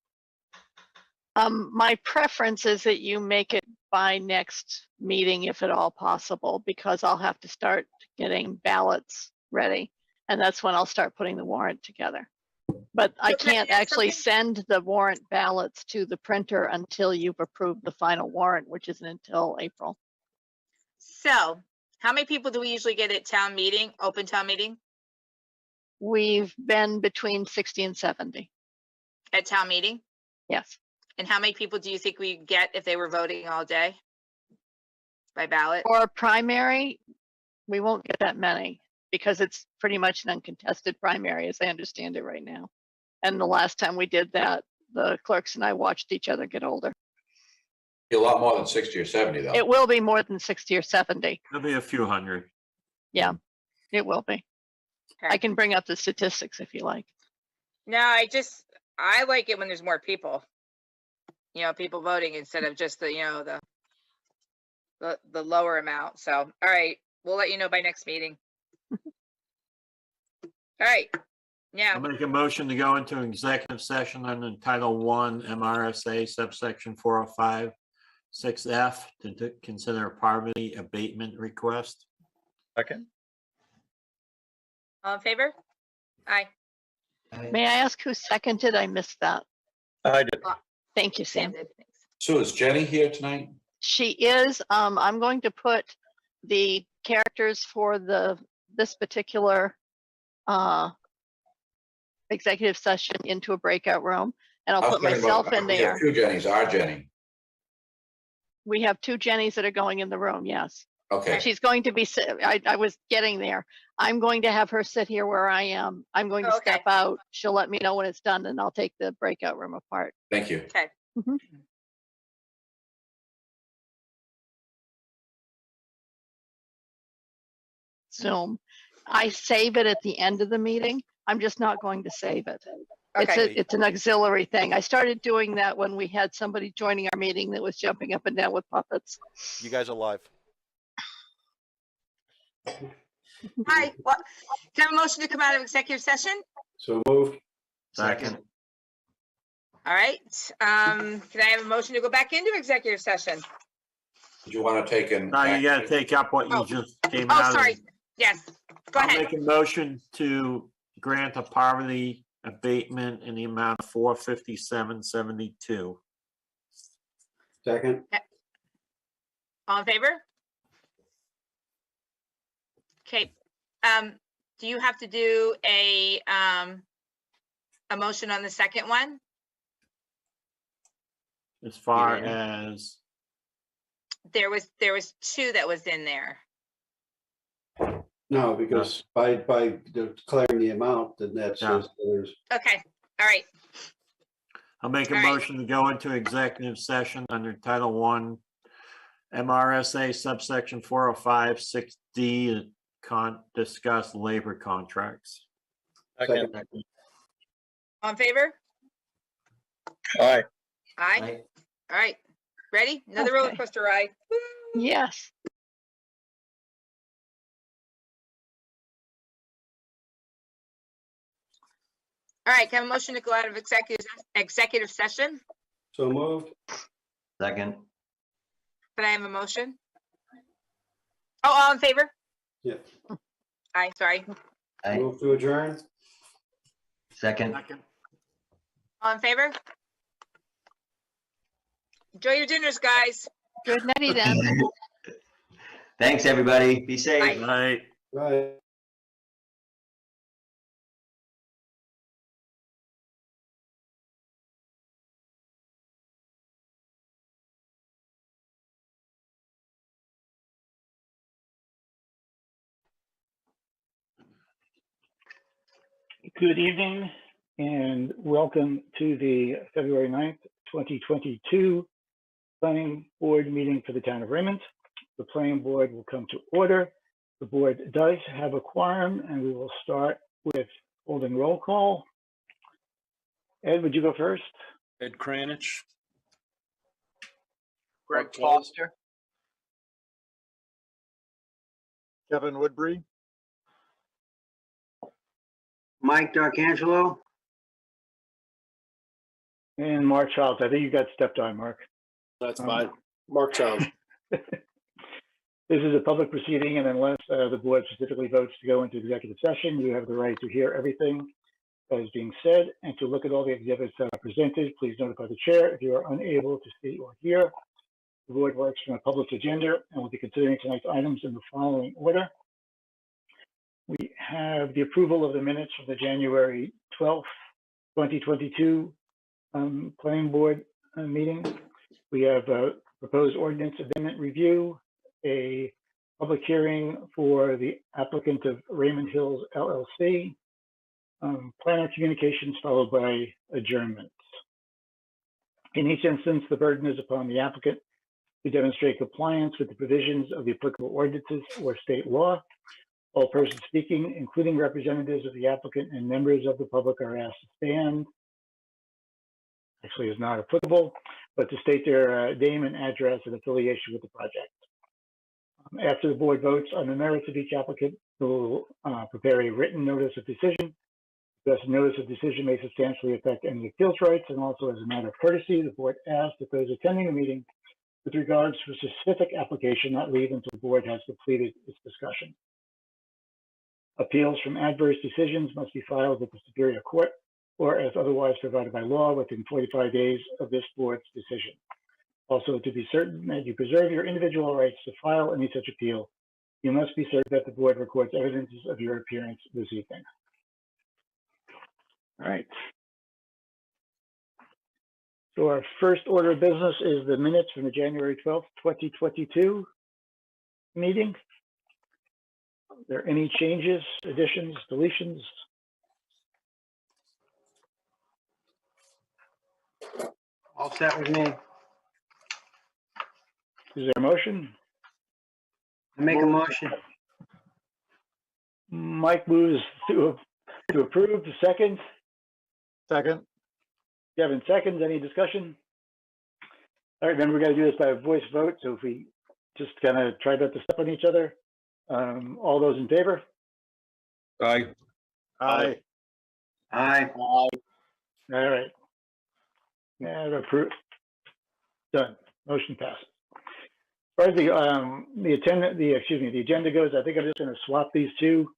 My preference is that you make it by next meeting, if at all possible, because I'll have to start getting ballots ready. And that's when I'll start putting the warrant together. But I can't actually send the warrant ballots to the printer until you've approved the final warrant, which isn't until April. So how many people do we usually get at town meeting, open town meeting? We've been between 60 and 70. At town meeting? Yes. And how many people do you think we get if they were voting all day? By ballot? For a primary, we won't get that many because it's pretty much an uncontested primary as I understand it right now. And the last time we did that, the clerks and I watched each other get older. A lot more than 60 or 70 though. It will be more than 60 or 70. There'll be a few hundred. Yeah, it will be. I can bring up the statistics if you like. No, I like it when there's more people. You know, people voting instead of just the, you know, the lower amount. So, all right, we'll let you know by next meeting. All right, now. I'll make a motion to go into executive session under Title I MRSA subsection 405 6F to consider a poverty abatement request. Second. All in favor? Aye. May I ask who seconded? I missed that. I did. Thank you, Sam. So is Jenny here tonight? She is. I'm going to put the characters for this particular executive session into a breakout room, and I'll put myself in there. Two Jennys, our Jenny. We have two Jennies that are going in the room. Yes. Okay. She's going to be. I was getting there. I'm going to have her sit here where I am. I'm going to step out. She'll let me know when it's done, and I'll take the breakout room apart. Thank you. Okay. Zoom. I save it at the end of the meeting. I'm just not going to save it. Okay. It's an auxiliary thing. I started doing that when we had somebody joining our meeting that was jumping up and down with puppets. You guys are live. Hi, what, can I have a motion to come out of executive session? So moved. Second. All right, can I have a motion to go back into executive session? Did you want to take an? No, you gotta take up what you just came out Oh, of. sorry, yes, go I'll ahead. make a motion to grant a poverty abatement in the amount of $457.72. Second. All in favor? Okay, do you have to do a motion on the second one? As far as, There was two that was in there. No, because by declaring the amount, then that says there's. Okay, all right, I'll make a All right. motion to go into executive session under Title I MRSA subsection 405 6D to discuss labor contracts. Second. all in favor? Aye. Aye. All right, ready? Another roller Okay. coaster ride. Yes. All right, can I have a motion to go out of executive session? So moved. Second. Can I have a motion? Oh, all in favor? Yeah. Aye, sorry. Aye. Move to adjourn. Second. All in favor? Enjoy your dinners, guys. Good nighty then. Thanks, everybody. Be safe. Bye. Right. Right. Good evening and welcome to the February 9th, 2022 Planning Board meeting for the town of Raymond. The planning board will come to order. The board does have a quorum and we will start with holding roll call. Ed, would you go first? Ed Kranich. Greg Foster. Kevin Woodbury. Mike D'Arcangelo. And Mark Childs. I think you got stepped on, Mark. That's fine. Mark Childs. This is a public proceeding, and unless the board specifically votes to go into executive session, you have the right to hear everything that is being said and to look at all the exhibits that are presented. Please notify the chair if you are unable to see or hear. The board works from a published agenda and will be considering tonight's items in the following order. We have the approval of the minutes from the January 12th, 2022 planning board meeting. We have a proposed ordinance amendment review, a public hearing for the applicant of Raymond Hills LLC, planner communications followed by adjournments. In each instance, the burden is upon the applicant to demonstrate compliance with the provisions of the applicable ordinances or state law. All persons speaking, including representatives of the applicant and members of the public, are asked to stand. Actually, is not applicable, but to state their name and address and affiliation with the project. After the board votes on the merits of each applicant, we will prepare a written notice of decision. This notice of decision may substantially affect any appeals rights, and also as a matter of courtesy, the board asks that those attending the meeting with regards to a specific application not leave until the board has completed its discussion. Appeals from adverse decisions must be filed with the Superior Court or as otherwise provided by law within 45 days of this board's decision. Also, to be certain that you preserve your individual rights to file any such appeal, you must be certain that the board records evidences of your appearance this evening. All right. So our first order of business is the minutes from the January 12th, 2022 meeting. Are there any changes, additions, deletions? All set with me. Is there a motion? I make a motion. Mike moves to approve. Second. Second. Kevin seconds. Any discussion? All right, then we're going to do this by a voice vote. So if we just kind of try not to step on each other, all those in favor? Aye. Aye. Aye. All right. And approved. Done. Motion passes. As far as the agenda goes, I think I'm just going to swap these two.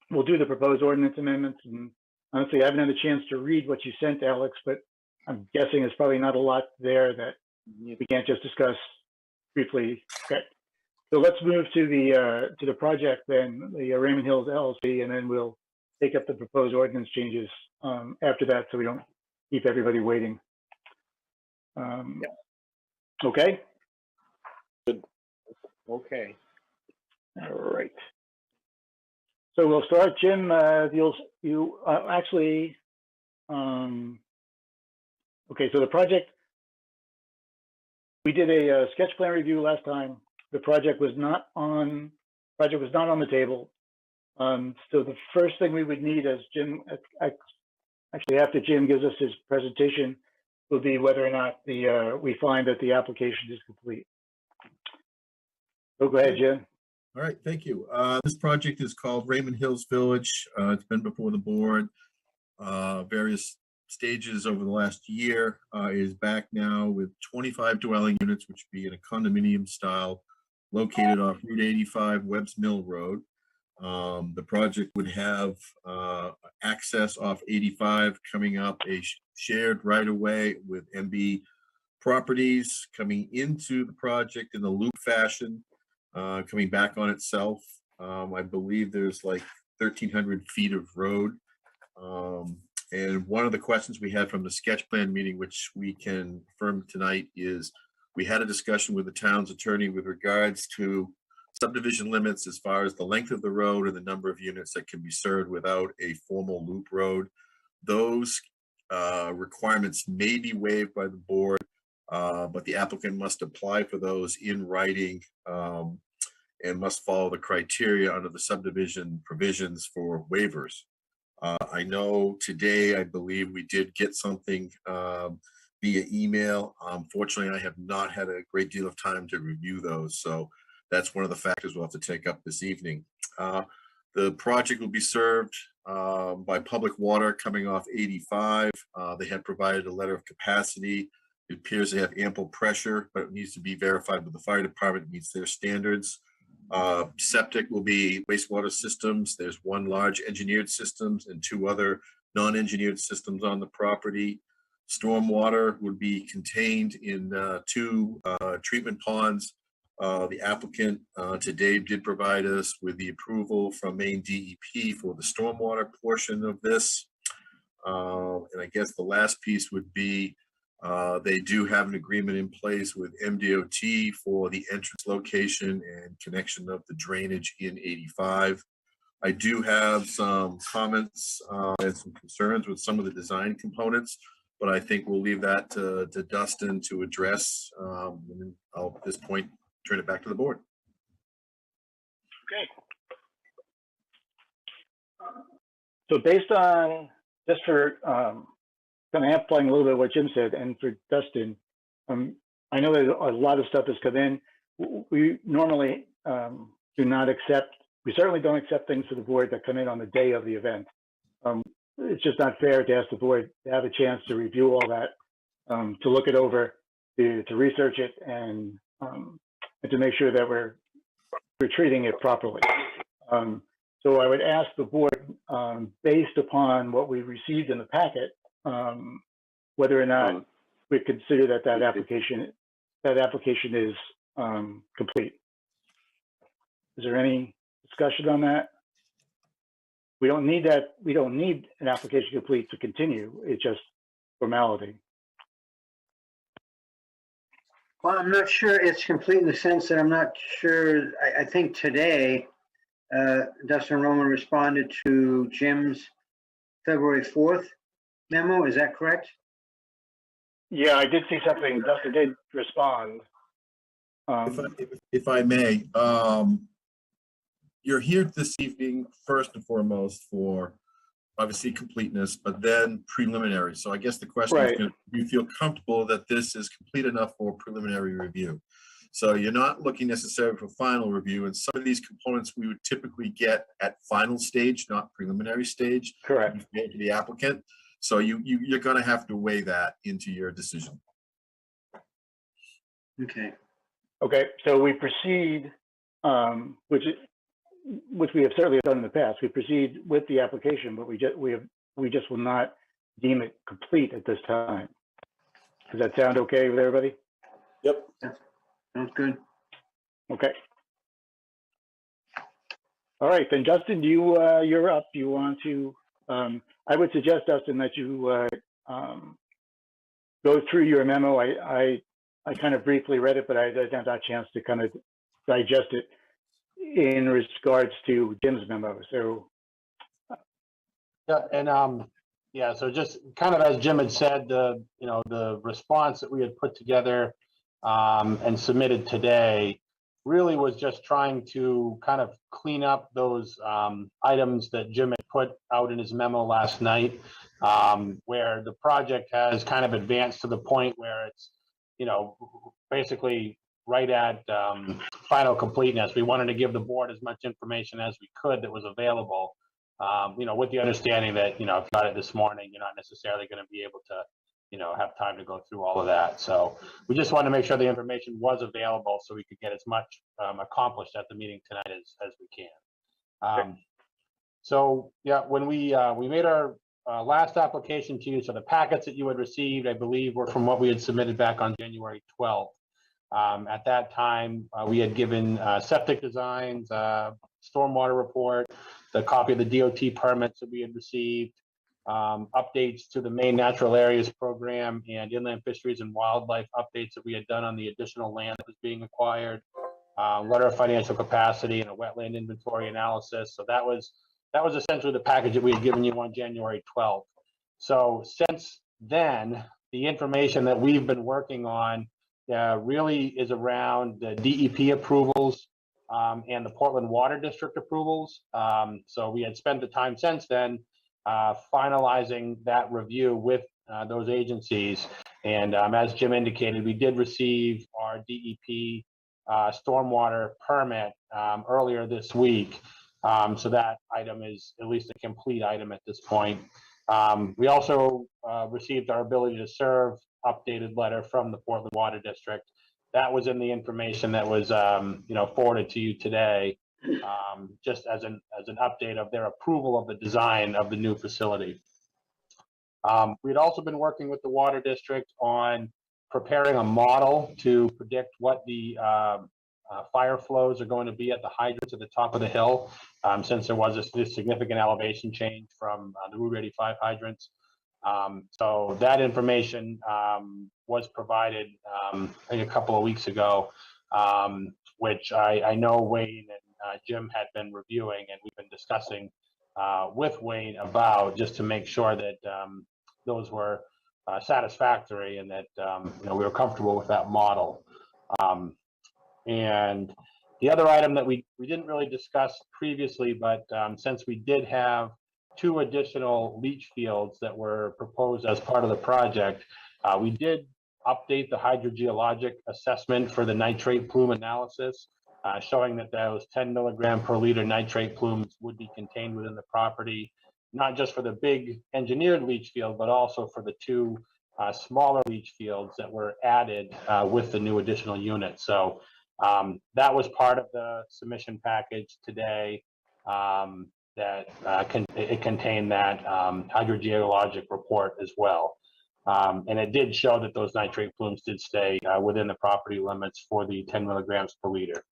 We'll do the proposed ordinance amendments, and honestly, I haven't had a chance to read what you sent, Alex, but I'm guessing there's probably not a lot there that we can't just discuss briefly. Okay. So let's move to the project then, the Raymond Hills LLC, and then we'll take up the proposed ordinance changes after that, so we don't keep everybody waiting. Okay. Good. Okay. All right. So we'll start, Jim. You actually. Okay. So the project. We did a sketch plan review last time. The project was not on. On the table. So the first thing we would need, as Jim, actually after Jim gives us his presentation, will be whether or not we find that the application is complete. So go ahead, Jim. All right, thank you. This project is called Raymond Hills Village. It's been before the board, various stages over the last year. It is back now with 25 dwelling units, which would be in a condominium style, located off Route 85, Webb's Mill Road. The project would have access off 85 coming up a shared right-of-way with MB Properties coming into the project in the loop fashion, coming back on itself. I believe there's like 1,300 feet of road. And one of the questions we had from the sketch plan meeting, which we can confirm tonight, is we had a discussion with the town's attorney with regards to subdivision limits as far as the length of the road and the number of units that can be served without a formal loop road. Those requirements may be waived by the board, but the applicant must apply for those in writing and must follow the criteria under the subdivision provisions for waivers. I know today, I believe we did get something via email. Unfortunately, I have not had a great deal of time to review those. So that's one of the factors we'll have to take up this evening. The project will be served by public water coming off 85. They have provided a letter of capacity. It appears they have ample pressure, but it needs to be verified with the fire department, it meets their standards. Septic will be wastewater systems. There's one large engineered systems and two other non-engineered systems on the property. Stormwater would be contained in two treatment ponds. The applicant today did provide us with the approval from Maine DEP for the stormwater portion of this. And I guess the last piece would be They do have an agreement in place with MDOT for the entrance location and connection of the drainage in 85. I do have some comments and some concerns with some of the design components, but I think we'll leave that to Dustin to address. And I'll, at this point, turn it back to the board. Okay. So based on, just for kind of amplifying a little bit what Jim said, and for Dustin, I know that a lot of stuff has come in. We normally do not accept, we certainly don't accept things to the board that come in on the day of the event. It's just not fair to ask the board to have a chance to review all that, to look it over, to research it, and to make sure that we're treating it properly. So I would ask the board, based upon what we received in the packet, whether or not we consider that that application is complete. Is there any discussion on that? We don't need that. We don't need an application complete to continue. It's just formality. Well, I'm not sure it's complete in the sense that I'm not sure. I think today, Dustin Roman responded to Jim's February 4th memo. Is that correct? Yeah, I did see something. Dustin did respond. If I may, you're here this evening, first and foremost, for obviously completeness, but then preliminary. So I guess the question is, do you feel comfortable that this is complete enough for preliminary review? So you're not looking necessarily for final review, and some of these components we would typically get at final stage, not preliminary stage. Correct. To the applicant. So you're going to have to weigh that into your decision. Okay. Okay. So we proceed, which we have certainly done in the past. We proceed with the application, but we just will not deem it complete at this time. Does that sound okay with everybody? Yep. Sounds good. Okay. All right, then Justin, you're up. You want to? I would suggest, Dustin, that you go through your memo. I kind of briefly read it, but I didn't have that chance to kind of digest it in regards to Jim's memo. So yeah, and yeah, so just kind of as Jim had said, the response that we had put together and submitted today really was just trying to kind of clean up those items that Jim had put out in his memo last night, where the project has kind of advanced to the point where it's, basically right at final completeness. We wanted to give the board as much information as we could that was available, with the understanding that, if you got it this morning, you're not necessarily going to be able to have time to go through all of that. So we just wanted to make sure the information was available so we could get as much accomplished at the meeting tonight as we can. So yeah, when we made our last application to you, so the packets that you had received, I believe, were from what we had submitted back on January 12th. At that time, we had given septic designs, stormwater report, the copy of the DOT permits that we had received, updates to the Maine Natural Areas Program and inland fisheries and wildlife updates that we had done on the additional land that was being acquired, letter of financial capacity and a wetland inventory analysis. So that was essentially the package that we had given you on January 12th. So since then, the information that we've been working on really is around the DEP approvals and the Portland Water District approvals. So we had spent the time since then finalizing that review with those agencies. And as Jim indicated, we did receive our DEP stormwater permit earlier this week. So that item is at least a complete item at this point. We also received our ability to serve updated letter from the Portland Water District. That was in the information that was forwarded to you today, just as an update of their approval of the design of the new facility. We'd also been working with the Water District on preparing a model to predict what the fire flows are going to be at the hydrants at the top of the hill, since there was a significant elevation change from the Route 85 hydrants. So that information was provided, I think a couple of weeks ago, which I know Wayne and Jim had been reviewing, and we've been discussing with Wayne about, just to make sure that those were satisfactory and that we were comfortable with that model. And the other item that we didn't really discuss previously, but since we did have 2 additional leach fields that were proposed as part of the project, we did update the hydrogeologic assessment for the nitrate plume analysis, showing that those 10 milligram per liter nitrate plumes would be contained within the property, not just for the big engineered leach field, but also for the 2 smaller leach fields that were added with the new additional unit. So that was part of the submission package today. That it contained that hydrogeologic report as well. And it did show that those nitrate plumes did stay within the property limits for the 10 milligrams per liter.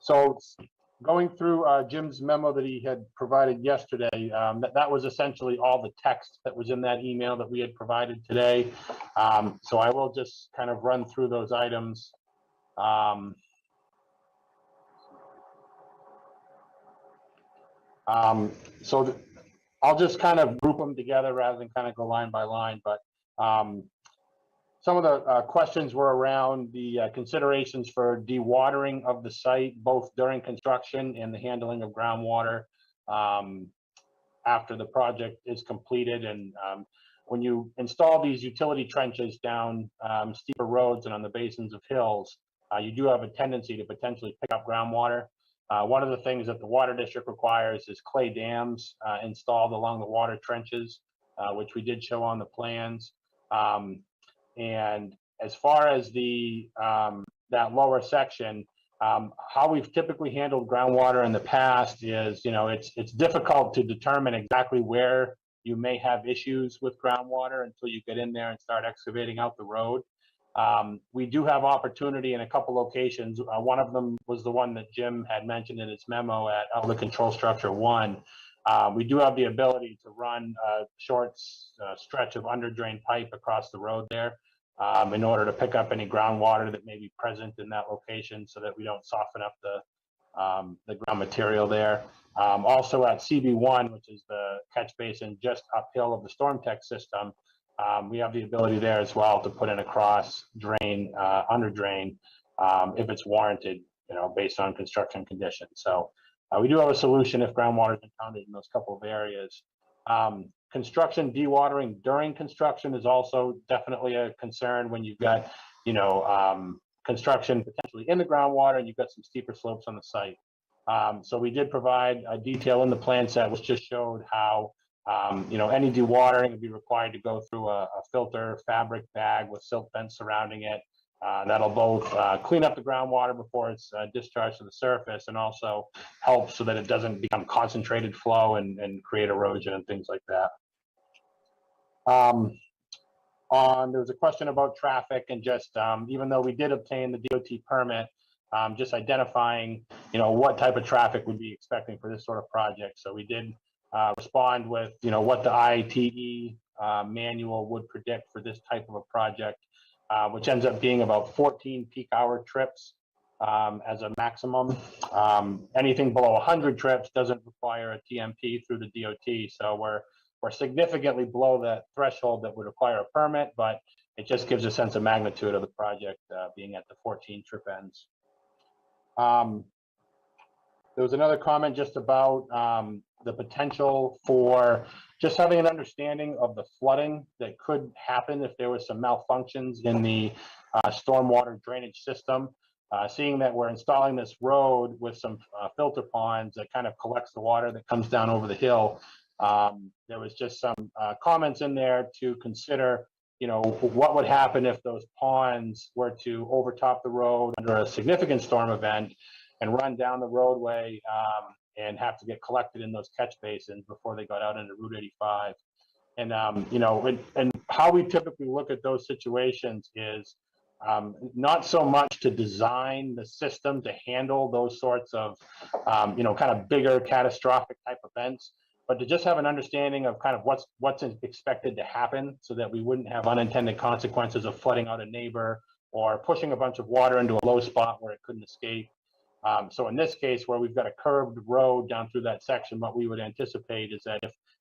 So going through Jim's memo that he had provided yesterday, that was essentially all the text that was in that email that we had provided today. So I will just kind of run through those items. So I'll just kind of group them together rather than kind of go line by line, but some of the questions were around the considerations for dewatering of the site, both during construction and the handling of groundwater after the project is completed. And when you install these utility trenches down steeper roads and on the basins of hills, you do have a tendency to potentially pick up groundwater. One of the things that the water district requires is clay dams installed along the water trenches, which we did show on the plans. And as far as the that lower section, how we've typically handled groundwater in the past is, it's difficult to determine exactly where you may have issues with groundwater until you get in there and start excavating out the road. We do have opportunity in a couple locations. One of them was the one that Jim had mentioned in his memo at Outlet Control Structure 1. We do have the ability to run a short stretch of under drain pipe across the road there in order to pick up any groundwater that may be present in that location, so that we don't soften up the ground material there. Also at CB1, which is the catch basin just uphill of the Storm Tech system, we have the ability there as well to put in a cross drain, under drain, if it's warranted, based on construction conditions. So we do have a solution if groundwater is encountered in those couple of areas. Construction dewatering during construction is also definitely a concern when you've got, construction potentially in the groundwater and you've got some steeper slopes on the site. So we did provide a detail in the plan set, which just showed how any dewatering would be required to go through a filter fabric bag with silt fence surrounding it. That'll both clean up the groundwater before it's discharged to the surface, and also help so that it doesn't become concentrated flow and create erosion and things like that. There was a question about traffic and just, even though we did obtain the DOT permit, just identifying, what type of traffic we'd be expecting for this sort of project. So we did respond with, what the ITE manual would predict for this type of a project, which ends up being about 14 peak hour trips as a maximum. Anything below 100 trips doesn't require a TMP through the DOT. So we're significantly below that threshold that would require a permit, but it just gives a sense of magnitude of the project being at the 14 trip ends. There was another comment just about the potential for just having an understanding of the flooding that could happen if there was some malfunctions in the stormwater drainage system. Seeing that we're installing this road with some filter ponds that kind of collects the water that comes down over the hill, there was just some comments in there to consider, what would happen if those ponds were to overtop the road under a significant storm event and run down the roadway and have to get collected in those catch basins before they got out into Route 85. And, and how we typically look at those situations is not so much to design the system to handle those sorts of, kind of bigger catastrophic type events, but to just have an understanding of kind of what's expected to happen so that we wouldn't have unintended consequences of flooding out a neighbor or pushing a bunch of water into a low spot where it couldn't escape. So in this case, where we've got a curved road down through that section, what we would anticipate is that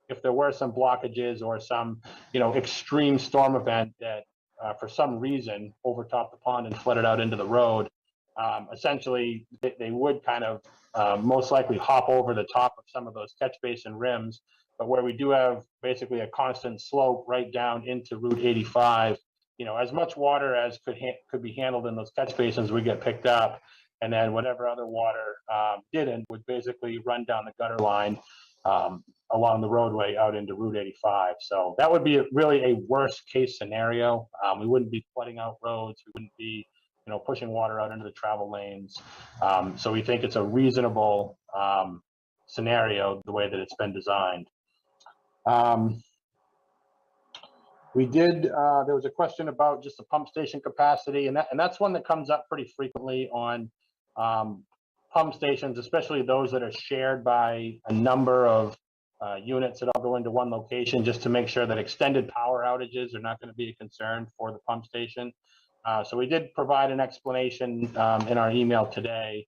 if there were some blockages or some, extreme storm event that for some reason overtopped the pond and flooded out into the road, essentially they would kind of most likely hop over the top of some of those catch basin rims. But where we do have basically a constant slope right down into Route 85, as much water as could be handled in those catch basins would get picked up. And then whatever other water didn't would basically run down the gutter line along the roadway out into Route 85. So that would be really a worst case scenario. We wouldn't be flooding out roads. We wouldn't be, pushing water out into the travel lanes. So we think it's a reasonable scenario the way that it's been designed. There was a question about just the pump station capacity, and that's one that comes up pretty frequently on pump stations, especially those that are shared by a number of units that all go into one location, just to make sure that extended power outages are not going to be a concern for the pump station. So we did provide an explanation in our email today,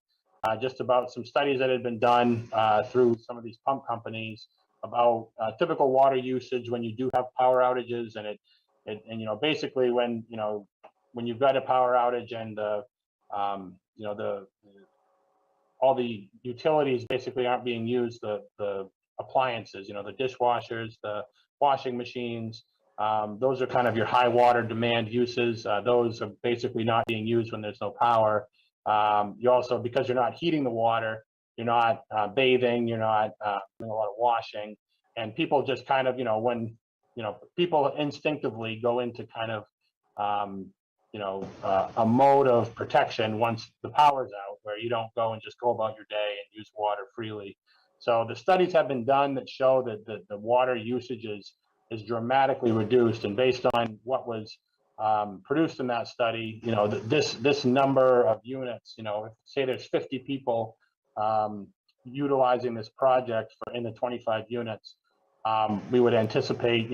just about some studies that had been done through some of these pump companies about typical water usage when you do have power outages, and basically when you've got a power outage and all the utilities basically aren't being used, the appliances, the dishwashers, the washing machines, those are kind of your high water demand uses. Those are basically not being used when there's no power. You also, because you're not heating the water, you're not bathing, you're not doing a lot of washing, and people just kind of, when people instinctively go into kind of a mode of protection once the power's out, where you don't go and just go about your day and use water freely. So the studies have been done that show that the water usage is dramatically reduced, and based on what was produced in that study, this number of units, say there's 50 people utilizing this project in the 25 units, we would anticipate,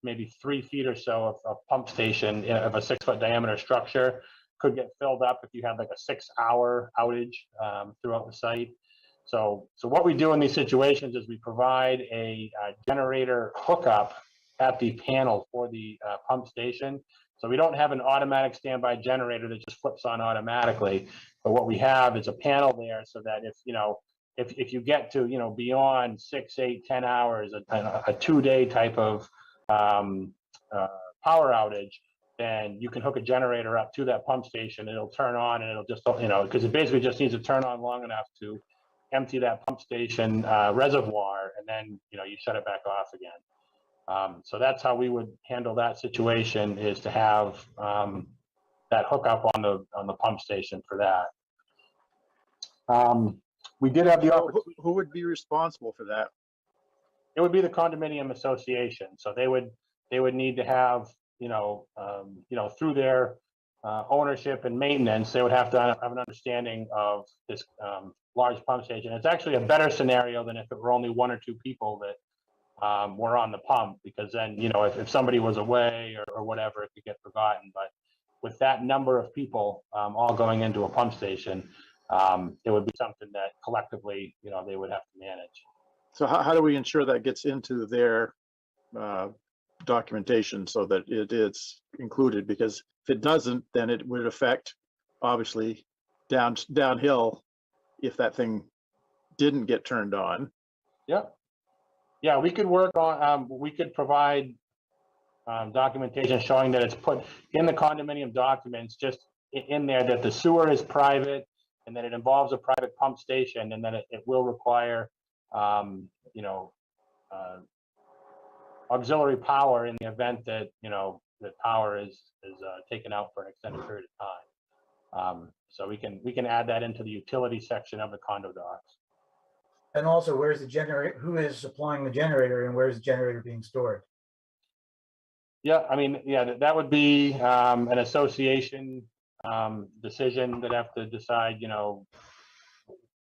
maybe 3 feet or so of pump station of a 6-foot diameter structure could get filled up if you had like a 6-hour outage throughout the site. So what we do in these situations is we provide a generator hookup at the panel for the pump station. So we don't have an automatic standby generator that just flips on automatically, but what we have is a panel there so that if you get to, beyond 6, 8, 10 hours, a 2-day type of power outage, then you can hook a generator up to that pump station. It'll turn on and it'll just, because it basically just needs to turn on long enough to empty that pump station reservoir, and then, you shut it back off again. So that's how we would handle that situation, is to have that hookup on the pump station for that. We did have the opportunity. Who would be responsible for that? It would be the condominium association. So they would need to have, through their ownership and maintenance, they would have to have an understanding of this large pump station. It's actually a better scenario than if it were only 1 or 2 people that were on the pump, because then, if somebody was away or whatever, it could get forgotten. But with that number of people all going into a pump station, it would be something that collectively, they would have to manage. So how do we ensure that gets into their documentation so that it is included? Because if it doesn't, then it would affect, obviously, downhill if that thing didn't get turned on. Yeah, we could work on, we could provide documentation showing that it's put in the condominium documents, just in there, that the sewer is private and that it involves a private pump station, and that it will require, auxiliary power in the event that, the power is taken out for an extended period of time. So we can add that into the utility section of the condo docs. And also, where's the generator? Who is supplying the generator, and where's the generator being stored? Yeah, that would be an association decision that have to decide,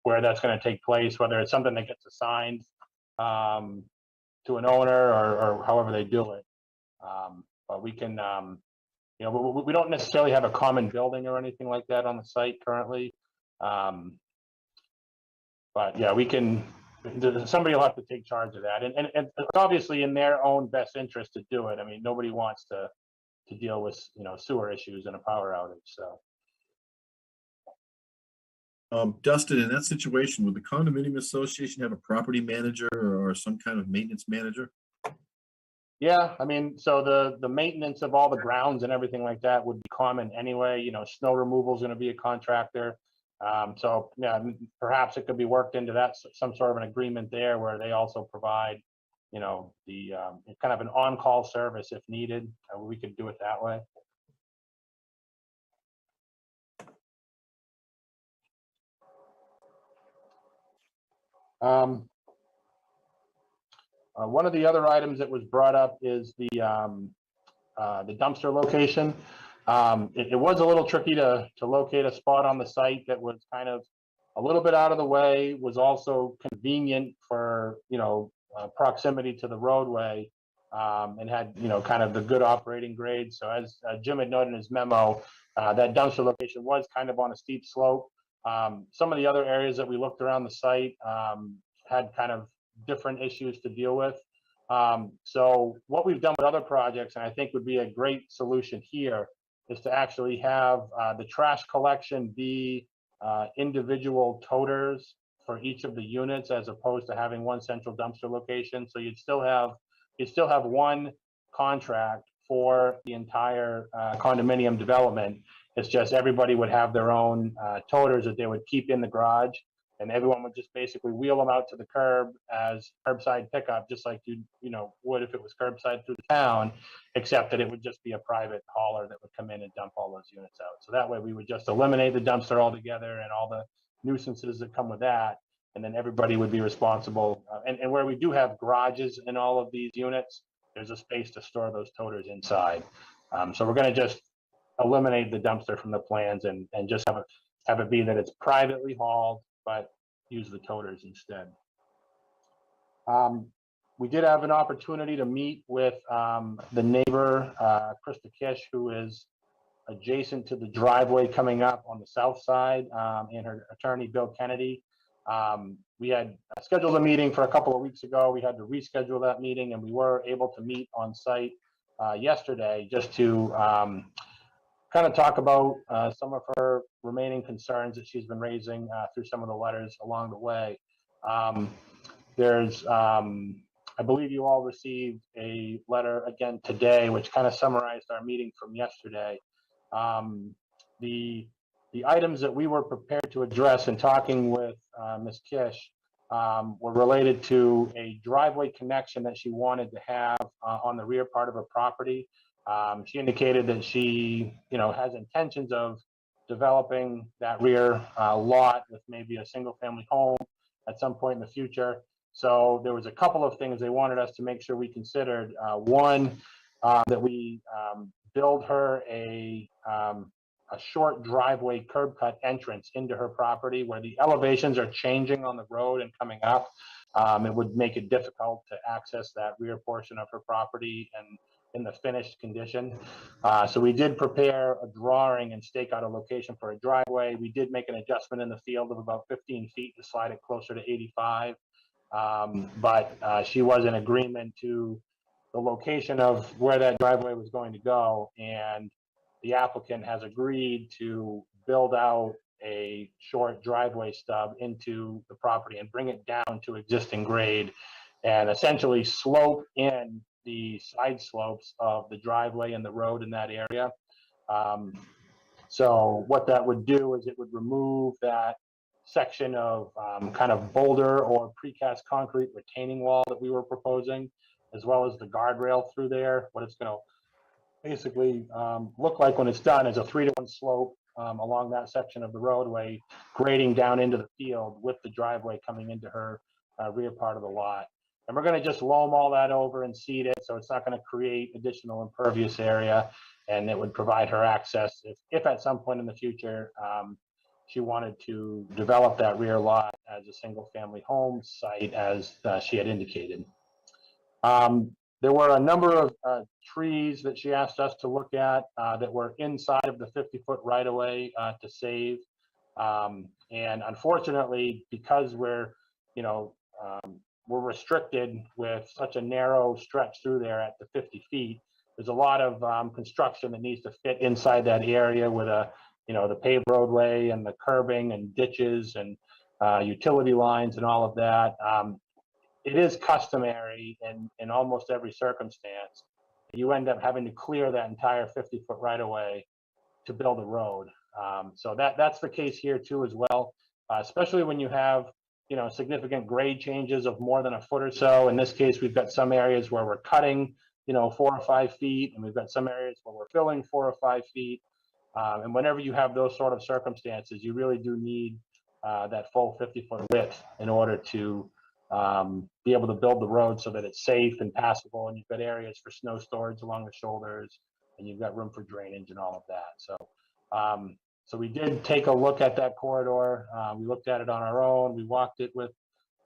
where that's going to take place, whether it's something that gets assigned to an owner or however they do it. But we can, you know, we don't necessarily have a common building or anything like that on the site currently. But yeah, we can, somebody will have to take charge of that. And it's obviously in their own best interest to do it. I mean, nobody wants to deal with, you know, sewer issues and a power outage, so. Dustin, in that situation, would the condominium association have a property manager or some kind of maintenance manager? Yeah, I mean, so the maintenance of all the grounds and everything like that would be common anyway. You know, snow removal is going to be a contractor. So yeah, perhaps it could be worked into that, some sort of an agreement there where they also provide, you know, the kind of an on-call service if needed. We could do it that way. One of the other items that was brought up is the dumpster location. It was a little tricky to locate a spot on the site that was kind of a little bit out of the way, was also convenient for, you know, proximity to the roadway, and had, you know, kind of the good operating grade. So as Jim had noted in his memo, that dumpster location was kind of on a steep slope. Some of the other areas that we looked around the site had kind of different issues to deal with. So what we've done with other projects, and I think would be a great solution here, is to actually have the trash collection be individual toters for each of the units, as opposed to having one central dumpster location. So you'd still have one contract for the entire condominium development. It's just everybody would have their own toters that they would keep in the garage, and everyone would just basically wheel them out to the curb as curbside pickup, just like you know would if it was curbside through the town, except that it would just be a private hauler that would come in and dump all those units out. So that way we would just eliminate the dumpster altogether and all the nuisances that come with that, and then everybody would be responsible. And where we do have garages in all of these units, there's a space to store those toters inside. So we're going to just eliminate the dumpster from the plans and just have it be that it's privately hauled, but use the toters instead. We did have an opportunity to meet with the neighbor, Krista Kish, who is adjacent to the driveway coming up on the south side, and her attorney, Bill Kennedy. We had scheduled a meeting for a couple of weeks ago. We had to reschedule that meeting, and we were able to meet on site yesterday just to kind of talk about some of her remaining concerns that she's been raising through some of the letters along the way. I believe you all received a letter again today, which kind of summarized our meeting from yesterday. The items that we were prepared to address in talking with Ms. Kish were related to a driveway connection that she wanted to have on the rear part of her property. She indicated that she, you know, has intentions of developing that rear lot with maybe a single family home at some point in the future. So there was a couple of things they wanted us to make sure we considered. One, that we build her a short driveway curb cut entrance into her property where the elevations are changing on the road and coming up. It would make it difficult to access that rear portion of her property and in the finished condition. So we did prepare a drawing and stake out a location for a driveway. We did make an adjustment in the field of about 15 feet to slide it closer to 85. But she was in agreement to the location of where that driveway was going to go, and the applicant has agreed to build out a short driveway stub into the property and bring it down to existing grade and essentially slope in the side slopes of the driveway and the road in that area. So what that would do is it would remove that section of kind of boulder or precast concrete retaining wall that we were proposing, as well as the guardrail through there. What it's going to basically look like when it's done is a 3-to-1 slope along that section of the roadway, grading down into the field with the driveway coming into her rear part of the lot. And we're going to just loam all that over and seed it, so it's not going to create additional impervious area, and it would provide her access if at some point in the future she wanted to develop that rear lot as a single family home site as she had indicated. There were a number of trees that she asked us to look at that were inside of the 50-foot right-of-way to save. And unfortunately, because we're restricted with such a narrow stretch through there at the 50 feet, there's a lot of construction that needs to fit inside that area with the paved roadway and the curbing and ditches and utility lines and all of that. It is customary in almost every circumstance. You end up having to clear that entire 50-foot right-of-way to build a road. So that's the case here too as well, especially when you have significant grade changes of more than a foot or so. In this case, we've got some areas where we're cutting 4 or 5 feet, and we've got some areas where we're filling 4 or 5 feet. And whenever you have those sort of circumstances, you really do need that full 50-foot width in order to be able to build the road so that it's safe and passable, and you've got areas for snow storage along the shoulders, and you've got room for drainage and all of that. So we did take a look at that corridor. We looked at it on our own. We walked it with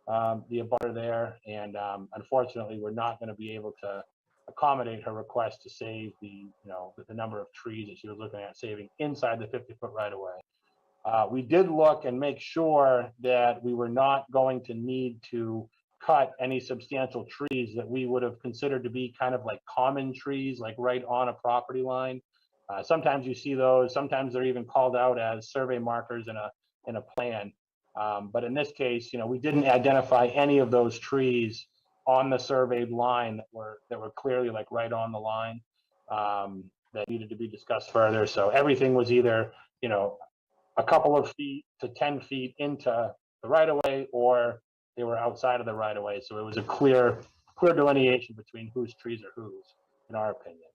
the abutter there, and unfortunately, we're not going to be able to accommodate her request to save the number of trees that she was looking at saving inside the 50-foot right-of-way. We did look and make sure that we were not going to need to cut any substantial trees that we would have considered to be kind of like common trees, like right on a property line. Sometimes you see those, sometimes they're even called out as survey markers in a plan. But in this case, we didn't identify any of those trees on the surveyed line that were clearly like right on the line that needed to be discussed further. So everything was either, a couple of feet to 10 feet into the right-of-way, or they were outside of the right-of-way. So it was a clear delineation between whose trees are whose, in our opinion.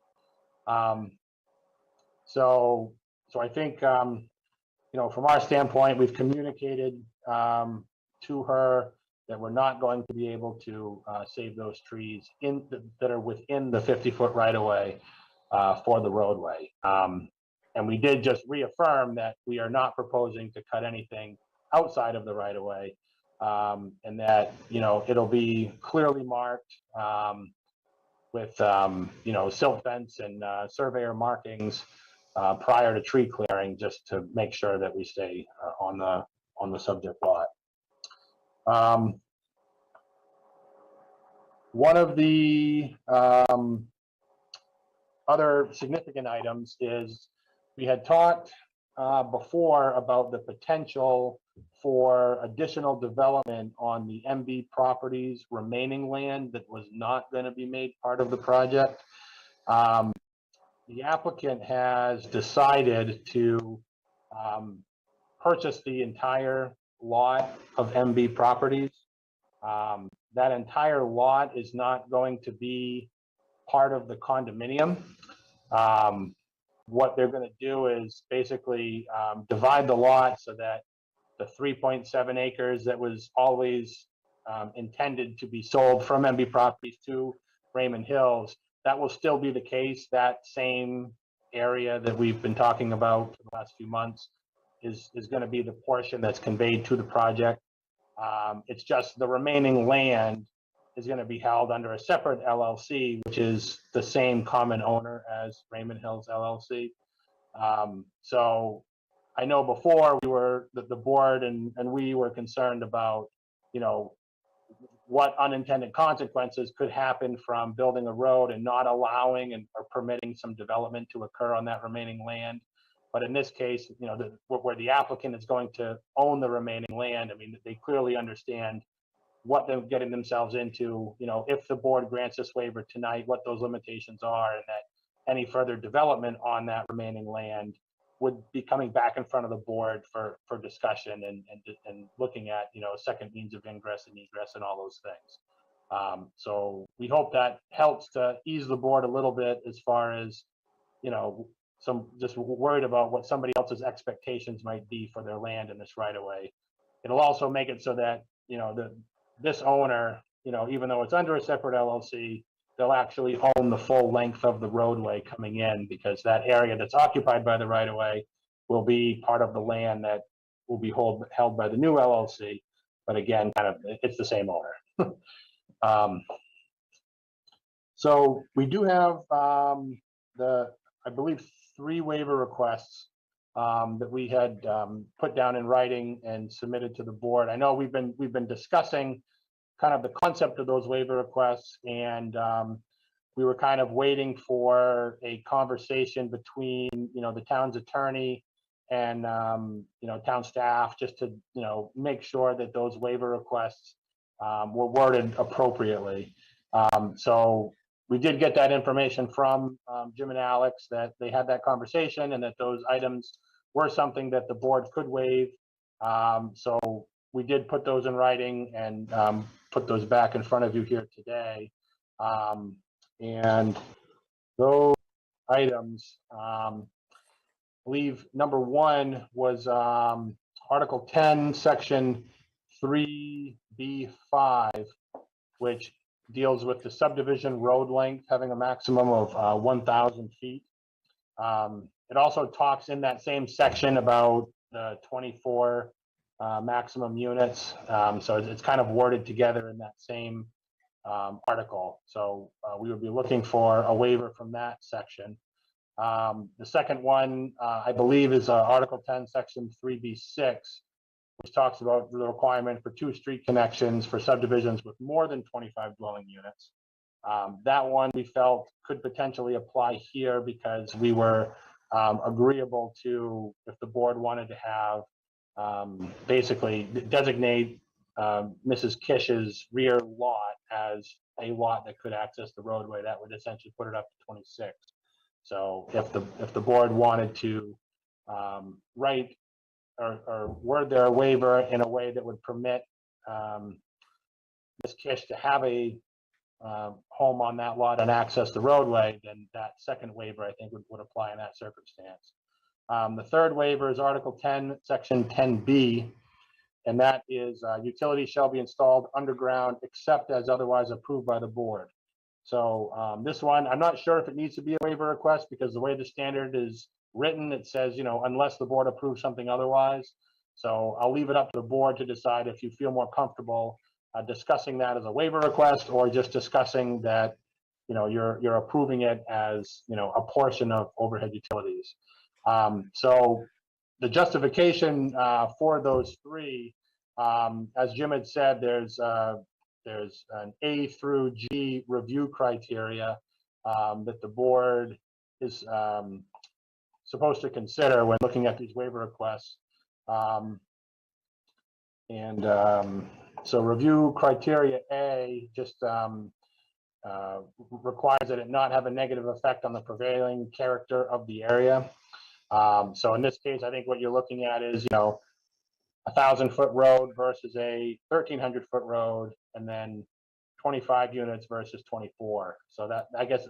So I think, from our standpoint, we've communicated to her that we're not going to be able to save those trees that are within the 50-foot right-of-way for the roadway. And we did just reaffirm that we are not proposing to cut anything outside of the right-of-way, and that, it'll be clearly marked with, silt fence and surveyor markings prior to tree clearing, just to make sure that we stay on the subject lot. One of the other significant items is we had talked before about the potential for additional development on the MB properties remaining land that was not going to be made part of the project. The applicant has decided to purchase the entire lot of MB properties. That entire lot is not going to be part of the condominium. What they're going to do is basically divide the lot so that the 3.7 acres that was always intended to be sold from MB Properties to Raymond Hills, that will still be the case. That same area that we've been talking about for the last few months is going to be the portion that's conveyed to the project. It's just the remaining land is going to be held under a separate LLC, which is the same common owner as Raymond Hills LLC. So I know before the board and we were concerned about, what unintended consequences could happen from building a road and not allowing or permitting some development to occur on that remaining land. But in this case, where the applicant is going to own the remaining land, I mean, they clearly understand what they're getting themselves into, if the board grants this waiver tonight, what those limitations are, and that any further development on that remaining land would be coming back in front of the board for discussion and looking at, second means of ingress and egress and all those things. So we hope that helps to ease the board a little bit as far as, some just worried about what somebody else's expectations might be for their land in this right of way. It'll also make it so that, this owner, even though it's under a separate LLC, they'll actually own the full length of the roadway coming in, because that area that's occupied by the right of way will be part of the land that will be held by the new LLC. But again, it's the same owner. So we do have I believe, 3 waiver requests that we had put down in writing and submitted to the board. I know we've been discussing kind of the concept of those waiver requests, and we were kind of waiting for a conversation between, the town's attorney and, town staff, just to, make sure that those waiver requests were worded appropriately. So we did get that information from Jim and Alex, that they had that conversation and that those items were something that the board could waive. So we did put those in writing and put those back in front of you here today. And those items, I believe number 1 was Article 10, Section 3B5, which deals with the subdivision road length having a maximum of 1,000 feet. It also talks in that same section about the 24 maximum units. So it's kind of worded together in that same article. So we would be looking for a waiver from that section. The second one, I believe, is Article 10, Section 3B6, which talks about the requirement for 2 street connections for subdivisions with more than 25 dwelling units. That one we felt could potentially apply here because we were agreeable to, if the board wanted to have, basically designate Mrs. Kish's rear lot as a lot that could access the roadway, that would essentially put it up to 26. So if the board wanted to write or word their waiver in a way that would permit Ms. Kish to have a home on that lot and access the roadway, then that second waiver, I think, would apply in that circumstance. The third waiver is Article 10, Section 10B, and that is utilities shall be installed underground except as otherwise approved by the board. So this one, I'm not sure if it needs to be a waiver request, because the way the standard is written, it says, unless the board approves something otherwise. So I'll leave it up to the board to decide if you feel more comfortable discussing that as a waiver request, or just discussing that, you're approving it as, a portion of overhead utilities. So the justification for those 3, as Jim had said, there's an A through G review criteria that the board is supposed to consider when looking at these waiver requests. So review criteria A just requires that it not have a negative effect on the prevailing character of the area. So in this case, I think what you're looking at is, a 1,000-foot road versus a 1,300-foot road, and then 25 units versus 24. So that, I guess,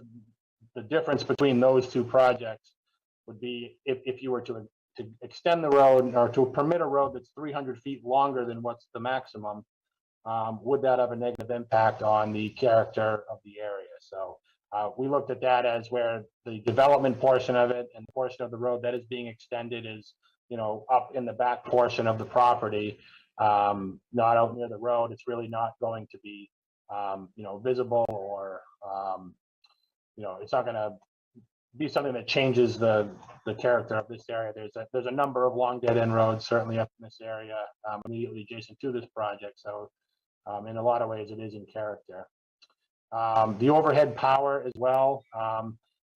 the difference between those 2 projects would be if you were to extend the road, or to permit a road that's 300 feet longer than what's the maximum, would that have a negative impact on the character of the area? So we looked at that as where the development portion of it and the portion of the road that is being extended is, up in the back portion of the property, not out near the road. It's really not going to be, visible, or, it's not going to be something that changes the character of this area. There's a number of long dead end roads certainly up in this area, immediately adjacent to this project. So in a lot of ways, it is in character. The overhead power as well,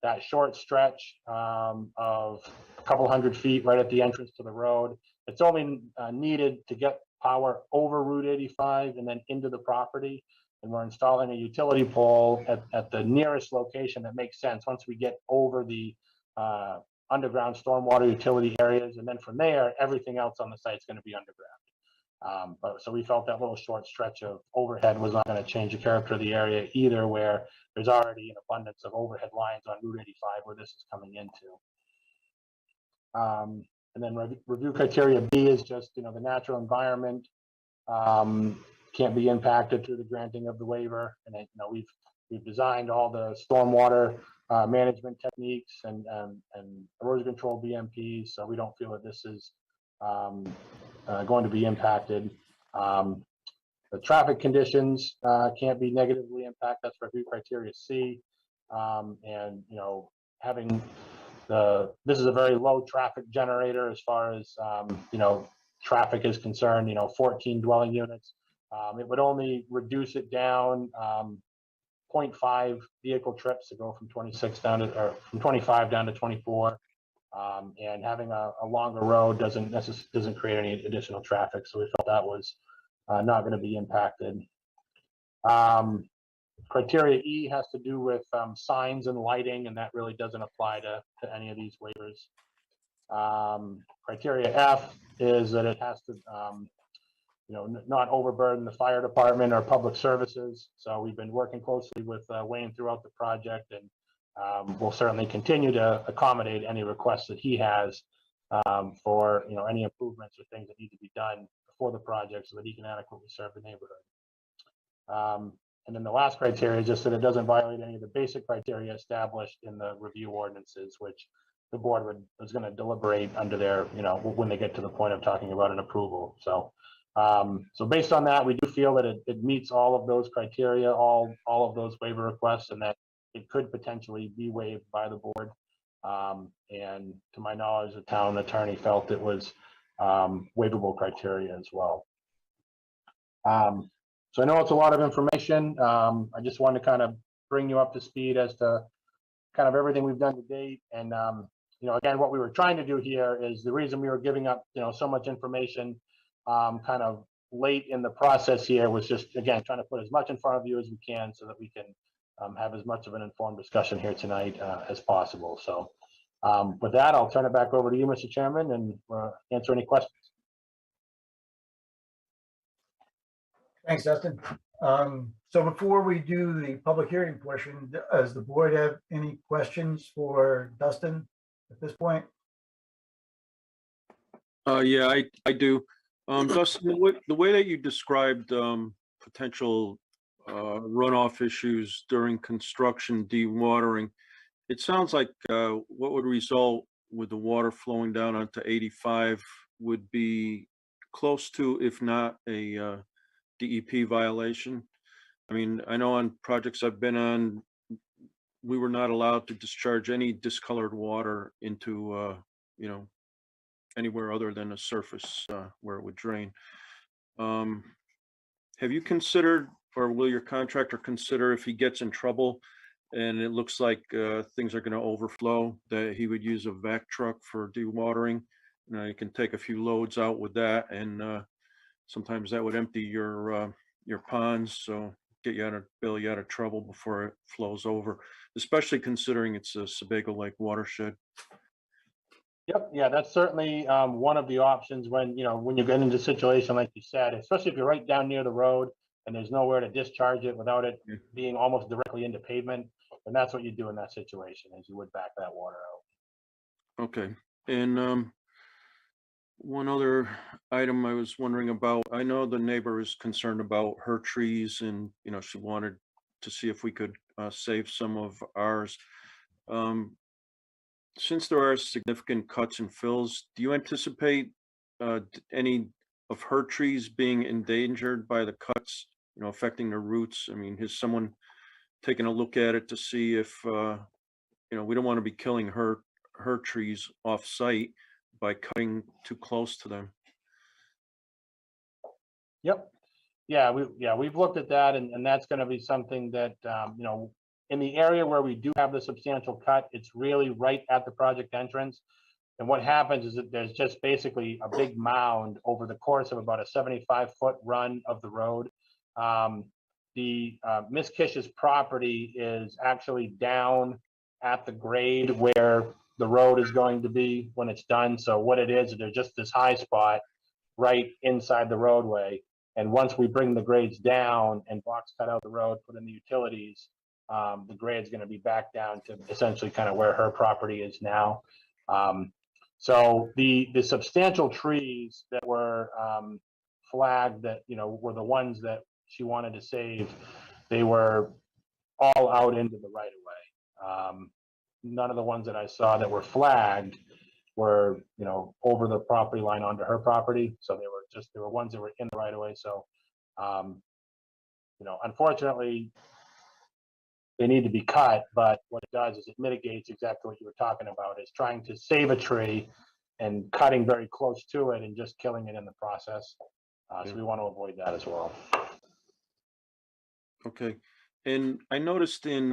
that short stretch of a couple hundred feet right at the entrance to the road, it's only needed to get power over Route 85 and then into the property. And we're installing a utility pole at the nearest location that makes sense once we get over the underground stormwater utility areas. And then from there, everything else on the site is going to be underground. So we felt that little short stretch of overhead was not going to change the character of the area either, where there's already an abundance of overhead lines on Route 85 where this is coming into. And then review criteria B is just, the natural environment can't be impacted through the granting of the waiver. And we've designed all the stormwater management techniques and erosion control BMPs, so we don't feel that this is going to be impacted. The traffic conditions can't be negatively impacted. That's review criteria C. And, you know, having this is a very low traffic generator as far as, you know, traffic is concerned, you know, 14 dwelling units. It would only reduce it down 0.5 vehicle trips to go from 26 down to, or from 25 down to 24. And having a longer road doesn't create any additional traffic. So we felt that was not going to be impacted. Criteria E has to do with signs and lighting, and that really doesn't apply to any of these waivers. Criteria F is that it has to, you know, not overburden the fire department or public services. So we've been working closely with Wayne throughout the project, and we'll certainly continue to accommodate any requests that he has for, you know, any improvements or things that need to be done before the project so that he can adequately serve the neighborhood. And then the last criteria is just that it doesn't violate any of the basic criteria established in the review ordinances, which the board was going to deliberate under their, you know, when they get to the point of talking about an approval. So, so based on that, we do feel that it meets all of those criteria, all of those waiver requests, and that it could potentially be waived by the board. And to my knowledge, the town attorney felt it was waivable criteria as well. So I know it's a lot of information. I just wanted to kind of bring you up to speed as to kind of everything we've done to date. And, you know, again, what we were trying to do here is the reason we were giving up, you know, so much information kind of late in the process here was just, again, trying to put as much in front of you as we can so that we can have as much of an informed discussion here tonight as possible. So with that, I'll turn it back over to you, Mr. Chairman, and answer any questions. Thanks, Dustin. So before we do the public hearing portion, does the board have any questions for Dustin at this point? Yeah, I do. Dustin, the way that you described potential runoff issues during construction, dewatering, it sounds like what would result with the water flowing down onto 85 would be close to, if not a DEP violation. I mean, I know on projects I've been on, we were not allowed to discharge any discolored water into, you know, anywhere other than a surface where it would drain. Have you considered, or will your contractor consider, if he gets in trouble and it looks like things are going to overflow, that he would use a vac truck for dewatering? You know, you can take a few loads out with that, and sometimes that would empty your ponds, so bail you out of trouble before it flows over, especially considering it's a Sebago Lake watershed. Yep, yeah, that's certainly one of the options when, you know, when you get into a situation like you said, especially if you're right down near the road and there's nowhere to discharge it without it being almost directly into pavement, and that's what you do in that situation, is you would back that water out. Okay, and one other item I was wondering about, I know the neighbor is concerned about her trees, and, you know, she wanted to see if we could save some of ours. Since there are significant cuts and fills, do you anticipate any of her trees being endangered by the cuts, you know, affecting the roots? I mean, has someone taken a look at it to see if, you know, we don't want to be killing her trees off site by cutting too close to them? Yep. Yeah, we've looked at that, and that's going to be something that, you know, in the area where we do have the substantial cut, it's really right at the project entrance. And what happens is that there's just basically a big mound over the course of about a 75-foot run of the road. Miss Kish's property is actually down at the grade where the road is going to be when it's done. So what it is, there's just this high spot right inside the roadway. And once we bring the grades down and box cut out the road, put in the utilities, the grade is going to be back down to essentially kind of where her property is now. So the substantial trees that were flagged that, you know, were the ones that she wanted to save, they were all out into the right of way. None of the ones that I saw that were flagged were, you know, over the property line onto her property. So there were ones that were in the right of way. So Unfortunately, they need to be cut, but what it does is it mitigates exactly what you were talking about, is trying to save a tree and cutting very close to it and just killing it in the process. So we want to avoid that as well. Okay. And I noticed in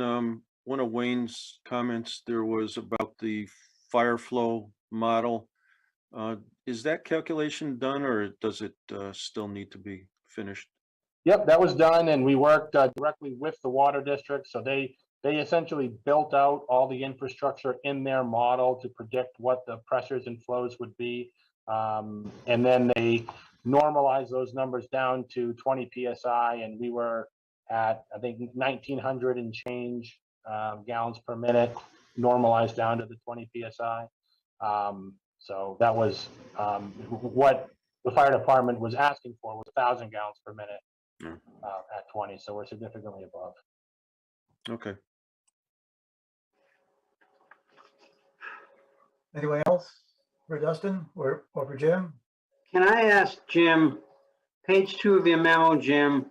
one of Wayne's comments, there was about the fire flow model. Is that calculation done, or does it still need to be finished? Yep, that was done, and we worked directly with the water district. So they essentially built out all the infrastructure in their model to predict what the pressures and flows would be. And then they normalized those numbers down to 20 PSI, and we were at, I think, 1,900 and change gallons per minute, normalized down to the 20 PSI. So that was what the fire department was asking for, was 1,000 gallons per minute at 20. So we're significantly above. Okay. Anyone else for Dustin or for Jim? Can I ask Jim, page 2 of your memo, Jim,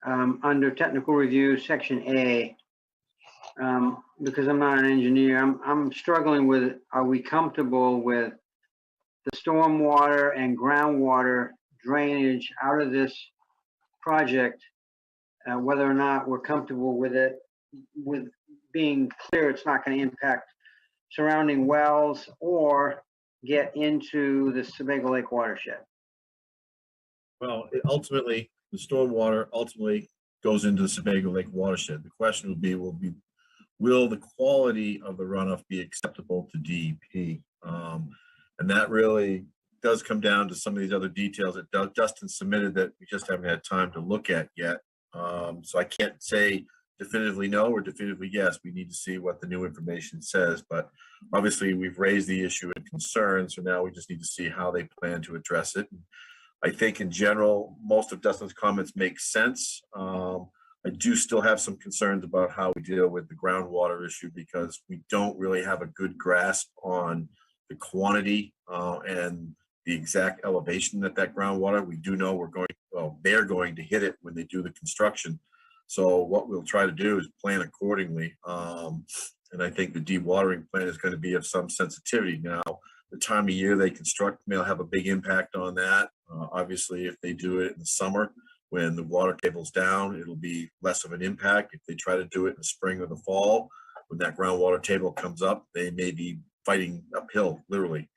under technical review, section A, because I'm not an engineer, I'm struggling with, are we comfortable with the stormwater and groundwater drainage out of this project, whether or not we're comfortable with it, with being clear it's not going to impact surrounding wells or get into the Sebago Lake watershed? Well, ultimately, the stormwater ultimately goes into the Sebago Lake watershed. The question will the quality of the runoff be acceptable to DEP? And that really does come down to some of these other details that Dustin submitted that we just haven't had time to look at yet. So I can't say definitively no or definitively yes. We need to see what the new information says, but obviously we've raised the issue and concern. So now we just need to see how they plan to address it. I think in general, most of Dustin's comments make sense. I do still have some concerns about how we deal with the groundwater issue because we don't really have a good grasp on the quantity and the exact elevation that groundwater. We do know they're going to hit it when they do the construction. So what we'll try to do is plan accordingly. And I think the dewatering plan is going to be of some sensitivity. Now, the time of year they construct may have a big impact on that. Obviously, if they do it in the summer, when the water table's down, it'll be less of an impact. If they try to do it in the spring or the fall, when that groundwater table comes up, they may be fighting uphill, literally,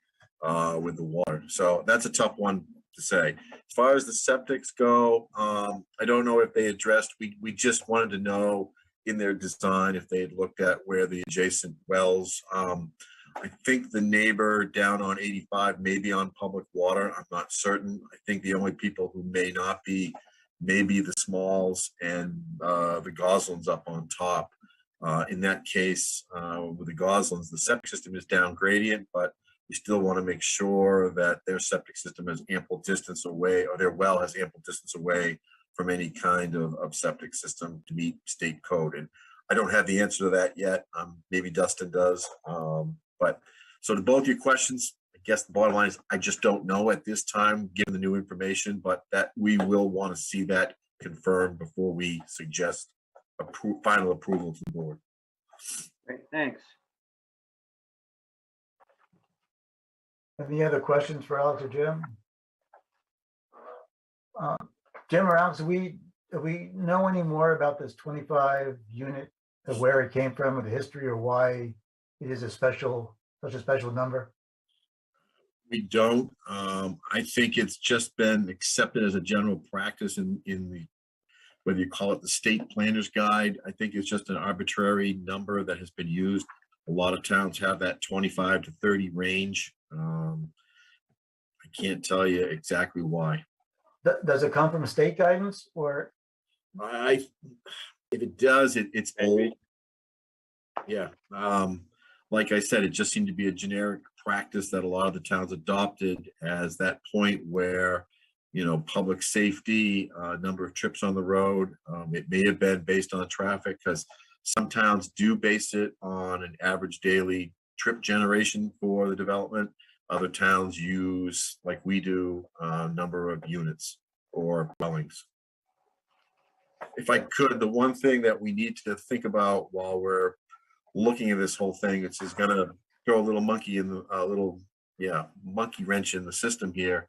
with the water. So that's a tough one to say. As far as the septics go, I don't know if they addressed, we just wanted to know in their design if they had looked at where the adjacent wells, I think the neighbor down on 85 may be on public water. I'm not certain. I think the only people who may not be, maybe the Smalls and the Goslins up on top. In that case, with the Goslins, the septic system is down gradient, but we still want to make sure that their septic system has ample distance away, or their well has ample distance away from any kind of septic system to meet state code. And I don't have the answer to that yet. Maybe Dustin does. But so to both your questions, I guess the bottom line is I just don't know at this time, given the new information, but that we will want to see that confirmed before we suggest final approval to the board. Great, thanks. Any other questions for Alex or Jim? Jim or Alex, do we know any more about this 25 unit, of where it came from, or the history, or why it is such a special number? We don't. I think it's just been accepted as a general practice in the, whether you call it the state planner's guide. I think it's just an arbitrary number that has been used. A lot of towns have that 25 to 30 range. I can't tell you exactly why. Does it come from state guidance, or? If it does, it's old. Yeah. Like I said, it just seemed to be a generic practice that a lot of the towns adopted as that point where, public safety, number of trips on the road. It may have been based on traffic, because some towns do base it on an average daily trip generation for the development. Other towns use, like we do, number of units or dwellings. If I could, the one thing that we need to think about while we're looking at this whole thing, which is gonna throw a little monkey in the, monkey wrench in the system here,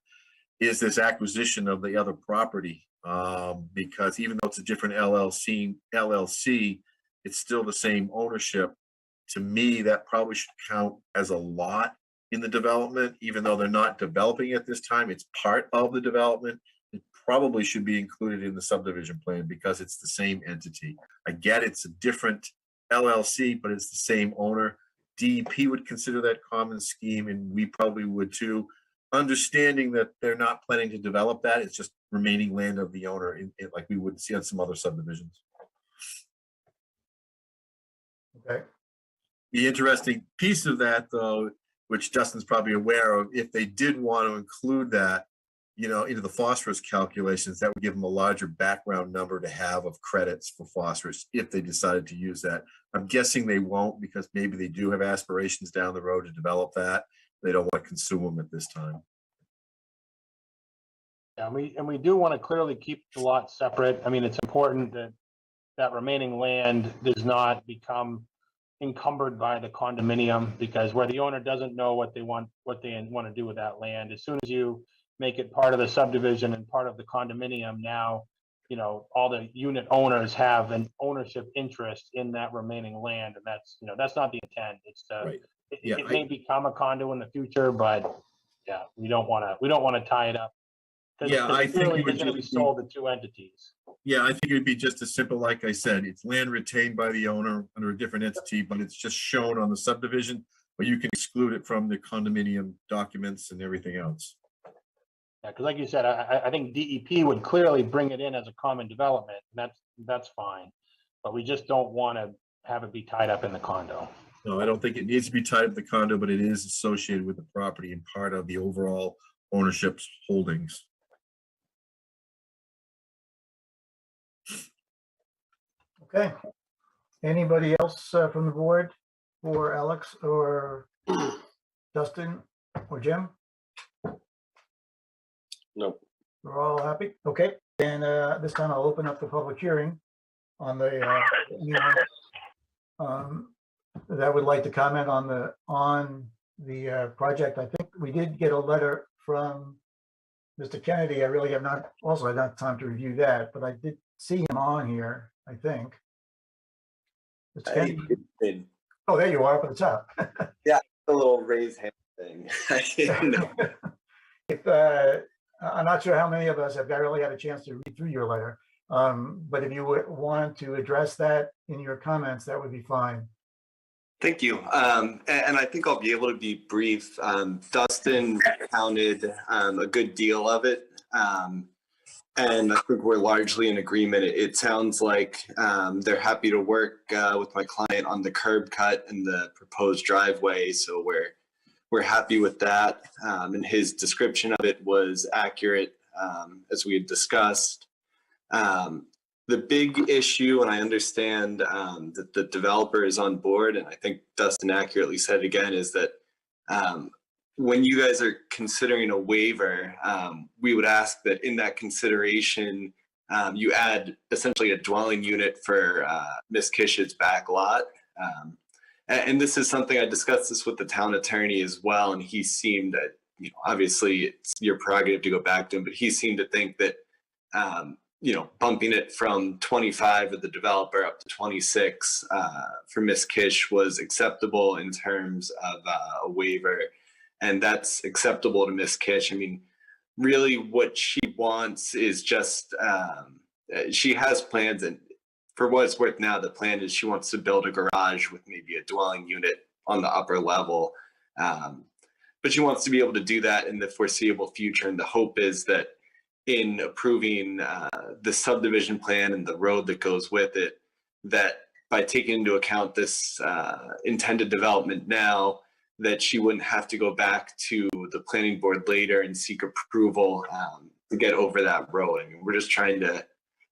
is this acquisition of the other property. Because even though it's a different LLC, it's still the same ownership. To me, that probably should count as a lot in the development, even though they're not developing at this time. It's part of the development. It probably should be included in the subdivision plan because it's the same entity. I get it's a different LLC, but it's the same owner. DEP would consider that common scheme, and we probably would too. Understanding that they're not planning to develop that, it's just remaining land of the owner, like we would see on some other subdivisions. Okay. The interesting piece of that, though, which Dustin's probably aware of, if they did want to include that, into the phosphorus calculations, that would give them a larger background number to have of credits for phosphorus if they decided to use that. I'm guessing they won't because maybe they do have aspirations down the road to develop that. They don't want to consume them at this time. Yeah, and we do want to clearly keep the lot separate. I mean, it's important that that remaining land does not become encumbered by the condominium, because where the owner doesn't know what they want to do with that land, as soon as you make it part of the subdivision and part of the condominium, now, all the unit owners have an ownership interest in that remaining land, and that's not the intent. It's Right. it may become a condo in the future, but yeah, we don't want to tie it up. Yeah, I think clearly it would it's going to be just sold to two entities. Yeah, I think it would be just as simple, like I said, it's land retained by the owner under a different entity, but it's just shown on the subdivision, but you can exclude it from the condominium documents and everything else. Yeah, because like you said, I think DEP would clearly bring it in as a common development, and that's fine. But we just don't want to have it be tied up in the condo. No, I don't think it needs to be tied up to the condo, but it is associated with the property and part of the overall ownership's holdings. Okay. Anybody else from the board, or Alex, or Dustin, or Jim? Nope. We're all happy? Okay, and this time I'll open up the public hearing on the that would like to comment on the project. I think we did get a letter from Mr. Kennedy. I really have not had time to review that, but I did see him on here, I think. Mr. Kennedy? Oh, there you are up at the top. Yeah, the little raised hand thing. I'm not sure how many of us have really had a chance to read through your letter, but if you would want to address that in your comments, that would be fine. Thank you. And I think I'll be able to be brief. Dustin counted a good deal of it. And I think we're largely in agreement. It sounds like they're happy to work with my client on the curb cut and the proposed driveway. So we're happy with that. And his description of it was accurate, as we had discussed. The big issue, and I understand that the developer is on board, and I think Dustin accurately said again, is that when you guys are considering a waiver, we would ask that in that consideration, you add essentially a dwelling unit for Ms. Kish's back lot. And this is something I discussed this with the town attorney as well, and he seemed that, obviously it's your prerogative to go back to him, but he seemed to think that, bumping it from 25 of the developer up to 26 for Ms. Kish was acceptable in terms of a waiver. And that's acceptable to Ms. Kish. I mean, really what she wants is just, she has plans, and for what it's worth now, the plan is she wants to build a garage with maybe a dwelling unit on the upper level. But she wants to be able to do that in the foreseeable future. And the hope is that in approving the subdivision plan and the road that goes with it, that by taking into account this intended development now, that she wouldn't have to go back to the planning board later and seek approval to get over that road. I mean, we're just trying to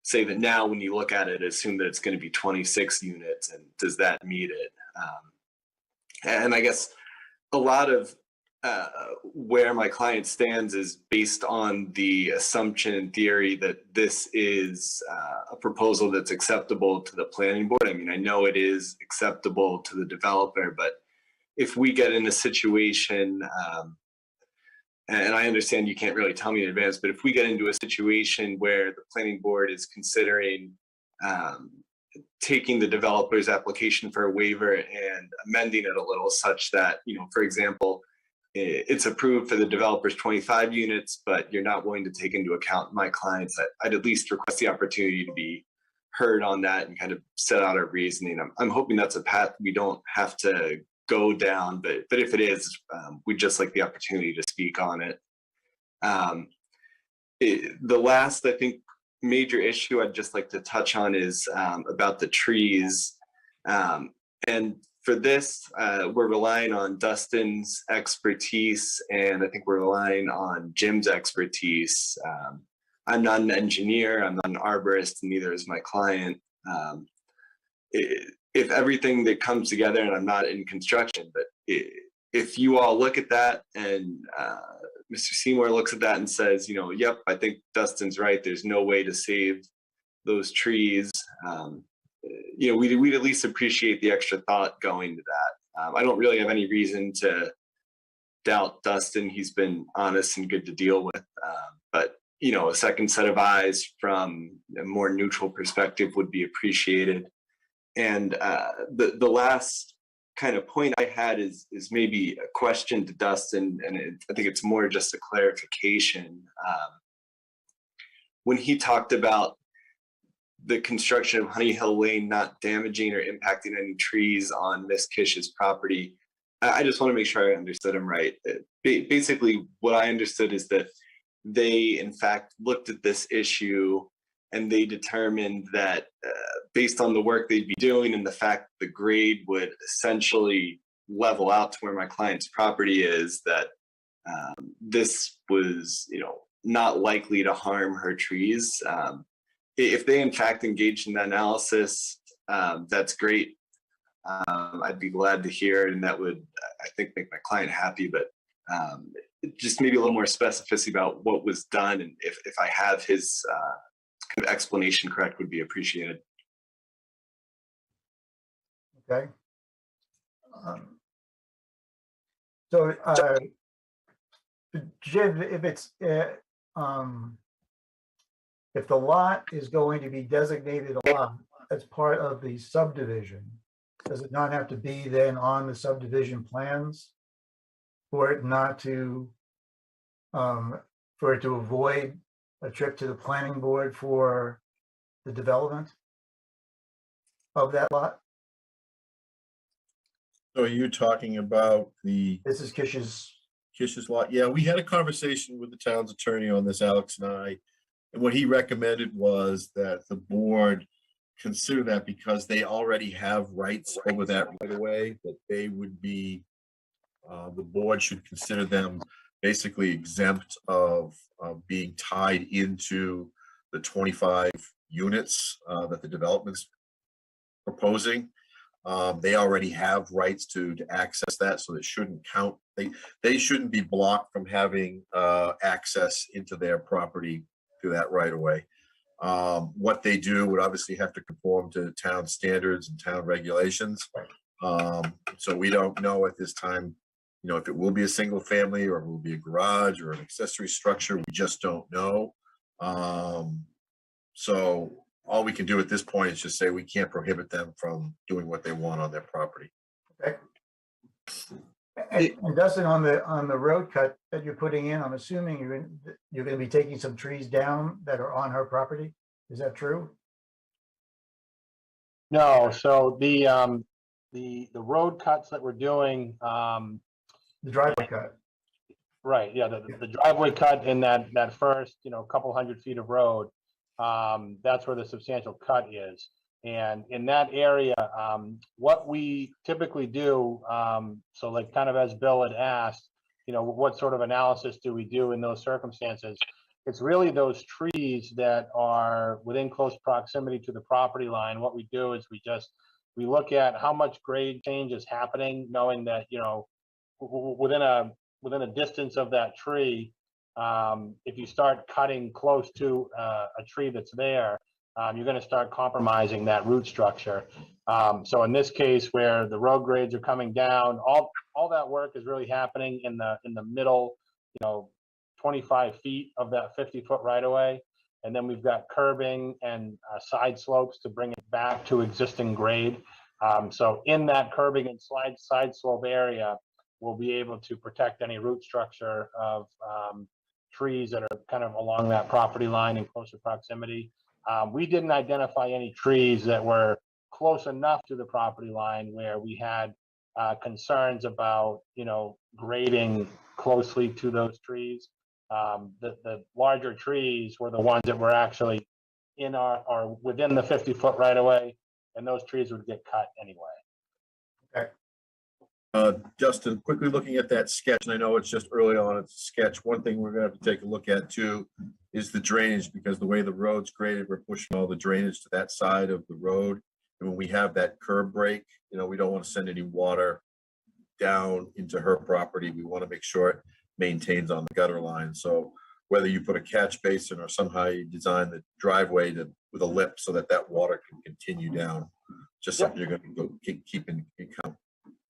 say that now when you look at it, assume that it's going to be 26 units, and does that meet it? And I guess a lot of where my client stands is based on the assumption and theory that this is a proposal that's acceptable to the planning board. I mean, I know it is acceptable to the developer, but if we get in a situation, and I understand you can't really tell me in advance, but if we get into a situation where the planning board is considering taking the developer's application for a waiver and amending it a little such that, you know, for example, it's approved for the developer's 25 units, but you're not willing to take into account my clients, I'd at least request the opportunity to be heard on that and kind of set out our reasoning. I'm hoping that's a path we don't have to go down, but if it is, we'd just like the opportunity to speak on it. The last, I think, major issue I'd just like to touch on is about the trees. And for this, we're relying on Dustin's expertise, and I think we're relying on Jim's expertise. I'm not an engineer, I'm not an arborist, and neither is my client. If everything that comes together, and I'm not in construction, but if you all look at that and Mr. Seymour looks at that and says, you know, yep, I think Dustin's right, there's no way to save those trees, you know, we'd at least appreciate the extra thought going to that. I don't really have any reason to doubt Dustin. He's been honest and good to deal with. But, you know, a second set of eyes from a more neutral perspective would be appreciated. And the last kind of point I had is maybe a question to Dustin, and I think it's more just a clarification. When he talked about the construction of Honey Hill Lane not damaging or impacting any trees on Miss Kish's property, I just want to make sure I understood him right. Basically, what I understood is that they, in fact, looked at this issue and they determined that based on the work they'd be doing and the fact the grade would essentially level out to where my client's property is, that this was, you know, not likely to harm her trees. If they in fact engaged in that analysis, that's great. I'd be glad to hear it, and that would, I think, make my client happy. But just maybe a little more specificity about what was done, and if I have his kind of explanation correct, would be appreciated. Okay. So, Jim, if it's if the lot is going to be designated a lot as part of the subdivision, does it not have to be then on the subdivision plans for it not to, for it to avoid a trip to the planning board for the development of that lot? So are you talking about This is Kish's lot? Yeah, we had a conversation with the town's attorney on this, Alex and I. And what he recommended was that the board consider that because they already have rights over that right away, that they would be, the board should consider them basically exempt of being tied into the 25 units that the development's proposing. They already have rights to access that, so it shouldn't count. They shouldn't be blocked from having access into their property through that right away. What they do would obviously have to conform to town standards and town regulations. So we don't know at this time, you know, if it will be a single family or it will be a garage or an accessory structure. We just don't know. So all we can do at this point is just say we can't prohibit them from doing what they want on their property. Okay. And Dustin, on the road cut that you're putting in, I'm assuming you're going to be taking some trees down that are on her property. Is that true? No, so the road cuts that we're doing, the driveway cut. Right, yeah, the driveway cut in that first, you know, couple hundred feet of road, that's where the substantial cut is. And in that area, what we typically do, so like kind of as Bill had asked, you know, what sort of analysis do we do in those circumstances? It's really those trees that are within close proximity to the property line. What we do is we look at how much grade change is happening, knowing that, you know, within a within a distance of that tree, if you start cutting close to a tree that's there, you're going to start compromising that root structure. So in this case, where the road grades are coming down, all that work is really happening in the middle, 25 feet of that 50-foot right of way. And then we've got curbing and side slopes to bring it back to existing grade. So in that curbing and side slope area, we'll be able to protect any root structure of trees that are kind of along that property line in closer proximity. We didn't identify any trees that were close enough to the property line where we had concerns about, grading closely to those trees. The larger trees were the ones that were actually in or within the 50-foot right of way, and those trees would get cut anyway. Justin, quickly looking at that sketch, and I know it's just early on, it's a sketch. One thing we're gonna have to take a look at too is the drainage, because the way the road's graded, we're pushing all the drainage to that side of the road. And when we have that curb break, we don't want to send any water down into her property. We want to make sure it maintains on the gutter line. So whether you put a catch basin or somehow you design the driveway with a lip so that water can continue down, just something you're going to keep in account.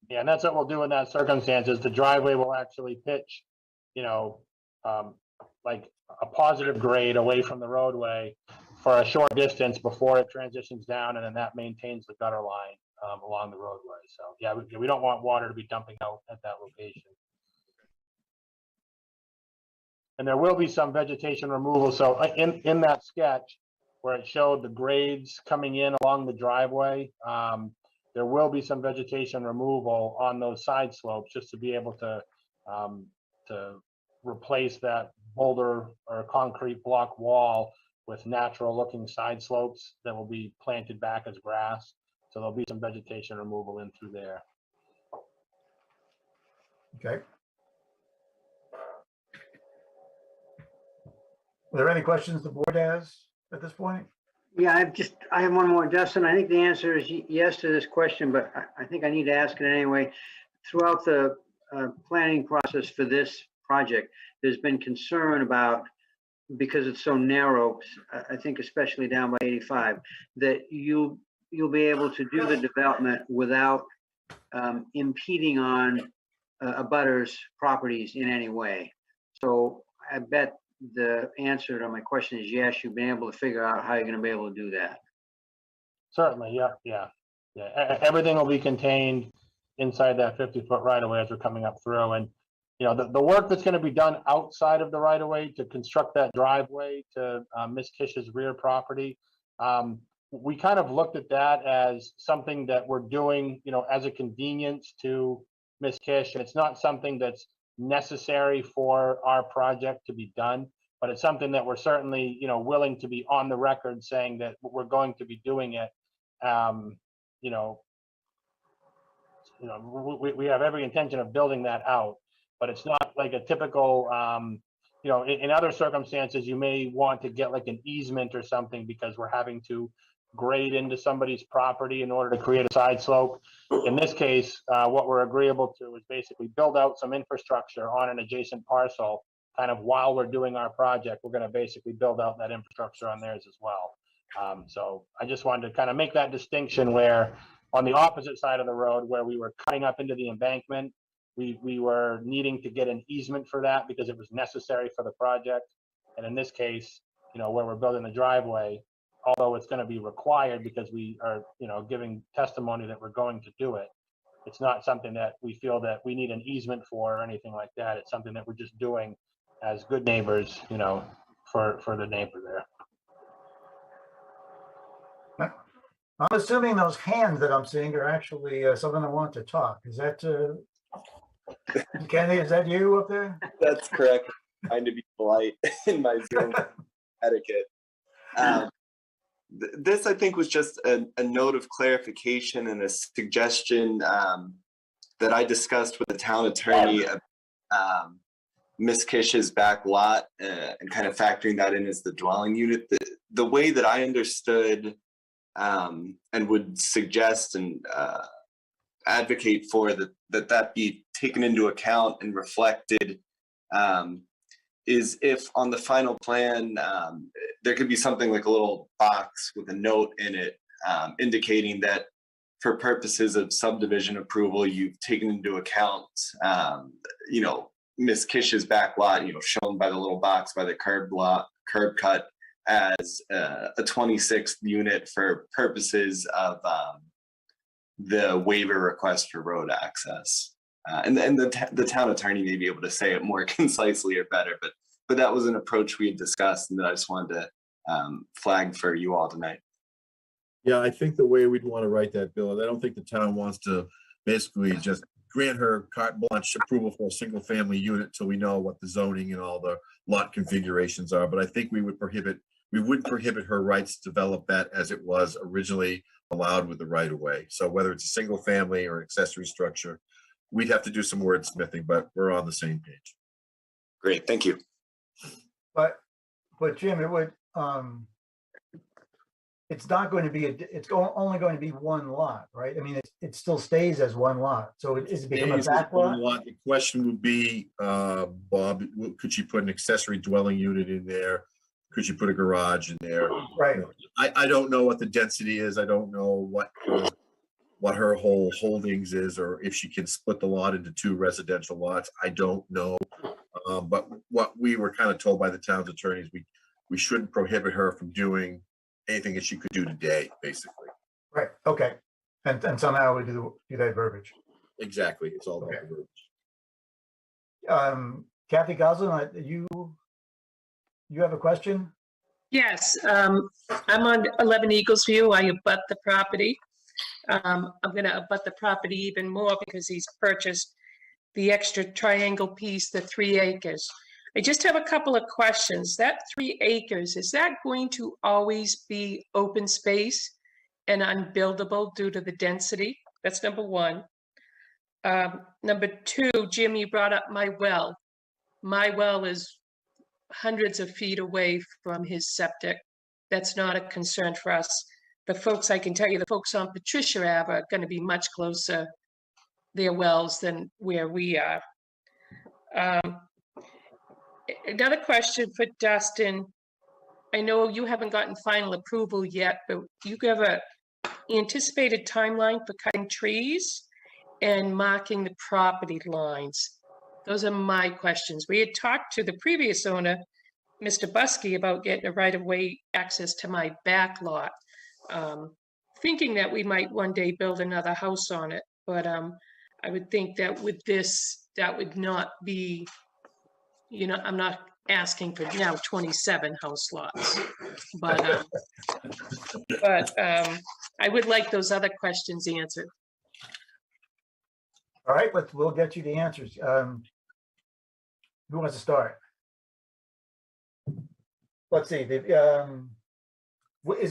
Yeah, and that's what we'll do in that circumstance is the driveway will actually pitch, like a positive grade away from the roadway for a short distance before it transitions down, and then that maintains the gutter line along the roadway. So yeah, we don't want water to be dumping out at that location. And there will be some vegetation removal. So in that sketch where it showed the grades coming in along the driveway, there will be some vegetation removal on those side slopes just to be able to replace that boulder or concrete block wall with natural looking side slopes that will be planted back as grass. So there'll be some vegetation removal in through there. Okay. Are there any questions the board has at this point? Yeah, I have one more, Dustin. I think the answer is yes to this question, but I think I need to ask it anyway. Throughout the planning process for this project, there's been concern about, because it's so narrow, I think especially down by 85, that you'll be able to do the development without impeding on a butter's properties in any way. So I bet the answer to my question is yes, you've been able to figure out how you're going to be able to do that. Certainly, yeah. Everything will be contained inside that 50-foot right of way as we're coming up through. And the work that's going to be done outside of the right of way to construct that driveway to Miss Kish's rear property, we kind of looked at that as something that we're doing, as a convenience to Miss Kish. And it's not something that's necessary for our project to be done, but it's something that we're certainly, willing to be on the record saying that we're going to be doing it. We have every intention of building that out, but it's not like a typical, in other circumstances, you may want to get like an easement or something because we're having to grade into somebody's property in order to create a side slope. In this case, what we're agreeable to is basically build out some infrastructure on an adjacent parcel, kind of while we're doing our project. We're going to basically build out that infrastructure on theirs as well. So I just wanted to kind of make that distinction where on the opposite side of the road where we were cutting up into the embankment, we were needing to get an easement for that because it was necessary for the project. And in this case, where we're building the driveway, although it's going to be required because we are, giving testimony that we're going to do it, it's not something that we feel that we need an easement for or anything like that. It's something that we're just doing as good neighbors, for the neighbor there. I'm assuming those hands that I'm seeing are actually someone that wants to talk. Is that Kenny? Is that you up there? That's correct. Trying to be polite in my Zoom etiquette. This, I think, was just a note of clarification and a suggestion that I discussed with the town attorney about Miss Kish's back lot and kind of factoring that in as the dwelling unit. The way that I understood and would suggest and advocate for that be taken into account and reflected, is if on the final plan, there could be something like a little box with a note in it, indicating that for purposes of subdivision approval, you've taken into account, you know, Miss Kish's back lot, you know, shown by the little box by the curb cut as a 26th unit for purposes of the waiver request for road access. And the town attorney may be able to say it more concisely or better, but that was an approach we had discussed and that I just wanted to flag for you all tonight. Yeah, I think the way we'd want to write that, Bill, I don't think the town wants to basically just grant her carte blanche approval for a single family unit till we know what the zoning and all the lot configurations are. But I think we wouldn't prohibit her rights to develop that as it was originally allowed with the right of way. So whether it's a single family or accessory structure, we'd have to do some wordsmithing, but we're on the same page. Great, thank you. But Jim, it would, it's not going to be, only going to be one lot, right? I mean, it still stays as one lot. So is it become a back lot? The question would be, Bob, could you put an accessory dwelling unit in there? Could you put a garage in there? Right. I don't know what the density is. I don't know what her whole holdings is, or if she can split the lot into 2 residential lots. I don't know. But what we were kind of told by the town's attorneys, we shouldn't prohibit her from doing anything that she could do today, basically. Right, okay. And somehow we do that verbiage. Exactly, it's all about the verbiage. Kathy Goslin, you have a question? Yes, I'm on 11 Eagles View. I abut the property. I'm going to abut the property even more because he's purchased the extra triangle piece, the 3 acres. I just have a couple of questions. That 3 acres, is that going to always be open space and unbuildable due to the density? That's number one. Number two, Jim, you brought up my well. My well is hundreds of feet away from his septic. That's not a concern for us. The folks, I can tell you, the folks on Patricia Ave are going to be much closer, their wells, than where we are. Another question for Dustin. I know you haven't gotten final approval yet, but you have a anticipated timeline for cutting trees and marking the property lines. Those are my questions. We had talked to the previous owner, Mr. Buskey, about getting a right-of-way access to my back lot, thinking that we might one day build another house on it. But I would think that with this, that would not be, you know, I'm not asking for now 27 house lots, but I would like those other questions answered. All right, we'll get you the answers. Who wants to start? Let's see. Is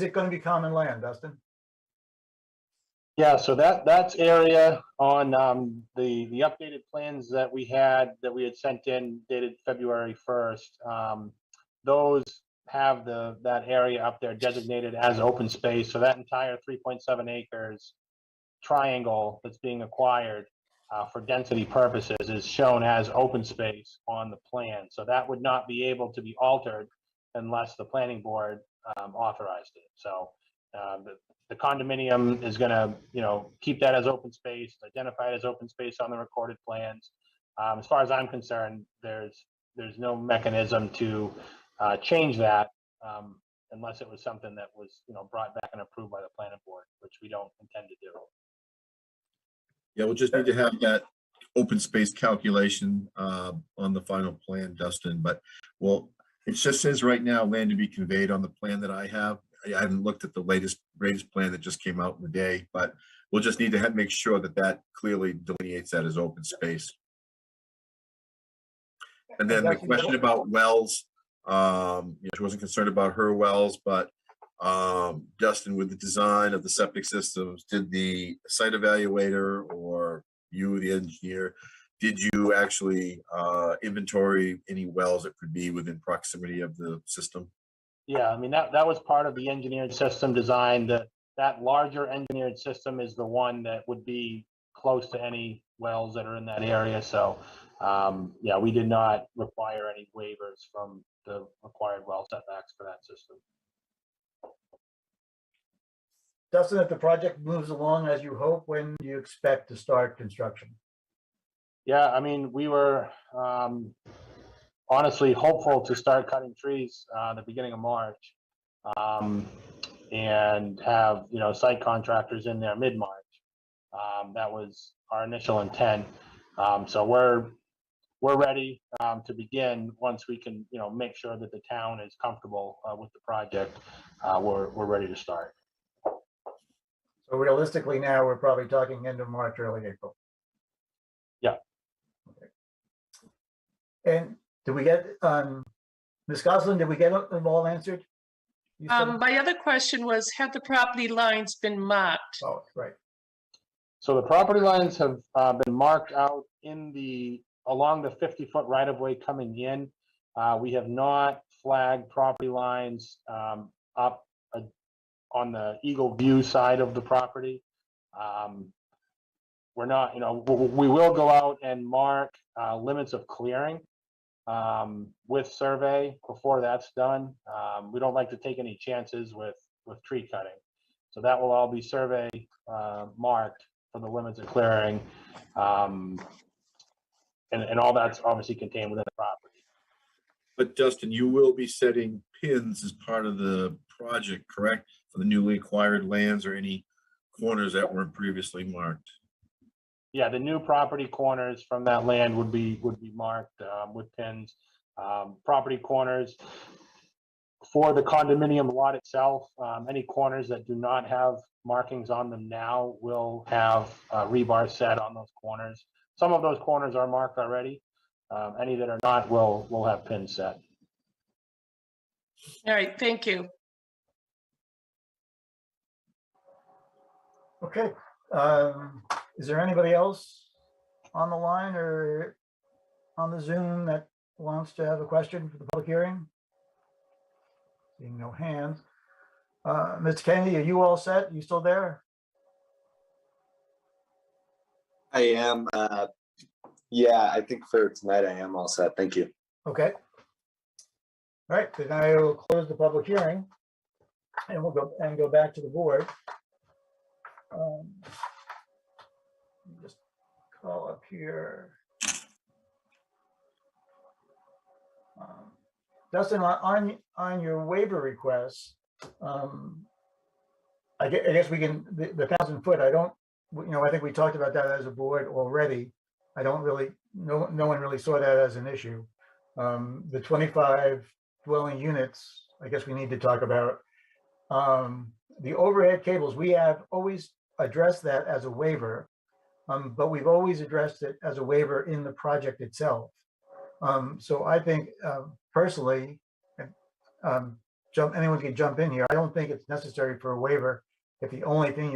it going to be common land, Dustin? Yeah, so that's area on the updated plans that we had sent in dated February 1st. Those have that area up there designated as open space. So that entire 3.7 acres triangle that's being acquired for density purposes is shown as open space on the plan. So that would not be able to be altered unless the planning board authorized it. So the condominium is going to, keep that as open space, identify it as open space on the recorded plans. As far as I'm concerned, there's no mechanism to change that unless it was something that was, brought back and approved by the planning board, which we don't intend to do. Yeah, we'll just need to have that open space calculation on the final plan, Dustin. But it just says right now land to be conveyed on the plan that I have. I haven't looked at the latest plan that just came out in the day, but we'll just need to make sure that clearly delineates that as open space. And then the question about wells, she wasn't concerned about her wells, but Dustin, with the design of the septic systems, did the site evaluator or you, the engineer, did you actually inventory any wells that could be within proximity of the system? Yeah, I mean, that was part of the engineered system design. That larger engineered system is the one that would be close to any wells that are in that area. So, yeah, we did not require any waivers from the required well setbacks for that system. Dustin, if the project moves along as you hope, when do you expect to start construction? Yeah, I mean, we were honestly hopeful to start cutting trees the beginning of March, and have, you know, site contractors in there mid-March. That was our initial intent. So we're ready to begin once we can, you know, make sure that the town is comfortable with the project. We're ready to start. So realistically now, we're probably talking end of March, early April. Yeah. Okay. And did we get, Ms. Goslin, did we get them all answered? You said- My other question was, have the property lines been marked? Oh, right. So the property lines have been marked out along the 50-foot right-of-way coming in. We have not flagged property lines up on the Eagle View side of the property. We're not, you know, we will go out and mark limits of clearing with survey before that's done. We don't like to take any chances with tree cutting. So that will all be survey marked for the limits of clearing. And all that's obviously contained within the property. But Dustin, you will be setting pins as part of the project, correct? For the newly acquired lands or any corners that weren't previously marked? Yeah, the new property corners from that land would be marked with pins. Property corners for the condominium lot itself, any corners that do not have markings on them now will have rebar set on those corners. Some of those corners are marked already. Any that are not will have pins set. All right, thank you. Okay. Is there anybody else on the line or on the Zoom that wants to have a question for the public hearing? Seeing no hands. Mr. Kennedy, are you all set? You still there? I am. Yeah, I think for tonight I am all set. Thank you. Okay. All right, then I will close the public hearing and we'll go back to the board. Let me just call up here. Dustin, on your waiver requests, I guess we can, the 1,000 foot, I think we talked about that as a board already. I don't really, no one really saw that as an issue. The 25 dwelling units, I guess we need to talk about. The overhead cables, we have always addressed that as a waiver, but we've always addressed it as a waiver in the project itself. So I think personally, anyone can jump in here. I don't think it's necessary for a waiver if the only thing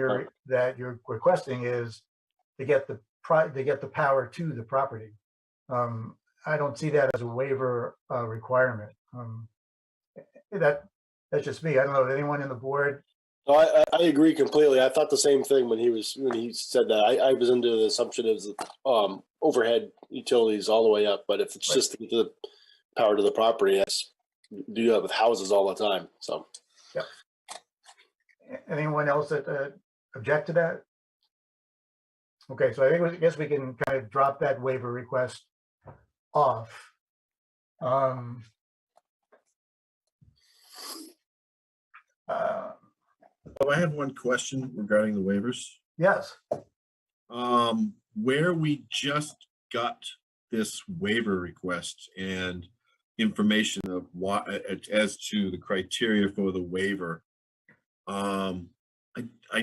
that you're requesting is to get the power to the property. I don't see that as a waiver requirement. That's just me. I don't know if anyone in the board. No, I agree completely. I thought the same thing when he said that. I was under the assumption it was overhead utilities all the way up, but if it's just to get the power to the property, that's do that with houses all the time. So, yeah. Anyone else that object to that? Okay, so I guess we can kind of drop that waiver request off. I have one question regarding the waivers. Yes. Where we just got this waiver request and information of what as to the criteria for the waiver. I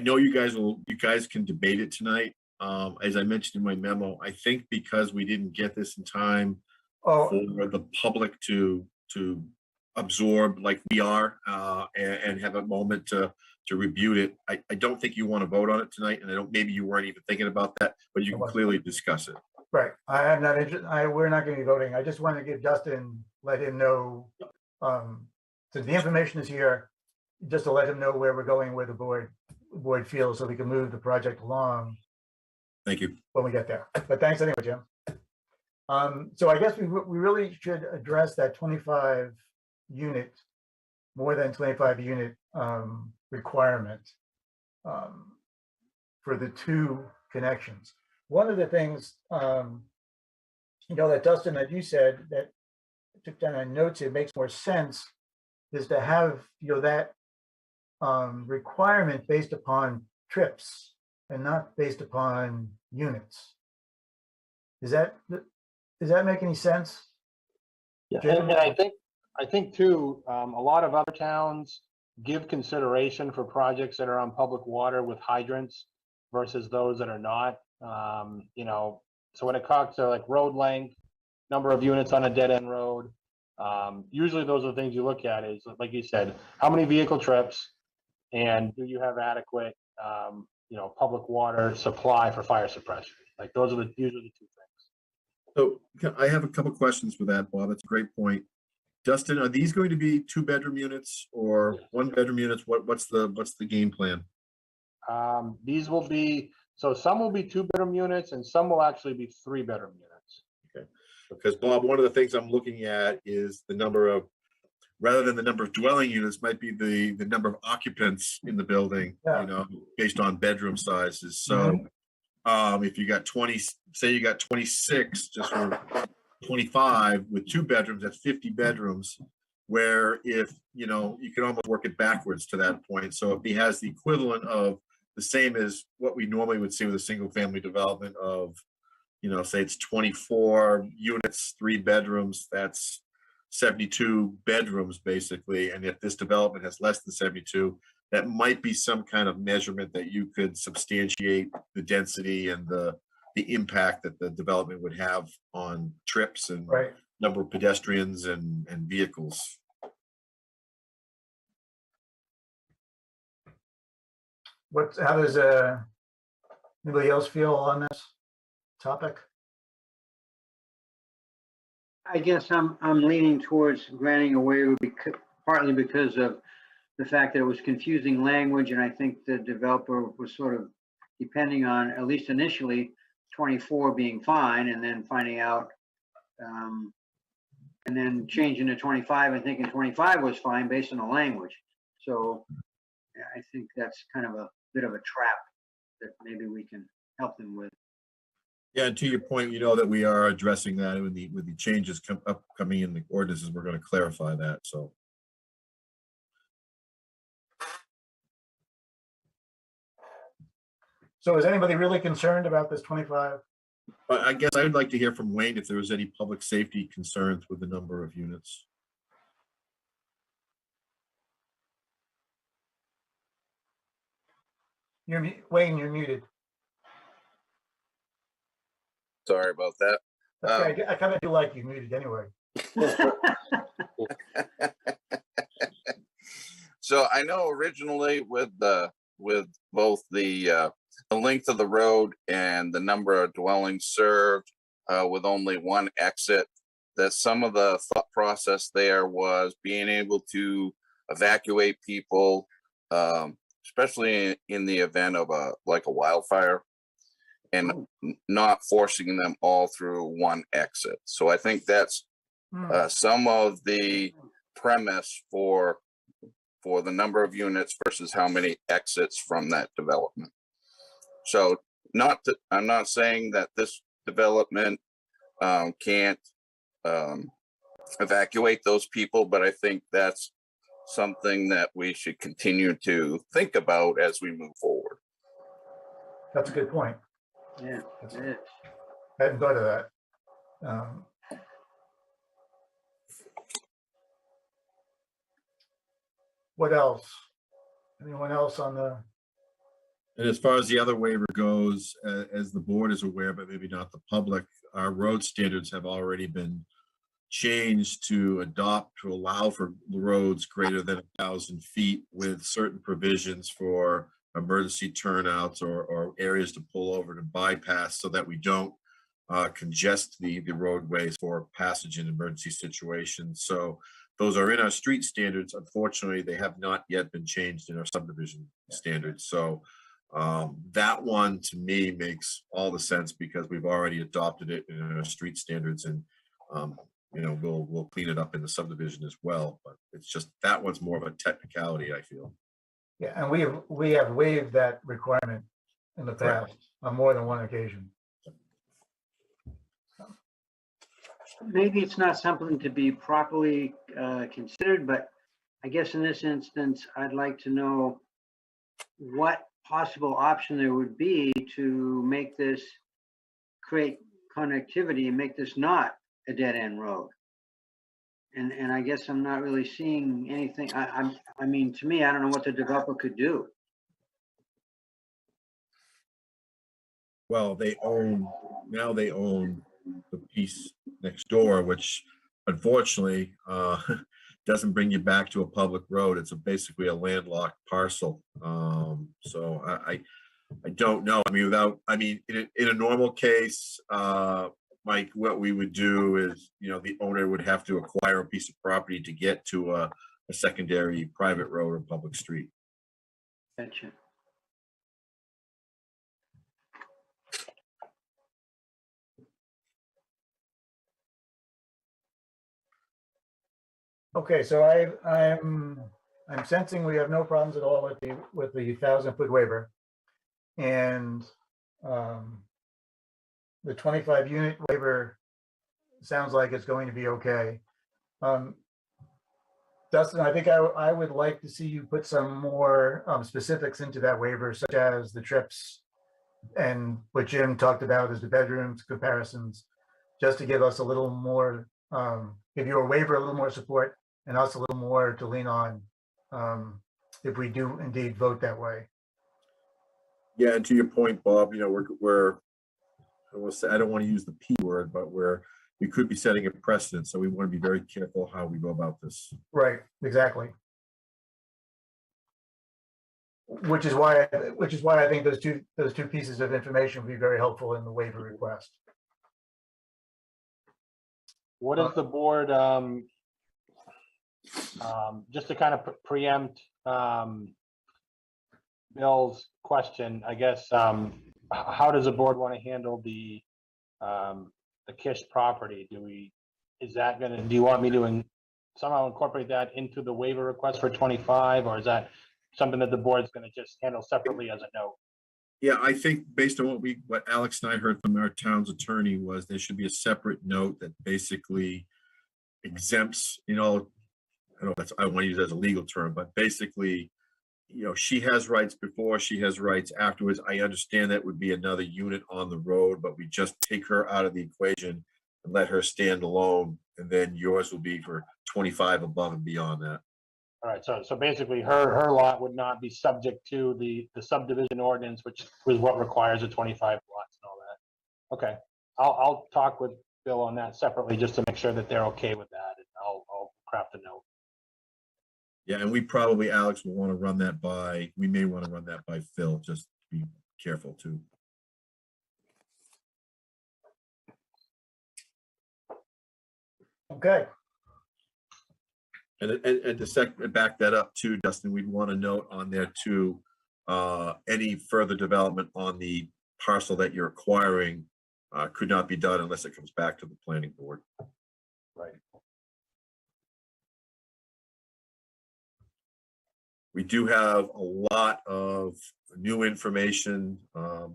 know you guys can debate it tonight. As I mentioned in my memo, I think because we didn't get this in time for the public to absorb like we are and have a moment to review it. I don't think you want to vote on it tonight, and maybe you weren't even thinking about that, but you can clearly discuss it. Right. I am not interested. We're not going to be voting. I just want to give Dustin, let him know, since the information is here, just to let him know where we're going, where the board feels, so we can move the project along. Thank you. when we get there. But thanks anyway, Jim. So I guess we really should address that 25 unit, more than 25 unit requirement for the two connections. One of the things, that Dustin, that you said, that I took down on notes, it makes more sense, is to have, that requirement based upon trips and not based upon units. Does that make any sense? Yeah, Jim? and I think too, a lot of other towns give consideration for projects that are on public water with hydrants versus those that are not. So when it comes to like road length, number of units on a dead end road, usually those are the things you look at is, like you said, how many vehicle trips and do you have adequate, public water supply for fire suppression? Like those are usually the two things. So I have a couple questions for that, Bob. It's a great point. Dustin, are these going to be 2-bedroom units or 1-bedroom units? What's the game plan? These will be, so some will be 2-bedroom units and some will actually be 3-bedroom units. Okay. Because Bob, one of the things I'm looking at is the number of, rather than the number of dwelling units, might be the number of occupants in the building, based on bedroom sizes. So if you got 20, say you got 26, just for 25 with 2 bedrooms, that's 50 bedrooms, where if, you can almost work it backwards to that point. So if he has the equivalent of the same as what we normally would see with a single family development of, say it's 24 units, 3 bedrooms, that's 72 bedrooms basically. And if this development has less than 72, that might be some kind of measurement that you could substantiate the density and the impact that the development would have on trips and number of pedestrians and vehicles. How does anybody else feel on this topic? I guess I'm leaning towards granting a waiver partly because of the fact that it was confusing language, and I think the developer was sort of depending on, at least initially, 24 being fine, and then finding out, and then changing to 25 and thinking 25 was fine based on the language. So I think that's kind of a bit of a trap that maybe we can help them with. Yeah, and to your point, that we are addressing that with the changes upcoming in the ordinances. We're going to clarify that. So. So is anybody really concerned about this 25? I guess I would like to hear from Wayne if there was any public safety concerns with the number of units. Wayne, you're muted. Sorry about that. Okay, I kind of do like you muted anyway. So I know originally with both the length of the road and the number of dwellings served with only one exit, that some of the thought process there was being able to evacuate people, especially in the event of a wildfire, and not forcing them all through one exit. So I think that's some of the premise for the number of units versus how many exits from that development. So I'm not saying that this development can't evacuate those people, but I think that's something that we should continue to think about as we move forward. That's a good point. Yeah, it is. I hadn't thought of that. What else? Anyone else on the? And as far as the other waiver goes, as the board is aware, but maybe not the public, our road standards have already been changed to allow for roads greater than 1,000 feet with certain provisions for emergency turnouts or areas to pull over to bypass so that we don't congest the roadways for passage in emergency situations. So those are in our street standards. Unfortunately, they have not yet been changed in our subdivision standards. So That one to me makes all the sense because we've already adopted it in our street standards, and we'll clean it up in the subdivision as well. But it's just that one's more of a technicality, I feel. Yeah, and we have waived that requirement in the past on more than one occasion. Maybe it's not something to be properly considered, but I guess in this instance, I'd like to know what possible option there would be to make this, create connectivity and make this not a dead end road. And I guess I'm not really seeing anything. I mean, to me, I don't know what the developer could do. Well, they own the piece next door, which unfortunately doesn't bring you back to a public road. It's basically a landlocked parcel. So I don't know. I mean, in a normal case, Mike, what we would do is, the owner would have to acquire a piece of property to get to a secondary private road or public street. Gotcha. Okay, so I'm sensing we have no problems at all with the 1,000-foot waiver, and the 25-unit waiver sounds like it's going to be okay. Dustin, I think I would like to see you put some more specifics into that waiver, such as the trips and what Jim talked about as the bedrooms comparisons, just to give us a little more, give your waiver a little more support and us a little more to lean on if we do indeed vote that way. Yeah, and to your point, Bob, I don't want to use the P word, but we could be setting a precedent, so we want to be very careful how we go about this. Right, exactly. Which is why I think those two pieces of information would be very helpful in the waiver request. What is the board, just to kind of preempt Bill's question, I guess, how does the board want to handle the Kish property? Do you want me to somehow incorporate that into the waiver request for 25, or is that something that the board's going to just handle separately as a note? Yeah, I think based on what Alex and I heard from our town's attorney was there should be a separate note that basically exempts, I don't want to use it as a legal term, but basically, she has rights before, she has rights afterwards. I understand that would be another unit on the road, but we just take her out of the equation and let her stand alone, and then yours will be for 25 above and beyond that. All right, so basically her lot would not be subject to the subdivision ordinance, which was what requires a 25 lots and all that. Okay, I'll talk with Bill on that separately just to make sure that they're okay with that, and I'll craft a note. Yeah, and we probably, Alex, will want to run that by, we may want to run that by Phil, just to be careful too. Okay. And to back that up too, Dustin, we'd want to note on there too, any further development on the parcel that you're acquiring could not be done unless it comes back to the planning board. Right. We do have a lot of new information. A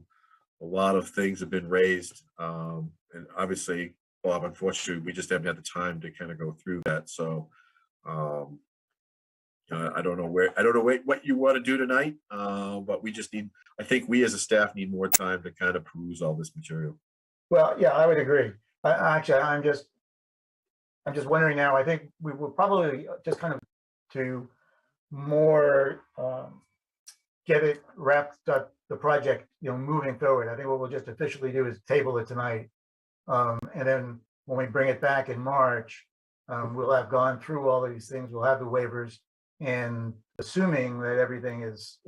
lot of things have been raised. And obviously, Bob, unfortunately, we just haven't had the time to kind of go through that. So I don't know what you want to do tonight, but I think we as a staff need more time to kind of peruse all this material. Well, yeah, I would agree. Actually, I'm just wondering now, I think we will probably just kind of to more get it wrapped up, the project, moving forward. I think what we'll just officially do is table it tonight. And then when we bring it back in March, we'll have gone through all of these things. We'll have the waivers, and assuming that everything is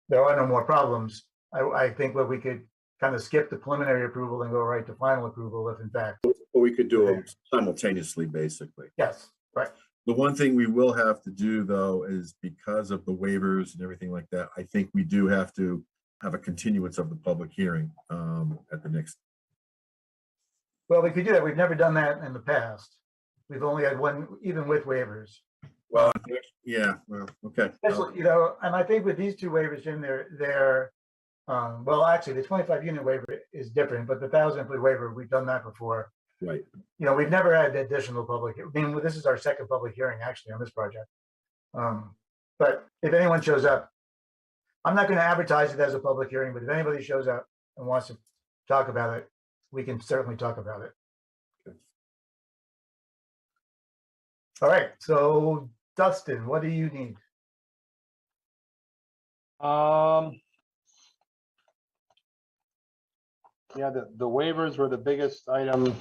there are no more problems, I think what we could kind of skip the preliminary approval and go right to final approval if in fact. Or we could do them simultaneously, basically. Yes, right. The one thing we will have to do though is because of the waivers and everything like that, I think we do have to have a continuance of the public hearing at the next. Well, we could do that. We've never done that in the past. We've only had one, even with waivers. Well, yeah, well, okay. Especially, you know, and I think with these two waivers, Jim, they're well, actually, the 25 unit waiver is different, but the 1,000 foot waiver, we've done that before. Right. You know, we've never had additional public. I mean, this is our second public hearing actually on this project. But if anyone shows up, I'm not going to advertise it as a public hearing, but if anybody shows up and wants to talk about it, we can certainly talk about it. Okay. All right. So, Dustin, what do you need? Yeah, the waivers were the biggest item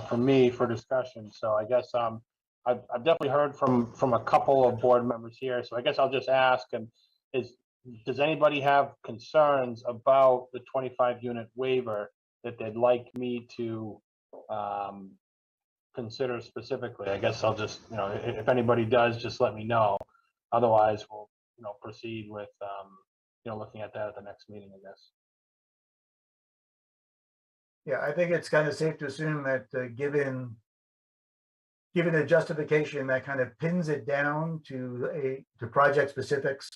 for me for discussion. So I guess I've definitely heard from a couple of board members here. So I guess I'll just ask, and does anybody have concerns about the 25 unit waiver that they'd like me to consider specifically? I guess I'll just, you know, if anybody does, just let me know. Otherwise, we'll, you know, proceed with, you know, looking at that at the next meeting, I guess. Yeah, I think it's kind of safe to assume that given a justification that kind of pins it down to project specifics,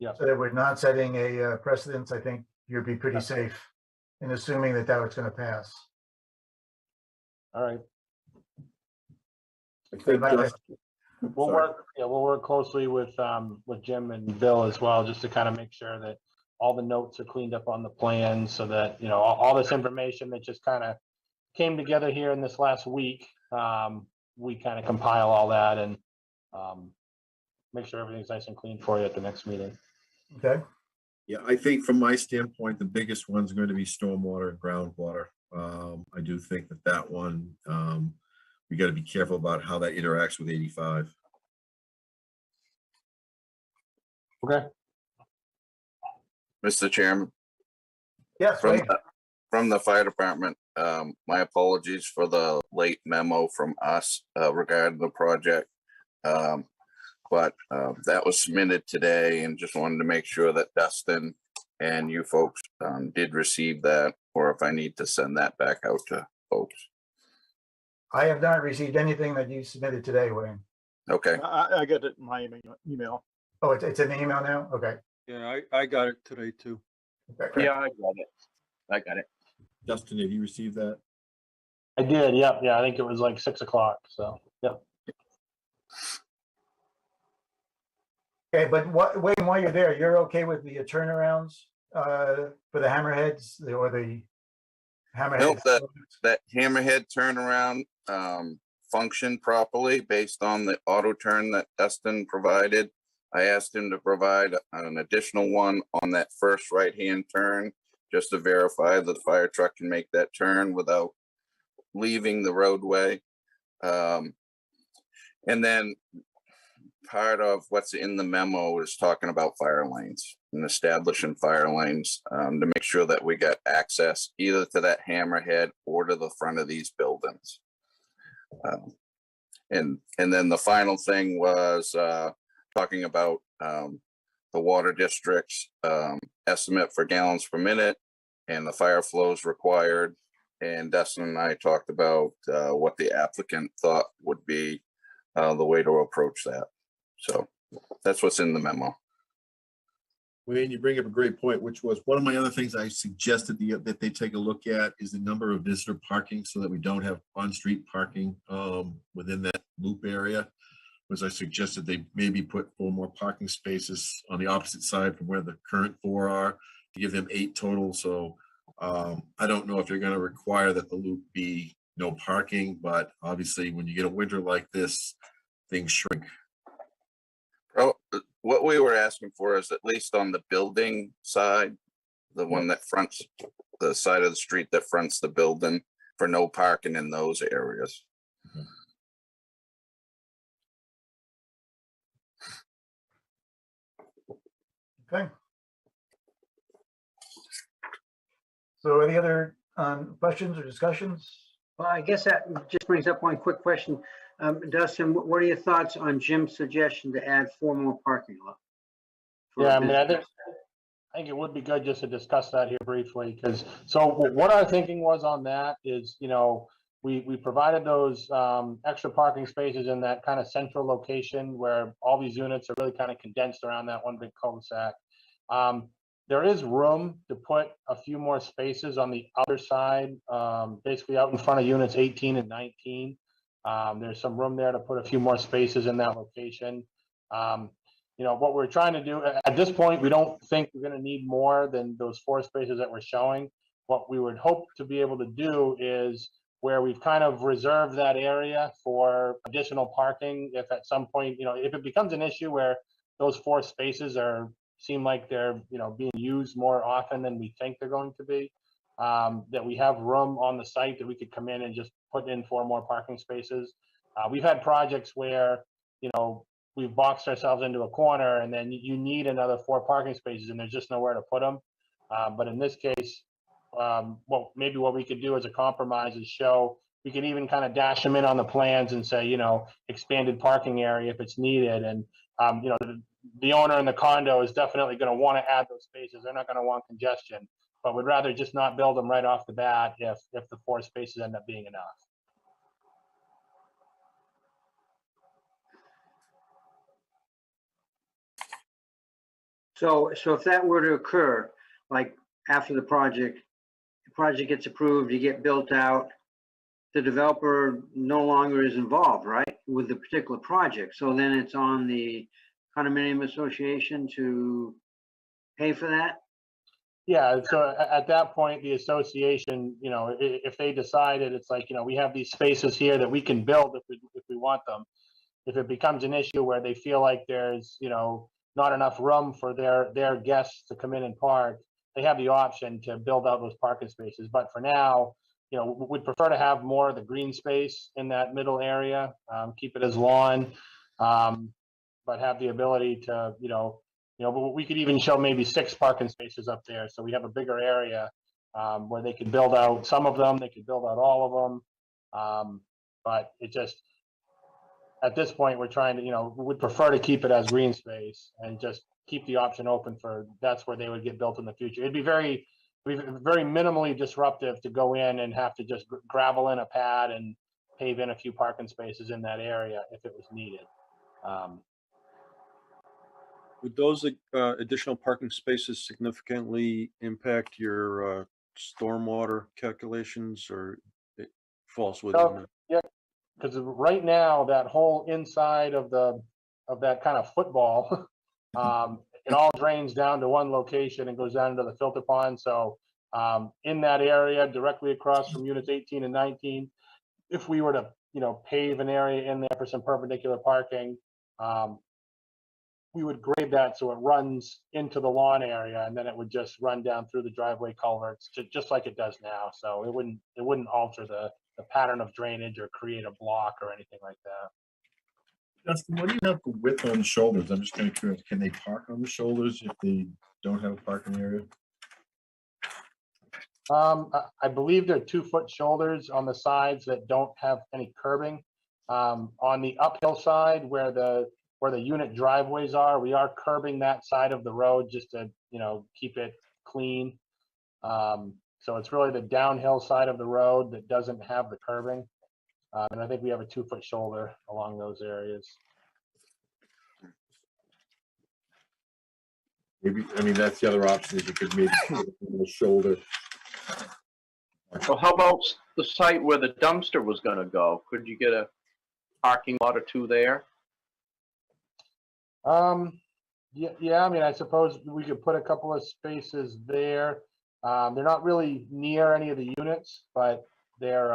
yeah, so that we're not setting a precedence, I think you'd be pretty safe in assuming that that was going to pass. All right. I think we'll work closely with Jim and Bill as well, just to kind of make sure that all the notes are cleaned up on the plans, so that, you know, all this information that just kind of came together here in this last week, we kind of compile all that and make sure everything's nice and clean for you at the next meeting. Okay. Yeah, I think from my standpoint, the biggest one's going to be stormwater and groundwater. I do think that one, we got to be careful about how that interacts with 85. Okay. Mr. Chairman. Yes, from the fire department, my apologies for the late memo from us regarding the project. But that was submitted today, and just wanted to make sure that Dustin and you folks did receive that, or if I need to send that back out to folks. I have not received anything that you submitted today, Wayne. Okay. I got it in my email. Oh, it's in the email now? Okay. Yeah, I got it today too. Okay. Yeah, I got it. Justin, have you received that? I did. Yep. Yeah. I think it was like 6 o'clock. So, yep. Okay, but Wayne, while you're there, you're okay with the turnarounds for the hammerheads or the hammerheads? Nope, that hammerhead turnaround functioned properly based on the auto turn that Dustin provided. I asked him to provide an additional one on that first right-hand turn, just to verify that the fire truck can make that turn without leaving the roadway. And then part of what's in the memo is talking about fire lanes and establishing fire lanes to make sure that we got access either to that hammerhead or to the front of these buildings. And then the final thing was talking about the water district's estimate for gallons per minute and the fire flows required. And Dustin and I talked about what the applicant thought would be the way to approach that. So that's what's in the memo. Wayne, you bring up a great point, which was one of my other things I suggested that they take a look at is the number of visitor parking, so that we don't have on-street parking within that loop area. Was I suggested they maybe put 4 more parking spaces on the opposite side from where the current 4 are, to give them 8 total. So I don't know if you're going to require that the loop be no parking, but obviously when you get a winter like this, things shrink. Oh, what we were asking for is at least on the building side, the one that fronts the side of the street that fronts the building, for no parking in those areas. Okay. So any other questions or discussions? Well, I guess that just brings up one quick question. Dustin, what are your thoughts on Jim's suggestion to add 4 more parking lots? Yeah, I mean, I think it would be good just to discuss that here briefly, because, so what our thinking was on that is, you know, we provided those extra parking spaces in that kind of central location where all these units are really kind of condensed around that one big cul-de-sac. There is room to put a few more spaces on the other side, basically out in front of units 18 and 19. There's some room there to put a few more spaces in that location. You know, what we're trying to do at this point, we don't think we're going to need more than those 4 spaces that we're showing. What we would hope to be able to do is where we've kind of reserved that area for additional parking. If at some point, you know, if it becomes an issue where those 4 spaces seem like they're, you know, being used more often than we think they're going to be, that we have room on the site that we could come in and just put in 4 more parking spaces. We've had projects where, you know, we've boxed ourselves into a corner and then you need another 4 parking spaces and there's just nowhere to put them. But in this case, well, maybe what we could do as a compromise is show, we could even kind of dash them in on the plans and say, you know, expanded parking area if it's needed. And, you know, the owner in the condo is definitely going to want to add those spaces. They're not going to want congestion, but would rather just not build them right off the bat if the 4 spaces end up being enough. So if that were to occur, like after the project gets approved, you get built out, the developer no longer is involved, right, with the particular project. So then it's on the condominium association to pay for that? Yeah, so at that point, the association, you know, if they decided, it's like, you know, we have these spaces here that we can build if we want them. If it becomes an issue where they feel like there's, you know, not enough room for their guests to come in and park, they have the option to build out those parking spaces. But for now, you know, we'd prefer to have more of the green space in that middle area, keep it as lawn, but have the ability to, you know, but we could even show maybe 6 parking spaces up there. So we have a bigger area where they could build out some of them, they could build out all of them. But it just, at this point, we're trying to, you know, we'd prefer to keep it as green space and just keep the option open for, that's where they would get built in the future. It'd be very minimally disruptive to go in and have to just gravel in a pad and pave in a few parking spaces in that area if it was needed. Would those additional parking spaces significantly impact your stormwater calculations, or it falls within So, yeah, because right now that whole inside of that kind of football, it all drains down to one location and goes down into the filter pond. So in that area, directly across from units 18 and 19, if we were to, you know, pave an area in there for some perpendicular parking, we would grade that so it runs into the lawn area, and then it would just run down through the driveway culverts, just like it does now. So it wouldn't alter the pattern of drainage or create a block or anything like that. Justin, what do you have for width on the shoulders? I'm just kind of curious. Can they park on the shoulders if they don't have a parking area? I believe they're 2-foot shoulders on the sides that don't have any curbing. On the uphill side where the unit driveways are, we are curbing that side of the road just to, you know, keep it clean. So it's really the downhill side of the road that doesn't have the curbing. And I think we have a 2-foot shoulder along those areas. Maybe, I mean, that's the other option, is you could maybe put it on the shoulder. Well, how about the site where the dumpster was gonna go? Could you get a parking lot or 2 there? Yeah, I mean, I suppose we could put a couple of spaces there. They're not really near any of the units, but they're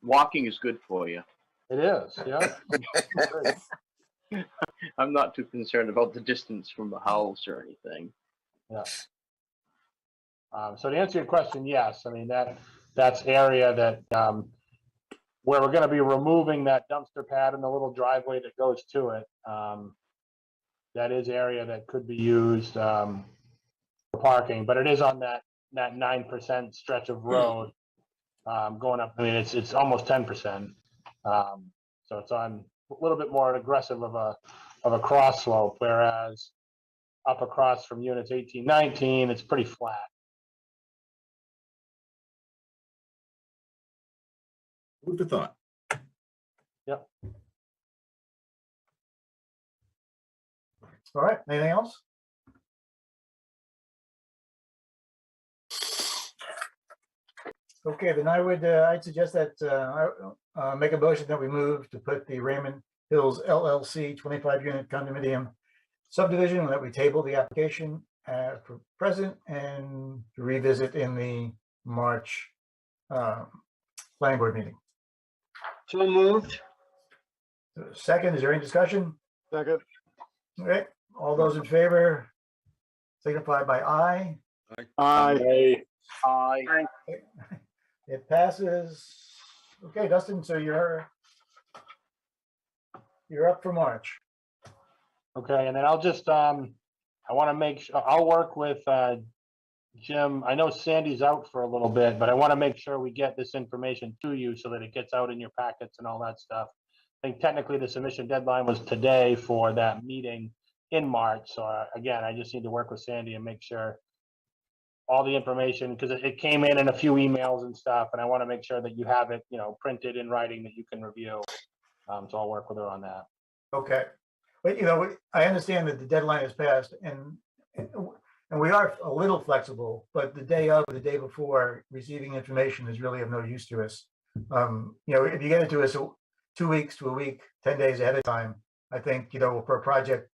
Walking is good for you. It is, yeah. I'm not too concerned about the distance from the house or anything. Yeah. So to answer your question, yes. I mean, that's area that where we're going to be removing that dumpster pad and the little driveway that goes to it. That is area that could be used for parking, but it is on that 9% stretch of road going up. I mean, it's almost 10%. So So it's on a little bit more aggressive of a cross slope, whereas up across from units 18, 19, it's pretty flat. Food for thought. Yep. All right, anything else? Okay, then I'd suggest that I make a motion that we move to put the Raymond Hills LLC 25-unit condominium subdivision, that we table the application for present and to revisit in the March planning board meeting. So moved. Second, is there any discussion? Second. Okay, all those in favor signify by aye. Aye. Aye. It passes. Okay, Dustin, so you're up for March. Okay, and then I'll just, I want to make sure, I'll work with Jim. I know Sandy's out for a little bit, but I want to make sure we get this information to you so that it gets out in your packets and all that stuff. I think technically the submission deadline was today for that meeting in March. So again, I just need to work with Sandy and make sure all the information, because it came in a few emails and stuff, and I want to make sure that you have it, printed in writing that you can review. So I'll work with her on that. Okay, but I understand that the deadline has passed, and we are a little flexible, but the day of, or the day before, receiving information is really of no use to us. If you get it to us 2 weeks to a week, 10 days ahead of time, I think, for a project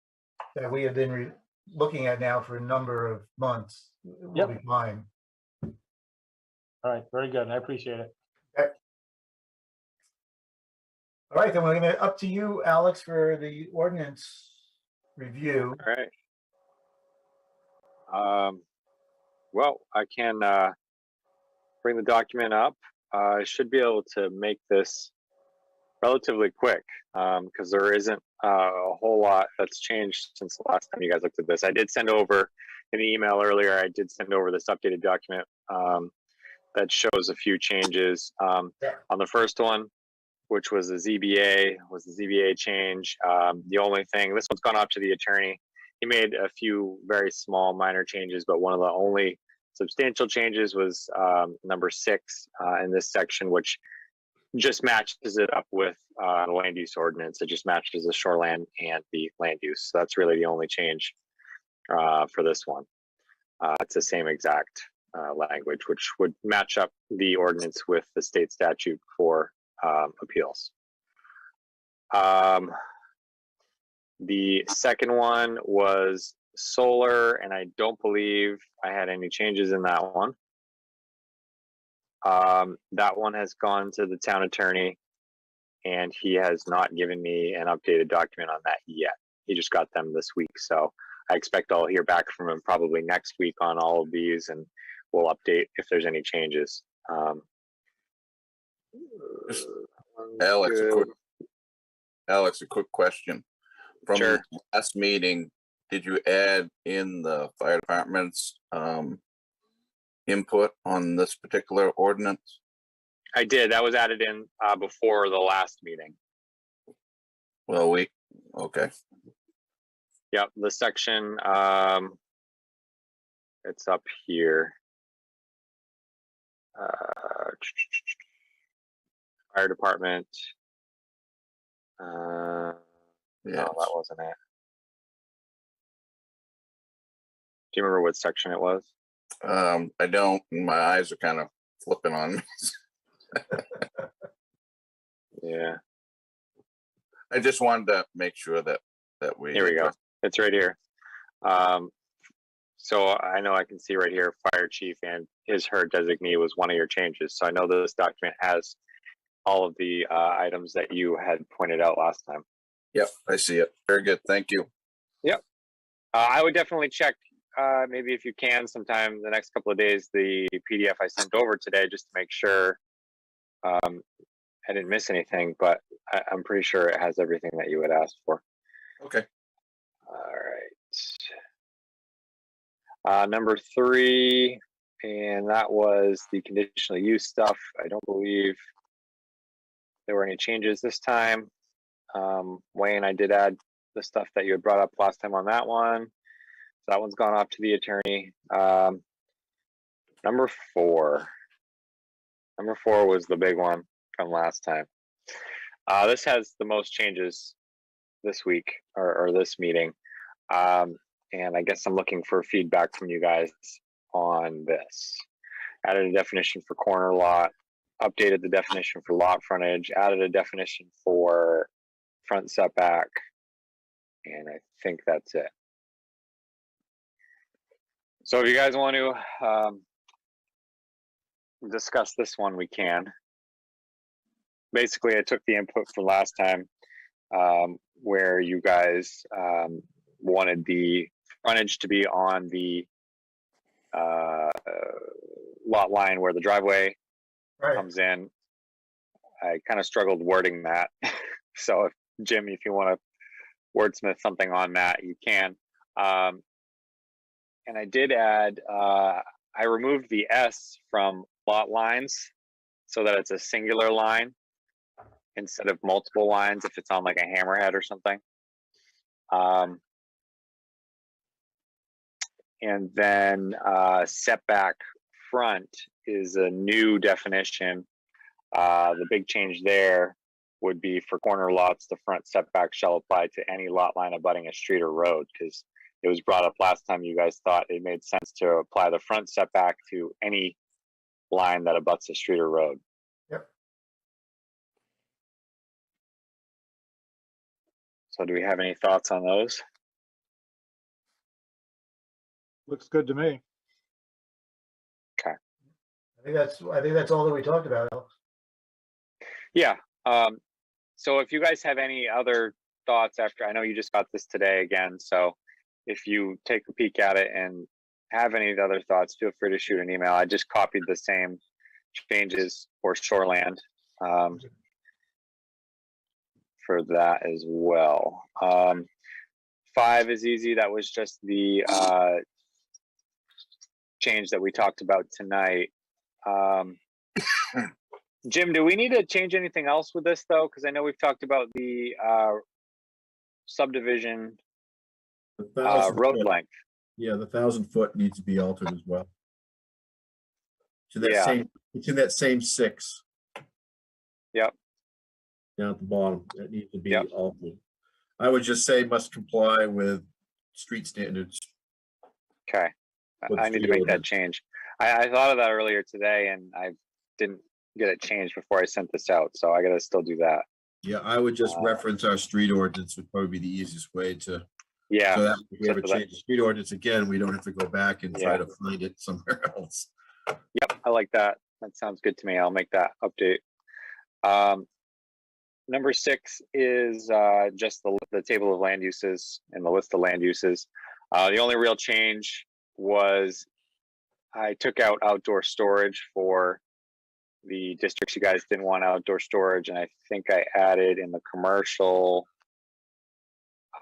that we have been looking at now for a number of months, we'll be fine. All right, very good. I appreciate it. Okay. All right, then we're going to up to you, Alex, for the ordinance review. All right. Well, I can bring the document up. I should be able to make this relatively quick because there isn't a whole lot that's changed since the last time you guys looked at this. I did send over an email earlier. I did send over this updated document that shows a few changes. On the first one, which was the ZBA change. The only thing, this one's gone up to the attorney. He made a few very small minor changes, but one of the only substantial changes was number 6 in this section, which just matches it up with the land use ordinance. It just matches the shoreland and the land use. So that's really the only change for this one. It's the same exact language, which would match up the ordinance with the state statute for appeals. The second one was solar, and I don't believe I had any changes in that one. That one has gone to the town attorney, and he has not given me an updated document on that yet. He just got them this week, so I expect I'll hear back from him probably next week on all of these, and we'll update if there's any changes. Alex, a quick question. From Sure. the last meeting, did you add in the fire department's input on this particular ordinance? I did. That was added in before the last meeting. Well, okay. Yep, the section, it's up here. Fire department. No, that wasn't it. Do you remember what section it was? I don't. My eyes are kind of flipping on me. Yeah. I just wanted to make sure that we. Here we go. It's right here. So I know I can see right here, fire chief and her designee was one of your changes. So I know this document has all of the items that you had pointed out last time. Yep, I see it. Very good. Thank you. Yep. I would definitely check, maybe if you can, sometime the next couple of days, the PDF I sent over today, just to make sure I didn't miss anything, but I'm pretty sure it has everything that you had asked for. Okay. All right. Number 3, and that was the conditional use stuff. I don't believe there were any changes this time. Wayne, I did add the stuff that you had brought up last time on that one. So that one's gone off to the attorney. Number four was the big one from last time. This has the most changes this week or this meeting. And I guess I'm looking for feedback from you guys on this. Added a definition for corner lot, updated the definition for lot frontage, added a definition for front setback, and I think that's it. So if you guys want to discuss this one, we can. Basically, I took the input from last time where you guys wanted the frontage to be on the lot line where the driveway comes in. I kind of struggled wording that. So if, Jim, if you want to wordsmith something on that, you can. And I did add, I removed the S from lot lines so that it's a singular line instead of multiple lines if it's on like a hammerhead or something. And then setback front is a new definition. The big change there would be for corner lots, the front setback shall apply to any lot line abutting a street or road, because it was brought up last time you guys thought it made sense to apply the front setback to any line that abuts a street or road. Yep. So do we have any thoughts on those? Looks good to me. Okay. I think that's all that we talked about, Alex. Yeah. So if you guys have any other thoughts after, I know you just got this today again, so if you take a peek at it and have any other thoughts, feel free to shoot an email. I just copied the same changes for shoreland for that as well. 5 is easy. That was just the change that we talked about tonight. Jim, do we need to change anything else with this though? Because I know we've talked about the subdivision road length. Yeah, the 1,000-foot needs to be altered as well. So that Yeah. it's in that same 6. Yep. Down at the bottom, that needs to be altered. I would just say must comply with street standards. Okay. I need to make that change. I thought of that earlier today and I didn't get it changed before I sent this out, so I gotta still do that. Yeah, I would just reference our street ordinance would probably be the easiest way to. Yeah. So that if we ever change the street ordinance again, we don't have to go back and try Yeah. to find it somewhere else. Yep, I like that. That sounds good to me. I'll make that update. Number 6 is just the table of land uses and the list of land uses. The only real change was I took out outdoor storage for the districts you guys didn't want outdoor storage, and I think I added in the commercial,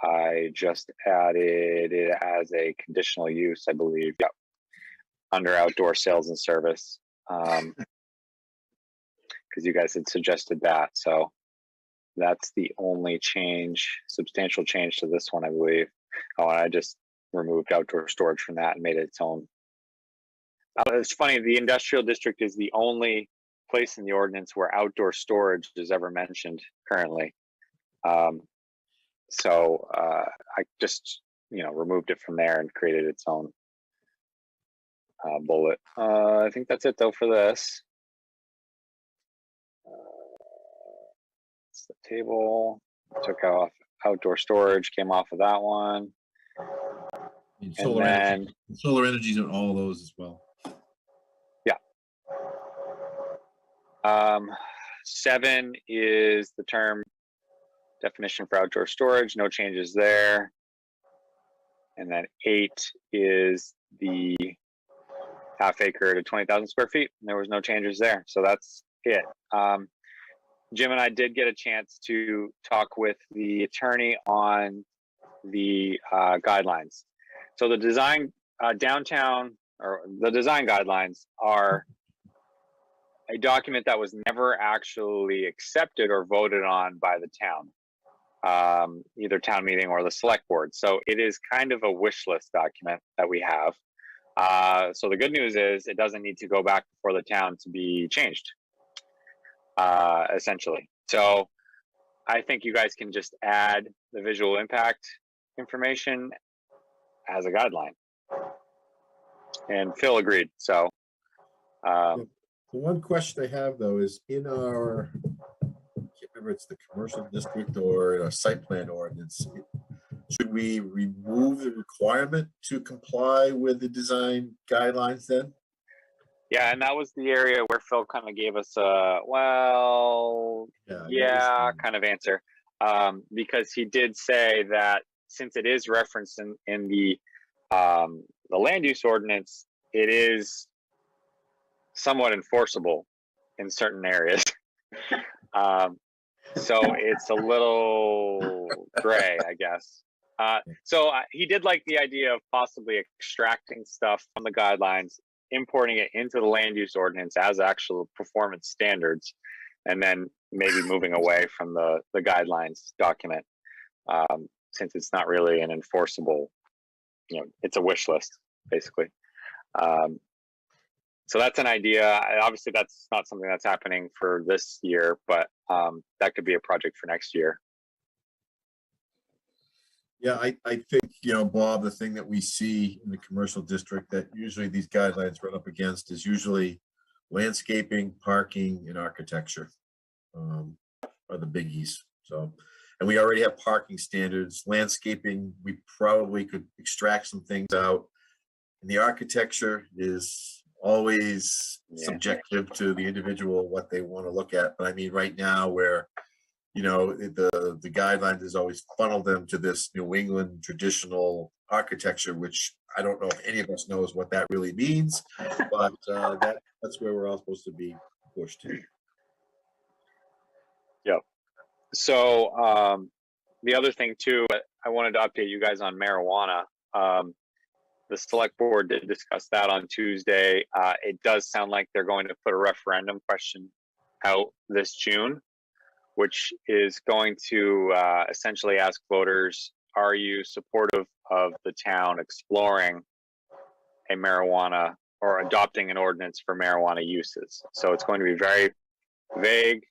I just added it as a conditional use, I believe. Yep. Under outdoor sales and service. Because you guys had suggested that. So that's the only change, substantial change to this one, I believe. Oh, and I just removed outdoor storage from that and made it its own. It's funny, the industrial district is the only place in the ordinance where outdoor storage is ever mentioned currently. So I just, removed it from there and created its own bullet. I think that's it though for this. It's the table. Took off outdoor storage, came off of that one. And And solar energy's on all those as well. Yeah. 7 is the term definition for outdoor storage, no changes there. And then 8 is the half acre to 20,000 square feet. And there was no changes there. So that's it. Jim and I did get a chance to talk with the attorney on the guidelines. So the design downtown, or the design guidelines, are a document that was never actually accepted or voted on by the town. either town meeting or the select board. So it is kind of a wish list document that we have. So the good news is it doesn't need to go back before the town to be changed, essentially. So I think you guys can just add the visual impact information as a guideline. And Phil agreed. So The one question I have though is in our, I can't remember, it's the commercial district or in our site plan ordinance, should we remove the requirement to comply with the design guidelines then? yeah, and that was the area where Phil kind of gave us a, well, yeah, kind of answer. Because he did say that since it is referenced in the land use ordinance, it is somewhat enforceable in certain areas. So it's a little gray, I guess. So he did like the idea of possibly extracting stuff from the guidelines, importing it into the land use ordinance as actual performance standards, and then maybe moving away from the guidelines document, since it's not really an enforceable, it's a wish list, basically. So that's an idea. Obviously, that's not something that's happening for this year, but that could be a project for next year. Yeah, I think, Bob, the thing that we see in the commercial district that usually these guidelines run up against is usually landscaping, parking, and architecture are the biggies. So, and we already have parking standards. Landscaping, we probably could extract some things out. And the architecture is always subjective to the individual, what they want to look at. But I mean, right now where the guidelines is always funnel them to this New England traditional architecture, which I don't know if any of us knows what that really means, but that's where we're all supposed to be pushed to. Yeah. So the other thing too, I wanted to update you guys on marijuana. The select board did discuss that on Tuesday. It does sound like they're going to put a referendum question out this June, which is going to essentially ask voters, are you supportive of the town exploring a marijuana or adopting an ordinance for marijuana uses? So it's going to be very vague.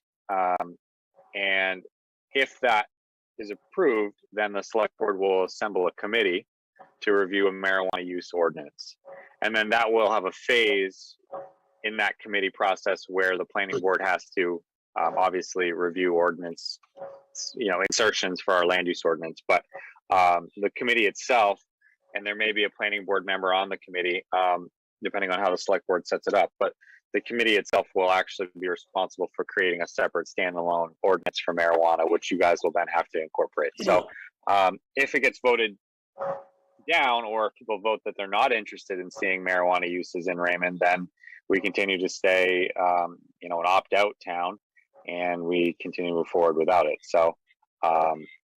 And if that is approved, then the select board will assemble a committee to review a marijuana use ordinance. And then that will have a phase in that committee process where the planning board has to obviously review ordinance, insertions for our land use ordinance. But the committee itself, and there may be a planning board member on the committee, depending on how the select board sets it up, but the committee itself will actually be responsible for creating a separate standalone ordinance for marijuana, which you guys will then have to incorporate. So if it gets voted down, or if people vote that they're not interested in seeing marijuana uses in Raymond, then we continue to stay, an opt-out town, and we continue to move forward without it. So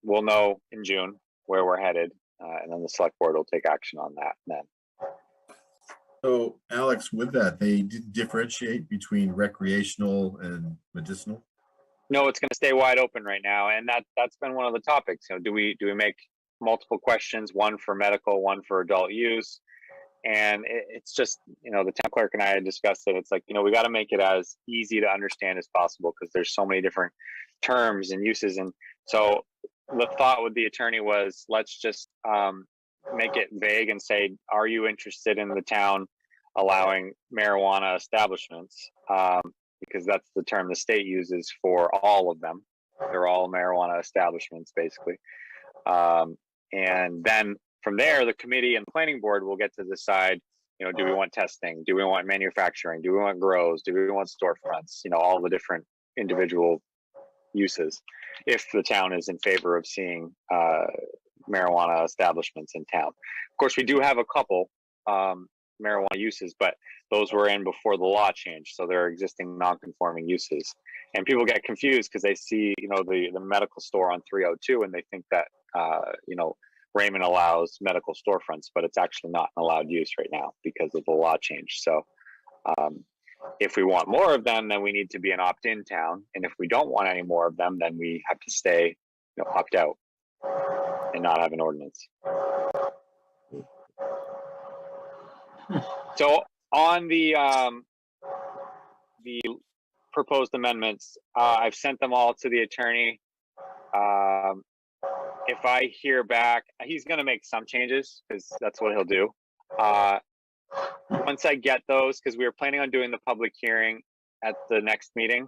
we'll know in June where we're headed, and then the select board will take action on that then. So Alex, with that, they didn't differentiate between recreational and medicinal? No, it's going to stay wide open right now, and that's been one of the topics. Do we make multiple questions, one for medical, one for adult use? And it's just, the town clerk and I had discussed it. It's like, we got to make it as easy to understand as possible, because there's so many different terms and uses. And so the thought with the attorney was, let's just make it vague and say, are you interested in the town allowing marijuana establishments? Because that's the term the state uses for all of them. They're all marijuana establishments, basically. And then from there, the committee and the planning board will get to decide, do we want testing? Do we want manufacturing? Do we want grows? Do we want storefronts? All the different individual uses, if the town is in favor of seeing marijuana establishments in town. Of course, we do have a couple marijuana uses, but those were in before the law changed. So they're existing non-conforming uses. And people get confused because they see, the medical store on 302, and they think that, Raymond allows medical storefronts, but it's actually not an allowed use right now because of the law change. So if we want more of them, then we need to be an opt-in town. And if we don't want any more of them, then we have to stay opt out and not have an ordinance. So on the proposed amendments, I've sent them all to the attorney. If I hear back, he's going to make some changes because that's what he'll do. Once I get those, because we were planning on doing the public hearing at the next meeting,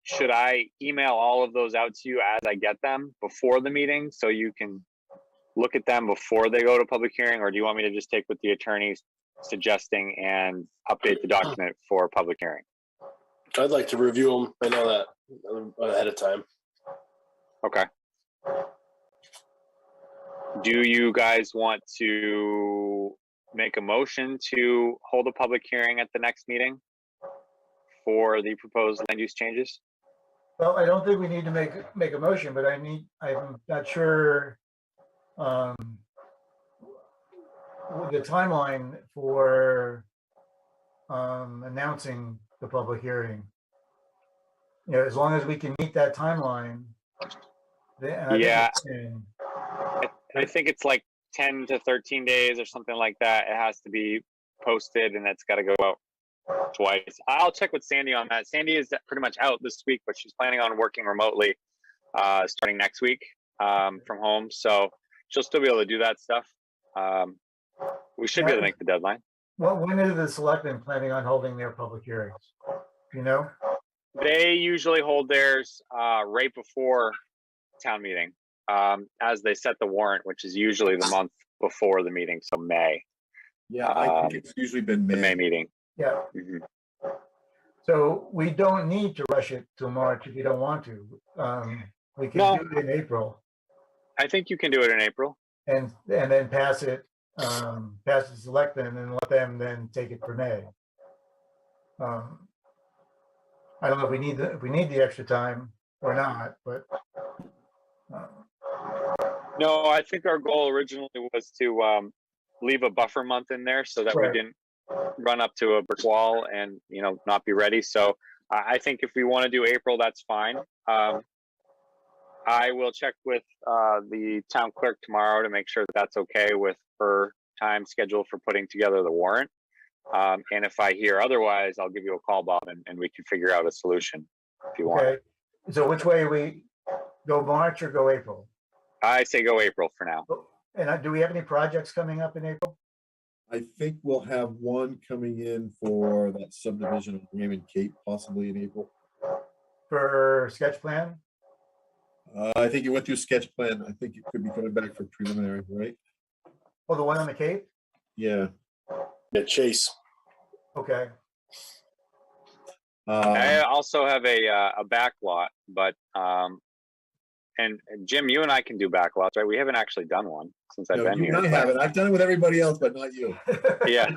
should I email all of those out to you as I get them before the meeting so you can look at them before they go to public hearing, or do you want me to just take what the attorney's suggesting and update the document for public hearing? I'd like to review them. I know that ahead of time. Okay. Do you guys want to make a motion to hold a public hearing at the next meeting for the proposed land use changes? Well, I don't think we need to make a motion, but I'm not sure the timeline for announcing the public hearing. You know, as long as we can meet that timeline, then I think it's like 10 to 13 days or something like that. It has to be posted and it's got to go out twice. I'll check with Sandy on that. Sandy is pretty much out this week, but she's planning on working remotely starting next week from home. So she'll still be able to do that stuff. We should be able to make the deadline. Well, when are the selectmen planning on holding their public hearings? Do you know? They usually hold theirs right before town meeting, as they set the warrant, which is usually the month before the meeting, so May. Yeah, I think it's usually been The May. May meeting. Yeah. So we don't need to rush it till March if you don't want to. We can do it in April. I think you can do it in April. And then pass it, pass the selectmen and let them then take it for May. I don't know if we need the extra time or not, but. No, I think our goal originally was to leave a buffer month in there so that we didn't run up to a brick wall and, you know, not be ready. So I think if we want to do April, that's fine. I will check with the town clerk tomorrow to make sure that that's okay with her time schedule for putting together the warrant. And if I hear otherwise, I'll give you a call, Bob, and we can figure out a solution if you want. Okay. So which way we go, March or go April? I say go April for now. And do we have any projects coming up in April? I think we'll have one coming in for that subdivision of Raymond Cape, possibly in April. For sketch plan? I think you went through sketch plan. I think it could be coming back for preliminary, right? Oh, the one on the Cape? Yeah. Yeah, Chase. Okay. I also have a back lot, but and Jim, you and I can do back lots, right? We haven't actually done one since I've been here. I haven't. I've done it with everybody else, but not you. Yeah.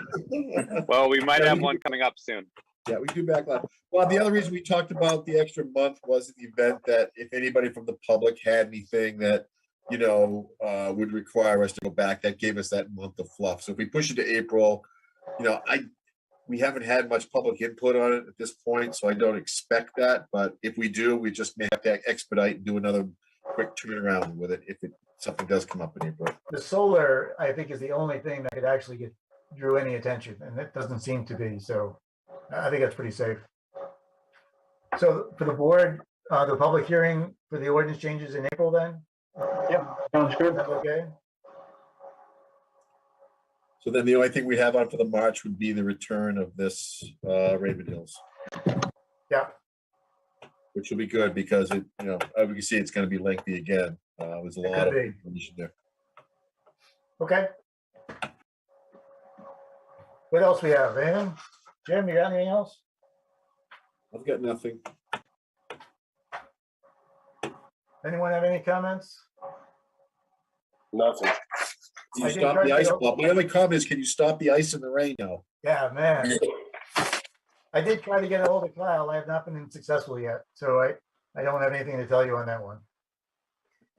Well, we might have one coming up soon. Yeah, we do back lot. Well, the other reason we talked about the extra month was in the event that if anybody from the public had anything that, you know, would require us to go back, that gave us that month of fluff. So if we push it to April, you know, we haven't had much public input on it at this point, so I don't expect that. But if we do, we just may have to expedite and do another quick turnaround with it if something does come up in April. The solar, I think, is the only thing that could actually drew any attention, and it doesn't seem to be. So I think that's pretty safe. So for the board, the public hearing for the ordinance changes in April then? Yep, sounds good. Okay. So then the only thing we have on for the March would be the return of this Raven Hills. Yeah. Which will be good because it, you know, as we can see, it's going to be lengthy again. There's a lot of information there. Okay. What else we have, Raymond? Jim, you got anything else? I've got nothing. Anyone have any comments? Nothing. Can you stop the ice? Well, my only comment is, can you stop the ice in the rain now? Yeah, man. I did try to get a hold of Kyle. I have not been successful yet, so I don't have anything to tell you on that one.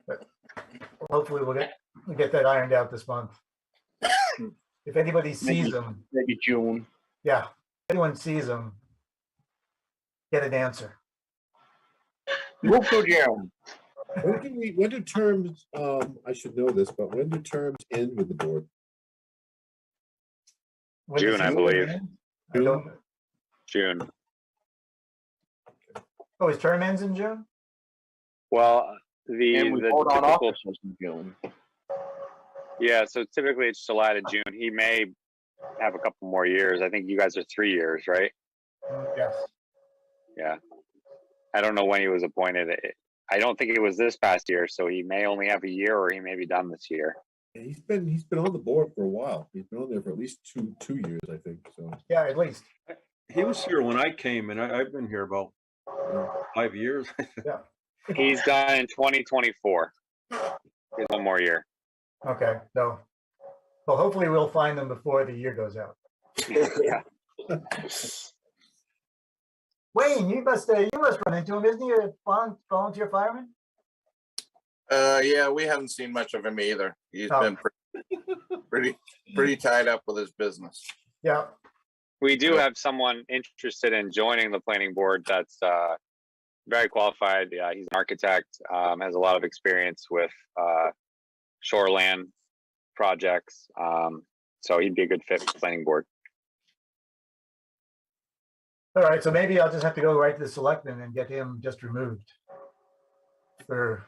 But hopefully we'll get that ironed out this month. If anybody sees them, maybe June. Yeah, if anyone sees them, get an answer. Move to June. When do terms, I should know this, but when do terms end with the board? When does June, I his believe. term end? I don't, June. oh, his term ends in June? Well, And we the vote on typical, officers in June. yeah, so typically it's July to June. He may have a couple more years. I think you guys are 3 years, right? Yes. Yeah. I don't know when he was appointed. I don't think it was this past year, so he may only have a year or he may be done this year. Yeah, he's been on the board for a while. He's been on there for at least two years, I think, so. Yeah, at least. He was here when I came, and I've been here about 5 years. Yeah. He's done in 2024. He has one more year. Okay, so, well, hopefully we'll find them before the year goes out. Yeah. Wayne, you must run into him, isn't he a volunteer fireman? Yeah, we haven't seen much of him either. He's been pretty tied up with his business. Yeah. We do have someone interested in joining the planning board that's very qualified. He's an architect, has a lot of experience with shoreland projects. So he'd be a good fit for the planning board. All right, so maybe I'll just have to go right to the selectmen and get him just removed. For.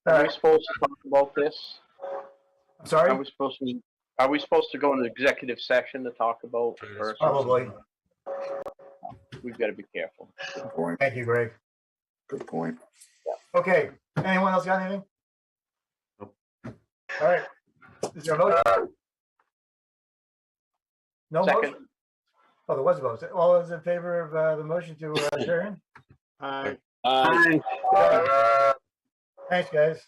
Are we supposed to talk about this? I'm sorry? Are we supposed to go into executive session to talk about first? Probably. We've got to be careful. Good point. Thank you, Greg. Good point. Okay, anyone else got anything? Nope. All right. Is there a motion? No Second. motion? Oh, there was a motion. All those in favor of the motion to adjourn? Aye. Thanks, guys.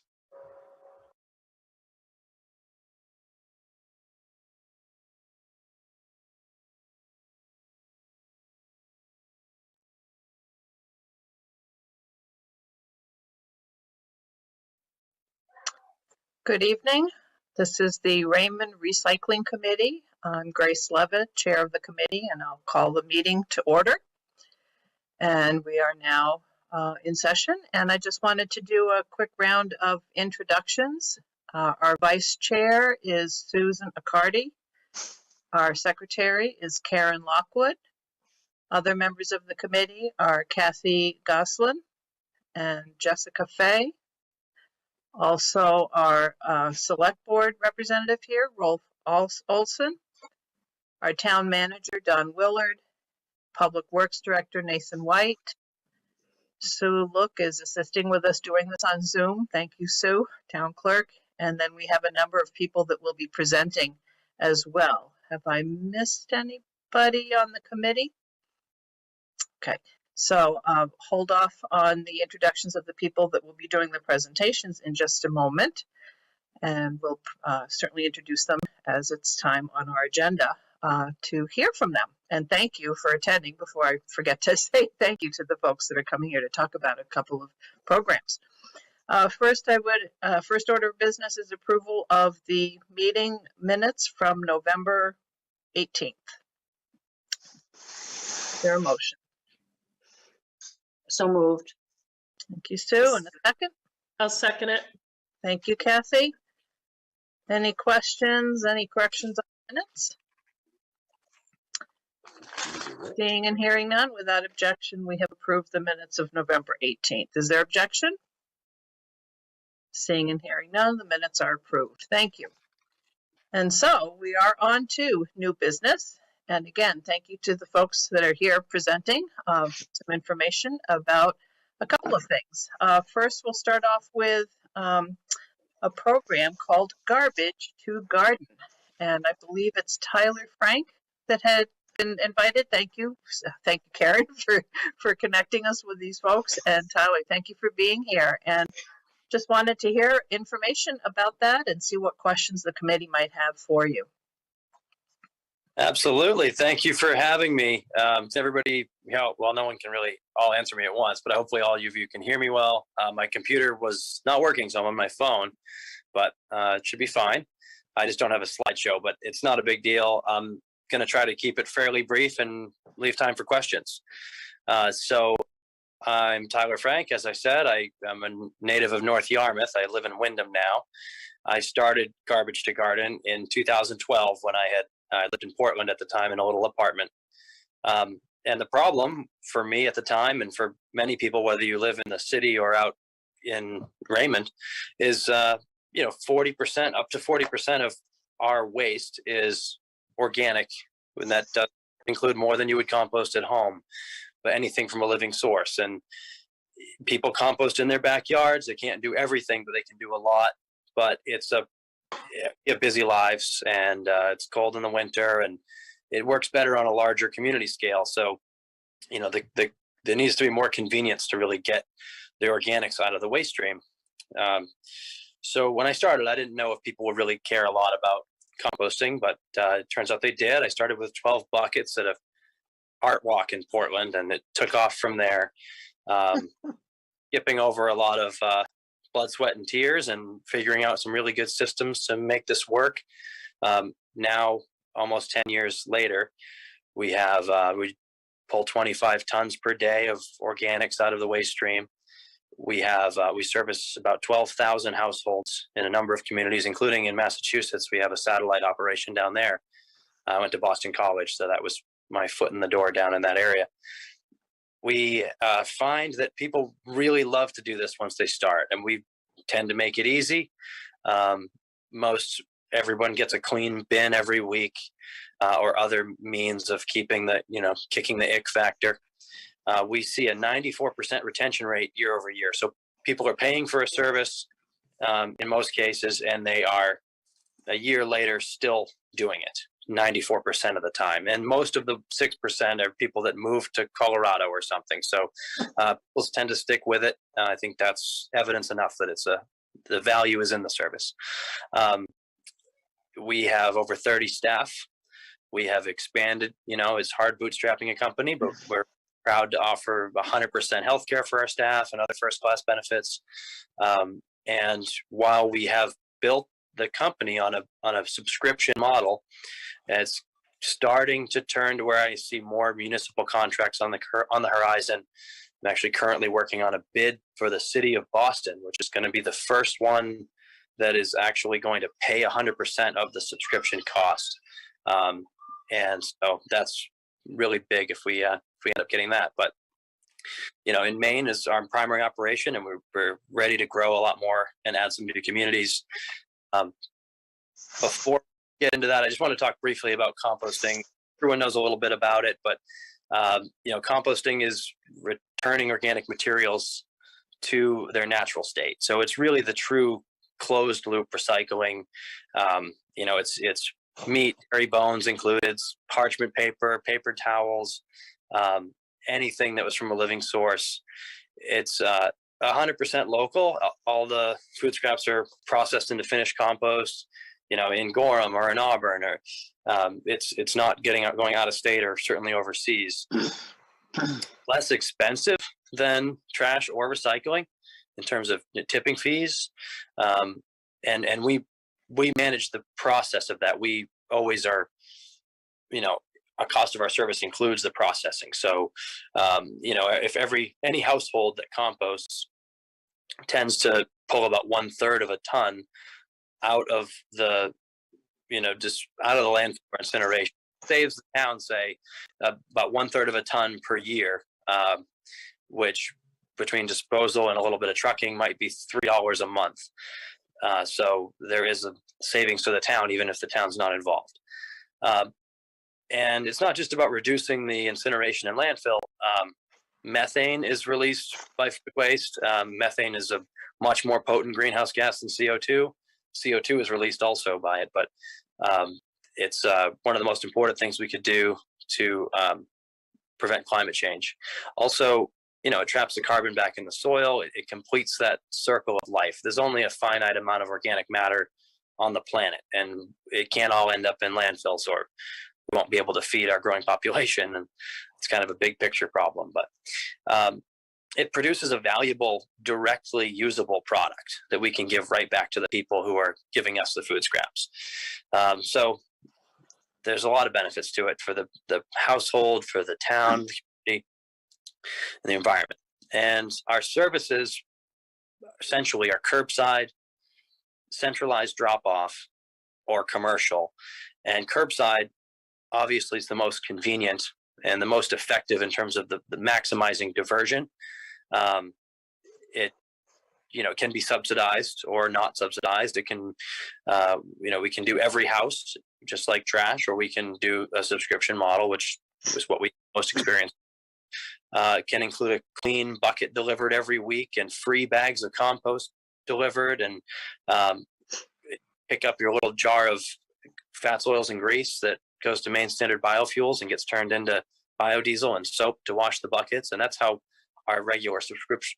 Good evening. This is the Raymond Recycling Committee. I'm Grace Levitt, Chair of the committee, and I'll call the meeting to order. And we are now in session, and I just wanted to do a quick round of introductions. Our Vice Chair is Susan Accardi. Our Secretary is Karen Lockwood. Other members of the committee are Kathy Goslin and Jessica Fay. Also, our Select Board representative here, Rolf Olson. Our Town Manager, Don Willard. Public Works Director, Nathan White. Sue Look is assisting with us doing this on Zoom. Thank you, Sue, Town Clerk. And then we have a number of people that will be presenting as well. Have I missed anybody on the committee? Okay, so hold off on the introductions of the people that will be doing the presentations in just a moment. And we'll certainly introduce them as it's time on our agenda to hear from them. And thank you for attending. Before I forget to say thank you to the folks that are coming here to talk about a couple of programs. First order of business is approval of the meeting minutes from November 18th. Is there a motion? So moved. Thank you, Sue. And a second? I'll second it. Thank you, Kathy. Any questions, any corrections on minutes? Seeing and hearing none, without objection, we have approved the minutes of November 18th. Is there objection? Seeing and hearing none, the minutes are approved. Thank you. And so we are on to new business. And again, thank you to the folks that are here presenting some information about a couple of things. First, we'll start off with a program called Garbage to Garden. And I believe it's Tyler Frank that had been invited. Thank you. Thank you, Karen, for connecting us with these folks. And Tyler, thank you for being here. And just wanted to hear information about that and see what questions the committee might have for you. Absolutely. Thank you for having me. To everybody, well, no one can really all answer me at once, but hopefully all of you can hear me well. My computer was not working, so I'm on my phone, but it should be fine. I just don't have a slideshow, but it's not a big deal. I'm going to try to keep it fairly brief and leave time for questions. So I'm Tyler Frank. As I said, I'm a native of North Yarmouth. I live in Wyndham now. I started Garbage to Garden in 2012 when I lived in Portland at the time in a little apartment. And the problem for me at the time, and for many people, whether you live in the city or out in Raymond, is 40%, up to 40% of our waste is organic, and that does include more than you would compost at home, but anything from a living source. And people compost in their backyards. They can't do everything, but they can do a lot. But it's busy lives, and it's cold in the winter, and it works better on a larger community scale. So, there needs to be more convenience to really get the organics out of the waste stream. So when I started, I didn't know if people would really care a lot about composting, but it turns out they did. I started with 12 buckets at a art walk in Portland, and it took off from there, skipping over a lot of blood, sweat, and tears, and figuring out some really good systems to make this work. Now, almost 10 years later, we pull 25 tons per day of organics out of the waste stream. We service about 12,000 households in a number of communities, including in Massachusetts. We have a satellite operation down there. I went to Boston College, so that was my foot in the door down in that area. We find that people really love to do this once they start, and we tend to make it easy. Everyone gets a clean bin every week, or other means of kicking the ick factor. We see a 94% retention rate year over year. So people are paying for a service in most cases, and they are a year later still doing it 94% of the time. And most of the 6% are people that move to Colorado or something. So people tend to stick with it. I think that's evidence enough that the value is in the service. We have over 30 staff. We have expanded, it's hard bootstrapping a company, but we're proud to offer 100% healthcare for our staff and other first-class benefits. And while we have built the company on a subscription model, it's starting to turn to where I see more municipal contracts on the horizon. I'm actually currently working on a bid for the city of Boston, which is going to be the first one that is actually going to pay 100% of the subscription cost. And so that's really big if we end up getting that. But in Maine is our primary operation, and we're ready to grow a lot more and add some new communities. Before we get into that, I just want to talk briefly about composting. Everyone knows a little bit about it, but composting is returning organic materials to their natural state. So it's really the true closed loop recycling. It's meat, dairy, bones included, parchment paper, paper towels, anything that was from a living source. It's 100% local. All the food scraps are processed into finished compost, in Gorham or in Auburn, or it's not going out of state or certainly overseas. Less expensive than trash or recycling in terms of tipping fees. And we manage the process of that. We always are, a cost of our service includes the processing. So, if any household that composts tends to pull about 1/3 of a ton out of the, just out of the landfill for incineration, saves the town, say, about 1/3 of a ton per year, which between disposal and a little bit of trucking might be $3 a month. So there is a savings to the town, even if the town's not involved. And it's not just about reducing the incineration and landfill. Methane is released by food waste. Methane is a much more potent greenhouse gas than CO2. CO2 is released also by it, but it's one of the most important things we could do to prevent climate change. Also, it traps the carbon back in the soil. It completes that circle of life. There's only a finite amount of organic matter on the planet, and it can't all end up in landfills, or we won't be able to feed our growing population. And it's kind of a big picture problem, but it produces a valuable, directly usable product that we can give right back to the people who are giving us the food scraps. So there's a lot of benefits to it for the household, for the town, the community, and the environment. And our services essentially are curbside, centralized drop off, or commercial. And curbside obviously is the most convenient and the most effective in terms of the maximizing diversion. It can be subsidized or not subsidized. It can, we can do every house just like trash, or we can do a subscription model, which is what we most experience. It can include a clean bucket delivered every week and free bags of compost delivered, and pick up your little jar of fats, oils, and grease that goes to Maine Standard Biofuels and gets turned into biodiesel and soap to wash the buckets. And that's how our regular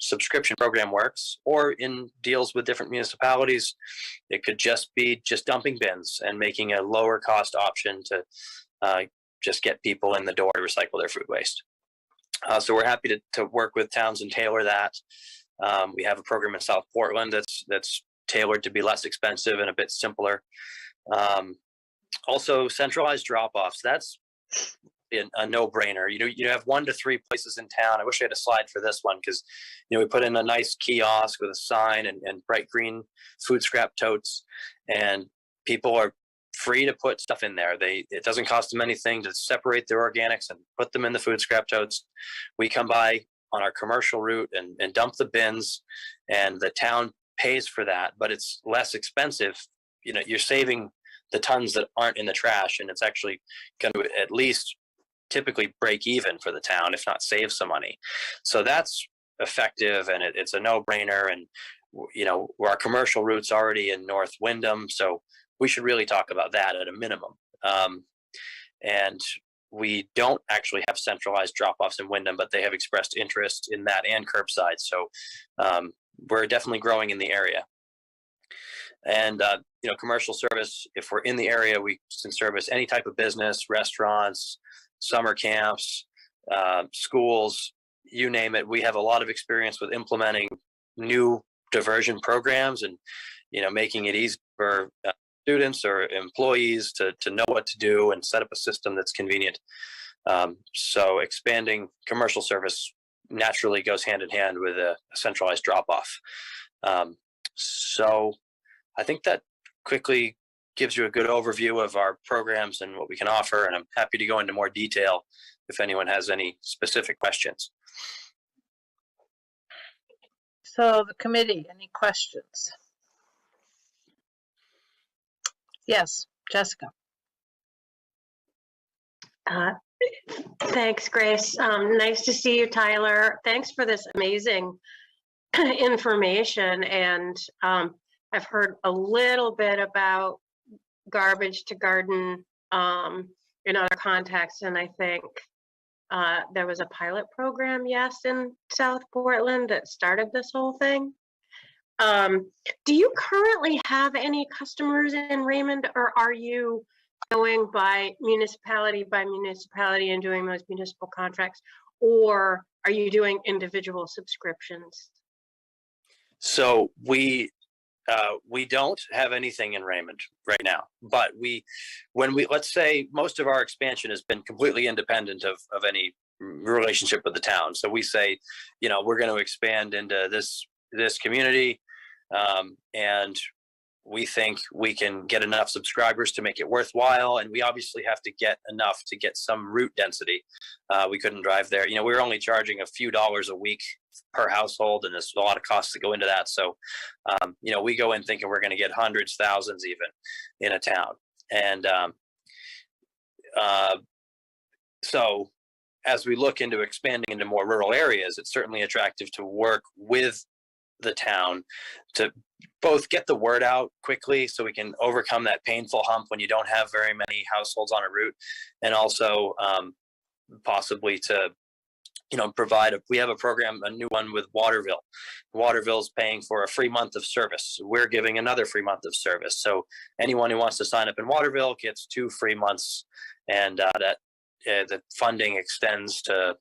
subscription program works. Or in deals with different municipalities, it could just be dumping bins and making a lower cost option to just get people in the door to recycle their food waste. So we're happy to work with towns and tailor that. We have a program in South Portland that's tailored to be less expensive and a bit simpler. Also, centralized drop-offs. That's a no-brainer. You have 1 to 3 places in town. I wish I had a slide for this one, because we put in a nice kiosk with a sign and bright green food scrap totes, and people are free to put stuff in there. It doesn't cost them anything to separate their organics and put them in the food scrap totes. We come by on our commercial route and dump the bins, and the town pays for that, but it's less expensive. You're saving the tons that aren't in the trash, and it's actually going to at least typically break even for the town, if not save some money. So that's effective, and it's a no-brainer. And our commercial route's already in North Windham, so we should really talk about that at a minimum. And we don't actually have centralized drop-offs in Windham, but they have expressed interest in that and curbside. So we're definitely growing in the area. And commercial service, if we're in the area, we can service any type of business, restaurants, summer camps, schools, you name it. We have a lot of experience with implementing new diversion programs and making it easy for students or employees to know what to do and set up a system that's convenient. So expanding commercial service naturally goes hand in hand with a centralized drop-off. So I think that quickly gives you a good overview of our programs and what we can offer, and I'm happy to go into more detail if anyone has any specific questions. So the committee, any questions? Yes, Jessica. Thanks, Grace. Nice to see you, Tyler. Thanks for this amazing information. And I've heard a little bit about garbage to garden in other contexts, and I think there was a pilot program, yes, in South Portland that started this whole thing. Do you currently have any customers in Raymond, or are you going by municipality and doing those municipal contracts, or are you doing individual subscriptions? So we don't have anything in Raymond right now, but let's say most of our expansion has been completely independent of any relationship with the town. So we say, we're going to expand into this community, and we think we can get enough subscribers to make it worthwhile. And we obviously have to get enough to get some route density. We couldn't drive there. We were only charging a few dollars a week per household, and there's a lot of costs that go into that. So, we go in thinking we're going to get hundreds, thousands even in a town. And so as we look into expanding into more rural areas, it's certainly attractive to work with the town to both get the word out quickly so we can overcome that painful hump when you don't have very many households on a route, and also possibly to provide we have a program, a new one with Waterville. Waterville's paying for a free month of service. We're giving another free month of service. So anyone who wants to sign up in Waterville gets 2 free months, and the funding extends to,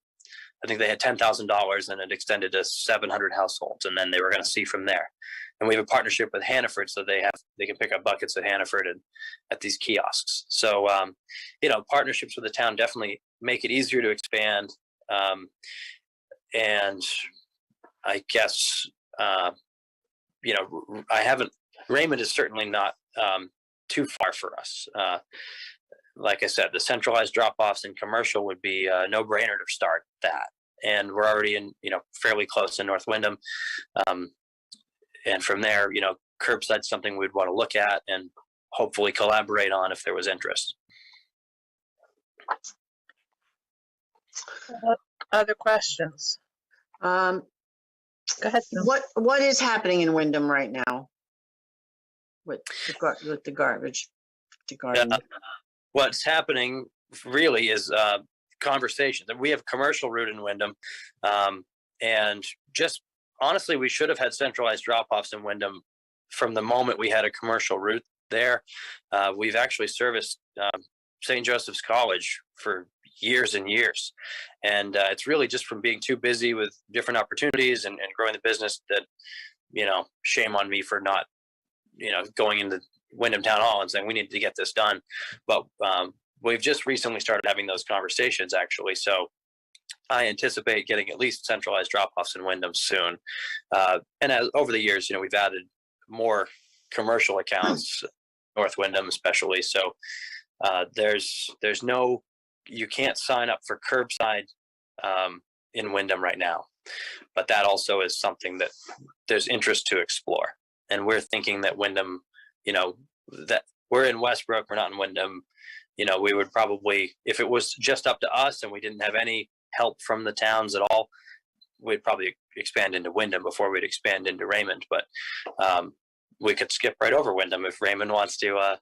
I think they had $10,000 and it extended to 700 households, and then they were going to see from there. And we have a partnership with Hannaford, so they can pick up buckets at Hannaford and at these kiosks. So, partnerships with the town definitely make it easier to expand. And I guess, you know, Raymond is certainly not too far for us. Like I said, the centralized drop-offs in commercial would be a no-brainer to start that. And we're already in, you know, fairly close in North Wyndham. And from there, you know, curbside's something we'd want to look at and hopefully collaborate on if there was interest. Other questions? Go ahead. What is happening in Wyndham right now with the garbage? What's happening really is conversation. We have commercial route in Wyndham, and just honestly, we should have had centralized drop-offs in Wyndham from the moment we had a commercial route there. We've actually serviced St. Joseph's College for years and years, and it's really just from being too busy with different opportunities and growing the business that, you know, shame on me for not, you know, going into Wyndham Town Hall and saying we need to get this done. But we've just recently started having those conversations, actually. So I anticipate getting at least centralized drop-offs in Wyndham soon. And over the years, you know, we've added more commercial accounts, North Wyndham especially. So there's no, you can't sign up for curbside in Wyndham right now. But that also is something that there's interest to explore. And we're thinking that Wyndham, you know, that we're in Westbrook, we're not in Wyndham. You know, we would probably, if it was just up to us and we didn't have any help from the towns at all, we'd probably expand into Wyndham before we'd expand into Raymond. But we could skip right over Wyndham if Raymond wants to,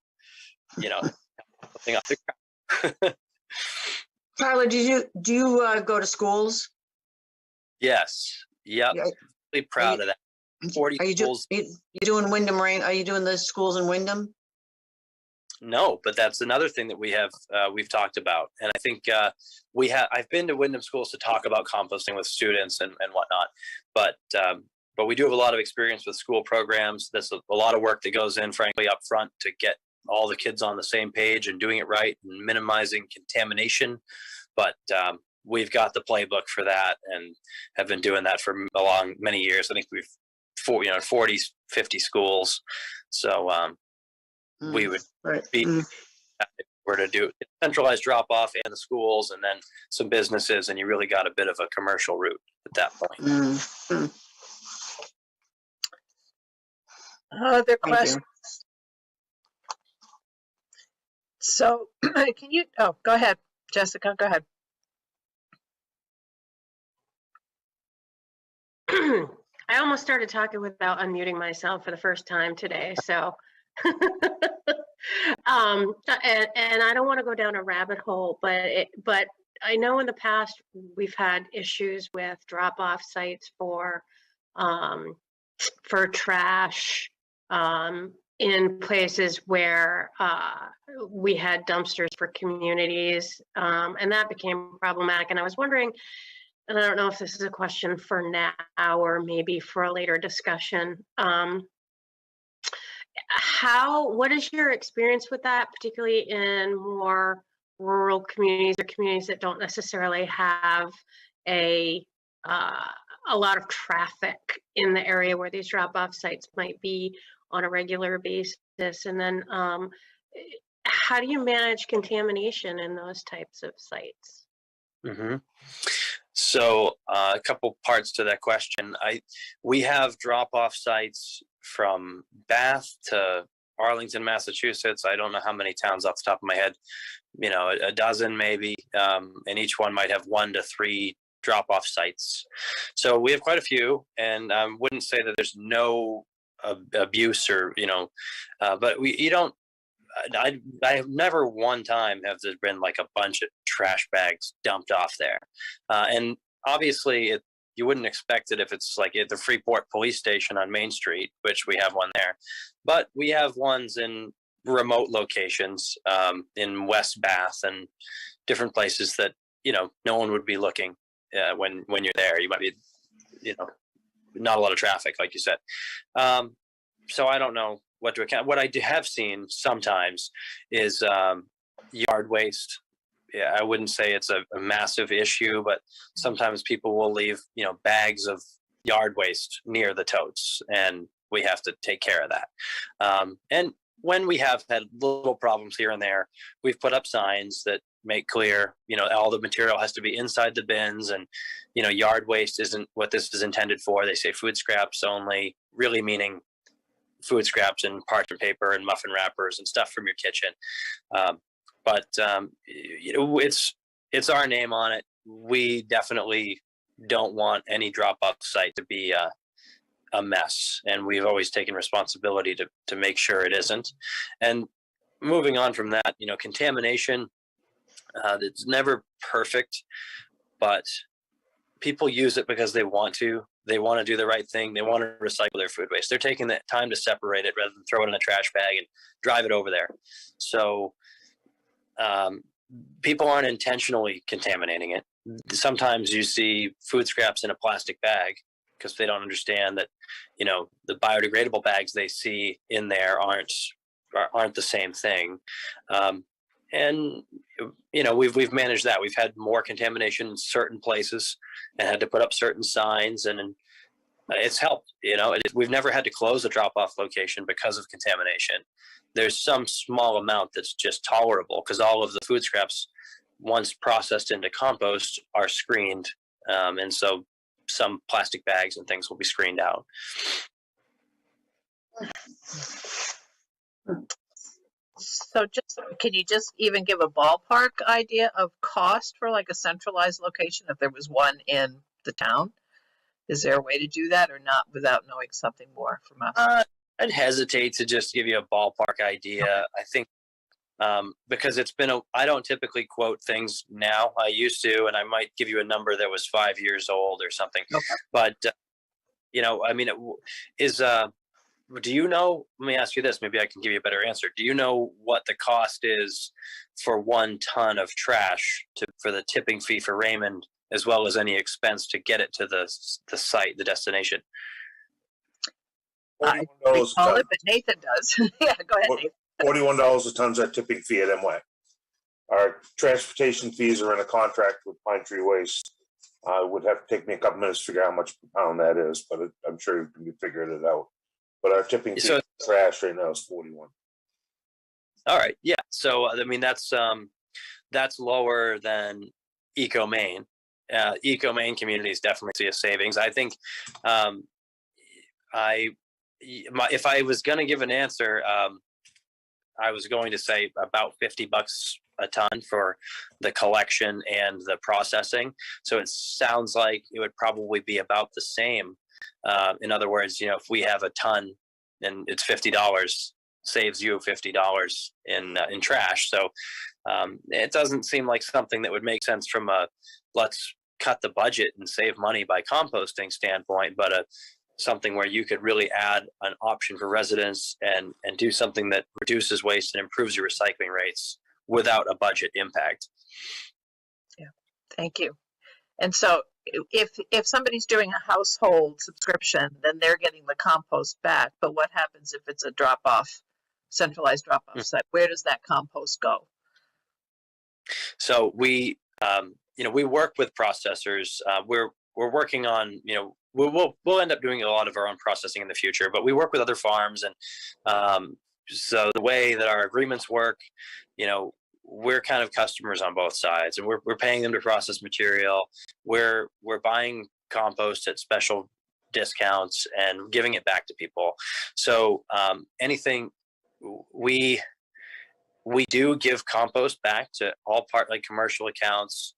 you know, something off the ground. Tyler, do you go to schools? Yes. Yep. Really proud of that. 40 schools. You doing Wyndham Rain? Are you doing the schools in Wyndham? No, but that's another thing that we have we've talked about, and I think I've been to Wyndham schools to talk about composting with students and whatnot, but we do have a lot of experience with school programs. There's a lot of work that goes in, frankly, up front to get all the kids on the same page and doing it right and minimizing contamination. But we've got the playbook for that and have been doing that for many years. I think we've 40, 50 schools. So we would be if we're to do centralized drop off and the schools and then some businesses, and you really got a bit of a commercial route at that point. Other questions? So can you, go ahead, Jessica, go ahead. I almost started talking without unmuting myself for the first time today, so. And I don't want to go down a rabbit hole, but I know in the past we've had issues with drop-off sites for trash in places where we had dumpsters for communities, and that became problematic. And I was wondering, and I don't know if this is a question for now or maybe for a later discussion, what is your experience with that, particularly in more rural communities or communities that don't necessarily have a lot of traffic in the area where these drop-off sites might be on a regular basis? And then how do you manage contamination in those types of sites? So a couple parts to that question. We have drop-off sites from Bath to Arlington, Massachusetts. I don't know how many towns off the top of my head, you know, a dozen maybe, and each one might have 1 to 3 drop-off sites. So we have quite a few, and wouldn't say that there's no abuse or, you know, but I have never one time have there been like a bunch of trash bags dumped off there. And obviously you wouldn't expect it if it's like at the Freeport police station on Main Street, which we have one there, but we have ones in remote locations, in West Bath and different places that, you know, no one would be looking when you're there. You might be, you know, not a lot of traffic, like you said. So I don't know what to account. What I have seen sometimes is yard waste. Yeah, I wouldn't say it's a massive issue, but sometimes people will leave, you know, bags of yard waste near the totes, and we have to take care of that. And when we have had little problems here and there, we've put up signs that make clear, all the material has to be inside the bins, and, yard waste isn't what this is intended for. They say food scraps only, really meaning food scraps and parchment paper and muffin wrappers and stuff from your kitchen. But it's our name on it. We definitely don't want any drop-off site to be a mess, and we've always taken responsibility to make sure it isn't. And moving on from that, contamination, it's never perfect, but people use it because they want to do the right thing. They want to recycle their food waste. They're taking the time to separate it rather than throw it in a trash bag and drive it over there. So people aren't intentionally contaminating it. Sometimes you see food scraps in a plastic bag because they don't understand that, the biodegradable bags they see in there aren't the same thing. And we've managed that. We've had more contamination in certain places and had to put up certain signs, and it's helped. We've never had to close a drop-off location because of contamination. There's some small amount that's just tolerable because all of the food scraps, once processed into compost, are screened, and so some plastic bags and things will be screened out. So can you just even give a ballpark idea of cost for like a centralized location if there was one in the town? Is there a way to do that or not without knowing something more from us? I'd hesitate to just give you a ballpark idea. I think because I don't typically quote things now. I used to, and I might give you a number that was 5 years old or something. Okay. But, do you know, let me ask you this, maybe I can give you a better answer. Do you know what the cost is for 1 ton of trash for the tipping fee for Raymond, as well as any expense to get it to the site, the destination? I recall it, but Nathan does. Yeah, go ahead, Nathan. $41 a ton's that tipping fee at MWAC. Our transportation fees are in a contract with Pine Tree Waste. Would have to take me a couple minutes to figure out how much per pound that is, but I'm sure you can be figuring it out. But our tipping fee for trash right now is 41. All right, yeah. So that's lower than Eco Maine. Eco Maine communities definitely see a savings. I think if I was going to give an answer, I was going to say about $50 a ton for the collection and the processing. So it sounds like it would probably be about the same. In other words, if we have a ton and it's $50, saves you $50 in trash. So it doesn't seem like something that would make sense from a let's cut the budget and save money by composting standpoint, but something where you could really add an option for residents and do something that reduces waste and improves your recycling rates without a budget impact. Yeah, thank you. And so if somebody's doing a household subscription, then they're getting the compost back. But what happens if it's a centralized drop-off site? Where does that compost go? So we work with processors. We're working on, we'll end up doing a lot of our own processing in the future, but we work with other farms. And so the way that our agreements work, we're kind of customers on both sides, and we're paying them to process material. We're buying compost at special discounts and giving it back to people. So anything we do give compost back to all commercial accounts.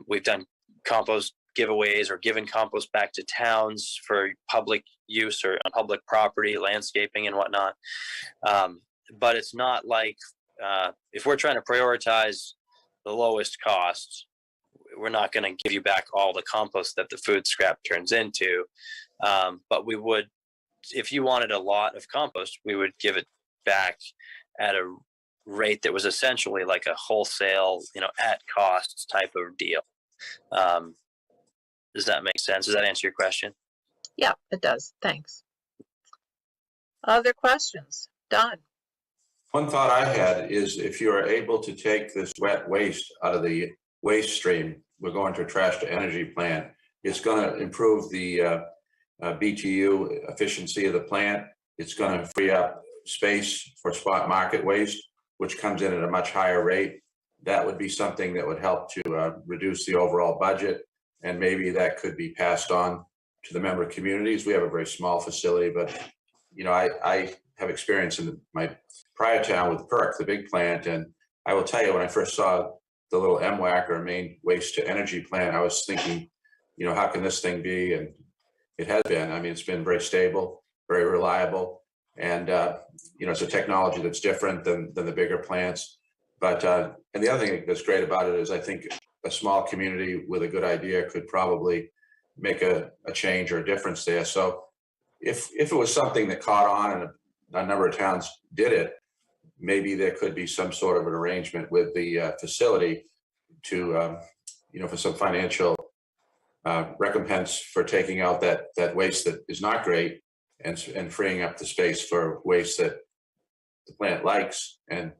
We've done compost giveaways or given compost back to towns for public use or on public property, landscaping and whatnot. But it's not like if we're trying to prioritize the lowest cost, we're not going to give you back all the compost that the food scrap turns into. But we would, if you wanted a lot of compost, we would give it back at a rate that was essentially like a wholesale, at cost type of deal. Does that make sense? Does that answer your question? Yeah, it does. Thanks. Other questions? Don? One thought I had is if you are able to take this wet waste out of the waste stream, we're going to a trash to energy plant, it's going to improve the BTU efficiency of the plant. It's going to free up space for spot market waste, which comes in at a much higher rate. That would be something that would help to reduce the overall budget, and maybe that could be passed on to the member communities. We have a very small facility, but I have experience in my prior town with PERC, the big plant, and I will tell you, when I first saw the little MWAC, or Maine Waste to Energy plant, I was thinking, how can this thing be? And it has been. I mean, it's been very stable, very reliable, and it's a technology that's different than the bigger plants. But and the other thing that's great about it is, I think a small community with a good idea could probably make a change or a difference there. So if it was something that caught on and a number of towns did it, maybe there could be some sort of an arrangement with the facility to, for some financial recompense for taking out that waste that is not great, and freeing up the space for waste that the plant likes and,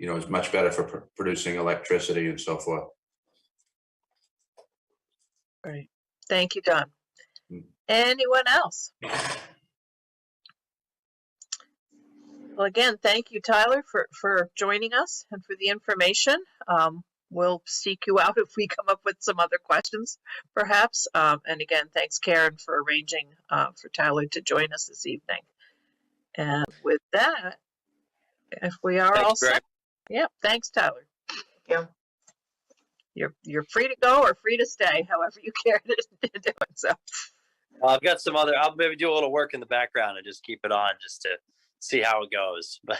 is much better for producing electricity and so forth. Great. Thank you, Don. Anyone else? Well, again, thank you, Tyler, for joining us and for the information. We'll seek you out if we come up with some other questions, perhaps. And again, thanks, Karen, for arranging for Tyler to join us this evening. And with that, if we are all set, yeah, thanks, Tyler. Yeah. You're free to go or free to stay, however you care to do it. So I've got some other. I'll maybe do a little work in the background and just keep it on just to see how it goes. But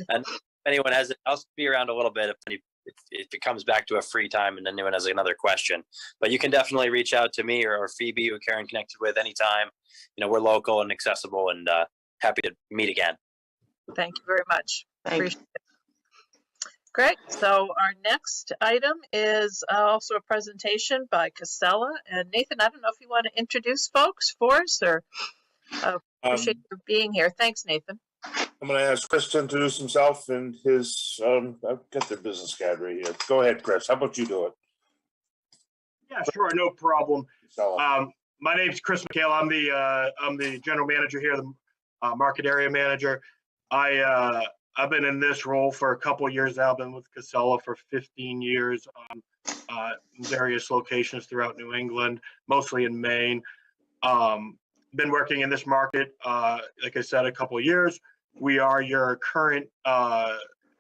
and if anyone has it, I'll be around a little bit if it comes back to a free time and anyone has another question. But you can definitely reach out to me or Phoebe, who Karen connected with, anytime. We're local and accessible, and happy to meet again. Thank you very much. Appreciate it. Great. So our next item is also a presentation by Casella. And Nathan, I don't know if you want to introduce folks for us, or appreciate you being here. Thanks, Nathan. I'm going to ask Chris to introduce himself and his, I've got their business card right here. Go ahead, Chris. How about you do it? Yeah, sure. No problem. My name's Chris McHale. I'm the general manager here, the market area manager. I've been in this role for a couple of years now. I've been with Casella for 15 years on various locations throughout New England, mostly in Maine. Been working in this market, like I said, a couple of years. We are your current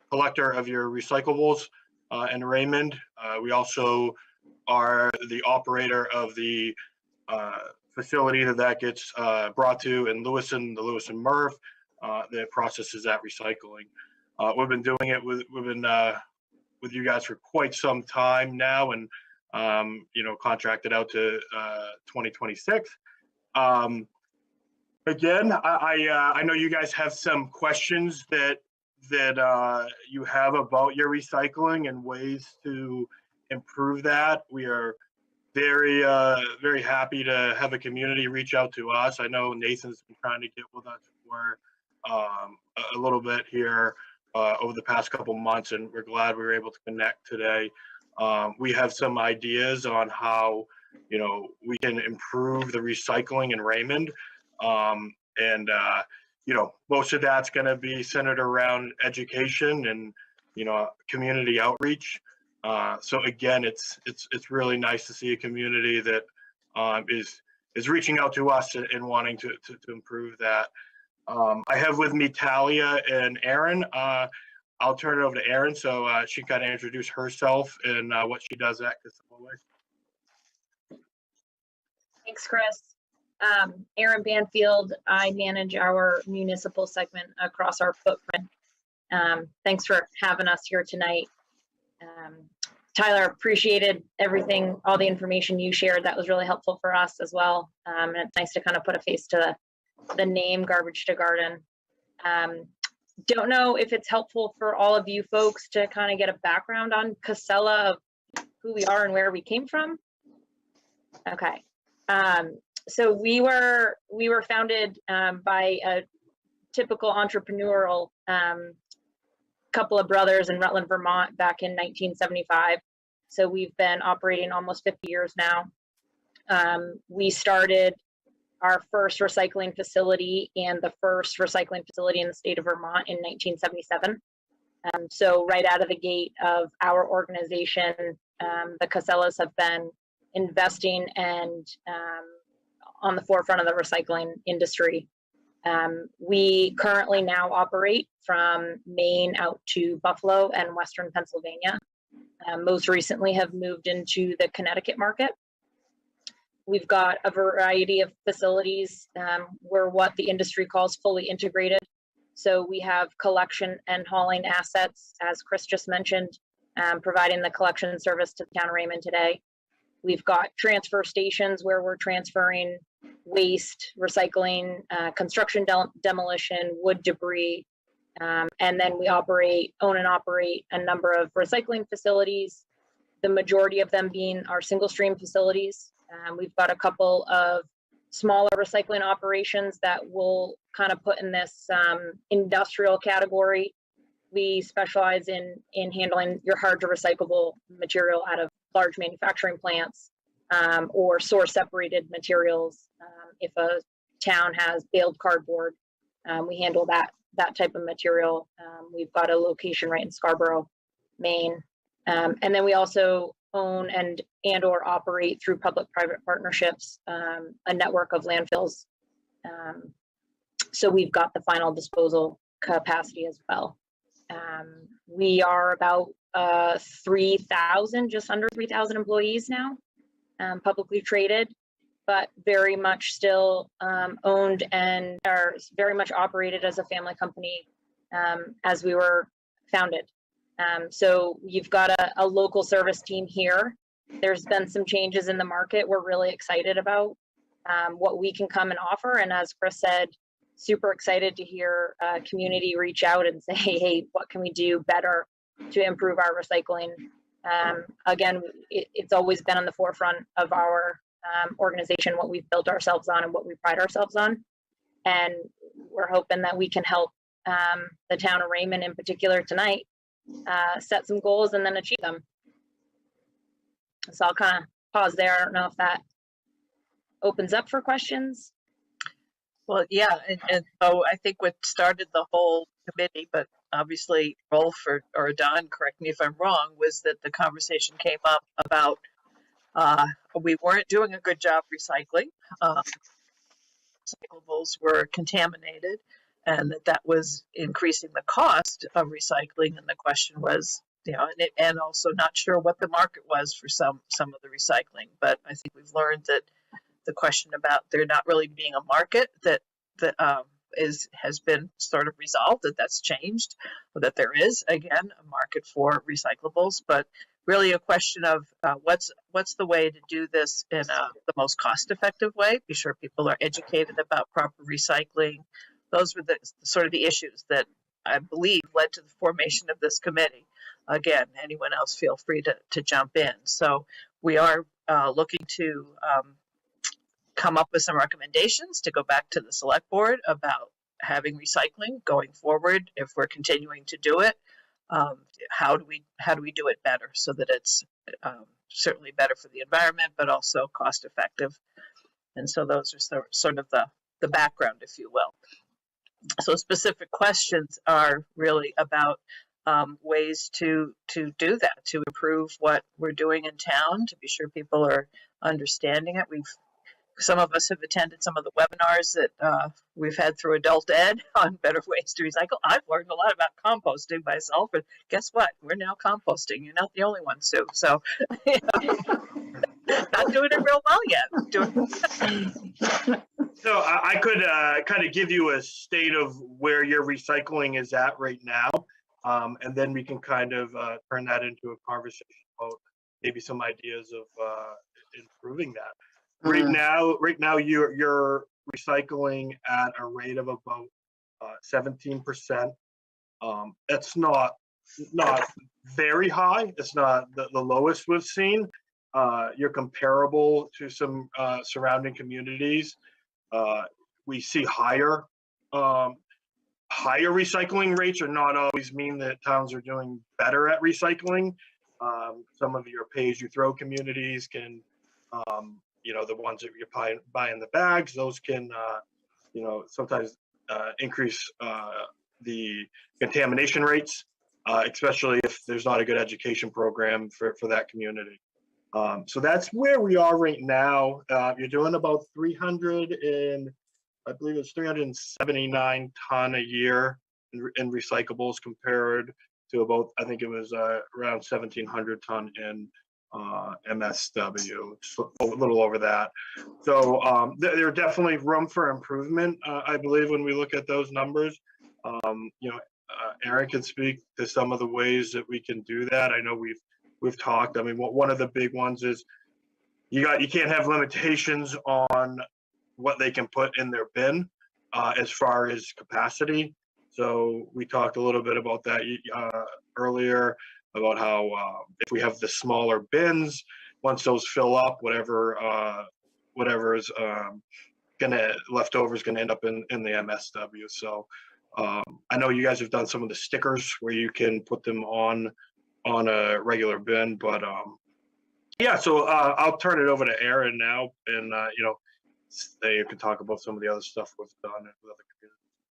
collector of your recyclables in Raymond. We also are the operator of the facility that gets brought to in Lewiston, the Lewiston MRF, that processes that recycling. We've been doing it with you guys for quite some time now, and contracted out to 2026. Again, I know you guys have some questions that you have about your recycling and ways to improve that. We are very very happy to have a community reach out to us. I know Nathan's been trying to get with us for a little bit here over the past couple months, and we're glad we were able to connect today. We have some ideas on how we can improve the recycling in Raymond, and most of that's going to be centered around education and community outreach. So again, it's really nice to see a community that is reaching out to us and wanting to improve that. I have with me Talia and Aaron. I'll turn it over to Aaron so she can kind of introduce herself and what she does at Casella Waste. Thanks, Chris. Aaron Banfield. I manage our municipal segment across our footprint. Thanks for having us here tonight. Tyler, appreciated everything, all the information you shared. That was really helpful for us as well. And it's nice to kind of put a face to the name Garbage to Garden. Don't know if it's helpful for all of you folks to kind of get a background on Casella, of who we are and where we came from. Okay. So we were founded by a typical entrepreneurial couple of brothers in Rutland, Vermont back in 1975. So we've been operating almost 50 years now. We started our first recycling facility and the first recycling facility in the state of Vermont in 1977. So right out of the gate of our organization, the Casellas have been investing and on the forefront of the recycling industry. We currently now operate from Maine out to Buffalo and Western Pennsylvania. Most recently have moved into the Connecticut market. We've got a variety of facilities. We're what the industry calls fully integrated. So we have collection and hauling assets, as Chris just mentioned, providing the collection service to the town of Raymond today. We've got transfer stations where we're transferring waste, recycling, construction demolition, wood debris, and then we own and operate a number of recycling facilities, the majority of them being our single stream facilities. We've got a couple of smaller recycling operations that we'll kind of put in this industrial category. We specialize in handling your hard to recyclable material out of large manufacturing plants or source separated materials. If a town has baled cardboard, we handle that type of material. We've got a location right in Scarborough, Maine. And then we also own and or operate through public-private partnerships, a network of landfills. So we've got the final disposal capacity as well. We are about 3,000, just under 3,000 employees now, publicly traded, but very much still owned and are very much operated as a family company as we were founded. So you've got a local service team here. There's been some changes in the market we're really excited about what we can come and offer. And as Chris said, super excited to hear community reach out and say, hey, what can we do better to improve our recycling? Again, it's always been on the forefront of our organization, what we've built ourselves on and what we pride ourselves on. And we're hoping that we can help the town of Raymond in particular tonight set some goals and then achieve them. So I'll kind of pause there. I don't know if that opens up for questions. Well, yeah, and so I think what started the whole committee, but obviously Rolf or Don, correct me if I'm wrong, was that the conversation came up about we weren't doing a good job recycling. Recyclables were contaminated, and that was increasing the cost of recycling. And the question was, and also not sure what the market was for some of the recycling. But I think we've learned that the question about there not really being a market that has been sort of resolved, that's changed, that there is again a market for recyclables, but really a question of what's the way to do this in the most cost-effective way. Be sure people are educated about proper recycling. Those were the sort of the issues that I believe led to the formation of this committee. Again, anyone else feel free to jump in. So we are looking to come up with some recommendations to go back to the select board about having recycling going forward. If we're continuing to do it, how do we do it better so that it's certainly better for the environment, but also cost effective. And so those are sort of the background, if you will. So specific questions are really about ways to do that, to improve what we're doing in town, to be sure people are understanding it. Some of us have attended some of the webinars that we've had through Adult Ed on better ways to recycle. I've learned a lot about composting myself, but guess what? We're now composting. You're not the only one, Sue. So not doing it real well yet. So I could kind of give you a state of where your recycling is at right now, and then we can kind of turn that into a conversation about maybe some ideas of improving that. Right now, you're recycling at a rate of about 17%. That's not very high. It's not the lowest we've seen. You're comparable to some surrounding communities. We see higher recycling rates, or not always mean that towns are doing better at recycling. Some of your pay-as-you-throw communities can you know, the ones that you're buying the bags, those can, you know, sometimes increase the contamination rates, especially if there's not a good education program for that community. So that's where we are right now. You're doing about 300 and I believe it's 379 ton a year in recyclables compared to about, I think it was around 1,700 ton in MSW, so a little over that. So there definitely room for improvement, I believe, when we look at those numbers. You know, Aaron can speak to some of the ways that we can do that. I know we've talked. I mean, one of the big ones is you can't have limitations on what they can put in their bin as far as capacity. So we talked a little bit about that earlier, about how if we have the smaller bins, once those fill up, whatever is leftover is gonna end up in the MSW. So I know you guys have done some of the stickers where you can put them on a regular bin, but yeah. So I'll turn it over to Aaron now, and you know, they can talk about some of the other stuff we've done with other communities.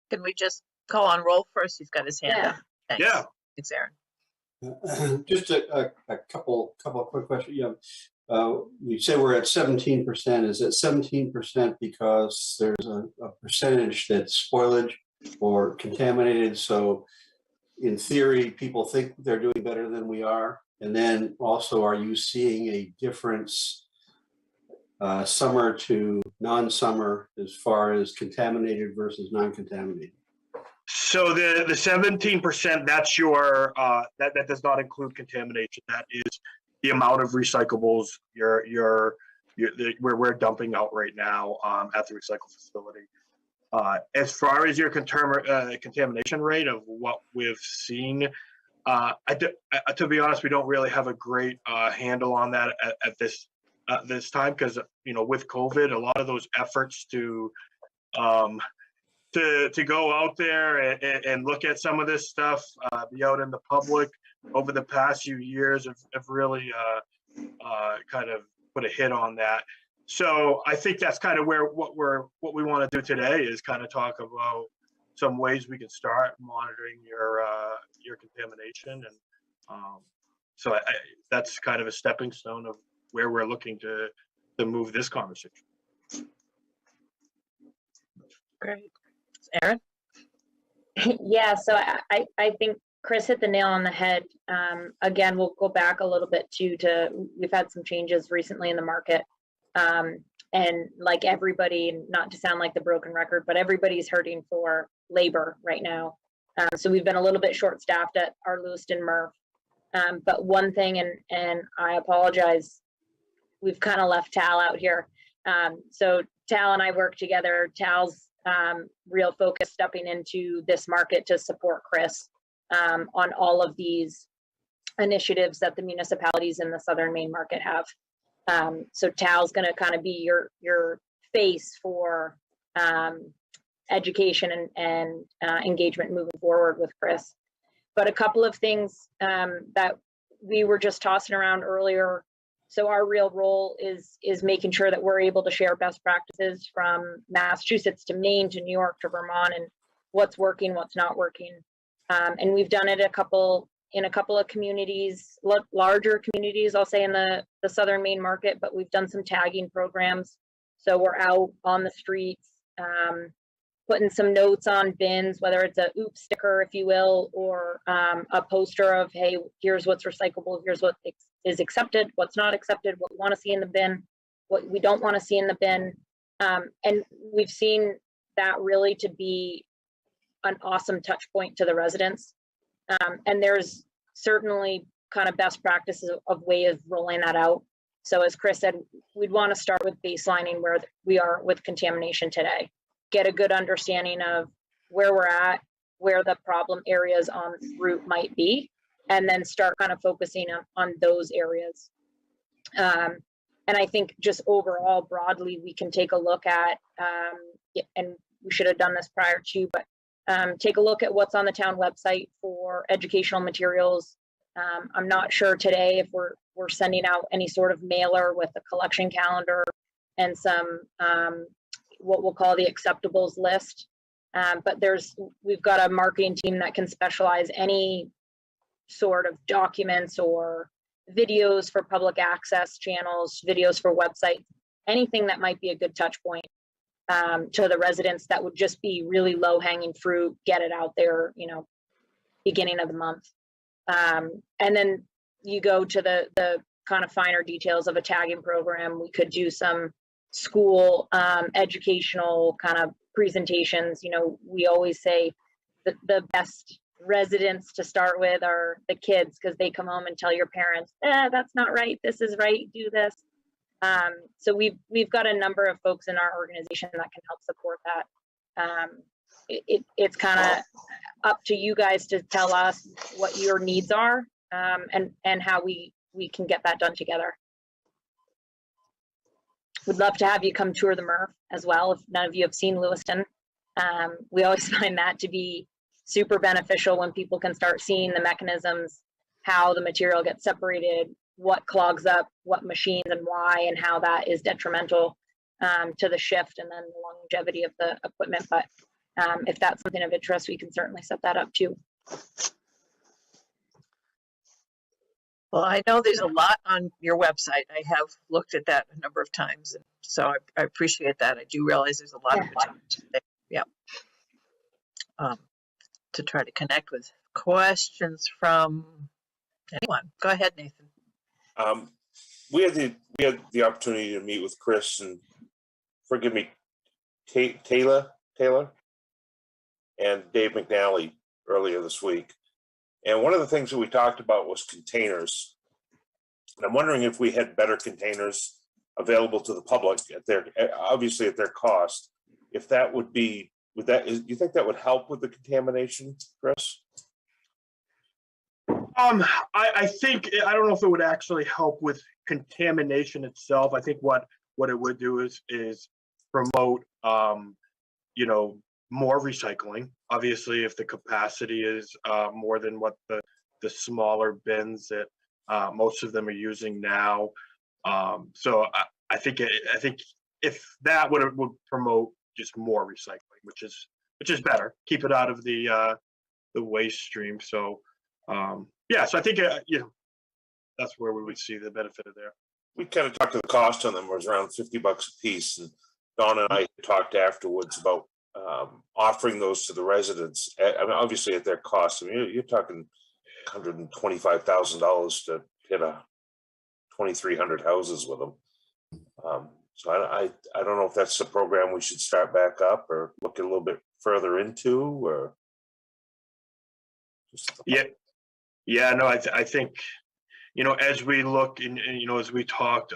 Can we just call on roll first? He's got his hand up. Thanks. Yeah. Thanks, Aaron. Just a couple of quick questions. You say we're at 17%. Is it 17% because there's a percentage that's spoilage or contaminated? So in theory, people think they're doing better than we are. And then also, are you seeing a difference summer to non-summer as far as contaminated versus non-contaminated? So the 17%, that's your that does not include contamination. That is the amount of recyclables where we're dumping out right now at the recycle facility. As far as your contamination rate of what we've seen, to be honest, we don't really have a great handle on that at this time, because you know, with COVID, a lot of those efforts to go out there and look at some of this stuff, be out in the public over the past few years have really kind of put a hit on that. So I think that's kind of what we want to do today is kind of talk about some ways we can start monitoring your contamination, and so that's kind of a stepping stone of where we're looking to move this conversation. Great. Aaron? Yeah, so I think Chris hit the nail on the head. Again, we'll go back a little bit we've had some changes recently in the market. And like everybody, not to sound like the broken record, but everybody's hurting for labor right now. So we've been a little bit short-staffed at our Lewiston MRF. But one thing, and I apologize, we've kind of left Tal out here. So Tal and I work together. Tal's real focus stepping into this market to support Chris on all of these initiatives that the municipalities in the Southern Maine market have. So Tal's going to kind of be your face for education and engagement moving forward with Chris. But a couple of things that we were just tossing around earlier. So our real role is making sure that we're able to share best practices from Massachusetts to Maine to New York to Vermont, and what's working, what's not working. And we've done it in a couple of communities, larger communities, I'll say, in the Southern Maine market, but we've done some tagging programs. So we're out on the streets, putting some notes on bins, whether it's a oops sticker, if you will, or a poster of, hey, here's what's recyclable, here's what is accepted, what's not accepted, what we want to see in the bin, what we don't want to see in the bin. And we've seen that really to be an awesome touch point to the residents. And there's certainly kind of best practices of way of rolling that out. So as Chris said, we'd want to start with baselining where we are with contamination today, get a good understanding of where we're at, where the problem areas on route might be, and then start kind of focusing on those areas. And I think just overall, broadly, we can take a look at, and we should have done this prior to, but take a look at what's on the town website for educational materials. I'm not sure today if we're sending out any sort of mailer with a collection calendar and some what we'll call the acceptables list. But we've got a marketing team that can specialize any sort of documents or videos for public access channels, videos for websites, anything that might be a good touch point to the residents that would just be really low hanging fruit, get it out there, beginning of the month. And then you go to the kind of finer details of a tagging program. We could do some school educational kind of presentations. We always say that the best residents to start with are the kids, because they come home and tell your parents, that's not right, this is right, do this. So we've got a number of folks in our organization that can help support that. It's kind of up to you guys to tell us what your needs are, and how we can get that done together. Would love to have you come tour the MRF as well, if none of you have seen Lewiston. We always find that to be super beneficial when people can start seeing the mechanisms, how the material gets separated, what clogs up what machines and why, and how that is detrimental to the shift and then the longevity of the equipment. But if that's something of interest, we can certainly set that up too. Well, I know there's a lot on your website. I have looked at that a number of times, and so I appreciate that. I do realize there's a lot of material there. Yeah. To try to connect with questions from anyone. Go ahead, Nathan. We had the opportunity to meet with Chris and, forgive me, Taylor and Dave McNally earlier this week. And one of the things that we talked about was containers. And I'm wondering if we had better containers available to the public obviously at their cost. If that would be, you think that would help with the contamination, Chris? I think, I don't know if it would actually help with contamination itself. I think what it would do is promote, more recycling. Obviously, if the capacity is more than what the smaller bins that most of them are using now. So I think if that would promote just more recycling, which is better, keep it out of the waste stream. So yeah, so I think that's where we would see the benefit of there. We kind of talked to the cost on them, was around $50 a piece, and Dawn and I talked afterwards about offering those to the residents. I mean, obviously at their cost. I mean, you're talking $125,000 to hit 2,300 houses with them. So I don't know if that's the program we should start back up or look a little bit further into, or. Yeah, no, I think, as we look and as we talked,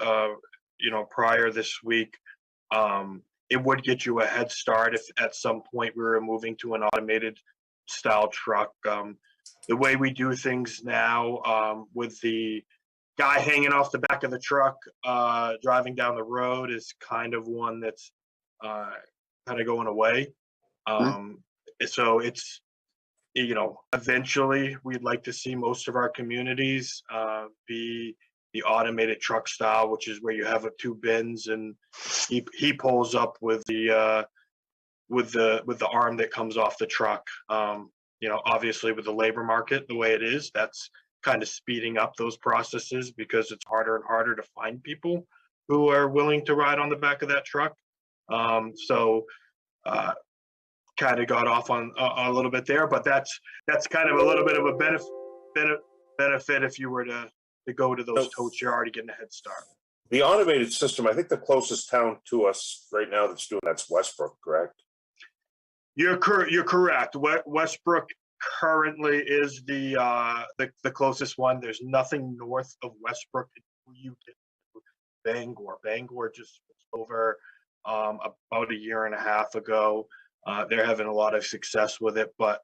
prior this week, it would get you a head start if at some point we were moving to an automated style truck. The way we do things now, with the guy hanging off the back of the truck, driving down the road, is kind of one that's kind of going away. So it's, eventually we'd like to see most of our communities be the automated truck style, which is where you have two bins and he pulls up with the arm that comes off the truck. Obviously with the labor market the way it is, that's kind of speeding up those processes because it's harder and harder to find people who are willing to ride on the back of that truck. So kind of got off on a little bit there, but that's kind of a little bit of a benefit if you were to go to those totes. You're already getting a head start. The automated system, I think the closest town to us right now that's doing that's Westbrook, correct? You're correct. Westbrook currently is the closest one. There's nothing north of Westbrook until you get to Bangor. Bangor just was over about a year and a half ago. They're having a lot of success with it, but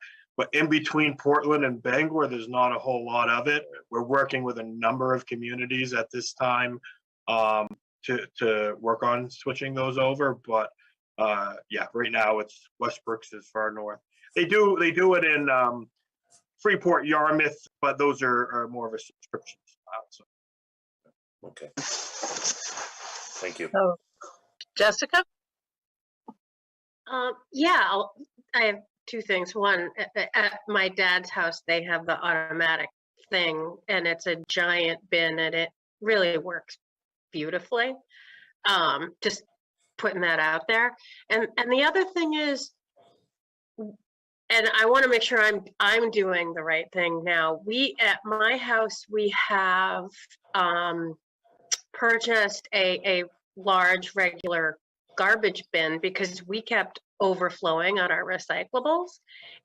in between Portland and Bangor, there's not a whole lot of it. We're working with a number of communities at this time to work on switching those over. But yeah, right now it's Westbrook's is far north. They do it in Freeport, Yarmouth, but those are more of a subscription style. So. Okay. Thank you. Jessica? Yeah, I have two things. One, at my dad's house, they have the automatic thing, and it's a giant bin, and it really works beautifully. Just putting that out there. And the other thing is, and I want to make sure I'm doing the right thing now. We at my house, we have purchased a large regular garbage bin because we kept overflowing on our recyclables,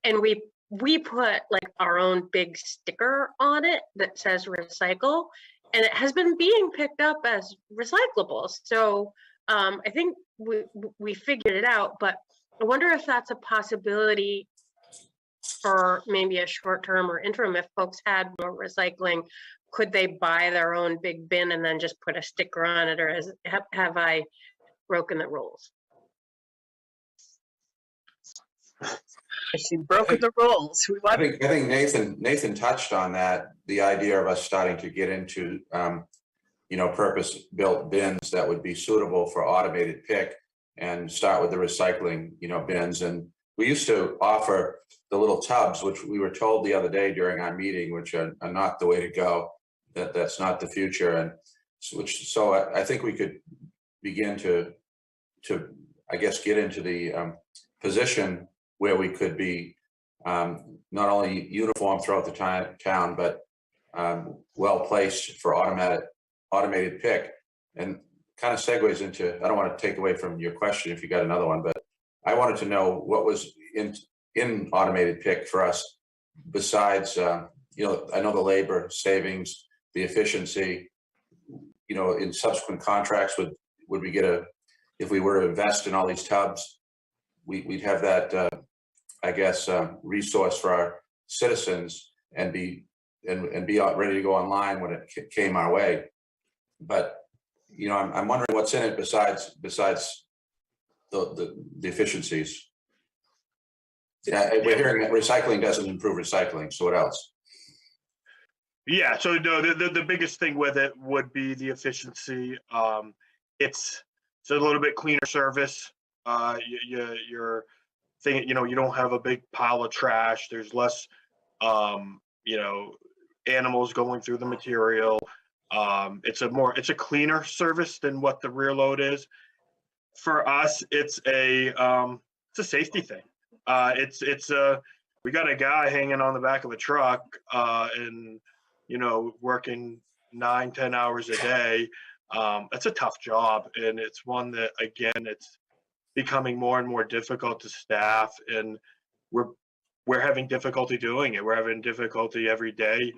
and we put like our own big sticker on it that says recycle, and it has been being picked up as recyclables. So I think we figured it out, but I wonder if that's a possibility for maybe a short term or interim. If folks had more recycling, could they buy their own big bin and then just put a sticker on it, or have I broken the rules? She broken the rules. I think Nathan touched on that, the idea of us starting to get into purpose-built bins that would be suitable for automated pick, and start with the recycling bins. And we used to offer the little tubs, which we were told the other day during our meeting, which are not the way to go. That's not the future. And so I think we could begin to I guess get into the position where we could be not only uniform throughout the town, but well placed for automated pick. And kind of segues into, I don't want to take away from your question if you got another one, but I wanted to know what was in automated pick for us besides, I know the labor savings, the efficiency, in subsequent contracts, would we get if we were to invest in all these tubs, we'd have that, resource for our citizens and be ready to go online when it came our way. But, I'm wondering what's in it besides the efficiencies. Yeah, we're hearing that recycling doesn't improve recycling, so what else? Yeah, so no, the biggest thing with it would be the efficiency. It's a little bit cleaner service. Your thing, you don't have a big pile of trash. There's less, animals going through the material. It's a cleaner service than what the rear load is. For us, it's a safety thing. We got a guy hanging on the back of a truck, and working 9-10 hours a day. That's a tough job, and it's one that, again, it's becoming more and more difficult to staff, and we're having difficulty doing it. We're having difficulty every day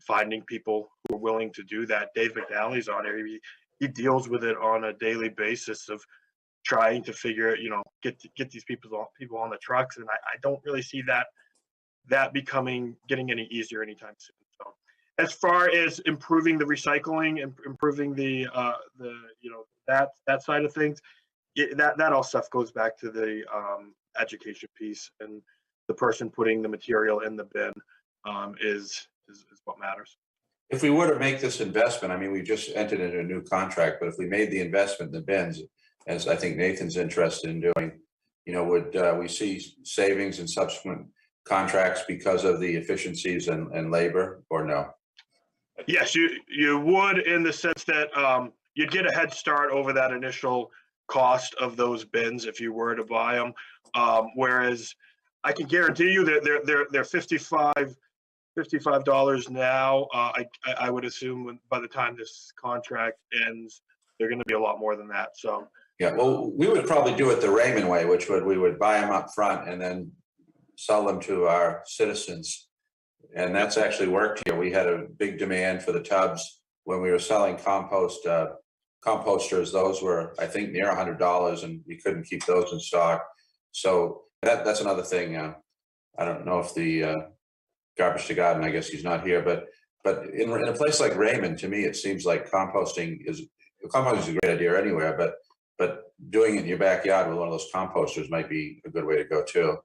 finding people who are willing to do that. Dave McNally's on here. He deals with it on a daily basis of trying to figure, get these people on the trucks, and I don't really see that getting any easier anytime soon. So, as far as improving the recycling and improving the that side of things, that all stuff goes back to the education piece, and the person putting the material in the bin is what matters. If we were to make this investment, I mean, we just entered into a new contract, but if we made the investment in the bins, as I think Nathan's interested in doing, would we see savings in subsequent contracts because of the efficiencies and labor, or no? Yes, you would, in the sense that you'd get a head start over that initial cost of those bins if you were to buy them. Whereas I can guarantee you that they're $55 now. I would assume by the time this contract ends, they're going to be a lot more than that. So yeah, well, we would probably do it the Raymond way, which we would buy them up front and then sell them to our citizens. And that's actually worked here. We had a big demand for the tubs when we were selling composters. Those were, I think, near $100, and we couldn't keep those in stock. So that's another thing. I don't know if the garbage to garden, I guess he's not here, but in a place like Raymond, to me, it seems like composting is a great idea anywhere, but doing it in your backyard with one of those composters might be a good way to go too.